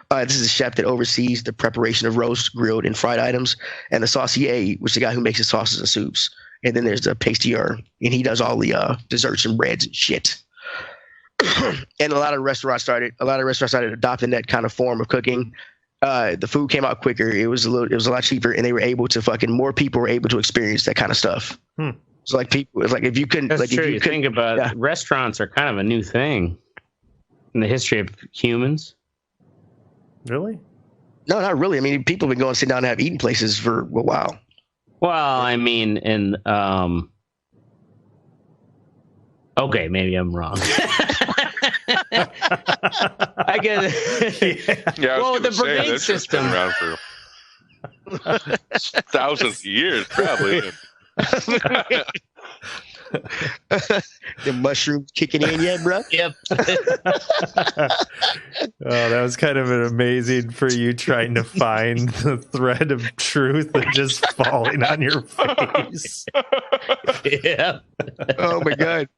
This is the chef that oversees the preparation of roast, grilled, and fried items. And the saucier, which is the guy who makes the sauces and soups. And then there's the pastier, and he does all the desserts and breads and shit. And a lot of restaurants started adopting that kind of form of cooking. The food came out quicker. It was a lot cheaper, and they were able to more people were able to experience that kind of stuff. So like people, it's like if you couldn't, That's like true. if you think about it, restaurants are kind of a new thing in the history of humans. Really? No, not really. I mean, people have been going to sit down and have eating places for a while. Well, I mean, and okay, maybe I'm wrong. I get it. Yeah, well, the brigade system been around for thousands of years, probably. The mushrooms kicking in yet, bro? Yep. Oh, that was kind of amazing for you trying to find the thread of truth and just falling on your face. Yeah. Oh my god.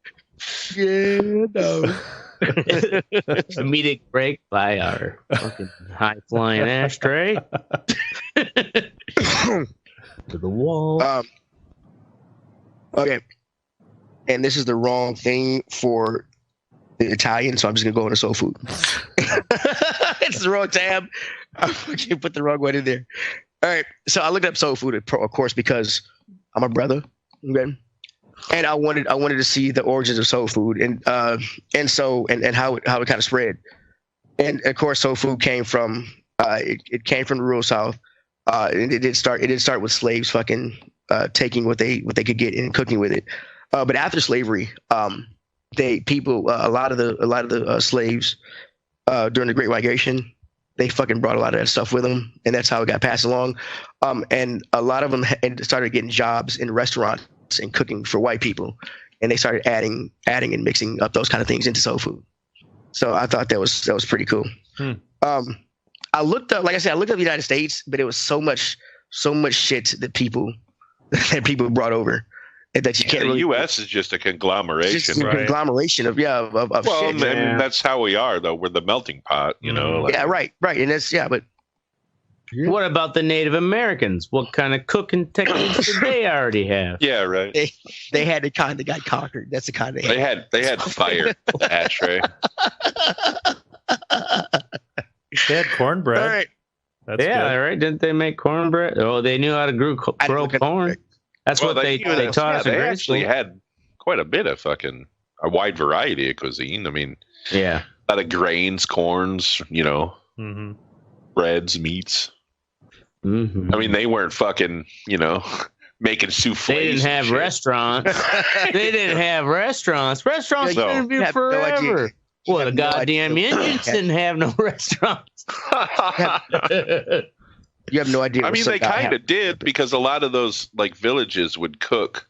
Yeah, no. Comedic break by our fucking high flying ashtray to the wall. Okay. And this is the wrong thing for the Italian, so I'm just gonna go into soul food. It's the wrong tab. I fucking put the wrong one in there. All right, so I looked up soul food, of course, because I'm a brother, okay? And I wanted to see the origins of soul food, and how it kind of spread. And of course, soul food came from it came from the rural South. And it did start with slaves fucking taking what they could get and cooking with it. But after slavery, a lot of the slaves during the Great Migration, they fucking brought a lot of that stuff with them, and that's how it got passed along. And a lot of them started getting jobs in restaurants and cooking for white people, and they started adding and mixing up those kind of things into soul food. So I thought that was pretty cool. I looked up, like I said, the United States, but it was so much shit that people brought over. That you can't. The really, U.S. is just a conglomeration. Just a conglomeration of shit. And that's how we are, though. We're the melting pot, you know. Like, yeah, right. And that's but. What about the Native Americans? What kind of cooking techniques did they already have? Yeah, right. They had the kind that got conquered. That's the kind they had fire ashtray. They had cornbread. All right. That's good. Right. Didn't they make cornbread? Oh, they knew how to grow corn. That's what they taught us. They actually had quite a bit of a wide variety of cuisine. I mean, a lot of grains, corns, breads, meats. Mm-hmm. I mean, they weren't making souffles. They didn't have restaurants. Restaurants been here forever. Well, the goddamn Indians didn't have no restaurants. You have no idea. I mean, they kind of did, because a lot of those villages would cook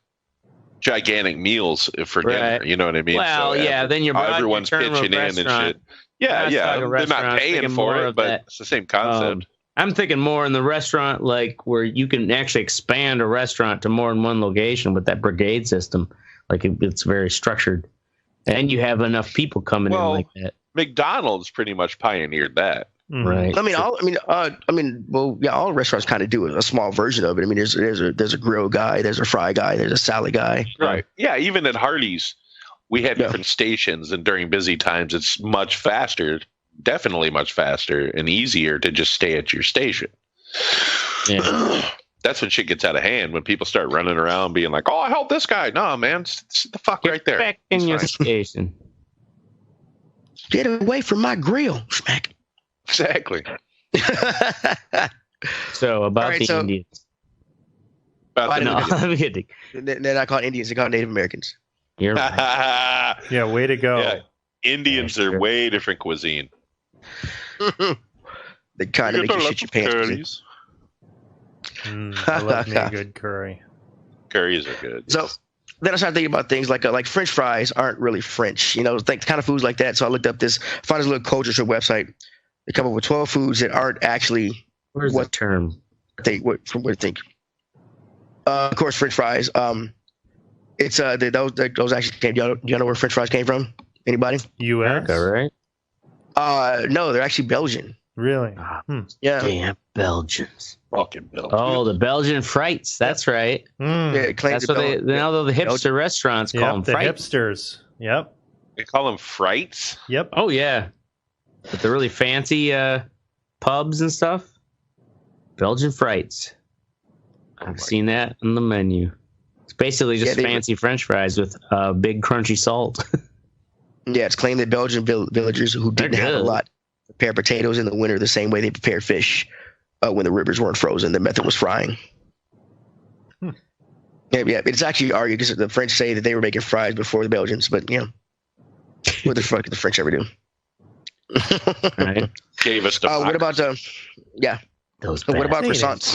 gigantic meals for dinner. You know what I mean? Well, then everyone's pitching in and shit. Yeah. They're not paying for it, but it's the same concept. I'm thinking more in the restaurant, where you can actually expand a restaurant to more than one location with that brigade system. It's very structured, and you have enough people coming in like that. McDonald's pretty much pioneered that. Right. All restaurants kind of do a small version of it. I mean, there's a grill guy, there's a fry guy, there's a salad guy. Right. Yeah. Even at Hardee's, we had different stations, and during busy times, it's much faster, definitely much faster and easier to just stay at your station. Yeah. That's when shit gets out of hand, when people start running around being like, "Oh, I helped this guy." No, man, sit the fuck right there. Back in your station. Get away from my grill, smack. Exactly. So about the Indians. I'm kidding. They're not called Indians; they're called Native Americans. You're right. Yeah, way to go. Yeah. Indians are way different cuisine. They kind of make you shit your pants. I love me a good curry. Curries are good. So then I started thinking about things like French fries aren't really French, kind of foods like that. So I looked up found this little culture show website. They come up with 12 foods that aren't actually what term from what you think. Of course, French fries. It's those actually came. Do you know where French fries came from? Anybody? U.S. America, right? No, they're actually Belgian. Really? Yeah. Damn Belgians. Fucking Belgians. Oh, the Belgian frites. That's right. Yeah, that's what the hipster Belgian restaurants call them. The Frites. hipsters. Yep. They call them frites? Yep. Oh, yeah. But the really fancy pubs and stuff. Belgian frites. I've seen that on the menu. It's basically just fancy French fries with big crunchy salt. Yeah, it's claimed that Belgian villagers who didn't have a lot prepare potatoes in the winter the same way they prepared fish when the rivers weren't frozen. The method was frying. Yeah, it's actually argued because the French say that they were making fries before the Belgians, but what the fuck did the French ever do? Right. Gave us democracy. What about what about croissants?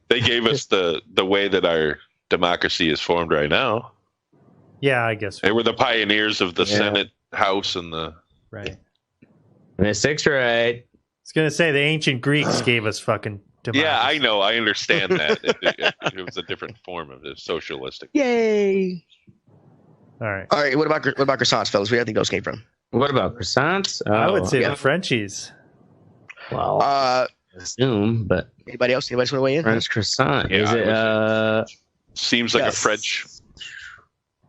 They gave us the way that our democracy is formed right now. Yeah, I guess they were the pioneers of the Senate, House, and the right. Mystics, right? I was gonna say the ancient Greeks gave us fucking democracy. Yeah, I know. I understand that. It was a different form of the socialistic. Yay! All right. What about croissants, fellas? Where do you think those came from? What about croissants? I would say the Frenchies. Well, assume, but anybody else want to weigh in? French croissant. Yeah, is it? Seems like a French.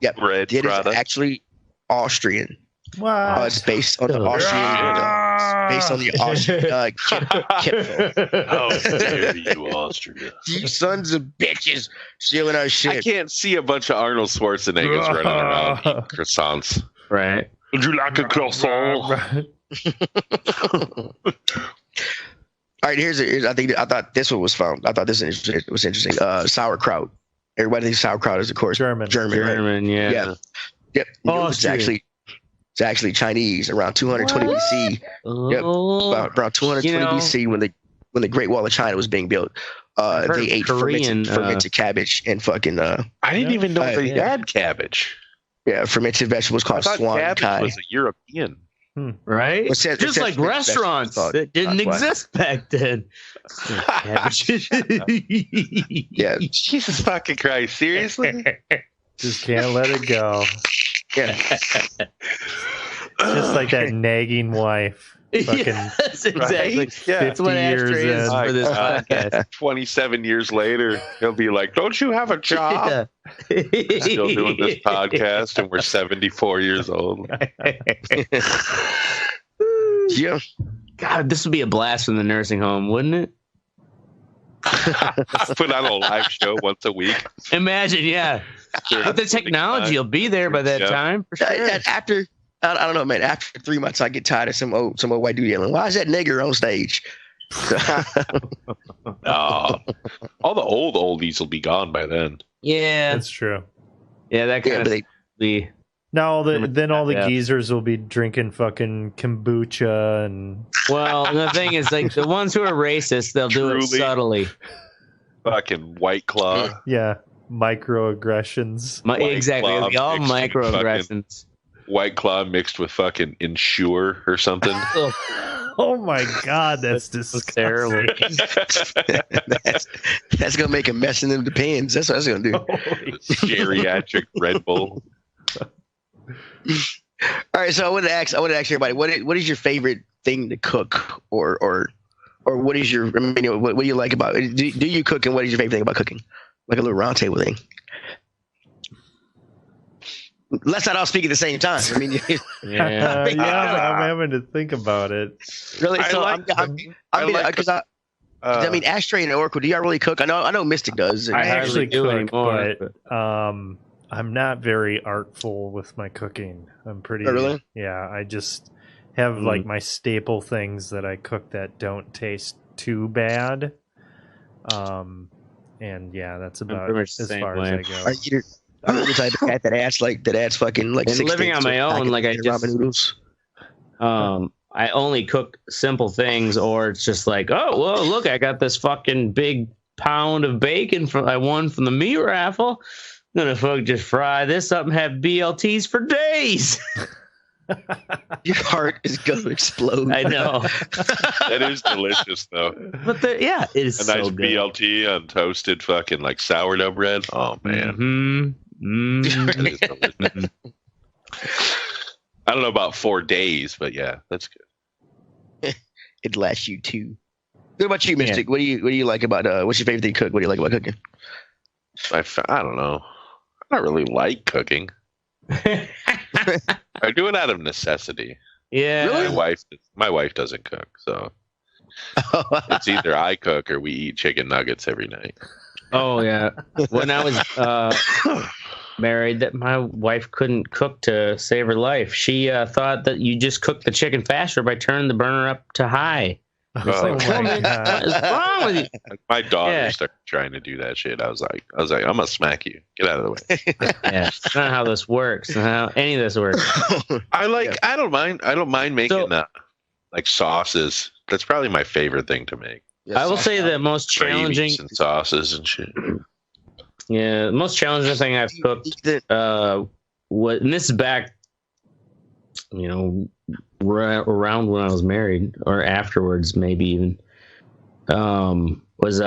Yep. Bread it product. is actually Austrian. Wow. It's based on the Austrian. Based on the Austrian kipfel. How dare you, Austria? You sons of bitches stealing our shit. I can't see a bunch of Arnold Schwarzeneggers running around eating croissants. Right. Would you like a croissant? All right, I thought this one was fun. I thought this was interesting. Sauerkraut. Everybody thinks sauerkraut is, of course, German. German, right? yeah. Yep. It's actually Chinese around 220 BC. Yep. Around 220 BC when the Great Wall of China was being built. They ate fermented cabbage and fucking. I didn't even know they had cabbage. Yeah, fermented vegetables called swan cabbage kai. was a European. Right? Just like restaurants that didn't exist back then. Yeah. Jesus fucking Christ. Seriously? Just can't let it go. Yeah. Just like that nagging wife. Fucking yes, exactly. Right? Yeah. That's what Ashtray is for this podcast. 27 years later, he'll be like, don't you have a job? Yeah. We're still doing this podcast and we're 74 years old. Yeah. God, this would be a blast in the nursing home, wouldn't it? Put on a live show once a week. Imagine, yeah. With the technology, you'll be there by that time. For sure. After, I don't know, man. After 3 months, I get tired of some old white dude yelling, "Why is that nigger on stage?" All the old oldies will be gone by then. Yeah, that's true. Yeah, that kind of be. No, then all the geezers will be drinking fucking kombucha and. Well, the thing is, like the ones who are racist, they'll do it subtly. Fucking White Claw. Yeah, microaggressions. Exactly, all microaggressions. White Claw mixed with fucking Ensure or something. Oh my God, that's disgusting. Terrible. That's gonna make a mess in them pans. That's what that's gonna do. Geriatric Red Bull. All right, so I wanted to ask everybody, what is your favorite thing to cook, or what is your, what do you like about it? Do you cook, and what is your favorite thing about cooking? Like a little round table thing. Let's not all speak at the same time. I mean, I'm having to think about it. Really? So I mean, Ashtray and Oracle, do y'all really cook? I know Mystic does. I actually cook, but I'm not very artful with my cooking. I'm pretty. Oh, really? Yeah, I just have like my staple things that I cook that don't taste too bad. And yeah, that's about as far as I go. I'm the type of cat that adds fucking like. And living on my own, like I just. I only cook simple things, or it's just like, oh, well, look, I got this fucking big pound of bacon I won from the meat raffle. I'm gonna just fry this up and have BLTs for days. Your heart is gonna explode. I know. That is delicious, though. But it is a so nice good. BLT on toasted fucking like sourdough bread. Oh man. Mm-hmm. I don't know about 4 days, but yeah, that's good. It lasts you 2. What about you, Mystic? What do you like about what's your favorite thing to cook? What do you like about cooking? I don't know. I don't really like cooking. I do it out of necessity. Yeah. Really? My wife doesn't cook, so it's either I cook or we eat chicken nuggets every night. Oh yeah. When I was married, that my wife couldn't cook to save her life. She thought that you just cook the chicken faster by turning the burner up to high. It's like, woman, what is wrong with you? My daughter started trying to do that shit. I was like, I'm gonna smack you. Get out of the way. Yeah, that's not how this works. Not how any of this works. I don't mind making like sauces. That's probably my favorite thing to make. I will say the most challenging and sauces and shit. Yeah, the most challenging thing I've cooked, and this is back, around when I was married or afterwards, maybe even, was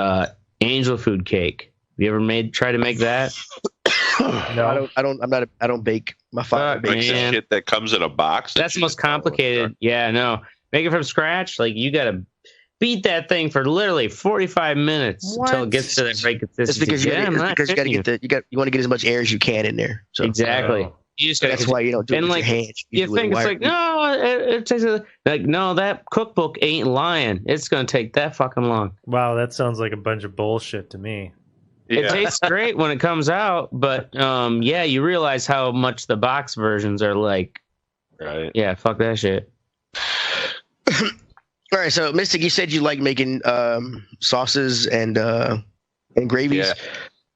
angel food cake. Have you ever try to make that? No, I don't bake. My father makes shit that comes in a box. That's the most complicated. Yeah, no, make it from scratch. Like you gotta beat that thing for literally 45 minutes until it gets to that right consistency. It's because you want to get as much air as you can in there. So exactly. You just that's why you don't do it with your hands. You think it's like, no, it takes no, that cookbook ain't lying. It's gonna take that fucking long. Wow, that sounds like a bunch of bullshit to me. Yeah. It tastes great when it comes out, but you realize how much the box versions are like. Right. Yeah, fuck that shit. All right, so Mystic, you said you like making sauces and gravies. Yeah.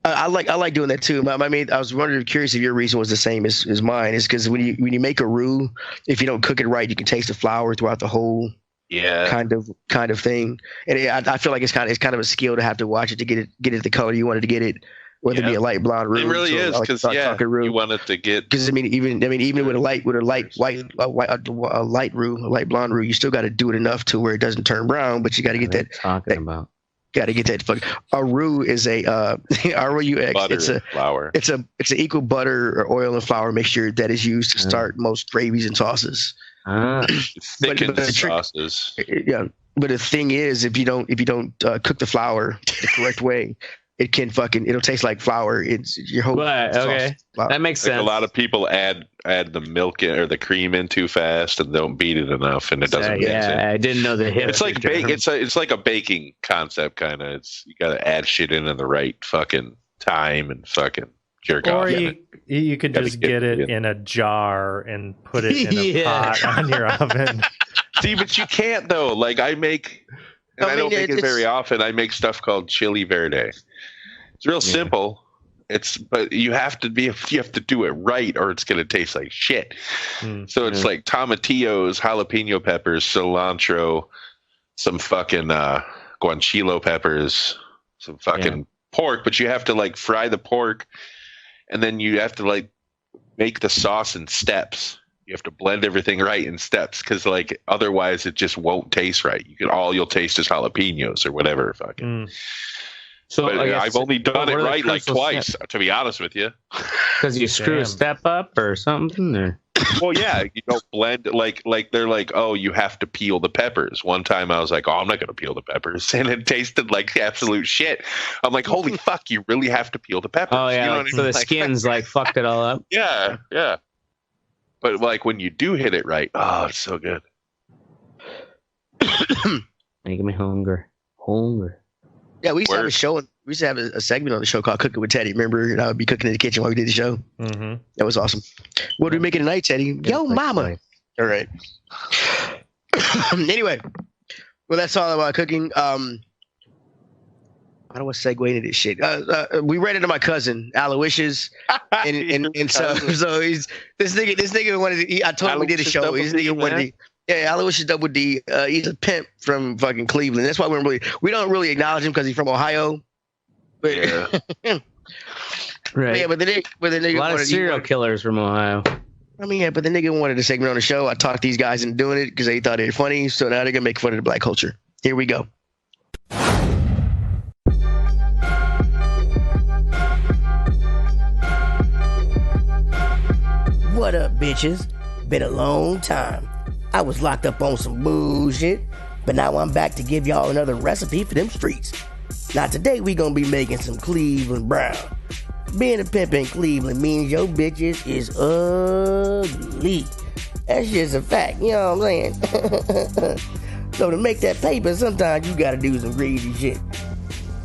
I like doing that too. I was curious if your reason was the same as mine. Is because when you make a roux, if you don't cook it right, you can taste the flour throughout the whole kind of thing. And I feel like it's kind of a skill to have to watch it to get it the color you wanted to get it. Whether it be a light blonde roux, it really is because you want it to get. Because even with a light blonde roux, you still got to do it enough to where it doesn't turn brown, but you got to get that. Got to get that fuck. A roux is a R-O-U-X. Butter, flour. It's an equal butter or oil and flour mixture that is used to start most gravies and sauces. Thickens sauces. Yeah, but the thing is, if you don't cook the flour the correct way, it'll taste like flour. It's your whole. Okay, that makes sense. A lot of people add the milk or the cream in too fast and don't beat it enough, and it doesn't mix in. I didn't know the hip. It's like it's like a baking concept kind of. You got to add shit in the right fucking time and fucking jerk off. Or you could just get it in a jar and put it in a pot on your oven. See, but you can't though. Like I make, and I don't make it very often. I make stuff called chili verde. It's real simple. But you have to do it right, or it's gonna taste like shit. So it's like tomatillos, jalapeno peppers, cilantro, some fucking guanciale peppers, some fucking pork. But you have to like fry the pork, and then you have to like make the sauce in steps. You have to blend everything right in steps, because like otherwise it just won't taste right. You'll taste is jalapenos or whatever fucking. So I've only done it right like twice, to be honest with you. Because you screw a step up or something, or well, yeah, you don't blend like they're like, oh, you have to peel the peppers. One time I was like, oh, I'm not gonna peel the peppers, and it tasted like absolute shit. I'm like, holy fuck, you really have to peel the peppers. Oh yeah, you know what I mean? So the skin's like fucked it all up. Yeah. But like when you do hit it right, oh, it's so good. Making me hungry. Yeah, we used to have a show. We used to have a segment on the show called "Cooking with Teddy." Remember, and I would be cooking in the kitchen while we did the show. Mm-hmm. That was awesome. What are we making tonight, Teddy? Yo, mama. All right. Anyway, well, that's all about cooking. I don't want to segue into this shit. We read it to my cousin Aloysius, and so he's this nigga wanted. I told him we did a show. This nigga wanted. Yeah, Aloysius Double D. He's a pimp from fucking Cleveland. That's why we don't really acknowledge him because he's from Ohio. But, Yeah. Right. Yeah, but the nigga a lot of serial killers from Ohio. I mean, yeah, but the nigga wanted a segment on the show. I talked these guys into doing it because they thought it was funny. So now they're gonna make fun of the black culture. Here we go. What up, bitches? Been a long time. I was locked up on some bullshit, but now I'm back to give y'all another recipe for them streets. Now today we gonna be making some Cleveland brown. Being a pimp in Cleveland means your bitches is ugly. That's just a fact, you know what I'm saying? So to make that paper, sometimes you gotta do some greasy shit.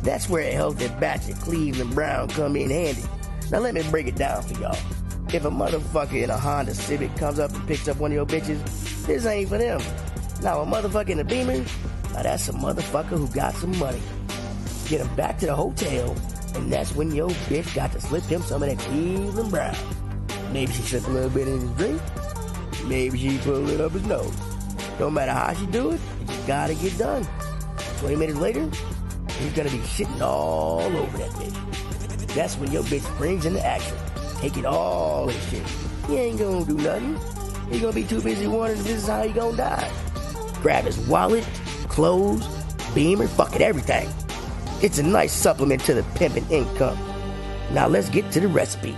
That's where a healthy batch of Cleveland brown come in handy. Now let me break it down for y'all. If a motherfucker in a Honda Civic comes up and picks up one of your bitches, this ain't for them. Now a motherfucker in a Beamer, now that's a motherfucker who got some money. Get him back to the hotel, and that's when your bitch got to slip him some of that Cleveland brown. Maybe she slipped a little bit in his drink. Maybe she pulled it up his nose. No matter how she do it, it just gotta get done. 20 minutes later, he's gonna be shitting all over that bitch. That's when your bitch springs into action. Take it all and shit. He ain't gonna do nothing. He gonna be too busy wondering if this is how he gonna die. Grab his wallet, clothes, Beamer, fucking everything. It's a nice supplement to the pimpin' income. Now let's get to the recipe.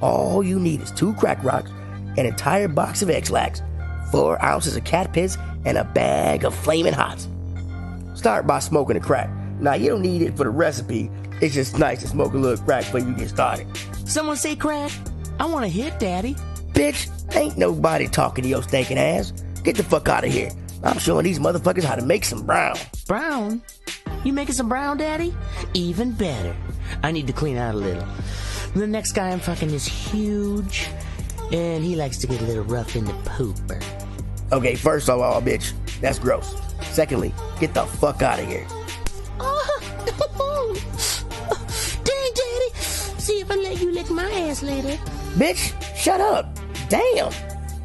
All you need is 2 crack rocks, an entire box of X-Lax, 4 ounces of cat piss, and a bag of flaming hots. Start by smoking the crack. Now you don't need it for the recipe. It's just nice to smoke a little crack before you get started. Someone say crack? I want to hit, Daddy. Bitch, ain't nobody talking to your stinking ass. Get the fuck out of here. I'm showing these motherfuckers how to make some brown. Brown? You making some brown, Daddy? Even better. I need to clean out a little. The next guy I'm fucking is huge, and he likes to get a little rough in the pooper. Okay, first of all, bitch, that's gross. Secondly, get the fuck out of here. Dang, Daddy. See if I let you lick my ass later. Bitch, shut up. Damn.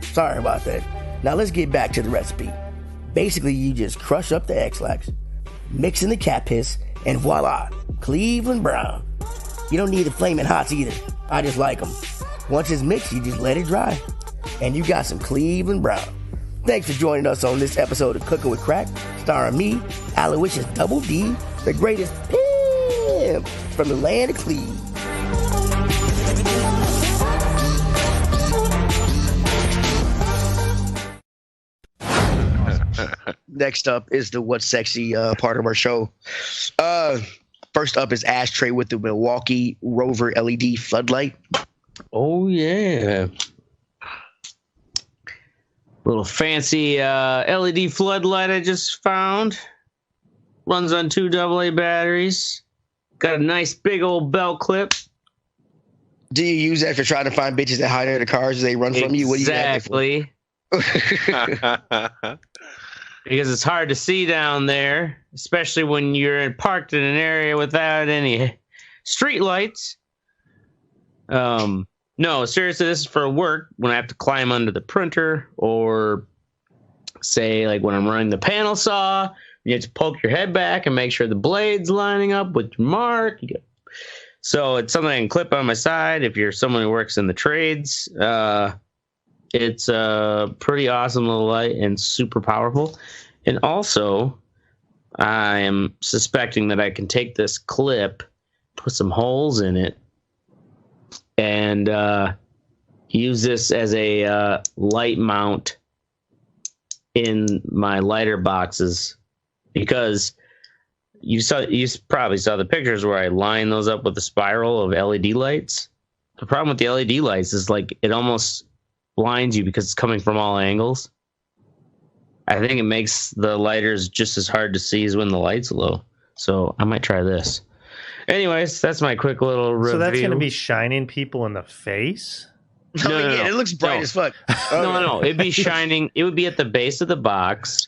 Sorry about that. Now let's get back to the recipe. Basically, you just crush up the X-Lax, mix in the cat piss, and voila, Cleveland brown. You don't need the flaming hots either. I just like them. Once it's mixed, you just let it dry. And you got some Cleveland brown. Thanks for joining us on this episode of Cooking with Crack, starring me, Aloysius Double D, the greatest pimp from the land of Cleve. Next up is the What's Sexy part of our show. First up is Ashtray with the Milwaukee Rover LED floodlight. Oh, yeah. Little fancy LED floodlight I just found. Runs on 2 AA batteries. Got a nice big old belt clip. Do you use that for trying to find bitches that hide under the cars as they run from you? What do you Exactly. Because it's hard to see down there, especially when you're parked in an area without any street lights. No, seriously, this is for work when I have to climb under the printer, or say like when I'm running the panel saw, you have to poke your head back and make sure the blade's lining up with your mark. So it's something I can clip on my side if you're someone who works in the trades. It's a pretty awesome little light and super powerful. And also, I am suspecting that I can take this clip, put some holes in it, and use this as a light mount in my lighter boxes, because you probably saw the pictures where I line those up with a spiral of LED lights. The problem with the LED lights is like it almost blinds you because it's coming from all angles. I think it makes the lighters just as hard to see as when the light's low. So I might try this. Anyways, that's my quick little review. So that's going to be shining people in the face? No. It looks bright as fuck. No. It'd be shining. It would be at the base of the box,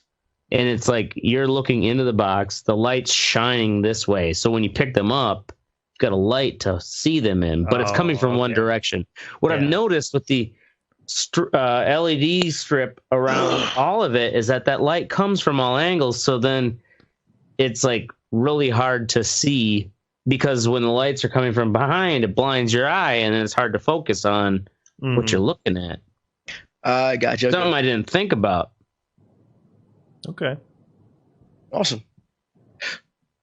and it's like you're looking into the box. The light's shining this way. So when you pick them up, you've got a light to see them in, but it's coming from one direction. What I've noticed with the LED strip around all of it is that light comes from all angles. So then it's like really hard to see because when the lights are coming from behind, it blinds your eye and it's hard to focus on what you're looking at. I gotcha. Something I didn't think about. Okay. Awesome.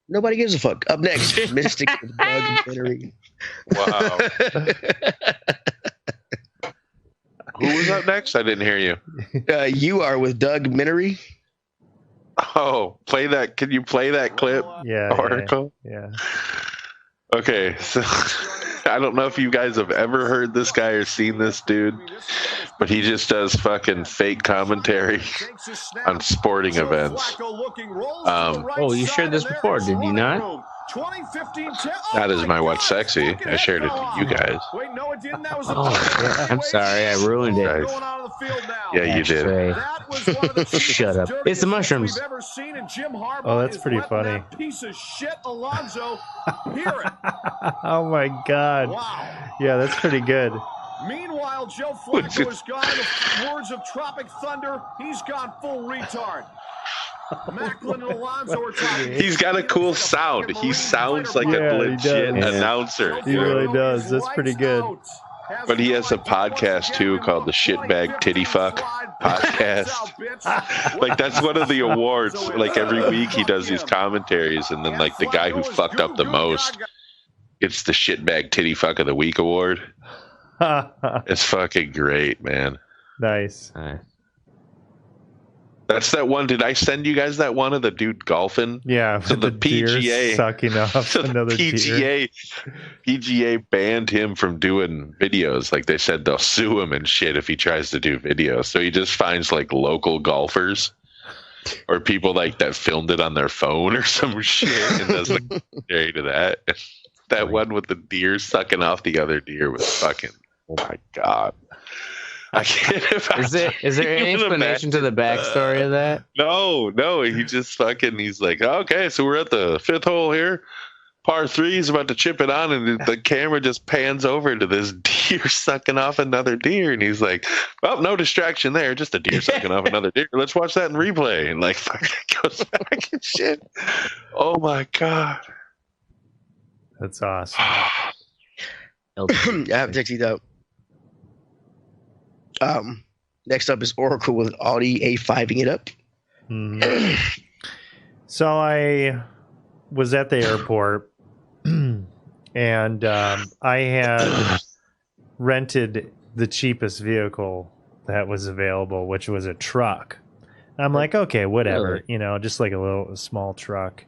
Nobody gives a fuck. Up next, Mystic documentary. Wow. Who was up next? I didn't hear you. You are with Doug Minery. Oh, play that. Can you play that clip? Article? Yeah. Okay, so I don't know if you guys have ever heard this guy or seen this dude, but he just does fucking fake commentary on sporting events. You shared this before, did you not? Not as my What's Sexy. I shared it to you guys. Oh, I'm sorry, I ruined it. Yeah, you did. Shut up. It's the mushrooms. Oh, that's pretty funny. Piece of shit, Alonzo. Hear it. Oh my God. Yeah, that's pretty good. Meanwhile, Joe Flacco has gone, in the words of Tropic Thunder, he's gone full retard. Macklin and Alonzo are talking. He's got a cool sound. He sounds like a legit announcer. He really does. That's pretty good. But he has a podcast too called the Shitbag Titty Fuck Podcast. Like that's one of the awards. Like every week he does these commentaries, and then like the guy who fucked up the most gets the Shitbag Titty Fuck of the Week award. It's fucking great, man. Nice. That's that one. Did I send you guys that one of the dude golfing? Yeah. So the PGA sucking off another PGA banned him from doing videos. Like they said, they'll sue him and shit if he tries to do videos. So he just finds like local golfers or people like that filmed it on their phone or some shit and does like commentary to that. That one with the deer sucking off the other deer was fucking. Oh my God. I can't Is there any explanation to the backstory of that? No. He just fucking, he's like, okay, so we're at the fifth hole here. Par 3, he's about to chip it on, and the camera just pans over to this deer sucking off another deer. And he's like, well, no distraction there, just a deer sucking off another deer. Let's watch that in replay. And like, fucking goes back and shit. Oh my God. That's awesome. I have to check these out. Next up is Oracle with Audi A5ing it up. So I was at the airport and I had rented the cheapest vehicle that was available, which was a truck. I'm like, okay, whatever, just like a small truck.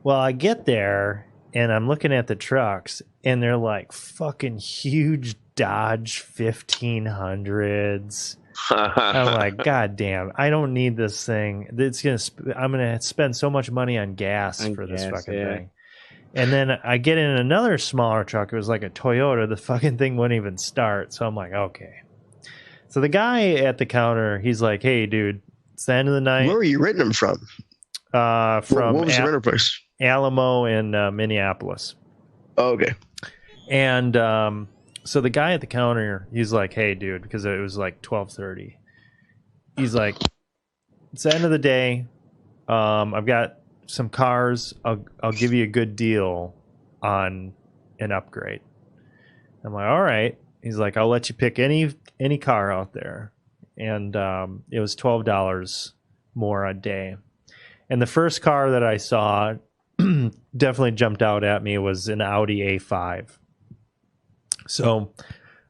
Well, I get there and I'm looking at the trucks and they're like fucking huge Dodge 1500s. I'm like, God damn, I don't need this thing. I'm gonna spend so much money on gas for this fucking thing. And then I get in another smaller truck. It was like a Toyota. The fucking thing wouldn't even start. So I'm like, okay. So the guy at the counter, he's like, hey, dude, it's the end of the night. Where were you renting them from? From what was the rental price? Alamo in Minneapolis. Oh, okay. And so the guy at the counter, he's like, hey, dude, because it was like 12:30. He's like, it's the end of the day. I've got some cars. I'll give you a good deal on an upgrade. I'm like, all right. He's like, I'll let you pick any car out there. And it was $12 more a day. And the first car that I saw definitely jumped out at me was an Audi A5. So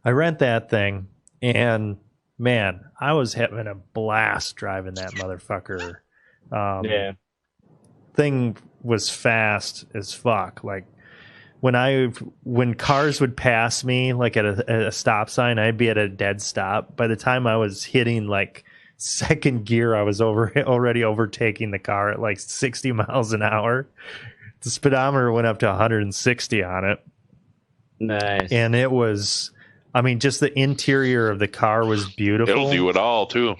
I rent that thing, and man, I was having a blast driving that motherfucker. Thing was fast as fuck. Like when cars would pass me, like at a stop sign, I'd be at a dead stop. By the time I was hitting like second gear, I was already overtaking the car at like 60 miles an hour. The speedometer went up to 160 on it. Nice. And it was, I mean, just the interior of the car was beautiful. It'll do it all too.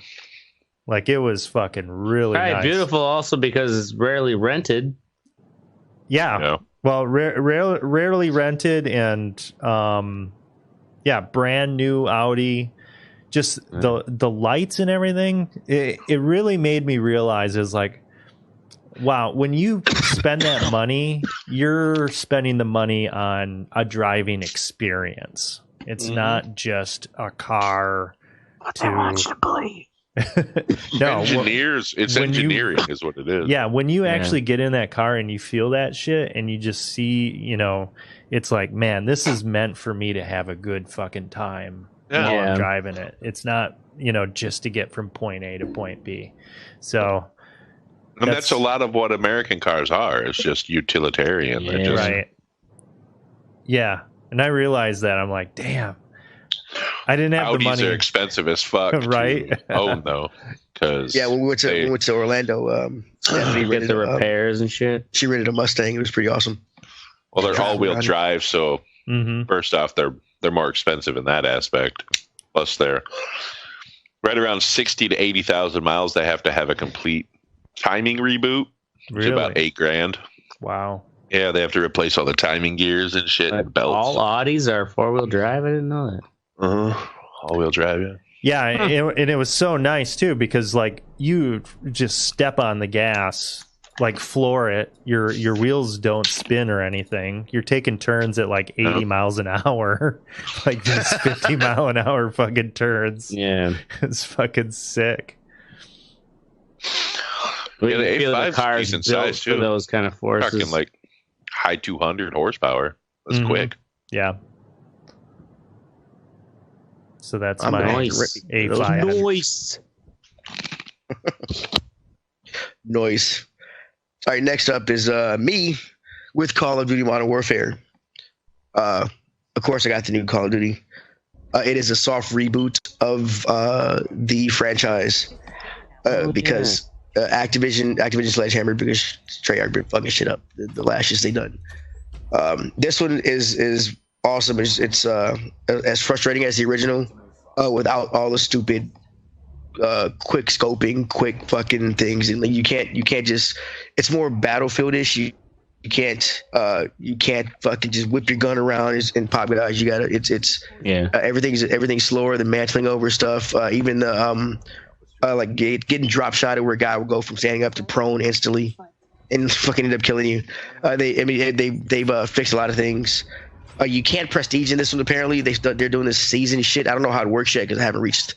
Like it was fucking really nice. Beautiful also because it's rarely rented. Yeah. Well, rarely rented, and brand new Audi. just the lights and everything, it really made me realize is like, wow, when you spend that money, you're spending the money on a driving experience. It's not just a car to no engineers. It's engineering is what it is. Yeah, when you actually get in that car and you feel that shit and you just see, you know, it's like, man, this is meant for me to have a good fucking time while I'm driving it. It's not, you know, just to get from point A to point B. So and that's a lot of what American cars are. It's just utilitarian. Yeah. Just, right. Yeah. And I realized that. I'm like, damn. I didn't have Audis the money. Are expensive as fuck. Right. Oh no. Because when we went to Orlando, Stephanie rented the repairs and shit. She rented a Mustang. It was pretty awesome. Well, they're all-wheel drive, so first off, they're more expensive in that aspect. Plus, they're right around 60 to 80,000 miles. They have to have a complete timing reboot. It's about $8,000. Wow. Yeah, they have to replace all the timing gears and shit and belts. All Audis are 4-wheel drive. I didn't know that. All-wheel drive. Yeah. Yeah, and it was so nice too because like you just step on the gas, like floor it. Your wheels don't spin or anything. You're taking turns at like 80 miles an hour, like these 50-mile-an-hour fucking turns. Yeah, it's fucking sick. But yeah, the feel A5 the cars decent built size for too. those kind of forces. Talking like high 200 horsepower. That's quick. Yeah. So that's I'm my nice. A5. Nice. Noise. All right, next up is me with Call of Duty Modern Warfare. Of course, I got the new Call of Duty. It is a soft reboot of the franchise because Activision Sledgehammer, because Treyarch been fucking shit up the last shit they done. This one is awesome. It's as frustrating as the original, without all the stupid quick scoping, quick fucking things, and like, you can't just. It's more Battlefield-ish. You can't fucking just whip your gun around and pop guys. You gotta. Everything's slower. The mantling over stuff. Even the like getting drop shotted where a guy will go from standing up to prone instantly, and fucking end up killing you. They've fixed a lot of things. You can't prestige in this one. Apparently, they're doing this season shit. I don't know how it works yet because I haven't reached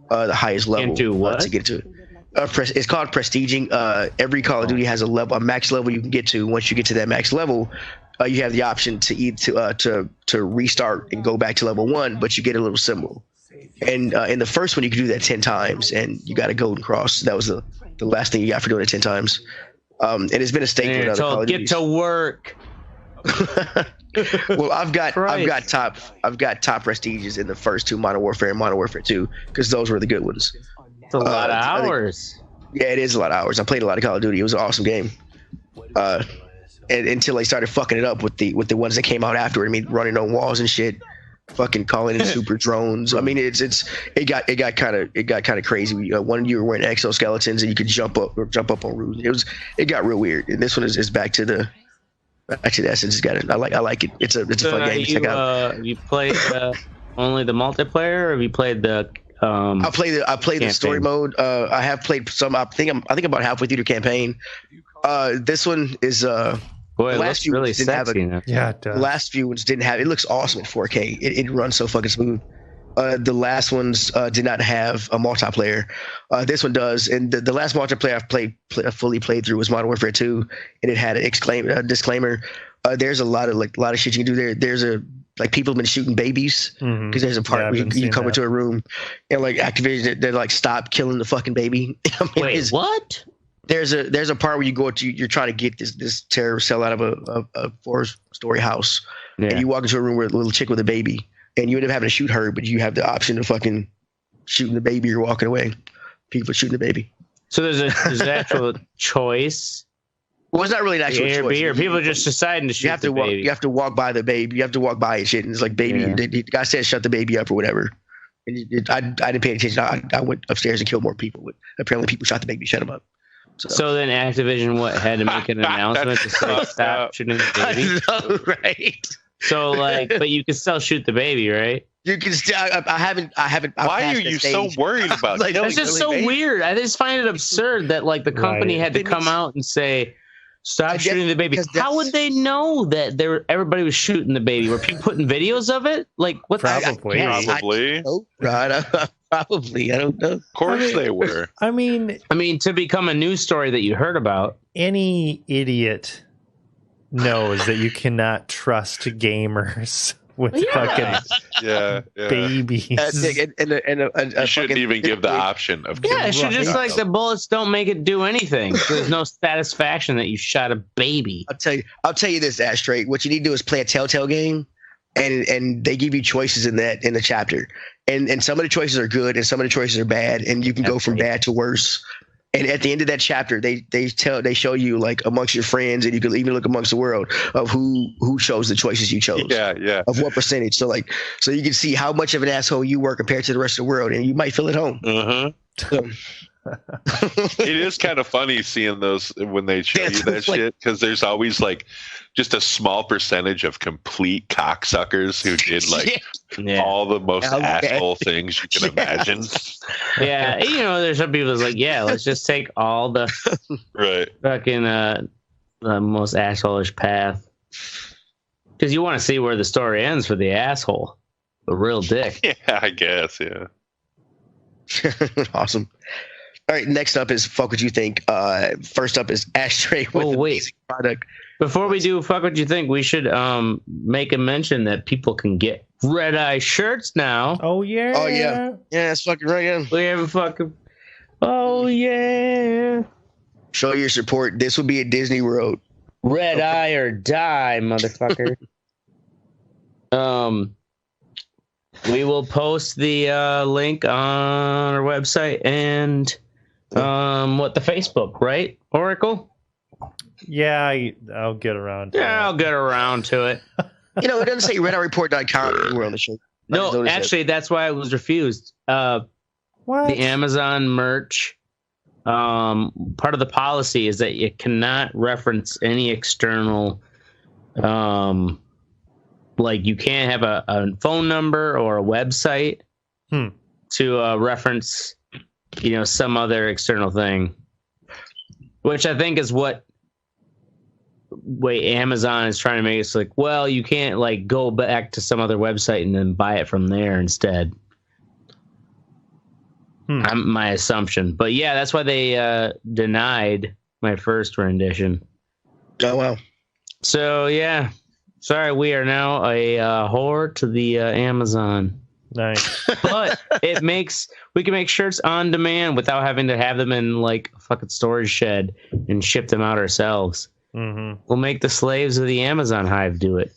the highest level. Can't do what? To get to it. It's called prestiging. Every Call of Duty has a max level you can get to. Once you get to that max level, you have the option to restart and go back to level 1, but you get a little symbol. And in the first one, you can do that 10 times, and you got a golden cross. That was the last thing you got for doing it 10 times. And it's been a staple in other Call of Duties. Get to work. Well, I've got top prestiges in the first two, Modern Warfare and Modern Warfare 2, because those were the good ones. It's a lot of hours. Yeah, it is a lot of hours. I played a lot of Call of Duty. It was an awesome game. And until they started fucking it up with the ones that came out afterward. I mean, running on walls and shit, fucking calling in super drones. I mean, it got kind of crazy. One of you were wearing exoskeletons and you could jump up on roofs. It got real weird. And this one is back to the essence. It's got it. I like it. It's a fun game to check out. You played only the multiplayer, or have you played the? I played the story mode. I have played some. I think about halfway through the campaign. This one is boy, it looks really sexy. The last few ones didn't have. It looks awesome at 4K. It runs so fucking smooth. The last ones did not have a multiplayer. This one does, and the last multiplayer I've fully played through was Modern Warfare 2, and it had a disclaimer. There's a lot of shit you can do there. There's people have been shooting babies because there's a part where you come into a room and like Activision, they're like, stop killing the fucking baby. I mean, wait, what? There's a part where you're trying to get this terrorist cell out of a 4-story house, and you walk into a room with a little chick with a baby, and you end up having to shoot her, but you have the option of fucking shooting the baby or walking away. People are shooting the baby. So there's an actual choice. Well, it's not really an actual choice. Or people just deciding to shoot the baby. You have to walk by the baby. You have to walk by and shit. And it's like, baby, the guy said shut the baby up or whatever. And I didn't pay attention. I went upstairs and killed more people. But apparently people shot the baby, shut him up. So then Activision had to make an announcement to say stop shooting the baby? I know, right? So but you can still shoot the baby, right? You can still. I haven't. Why are you so worried about? Like, That's just so weird. I just find it absurd that like the company had to come out and say, "Stop shooting the baby." How would they know that everybody was shooting the baby? Were people putting videos of it? Like what? Probably. Probably. I don't know. Of course they were. I mean, to become a news story that you heard about. Any idiot knows that you cannot trust gamers with fucking babies. You shouldn't even give the option of. Yeah, it should just like the bullets don't make it do anything. There's no satisfaction that you shot a baby. I'll tell you this, Ashtray. What you need to do is play a Telltale game, and they give you choices in the chapter, and some of the choices are good and some of the choices are bad, and you can go from bad to worse. And at the end of that chapter, they show you like amongst your friends, and you can even look amongst the world of who chose the choices you chose. Yeah. Of what percentage. So you can see how much of an asshole you were compared to the rest of the world, and you might feel at home. It is kind of funny seeing those when they show you that shit, because there's always like just a small percentage of complete cocksuckers who did like all the most asshole things you can imagine. Yeah, there's some people that's like, let's just take all the fucking the most asshole-ish path, because you want to see where the story ends for the asshole, the real dick. Yeah, I guess. Yeah. Awesome. All right, next up is Fuck What You Think. First up is Ashtray with amazing product. Before we do Fuck What You Think, we should make a mention that people can get Red Eye shirts now. Oh, yeah. Oh, yeah. Yeah, that's fucking right, yeah. We have a fucking... Oh, yeah. Show your support. This will be at Disney World. Red Eye or die, motherfucker. We will post the link on our website and the Facebook, right, Oracle? Yeah, I'll get around to it. I'll get around to it. It doesn't say RedEyeReport.com anywhere on the show. No, actually, that's why I was refused. What? The Amazon merch, part of the policy is that you cannot reference any external, like you can't have a phone number or a website to reference, some other external thing, which I think is what Amazon is trying to make us like, well, you can't like go back to some other website and then buy it from there instead. My assumption, but yeah, that's why they denied my first rendition. Oh wow! So yeah, sorry, we are now a whore to the Amazon. Nice, but we can make shirts on demand without having to have them in like a fucking storage shed and ship them out ourselves. Mm-hmm. We'll make the slaves of the Amazon hive do it.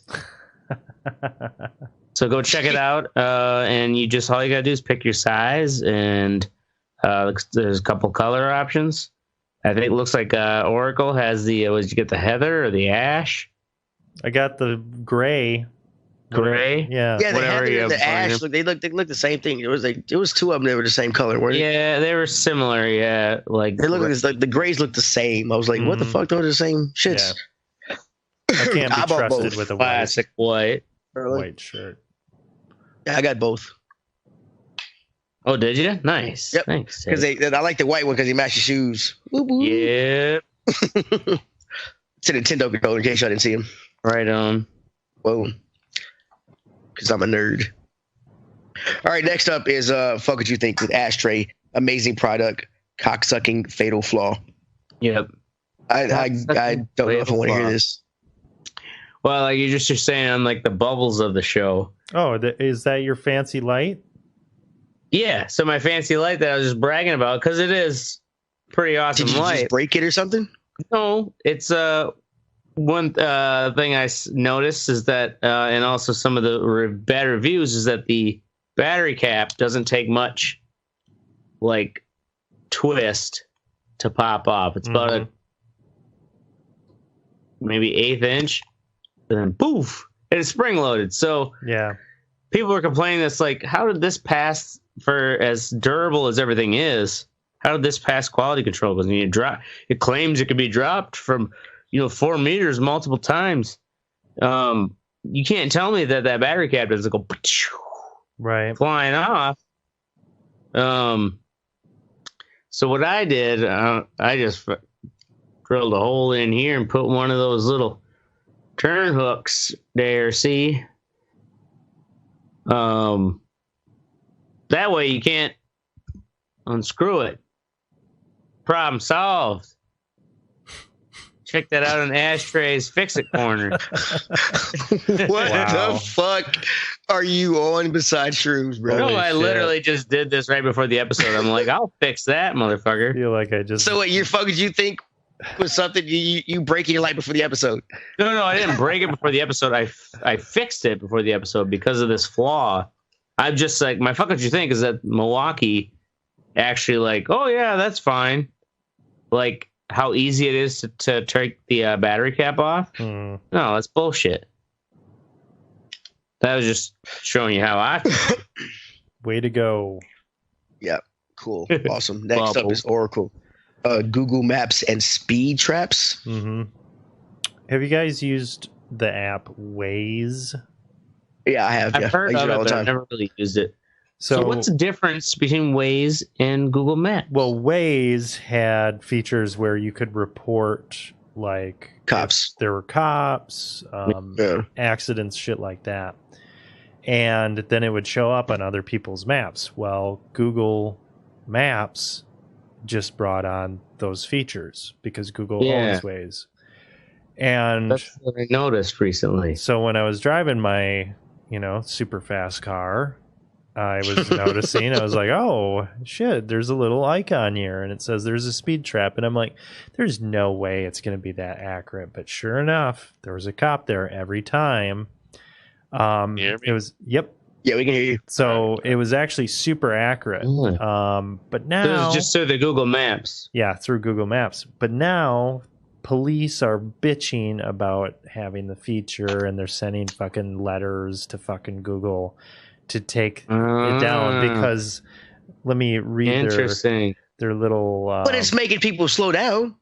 So go check it out, and all you gotta do is pick your size, and there's a couple color options. I think it looks like Oracle has did you get the heather or the ash? I got the gray. Gray? Yeah. Yeah, the heather and the ash they look the same thing. It was two of them that were the same color, weren't they? Yeah, they were similar. Yeah, like they look like the grays look the same. I was like, what the fuck? Those are the same shits. Yeah. I can't be trusted with a classic white shirt. Yeah, I got both. Oh, did you? Nice. Yep. Thanks. Because I like the white one because he matches shoes. Yep. It's a Nintendo controller in case y'all didn't see him. Right on. Whoa. Because I'm a nerd. All right, next up is Fuck What You Think with Ashtray. Amazing product. Cocksucking fatal flaw. Yep. I don't know if I want to hear this. Well, like you're saying on like the bubbles of the show. Oh, is that your fancy light? Yeah, so my fancy light that I was just bragging about, because it is pretty awesome light. Did you just break it or something? No, it's one thing I noticed is that, and also some of the bad reviews, is that the battery cap doesn't take much, like, twist to pop off. It's about a maybe 1/8 inch, and then poof, and it's spring loaded. So yeah, people were complaining that's like, how did this pass for as durable as everything is? How did this pass quality control? Because it claims it could be dropped from 4 meters multiple times. You can't tell me that battery cap doesn't go flying off. So what I did, I just drilled a hole in here and put one of those little turn hooks there. See, that way you can't unscrew it. Problem solved. Check that out on Ashtray's Fix It Corner. What the fuck are you on besides shrooms, bro? No, I literally just did this right before the episode. I'm like, I'll fix that, motherfucker. I feel like I just. So what your fuck did you think was something you break in your life before the episode? No, I didn't break it before the episode. I fixed it before the episode because of this flaw. I'm just like, my fuck what you think is that Milwaukee actually like, oh yeah, that's fine. Like how easy it is to take the battery cap off. No, that's bullshit. That was just showing you how I feel. Way to go. Yeah, cool. Awesome. Next up is Oracle. Google Maps and speed traps. Mm-hmm. Have you guys used the app Waze? Yeah, I have. I've heard of it, but I've never really used it. So what's the difference between Waze and Google Maps? Well, Waze had features where you could report like cops. There were cops, accidents, shit like that. And then it would show up on other people's maps. Well, Google Maps just brought on those features because Google owns Waze. And that's what I noticed recently. So when I was driving my, super fast car, I was noticing, I was like, oh, shit, there's a little icon here, and it says there's a speed trap. And I'm like, there's no way it's going to be that accurate. But sure enough, there was a cop there every time. It was, yep. Yeah, we can hear you. So it was actually super accurate. But now... So it was just through the Google Maps. Yeah, through Google Maps. But now police are bitching about having the feature, and they're sending fucking letters to fucking Google to take it down because let me read their little but it's making people slow down,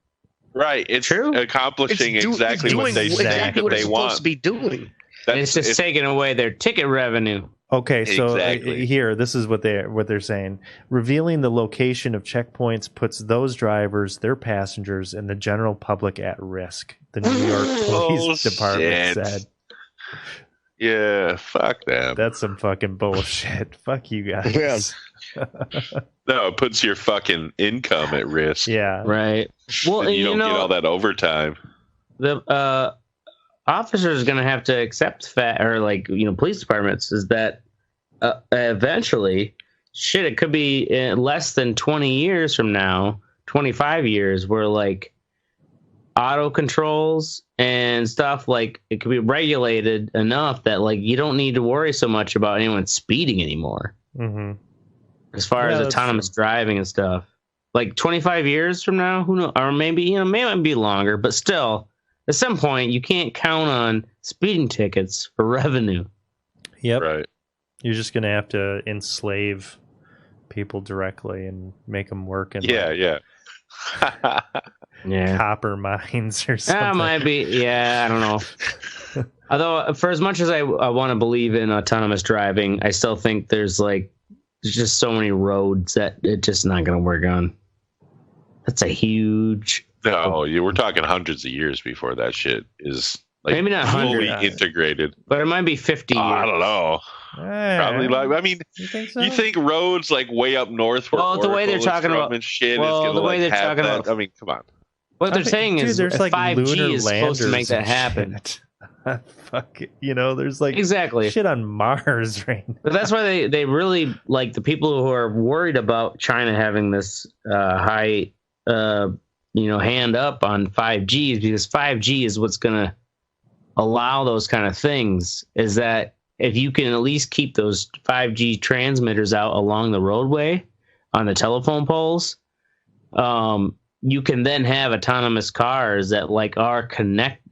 right? It's accomplishing exactly what they say that they want supposed to be doing. It's just taking away their ticket revenue. Okay, so here, this is what they're saying. Revealing the location of checkpoints puts those drivers, their passengers, and the general public at risk, the New York Police Department said. Yeah, fuck them. That's some fucking bullshit. Fuck you guys. Yeah. No, it puts your fucking income at risk. Yeah. Right. Well, and you don't get all that overtime. The officer is going to have to accept police departments is that eventually, shit, it could be less than 20 years from now, 25 years, where like auto controls and stuff, like it could be regulated enough that like you don't need to worry so much about anyone speeding anymore. Mm-hmm. As far as autonomous driving and stuff, like 25 years from now, who knows? Or maybe maybe be longer, but still, at some point, you can't count on speeding tickets for revenue. Yep. Right. You're just gonna have to enslave people directly and make them work in copper mines or something. That might be. Yeah, I don't know. Although, for as much as I want to believe in autonomous driving, I still think there's just so many roads that it's just not going to work on. That's a huge. No, we're talking hundreds of years before that shit is maybe not fully integrated. But it might be 50 years. I don't know. Probably you think so? You think roads like way up north where the way they're talking about shit is gonna have that? I mean, come on. What they're saying is there's 5G is supposed to make that happen. Fuck it. There's exactly shit on Mars right now. But that's why they really like the people who are worried about China having this high hand up on 5G, because 5G is what's going to allow those kind of things. Is that if you can at least keep those 5G transmitters out along the roadway on the telephone poles, you can then have autonomous cars that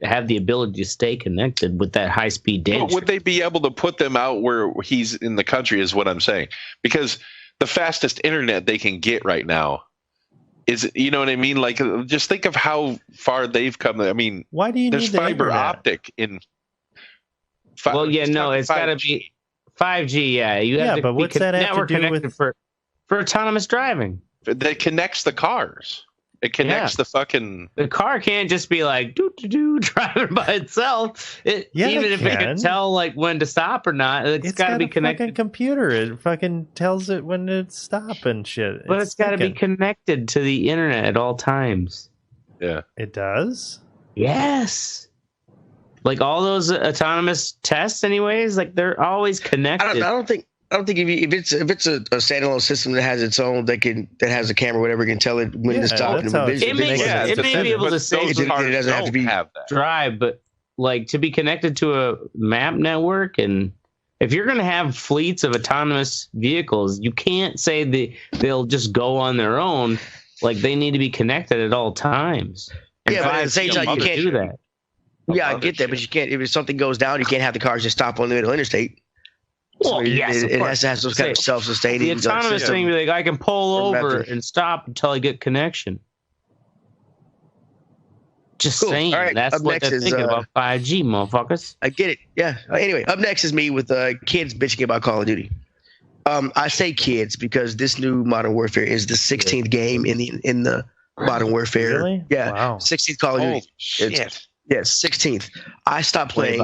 have the ability to stay connected with that high speed data. Would they be able to put them out where he's in the country is what I'm saying? Because the fastest internet they can get right now is, you know what I mean? Like, just think of how far they've come. I mean, why do you there's need fiber the optic in. It's got to be 5G, yeah. You have to but be what's that have to network do connected with for autonomous driving? That connects the cars. It connects the fucking. The car can't just be like driving by itself. Even if it can tell like when to stop or not, it's got to be connected. Fucking computer. It fucking tells it when to stop and shit. But it's got to be connected to the internet at all times. Yeah, it does. Yes. Like all those autonomous tests, anyways, like they're always connected. I don't think if it's a standalone system that has its own that has a camera, whatever, can tell it when to stop and it may be able to say it doesn't have to be drive, but like to be connected to a map network, and if you're going to have fleets of autonomous vehicles, you can't say they'll just go on their own. Like they need to be connected at all times. And but at the same time, you can't do that. Yeah, I get that, but you can't. If something goes down, you can't have the cars just stop on the middle interstate. Well, so yes, it has to have some kind of self-sustaining. The autonomous thing, like I can pull over and stop until I get connection. Just saying, right, that's what they're thinking about 5G, motherfuckers. I get it. Yeah. Anyway, up next is me with kids bitching about Call of Duty. I say kids because this new Modern Warfare is the 16th game in the Modern Warfare. Really? Yeah. Wow. 16th Call of Duty. Oh, shit. Yes, 16th. I stopped playing.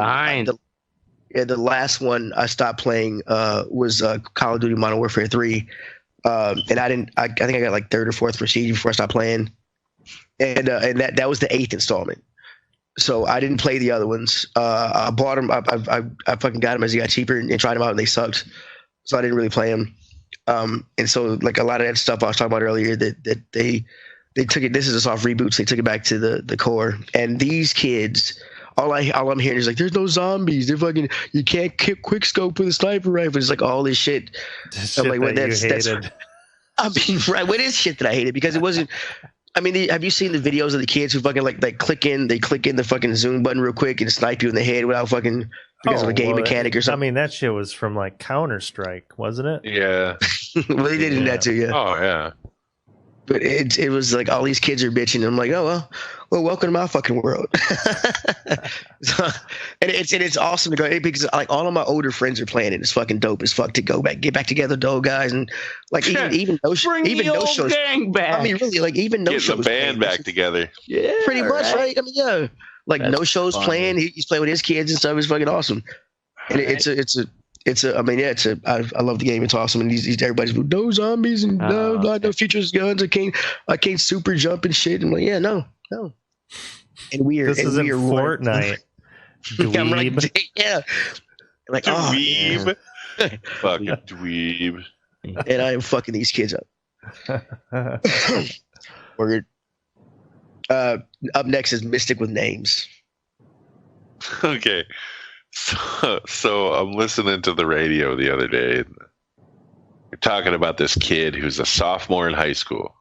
The last one I stopped playing was Call of Duty Modern Warfare 3. And I think I got like third or fourth prestige before I stopped playing. And that was the 8th installment. So I didn't play the other ones. I bought them. I fucking got them as they got cheaper and tried them out and they sucked. So I didn't really play them. And so like a lot of that stuff I was talking about earlier that they took it. This is a soft reboots. They took it back to the core. And these kids, all I'm hearing is like, there's no zombies. They're fucking. You can't quick scope with a sniper rifle. It's like all this shit. I'm like, well, that's. I mean, right? What is shit that I hated because it wasn't. I mean, have you seen the videos of the kids who fucking like click in the fucking zoom button real quick and snipe you in the head without fucking because of a game mechanic or something? I mean, that shit was from like Counter-Strike, wasn't it? Yeah. Well, they did that too, yeah. Oh yeah. But it was like all these kids are bitching. And I'm like, oh well, welcome to my fucking world. So, and it's awesome to go because like all of my older friends are playing it. It's fucking dope as fuck to get back together, though, guys, and like even no shows. Gang back. I mean, really, like even no Get shows. the band back together. Yeah, pretty much, right? I mean, yeah, like That's no shows fun. playing. He's playing with his kids and stuff. It's fucking awesome. And I love the game. It's awesome. And everybody's like, no zombies and no features guns. I can't super jump and shit. I'm like, yeah, no. And this isn't Fortnite. Dweeb. Yeah. Like, dweeb. Fucking dweeb. And I am fucking these kids up. Word. Up next is Mystic with Names. Okay. So I'm listening to the radio the other day. And you're talking about this kid who's a sophomore in high school.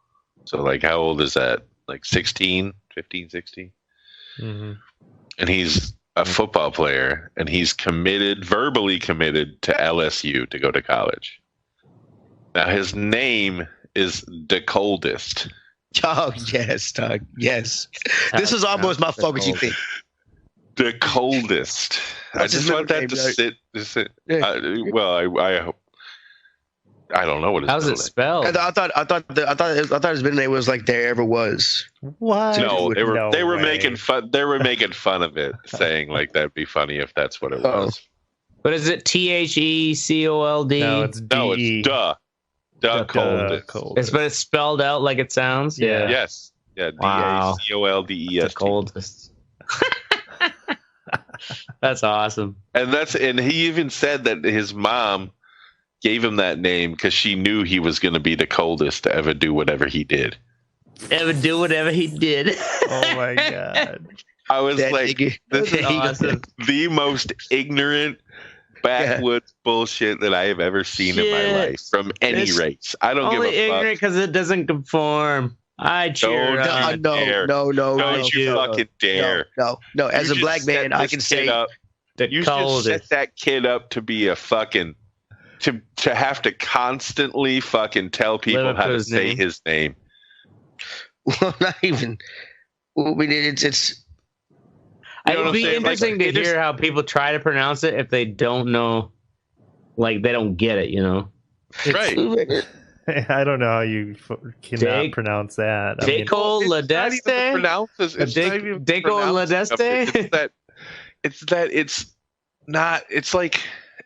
So like, how old is that? Like 15, 16? Mm-hmm. And he's a football player, and he's verbally committed to LSU to go to college. Now his name is The Coldest. Oh yes, Doug. Yes, this is almost my focus. You think The Coldest? I just want that to sit. I don't know what it's. How's it spelled? I thought his middle name was like there ever was. What? No, they were making fun. They were making fun of it, saying like that'd be funny if that's what it was. But is it THECOLD? No, it's D-E. The Coldest. But it's spelled out like it sounds. Yeah. Yes. Yeah. Wow. DACOLDEST. The Coldest. That's awesome. And he even said that his mom gave him that name because she knew he was going to be the coldest to ever do whatever he did. Oh my god! I was like, this is awesome. The most ignorant backwoods bullshit that I have ever seen in my life from any race. I don't give a fuck. Only ignorant because it doesn't conform. I cheer. No, don't you fucking dare. No. As a black man, I can say you should set that kid up to be a fucking to have to constantly fucking tell people how to say his name. Well, not even. I mean, it's. It'd be interesting to hear how people try to pronounce it if they don't know like they don't get it, you know. Right. I don't know how you cannot pronounce that. Deco Ladeste?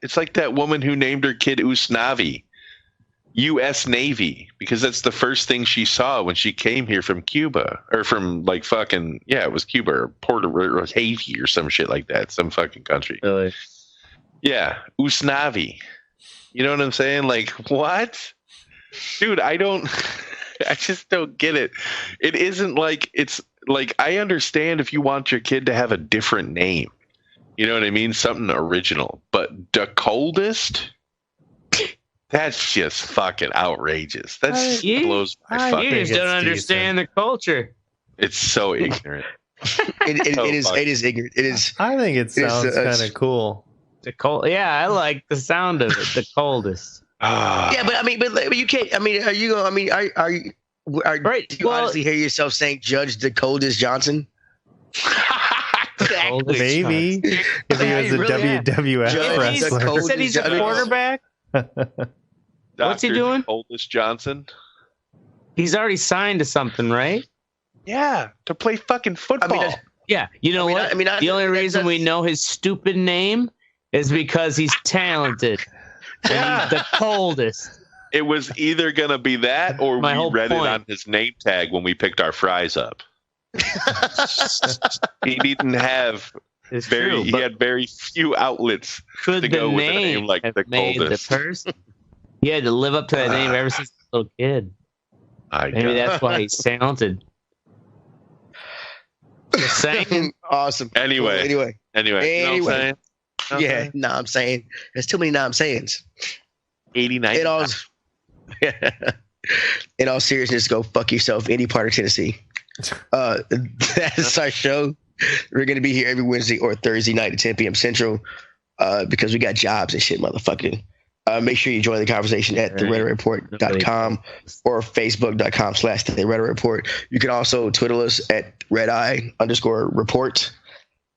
It's like that woman who named her kid Usnavi, U.S. Navy, because that's the first thing she saw when she came here from Cuba, or from like fucking, yeah, it was Cuba or Puerto Rico or Haiti or some shit like that, some fucking country. Really? Yeah, Usnavi. You know what I'm saying? Like, what? Dude, I just don't get it. It isn't like, it's like, I understand if you want your kid to have a different name. You know what I mean? Something original. But the coldest? That's just fucking outrageous. That blows my fucking. You just don't understand the culture. It's so ignorant. It is ignorant. It is. I think it sounds kind of cool. The cold. Yeah, I like the sound of it. The coldest. Yeah, but you can't. I mean, are you going? I mean, are you? Right. Do you honestly hear yourself saying "Judge the coldest Johnson"? Exactly. Maybe if he was a WWF wrestler. He said he's a quarterback. What's he doing? Coldest Johnson. He's already signed to something, right? Yeah, to play fucking football. Yeah, you know what? The only reason we know his stupid name is because he's talented. And he's the coldest. It was either gonna be that, or we read it on his name tag when we picked our fries up. He didn't have he had very few outlets to go with a name like the coldest. The person? He had to live up to that name ever since he was a little kid. Maybe that's why he's talented. Just saying. Awesome. Anyway. You know what I'm saying? Yeah, I'm saying. There's too many I'm sayings. 89. In all seriousness, go fuck yourself, any part of Tennessee. That's our show. We're going to be here every Wednesday or Thursday night at 10 p.m. Central because we got jobs and shit, motherfucker. Make sure you join the conversation at theredeyereport.com or facebook.com/theredeyereport. You can also Twitter us at redeye_report.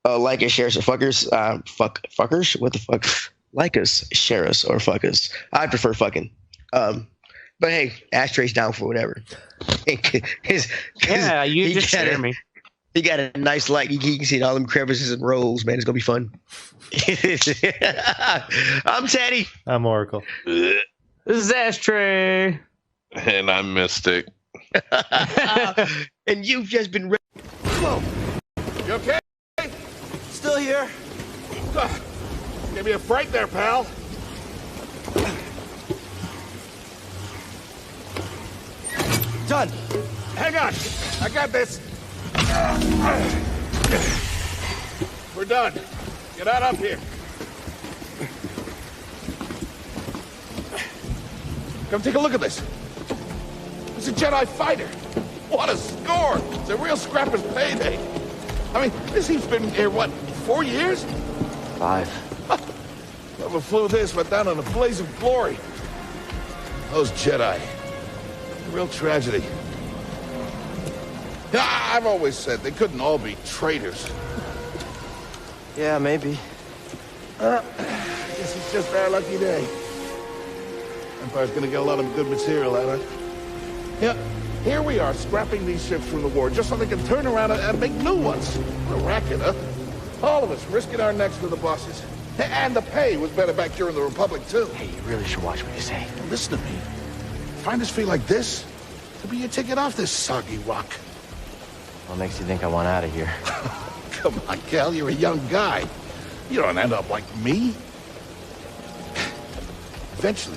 Like us, share us, or fuckers. Fuckers? What the fuck? Like us, share us, or fuck us. I prefer fucking. But hey, ashtrays down for whatever. You just scare me. He got a nice light. You can see all them crevices and rolls, man. It's going to be fun. I'm Teddy. I'm Oracle. This is Ashtray. And I'm Mystic. And you've just been... Whoa. You okay? Still here. Give me a fright there, pal. Done. Hang on. I got this. We're done. Get out up here. Come take a look at this. It's a Jedi fighter. What a score. It's a real scrapper's payday. I mean, this heap's been here, what, 4 years? 5. Whoever flew this went down in a blaze of glory. Those Jedi. A real tragedy. I've always said they couldn't all be traitors. Yeah, maybe. I guess it's just our lucky day. Empire's gonna get a lot of good material out of it. Yeah, here we are, scrapping these ships from the war just so they can turn around and make new ones. What a racket, huh? All of us risking our necks to the bosses. And the pay was better back during the Republic, too. Hey, you really should watch what you say. Listen to me. Find us feel like this, to be your ticket off this soggy rock. What makes you think I want out of here? Come on, Cal, you're a young guy. You don't end up like me. Eventually,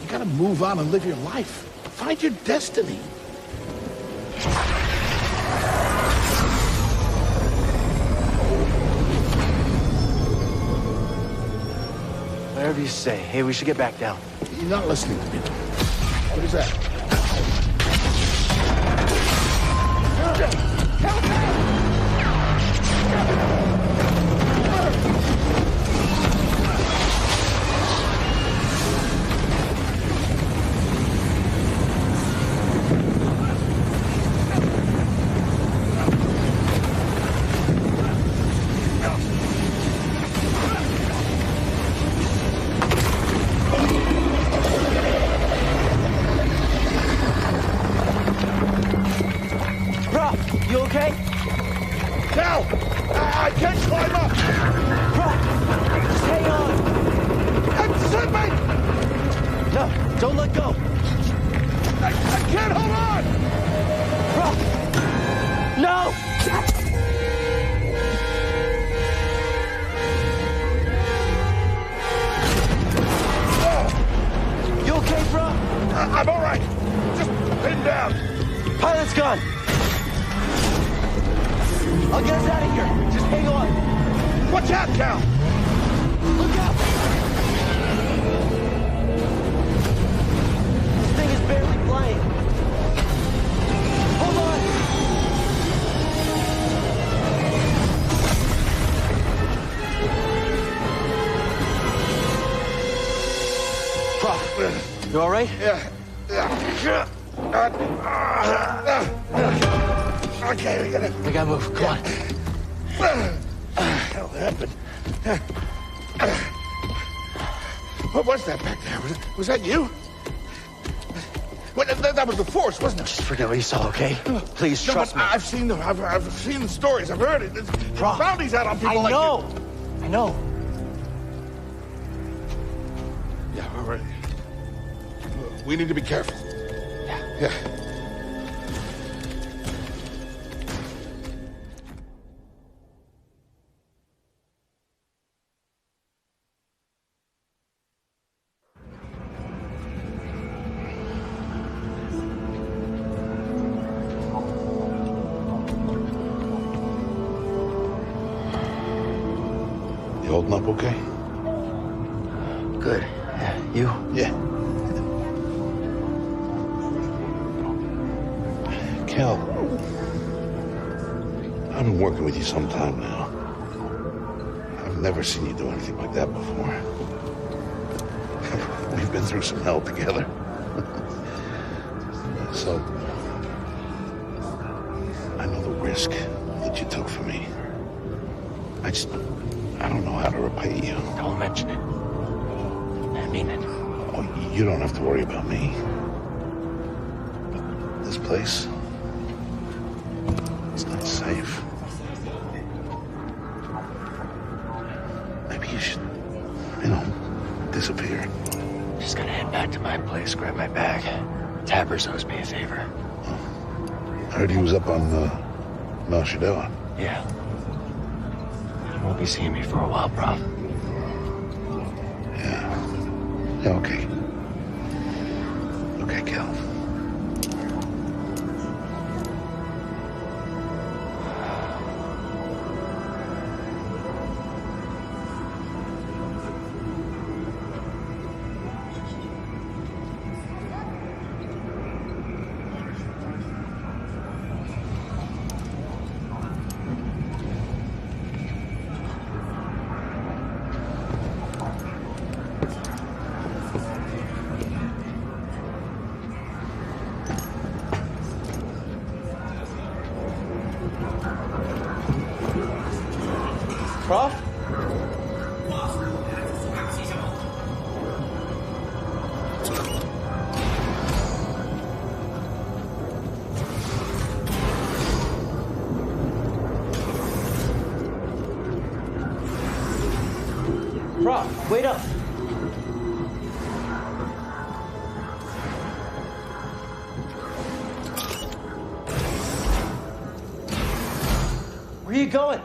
you gotta move on and live your life. Find your destiny. Whatever you say. Hey, we should get back down. You're not listening to me. What is that? Don't let go. I can't hold on! Rock! No! You okay, bro? I'm all right. Just pinned down. Pilot's gone. I'll get us out of here. Just hang on. Watch out, Cal. Look out! This thing is barely flying. Hold on! Prof, you all right? Yeah. Okay, we gotta move. Come on. What the hell happened? What was that back there? Was that you? Well, that was the Force, wasn't it? Just forget what you saw, okay? Please trust me. I've seen the stories. I've heard it. There's bounties out on people like you. I know. Yeah, all right. We need to be careful. Yeah. You holding up okay? Good. Yeah, you? Yeah. Cal, I've been working with you some time now. I've never seen you do anything like that before. We've been through some hell together. So, I know the risk that you took for me. I don't know how to repay you. Don't mention it. I mean it. Oh, you don't have to worry about me. But this place, it's not safe. Maybe you should, disappear. Just gotta head back to my place, grab my bag. Tappers owes me a favor. I heard he was up on Mount Shadowah. Yeah. You won't be seeing me for a while, Prof. Yeah, okay. Okay, Cal. Prof? Prof, wait up. Where are you going?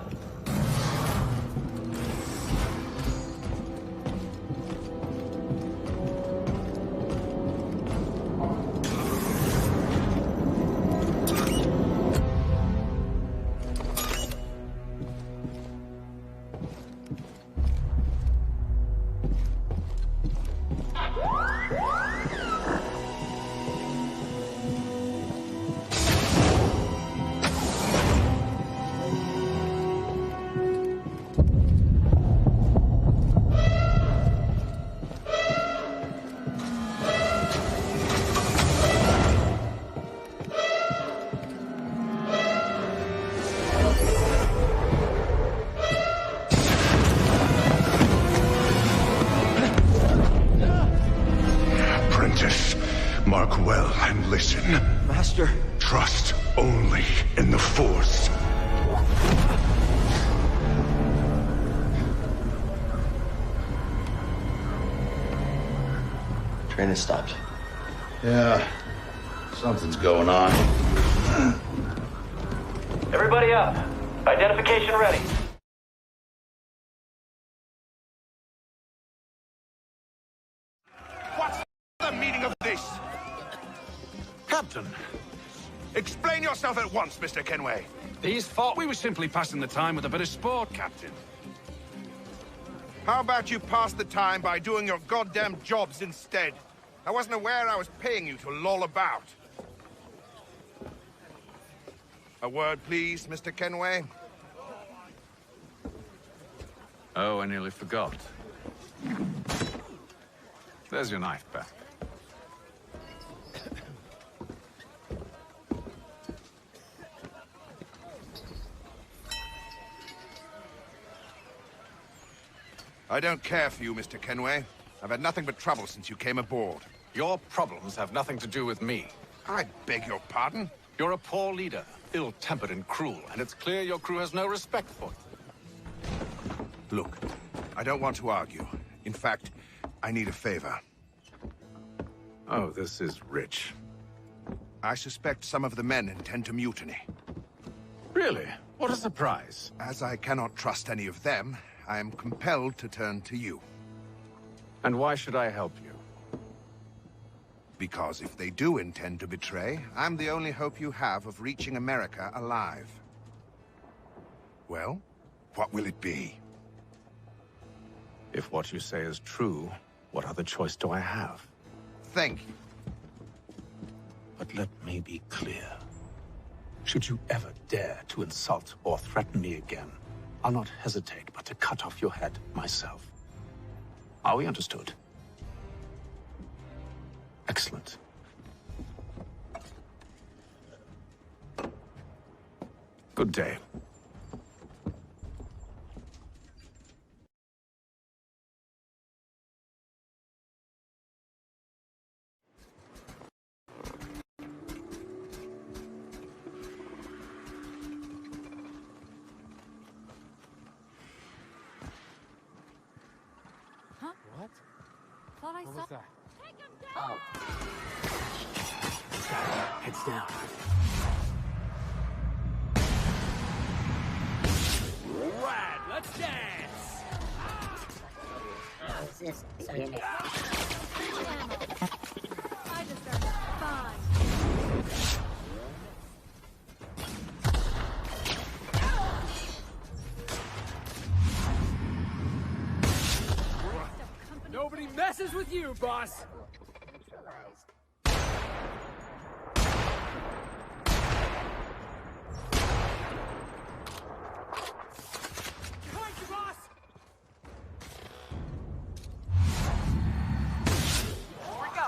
Mark well and listen. Master. Trust only in the Force. Train has stopped. Yeah, something's going on. Everybody up. Identification ready. What's the meaning of this? Captain, Explain yourself at once, Mr. Kenway. these thought we were simply passing the time with a bit of sport, Captain. How about you pass the time by doing your goddamn jobs instead? I wasn't aware I was paying you to loll about. A word, please, Mr. Kenway. Oh, I nearly forgot. There's your knife back. I don't care for you, Mr. Kenway. I've had nothing but trouble since you came aboard. Your problems have nothing to do with me. I beg your pardon? You're a poor leader, ill-tempered and cruel, and it's clear your crew has no respect for you. Look, I don't want to argue. In fact, I need a favor. Oh, this is rich. I suspect some of the men intend to mutiny. Really? What a surprise. As I cannot trust any of them, I am compelled to turn to you. And why should I help you? Because if they do intend to betray, I'm the only hope you have of reaching America alive. Well, what will it be? If what you say is true, what other choice do I have? Thank you. But let me be clear. Should you ever dare to insult or threaten me again, I'll not hesitate but to cut off your head myself. Are we understood? Excellent. Good day. Huh? What? Thought I saw. that? Take him down! Heads down. Rad, let's dance! I just earned a fine. Nobody messes with you, boss! Behind you, boss! Here we go!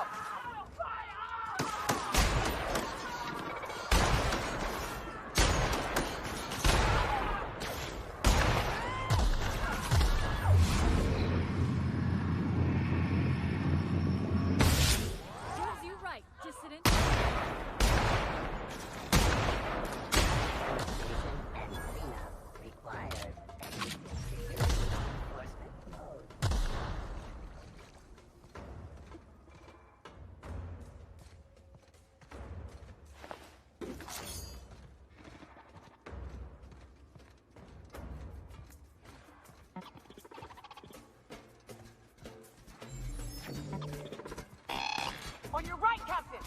Serves you right, dissident. On your right, Captain!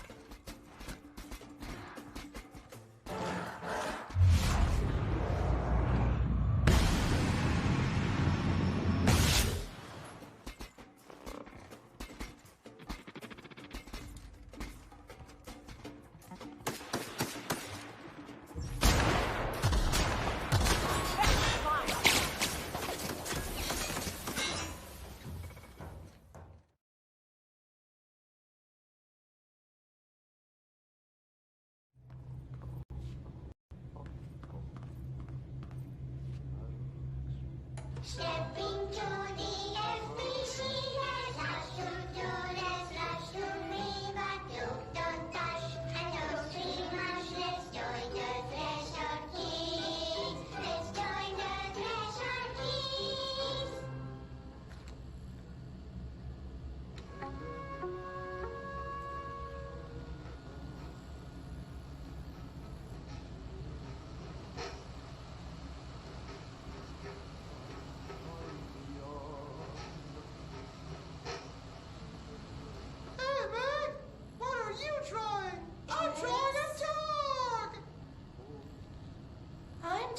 Stepping to the FBC, let's rush to do, let's rush to river, don't dash, and don't swim much, let's join the Thresher Kings, let's join the Thresher Kings.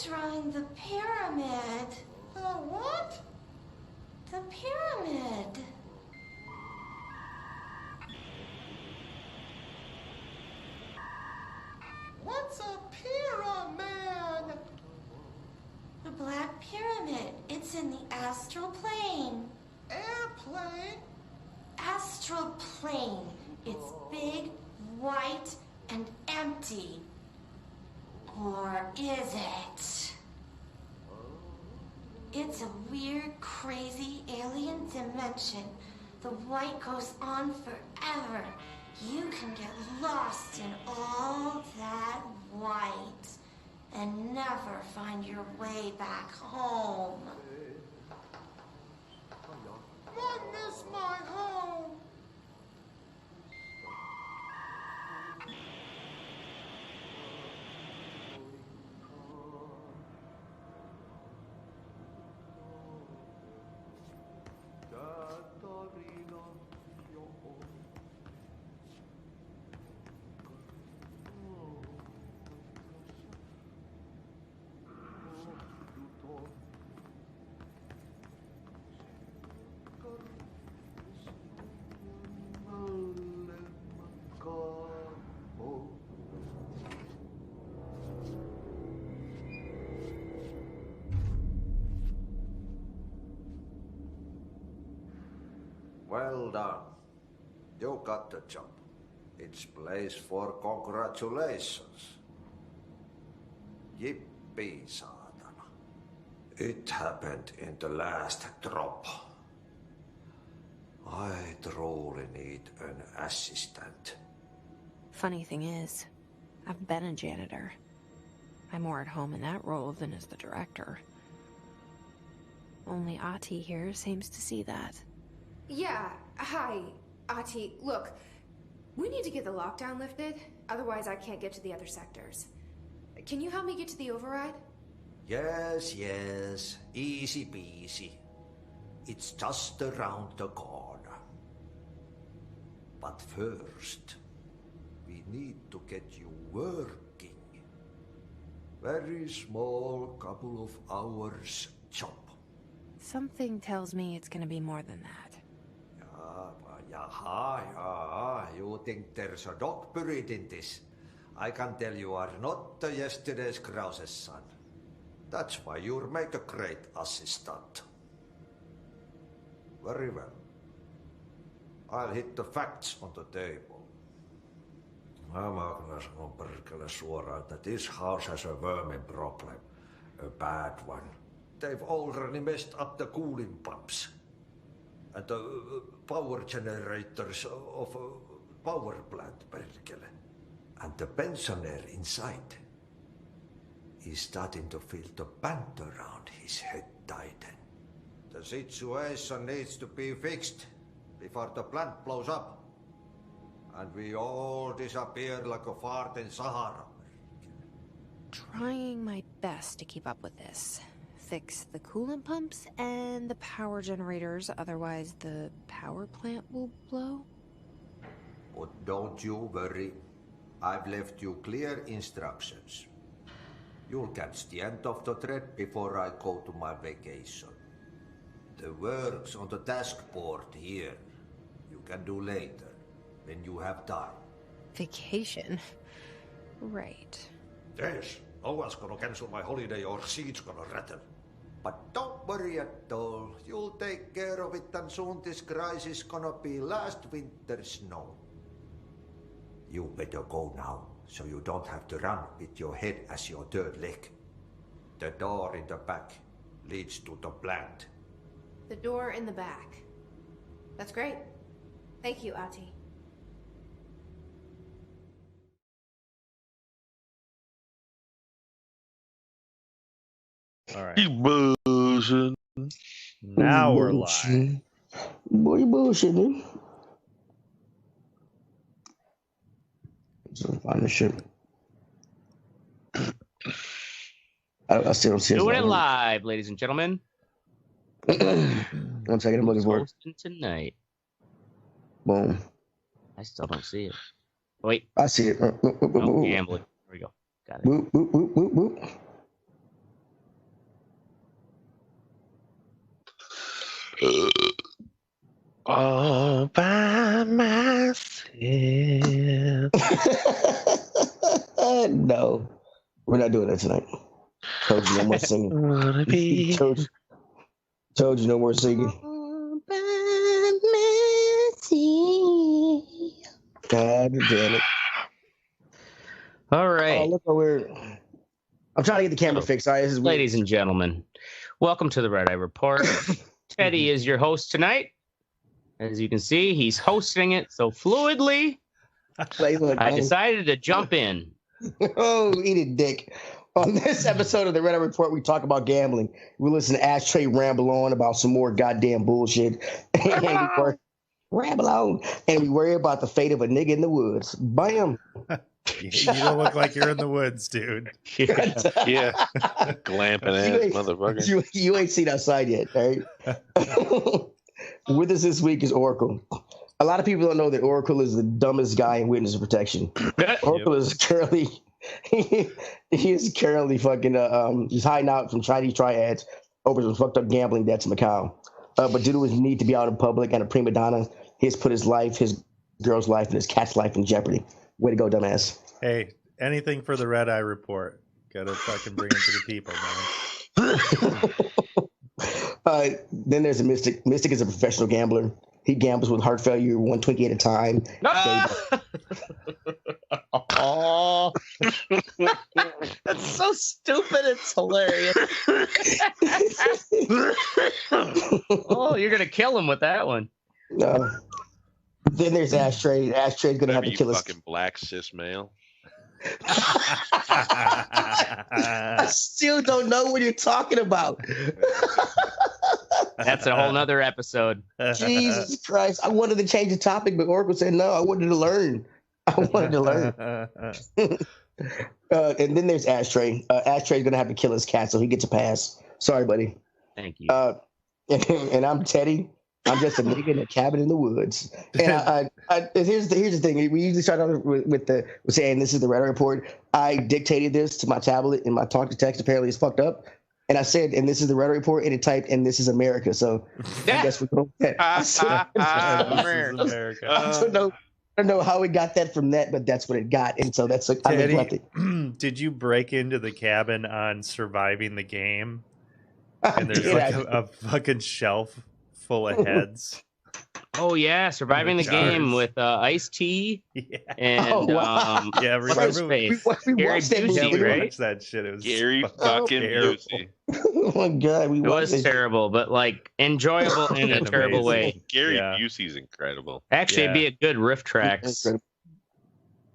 drawing the pyramid. The what? The pyramid. What's a pyramid? The Black Pyramid. It's in the astral plane. Airplane? Astral plane. It's big, white, and empty. Or is it? It's a weird, crazy alien dimension. The white goes on forever. You can get lost in all that white and never find your way back home. I miss my home. Well done. You got the job. It's place for congratulations. Yippee, saatana. It happened in the last drop. I truly need an assistant. Funny thing is, I've been a janitor. I'm more at home in that role than as the director. Only Ati here seems to see that. Yeah, hi, Ati. Look, we need to get the lockdown lifted, otherwise I can't get to the other sectors. Can you help me get to the override? Yes, yes. Easy peasy. It's just around the corner. But first, we need to get you working. Very small, couple of hours job. Something tells me it's gonna be more than that. Yeah. You think there's a dog buried in this? I can tell you are not yesterday's Krause's son. That's why you'll make a great assistant. Very well. I'll hit the facts on the table. Mä kyllä sanon perkele suoraan, that this house has a vermin problem. A bad one. They've already messed up the cooling pumps. And the power generators of a power plant, perkele. And the pensioner inside is starting to feel the band around his head tighten. The situation needs to be fixed before the plant blows up. And we all disappear like a fart in Sahara. Trying my best to keep up with this. Fix the coolant pumps and the power generators, otherwise the power plant will blow. But don't you worry. I've left you clear instructions. You'll catch the end of the thread before I go to my vacation. The work's on the task board here. You can do later, when you have time. Vacation? Right. Yes, no one's gonna cancel my holiday or seat's gonna rattle. But don't worry at all. You'll take care of it and soon this crisis gonna be last winter's snow. You better go now, so you don't have to run with your head as your third leg. The door in the back leads to the plant. The door in the back. That's great. Thank you, Ati. All right. Emotion. Now we're live. Boy, bullshitting. So find the shit. I still don't see it. Doing it live, ladies and gentlemen. 1 second, I'm looking for it. Hosting tonight. Boom. I still don't see it. Wait. I see it. Oh, gambling. There we go. Got it. Boop, boop, boop, boop, boop. All by myself. No, we're not doing that tonight. Told you no more singing. Told you no more singing. God damn it. All right. Oh, look how we're... I'm trying to get the camera fixed. All right, this is weird. Ladies and gentlemen, welcome to the Red Eye Report. Teddy is your host tonight. As you can see, he's hosting it so fluidly. I decided to jump in. Oh, eat it, dick. On this episode of the Red Eye Report, we talk about gambling. We listen to Ashtray ramble on about some more goddamn bullshit. Ramble on. And we worry about the fate of a nigga in the woods. Bam. You don't look like you're in the woods, dude. Yeah. Glamping ass motherfucker. You ain't seen outside yet, right? With us this week is Oracle. A lot of people don't know that Oracle is the dumbest guy in witness protection. Oracle is currently he is currently fucking he's hiding out from Chinese triads over some fucked up gambling debts in Macau. But due to his need to be out in public and a prima donna, he has put his life, his girl's life, and his cat's life in jeopardy. Way to go, dumbass. Hey, anything for the Red Eye Report. Gotta fucking bring it to the people, man. Then there's a Mystic. Mystic is a professional gambler. He gambles with heart failure, one Twinkie at a time. Oh, that's so stupid. It's hilarious. Oh, you're gonna kill him with that one. No. Then there's Ashtray. Ashtray's gonna have to kill us. Fucking black cis male. I still don't know what you're talking about. That's a whole nother episode. Jesus Christ. I wanted to change the topic, but Oracle said no. I wanted to learn. And then there's Ashtray. Ashtray's going to have to kill his cat, so he gets a pass. Sorry, buddy. Thank you. And I'm Teddy. I'm just a nigga in a cabin in the woods. And here's the thing. We usually start off with saying this is the Red Eye Report. I dictated this to my tablet, and my talk to text apparently is fucked up. And I said, and this is the Red Eye Report, and it typed, and this is America. So I guess we're going to America. I don't know how we got that from that, but that's what it got. And so that's like, Teddy, did you break into the cabin on Surviving the Game? And there's a fucking shelf full of heads. Oh yeah, Surviving the Game with Ice-T and remember Gary Busey, right? Watched that shit. It was Gary fucking Busey. Oh my god, it was terrible, but like enjoyable in a terrible way. Gary Busey's incredible. Actually, it'd be a good riff tracks.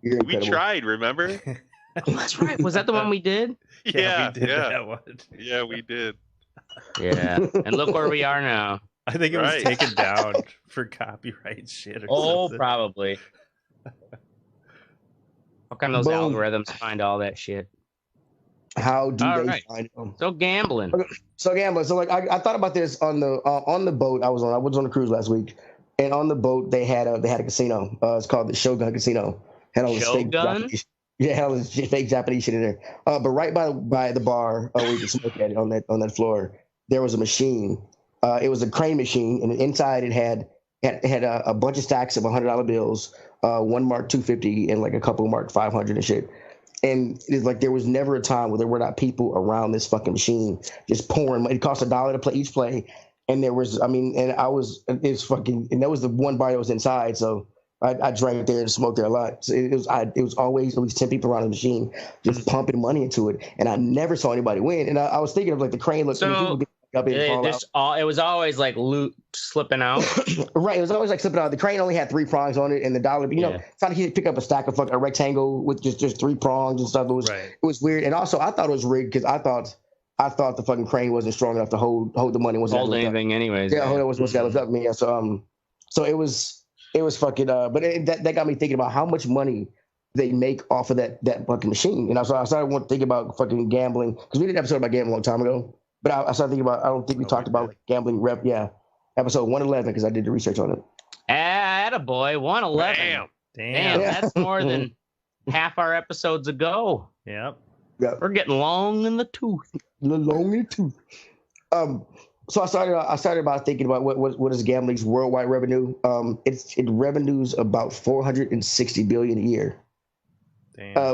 We tried, remember? Oh, that's right. Was that the one we did? Yeah, we did that one. Yeah, we did. Yeah, and look where we are now. I think it was taken down for copyright shit. Or something. Probably. How come those algorithms find all that shit? How do they find them? So gambling. So like I thought about this on the boat I was on. I was on a cruise last week, and on the boat they had a casino. It's called the Shogun Casino. Had all this fake Japanese, had all this fake Japanese shit in there. But right by the bar where you can smoke at it on that floor, there was a machine. It was a crane machine, and inside it had a bunch of stacks of $100 bills, one marked 250 and like a couple marked 500 and shit. And it's like there was never a time where there were not people around this fucking machine just pouring. It cost $1 to play each play, and there was, and that was the one bar that was inside. So I drank there and smoked there a lot. So it was always at least 10 people around the machine just pumping money into it, and I never saw anybody win. And I was thinking of like the crane look. So it was always like loot slipping out. Right, it was always like slipping out. The crane only had 3 prongs on it, and the dollar, trying to pick up a stack of a rectangle with just 3 prongs and stuff. It was weird, and also I thought it was rigged because I thought the fucking crane wasn't strong enough to hold the money. Hold anything, anyways. Yeah, it was what's got up me. So it was fucking. But that got me thinking about how much money they make off of that fucking machine, and I started thinking about fucking gambling because we did an episode about gambling a long time ago. But I started thinking about, I don't think we talked about gambling episode 111 because I did the research on it. Attaboy, 111. Damn, that's more than half our episodes ago. Yep. We're getting long in the tooth. Long in the tooth. So I started about thinking about what is gambling's worldwide revenue. It revenues about 460 billion a year.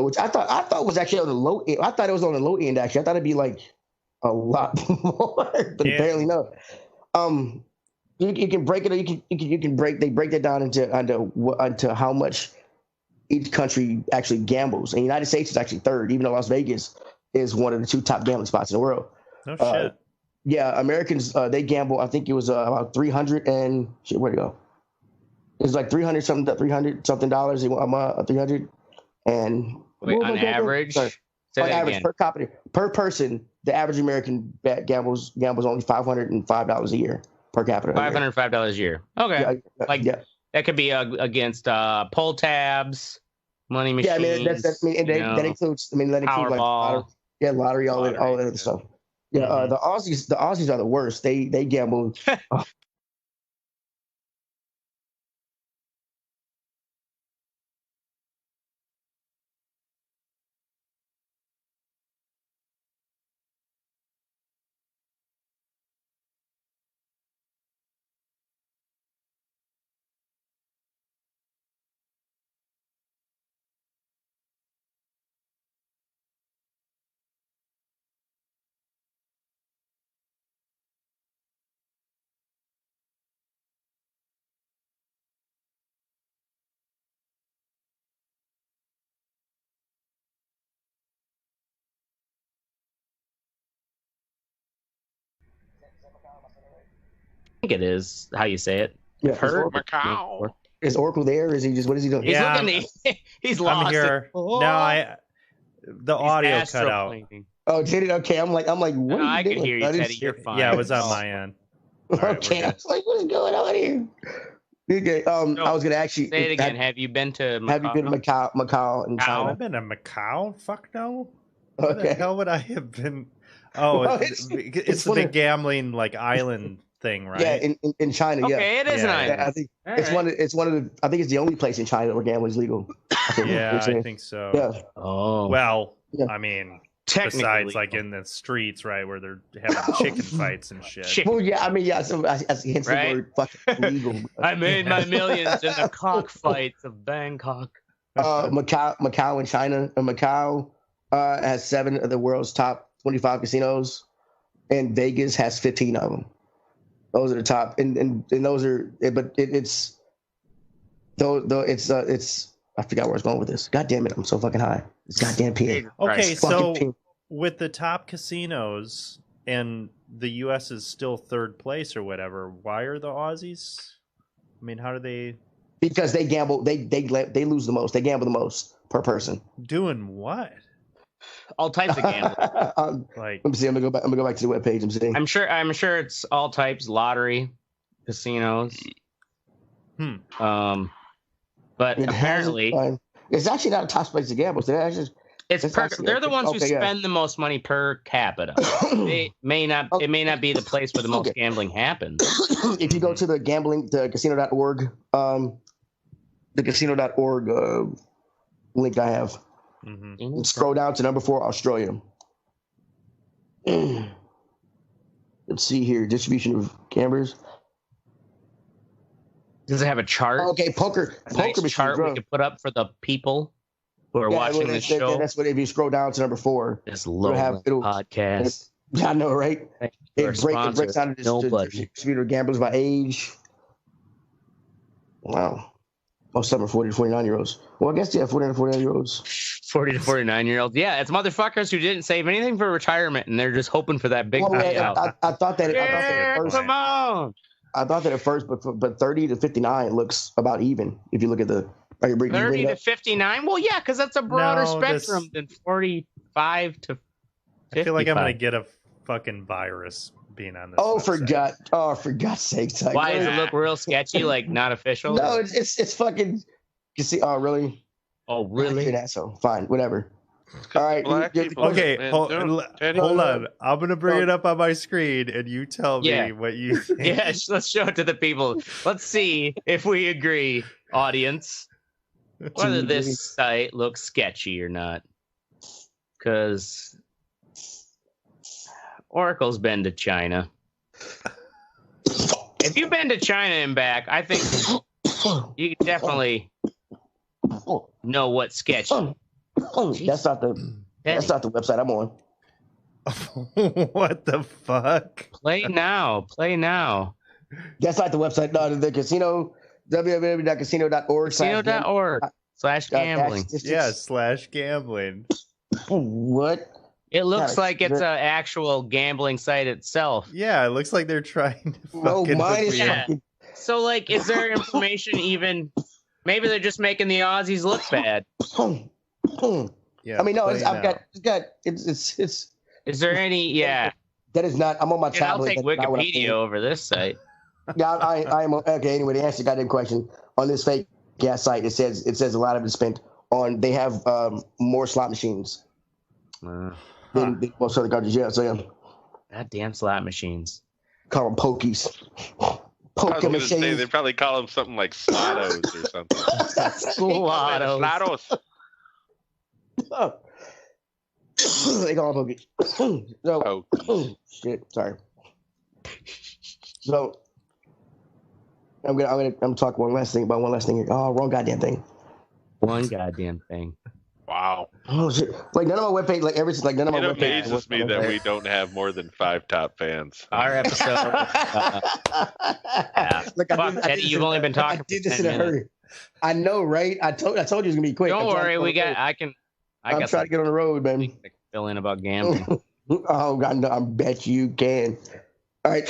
Which I thought was actually on the low end. I thought it was on the low end actually. I thought it'd be like a lot more, but apparently no. You can break it. They break that down into how much each country actually gambles. And the United States is actually third, even though Las Vegas is one of the 2 top gambling spots in the world. No shit. Yeah, Americans they gamble. I think it was about 300 and shit. Where'd it go? It was like 300 something dollars a month, 300 and on average. On average per person, the average American gambles only $505 a year per capita. $505 a year. Okay, that could be against pull tabs, money machines. Yeah, that includes. That includes like lottery, all that other stuff. Yeah, the Aussies are the worst. They gamble. I think it is how you say it. Yeah, Macau. Is Oracle there? Is he just? What is he doing? He's looking. He's lost. I'm here. No, the audio cut out. Oh, did it? Okay, I'm like, what? No, I can hear you, Teddy. You're fine. Yeah, it was on my end. Okay, I was like, what is going on here? Okay, I was gonna actually say it again. Have you been to Macau? Have you been to Macau and China? I've been to Macau. Fuck no. Okay. Where the hell would I have been? Oh, well, it's the big gambling like island thing, right? Yeah, in China. Okay, it is an island. Yeah, I think it's one of the. I think it's the only place in China where gambling is legal. I think so. Yeah. Oh. Well, I mean, besides like in the streets, right, where they're having chicken fights and shit. Well, yeah, I mean, yeah. So hence the word fucking legal. I made my millions in the cockfights of Bangkok. Macau and China. Macau has 7 of the world's top 25 casinos, and Vegas has 15 of them. Those are the top, and those are. But it's I forgot where I was going with this. God damn it, I'm so fucking high. It's goddamn PM. Okay, so with the top casinos and the U.S. is still third place or whatever, why are the Aussies? I mean, how do they? Because they gamble. They lose the most. They gamble the most per person. Doing what? All types of gambling. Like, let me see. I'm gonna go back to the webpage. I'm seeing. I'm sure it's all types: lottery, casinos. But apparently, it's actually not a top place to gamble. So they're the ones who spend the most money per capita. It may not be the place where the most gambling happens. If you go to the casino.org, the casino.org link I have. And scroll down to number 4, Australia. Let's see here, distribution of gamblers. Does it have a chart? Okay, poker chart we could put up for the people who are watching this show. That's what if you scroll down to number 4. This low podcast. I know, right? It breaks down to distributor gamblers by age. Wow. Most of them are 40 to 49-year-olds. Well, I guess, 40 to 49-year-olds. 40 to 49-year-olds. Yeah, it's motherfuckers who didn't save anything for retirement, and they're just hoping for that big payout. I thought that at first. Come on! I thought that at first, but 30 to 59 looks about even if you look at the. 30 to 59? Well, yeah, because that's a broader spectrum than 45 to 55. I feel like I'm going to get a fucking virus being on this. For God's sake. Why does it look real sketchy, like not official? No, it's fucking. You see? Oh, really? Oh, really? So fine, whatever. All right. Okay, hold on. I'm going to bring it up on my screen, and you tell me what you think. Yeah, let's show it to the people. Let's see if we agree, audience, whether this site looks sketchy or not. Because Oracle's been to China. If you've been to China and back, I think you can definitely know what sketch. That's not the website I'm on. What the fuck? Play now. That's not the website. No, the casino, www.casino.org. Casino.org/gambling. Yeah, /gambling. What? It looks like it's an actual gambling site itself. Yeah, it looks like they're trying to fucking mine is fucking... So, like, is there information even? Maybe they're just making the Aussies look bad. Yeah, I mean, no, it's. Is there any? Yeah. That is not. I'm on my tablet. I'll take Wikipedia over this site. Yeah, I am okay. Anyway, to answer the goddamn question on this fake gas site, it says a lot of it's spent on. They have more slot machines than most other countries. Yeah, so yeah. Goddamn slot machines. Call them pokies. I was going to say they probably call them something like slottos or something. Slottos. They call them pokies. So, shit. Sorry. So I'm gonna talk one last thing about one last thing here. Oh, wrong goddamn thing. One goddamn thing. Wow. Oh shit! Like none of my webpage, like everything, like none of my webpage. It amazes me that we don't have more than 5 top fans. Our episode. Look, Eddie, you've only been talking. I did this in a hurry. I know, right? I told you it was gonna be quick. Don't worry, I'm trying to get on the road, man. Fill in about gambling. Oh God, no, I bet you can. All right.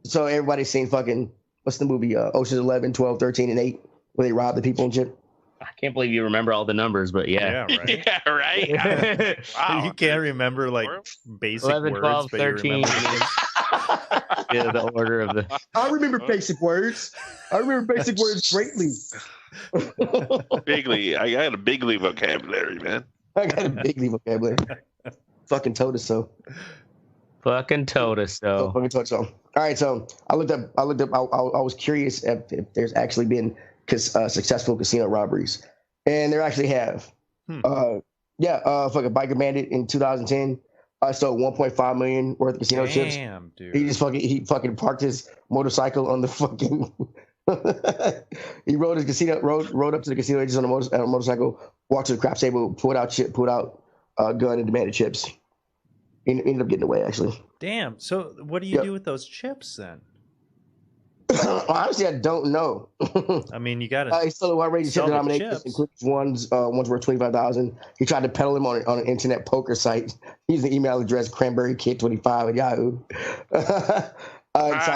So everybody's seen fucking what's the movie? Ocean's 11, 12, 13, and 8, where they rob the people and shit. I can't believe you remember all the numbers, but yeah. Yeah, right. Yeah, right. Wow. You can't remember like basic 11, words, 12, but 13. you remember Yeah, the order of the. I remember basic words. I remember basic words greatly. Bigly. I got a bigly vocabulary, man. I got a bigly vocabulary. Fucking told us so. Fucking told us so. Fucking told us so. All right, so I looked up. I was curious if there's actually been successful casino robberies, and there actually have. Fucking Biker Bandit in 2010 stole 1.5 million worth of casino chips. Damn, dude. He fucking parked his motorcycle on the fucking. He rode up to the casino agents on a motorcycle, walked to the crap table, pulled out a gun and demanded chips. He ended up getting away, actually. Damn. So what do you do with those chips then? Honestly, I don't know. I mean, you got to. He stole a wide range of chip denominations, including ones worth 25,000. He tried to peddle them on an internet poker site using the email address cranberrykid25 at Yahoo.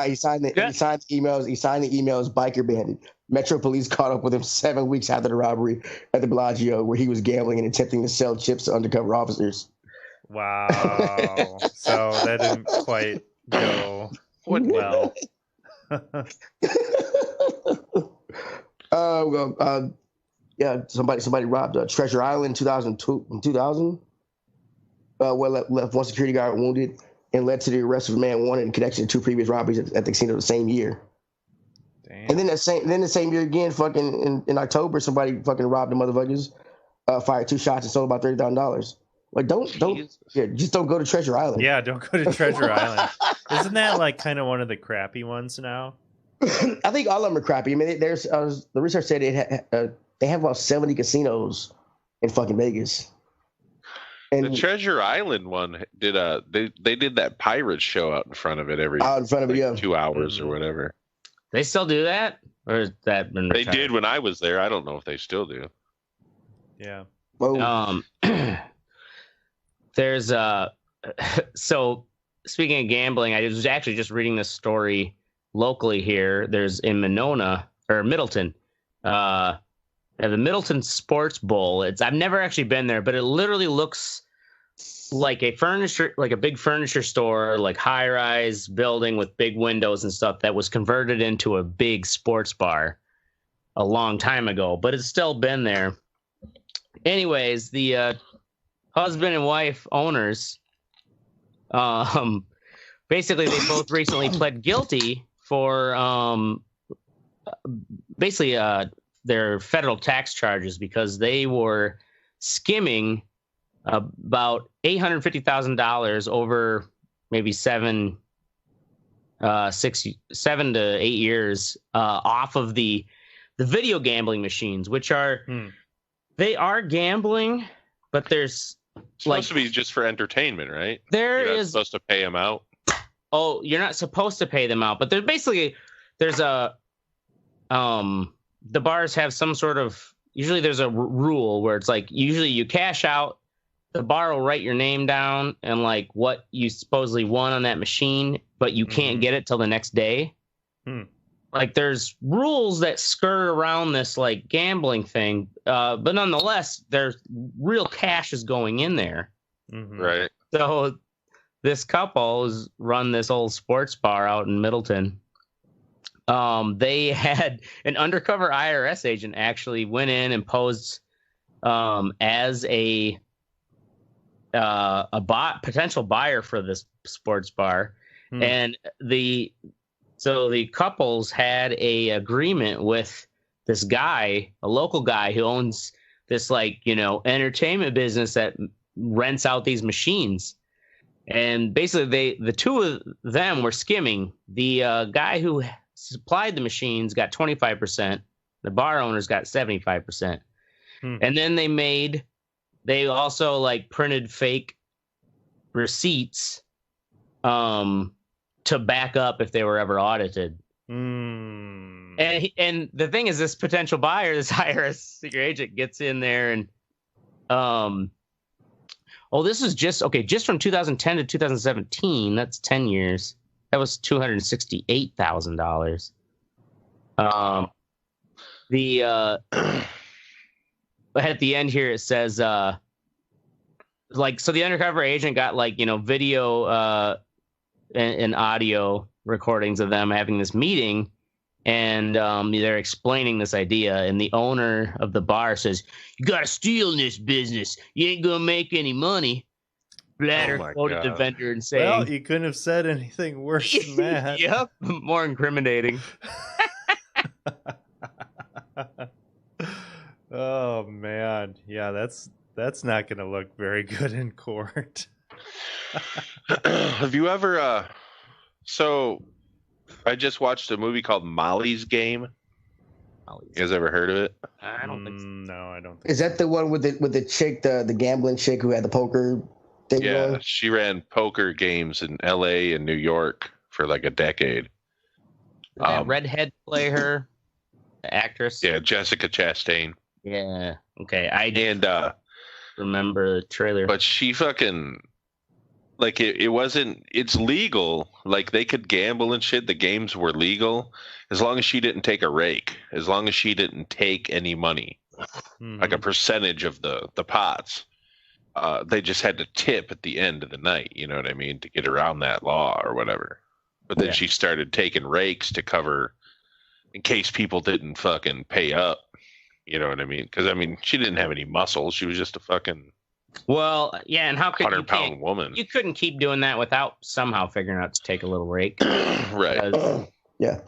He signed the emails Biker Bandit. Metro Police caught up with him 7 weeks after the robbery at the Bellagio, where he was gambling and attempting to sell chips to undercover officers. Wow. So that didn't quite go well. Somebody robbed Treasure Island in 2000. Left one security guard wounded and led to the arrest of a man wanted in connection to 2 previous robberies at the casino the same year. Damn. And then the same year again, fucking in October, somebody fucking robbed the motherfuckers, fired 2 shots and sold about $30,000. Like just don't go to Treasure Island. Yeah, don't go to Treasure Island. Isn't that like kind of one of the crappy ones now? I think all of them are crappy. I mean, there's the research said they have about 70 casinos in fucking Vegas. And the Treasure Island one did they did that pirate show out in front of it in front of it, 2 hours or whatever. They still do that, or is that been retired? They did when I was there. I don't know if they still do. Yeah. There's so speaking of gambling, I was actually just reading this story locally here. There's in Middleton, the Middleton Sports Bowl. I've never actually been there, but it literally looks like a big furniture store, like high-rise building with big windows and stuff that was converted into a big sports bar a long time ago, but it's still been there. Anyways, the husband and wife owners, basically they both recently pled guilty for their federal tax charges because they were skimming about $850,000 over maybe 7 7 to 8 years off of the video gambling machines, which are they are gambling, but there's it's supposed to be just for entertainment, right? You're not supposed to pay them out. Oh, you're not supposed to pay them out, but there's a the bars have some sort of, usually there's a rule where it's like, usually you cash out, the bar will write your name down and like what you supposedly won on that machine, but you can't get it till the next day. Like there's rules that skirt around this like gambling thing, but nonetheless, there's real cash is going in there. Right. So this couple has run this old sports bar out in Middleton. They had an undercover IRS agent actually went in and posed as a potential buyer for this sports bar, and the couples had a agreement with this guy, a local guy who owns this entertainment business that rents out these machines. And basically, the two of them were skimming. The guy who supplied the machines got 25%. The bar owners got 75%. And then they also printed fake receipts to back up if they were ever audited. And the thing is, this potential buyer, this IRS secret agent, gets in there and this is just from 2010 to 2017. That's 10 years. That was $268,000. At the end here it says so the undercover agent got video and audio recordings of them having this meeting, and they're explaining this idea, and the owner of the bar says, "You gotta steal in this business. You ain't gonna make any money." Blatter quoted the vendor and saying, "Well, you couldn't have said anything worse than that." Yep, more incriminating. Oh man, yeah, that's not going to look very good in court. Have you ever? So, I just watched a movie called Molly's Game. You guys ever heard of it? I don't think so. No, I don't think Is that the one with the chick, the gambling chick who had the poker thing going? She ran poker games in L.A. and New York for like a decade. That redhead play her, the actress. Yeah, Jessica Chastain. Yeah. Okay. I did remember the trailer, but she fucking it wasn't. It's legal. Like they could gamble and shit. The games were legal as long as she didn't take a rake. As long as she didn't take any money, like a percentage of the pots. They just had to tip at the end of the night. You know what I mean? To get around that law or whatever. But then she started taking rakes to cover in case people didn't fucking pay up. You know what I mean? Because, she didn't have any muscle. She was just a fucking and how could 100-pound woman. You couldn't keep doing that without somehow figuring out to take a little rake. Right. Yeah.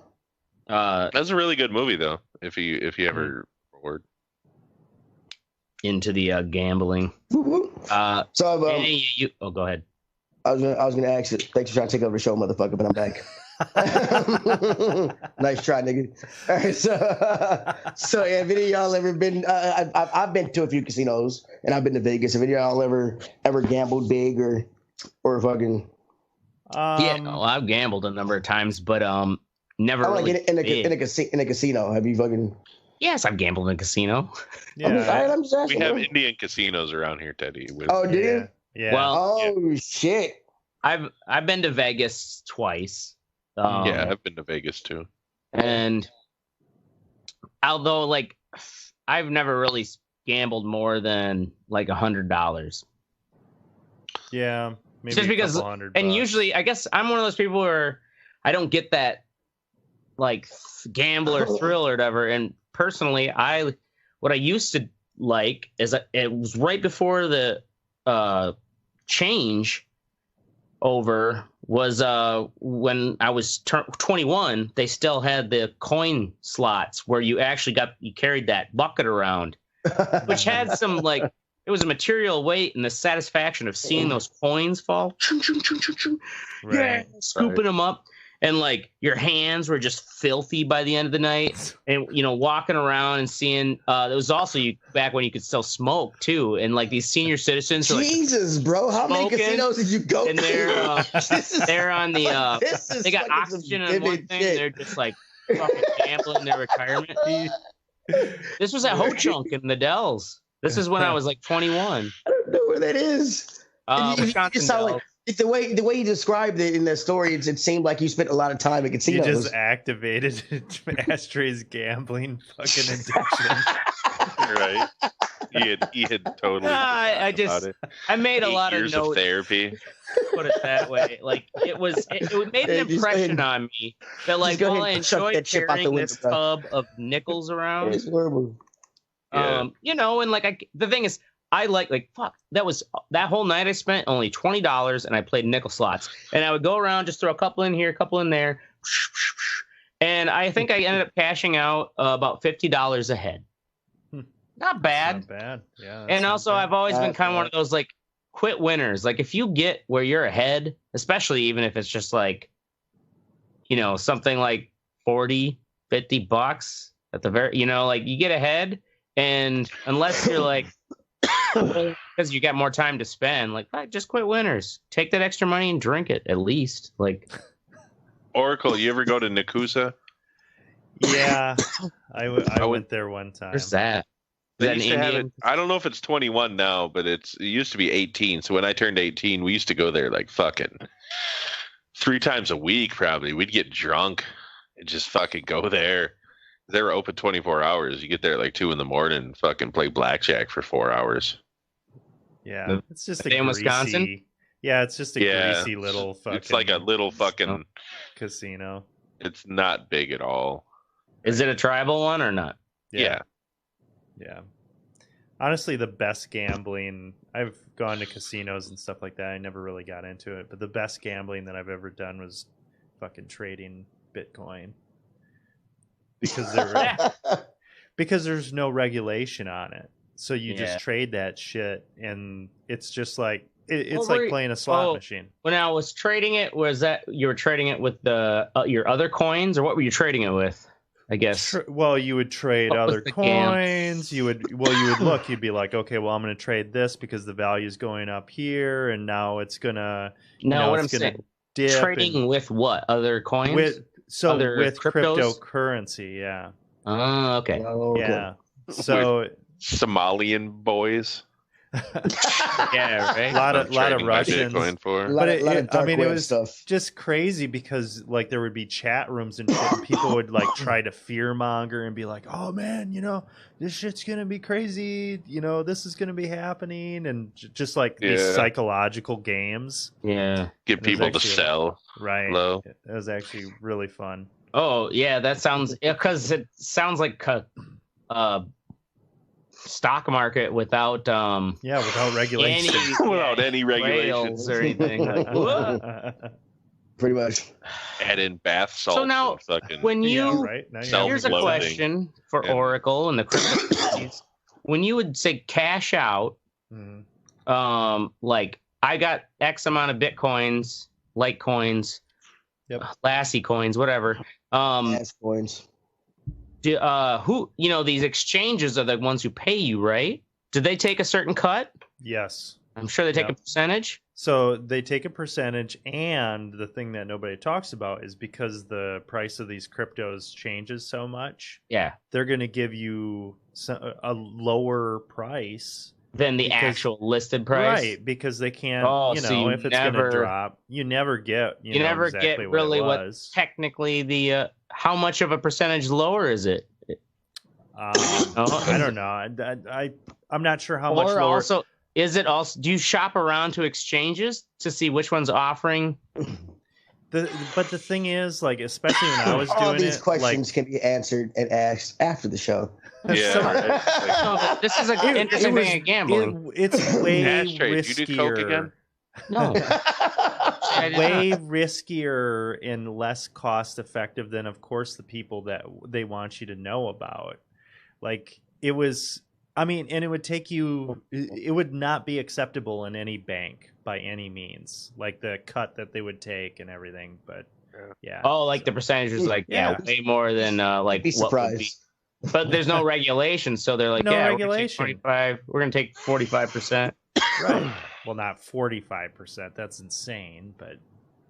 That's a really good movie, though, if you ever bored. Into the gambling. So, go ahead. I was gonna ask you. Thanks for trying to take over the show, motherfucker, but I'm back. Nice try, nigga. All right, so have any of y'all ever been? I've been to a few casinos, and I've been to Vegas. Have any of y'all ever gambled big or fucking? I've gambled a number of times, but never. In a casino. Have you fucking? Yes, I've gambled in a casino. Yeah, I'm just asking. We have Indian casinos around here, Teddy. Do you? Yeah. Well, shit. I've been to Vegas twice. I've been to Vegas too. And although I've never really gambled more than $100. Yeah, maybe just because. And usually, I guess I'm one of those people where I don't get that gambler thrill or whatever. And personally, what I used to like is it was right before the change over was when I was 21. They still had the coin slots where you actually carried that bucket around, which had some it was a material weight and the satisfaction of seeing those coins fall. Right. Yeah, scooping them up. and like your hands were just filthy by the end of the night, and walking around and seeing there was also back when you could still smoke too, and like these senior citizens Jesus, bro, how many casinos did you go and to? they're on the they got oxygen on one thing, and they're just like fucking gambling their retirement. This was at Ho Chunk in the Dells. This is when I was like 21. I don't know where that is. Wisconsin Dells. Like, the way you described it in that story, it seemed like you spent a lot of time at casinos. You just activated Astray's gambling fucking addiction. Right. He had totally. I made a lot of notes. Of therapy. Put it that way. Like it made an impression on me that like while I enjoyed carrying this tub of nickels around. It's horrible. And like the thing is, I like fuck. That whole night I spent only $20, and I played nickel slots. And I would go around, just throw a couple in here, a couple in there, and I think I ended up cashing out about $50 a head. Not bad. Not bad. Yeah. And also, I've always been kind of one of those like quit winners. Like if you get where you're ahead, especially even if it's just like, something like $40, $50 at the very, like you get ahead, and unless you're like. Because you got more time to spend, like just quit winners. Take that extra money and drink it at least. Like Oracle, you ever go to Nakusa? Yeah, I went there one time. Where's that? They used to have it, I don't know if it's 21 now, but it used to be 18. So when I turned 18, we used to go there like fucking 3 times a week. Probably we'd get drunk and just fucking go there. They were open 24 hours. You get there at like 2 a.m. and fucking play blackjack for 4 hours. Yeah, it's just a in greasy, Wisconsin. Yeah, it's just a greasy little fucking. It's like a little fucking casino. It's not big at all. Is it a tribal one or not? Yeah. Yeah. Honestly, the best gambling. I've gone to casinos and stuff like that. I never really got into it, but the best gambling that I've ever done was fucking trading Bitcoin. Because there's no regulation on it, so you just trade that shit, and it's just like it's like playing a slot machine. When I was trading it, was that you were trading it with the your other coins, or what were you trading it with? I guess. Well, you would trade other coins. You would look. You'd be like, okay, well, I'm going to trade this because the value is going up here, and now it's gonna. No, what I'm saying. Trading with what other coins? With cryptocurrency, yeah. Oh, okay. Yeah. So Somalian boys. Yeah, right. A lot of Russians. But it was stuff. Just crazy because like there would be chat rooms and shit, and people would like try to fear monger and be like, "Oh man, this shit's gonna be crazy. This is gonna be happening," and just like these psychological games. Yeah, get people to sell. Right. Low. It was actually really fun. Oh yeah, that sounds because it sounds like stock market without without regulation, without any regulations or anything. Pretty much. Add in bath salts. So now, when you here's a question for Oracle and the cryptocurrencies. When you would say cash out, like I got X amount of Bitcoins, Litecoins, Lassie coins, whatever. Lass coins. Who these exchanges are the ones who pay you, right? Do they take a certain cut? Yes, I'm sure they take a percentage. So they take a percentage, and the thing that nobody talks about is because the price of these cryptos changes so much. Yeah, they're going to give you a lower price than the actual listed price, right? Because they can't, so if it's going to drop, you never get, you never exactly get really what technically the how much of a percentage lower is it? I don't know. I'm not sure how much lower. Also, is it also? Do you shop around to exchanges to see which one's offering? But the thing is, like, especially when I was doing it, all these questions can be answered and asked after the show. Yeah, this is an interesting thing of gambling. It's way riskier. You do coke again? No. Way riskier and less cost effective than, of course, the people that they want you to know about. Like, it was, and it would take you, it would not be acceptable in any bank by any means, like the cut that they would take and everything. But Yeah. Oh, like the percentage is like way more than like be what would be. surprised. But there's no regulation, so they're like, No yeah, regulation. We're gonna take 45%. Right. Well, not 45%. That's insane, but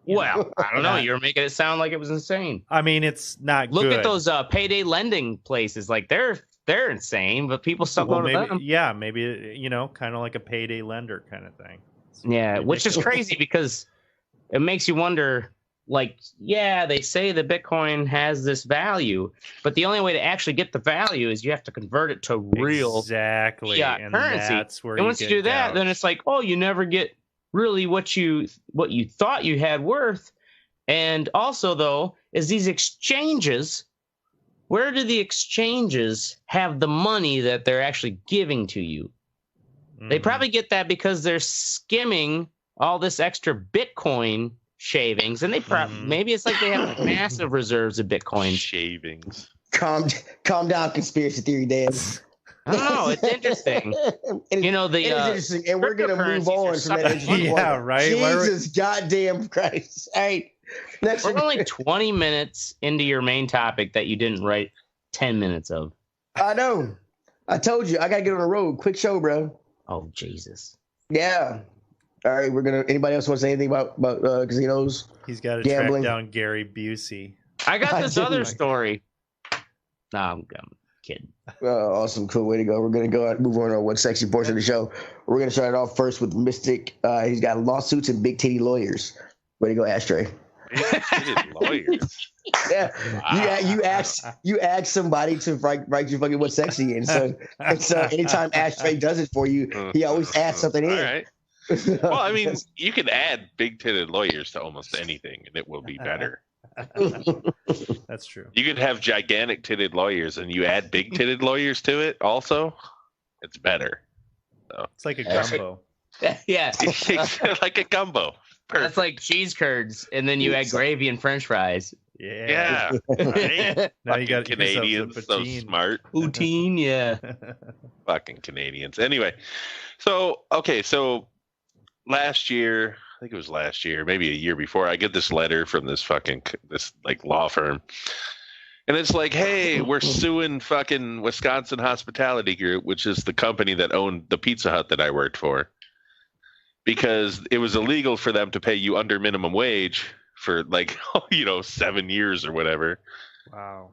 Well, I don't know. You were making it sound like it was insane. I mean, it's not Look good. at those payday lending places. Like they're insane, but people still go to maybe, them. Yeah, maybe kind of like a payday lender kind of thing. It's Yeah, which is crazy because it makes you wonder. Like, yeah, they say that Bitcoin has this value, but the only way to actually get the value is you have to convert it to real exactly fiat currency. That's where and once you do that, then it's like, oh, you never get really what you thought you had worth. And also, though, is these exchanges. Where do the exchanges have the money that they're actually giving to you? They probably get that because they're skimming all this extra Bitcoin shavings, and they maybe it's like they have massive reserves of Bitcoin shavings. Calm down, conspiracy theory, Dan. I don't know. It's interesting. It is interesting, and we're gonna move on from that. Yeah, right. Jesus goddamn Christ! All right, we're only 20 minutes into your main topic that you didn't write 10 minutes of. I know. I told you I gotta get on the road. Quick show, bro. Oh Jesus. Yeah. All right, anybody else want to say anything about casinos? He's got to gambling? track down Gary Busey. I got this other story. No, I'm kidding. Awesome, cool, way to go. We're gonna move on to one sexy portion of the show. We're gonna start off first with Mystic. He's got lawsuits and big titty lawyers. Way to go, Ashtray. Big titty lawyers. Yeah, you ask somebody to write you fucking what's sexy, and so anytime Ashtray does it for you, he always adds something in. All right. Well, I mean, you can add big-titted lawyers to almost anything, and it will be better. That's true. You could have gigantic-titted lawyers, and you add big-titted lawyers to it. Also, it's better. So. It's like a gumbo. Yeah, like a gumbo. Perfect. That's like cheese curds, and then you add gravy and French fries. Yeah. Right? Now you got Canadians so smart. Poutine, yeah. Fucking Canadians. Anyway, so last year, I think it was last year, maybe a year before, I get this letter from this law firm. And it's like, hey, we're suing fucking Wisconsin Hospitality Group, which is the company that owned the Pizza Hut that I worked for, because it was illegal for them to pay you under minimum wage for 7 years or whatever. Wow.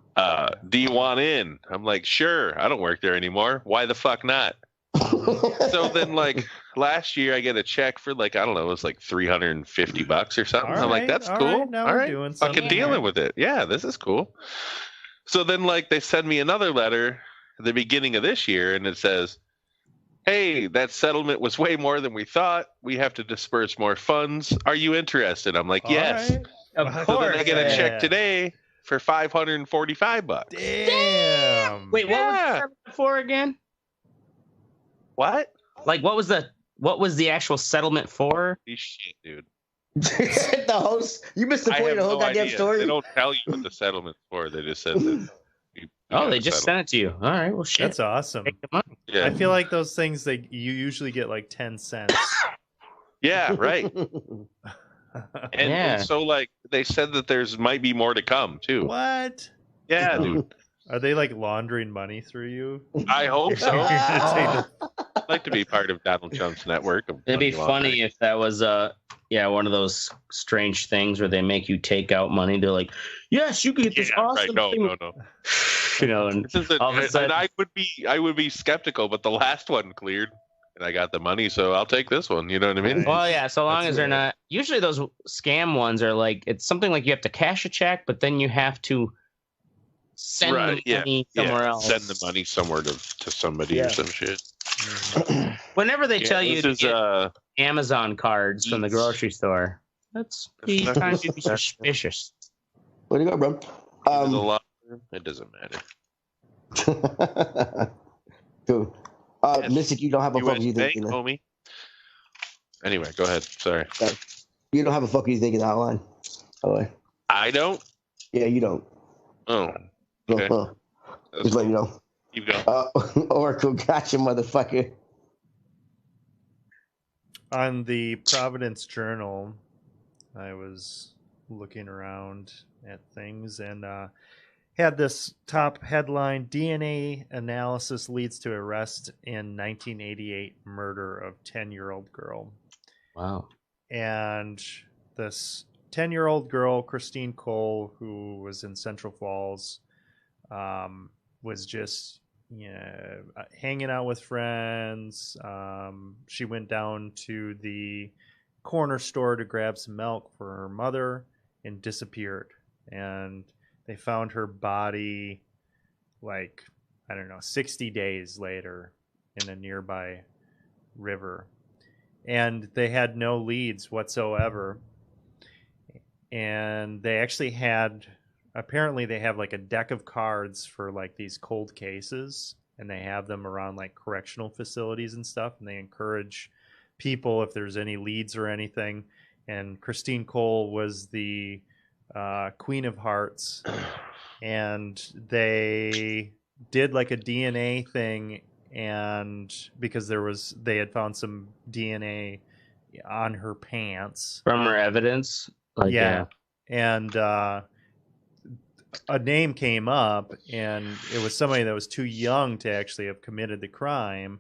Do you want in? I'm like, sure. I don't work there anymore. Why the fuck not? So then, last year, I get a check for I don't know, it was $350 or something. I'm like, that's cool. Right, now all we're right, doing fucking something. dealing with it. Yeah, this is cool. So then, they send me another letter at the beginning of this year, and it says, hey, that settlement was way more than we thought. We have to disperse more funds. Are you interested? I'm like, yes. Right. Of So course. then I get a check today for $545. Damn. Wait, what was the settlement for again? What? What was the actual settlement for? Holy shit, dude. The host, you missed the point of the whole goddamn story. They don't tell you what the settlement's for. They just said that. They just sent it to you. All right, well, shit. That's awesome. Yeah. I feel like those things you usually get 10 cents. Yeah, right. And so they said that there's might be more to come too. What? Yeah, dude. Are they laundering money through you? I hope so. You're gonna I'd like to be part of Donald Trump's network. It'd be funny if that was one of those strange things where they make you take out money. They're like, yes, you can get this awesome thing. No. And all of a sudden, and I would be skeptical, but the last one cleared, and I got the money, so I'll take this one. You know what I mean? Well, yeah. So long as they're not. Usually, those scam ones are it's something like you have to cash a check, but then you have to send the money somewhere else. Send the money somewhere to somebody or some shit. Whenever they tell you to get Amazon cards from the grocery store, that's the time to be suspicious. Way to go, bro. It doesn't matter. Cool. Mystic, you don't have a fuck you think, homie. Anyway, go ahead. Sorry. You don't have a fuck you think in the hotline, by the way. I don't? Yeah, you don't. Oh. Okay. Just let you know. Keep going. Oracle, gotcha, motherfucker. On the Providence Journal, I was looking around at things and had this top headline: DNA analysis leads to arrest in 1988 murder of 10-year-old girl. Wow. And this 10-year-old girl, Christine Cole, who was in Central Falls, was just hanging out with friends. She went down to the corner store to grab some milk for her mother and disappeared. And they found her body 60 days later in a nearby river. And they had no leads whatsoever. And they actually apparently they have like a deck of cards for like these cold cases, and they have them around like correctional facilities and stuff. And they encourage people if there's any leads or anything. And Christine Cole was the Queen of Hearts, and they did like a DNA thing, and because they had found some DNA on her pants from her evidence. And a name came up, and it was somebody that was too young to actually have committed the crime,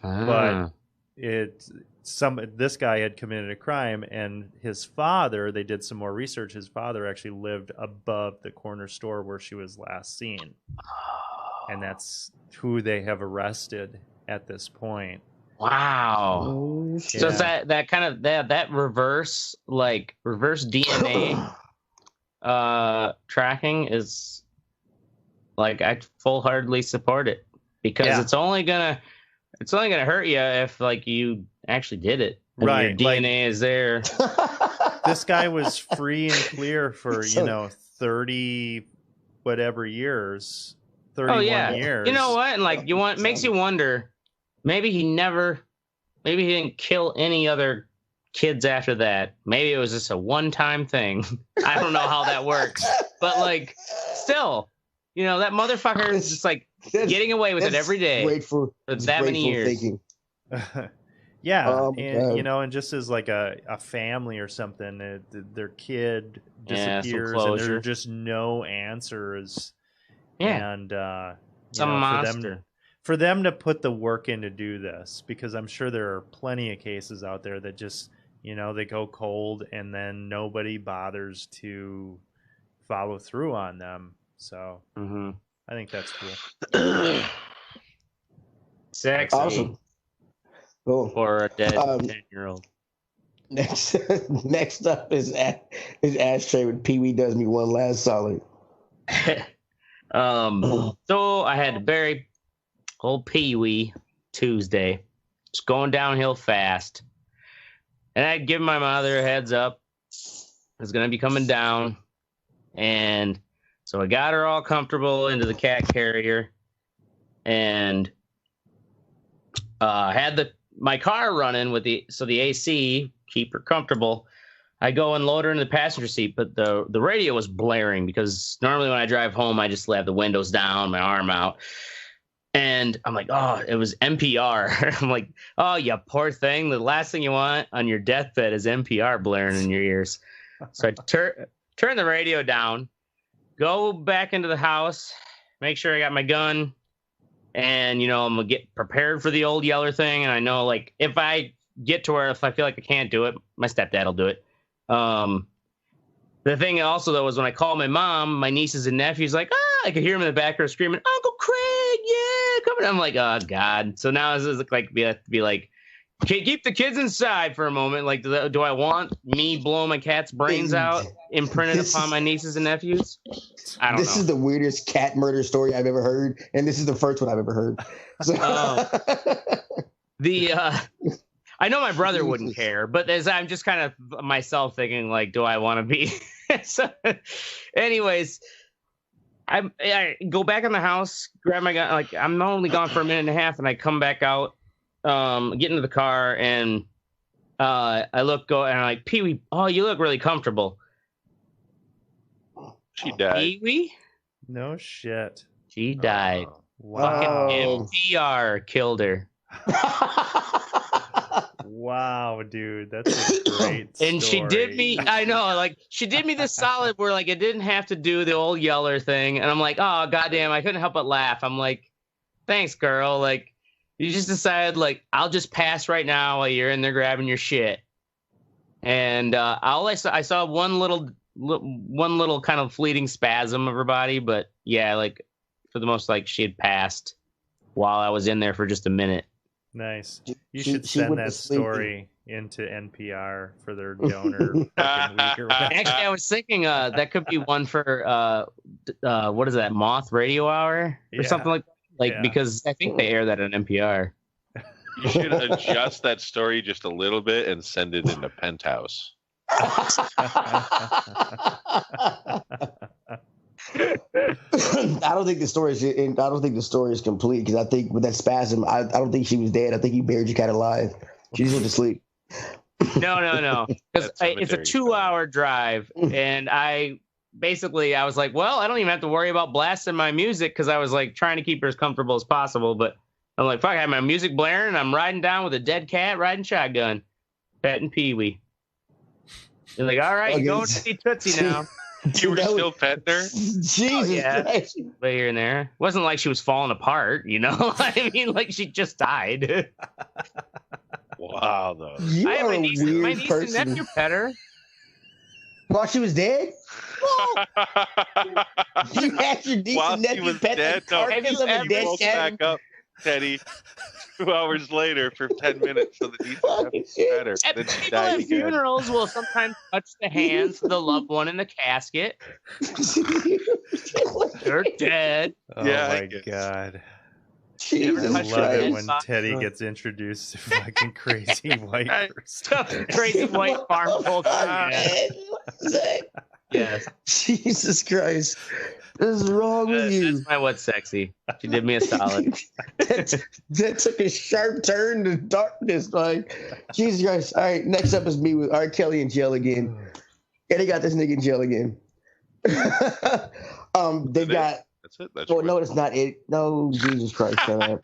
but this guy had committed a crime, and his father, they did some more research, his father actually lived above the corner store where she was last seen. And that's who they have arrested at this point. Wow. Oh, so is that kind of that reverse DNA tracking is like, I full-heartedly support it, because it's only gonna hurt you if like you actually did it. Right. Your DNA is there. This guy was free and clear for 30 whatever years. 31 years. You know what? And like makes you wonder, maybe he didn't kill any other kids after that. Maybe it was just a one-time thing. I don't know how that works. But like still, that motherfucker is just like getting away with it every day for that many years. Yeah, and just as like a family or something, their kid disappears and there are just no answers. Yeah, and some monster. For them to put the work in to do this, because I'm sure there are plenty of cases out there that just they go cold and then nobody bothers to follow through on them. So I think that's cool. Sexy. Awesome. Cool. For a dead 10-year-old. Next up is Ashtray with Pee Wee Does Me One Last Solid. So I had to bury old Pee Wee Tuesday. It's going downhill fast. And I'd given my mother a heads up. It's going to be coming down. And so I got her all comfortable into the cat carrier and had my car running with the AC, keep her comfortable. I go and load her in the passenger seat, but the radio was blaring, because normally when I drive home, I just have the windows down, my arm out. And I'm like, oh, it was NPR. I'm like, oh, you poor thing. The last thing you want on your deathbed is NPR blaring in your ears. So I turn the radio down, go back into the house, make sure I got my gun. And, I'm going to get prepared for the old Yeller thing. And I know, like, if I get to where, if I feel like I can't do it, my stepdad will do it. The thing also, though, is when I call my mom, my nieces and nephews, like, I could hear them in the background screaming, Uncle Craig, yeah, come on. I'm like, oh, God. So now it's like, be like, okay, keep the kids inside for a moment. Like, do I want me blowing my cat's brains out imprinted upon my nieces and nephews? I don't know. This is the weirdest cat murder story I've ever heard, and this is the first one I've ever heard. So. I know my brother wouldn't care, but as I'm just kind of myself thinking, like, do I want to be? So, anyways, I go back in the house, grab my gun. Like, I'm only gone for a minute and a half, and I come back out, get into the car, and I and I'm like, Pee Wee, oh, you look really comfortable. She died. Pee Wee? No shit. She died. Wow. Fucking NPR killed her. Wow, dude, that's a great And story. she did me, I know, like, she did me this solid where, like, it didn't have to do the old yeller thing. And I'm like, oh, goddamn, I couldn't help but laugh. I'm like, thanks, girl. Like, you just decided, like, I'll just pass right now while you're in there grabbing your shit. And I saw one little kind of fleeting spasm of her body, but yeah, like, for the most, like, she had passed while I was in there for just a minute. Nice. You should send that story into NPR for their donor fucking week or whatever. Actually, I was thinking that could be one for what is that, Moth Radio Hour or something like that. Because I think they air that on NPR. You should adjust that story just a little bit and send it into Penthouse. I don't think the story is complete because I think with that spasm, I don't think she was dead. I think he buried your cat alive. She just went to sleep. No. Because it's a 2-hour drive, and I was like, well, I don't even have to worry about blasting my music because I was like trying to keep her as comfortable as possible. But I'm like, fuck, I have my music blaring, and I'm riding down with a dead cat, riding shotgun, petting Pee-wee. They're like, all right, you're going to see Tootsie now. You were still petting her? Jesus Christ. But here and there. It wasn't like she was falling apart, you know? I mean, like she just died. Wow, though. You I have are my a niece, weird my niece person. and nephew pet her. While she was dead? You had your niece While and she nephew was pet dead, the carcass of a you dead woke cat? back up, Teddy, 2 hours later for 10 minutes so the niece and nephew pet her. And Then she people died at again. funerals will sometimes touch the hands of the loved one in the casket. They're dead. Oh Yeah, my God. Jesus I love it when Christ. Teddy gets introduced to fucking crazy white person. Crazy white farm culture. Yeah. Yes. Jesus Christ. What is wrong with you? That's my what's sexy. She did me a solid. That took a sharp turn to darkness. Like, Jesus Christ. All right, next up is me with R. Kelly in jail again. Yeah, they got this nigga in jail again. They got. That's it. That's Oh, no, it's not it. No, Jesus Christ. Shut up.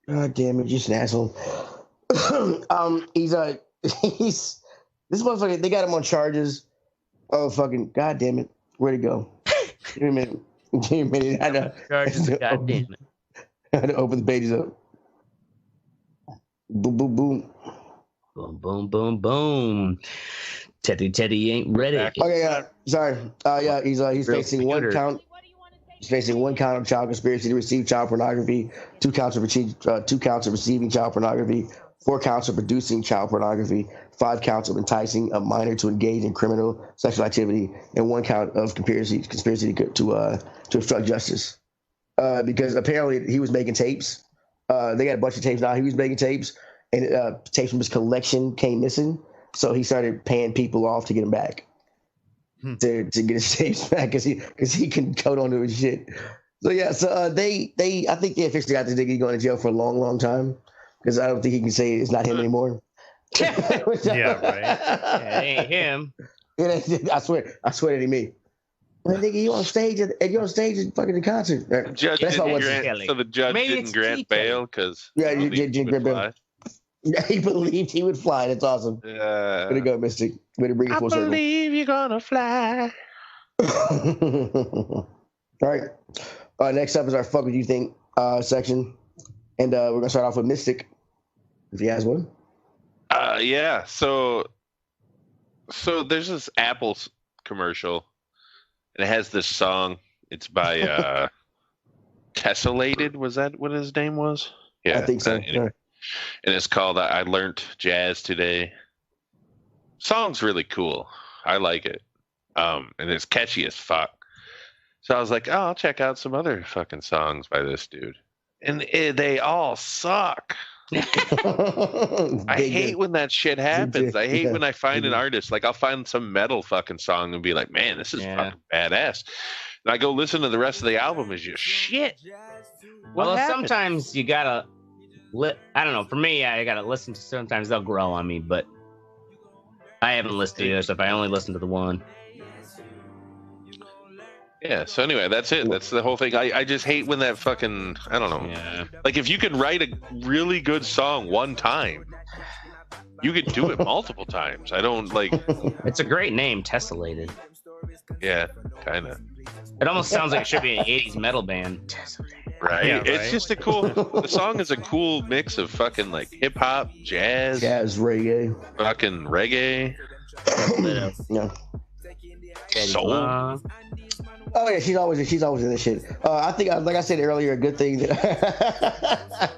God damn it, you're just an asshole. He's this motherfucker, they got him on charges. Oh, fucking, god damn it. Where'd it go? Give me a minute. Give me a minute. I know. Charges, god damn it. I had to open the pages up. Boom, boom, boom. Boom, boom, boom, boom. Teddy ain't ready. Okay, sorry. He's facing one count. He's facing one count of child conspiracy to receive child pornography, 2 counts of receiving child pornography, 4 counts of producing child pornography, 5 counts of enticing a minor to engage in criminal sexual activity, and 1 count of conspiracy to obstruct justice. Because apparently he was making tapes. They got a bunch of tapes now. He was making tapes, and tapes from his collection came missing. So he started paying people off to get them back. To get his tapes back because he can code onto his shit. So yeah, they I think they officially got this nigga going to jail for a long, long time because I don't think he can say it's not him anymore. Yeah, right. Yeah, it ain't him. I swear it ain't me. Well, nigga, you on stage at fucking the concert. So the judge Maybe didn't it's grant T-Kelly. bail because you didn't grant bail. Yeah, he believed he would fly. That's awesome. Way to go, Mystic. Way to bring it full circle. I believe you're gonna fly. All right. Next up is our fuck what you think section, and we're gonna start off with Mystic, if he has one. Yeah. So there's this Apple commercial, and it has this song. It's by Tessellated. Was that what his name was? Yeah, I think so. Anyway. And it's called I Learned Jazz Today. Song's really cool. I like it. And it's catchy as fuck. So I was like, oh, I'll check out some other fucking songs by this dude. And they all suck. I hate when that shit happens. I hate when I find an artist, like I'll find some metal fucking song and be like, man, this is fucking badass. And I go listen to the rest of the album, is just shit. Well, sometimes you gotta I don't know. For me, I gotta listen to. Sometimes they'll grow on me, but I haven't listened to the other stuff. I only listened to the one. Yeah. So anyway, that's it. That's the whole thing. I just hate when that fucking I don't know. Yeah. Like if you can write a really good song one time, You could do it multiple times. I don't like. It's a great name, Tessellated. Yeah, kind of. It almost sounds like it should be an 80s metal band. Tessellated. Right? Yeah, It's right. just a cool. The song is a cool mix of fucking like hip hop, jazz, reggae, fucking reggae, yeah. soul. Oh yeah, she's always in this shit. I think, like I said earlier, a good thing that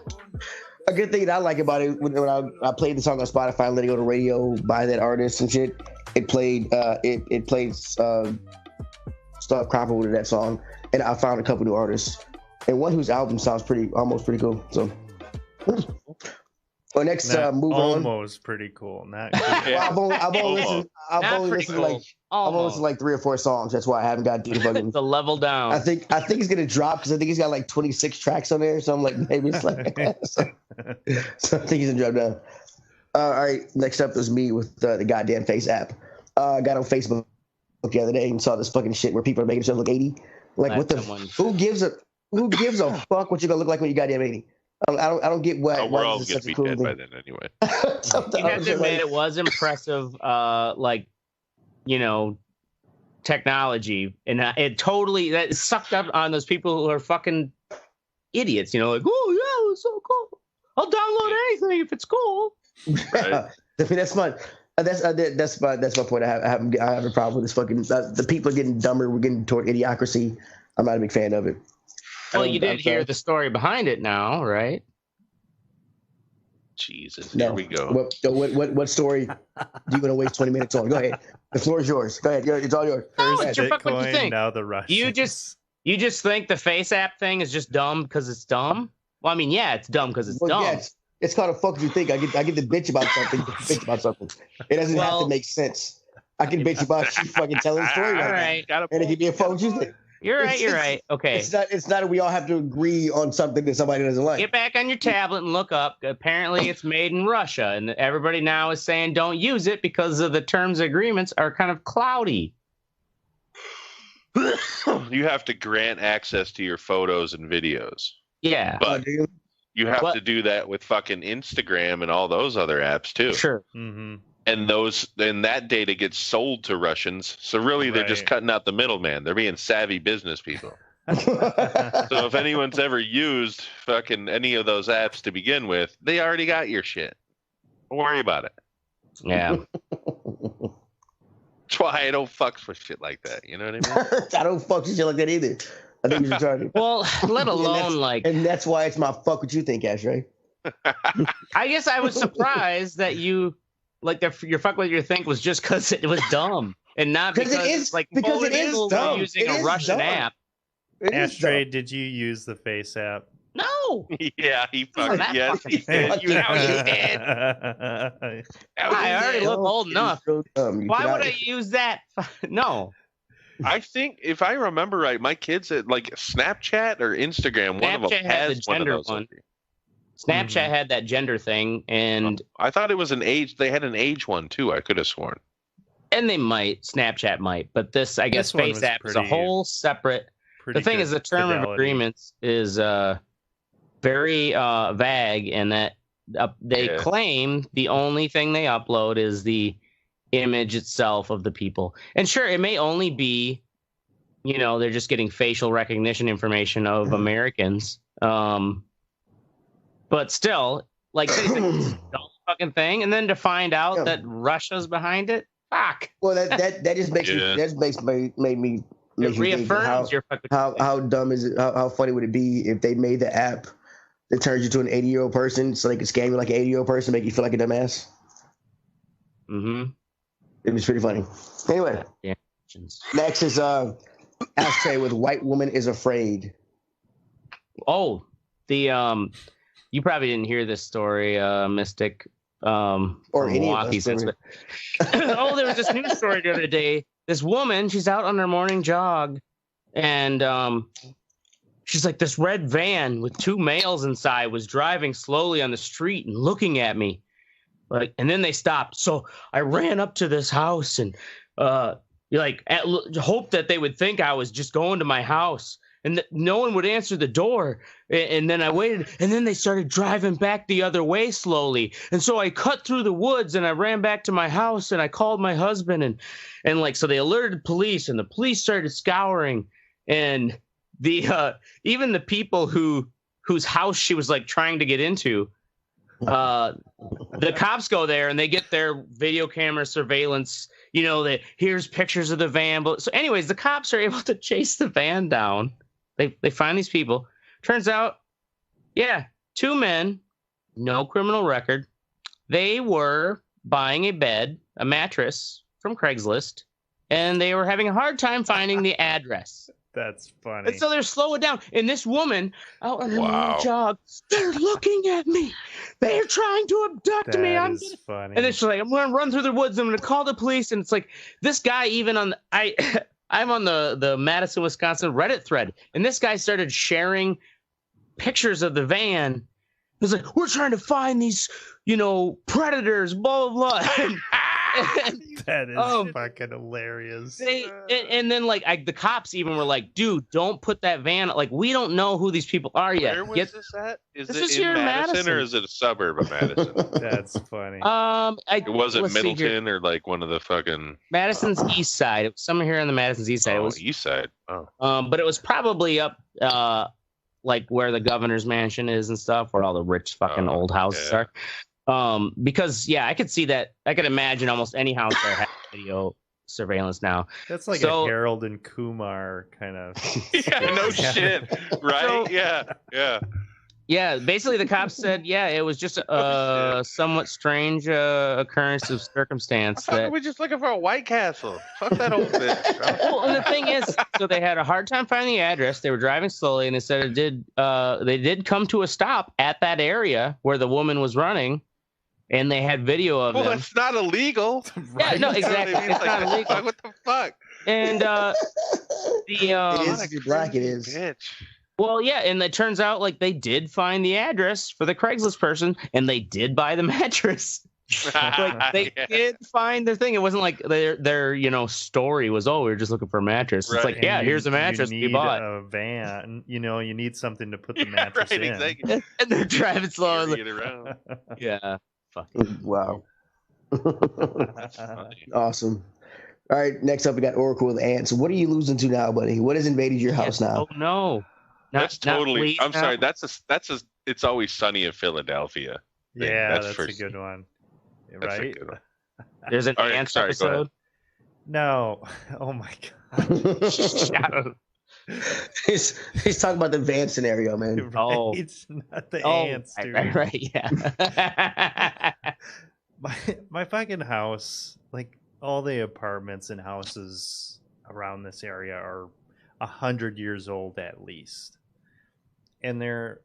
a good thing that I like about it when I played the song on Spotify and let it go to radio by that artist and shit. It played stuff comparable to that song, and I found a couple new artists, and one whose album sounds almost pretty cool. So, well, next move on. Almost pretty cool. Not Well, I've only listened to like 3 or 4 songs. That's why I haven't got to the fucking. The level down. I think it's gonna drop because I think he's got like 26 tracks on there. So I'm like, maybe it's like. so I think he's gonna drop down. All right, next up is me with the goddamn Face app. I got on Facebook the other day and saw this fucking shit where people are making themselves look 80. Like, what the? Who gives a fuck what you're gonna look like when you goddamn 80? I don't get why. We're all this gonna is be such a dead cool by thing. then anyway. You have to admit, it was impressive, technology, and it totally that sucked up on those people who are fucking idiots. Like, oh yeah, it's so cool. I'll download anything if it's cool. Right. I mean, that's fun. That's my point. I have a problem with this fucking. The people are getting dumber. We're getting toward idiocracy. I'm not a big fan of it. Well, you did hear the story behind it now, right? Jesus, here we go. What story do you want to waste 20 minutes on? Go ahead. The floor is yours. Go ahead. It's all yours. No, it's your fuck what you think. Now the Russians. You just think the Face app thing is just dumb because it's dumb? Well, I mean, yeah, it's dumb because it's dumb. Yeah, it's called a fuck what you think. I get to bitch about something. It doesn't have to make sense. I can bitch about you fucking telling the story right now. And it can be a fuck what you think. You're right. Okay. It's not that we all have to agree on something that somebody doesn't like. Get back on your tablet and look up. Apparently, it's made in Russia, and everybody now is saying don't use it because of the terms and agreements are kind of cloudy. You have to grant access to your photos and videos. Yeah. But you have to do that with fucking Instagram and all those other apps too. Sure. Mm-hmm. And that data gets sold to Russians. So really, they're just cutting out the middleman. They're being savvy business people. So if anyone's ever used fucking any of those apps to begin with, they already got your shit. Don't worry about it. Yeah. That's why I don't fuck with shit like that. You know what I mean? I don't fuck with shit like that either. I think you're retarded. Well, let alone and that's why it's my fuck what you think, Ashtray. I guess I was surprised that you your fuck what you think was just because it was dumb and not because it is dumb. Using a Russian app. Ashtray, did you use the Face app? No. Yeah, he fucking yes, he did. You know you did. I already look old enough. Why would I use that? No. I think if I remember right, my kids at like Snapchat or Instagram, one of them has one of those. Snapchat had that gender thing, and I thought it was an age. They had an age one too. I could have sworn. And they might. Snapchat might, but this, I guess, Face app is a whole separate. The thing is, the term of agreements is very vague, and that they claim the only thing they upload is the image itself of the people. And sure, it may only be, they're just getting facial recognition information of Americans. But still, like, it's a dumb fucking thing, and then to find out that Russia's behind it, fuck. Well, that just makes made me. It reaffirms your fucking how dumb is it? How funny would it be if they made the app that turns you to an 80-year-old person, so they could scam you like an 80-year-old person, make you feel like a dumbass? Mm-hmm. It was pretty funny. Anyway, next is Ashtray with "White Woman is Afraid." Oh, you probably didn't hear this story, Mystic. Or any Milwaukee, of us. Oh, there was this news story the other day. This woman, she's out on her morning jog, and she's like, this red van with 2 males inside was driving slowly on the street and looking at me. And then they stopped. So I ran up to this house and hoped that they would think I was just going to my house. and no one would answer the door. And then I waited, and then they started driving back the other way slowly. And so I cut through the woods and I ran back to my house and I called my husband and like, so they alerted police and the police started scouring, and the even the people whose house she was like trying to get into, the cops go there and they get their video camera surveillance, that here's pictures of the van. But so anyways, the cops are able to chase the van down. They find these people. Turns out, yeah, 2 men, no criminal record. They were buying a mattress from Craigslist, and they were having a hard time finding the address. That's funny. And so they're slowing down. And this woman out on her little jog, they're looking at me. They're trying to abduct me. That is funny. And then she's like, I'm going to run through the woods. I'm going to call the police. And it's like, this guy even on I'm on the Madison, Wisconsin Reddit thread. And this guy started sharing pictures of the van. He was like, we're trying to find these, predators, blah, blah, blah. That is fucking hilarious. And then the cops even were like, dude, don't put that van. Like, we don't know who these people are yet. Where was this at? Is this it is in here in Madison or is it a suburb of Madison? That's funny. It wasn't Middleton or like one of the fucking Madison's east side. It was somewhere here on the Madison's east side. It was east side. Oh. But it was probably up like where the governor's mansion is and stuff, where all the rich fucking old houses are. Because I could see that. I could imagine almost any house that has video surveillance now. That's like a Harold and Kumar kind of. No shit, right? Yeah. Basically, the cops said, it was just a somewhat strange occurrence of circumstance. We're just looking for a White Castle. Fuck that old bitch. Well, and the thing is, so they had a hard time finding the address. They were driving slowly, and they said they did come to a stop at that area where the woman was running. And they had video of them. Well, it's not illegal. Right? Yeah, no, exactly. It's not illegal. What the fuck? And it is if you're black, it is. Bitch. Well, yeah, and it turns out like they did find the address for the Craigslist person, and they did buy the mattress. Like they did find their thing. It wasn't like their story was, we were just looking for a mattress. Right. It's like, here's a mattress we bought. A van, you need something to put the mattress in. Exactly. And they're driving slow. Get around. Yeah. Wow. Awesome. All right, next up we got Oracle with Ants. What are you losing to now, buddy? What has invaded your house now? Oh no. That's totally I'm sorry, that's a It's Always Sunny in Philadelphia thing. Yeah, that's a good one. Right? Good one. There's an Ants episode. No. Oh my god. He's talking about the van scenario, man. Right? It's not the ants, dude. Right, yeah. my fucking house, like all the apartments and houses around this area are 100 years old at least. And they're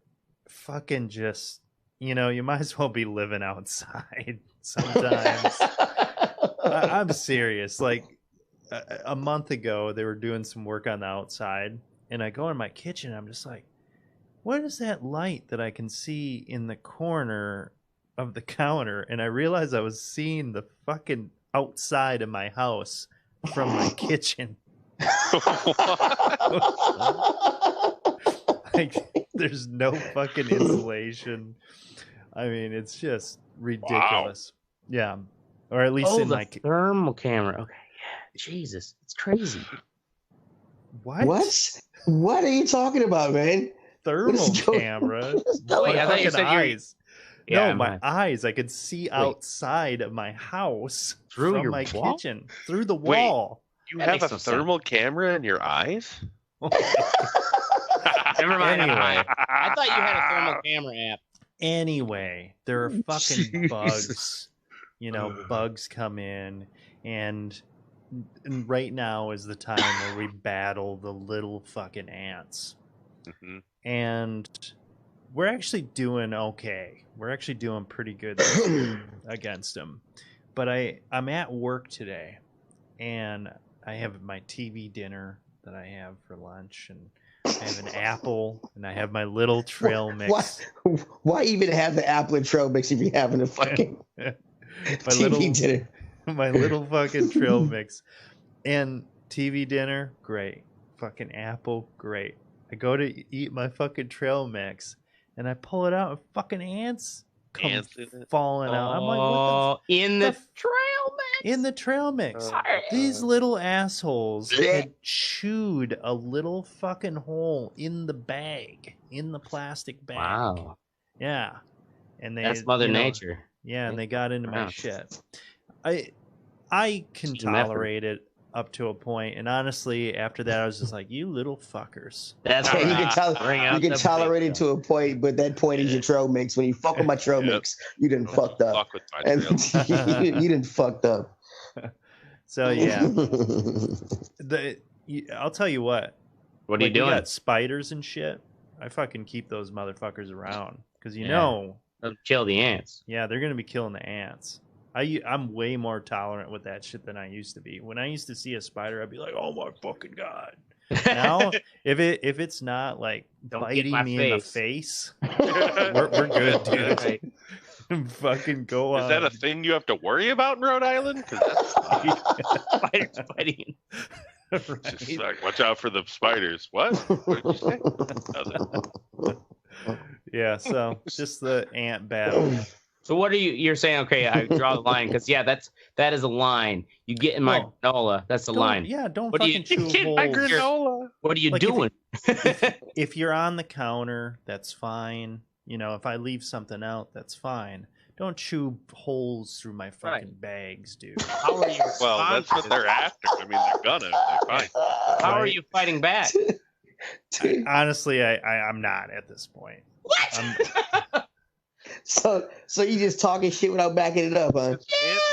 fucking just, you might as well be living outside sometimes. I'm serious. Like, a month ago, they were doing some work on the outside, and I go in my kitchen, and I'm just like, what is that light that I can see in the corner of the counter? And I realized I was seeing the fucking outside of my house from my kitchen. Like, there's no fucking insulation. I mean, it's just ridiculous. Wow. Yeah. Or at least in the my thermal camera. Okay. Jesus, it's crazy. What? What are you talking about, man? Thermal camera? Wait, I thought you said eyes. No, my eyes. I could see outside of my house through from my wall? kitchen, through the wall. You have a thermal camera in your eyes? Never mind. Anyway. I thought you had a thermal camera app. Anyway, there are fucking bugs. Bugs come in, and right now is the time where we battle the little fucking ants. Mm-hmm. And we're actually doing okay. We're actually doing pretty good against them. But I'm at work today, and I have my TV dinner that I have for lunch, and I have an apple, and I have my little trail mix. Why even have the apple and trail mix if you're having a fucking TV dinner? My little fucking trail mix. And TV dinner, great. Fucking apple, great. I go to eat my fucking trail mix, and I pull it out, and fucking ants come falling out. I'm like, what the? In the trail mix? In the trail mix. These little assholes had chewed a little fucking hole in the bag, in the plastic bag. Wow. Yeah. And That's Mother Nature. Yeah, and they got into my shit. I can tolerate it up to a point, and honestly, after that, I was just like, "You little fuckers." That's you can tolerate it to a point, but that point is your trail mix. When you fuck with my trail mix, you didn't fucked up. Fuck with my trail. You didn't fucked up. So yeah, I'll tell you what. What are you doing? We got spiders and shit. I fucking keep those motherfuckers around because know they'll kill the ants. Yeah, they're gonna be killing the ants. I'm way more tolerant with that shit than I used to be. When I used to see a spider, I'd be like, "Oh my fucking god!" Now, if it's not like biting me in the face, we're good, dude. Right. Fucking go on. Is that a thing you have to worry about in Rhode Island? Because spiders biting. Right. Just like, watch out for the spiders. What? What did you say? Yeah, so just the ant battle. So what are you're saying? Okay, I draw the line because that is a line. You get in my granola. That's the line. Yeah, don't what fucking chew holes. My granola. What are you doing? If you're on the counter, that's fine. If I leave something out, that's fine. Don't chew holes through my fucking bags, dude. How are you? Well, that's what they're after. I mean, they're gonna. They're fine. How are you fighting back? Honestly, I'm not at this point. What? So you just talking shit without backing it up, huh?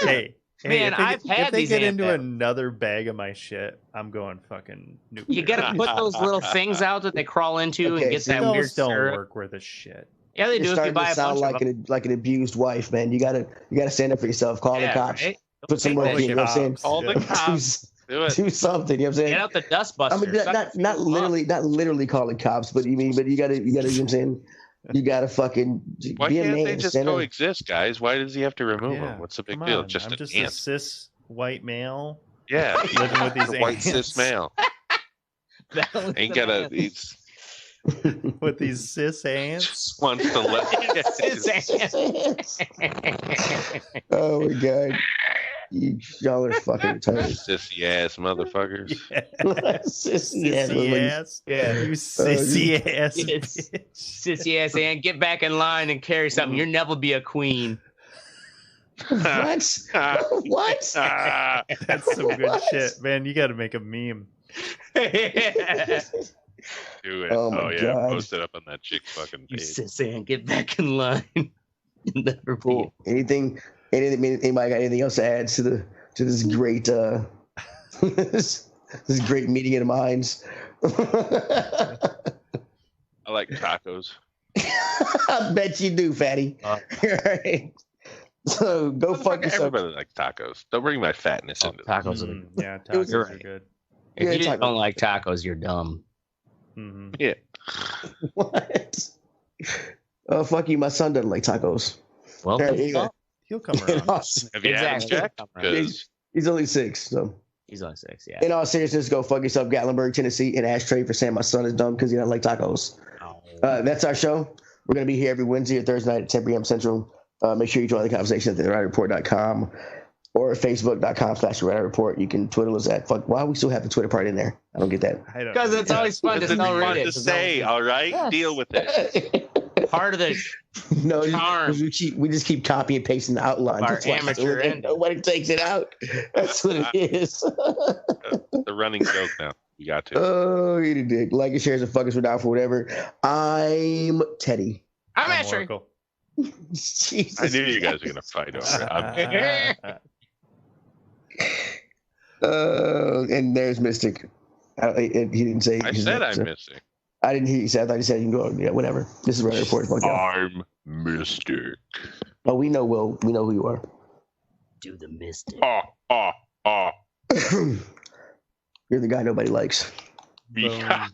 Hey, man, if they get into another bag of my shit, I'm going fucking nuclear. You gotta put those little things out that they crawl into and get that those weird don't syrup. work worth a shit. Yeah, they do. You're If you buy a sound bunch of like an abused wife, man. You gotta stand up for yourself. Call the cops. Right? Put some work in. You know what I'm saying? Call the cops. Do something. You know what I'm saying? Get out the dust buster. I mean, not literally calling cops, but you gotta. You know what I'm saying? You gotta fucking Why be a can't man. they just coexist, guys? Why does he have to remove them? What's the big deal? I'm just a cis white male. Yeah, living with these white ants. cis male. Ain't gotta. He's with these cis ants. Wants to let cis ants. Oh my god. Y'all are fucking retarded. Sissy ass motherfuckers. Sissy ass. Yeah, you sissy ass. Sissy ass and get back in line and carry something. You'll never be a queen. What? What? That's some good shit, man. You got to make a meme. Do it. Oh yeah, God. post it up on that chick fucking You page. sissy and get back in line. You'll never Cool. Anybody got anything else to add to this great this great meeting of the minds? I like tacos. I bet you do, fatty. Right. So go fuck yourself. Everybody likes tacos. Don't bring my fatness into tacos. Yeah, tacos are good. If you don't like tacos, you're dumb. Mm-hmm. Yeah. What? Oh, fuck you. My son doesn't like tacos. Well, he'll come around. Have you had him checked? He's only 6, so. He's only 6, yeah. In all seriousness, go fuck yourself, Gatlinburg, Tennessee, and Ashtray for saying my son is dumb because he doesn't like tacos. That's our show. We're going to be here every Wednesday or Thursday night at 10 p.m. Central. Make sure you join the conversation at therewriterreport.com or facebook.com/therewriterreport. You can Twitter us at fuck. Why do we still have the Twitter part in there? I don't get that. Because it's always fun to read it. Say, all right? Yeah. Deal with it. Part of the charm. We just keep copying and pasting the outline. Our That's why amateur end. nobody takes it out. That's what it is. The running joke now. You got to. Oh, you dick. Like and share and fuck us. We're down for whatever. I'm Teddy. I'm Asher. Jesus. I knew you guys were going to fight over it. And there's Mystic. He didn't say. I said I'm Mystic. I didn't hear you say. I thought you said you can go. Yeah, whatever. This is Red Report. I'm Mystic. Oh, we know, Will. We know who you are. Do the Mystic. You're the guy nobody likes. Yeah.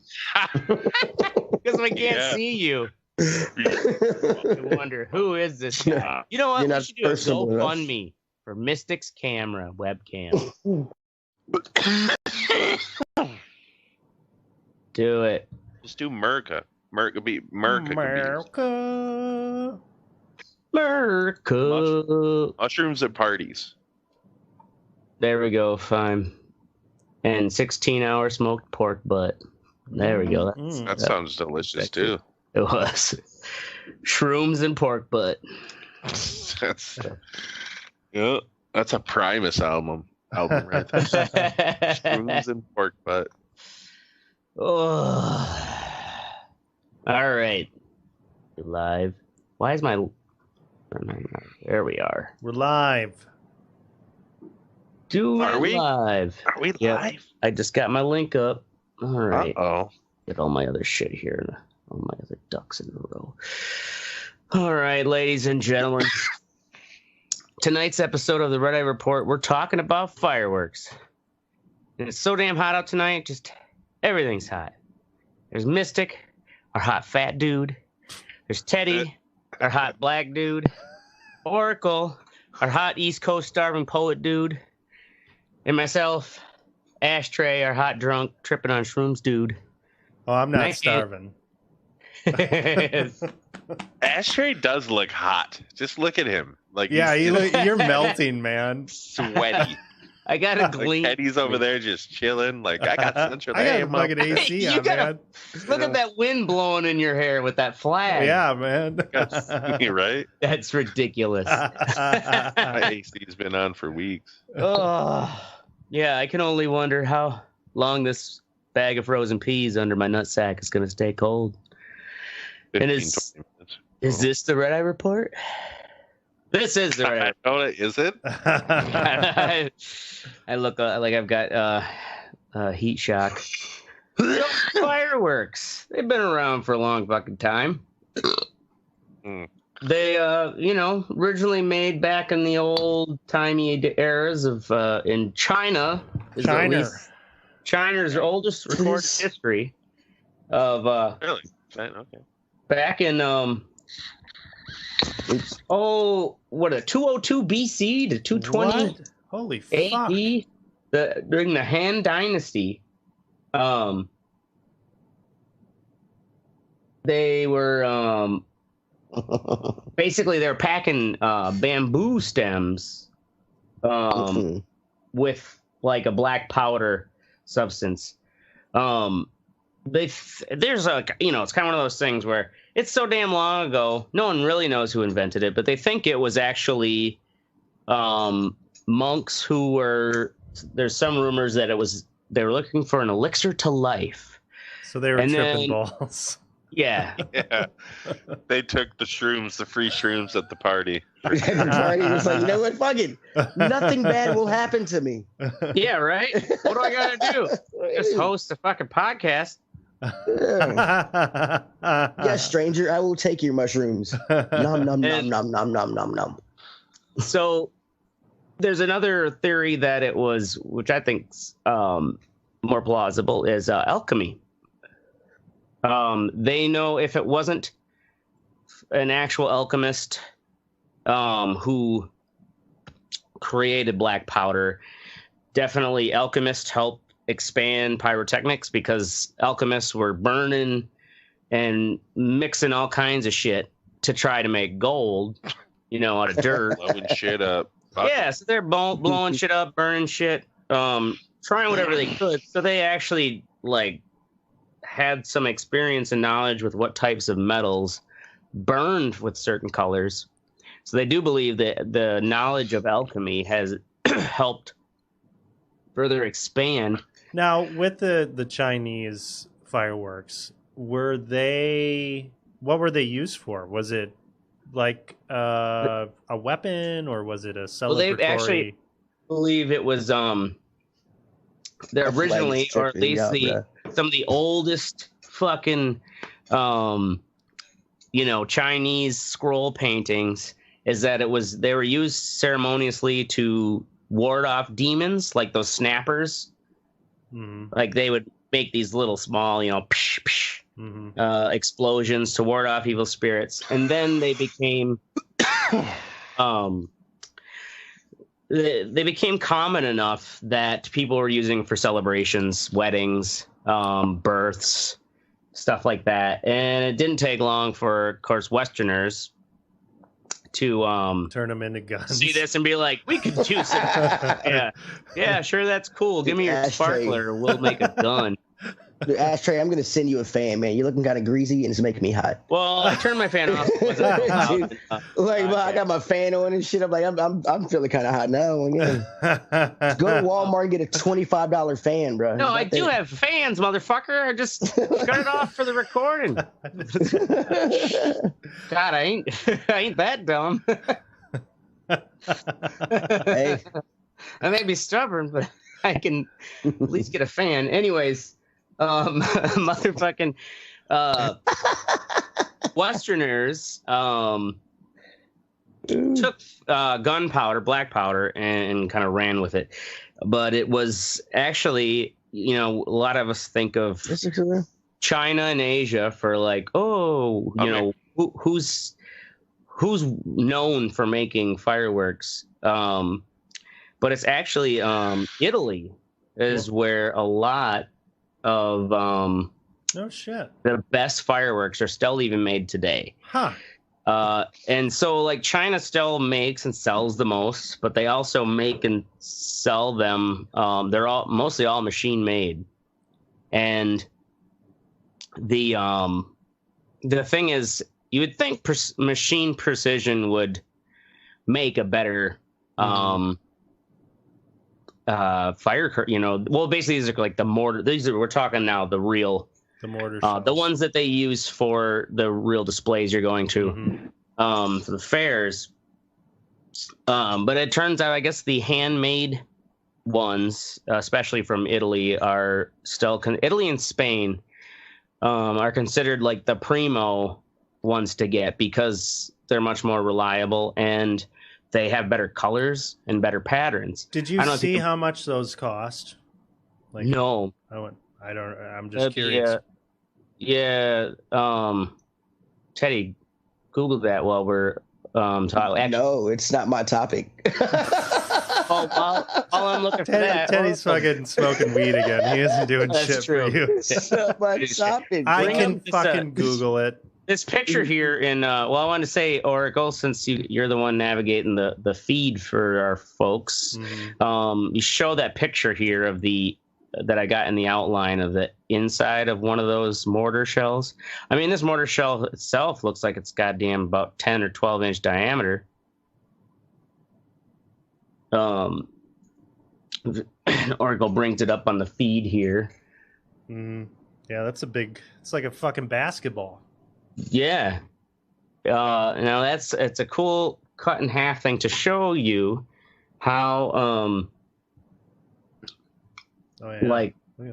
Because we can't see you. I wonder, who is this guy? You know what? We should do a GoFundMe for Mystic's camera webcam. Do it. Just do Merca. Merca be Merca. Merca. Mushrooms at parties. There we go. Fine. And 16-hour smoked pork butt. There we go. That sounds delicious too. It was. Shrooms and pork butt. That's a Primus album right there. Shrooms and pork butt. Oh. All right. We're live. Why is my... There we are. We're live. Are we live? Are we live? I just got my link up. All right. Uh-oh. Get all my other shit here and all my other ducks in a row. All right, ladies and gentlemen. Tonight's episode of the Red Eye Report, we're talking about fireworks. And it's so damn hot out tonight, just everything's hot. There's Mystic, our hot fat dude. There's Teddy, our hot black dude. Oracle, our hot East Coast starving poet dude. And myself, Ashtray, our hot drunk tripping on shrooms dude. Oh, I'm not starving. Ashtray does look hot. Just look at him. Like, yeah, you're melting, man. Sweaty. I got a gleam. Like Eddie's over there just chilling. Like, I got central. I got a fucking AC on, man. Look at that wind blowing in your hair with that flag. Yeah, man. Right? That's ridiculous. My AC's been on for weeks. Oh, yeah, I can only wonder how long this bag of frozen peas under my nutsack is going to stay cold. 15, and 20 minutes. Is this the Red Eye Report? This is the Red Eye. Is it? I look like I've got heat shock. Fireworks. They've been around for a long fucking time. They, originally made back in the old-timey eras of in China. China's oldest recorded history of really? Okay. Back in 202 BC to 220 What? Holy fuck. AD, during the Han Dynasty. They were basically they're packing bamboo stems with like a black powder substance. There's it's kind of one of those things where it's so damn long ago, no one really knows who invented it, but they think it was actually monks who were. There's some rumors that they were looking for an elixir to life. So they were tripping balls. Yeah. Yeah. They took the free shrooms at the party. The party was like, you know what? Fuck it. Nothing bad will happen to me. Yeah, right? What do I got to do? Just host a fucking podcast. Yes, stranger, I will take your mushrooms. Nom, nom, nom, nom, nom, nom, nom, nom. So there's another theory that it was, which I think's more plausible, is alchemy. They know if it wasn't an actual alchemist who created black powder, definitely alchemists helped expand pyrotechnics because alchemists were burning and mixing all kinds of shit to try to make gold, out of dirt. Blowing shit up. Yeah, so they're blowing shit up, burning shit, trying whatever they could. So they actually had some experience and knowledge with what types of metals burned with certain colors. So they do believe that the knowledge of alchemy has helped further expand. Now, with the Chinese fireworks, what were they used for? Was it like a weapon, or was it a celebratory? Well, they actually believe it was they're originally, or at least some of the oldest fucking Chinese scroll paintings is that they were used ceremoniously to ward off demons, like those snappers. Like they would make these little small, psh, psh, explosions to ward off evil spirits, and then they became they became common enough that people were using for celebrations, weddings, births, stuff like that. And it didn't take long for, of course, Westerners to turn them into guns. See this and be like, we could use it. Yeah, sure, that's cool. Give me your sparkler, we'll make a gun. Dude, Ashtray, I'm gonna send you a fan, man. You're looking kind of greasy and it's making me hot. Well, I turned my fan off. Dude, I got my fan on and shit. I'm like, I'm feeling kind of hot now. Yeah. Go to Walmart and get a $25 fan, bro. No, I do have fans, motherfucker. I just cut it off for the recording. God, I ain't that dumb. Hey. I may be stubborn, but I can at least get a fan. Anyways. Motherfucking Westerners took gunpowder, black powder, and kind of ran with it. But it was actually, you know, a lot of us think of China and Asia for like, you know, who's known for making fireworks. But it's actually Italy is where a lot of no shit, the best fireworks are still even made today. And so like China still makes and sells the most, but they also make and sell them. They're mostly all machine made. And the thing is, you would think machine precision would make a better fire, you know. Well, basically these are like the mortar. We're talking now the mortar shells. The ones that they use for the real displays you're going to for the fairs. But it turns out, I guess the handmade ones, especially from Italy, are still Italy and Spain are considered like the primo ones to get because they're much more reliable and they have better colors and better patterns. Did you see how much those cost? Like, no. I'm just curious. Teddy, Google that while we're talking. No, it's not my topic. While I'm looking for that. Teddy's fucking smoking weed again. He isn't doing shit true. for you. It's not my topic. I can fucking Google it. This picture here in I wanted to say, Oracle, since you're the one navigating the feed for our folks, you show that picture here of that I got in the outline of the inside of one of those mortar shells. I mean, this mortar shell itself looks like it's goddamn about 10 or 12 inch diameter. Oracle brings it up on the feed here. Yeah, that's it's like a fucking basketball. Yeah. Now it's a cool cut in half thing to show you how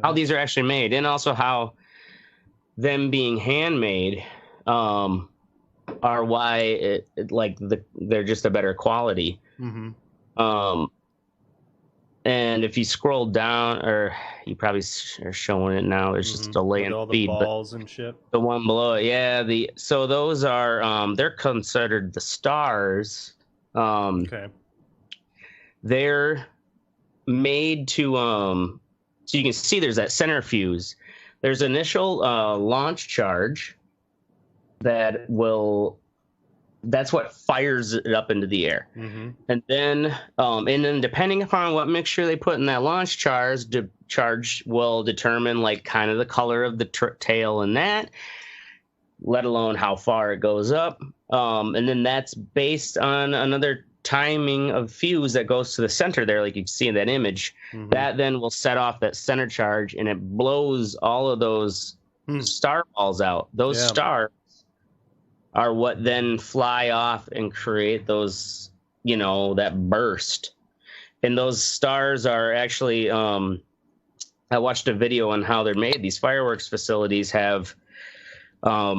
how these are actually made, and also how them being handmade are why they're just a better quality. And if you scroll down, or you probably are showing it now, there's just a delay in all the feed. The balls and shit. The one below it, yeah. So those are they're considered the stars. Okay. They're made to so you can see there's that centrifuge. There's initial launch charge that's what fires it up into the air. And then depending upon what mixture they put in that launch charge will determine like kind of the color of the tail and that, let alone how far it goes up. And then that's based on another timing of fuse that goes to the center there, like you can see in that image. That then will set off that center charge, and it blows all of those star balls out. Those stars are what then fly off and create those, that burst. And those stars are actually, I watched a video on how they're made. These fireworks facilities have a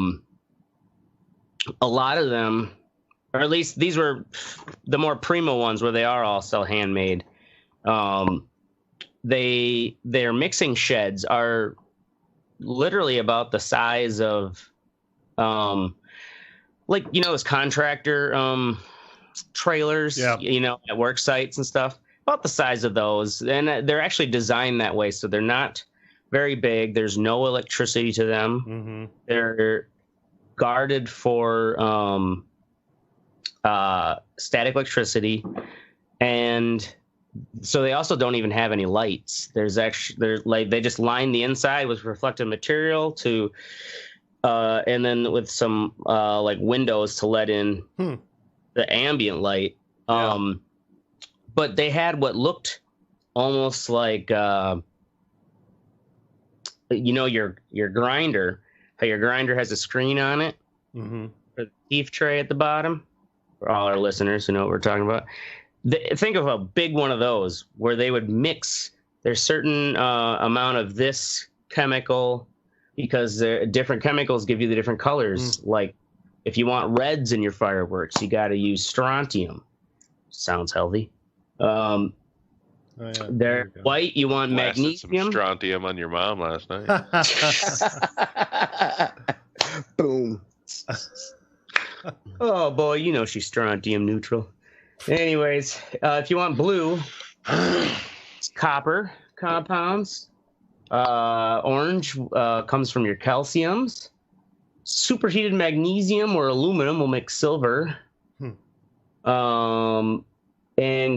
lot of them, or at least these were the more primo ones where they are all still handmade. Their mixing sheds are literally about the size of, those contractor trailers, at work sites and stuff, about the size of those. And they're actually designed that way. So they're not very big. There's no electricity to them. Mm-hmm. They're guarded for static electricity, and so they also don't even have any lights. They just line the inside with reflective material to, and then with some like windows to let in the ambient light. But they had what looked almost like your grinder. How your grinder has a screen on it, for the beef tray at the bottom. For all our listeners who know what we're talking about, think of a big one of those where they would mix. There's certain amount of this chemical because different chemicals give you the different colors. Like if you want reds in your fireworks, you got to use strontium. Sounds healthy. They're white. You want magnesium. Some strontium on your mom last night. Boom. Oh boy, you know she's strontium neutral. Anyways, if you want blue, it's copper compounds. Orange comes from your calciums. Superheated magnesium or aluminum will make silver. And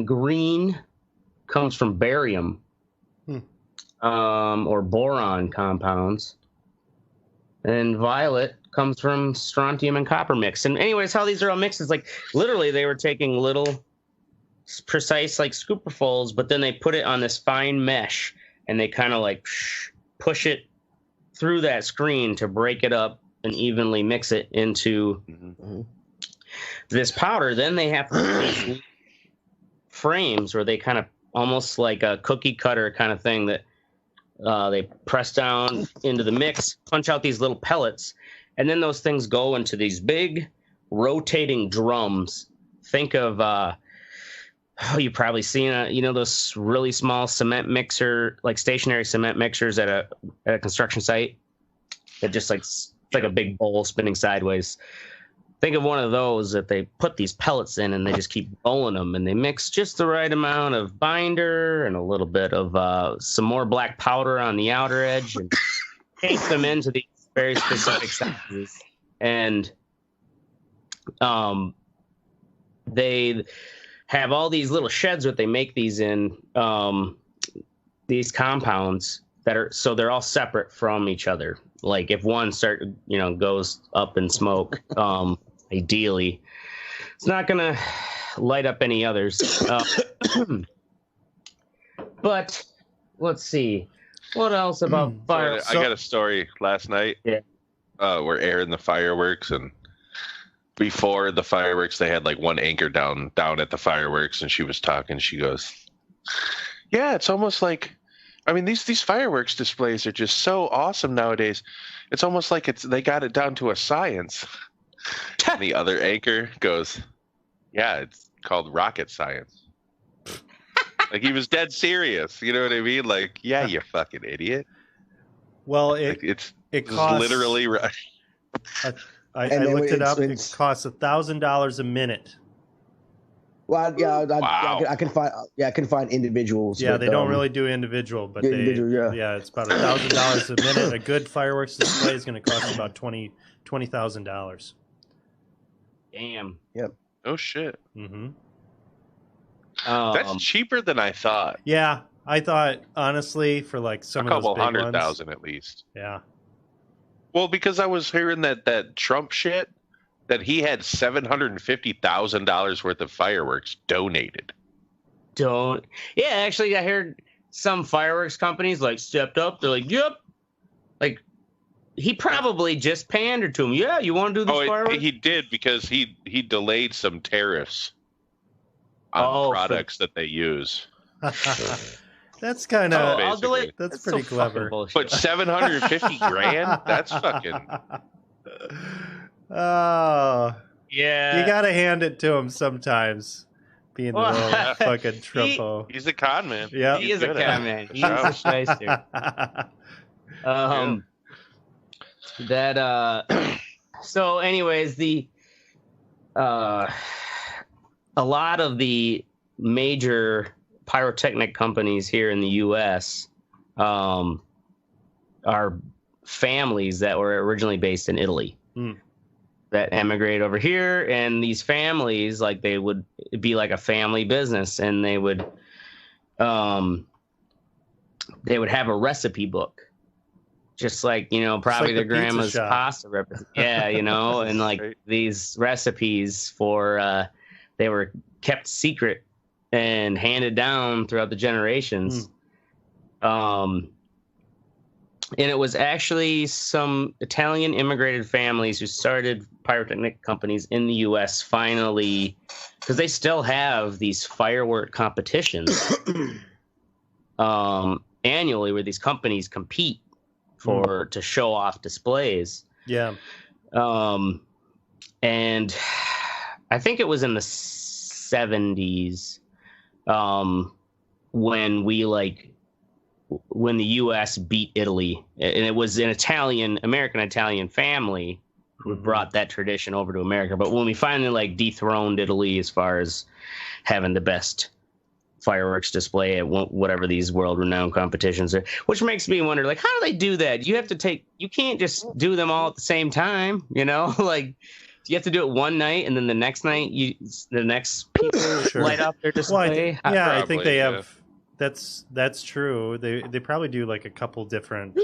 green comes from barium or boron compounds. And violet comes from strontium and copper mix. And anyways, how these are all mixed is like literally they were taking little precise like scooperfuls, but then they put it on this fine mesh and they kind of like push it through that screen to break it up and evenly mix it into this powder. Then they have these frames where they kind of almost like a cookie cutter kind of thing that they press down into the mix, punch out these little pellets, and then those things go into these big rotating drums. Think of, you've probably seen those really small cement mixer, like stationary cement mixers at a construction site that just it's like a big bowl spinning sideways. Think of one of those that they put these pellets in and they just keep rolling them and they mix just the right amount of binder and a little bit of some more black powder on the outer edge and shape them into these very specific sizes. And they have all these little sheds that they make these in, these compounds they're all separate from each other. Like if one goes up in smoke, ideally, it's not gonna light up any others. But let's see, what else about fire? I got a story last night. We're airing the fireworks, and before the fireworks, they had like one anchor down at the fireworks, and she was talking. She goes, "Yeah, it's almost like." I mean, these fireworks displays are just so awesome nowadays. It's almost like they got it down to a science. And the other anchor goes, "Yeah, it's called rocket science." Like he was dead serious. You know what I mean? Like, yeah, you fucking idiot. Well, it costs literally right. I looked it up. It costs $1,000 a minute. Well, I can find individuals. Yeah, they don't really do individual, but it's about $1,000 a minute. A good fireworks display is going to cost about $20,000. Damn. Yep. Oh shit. Mm-hmm. That's cheaper than I thought. Yeah, I thought honestly for like some a couple of those big $100,000 ones, at least. Yeah. Well, because I was hearing that Trump shit. That he had $750,000 worth of fireworks donated. Yeah, actually, I heard some fireworks companies like stepped up. They're like, "Yep," like he probably just pandered to him. Yeah, you want to do this fireworks? He did because he delayed some tariffs on products that they use. That's kind of that's pretty clever. But $750,000? That's fucking. Oh, yeah. You gotta hand it to him sometimes. Being the little fucking Trumpo. He's a con man. Yeah, he is a con man. He's a shyster. So, anyways, a lot of the major pyrotechnic companies here in the U.S. are families that were originally based in Italy that emigrated over here, and these families, like, they would be like a family business, and they would have a recipe book, just like, you know, probably like their the pizza grandma's shop. pasta yeah, you know, and like these recipes for they were kept secret and handed down throughout the generations. And it was actually some Italian immigrated families who started pyrotechnic companies in the U.S. finally, because they still have these firework competitions annually where these companies compete to show off displays. Yeah. And I think it was in the 70s when the U.S. beat Italy, and it was an American-Italian family who brought that tradition over to America. But when we finally like dethroned Italy as far as having the best fireworks display at whatever these world-renowned competitions are, which makes me wonder, like, how do they do that? You can't just do them all at the same time, you know? Like, you have to do it one night, and then the next night, the next people light up their display. Well, I think they have. That's true. They probably do like a couple different,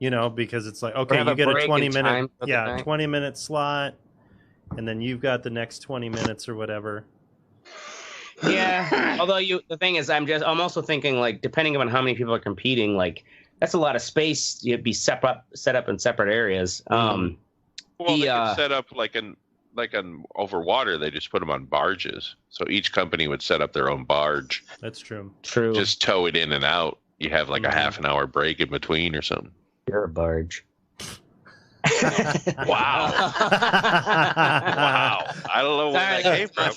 you know, because it's like, okay, you get a 20-minute, 20-minute slot, and then you've got the next 20 minutes or whatever. Yeah. Although the thing is, I'm also thinking, like, depending on how many people are competing, like, that's a lot of space. You'd be set up in separate areas. Well, they could set up like over water. They just put them on barges. So each company would set up their own barge. That's true. Just tow it in and out. You have like a half an hour break in between or something. You're a barge. Wow. Wow. I don't know where that came from.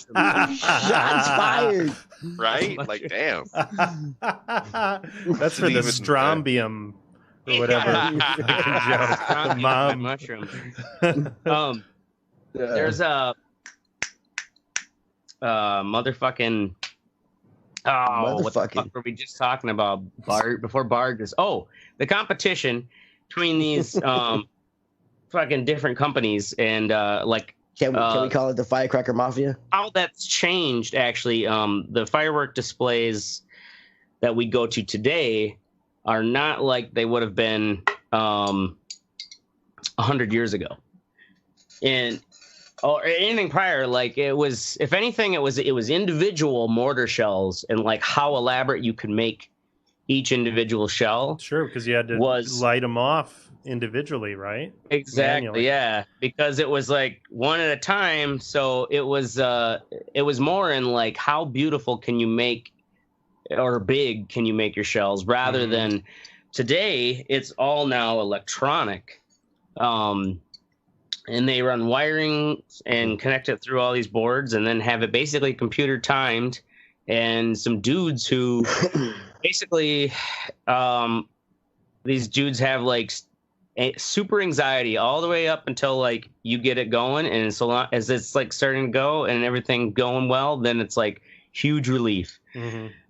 Shots fired. Right? Like, damn. That's for the strontium or whatever. The mom mushroom. There's a motherfucking. Oh, what the fuck were we just talking about? Before barges. Oh, the competition between these fucking different companies and like. Can we call it the Firecracker Mafia? How that's changed, actually. The firework displays that we go to today are not like they would have been 100 years ago, or anything prior. Like, it was, if anything, it was individual mortar shells, and like how elaborate you could make each individual shell. Sure, because you had to light them off individually, right? Exactly. Manually. Yeah, because it was like one at a time. So it was more in like, how beautiful can you make, or big can you make your shells, rather than today it's all now electronic. And they run wiring and connect it through all these boards, and then have it basically computer timed, and some dudes who basically these dudes have like super anxiety all the way up until like you get it going, and so long as it's like starting to go and everything going well, then it's like huge relief.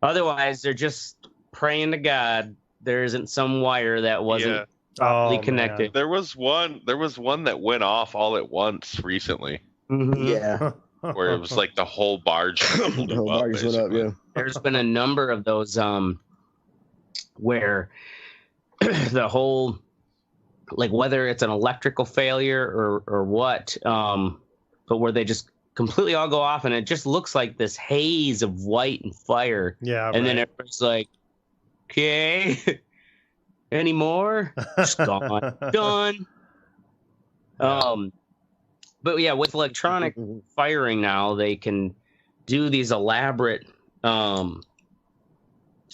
Otherwise, they're just praying to God there isn't some wire that wasn't properly connected. Man. There was one that went off all at once recently. Yeah. Where it was like the whole barge went up. Yeah. There's been a number of those where the whole, like, whether it's an electrical failure or what, but where they just completely all go off, and it just looks like this haze of white and fire. Yeah. And then everyone's like, okay, any more? Just gone. Done. But yeah, with electronic firing now, they can do these elaborate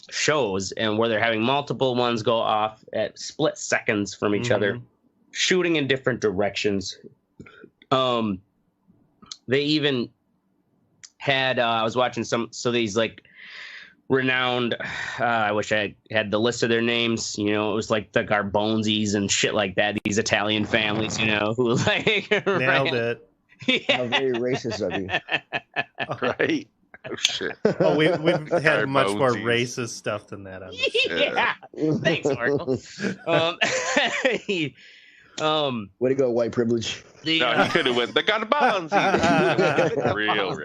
shows, and where they're having multiple ones go off at split seconds from each other, shooting in different directions. They even had I was watching these like renowned, I wish I had the list of their names, you know, it was like the Garbonzis and shit like that, these Italian families, you know, who like nailed it. Yeah. How very racist of you. Right. Oh shit! Oh, we've had much more Bonesies. racist stuff than that on this show. Yeah. Thanks, Marco. Way to go, white privilege. The, No, he could have went. They got a bonesies. Real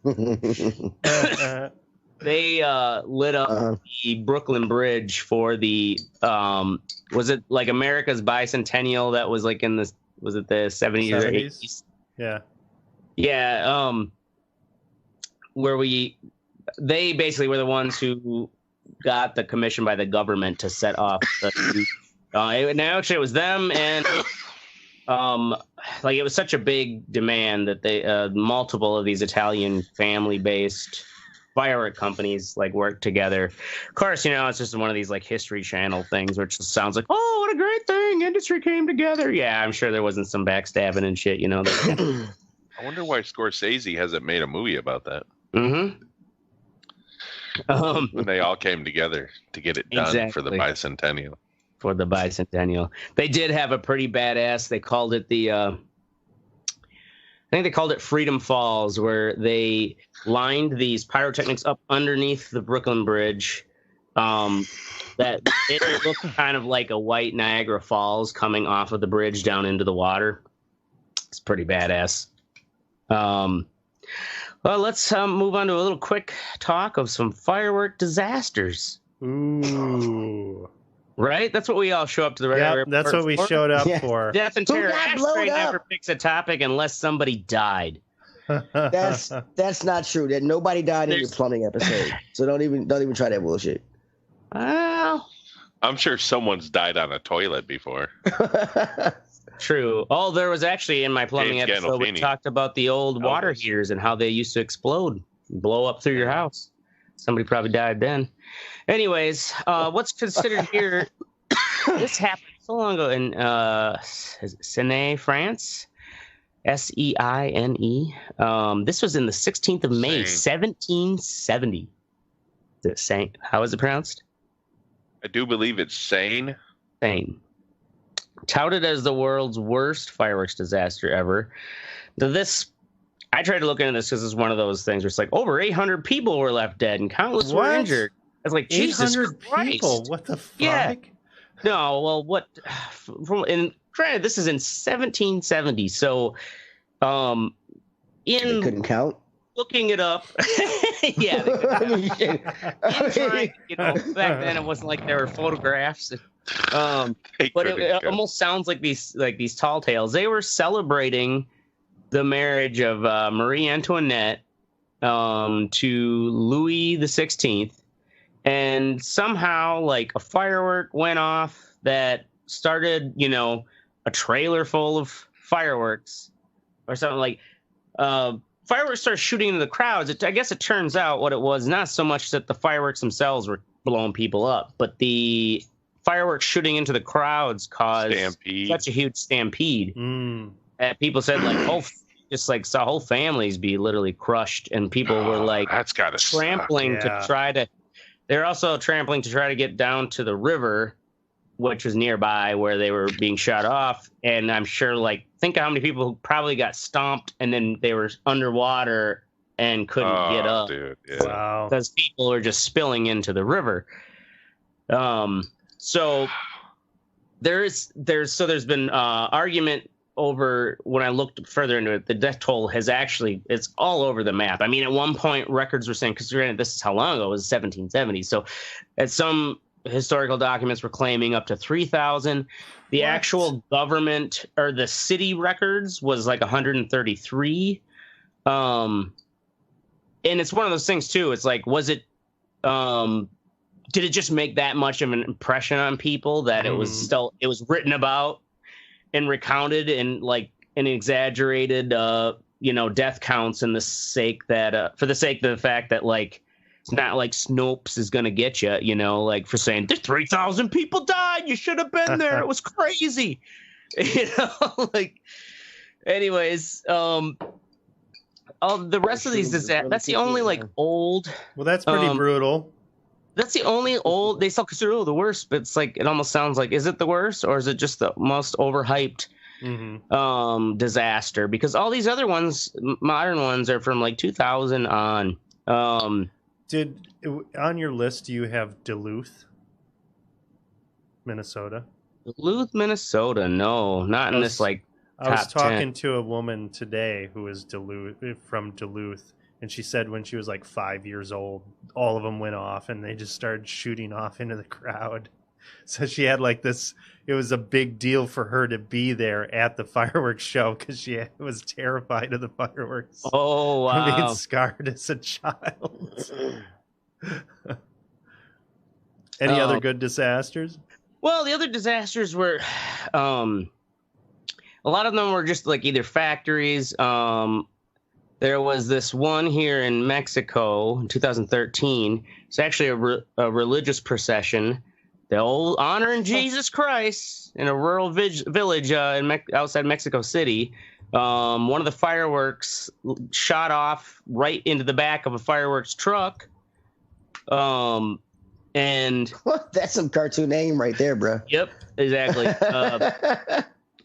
racist. They lit up the Brooklyn Bridge for the was it like America's bicentennial that was like in the was it the 70s or 80s? Yeah. Where they basically were the ones who got the commission by the government to set off the now actually it was them, and like it was such a big demand that they multiple of these Italian family-based firework companies like worked together. Of course, it's just one of these like History Channel things, which sounds like, oh, what a great thing, industry came together. Yeah, I'm sure there wasn't some backstabbing and shit, I wonder why Scorsese hasn't made a movie about that. Mm-hmm. When they all came together to get it done for the bicentennial. For the bicentennial, they did have a pretty badass. They called it I think they called it Freedom Falls, where they lined these pyrotechnics up underneath the Brooklyn Bridge. That it looked kind of like a white Niagara Falls coming off of the bridge down into the water. It's pretty badass. Well, let's move on to a little quick talk of some firework disasters. Ooh. Right? That's what we all show up to the regular. Yep, that's what we showed up for. Death and Terror Ashtray never picks a topic unless somebody died. That's not true. That nobody died in your plumbing episode. So don't even try that bullshit. Well, I'm sure someone's died on a toilet before. True. Oh, there was actually in my plumbing episode we talked about the old water heaters and how they used to explode, blow up through your house. Somebody probably died then. Anyways, what's considered here? This happened so long ago in Seine, France. Seine. This was in the 16th of May, 1770. How is it pronounced? I do believe it's Seine. Seine. Touted as the world's worst fireworks disaster ever. Now I tried to look into this because it's one of those things where it's like over 800 people were left dead and countless were injured. It's like, Jesus Christ. People? What the fuck? Yeah. No, well, what? And granted, this is in 1770, so they couldn't count. Looking it up, yeah, back then it wasn't like there were photographs. But it almost sounds like these tall tales. They were celebrating the marriage of Marie Antoinette to Louis the 16th, and somehow like a firework went off that started, a trailer full of fireworks or something like. Fireworks started shooting into the crowds. I guess it turns out what it was, not so much that the fireworks themselves were blowing people up, but the fireworks shooting into the crowds caused such a huge stampede. That people said saw whole families be literally crushed, and people were like trampling to try to. They're also trampling to try to get down to the river, which was nearby where they were being shot off. And I'm sure, think how many people probably got stomped and then they were underwater and couldn't get up. Dude, yeah. Wow. Because people were just spilling into the river. So there's been argument over, when I looked further into it, the death toll it's all over the map. I mean, at one point records were saying, because granted, this is how long ago, it was 1770. So at some historical documents were claiming up to 3,000. The actual government or the city records was like 133. And it's one of those things too. It's like, was it, did it just make that much of an impression on people that it was written about and recounted in like an exaggerated, death counts for the sake of the fact that like, it's not like Snopes is going to get you, for saying, there's 3,000 people died. You should have been there. It was crazy. Anyways, the rest of these, that's the only old. Well, that's pretty brutal. That's the only they still consider the worst, but it's like, it almost sounds like, is it the worst or is it just the most overhyped? disaster, because all these other ones, modern ones, are from like 2000 on. Did on your list do you have Duluth, Minnesota? Duluth, Minnesota? No, not in this like I was top talking 10. to a woman today who is from Duluth, and she said when she was like 5 years old, all of them went off and they just started shooting off into the crowd. So she had like this, it was a big deal for her to be there at the fireworks show because she was terrified of the fireworks. Oh, wow. Being scarred as a child. Any other good disasters? Well, the other disasters were, a lot of them were just like either factories. There was this one here in Mexico in 2013. It's actually a religious procession. The old honoring Jesus Christ in a rural village outside Mexico City. One of the fireworks shot off right into the back of a fireworks truck. And that's some cartoon name right there, bro. Yep, exactly.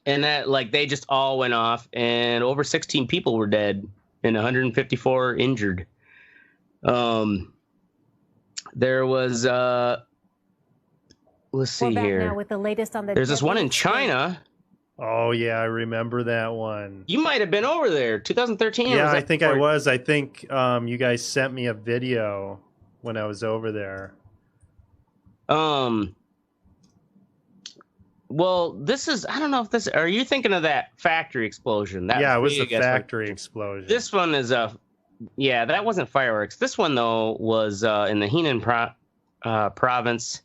And that, like, they just all went off, and over 16 people were dead and 154 injured. There was let's see here. Now with the latest on the There's this one in China. Oh yeah, I remember that one. You might have been over there, 2013. Yeah, I think I was. I think you guys sent me a video when I was over there. Well, this is, I don't know if this, are you thinking of that factory explosion? Yeah, it was the factory explosion. This one is yeah, that wasn't fireworks. This one though was in the Henan province.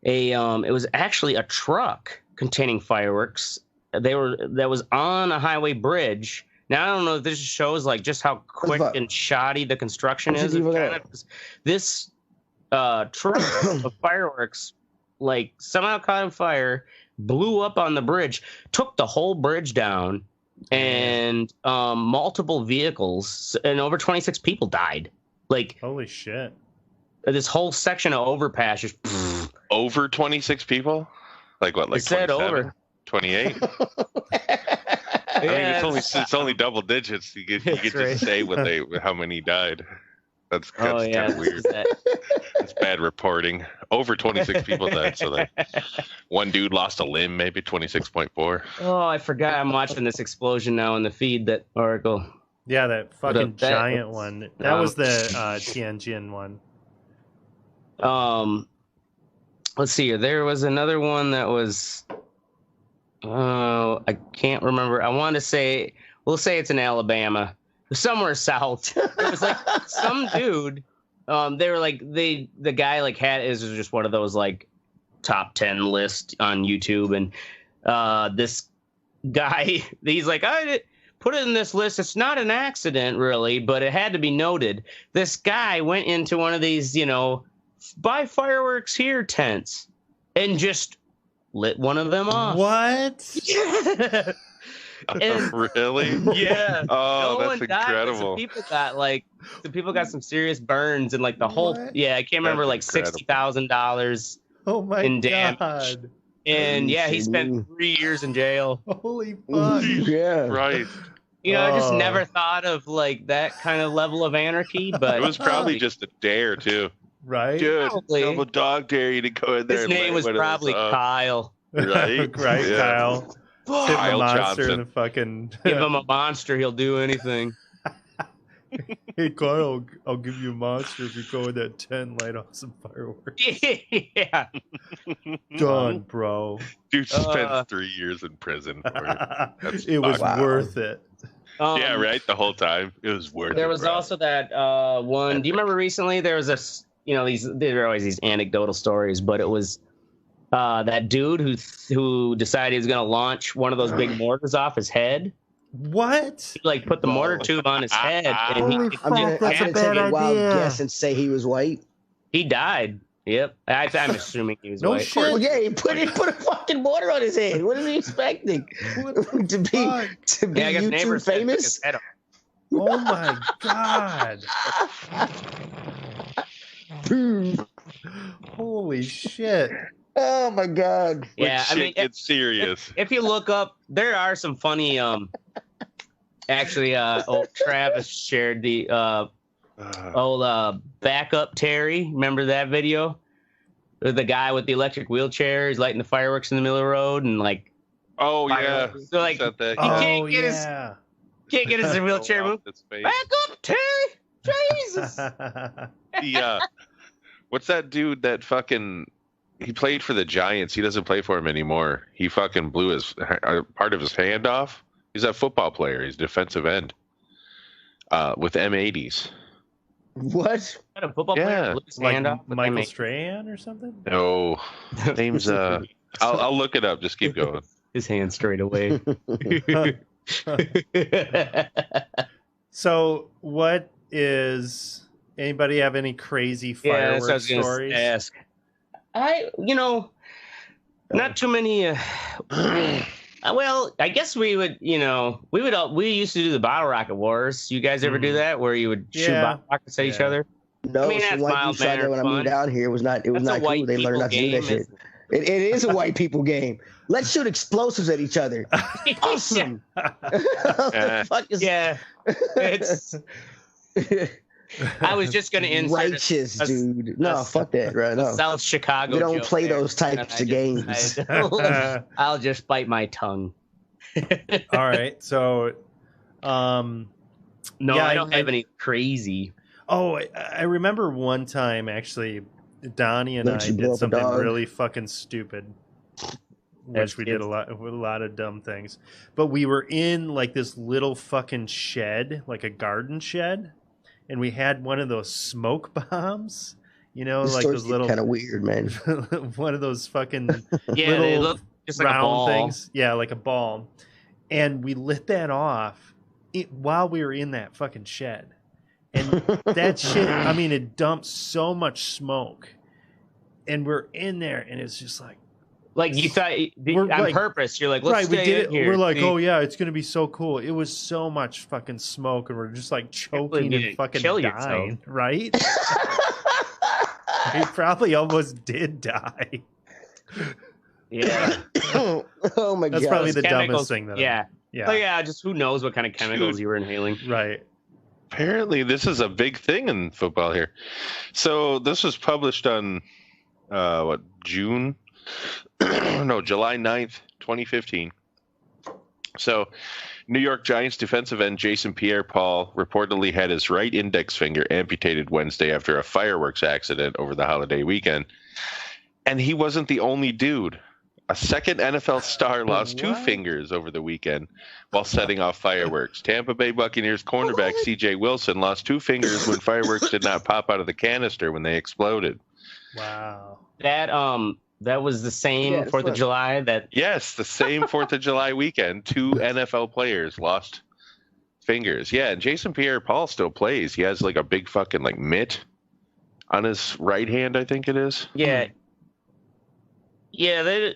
It was actually a truck containing fireworks. That was on a highway bridge. Now I don't know if this shows like just how quick and shoddy the construction is. This truck of fireworks like somehow caught on fire, blew up on the bridge, took the whole bridge down, and multiple vehicles and over 26 people died. Like, holy shit! This whole section of overpass just over 26 people. Like what? Like 27? 28? I mean, it's only double digits. You get to say how many died. That's kind of weird. That's bad reporting. Over 26 people died. So one dude lost a limb, maybe 26.4. Oh, I forgot. I'm watching this explosion now in the feed. That article. Yeah, that fucking giant one. That was the Tianjin one. Let's see here. There was another one that was. Oh, I can't remember. I want to say. We'll say it's in Alabama. Somewhere south. It was like some dude. They were like the guy like had is just one of those like top 10 list on YouTube, and this guy, he's like, I put it in this list. It's not an accident really, but it had to be noted. This guy went into one of these, buy fireworks here tents and just lit one of them off. What? Yeah. And, really? Yeah. Oh, that's incredible. Some people got some serious burns and like the whole. Yeah, I can't remember, like $60,000 in damage. God. And yeah, he spent 3 years in jail. Holy fuck! Yeah, right. I just never thought of like that kind of level of anarchy, but it was probably just a dare too. Right? Dude, I'm a dog dare you to go in there. His name was probably Kyle. Right? Right, Yeah. Kyle. Kyle monster Johnson. in the fucking... Give him a monster, he'll do anything. Hey, Kyle, I'll give you a monster if you go in that tent, light off some fireworks. Yeah. Done, bro. Dude spent 3 years in prison for it. It was worth it. Yeah, right. The whole time it was worth it. There was bro. also that one. Do you remember recently there was this? There are always these anecdotal stories, but it was that dude who decided he was going to launch one of those big mortars off his head. What? He like put the mortar tube on his head, and I'm gonna take a wild guess and say he was white. He died. Yep, I'm assuming he was No white. shit. Well, yeah, he put a fucking mortar on his head. What is he expecting? to be Yeah, I guess YouTube neighbors said took famous? his head off. Oh my god! Holy shit! Oh my god. Yeah, I mean, it's serious. If you look up, there are some funny. Actually, old Travis shared the old backup Terry. Remember that video? The guy with the electric wheelchair. He's lighting the fireworks in the middle of the road and like. Oh yeah. So like, he can't get his wheelchair moved. Back up, Terry. Jesus. What's that dude that fucking? He played for the Giants. He doesn't play for him anymore. He fucking blew his part of his hand off. He's a football player. He's a defensive end with M80s. What? A football player blew his hand off with Michael M80s? Strahan or something? No, name's I'll look it up. Just keep going. His hand straight away. So, what is anybody have any crazy Yeah, that's what I fireworks was gonna stories? ask. Not too many. Well, I guess we would, we used to do the bottle rocket wars. You guys ever do that, where you would shoot bottle rockets at each other? No, I mean, some that's white mild people tried that when I moved mannered down here. It was not That's a cool. white They learned people not to do that game, shit. It is a white people game. Let's shoot explosives at each other. Awesome. Yeah. It's. I was just going to insert righteous, dude. No, fuck that, right? No. South Chicago. We don't joke play there, those types of games. I'll just bite my tongue. All right. So, No, yeah, I don't have any crazy. Oh, I remember one time actually, Donnie and Don't I you blow did up a something dog? really fucking stupid, As which we did a lot of dumb things. But we were in like this little fucking shed, like a garden shed, and we had one of those smoke bombs. You know, This like story's those little kind of weird, man. one of those fucking Yeah, little they look just like a round ball. things. Yeah, like a ball. And we lit that off while we were in that fucking shed. And that shit, I mean, it dumped so much smoke. And we're in there, and it's just like you thought We're on like- purpose. You're like, let's right, stay we did in it. here. We're like, See? oh yeah, it's gonna be so cool. It was so much fucking smoke, and we're just like choking you and didn't fucking kill dying, yourself. right? We probably almost did die. Yeah. Oh my That's god. probably the Chemicals, dumbest thing that. yeah. Yeah. Oh yeah, just who knows what kind of chemicals you were inhaling. Right. Apparently, this is a big thing in football here. So this was published on June? No, July 9th, 2015. So, New York Giants defensive end Jason Pierre-Paul reportedly had his right index finger amputated Wednesday after a fireworks accident over the holiday weekend. And he wasn't the only dude. A second NFL star lost two fingers over the weekend while setting off fireworks. Tampa Bay Buccaneers cornerback C.J. Wilson lost two fingers when fireworks did not pop out of the canister when they exploded. Wow. That was the same Yeah, 4th of July. Yes, the same 4th of July weekend. Two NFL players lost fingers. Yeah, and Jason Pierre-Paul still plays. He has like a big fucking like mitt on his right hand, I think it is. Yeah. Yeah, there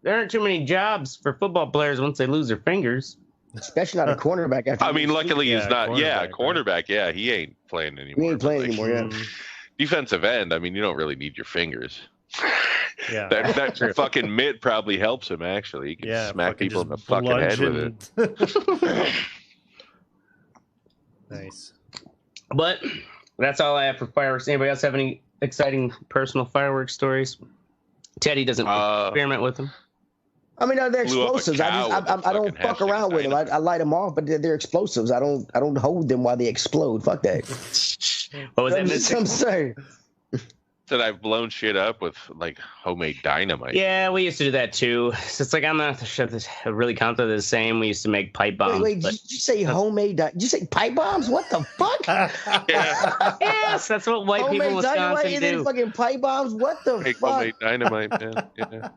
aren't too many jobs for football players once they lose their fingers. Especially not a cornerback. After I mean, luckily he's not. Yeah, cornerback, cornerback. Yeah, he ain't playing anymore. he ain't playing but, like, anymore. Yeah. Defensive end. I mean, you don't really need your fingers. Yeah. That fucking mitt probably helps him. Actually, he can smack fucking people in the just fucking head with it. Nice. But that's all I have for fireworks. Anybody else have any exciting personal fireworks stories? Teddy doesn't experiment with them. I mean, they're Blew up a explosives. cow with a I don't fucking fuck around with them. I light them off, but they're explosives. I don't hold them while they explode. Fuck that. What was that? I'm sorry. That I've blown shit up with like homemade dynamite. Yeah, we used to do that too. So it's like I'm not sure if this really counted as the same. We used to make pipe bombs. Wait, did you say homemade? Did you say pipe bombs? What the fuck? Yes, that's what white people in Homemade dynamite Wisconsin and then do. fucking pipe bombs? What the Make fuck? homemade dynamite, man. Yeah.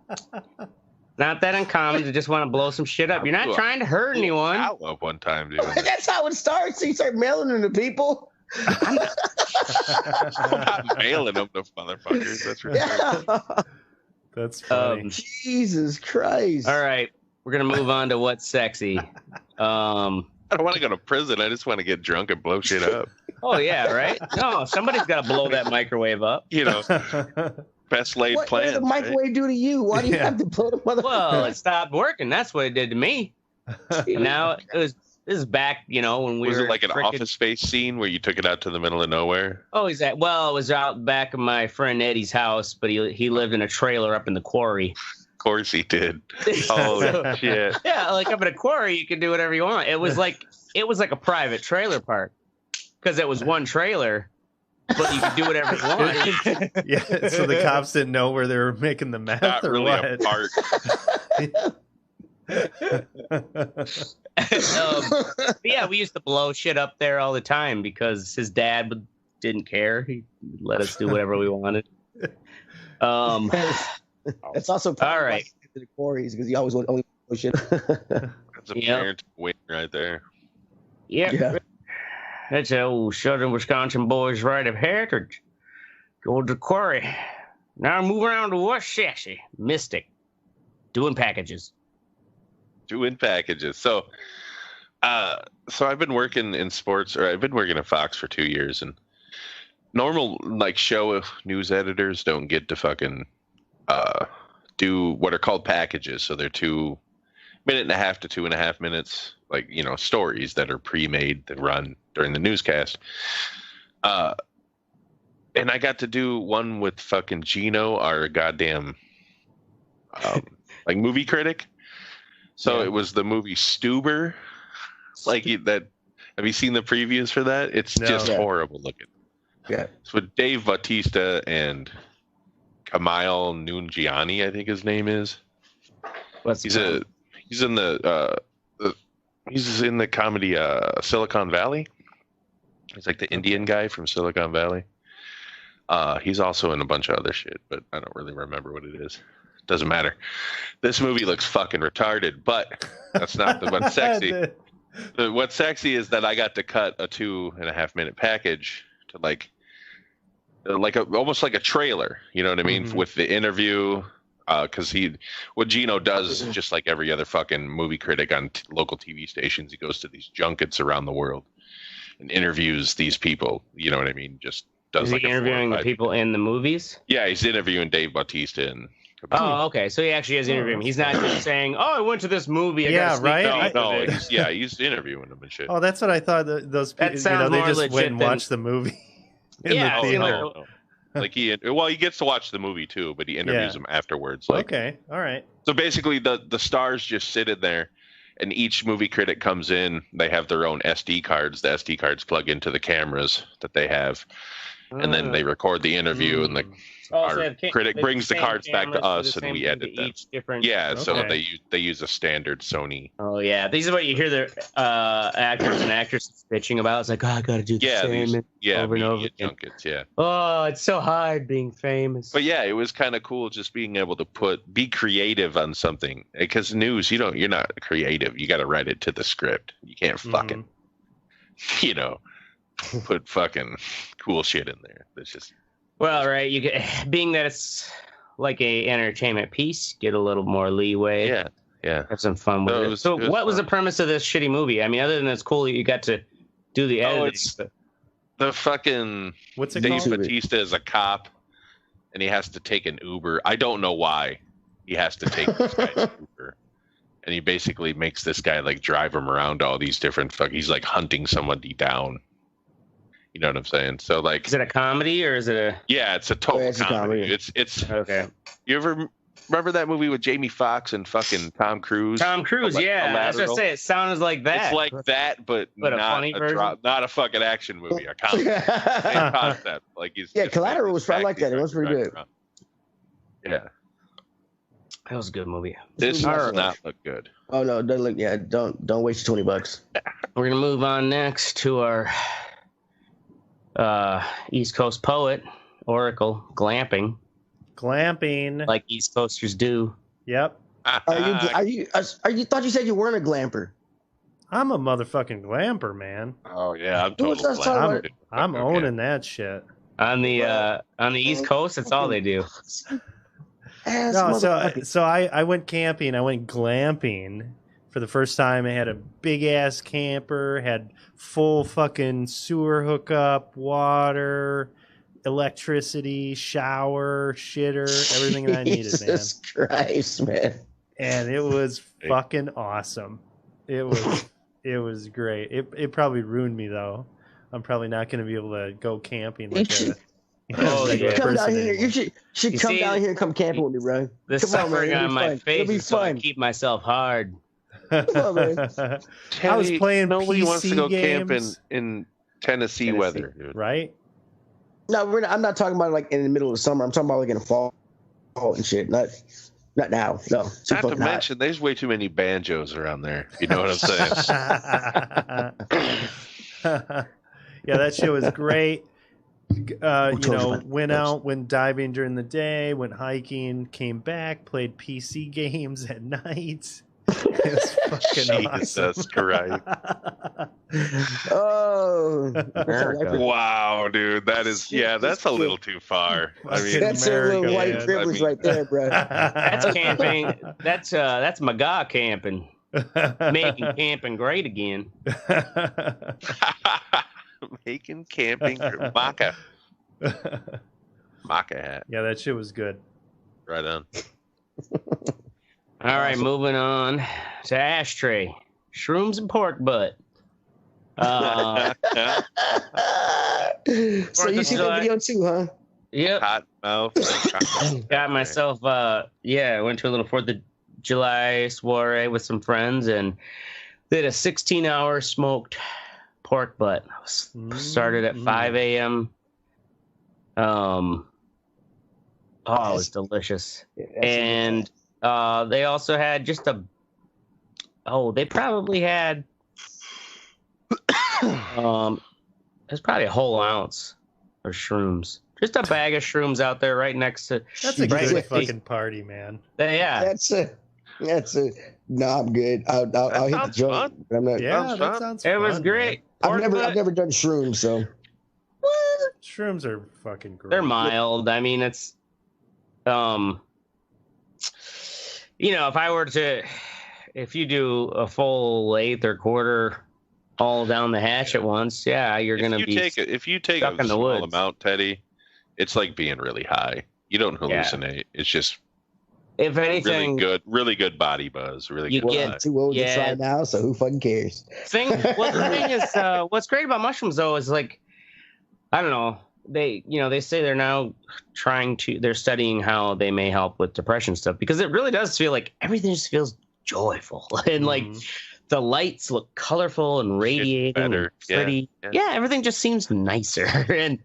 Not that uncommon to just want to blow some shit up. You're not trying to hurt anyone. Out of one time, dude. That's how it starts. You start mailing them to people. I'm not mailing them to motherfuckers. That's ridiculous. Yeah. That's funny. Jesus Christ. All right, we're gonna move on to what's sexy. I don't want to go to prison. I just want to get drunk and blow shit up. Oh yeah, right. No, somebody's got to blow that microwave up. You know. Best laid What plans. does the microwave do to you? Why do you have to blow the motherfucker? Well, it stopped working. That's what it did to me. Now this is back, when we Was were it like an frickin- Office Space scene where you took it out to the middle of nowhere? Oh, it was out back of my friend Eddie's house, but he lived in a trailer up in the quarry. Of course he did. Oh shit! Yeah, like up in a quarry, you can do whatever you want. It was like a private trailer park because it was one trailer, but you could do whatever you want. Yeah, so the cops didn't know where they were making the meth Not or really what? a park. But yeah, we used to blow shit up there all the time because his dad didn't care. He let us do whatever we wanted. It's also all right. To the quarries because you always want only shit. That's a parent waiting right there. Yeah. That's an old Southern Wisconsin boy's right of heritage. Go to the quarry. Now move around to what's sexy. Mystic. Doing packages. So I've been working in sports, or I've been working at Fox for 2 years, and normal show news editors don't get to fucking do what are called packages. So they're 2.5 to 2.5 minutes, stories that are pre-made that run during the newscast. And I got to do one with fucking Gino, our goddamn movie critic. So it was the movie Stuber. That. Have you seen the previews for that? It's just horrible looking. Yeah. It's with Dave Bautista and Kamal Nungiani, I think his name is. He's in the comedy Silicon Valley. He's like the Indian guy from Silicon Valley. He's also in a bunch of other shit, but I don't really remember what it is. Doesn't matter. This movie looks fucking retarded, but that's not what's sexy. What's sexy is that I got to cut a 2.5 minute package to almost like a trailer. You know what I mean? Mm-hmm. With the interview, because what Gino does, just like every other fucking movie critic on local TV stations, he goes to these junkets around the world and interviews these people. You know what I mean? Just does Is he interviewing the people in the movies? Yeah, he's interviewing Dave Bautista and. Oh, okay. So he actually is interviewing. He's not just saying, "Oh, I went to this movie." No, he's interviewing them and shit. Oh, that's what I thought. Those people, they just went and watched the movie. He gets to watch the movie too, but he interviews them afterwards. Okay, all right. So basically, the stars just sit in there, and each movie critic comes in. They have their own SD cards. The SD cards plug into the cameras that they have, and then they record the interview, and our critic brings the cards back to us, and we edit them. So they use a standard Sony. Oh yeah, these are what you hear the actors and actresses bitching about. It's like, I got to do the same over and over again. Junkets, yeah. Oh, it's so hard being famous. But yeah, it was kind of cool just being able to be creative on something, because news, you're not creative. You got to write it to the script. You can't fucking, put fucking cool shit in there. That's just. Well, right. You get, being that it's like a entertainment piece, get a little more leeway. Yeah. Have some fun with it. So, what was the premise of this shitty movie? I mean, other than it's cool, you got to do the editing. It's the fucking. What's it Dave called? Bautista is a cop, and he has to take an Uber. I don't know why he has to take this guy's Uber, and he basically makes this guy drive him around all these different. He's hunting somebody down. You know what I'm saying? So is it a comedy or is it a? Yeah, it's a total comedy. It's okay. You ever remember that movie with Jamie Foxx and fucking Tom Cruise? Tom Cruise, yeah. I was gonna say it sounds like that. It's like that, but not a funny version. Not a fucking action movie. A comedy. Same concept. Collateral was probably like that. It was pretty good. Yeah, that was a good movie. This does not look good. Oh no, it doesn't look. Yeah, don't waste your $20. We're gonna move on next to our. East Coast poet, Oracle, glamping, like East Coasters do. Yep. Are you? Thought you said you weren't a glamper. I'm a motherfucking glamper, man. Oh yeah, I'm totally. I'm owning that shit. On the East Coast, that's all they do. So I went camping. I went glamping for the first time. I had a big ass camper, had full fucking sewer hookup, water, electricity, shower, shitter, everything that I needed, man. Jesus Christ, man. And it was fucking awesome. It was great. It probably ruined me though. I'm probably not going to be able to go camping like a come down here. You should come down here and come camping with me, bro. The suffering on my face is so I keep myself hard. Come on, man. I was playing Nobody PC wants to go games. camping in Tennessee weather, dude. Right? No, I'm not talking about like in the middle of the summer. I'm talking about like in the fall and shit. Not now. No. Not to mention, there's way too many banjos around there. You know what I'm saying? Yeah, that shit was great. Went diving during the day, went hiking, came back, played PC games at night. It was fucking awesome. Jesus Christ. Oh, wow, dude, that's a little too far. I mean, that's a little white privilege right there, bro. That's camping. That's McGaw camping, making camping great again. Making camping maca hat. Yeah, that shit was good. Right on. All right, moving on to Ashtray, shrooms and pork butt. So you see that video too, huh? Yep. Hot mouth. Got myself. I went to a little 4th of July soiree with some friends and did a 16-hour smoked pork butt. Started at 5 a.m. It was delicious. And they also had just they probably had there's probably a whole ounce of shrooms. Just a bag of shrooms out there right next to. That's a good fucking party, man. Yeah. That's a. No, I'm good. I'll hit the joint. But I'm not. Yeah, that sounds fun. It was great. I've never done shrooms, so. Shrooms are fucking great. They're mild. I mean, it's if you do a full 1/8 or quarter all down the hatch at once, you're going to be if you take a small amount, Teddy, it's like being really high. You don't hallucinate. Yeah. It's just if anything really good body buzz. Really good. Get too old to try now, so who fucking cares? The thing is, what's great about mushrooms though is like, I don't know. They say they're now they're studying how they may help with depression stuff, because it really does feel like everything just feels joyful and like the lights look colorful and radiating and pretty. Yeah, everything just seems nicer. And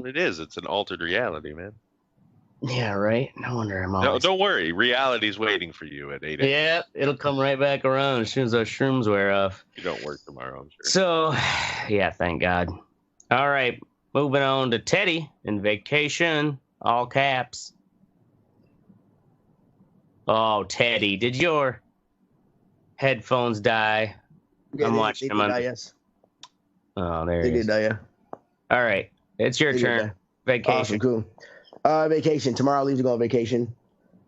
it is. It's an altered reality, man. Yeah, right. No wonder I'm always... No, don't worry. Reality's waiting for you at 8 a.m. Yeah, it'll come right back around as soon as those shrooms wear off. You don't work tomorrow, I'm sure. So, yeah, thank God. All right, moving on to Teddy in vacation, all caps. Oh, Teddy, did your headphones die? Yeah, I'm watching them. Yes. Oh, there they it is. Did die, yeah. All right, it's your turn. Vacation. Awesome, cool. Vacation. Tomorrow I leave to go on vacation.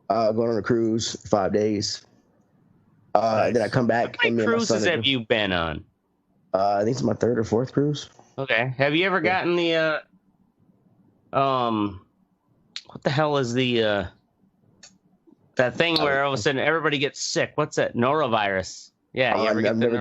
Going on a cruise for 5 days. Nice. Then I come back. How many cruises have you been on? I think it's my 3rd or 4th cruise. Okay. Have you ever gotten the what the hell is the that thing where all of a sudden everybody gets sick? What's that? Norovirus. Yeah. I've never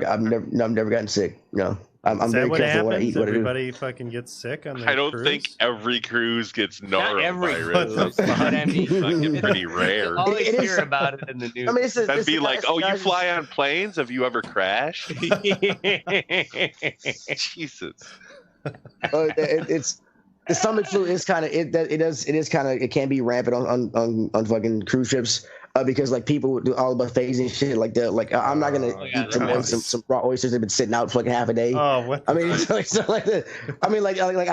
gotten sick. No. I'm very careful what I eat. Everybody fucking gets sick on the I don't cruise? think every cruise gets Not every norovirus. Fucking pretty rare. You always hear about it in the news. I mean, that'd be like, you fly on planes? Have you ever crashed? Jesus. It's the stomach flu is kind of it can be rampant on fucking cruise ships. Because like people do all the buffets and shit like that. Like I'm not gonna eat some raw oysters that have been sitting out for like half a day. Oh, what? I mean, I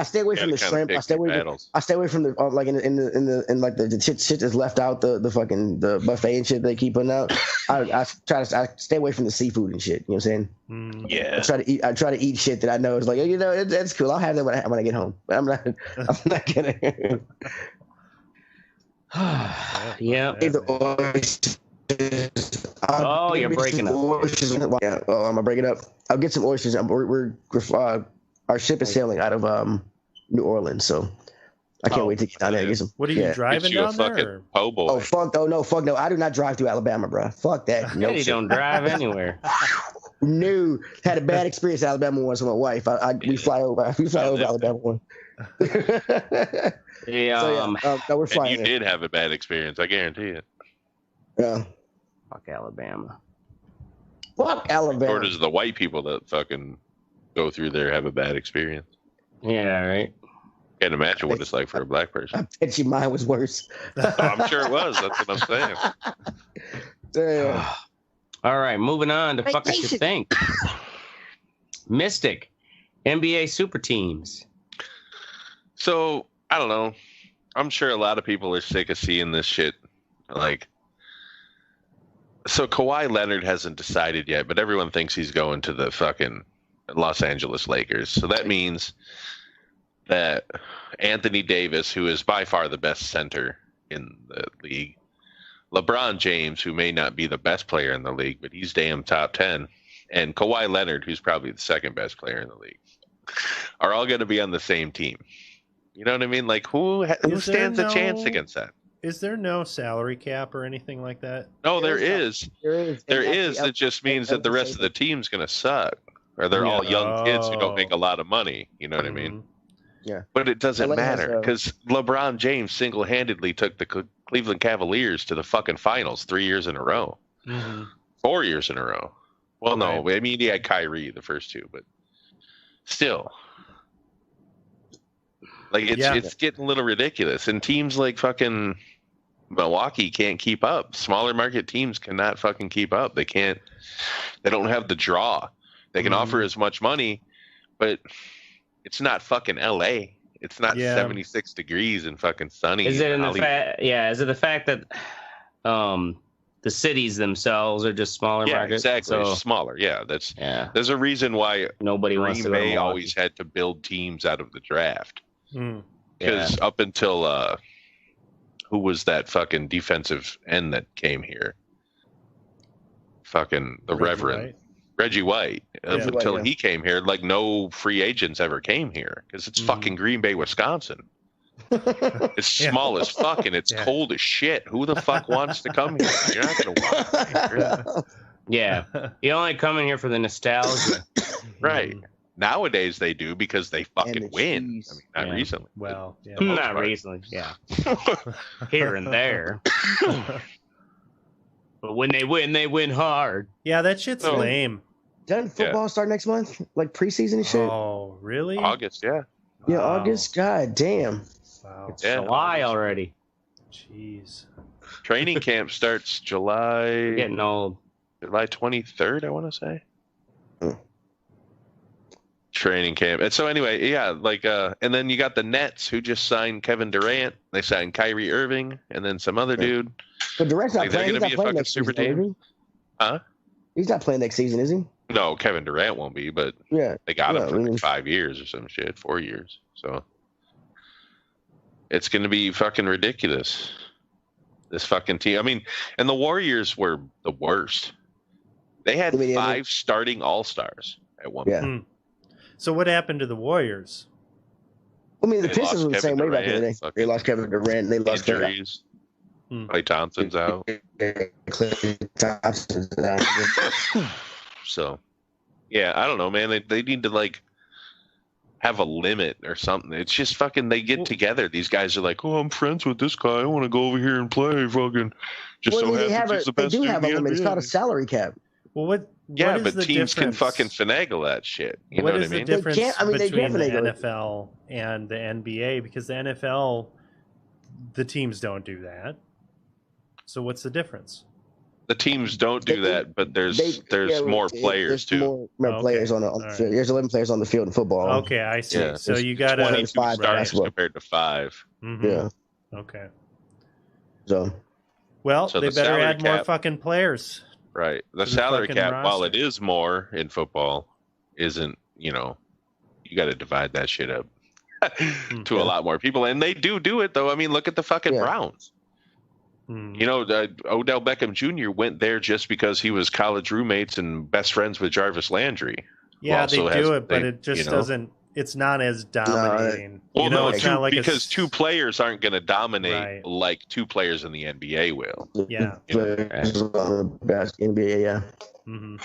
stay away from the shrimp. I stay away from the like in like the shit that's left out the buffet and shit they keep putting out. I stay away from the seafood and shit. You know what I'm saying? Yeah. I try to eat shit that I know is like it's cool. I'll have that when I get home. But I'm not gonna. Yeah. You're breaking up. Yeah. Oh, I'm gonna break it up. I'll get some oysters. Our ship is sailing out of New Orleans. So I can't wait to get down there and get some. What are you driving down there? Oh fuck no, fuck no! I do not drive through Alabama, bro. Fuck that. No, you don't drive anywhere. No, had a bad experience in Alabama once with my wife. We fly over Alabama one. Yeah, no, we're flying. And you did have a bad experience, I guarantee it. Yeah. Fuck Alabama. Fuck Alabama. Or does the white people that fucking go through there have a bad experience? Yeah, right. Can't imagine what it's like for a black person. I bet you mine was worse. I'm sure it was. That's what I'm saying. Damn. All right, moving on to fuck what you think. Mystic, NBA super teams. So, I don't know. I'm sure a lot of people are sick of seeing this shit. Like, so Kawhi Leonard hasn't decided yet, but everyone thinks he's going to the fucking Los Angeles Lakers. So that means that Anthony Davis, who is by far the best center in the league, LeBron James, who may not be the best player in the league, but he's damn top 10, and Kawhi Leonard, who's probably the second best player in the league, are all going to be on the same team. You know what I mean? Like, who stands a chance against that? Is there no salary cap or anything like that? No, there is. There is. It just means that the rest of the team's going to suck, or they're all young kids who don't make a lot of money. You know what I mean? Yeah. But it doesn't LA has matter because LeBron James single-handedly took the Cleveland Cavaliers to the fucking finals 3 years in a row. 4 years in a row. Well, no, I mean, he had Kyrie the first two, but still. Like, it's getting a little ridiculous. And teams like fucking Milwaukee can't keep up. Smaller market teams cannot fucking keep up. They don't have the draw. They can offer as much money, but it's not fucking LA. It's not 76 degrees and fucking sunny. Is it in the fact? Yeah, is it the fact that the cities themselves are just smaller markets? Exactly. So, it's smaller. Yeah, there's a reason why nobody wants to go to Green Bay Milwaukee. always had to build teams out of the draft. Because up until who was that fucking defensive end that came here? Fucking the Reverend Reggie White. Up until he came here, like no free agents ever came here because it's fucking Green Bay, Wisconsin. It's small as fuck and it's cold as shit. Who the fuck wants to come here? You're not gonna want to come here. Yeah, you only come in here for the nostalgia, right? Nowadays they do because they fucking win. I mean, not recently. Well, not recently. Yeah, here and there. But when they win hard. Yeah, that shit's lame. Doesn't football start next month? Like preseason and shit? Oh, really? August, yeah. Yeah, August. God damn. Wow. It's July already. Jeez. Training camp starts July. Getting old. July 23rd, I want to say. Training camp. And so anyway, yeah, like and then you got the Nets who just signed Kevin Durant. They signed Kyrie Irving and then some other dude. But Durant's not playing. They're going to be a fucking super team. Huh? He's not playing next season, is he? No, Kevin Durant won't be, but they got him for like 5 years or some shit, 4 years. So it's going to be fucking ridiculous. This fucking team. I mean, and the Warriors were the worst. They had 5 starting all-stars at one point. So what happened to the Warriors? I mean, the Pistons were the same way back in the day. They lost Kevin Durant. They lost injuries. Klay Thompson's out. Klay Thompson's out. So, yeah, I don't know, man. They need to like have a limit or something. It's just fucking. They get together. These guys are like, oh, I'm friends with this guy. I want to go over here and play. Fucking. Just so happens he's the best. They do have a limit. It's called a salary cap. Well, what yeah, is but the teams difference? can fucking finagle that shit. You know what I mean? What is the difference they between the finagle it. NFL and the NBA? Because the NFL, the teams don't do that. So what's the difference? The teams don't do that, but there's more players too. More players on the field. There's 11 players on the field in football. Okay, I see. Yeah. So you got 22 5 starters compared to 5. Yeah. Okay. So they the better salary add more cap- fucking players. Right. The to salary fucking cap, while roster. it is more in football, isn't, you got to divide that shit up to a lot more people. And they do it, though. I mean, look at the fucking Browns. Odell Beckham Jr. went there just because he was college roommates and best friends with Jarvis Landry. Yeah, they do it, but it just doesn't. it's not as dominating. Well, no, it's not like because two players aren't going to dominate like two players in the NBA will. Yeah. Best NBA, yeah. Mm-hmm.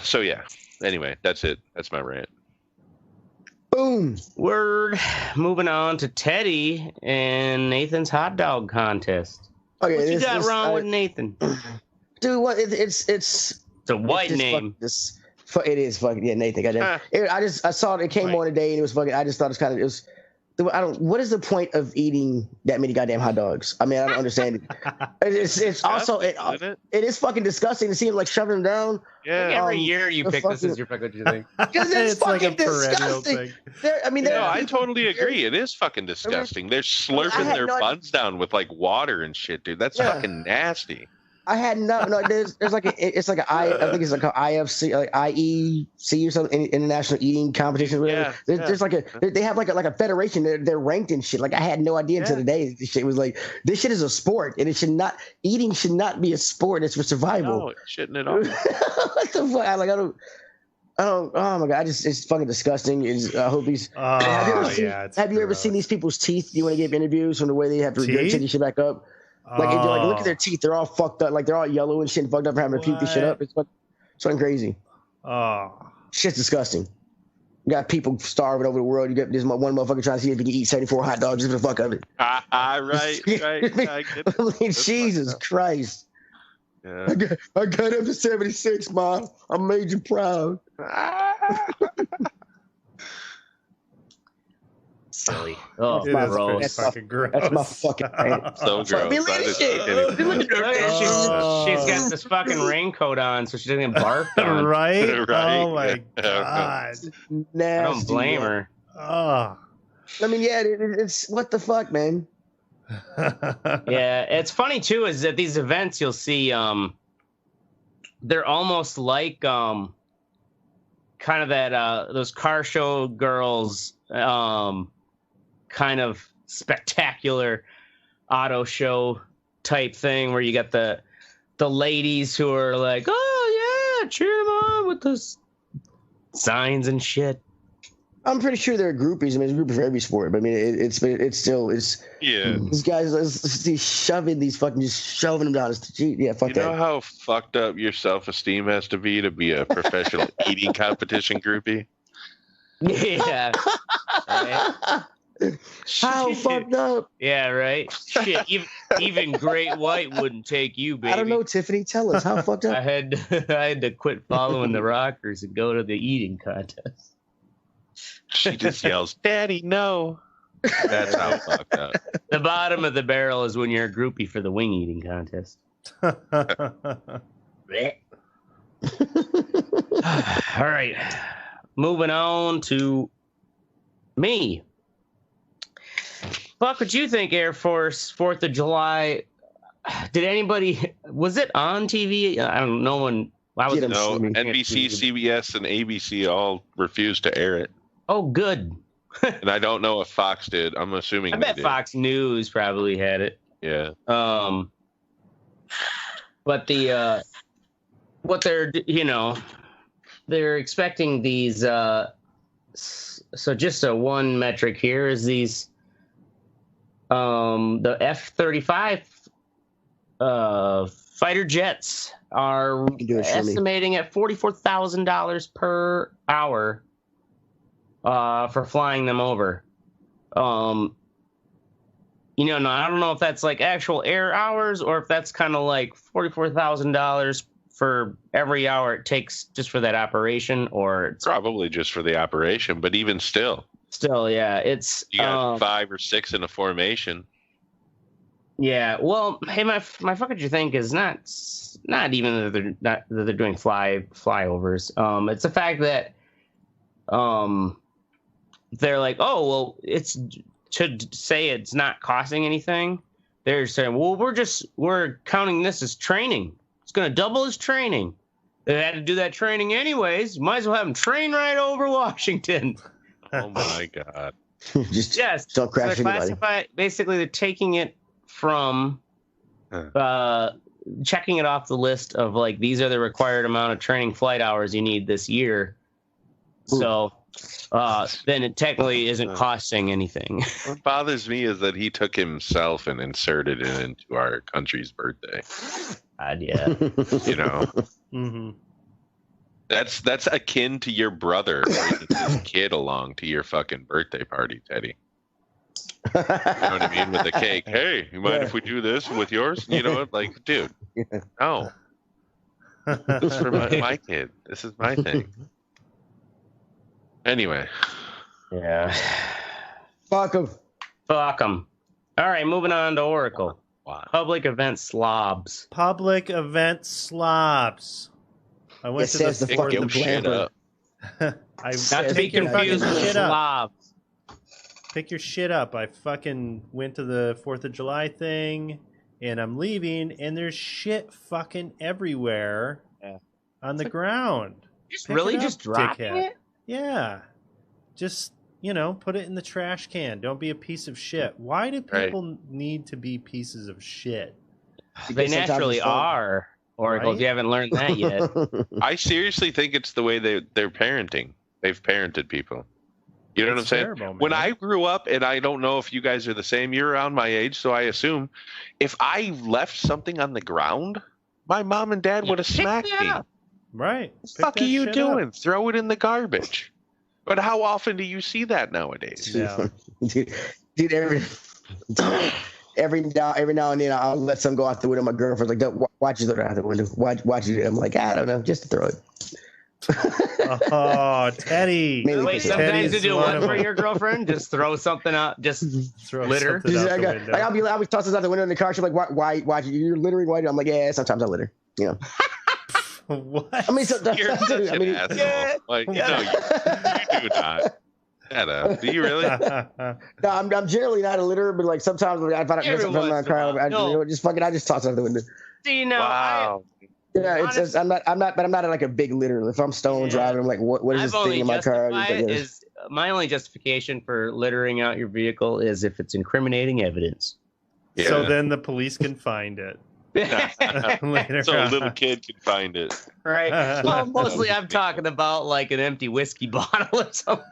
So yeah. Anyway, that's it. That's my rant. Boom. Word. Moving on to Teddy and Nathan's hot dog contest. Okay, what you got wrong with Nathan? Dude, what it's a white name. It is fucking Nathan. Goddamn. I saw it. It came on today, and it was fucking. I just thought it was. What is the point of eating that many goddamn hot dogs? I mean, I don't understand it. It's also it is fucking disgusting to see him like shoving them down. Yeah. Every year you pick this as your pick. What do you think? Because it's fucking like disgusting. I totally agree. It is fucking disgusting. They're slurping their buns down with like water and shit, dude. That's fucking nasty. I had no. There's like it's like I think it's like an IFC, like IEC or something, international eating competition. Whatever. There's like they have like a federation. They're ranked and shit. Like I had no idea until today. This shit was like this shit is a sport, and eating should not be a sport. It's for survival. No, shitting it off. What the fuck? I don't. Oh my god! It's fucking disgusting. I hope he's. Have you ever seen these people's teeth? You want to give interviews from the way they have to regurgitate this shit back up? Like, look at their teeth. They're all fucked up. Like, they're all yellow and shit and fucked up for having to puke this shit up. It's fucking crazy. Shit's disgusting. You got people starving over the world. You got this one motherfucker trying to see if he can eat 74 hot dogs just for the fuck of it. Right. I get it. I mean, Jesus Christ. Yeah. I got up to 76, Mom. I made you proud. Silly. Oh, gross. Fucking gross. That's my fucking so gross. I mean, look at She's got this fucking raincoat on, so she doesn't get barfed on. Right? Oh my god. Nasty, I don't blame her. Oh. I mean, yeah, it's what the fuck, man. Yeah, it's funny too. Is at these events you'll see, they're almost like kind of that those car show girls. Kind of spectacular auto show type thing where you got the ladies who are like, oh yeah, cheer them on with those signs and shit. I'm pretty sure they're groupies. I mean, it's a group for every sport, but I mean, it's still these guys just shoving them down. Yeah, fuck that. You know how fucked up your self-esteem has to be a professional eating competition groupie? Yeah. Right? How fucked up? Yeah, right. Shit, even Great White wouldn't take you, baby. I don't know, Tiffany. Tell us how fucked up. I had to quit following the Rockers and go to the eating contest. She just yells, "Daddy, no!" That's how fucked up. The bottom of the barrel is when you're a groupie for the wing eating contest. All right. Moving on to me. Fuck, what you think, Air Force 4th of July? Was it on TV? I don't know. NBC, CBS, and ABC all refused to air it. Oh, good. And I don't know if Fox did. I'm assuming I bet Fox News probably had it. Yeah. But what they're expecting these. So just one metric here is these. The F-35 fighter jets are estimating at $44,000 per hour for flying them over. Now I don't know if that's like actual air hours or if that's kind of like $44,000 for every hour it takes just for that operation, or it's probably just for the operation. But even still, yeah, it's you got 5 or 6 in a formation. Yeah, well, hey, my fuck what you think is not even that they're doing flyovers. It's the fact that they're like, oh well, it's to say it's not costing anything. They're saying, well, we're counting this as training. It's going to double as training. They had to do that training anyways. Might as well have them train right over Washington. Oh my god! Don't crash anybody. Basically, they're taking it from checking it off the list of like these are the required amount of training flight hours you need this year. Ooh. So then it technically isn't costing anything. What bothers me is that he took himself and inserted it into our country's birthday. Yeah. You know, Mm-hmm. that's akin to your brother bringing this kid along to your fucking birthday party, Teddy. You know what I mean? With the cake. Hey, you mind if we do this with yours? You know, like, dude, no. This is for my kid. This is my thing. Anyway. Yeah. Fuck them. Fuck them. All right, moving on to Oracle. Wow. Public event slobs. Public event slobs. I went to says the the fourth fucking of plan. Not to be confused with slobs. Pick your shit up. I fucking went to the 4th of July thing, and I'm leaving, and there's shit fucking everywhere on the ground. Just Pick really it up, just dropping dickhead. it? Yeah. Just, put it in the trash can. Don't be a piece of shit. Why do people need to be pieces of shit? They naturally are. Oracle, if you haven't learned that yet. I seriously think it's the way they're parenting. They've parented people. You know what I'm saying? terrible, man. When I grew up, and I don't know if you guys are the same, you're around my age, so I assume if I left something on the ground, my mom and dad would have smacked me. Right. What the fuck are you doing? Throw it in the garbage. But how often do you see that nowadays? Yeah. Dude, every now and then I'll let some go out the window. My girlfriend's like, "Don't watch you throw it out the window. Watch you." I'm like, I don't know, just to throw it. Oh, Teddy. Wait, sometimes you do what for your girlfriend? Just throw something out, just throw litter. I'll be tossing out the window in the car. She's like, why you're littering? Why? I'm like, yeah, sometimes I litter. You know. What? I mean, You're such an asshole. yeah. Like, no, you do not. Shut up. Do you really? No, I'm generally not a litterer, but like sometimes when I find out something in my car, I just toss it out the window. See, no, wow. Yeah, I'm not like a big litterer. If I'm stone driving, I'm like, what is this thing in my car? My only justification for littering out your vehicle is if it's incriminating evidence. Yeah. So then the police can find it. Later So a on. little kid can find it. Right. Well, mostly I'm talking about like an empty whiskey bottle or something.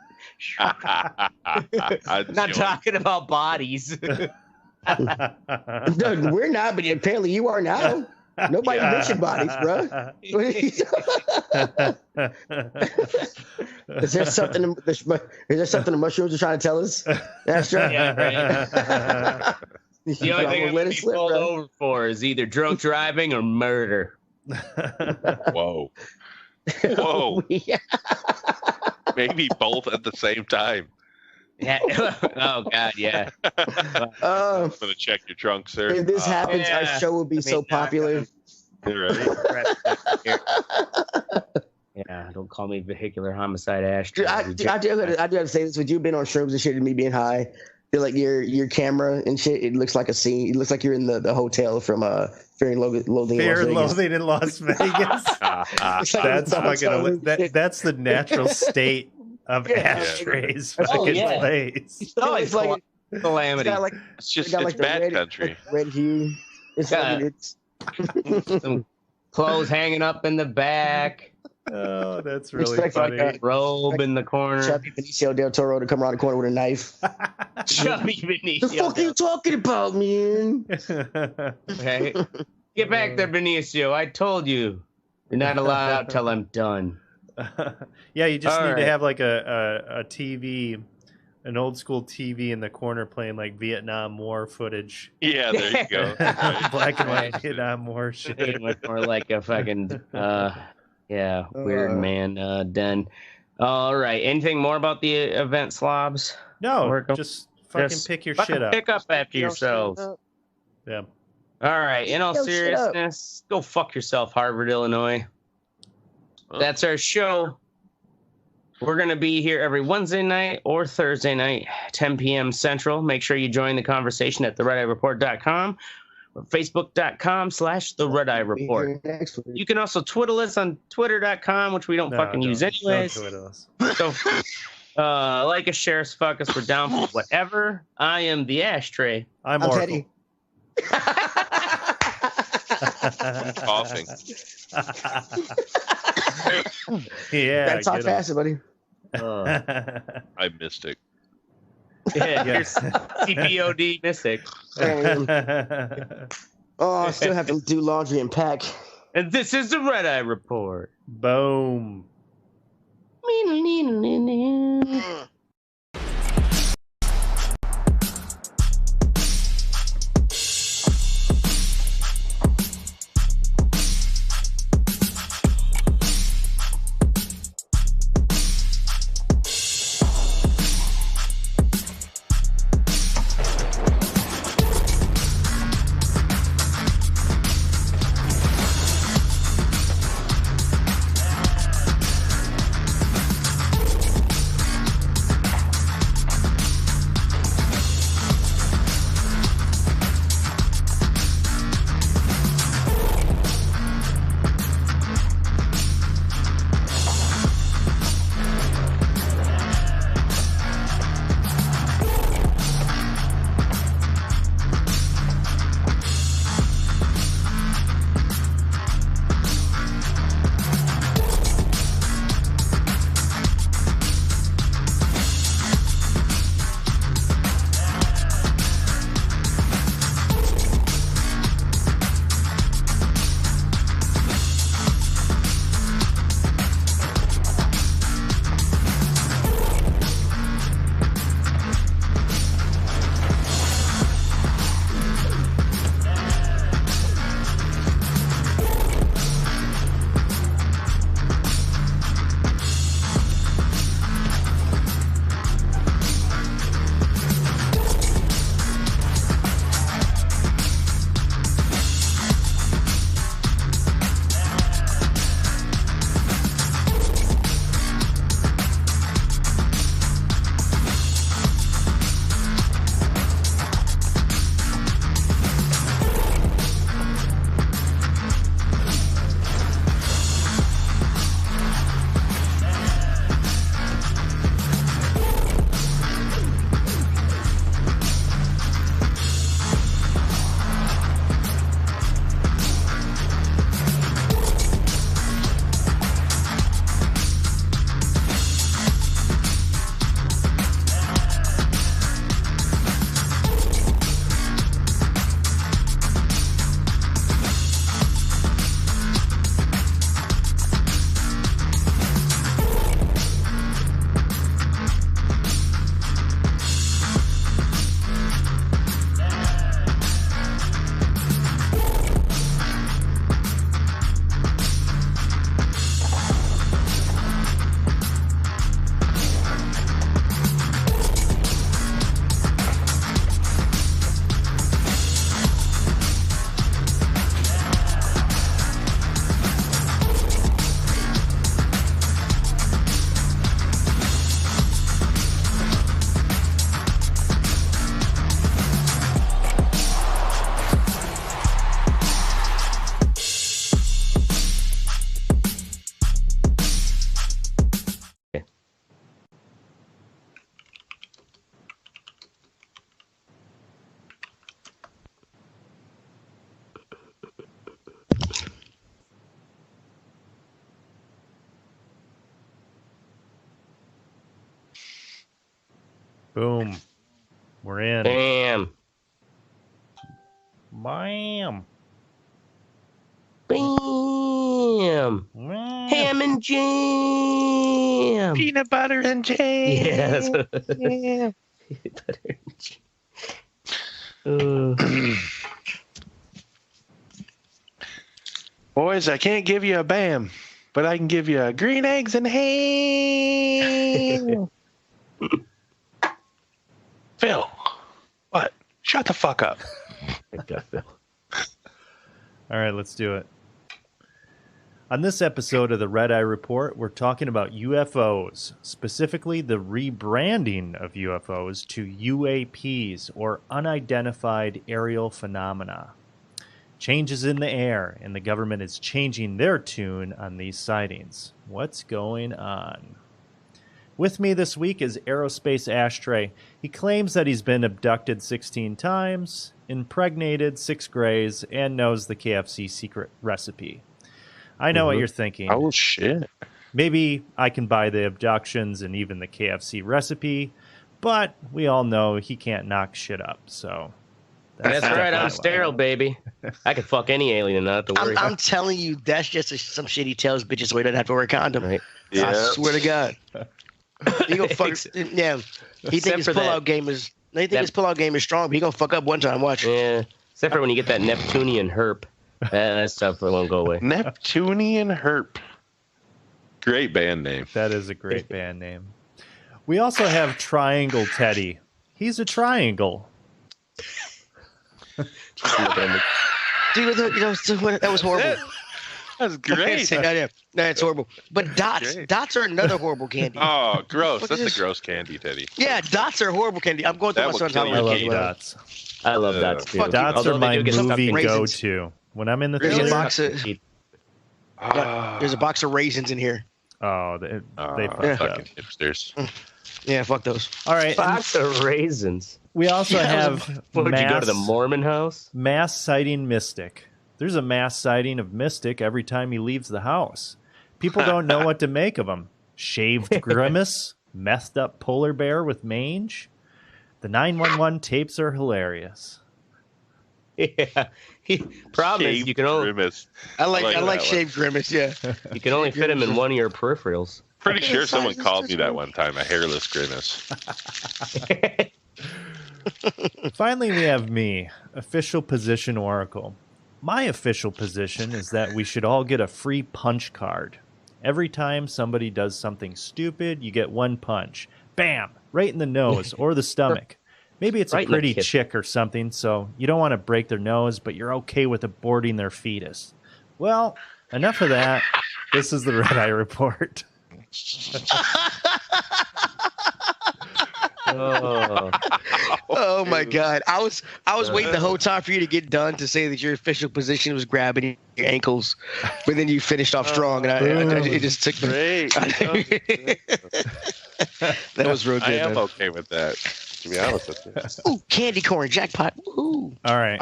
Not talking about bodies. Dude, we're not, but apparently you are now. Nobody mentioned bodies, bro. Is there something the mushrooms are trying to tell us? That's right. Yeah, right. The only thing I'm going to be pulled over for is either drunk driving or murder. Whoa. Whoa. Maybe both at the same time. Yeah. Oh, God, yeah. I'm going to check your trunk, sir. If this happens, our show will be so popular. Right. Yeah, don't call me vehicular homicide ashtray. I do have to say this. With you being on shrooms and shit and me being high, I feel like your camera and shit, it looks like a scene. It looks like you're in the hotel from Fear and Loathing in Las Vegas. That's fucking. That's the natural state of ashtrays. Fucking place. It's always like calamity. It's bad country. Red hue. It's some clothes hanging up in the back. Oh, that's really funny. Like robe in the corner. Chubby Benicio del Toro to come around the corner with a knife. Chubby Benicio. The fuck are you talking about, man? Okay. Get back there, Benicio. I told you. You're not allowed out till I'm done. Yeah, you just need to have like a TV, an old school TV in the corner playing like Vietnam War footage. Yeah, there you go. Black and white Vietnam War shit. Or like a fucking weird man den. All right. Anything more about the event slobs? No, just fucking pick your shit up. Pick up after yourselves. Yeah. All right. In all seriousness, go fuck yourself, Harvard, Illinois. That's our show. We're going to be here every Wednesday night or Thursday night, 10 p.m. Central. Make sure you join the conversation at theredeyereport.com or facebook.com/The Red Eye Report. You can also twiddle us on twitter.com, which we don't use anyways. So, like us, share us, fuck us. We're down for whatever. I am the Ashtray. I'm Oracle. I'm coughing. Yeah. That's talk faster, buddy. I missed it. Yeah, you're CPOD Mystic. Oh, I still have to do laundry and pack. And this is the Red Eye Report. Boom. Boom. We're in. Bam. Bam. Bam. Ham and jam. Peanut butter and jam. Yes. Yeah. Peanut butter and jam. Boys, I can't give you a bam, but I can give you a green eggs and ham. Phil, what? Shut the fuck up. All right, let's do it. On this episode of the Red Eye Report, we're talking about UFOs, specifically the rebranding of UFOs to UAPs, or unidentified aerial phenomena. Changes in the air, and the government is changing their tune on these sightings. What's going on? With me this week is Aerospace Ashtray. He claims that he's been abducted 16 times, impregnated 6 grays, and knows the KFC secret recipe. I know what you're thinking. Oh, shit. Maybe I can buy the abductions and even the KFC recipe, but we all know he can't knock shit up. So that's right. I'm sterile, baby. I can fuck any alien, not have to worry. I'm telling you, that's just some shit he tells bitches so he doesn't have to wear a condom. Right. I swear to God. He gonna fuck. Yeah, he think his pullout game is. They think his pullout game is strong, but he gonna fuck up one time. Watch. Yeah, except for when you get that Neptunian herp. That stuff won't go away. Neptunian herp. Great band name. That is a great band name. We also have Triangle Teddy. He's a triangle. Dude, that was horrible. That's great. That's horrible. But dots. Great. Dots are another horrible candy. Oh, gross. That's a gross candy, Teddy. Yeah, dots are horrible candy. I'm going through my son's house. I love dots. I love dots too. Dots are my movie go-to. When I'm in the theater. There's a box of raisins in here. Oh, they fucked fucking hipsters. Yeah, fuck those. All right. Box of raisins. We also have Would you go to the Mormon house? Mass sighting Mystic. There's a mass sighting of Mystic every time he leaves the house. People don't know what to make of him. Shaved grimace, methed up polar bear with mange. The 911 tapes are hilarious. Yeah. Problem is you can only grimace. I like shaved grimace, yeah. You can only fit him in one of your peripherals. Pretty sure someone called me that one time, a hairless grimace. Finally, we have me, official position oracle. My official position is that we should all get a free punch card. Every time somebody does something stupid, you get one punch. Bam! Right in the nose or the stomach. Maybe it's a pretty chick or something, so you don't want to break their nose, but you're okay with aborting their fetus. Well, enough of that. This is the Red Eye Report. Oh my God! I was waiting the whole time for you to get done to say that your official position was grabbing your ankles, but then you finished off strong, and it just took me. That was real good. I am okay with that, to be honest with you. Ooh, candy corn jackpot! Ooh. All right.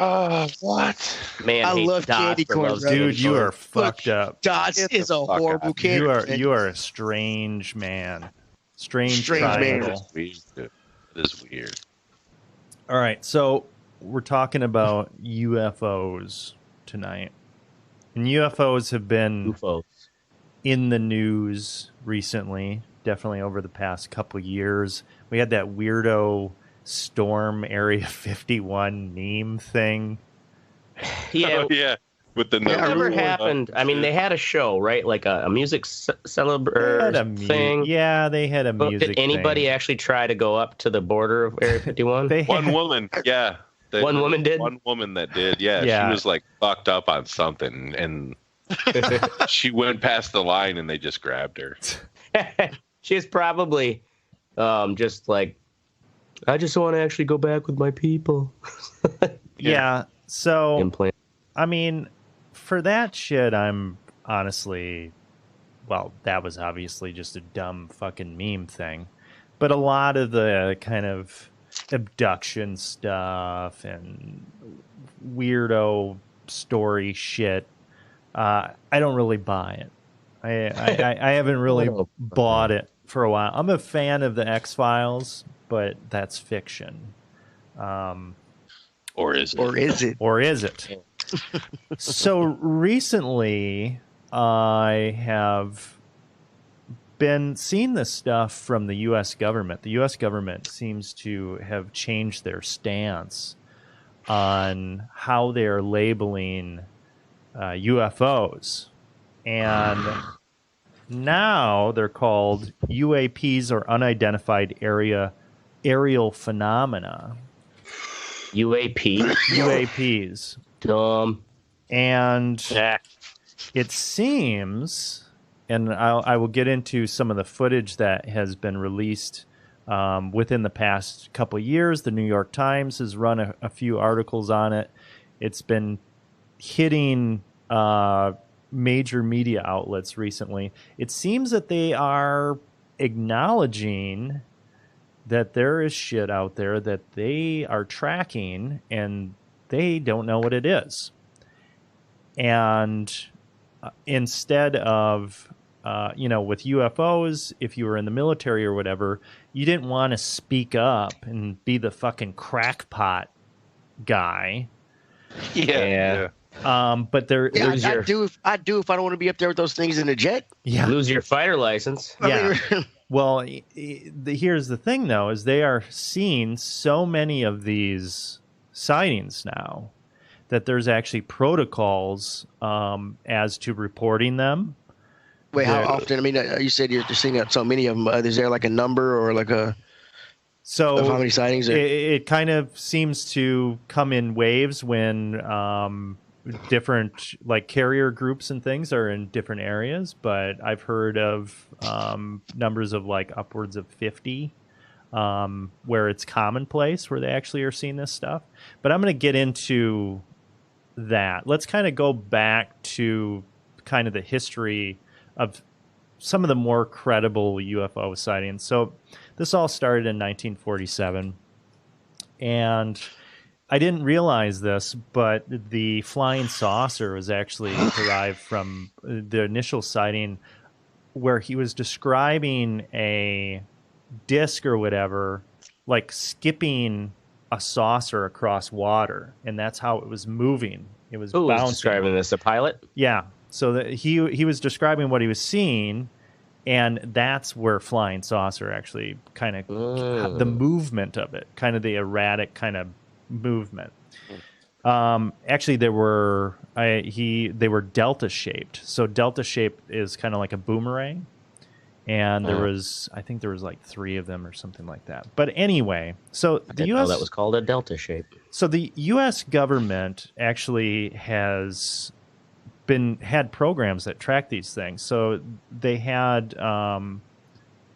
What? Man, I love candy corn, dude. You are fucked up. Dots is a horrible candy. You are a strange man. Strange man. It is weird. All right, so we're talking about UFOs tonight. And UFOs have been in the news recently, definitely over the past couple years. We had that weirdo storm Area 51 meme thing. Yeah. Yeah. With the whatever happened. I mean, they had a show, right? Like a music celebration thing. Yeah, they had a music Did anybody actually try to go up to the border of Area 51? One woman, yeah. One woman did? One woman that did, yeah. She was like fucked up on something, and she went past the line, and they just grabbed her. She's probably just like, I just want to actually go back with my people. Yeah, so, I mean, for that shit, I'm honestly, well, that was obviously just a dumb fucking meme thing. But a lot of the kind of abduction stuff and weirdo story shit, I don't really buy it. I haven't really bought it for a while. I'm a fan of the X-Files, but that's fiction. Or is it? Or is it? Or is it? So recently, I have been seeing this stuff from the U.S. government. The U.S. government seems to have changed their stance on how they're labeling UFOs. And now they're called UAPs, or unidentified aerial phenomena. UAPs. Dumb. And it seems, and I will get into some of the footage that has been released within the past couple of years. The New York Times has run a few articles on it. It's been hitting major media outlets recently. It seems that they are acknowledging that there is shit out there that they are tracking and they don't know what it is. And instead of with UFOs, if you were in the military or whatever, you didn't want to speak up and be the fucking crackpot guy. Yeah. But I do if I don't want to be up there with those things in the jet. Yeah. Lose your fighter license. Yeah. Well, here's the thing, though, is they are seeing so many of these sightings now that there's actually protocols as to reporting them. Wait, how often? I mean, you said you're seeing so many of them. Is there like a number or like of how many sightings? It kind of seems to come in waves when different like carrier groups and things are in different areas, but I've heard of numbers of like upwards of 50 where it's commonplace where they actually are seeing this stuff. But I'm going to get into that. Let's kind of go back to kind of the history of some of the more credible UFO sightings. So this all started in 1947, and I didn't realize this, but the flying saucer was actually derived from the initial sighting where he was describing a disc or whatever, like skipping a saucer across water, and that's how it was moving. It was bouncing. Who's describing this? A pilot? Yeah. So he was describing what he was seeing, and that's where flying saucer actually kind of the movement of it, kind of the erratic kind of movement. Actually, they were delta shaped. So delta shape is kind of like a boomerang, and I think there was like 3 of them or something like that. But anyway, so the U.S. that was called a delta shape. So the U.S. government actually has had programs that track these things. So they had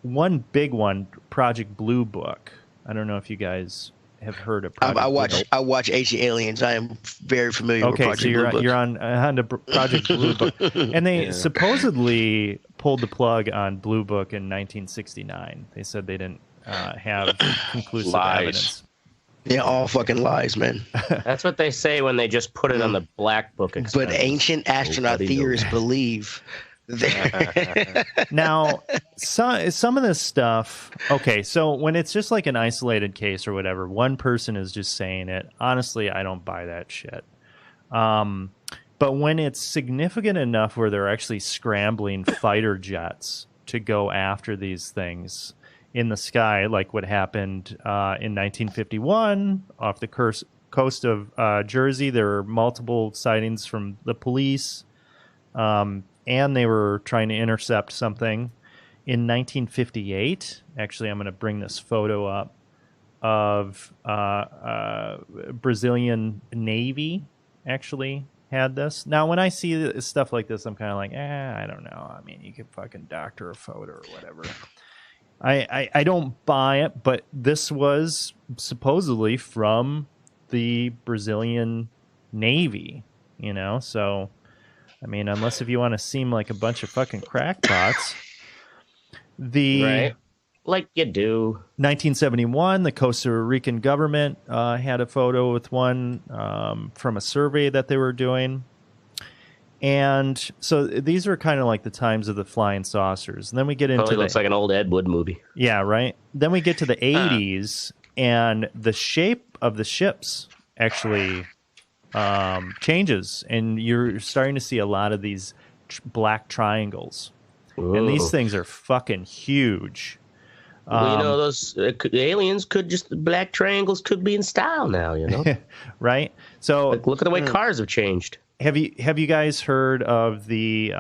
one big one, Project Blue Book. I don't know if you guys have heard of Project I watch Ancient Aliens. I am very familiar with Project Blue Book. Okay, so you're on the Project Blue Book. And they supposedly pulled the plug on Blue Book in 1969. They said they didn't have conclusive evidence. Yeah, all fucking lies, man. That's what they say when they just put it on the Black Book. But ancient astronaut theorists believe. Now, some of this stuff, okay, so when it's just like an isolated case or whatever, one person is just saying it, honestly, I don't buy that shit. But when it's significant enough where they're actually scrambling fighter jets to go after these things in the sky, like what happened in 1951 off the coast of Jersey, there were multiple sightings from the police, and they were trying to intercept something. In 1958, actually, I'm going to bring this photo up of Brazilian Navy actually had this. Now, when I see stuff like this, I'm kind of like, I don't know. I mean, you could fucking doctor a photo or whatever. I don't buy it, but this was supposedly from the Brazilian Navy, so... I mean, unless if you want to seem like a bunch of fucking crackpots. Right. Like you do. 1971, the Costa Rican government had a photo with one from a survey that they were doing. And so these are kind of like the times of the flying saucers. And then we get into looks like an old Ed Wood movie. Yeah, right. Then we get to the 80s, and the shape of the ships actually... changes, and you're starting to see a lot of these black triangles. Ooh. And these things are fucking huge. Well, those aliens black triangles could be in style now, right? So look at the way cars have changed. Have you guys heard of the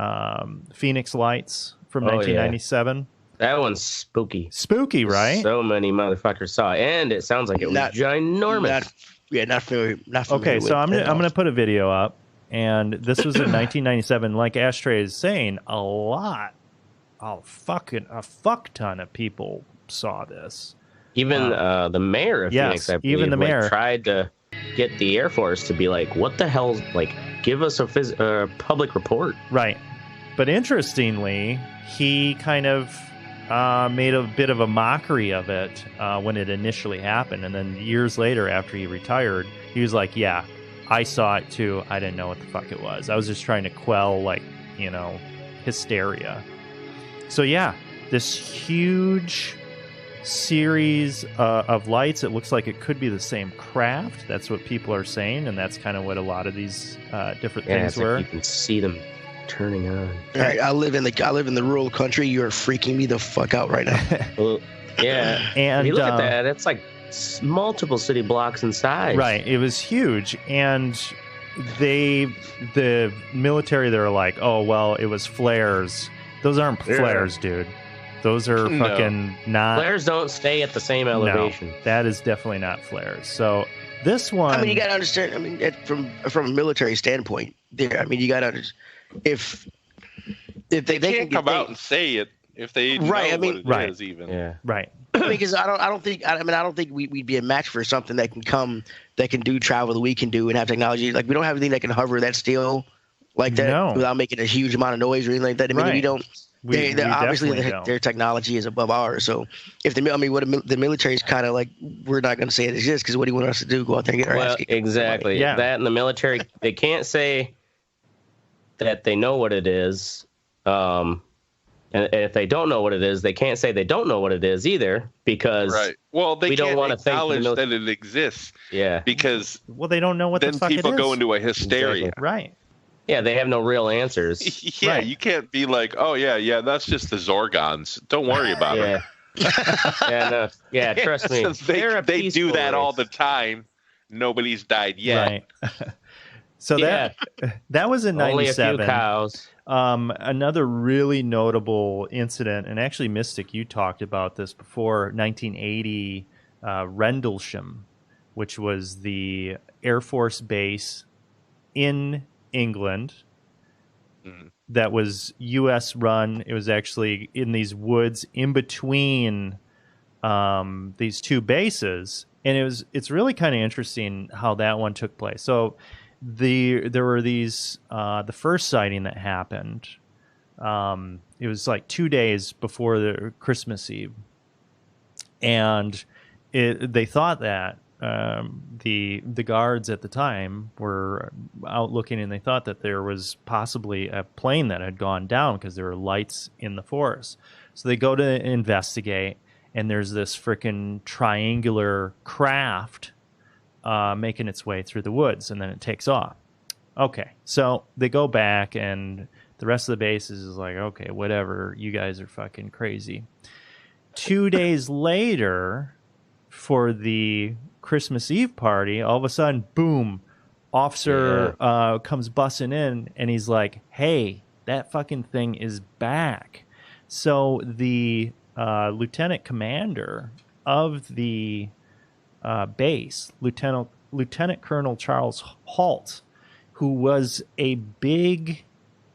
Phoenix Lights from 1997? Yeah. That one's spooky. Spooky, right? So many motherfuckers saw it, and it sounds like it was ginormous. Not familiar. Okay, so I'm gonna put a video up, and this was in 1997. Like Ashtray is saying, a fuck ton of people saw this. Even the mayor of Phoenix, I believe, even the mayor tried to get the Air Force to be like, "What the hell? Like, give us a public report." Right, but interestingly, he kind of made a bit of a mockery of it when it initially happened. And then years later, after he retired, he was like, yeah, I saw it too. I didn't know what the fuck it was. I was just trying to quell, hysteria. So yeah, this huge series of lights. It looks like it could be the same craft. That's what people are saying, and that's kind of what a lot of these different things were. Like you can see them turning on. All right, I live in the rural country. You're freaking me the fuck out right now. Well, yeah, and if you look at that, it's like multiple city blocks in size. Right, it was huge, and the military, they're like, oh well, it was flares. Those aren't flares, dude. Those are fucking not. Flares don't stay at the same elevation. No, that is definitely not flares. So this one, I mean, you gotta understand. I mean, from a military standpoint, there. I mean, you gotta understand if they can't come out and say it if they know what it is even. Right. Because I don't think we'd be a match for something that can do travel that we can do and have technology. Like we don't have anything that can hover that steel like that without making a huge amount of noise or anything like that. I mean, we don't. We obviously don't. their technology is above ours. So if the military is kind of like, we're not going to say it exists because what do you want us to do? Go out there and get our ass kicked? Exactly. Yeah. That and the military, they can't say that they know what it is. And if they don't know what it is, they can't say they don't know what it is either because well, they we don't can't want to acknowledge that it exists. Yeah. Because they don't know what the fuck it is. Then people go into a hysteria. Exactly. Right. Yeah, they have no real answers. Yeah, you can't be like, oh yeah, that's just the Zorgons. Don't worry about it. Yeah, trust me. They do that all the time. Nobody's died yet. Right. So that was in 97. Only a few cows. Another really notable incident, and actually, Mystic, you talked about this before, 1980 Rendlesham, which was the Air Force base in England that was U.S. run. It was actually in these woods in between these two bases, and it's really kind of interesting how that one took place. So there were these the first sighting that happened. It was like 2 days before the Christmas Eve, and they thought that the guards at the time were out looking, and they thought that there was possibly a plane that had gone down because there were lights in the forest. So they go to investigate, and there's this freaking triangular craft making its way through the woods, and then it takes off. Okay, so they go back, and the rest of the base is like, okay, whatever, you guys are fucking crazy. 2 days later, for the Christmas Eve party, all of a sudden, boom, officer comes bussing in, and he's like, hey, that fucking thing is back. So the lieutenant commander of the base, Lieutenant Colonel Charles Halt, who was a big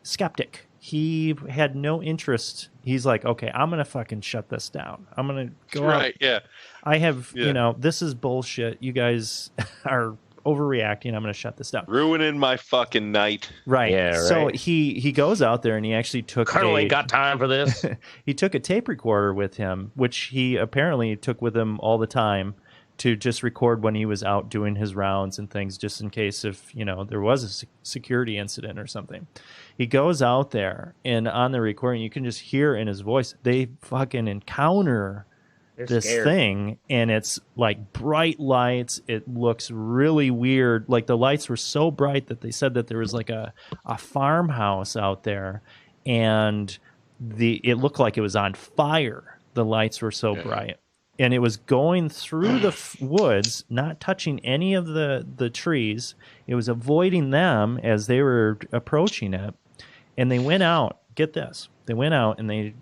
skeptic. He had no interest. He's like, okay, I'm going to fucking shut this down. I'm going to go out. Yeah. I have, this is bullshit. You guys are overreacting. I'm going to shut this down. Ruining my fucking night. Right. Yeah, right. So he goes out there, and he actually took Colonel ain't got time for this. He took a tape recorder with him, which he apparently took with him all the time to just record when he was out doing his rounds and things, just in case if, there was a security incident or something. He goes out there, and on the recording, you can just hear in his voice, they fucking encounter this thing, and it's like bright lights. It looks really weird. Like the lights were so bright that they said that there was like a farmhouse out there, and it looked like it was on fire. The lights were so bright. And it was going through the woods, not touching any of the trees. It was avoiding them as they were approaching it. And they went out. Get this. They went out and they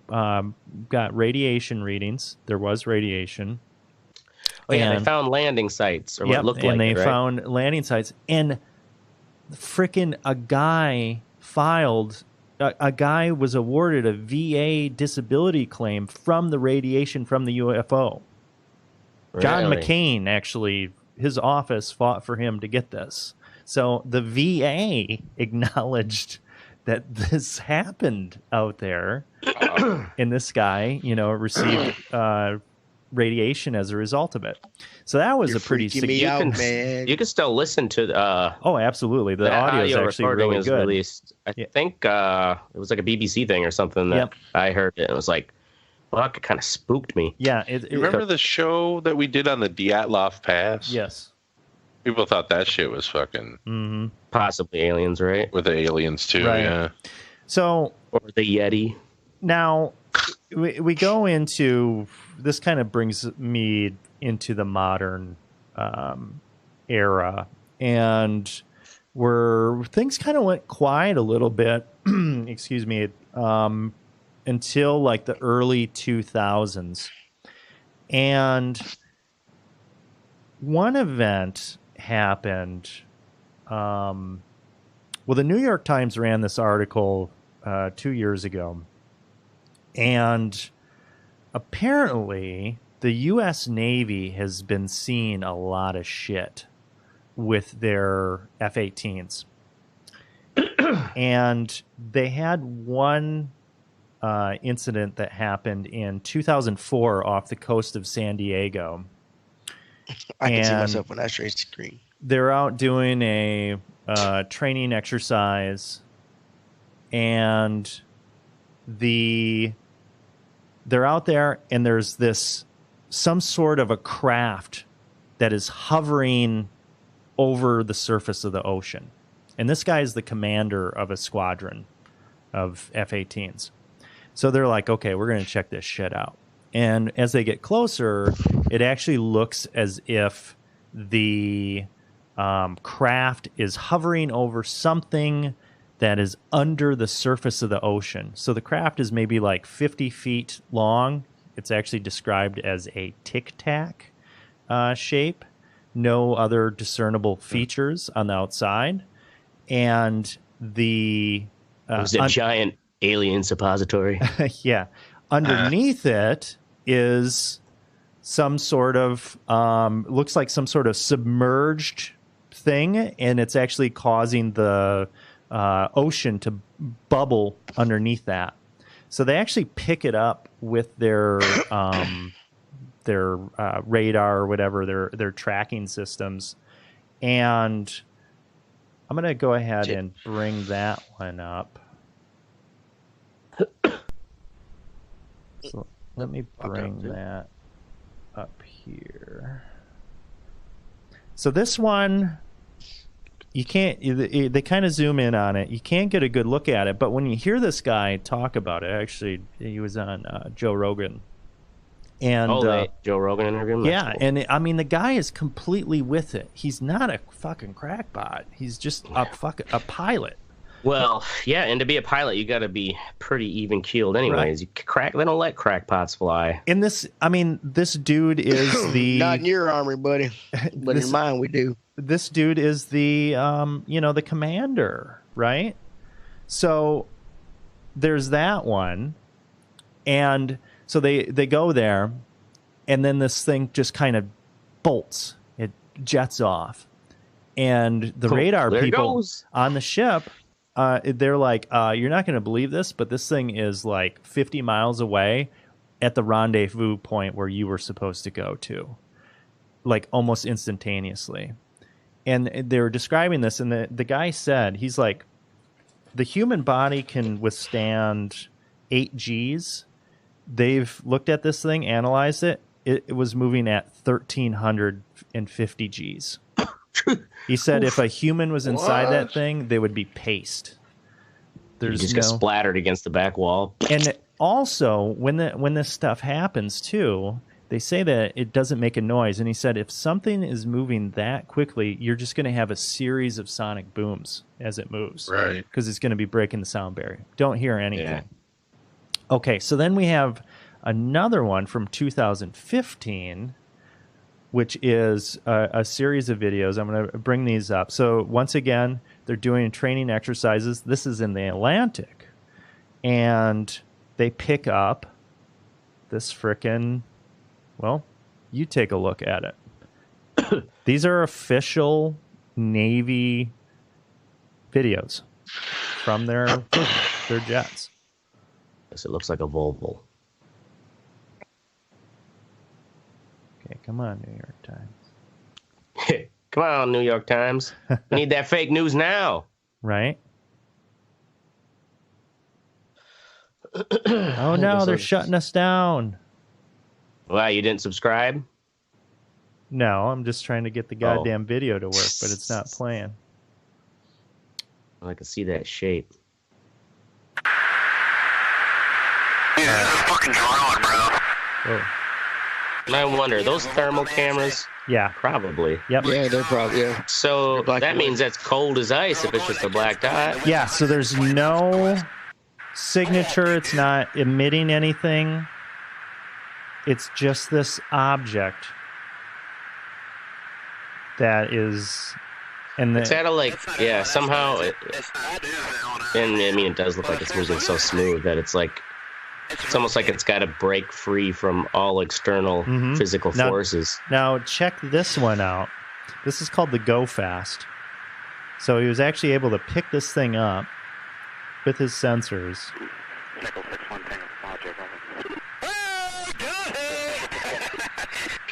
got radiation readings. There was radiation. Oh, yeah, they found landing sites, or what it looked like. And they right? found landing sites. And frickin' a guy filed... A guy was awarded a VA disability claim from the radiation from the UFO. Really? John McCain, actually, his office fought for him to get this. So the VA acknowledged that this happened out there. And this guy, received radiation as a result of it. So that was a pretty significant. You can still listen to. Oh, absolutely. The audio is actually really is good. Released. I think it was like a BBC thing or something that I heard it. And it was like, fuck, it kind of spooked me. Yeah. You remember the show that we did on the Dyatlov Pass? Yes. People thought that shit was fucking possibly aliens, right? With the aliens too, Right. yeah. So or the Yeti. Now we go into this. Kind of brings me into the modern era, and where things kind of went quiet a little bit. Excuse me, until like the early 2000s, and one event happened. Well, the New York Times ran this article 2 years ago, and apparently the U.S. Navy has been seeing a lot of shit with their F-18s. And they had one incident that happened in 2004 off the coast of San Diego. I can see myself on that straight screen. They're out doing a training exercise, and they're out there, and there's some sort of a craft that is hovering over the surface of the ocean. And this guy is the commander of a squadron of F-18s. So they're like, okay, we're going to check this shit out. And as they get closer, it actually looks as if the craft is hovering over something that is under the surface of the ocean. So the craft is maybe like 50 feet long. It's actually described as a tic-tac shape. No other discernible features on the outside. And it was a giant alien suppository. Yeah. Underneath it is some sort of, looks like some sort of submerged thing, and it's actually causing the ocean to bubble underneath that. So they actually pick it up with their radar or whatever, their tracking systems. And I'm going to go ahead and bring that one up. So let me bring that up here. So this one, you can't, they kind of zoom in on it. You can't get a good look at it, but when you hear this guy talk about it, actually, he was on Joe Rogan. And Joe Rogan interview him? Yeah, cool. And I mean, the guy is completely with it. He's not a fucking crackpot. He's just a pilot. Well, yeah, and to be a pilot, you got to be pretty even keeled, anyways. Right. They don't let crackpots fly. And this dude is the not in your army, buddy, but in mine we do. This dude is the the commander, right? So there's that one, and so they go there, and then this thing just kind of bolts. It jets off, and the radar people on the ship. They're like, you're not going to believe this, but this thing is like 50 miles away at the rendezvous point where you were supposed to go to, like almost instantaneously. And they were describing this, and the guy said, he's like, the human body can withstand 8 Gs. They've looked at this thing, analyzed it. It was moving at 1,350 Gs. He said if a human was inside that thing, they would be paste. You just get splattered against the back wall. And also, when this stuff happens too, they say that it doesn't make a noise. And he said if something is moving that quickly, you're just going to have a series of sonic booms as it moves. Right. Because it's going to be breaking the sound barrier. Don't hear anything. Yeah. Okay, so then we have another one from 2015, which is a series of videos. I'm going to bring these up. So once again, they're doing training exercises. This is in the Atlantic. And they pick up this frickin', well, you take a look at it. These are official Navy videos from their jets. Yes, it looks like a Volvo. Yeah, come on, New York Times. Come on, New York Times. We need that fake news now. Right? Oh no, they're shutting us down. Wow, you didn't subscribe? No, I'm just trying to get the goddamn video to work, but it's not playing. I can see that shape. Fucking drone, bro. Oh. And I wonder, those thermal cameras? Yeah. Probably. Yep. Yeah, they're probably, yeah. So that means that's cold as ice if it's just a black dot? Yeah, so there's no signature. It's not emitting anything. It's just this object that is... It's out of like, yeah, somehow... and I mean, it does look like it's moving so smooth that it's like... It's almost like it's got to break free from all external physical forces. Now, check this one out. This is called the Go Fast. So he was actually able to pick this thing up with his sensors.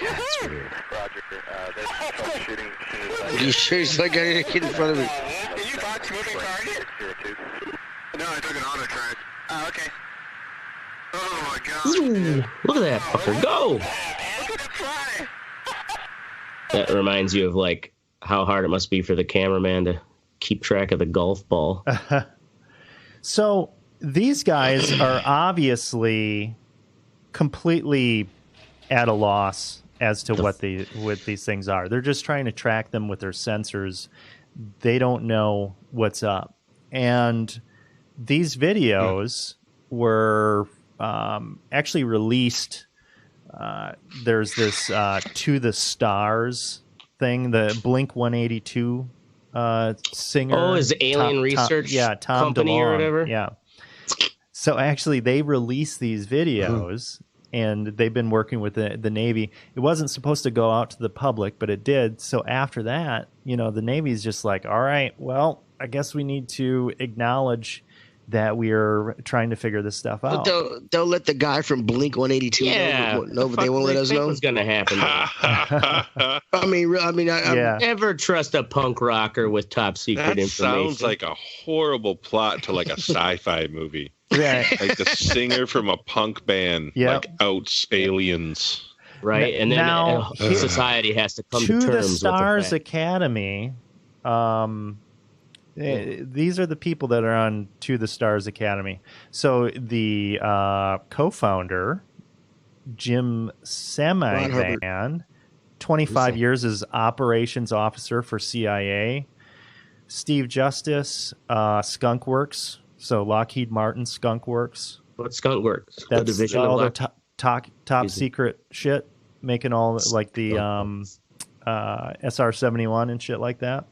That's weird. Are you sure he's like getting a kid in front of me? Did you box moving target? No, I took an auto track. Oh, okay. Oh my god. Ooh, look at that fucker go! That reminds you of like how hard it must be for the cameraman to keep track of the golf ball. So these guys are obviously completely at a loss as to what these things are. They're just trying to track them with their sensors. They don't know what's up. And these videos were actually released. There's this To the Stars thing, the Blink 182 singer. Oh, is the Alien Research Tom Company DeLonge, or whatever? Yeah. So actually, they released these videos, and they've been working with the Navy. It wasn't supposed to go out to the public, but it did. So after that, the Navy's just like, all right, well, I guess we need to acknowledge that we are trying to figure this stuff out. But they'll let the guy from Blink 182 know, but they won't let us know. What's gonna happen? I never trust a punk rocker with top secret That information. sounds like a horrible plot to like a sci-fi movie. Right. Like the singer from a punk band like outs aliens. Right, and then Now, society has to come to To terms the with Stars the fact. Academy. These are the people that are on To the Stars Academy. So the co-founder, Jim Semivan, 25 years as operations officer for CIA. Steve Justice, Skunk Works. So Lockheed Martin Skunk Works. What's Skunk Works? That's the division all of the top secret shit, making all like the SR-71 and shit like that.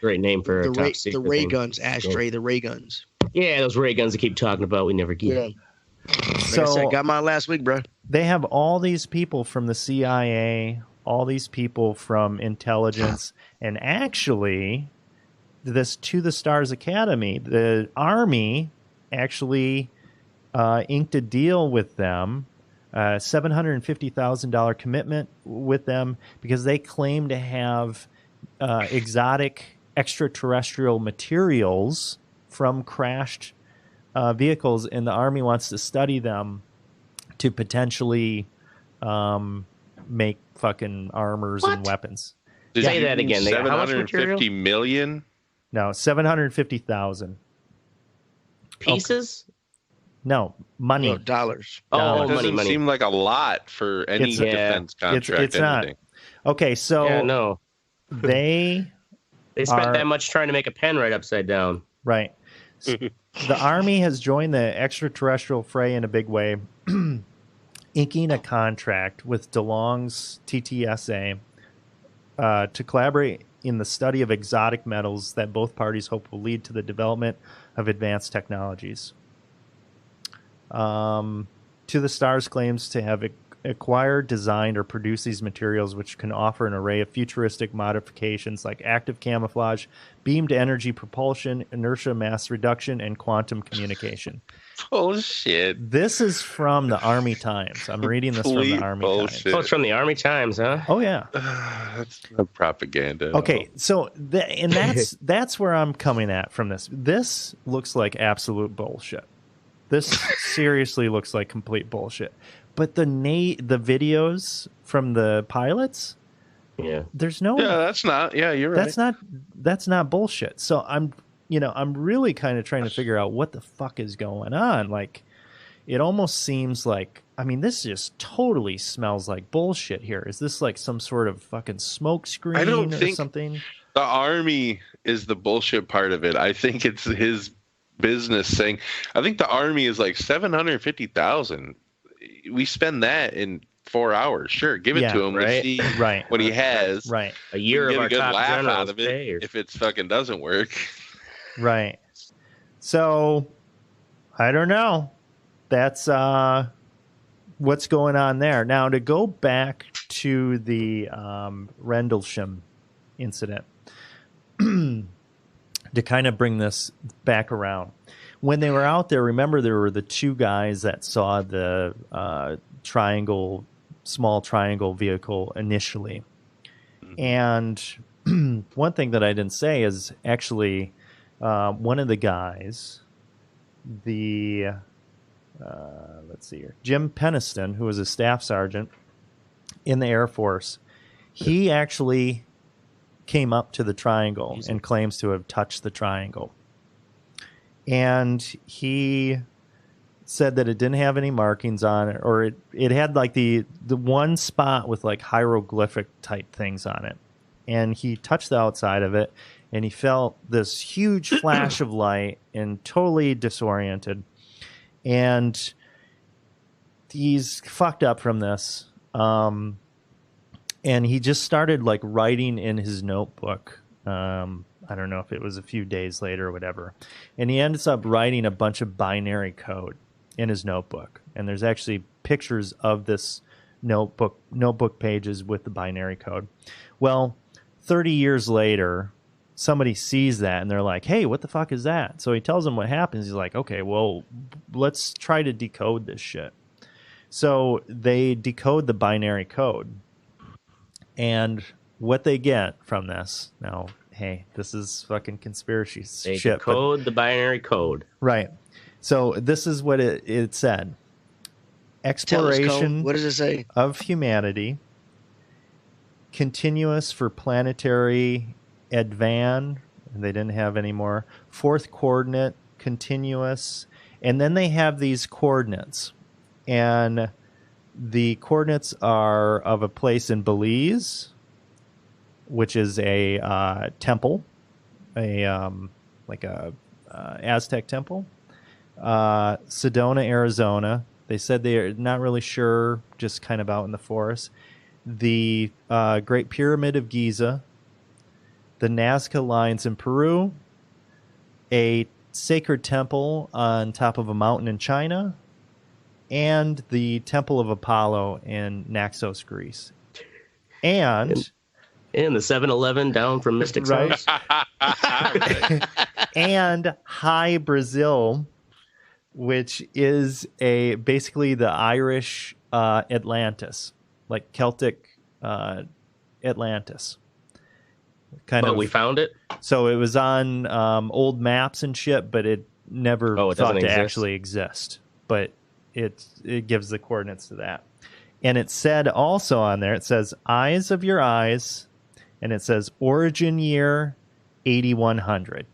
Great name for a top The secret ray thing. guns, Ashtray, the ray guns. Yeah, those ray guns they keep talking about, we never get. Yeah. Like I said, got mine last week, bro. They have all these people from the CIA, all these people from intelligence, and actually, this To the Stars Academy, the Army actually inked a deal with them, $750,000 commitment with them, because they claim to have exotic extraterrestrial materials from crashed vehicles, and the Army wants to study them to potentially make fucking armors and weapons. Say that again. They got how much 750 million? No, 750,000 pieces. No, money. No, dollars. Oh, It doesn't money. seem like a lot for any It's- defense contract. it's not. anything. Okay, so Yeah, no. they spent are- that much trying to make a pen right upside down. Right. The Army has joined the extraterrestrial fray in a big way, inking a contract with DeLonge's TTSA to collaborate in the study of exotic metals that both parties hope will lead to the development of advanced technologies. To the Stars claims to have acquire, design, or produce these materials, which can offer an array of futuristic modifications like active camouflage, beamed energy propulsion, inertia mass reduction, and quantum communication. Bullshit. This is from the Army Times. I'm reading this from the Army Times. Oh, it's from the Army Times, huh? Oh, yeah. That's no propaganda. Okay, so and that's where I'm coming at from this. This looks like absolute bullshit. This seriously looks like complete bullshit. But the videos from the pilots, there's no. Yeah, that's not. Yeah, you're right. That's not bullshit. So I'm really kind of trying to figure out what the fuck is going on. Like, it almost seems like, I mean, this just totally smells like bullshit here. Is this like some sort of fucking smoke screen I don't or think something? The Army is the bullshit part of it. I think it's his business saying, I think the Army is like 750,000. We spend that in 4 hours. Sure, give it to him. Right. We see what he has. Right. A year of get our a good top laugh generals out of it if it fucking doesn't work. Right. So, I don't know. That's what's going on there. Now, to go back to the Rendlesham incident, to kind of bring this back around. When they were out there, remember there were the two guys that saw the small triangle vehicle initially. And one thing that I didn't say is actually one of the guys, let's see here, Jim Peniston, who was a staff sergeant in the Air Force, he actually came up to the triangle and claims to have touched the triangle. And he said that it didn't have any markings on it, or it had like the one spot with like hieroglyphic type things on it. And he touched the outside of it, and he felt this huge flash of light and totally disoriented. And he's fucked up from this. And he just started like writing in his notebook. I don't know if it was a few days later or whatever. And he ends up writing a bunch of binary code in his notebook. And there's actually pictures of this notebook pages with the binary code. Well, 30 years later, somebody sees that and they're like, hey, what the fuck is that? So he tells them what happens. He's like, okay, well, let's try to decode this shit. So they decode the binary code. And what they get from this, now, hey, this is fucking conspiracy They shit. decode the binary code. Right. So this is what it said. Exploration What does it say? of humanity, continuous for planetary advan, and they didn't have any more, fourth coordinate, continuous, and then they have these coordinates. And the coordinates are of a place in Belize, which is a temple, like a Aztec temple. Sedona, Arizona. They said they are not really sure, just kind of out in the forest. The Great Pyramid of Giza, the Nazca Lines in Peru, a sacred temple on top of a mountain in China, and the Temple of Apollo in Naxos, Greece. And the 7-Eleven down from Mystic's house. And High, Brazil, which is basically the Irish Atlantis, like Celtic Atlantis. But we found it? So it was on old maps and shit, but it never thought to actually exist. But it gives the coordinates to that. And it said also on there, it says eyes of your eyes, and it says origin year 8100.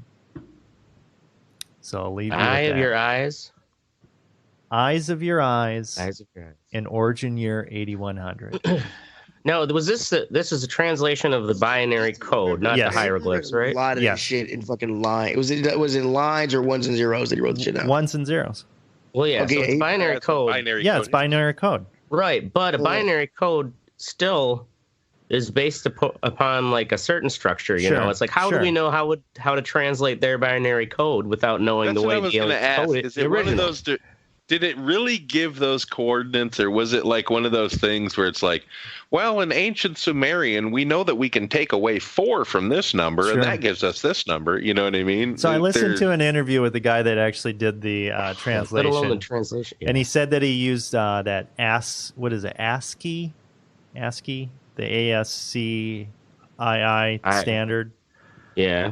So I'll leave you with Eye of that. your eyes. Eyes of your eyes. Eyes of your eyes. In origin year 8100. Now, was this is a translation of the binary code, not the hieroglyphs, right? A lot of that shit in fucking line. Was it lines or ones and zeros that he wrote the shit down? Ones and zeros. Well, yeah. Okay, so it's binary code. It's binary code. Right, but a binary code still is based upon like a certain structure. You know, it's like how do we know how to translate their binary code without knowing That's the way what I was the going to ask. code Is it one of those? Did it really give those coordinates, or was it like one of those things where it's like, well, in ancient Sumerian, we know that we can take away 4 from this number, Sure. and that gives us this number. You know what I mean? So I listened to an interview with the guy that actually did the translation. Let alone the translation. Yeah. And he said that he used that ASCII, the ASCII standard. Yeah.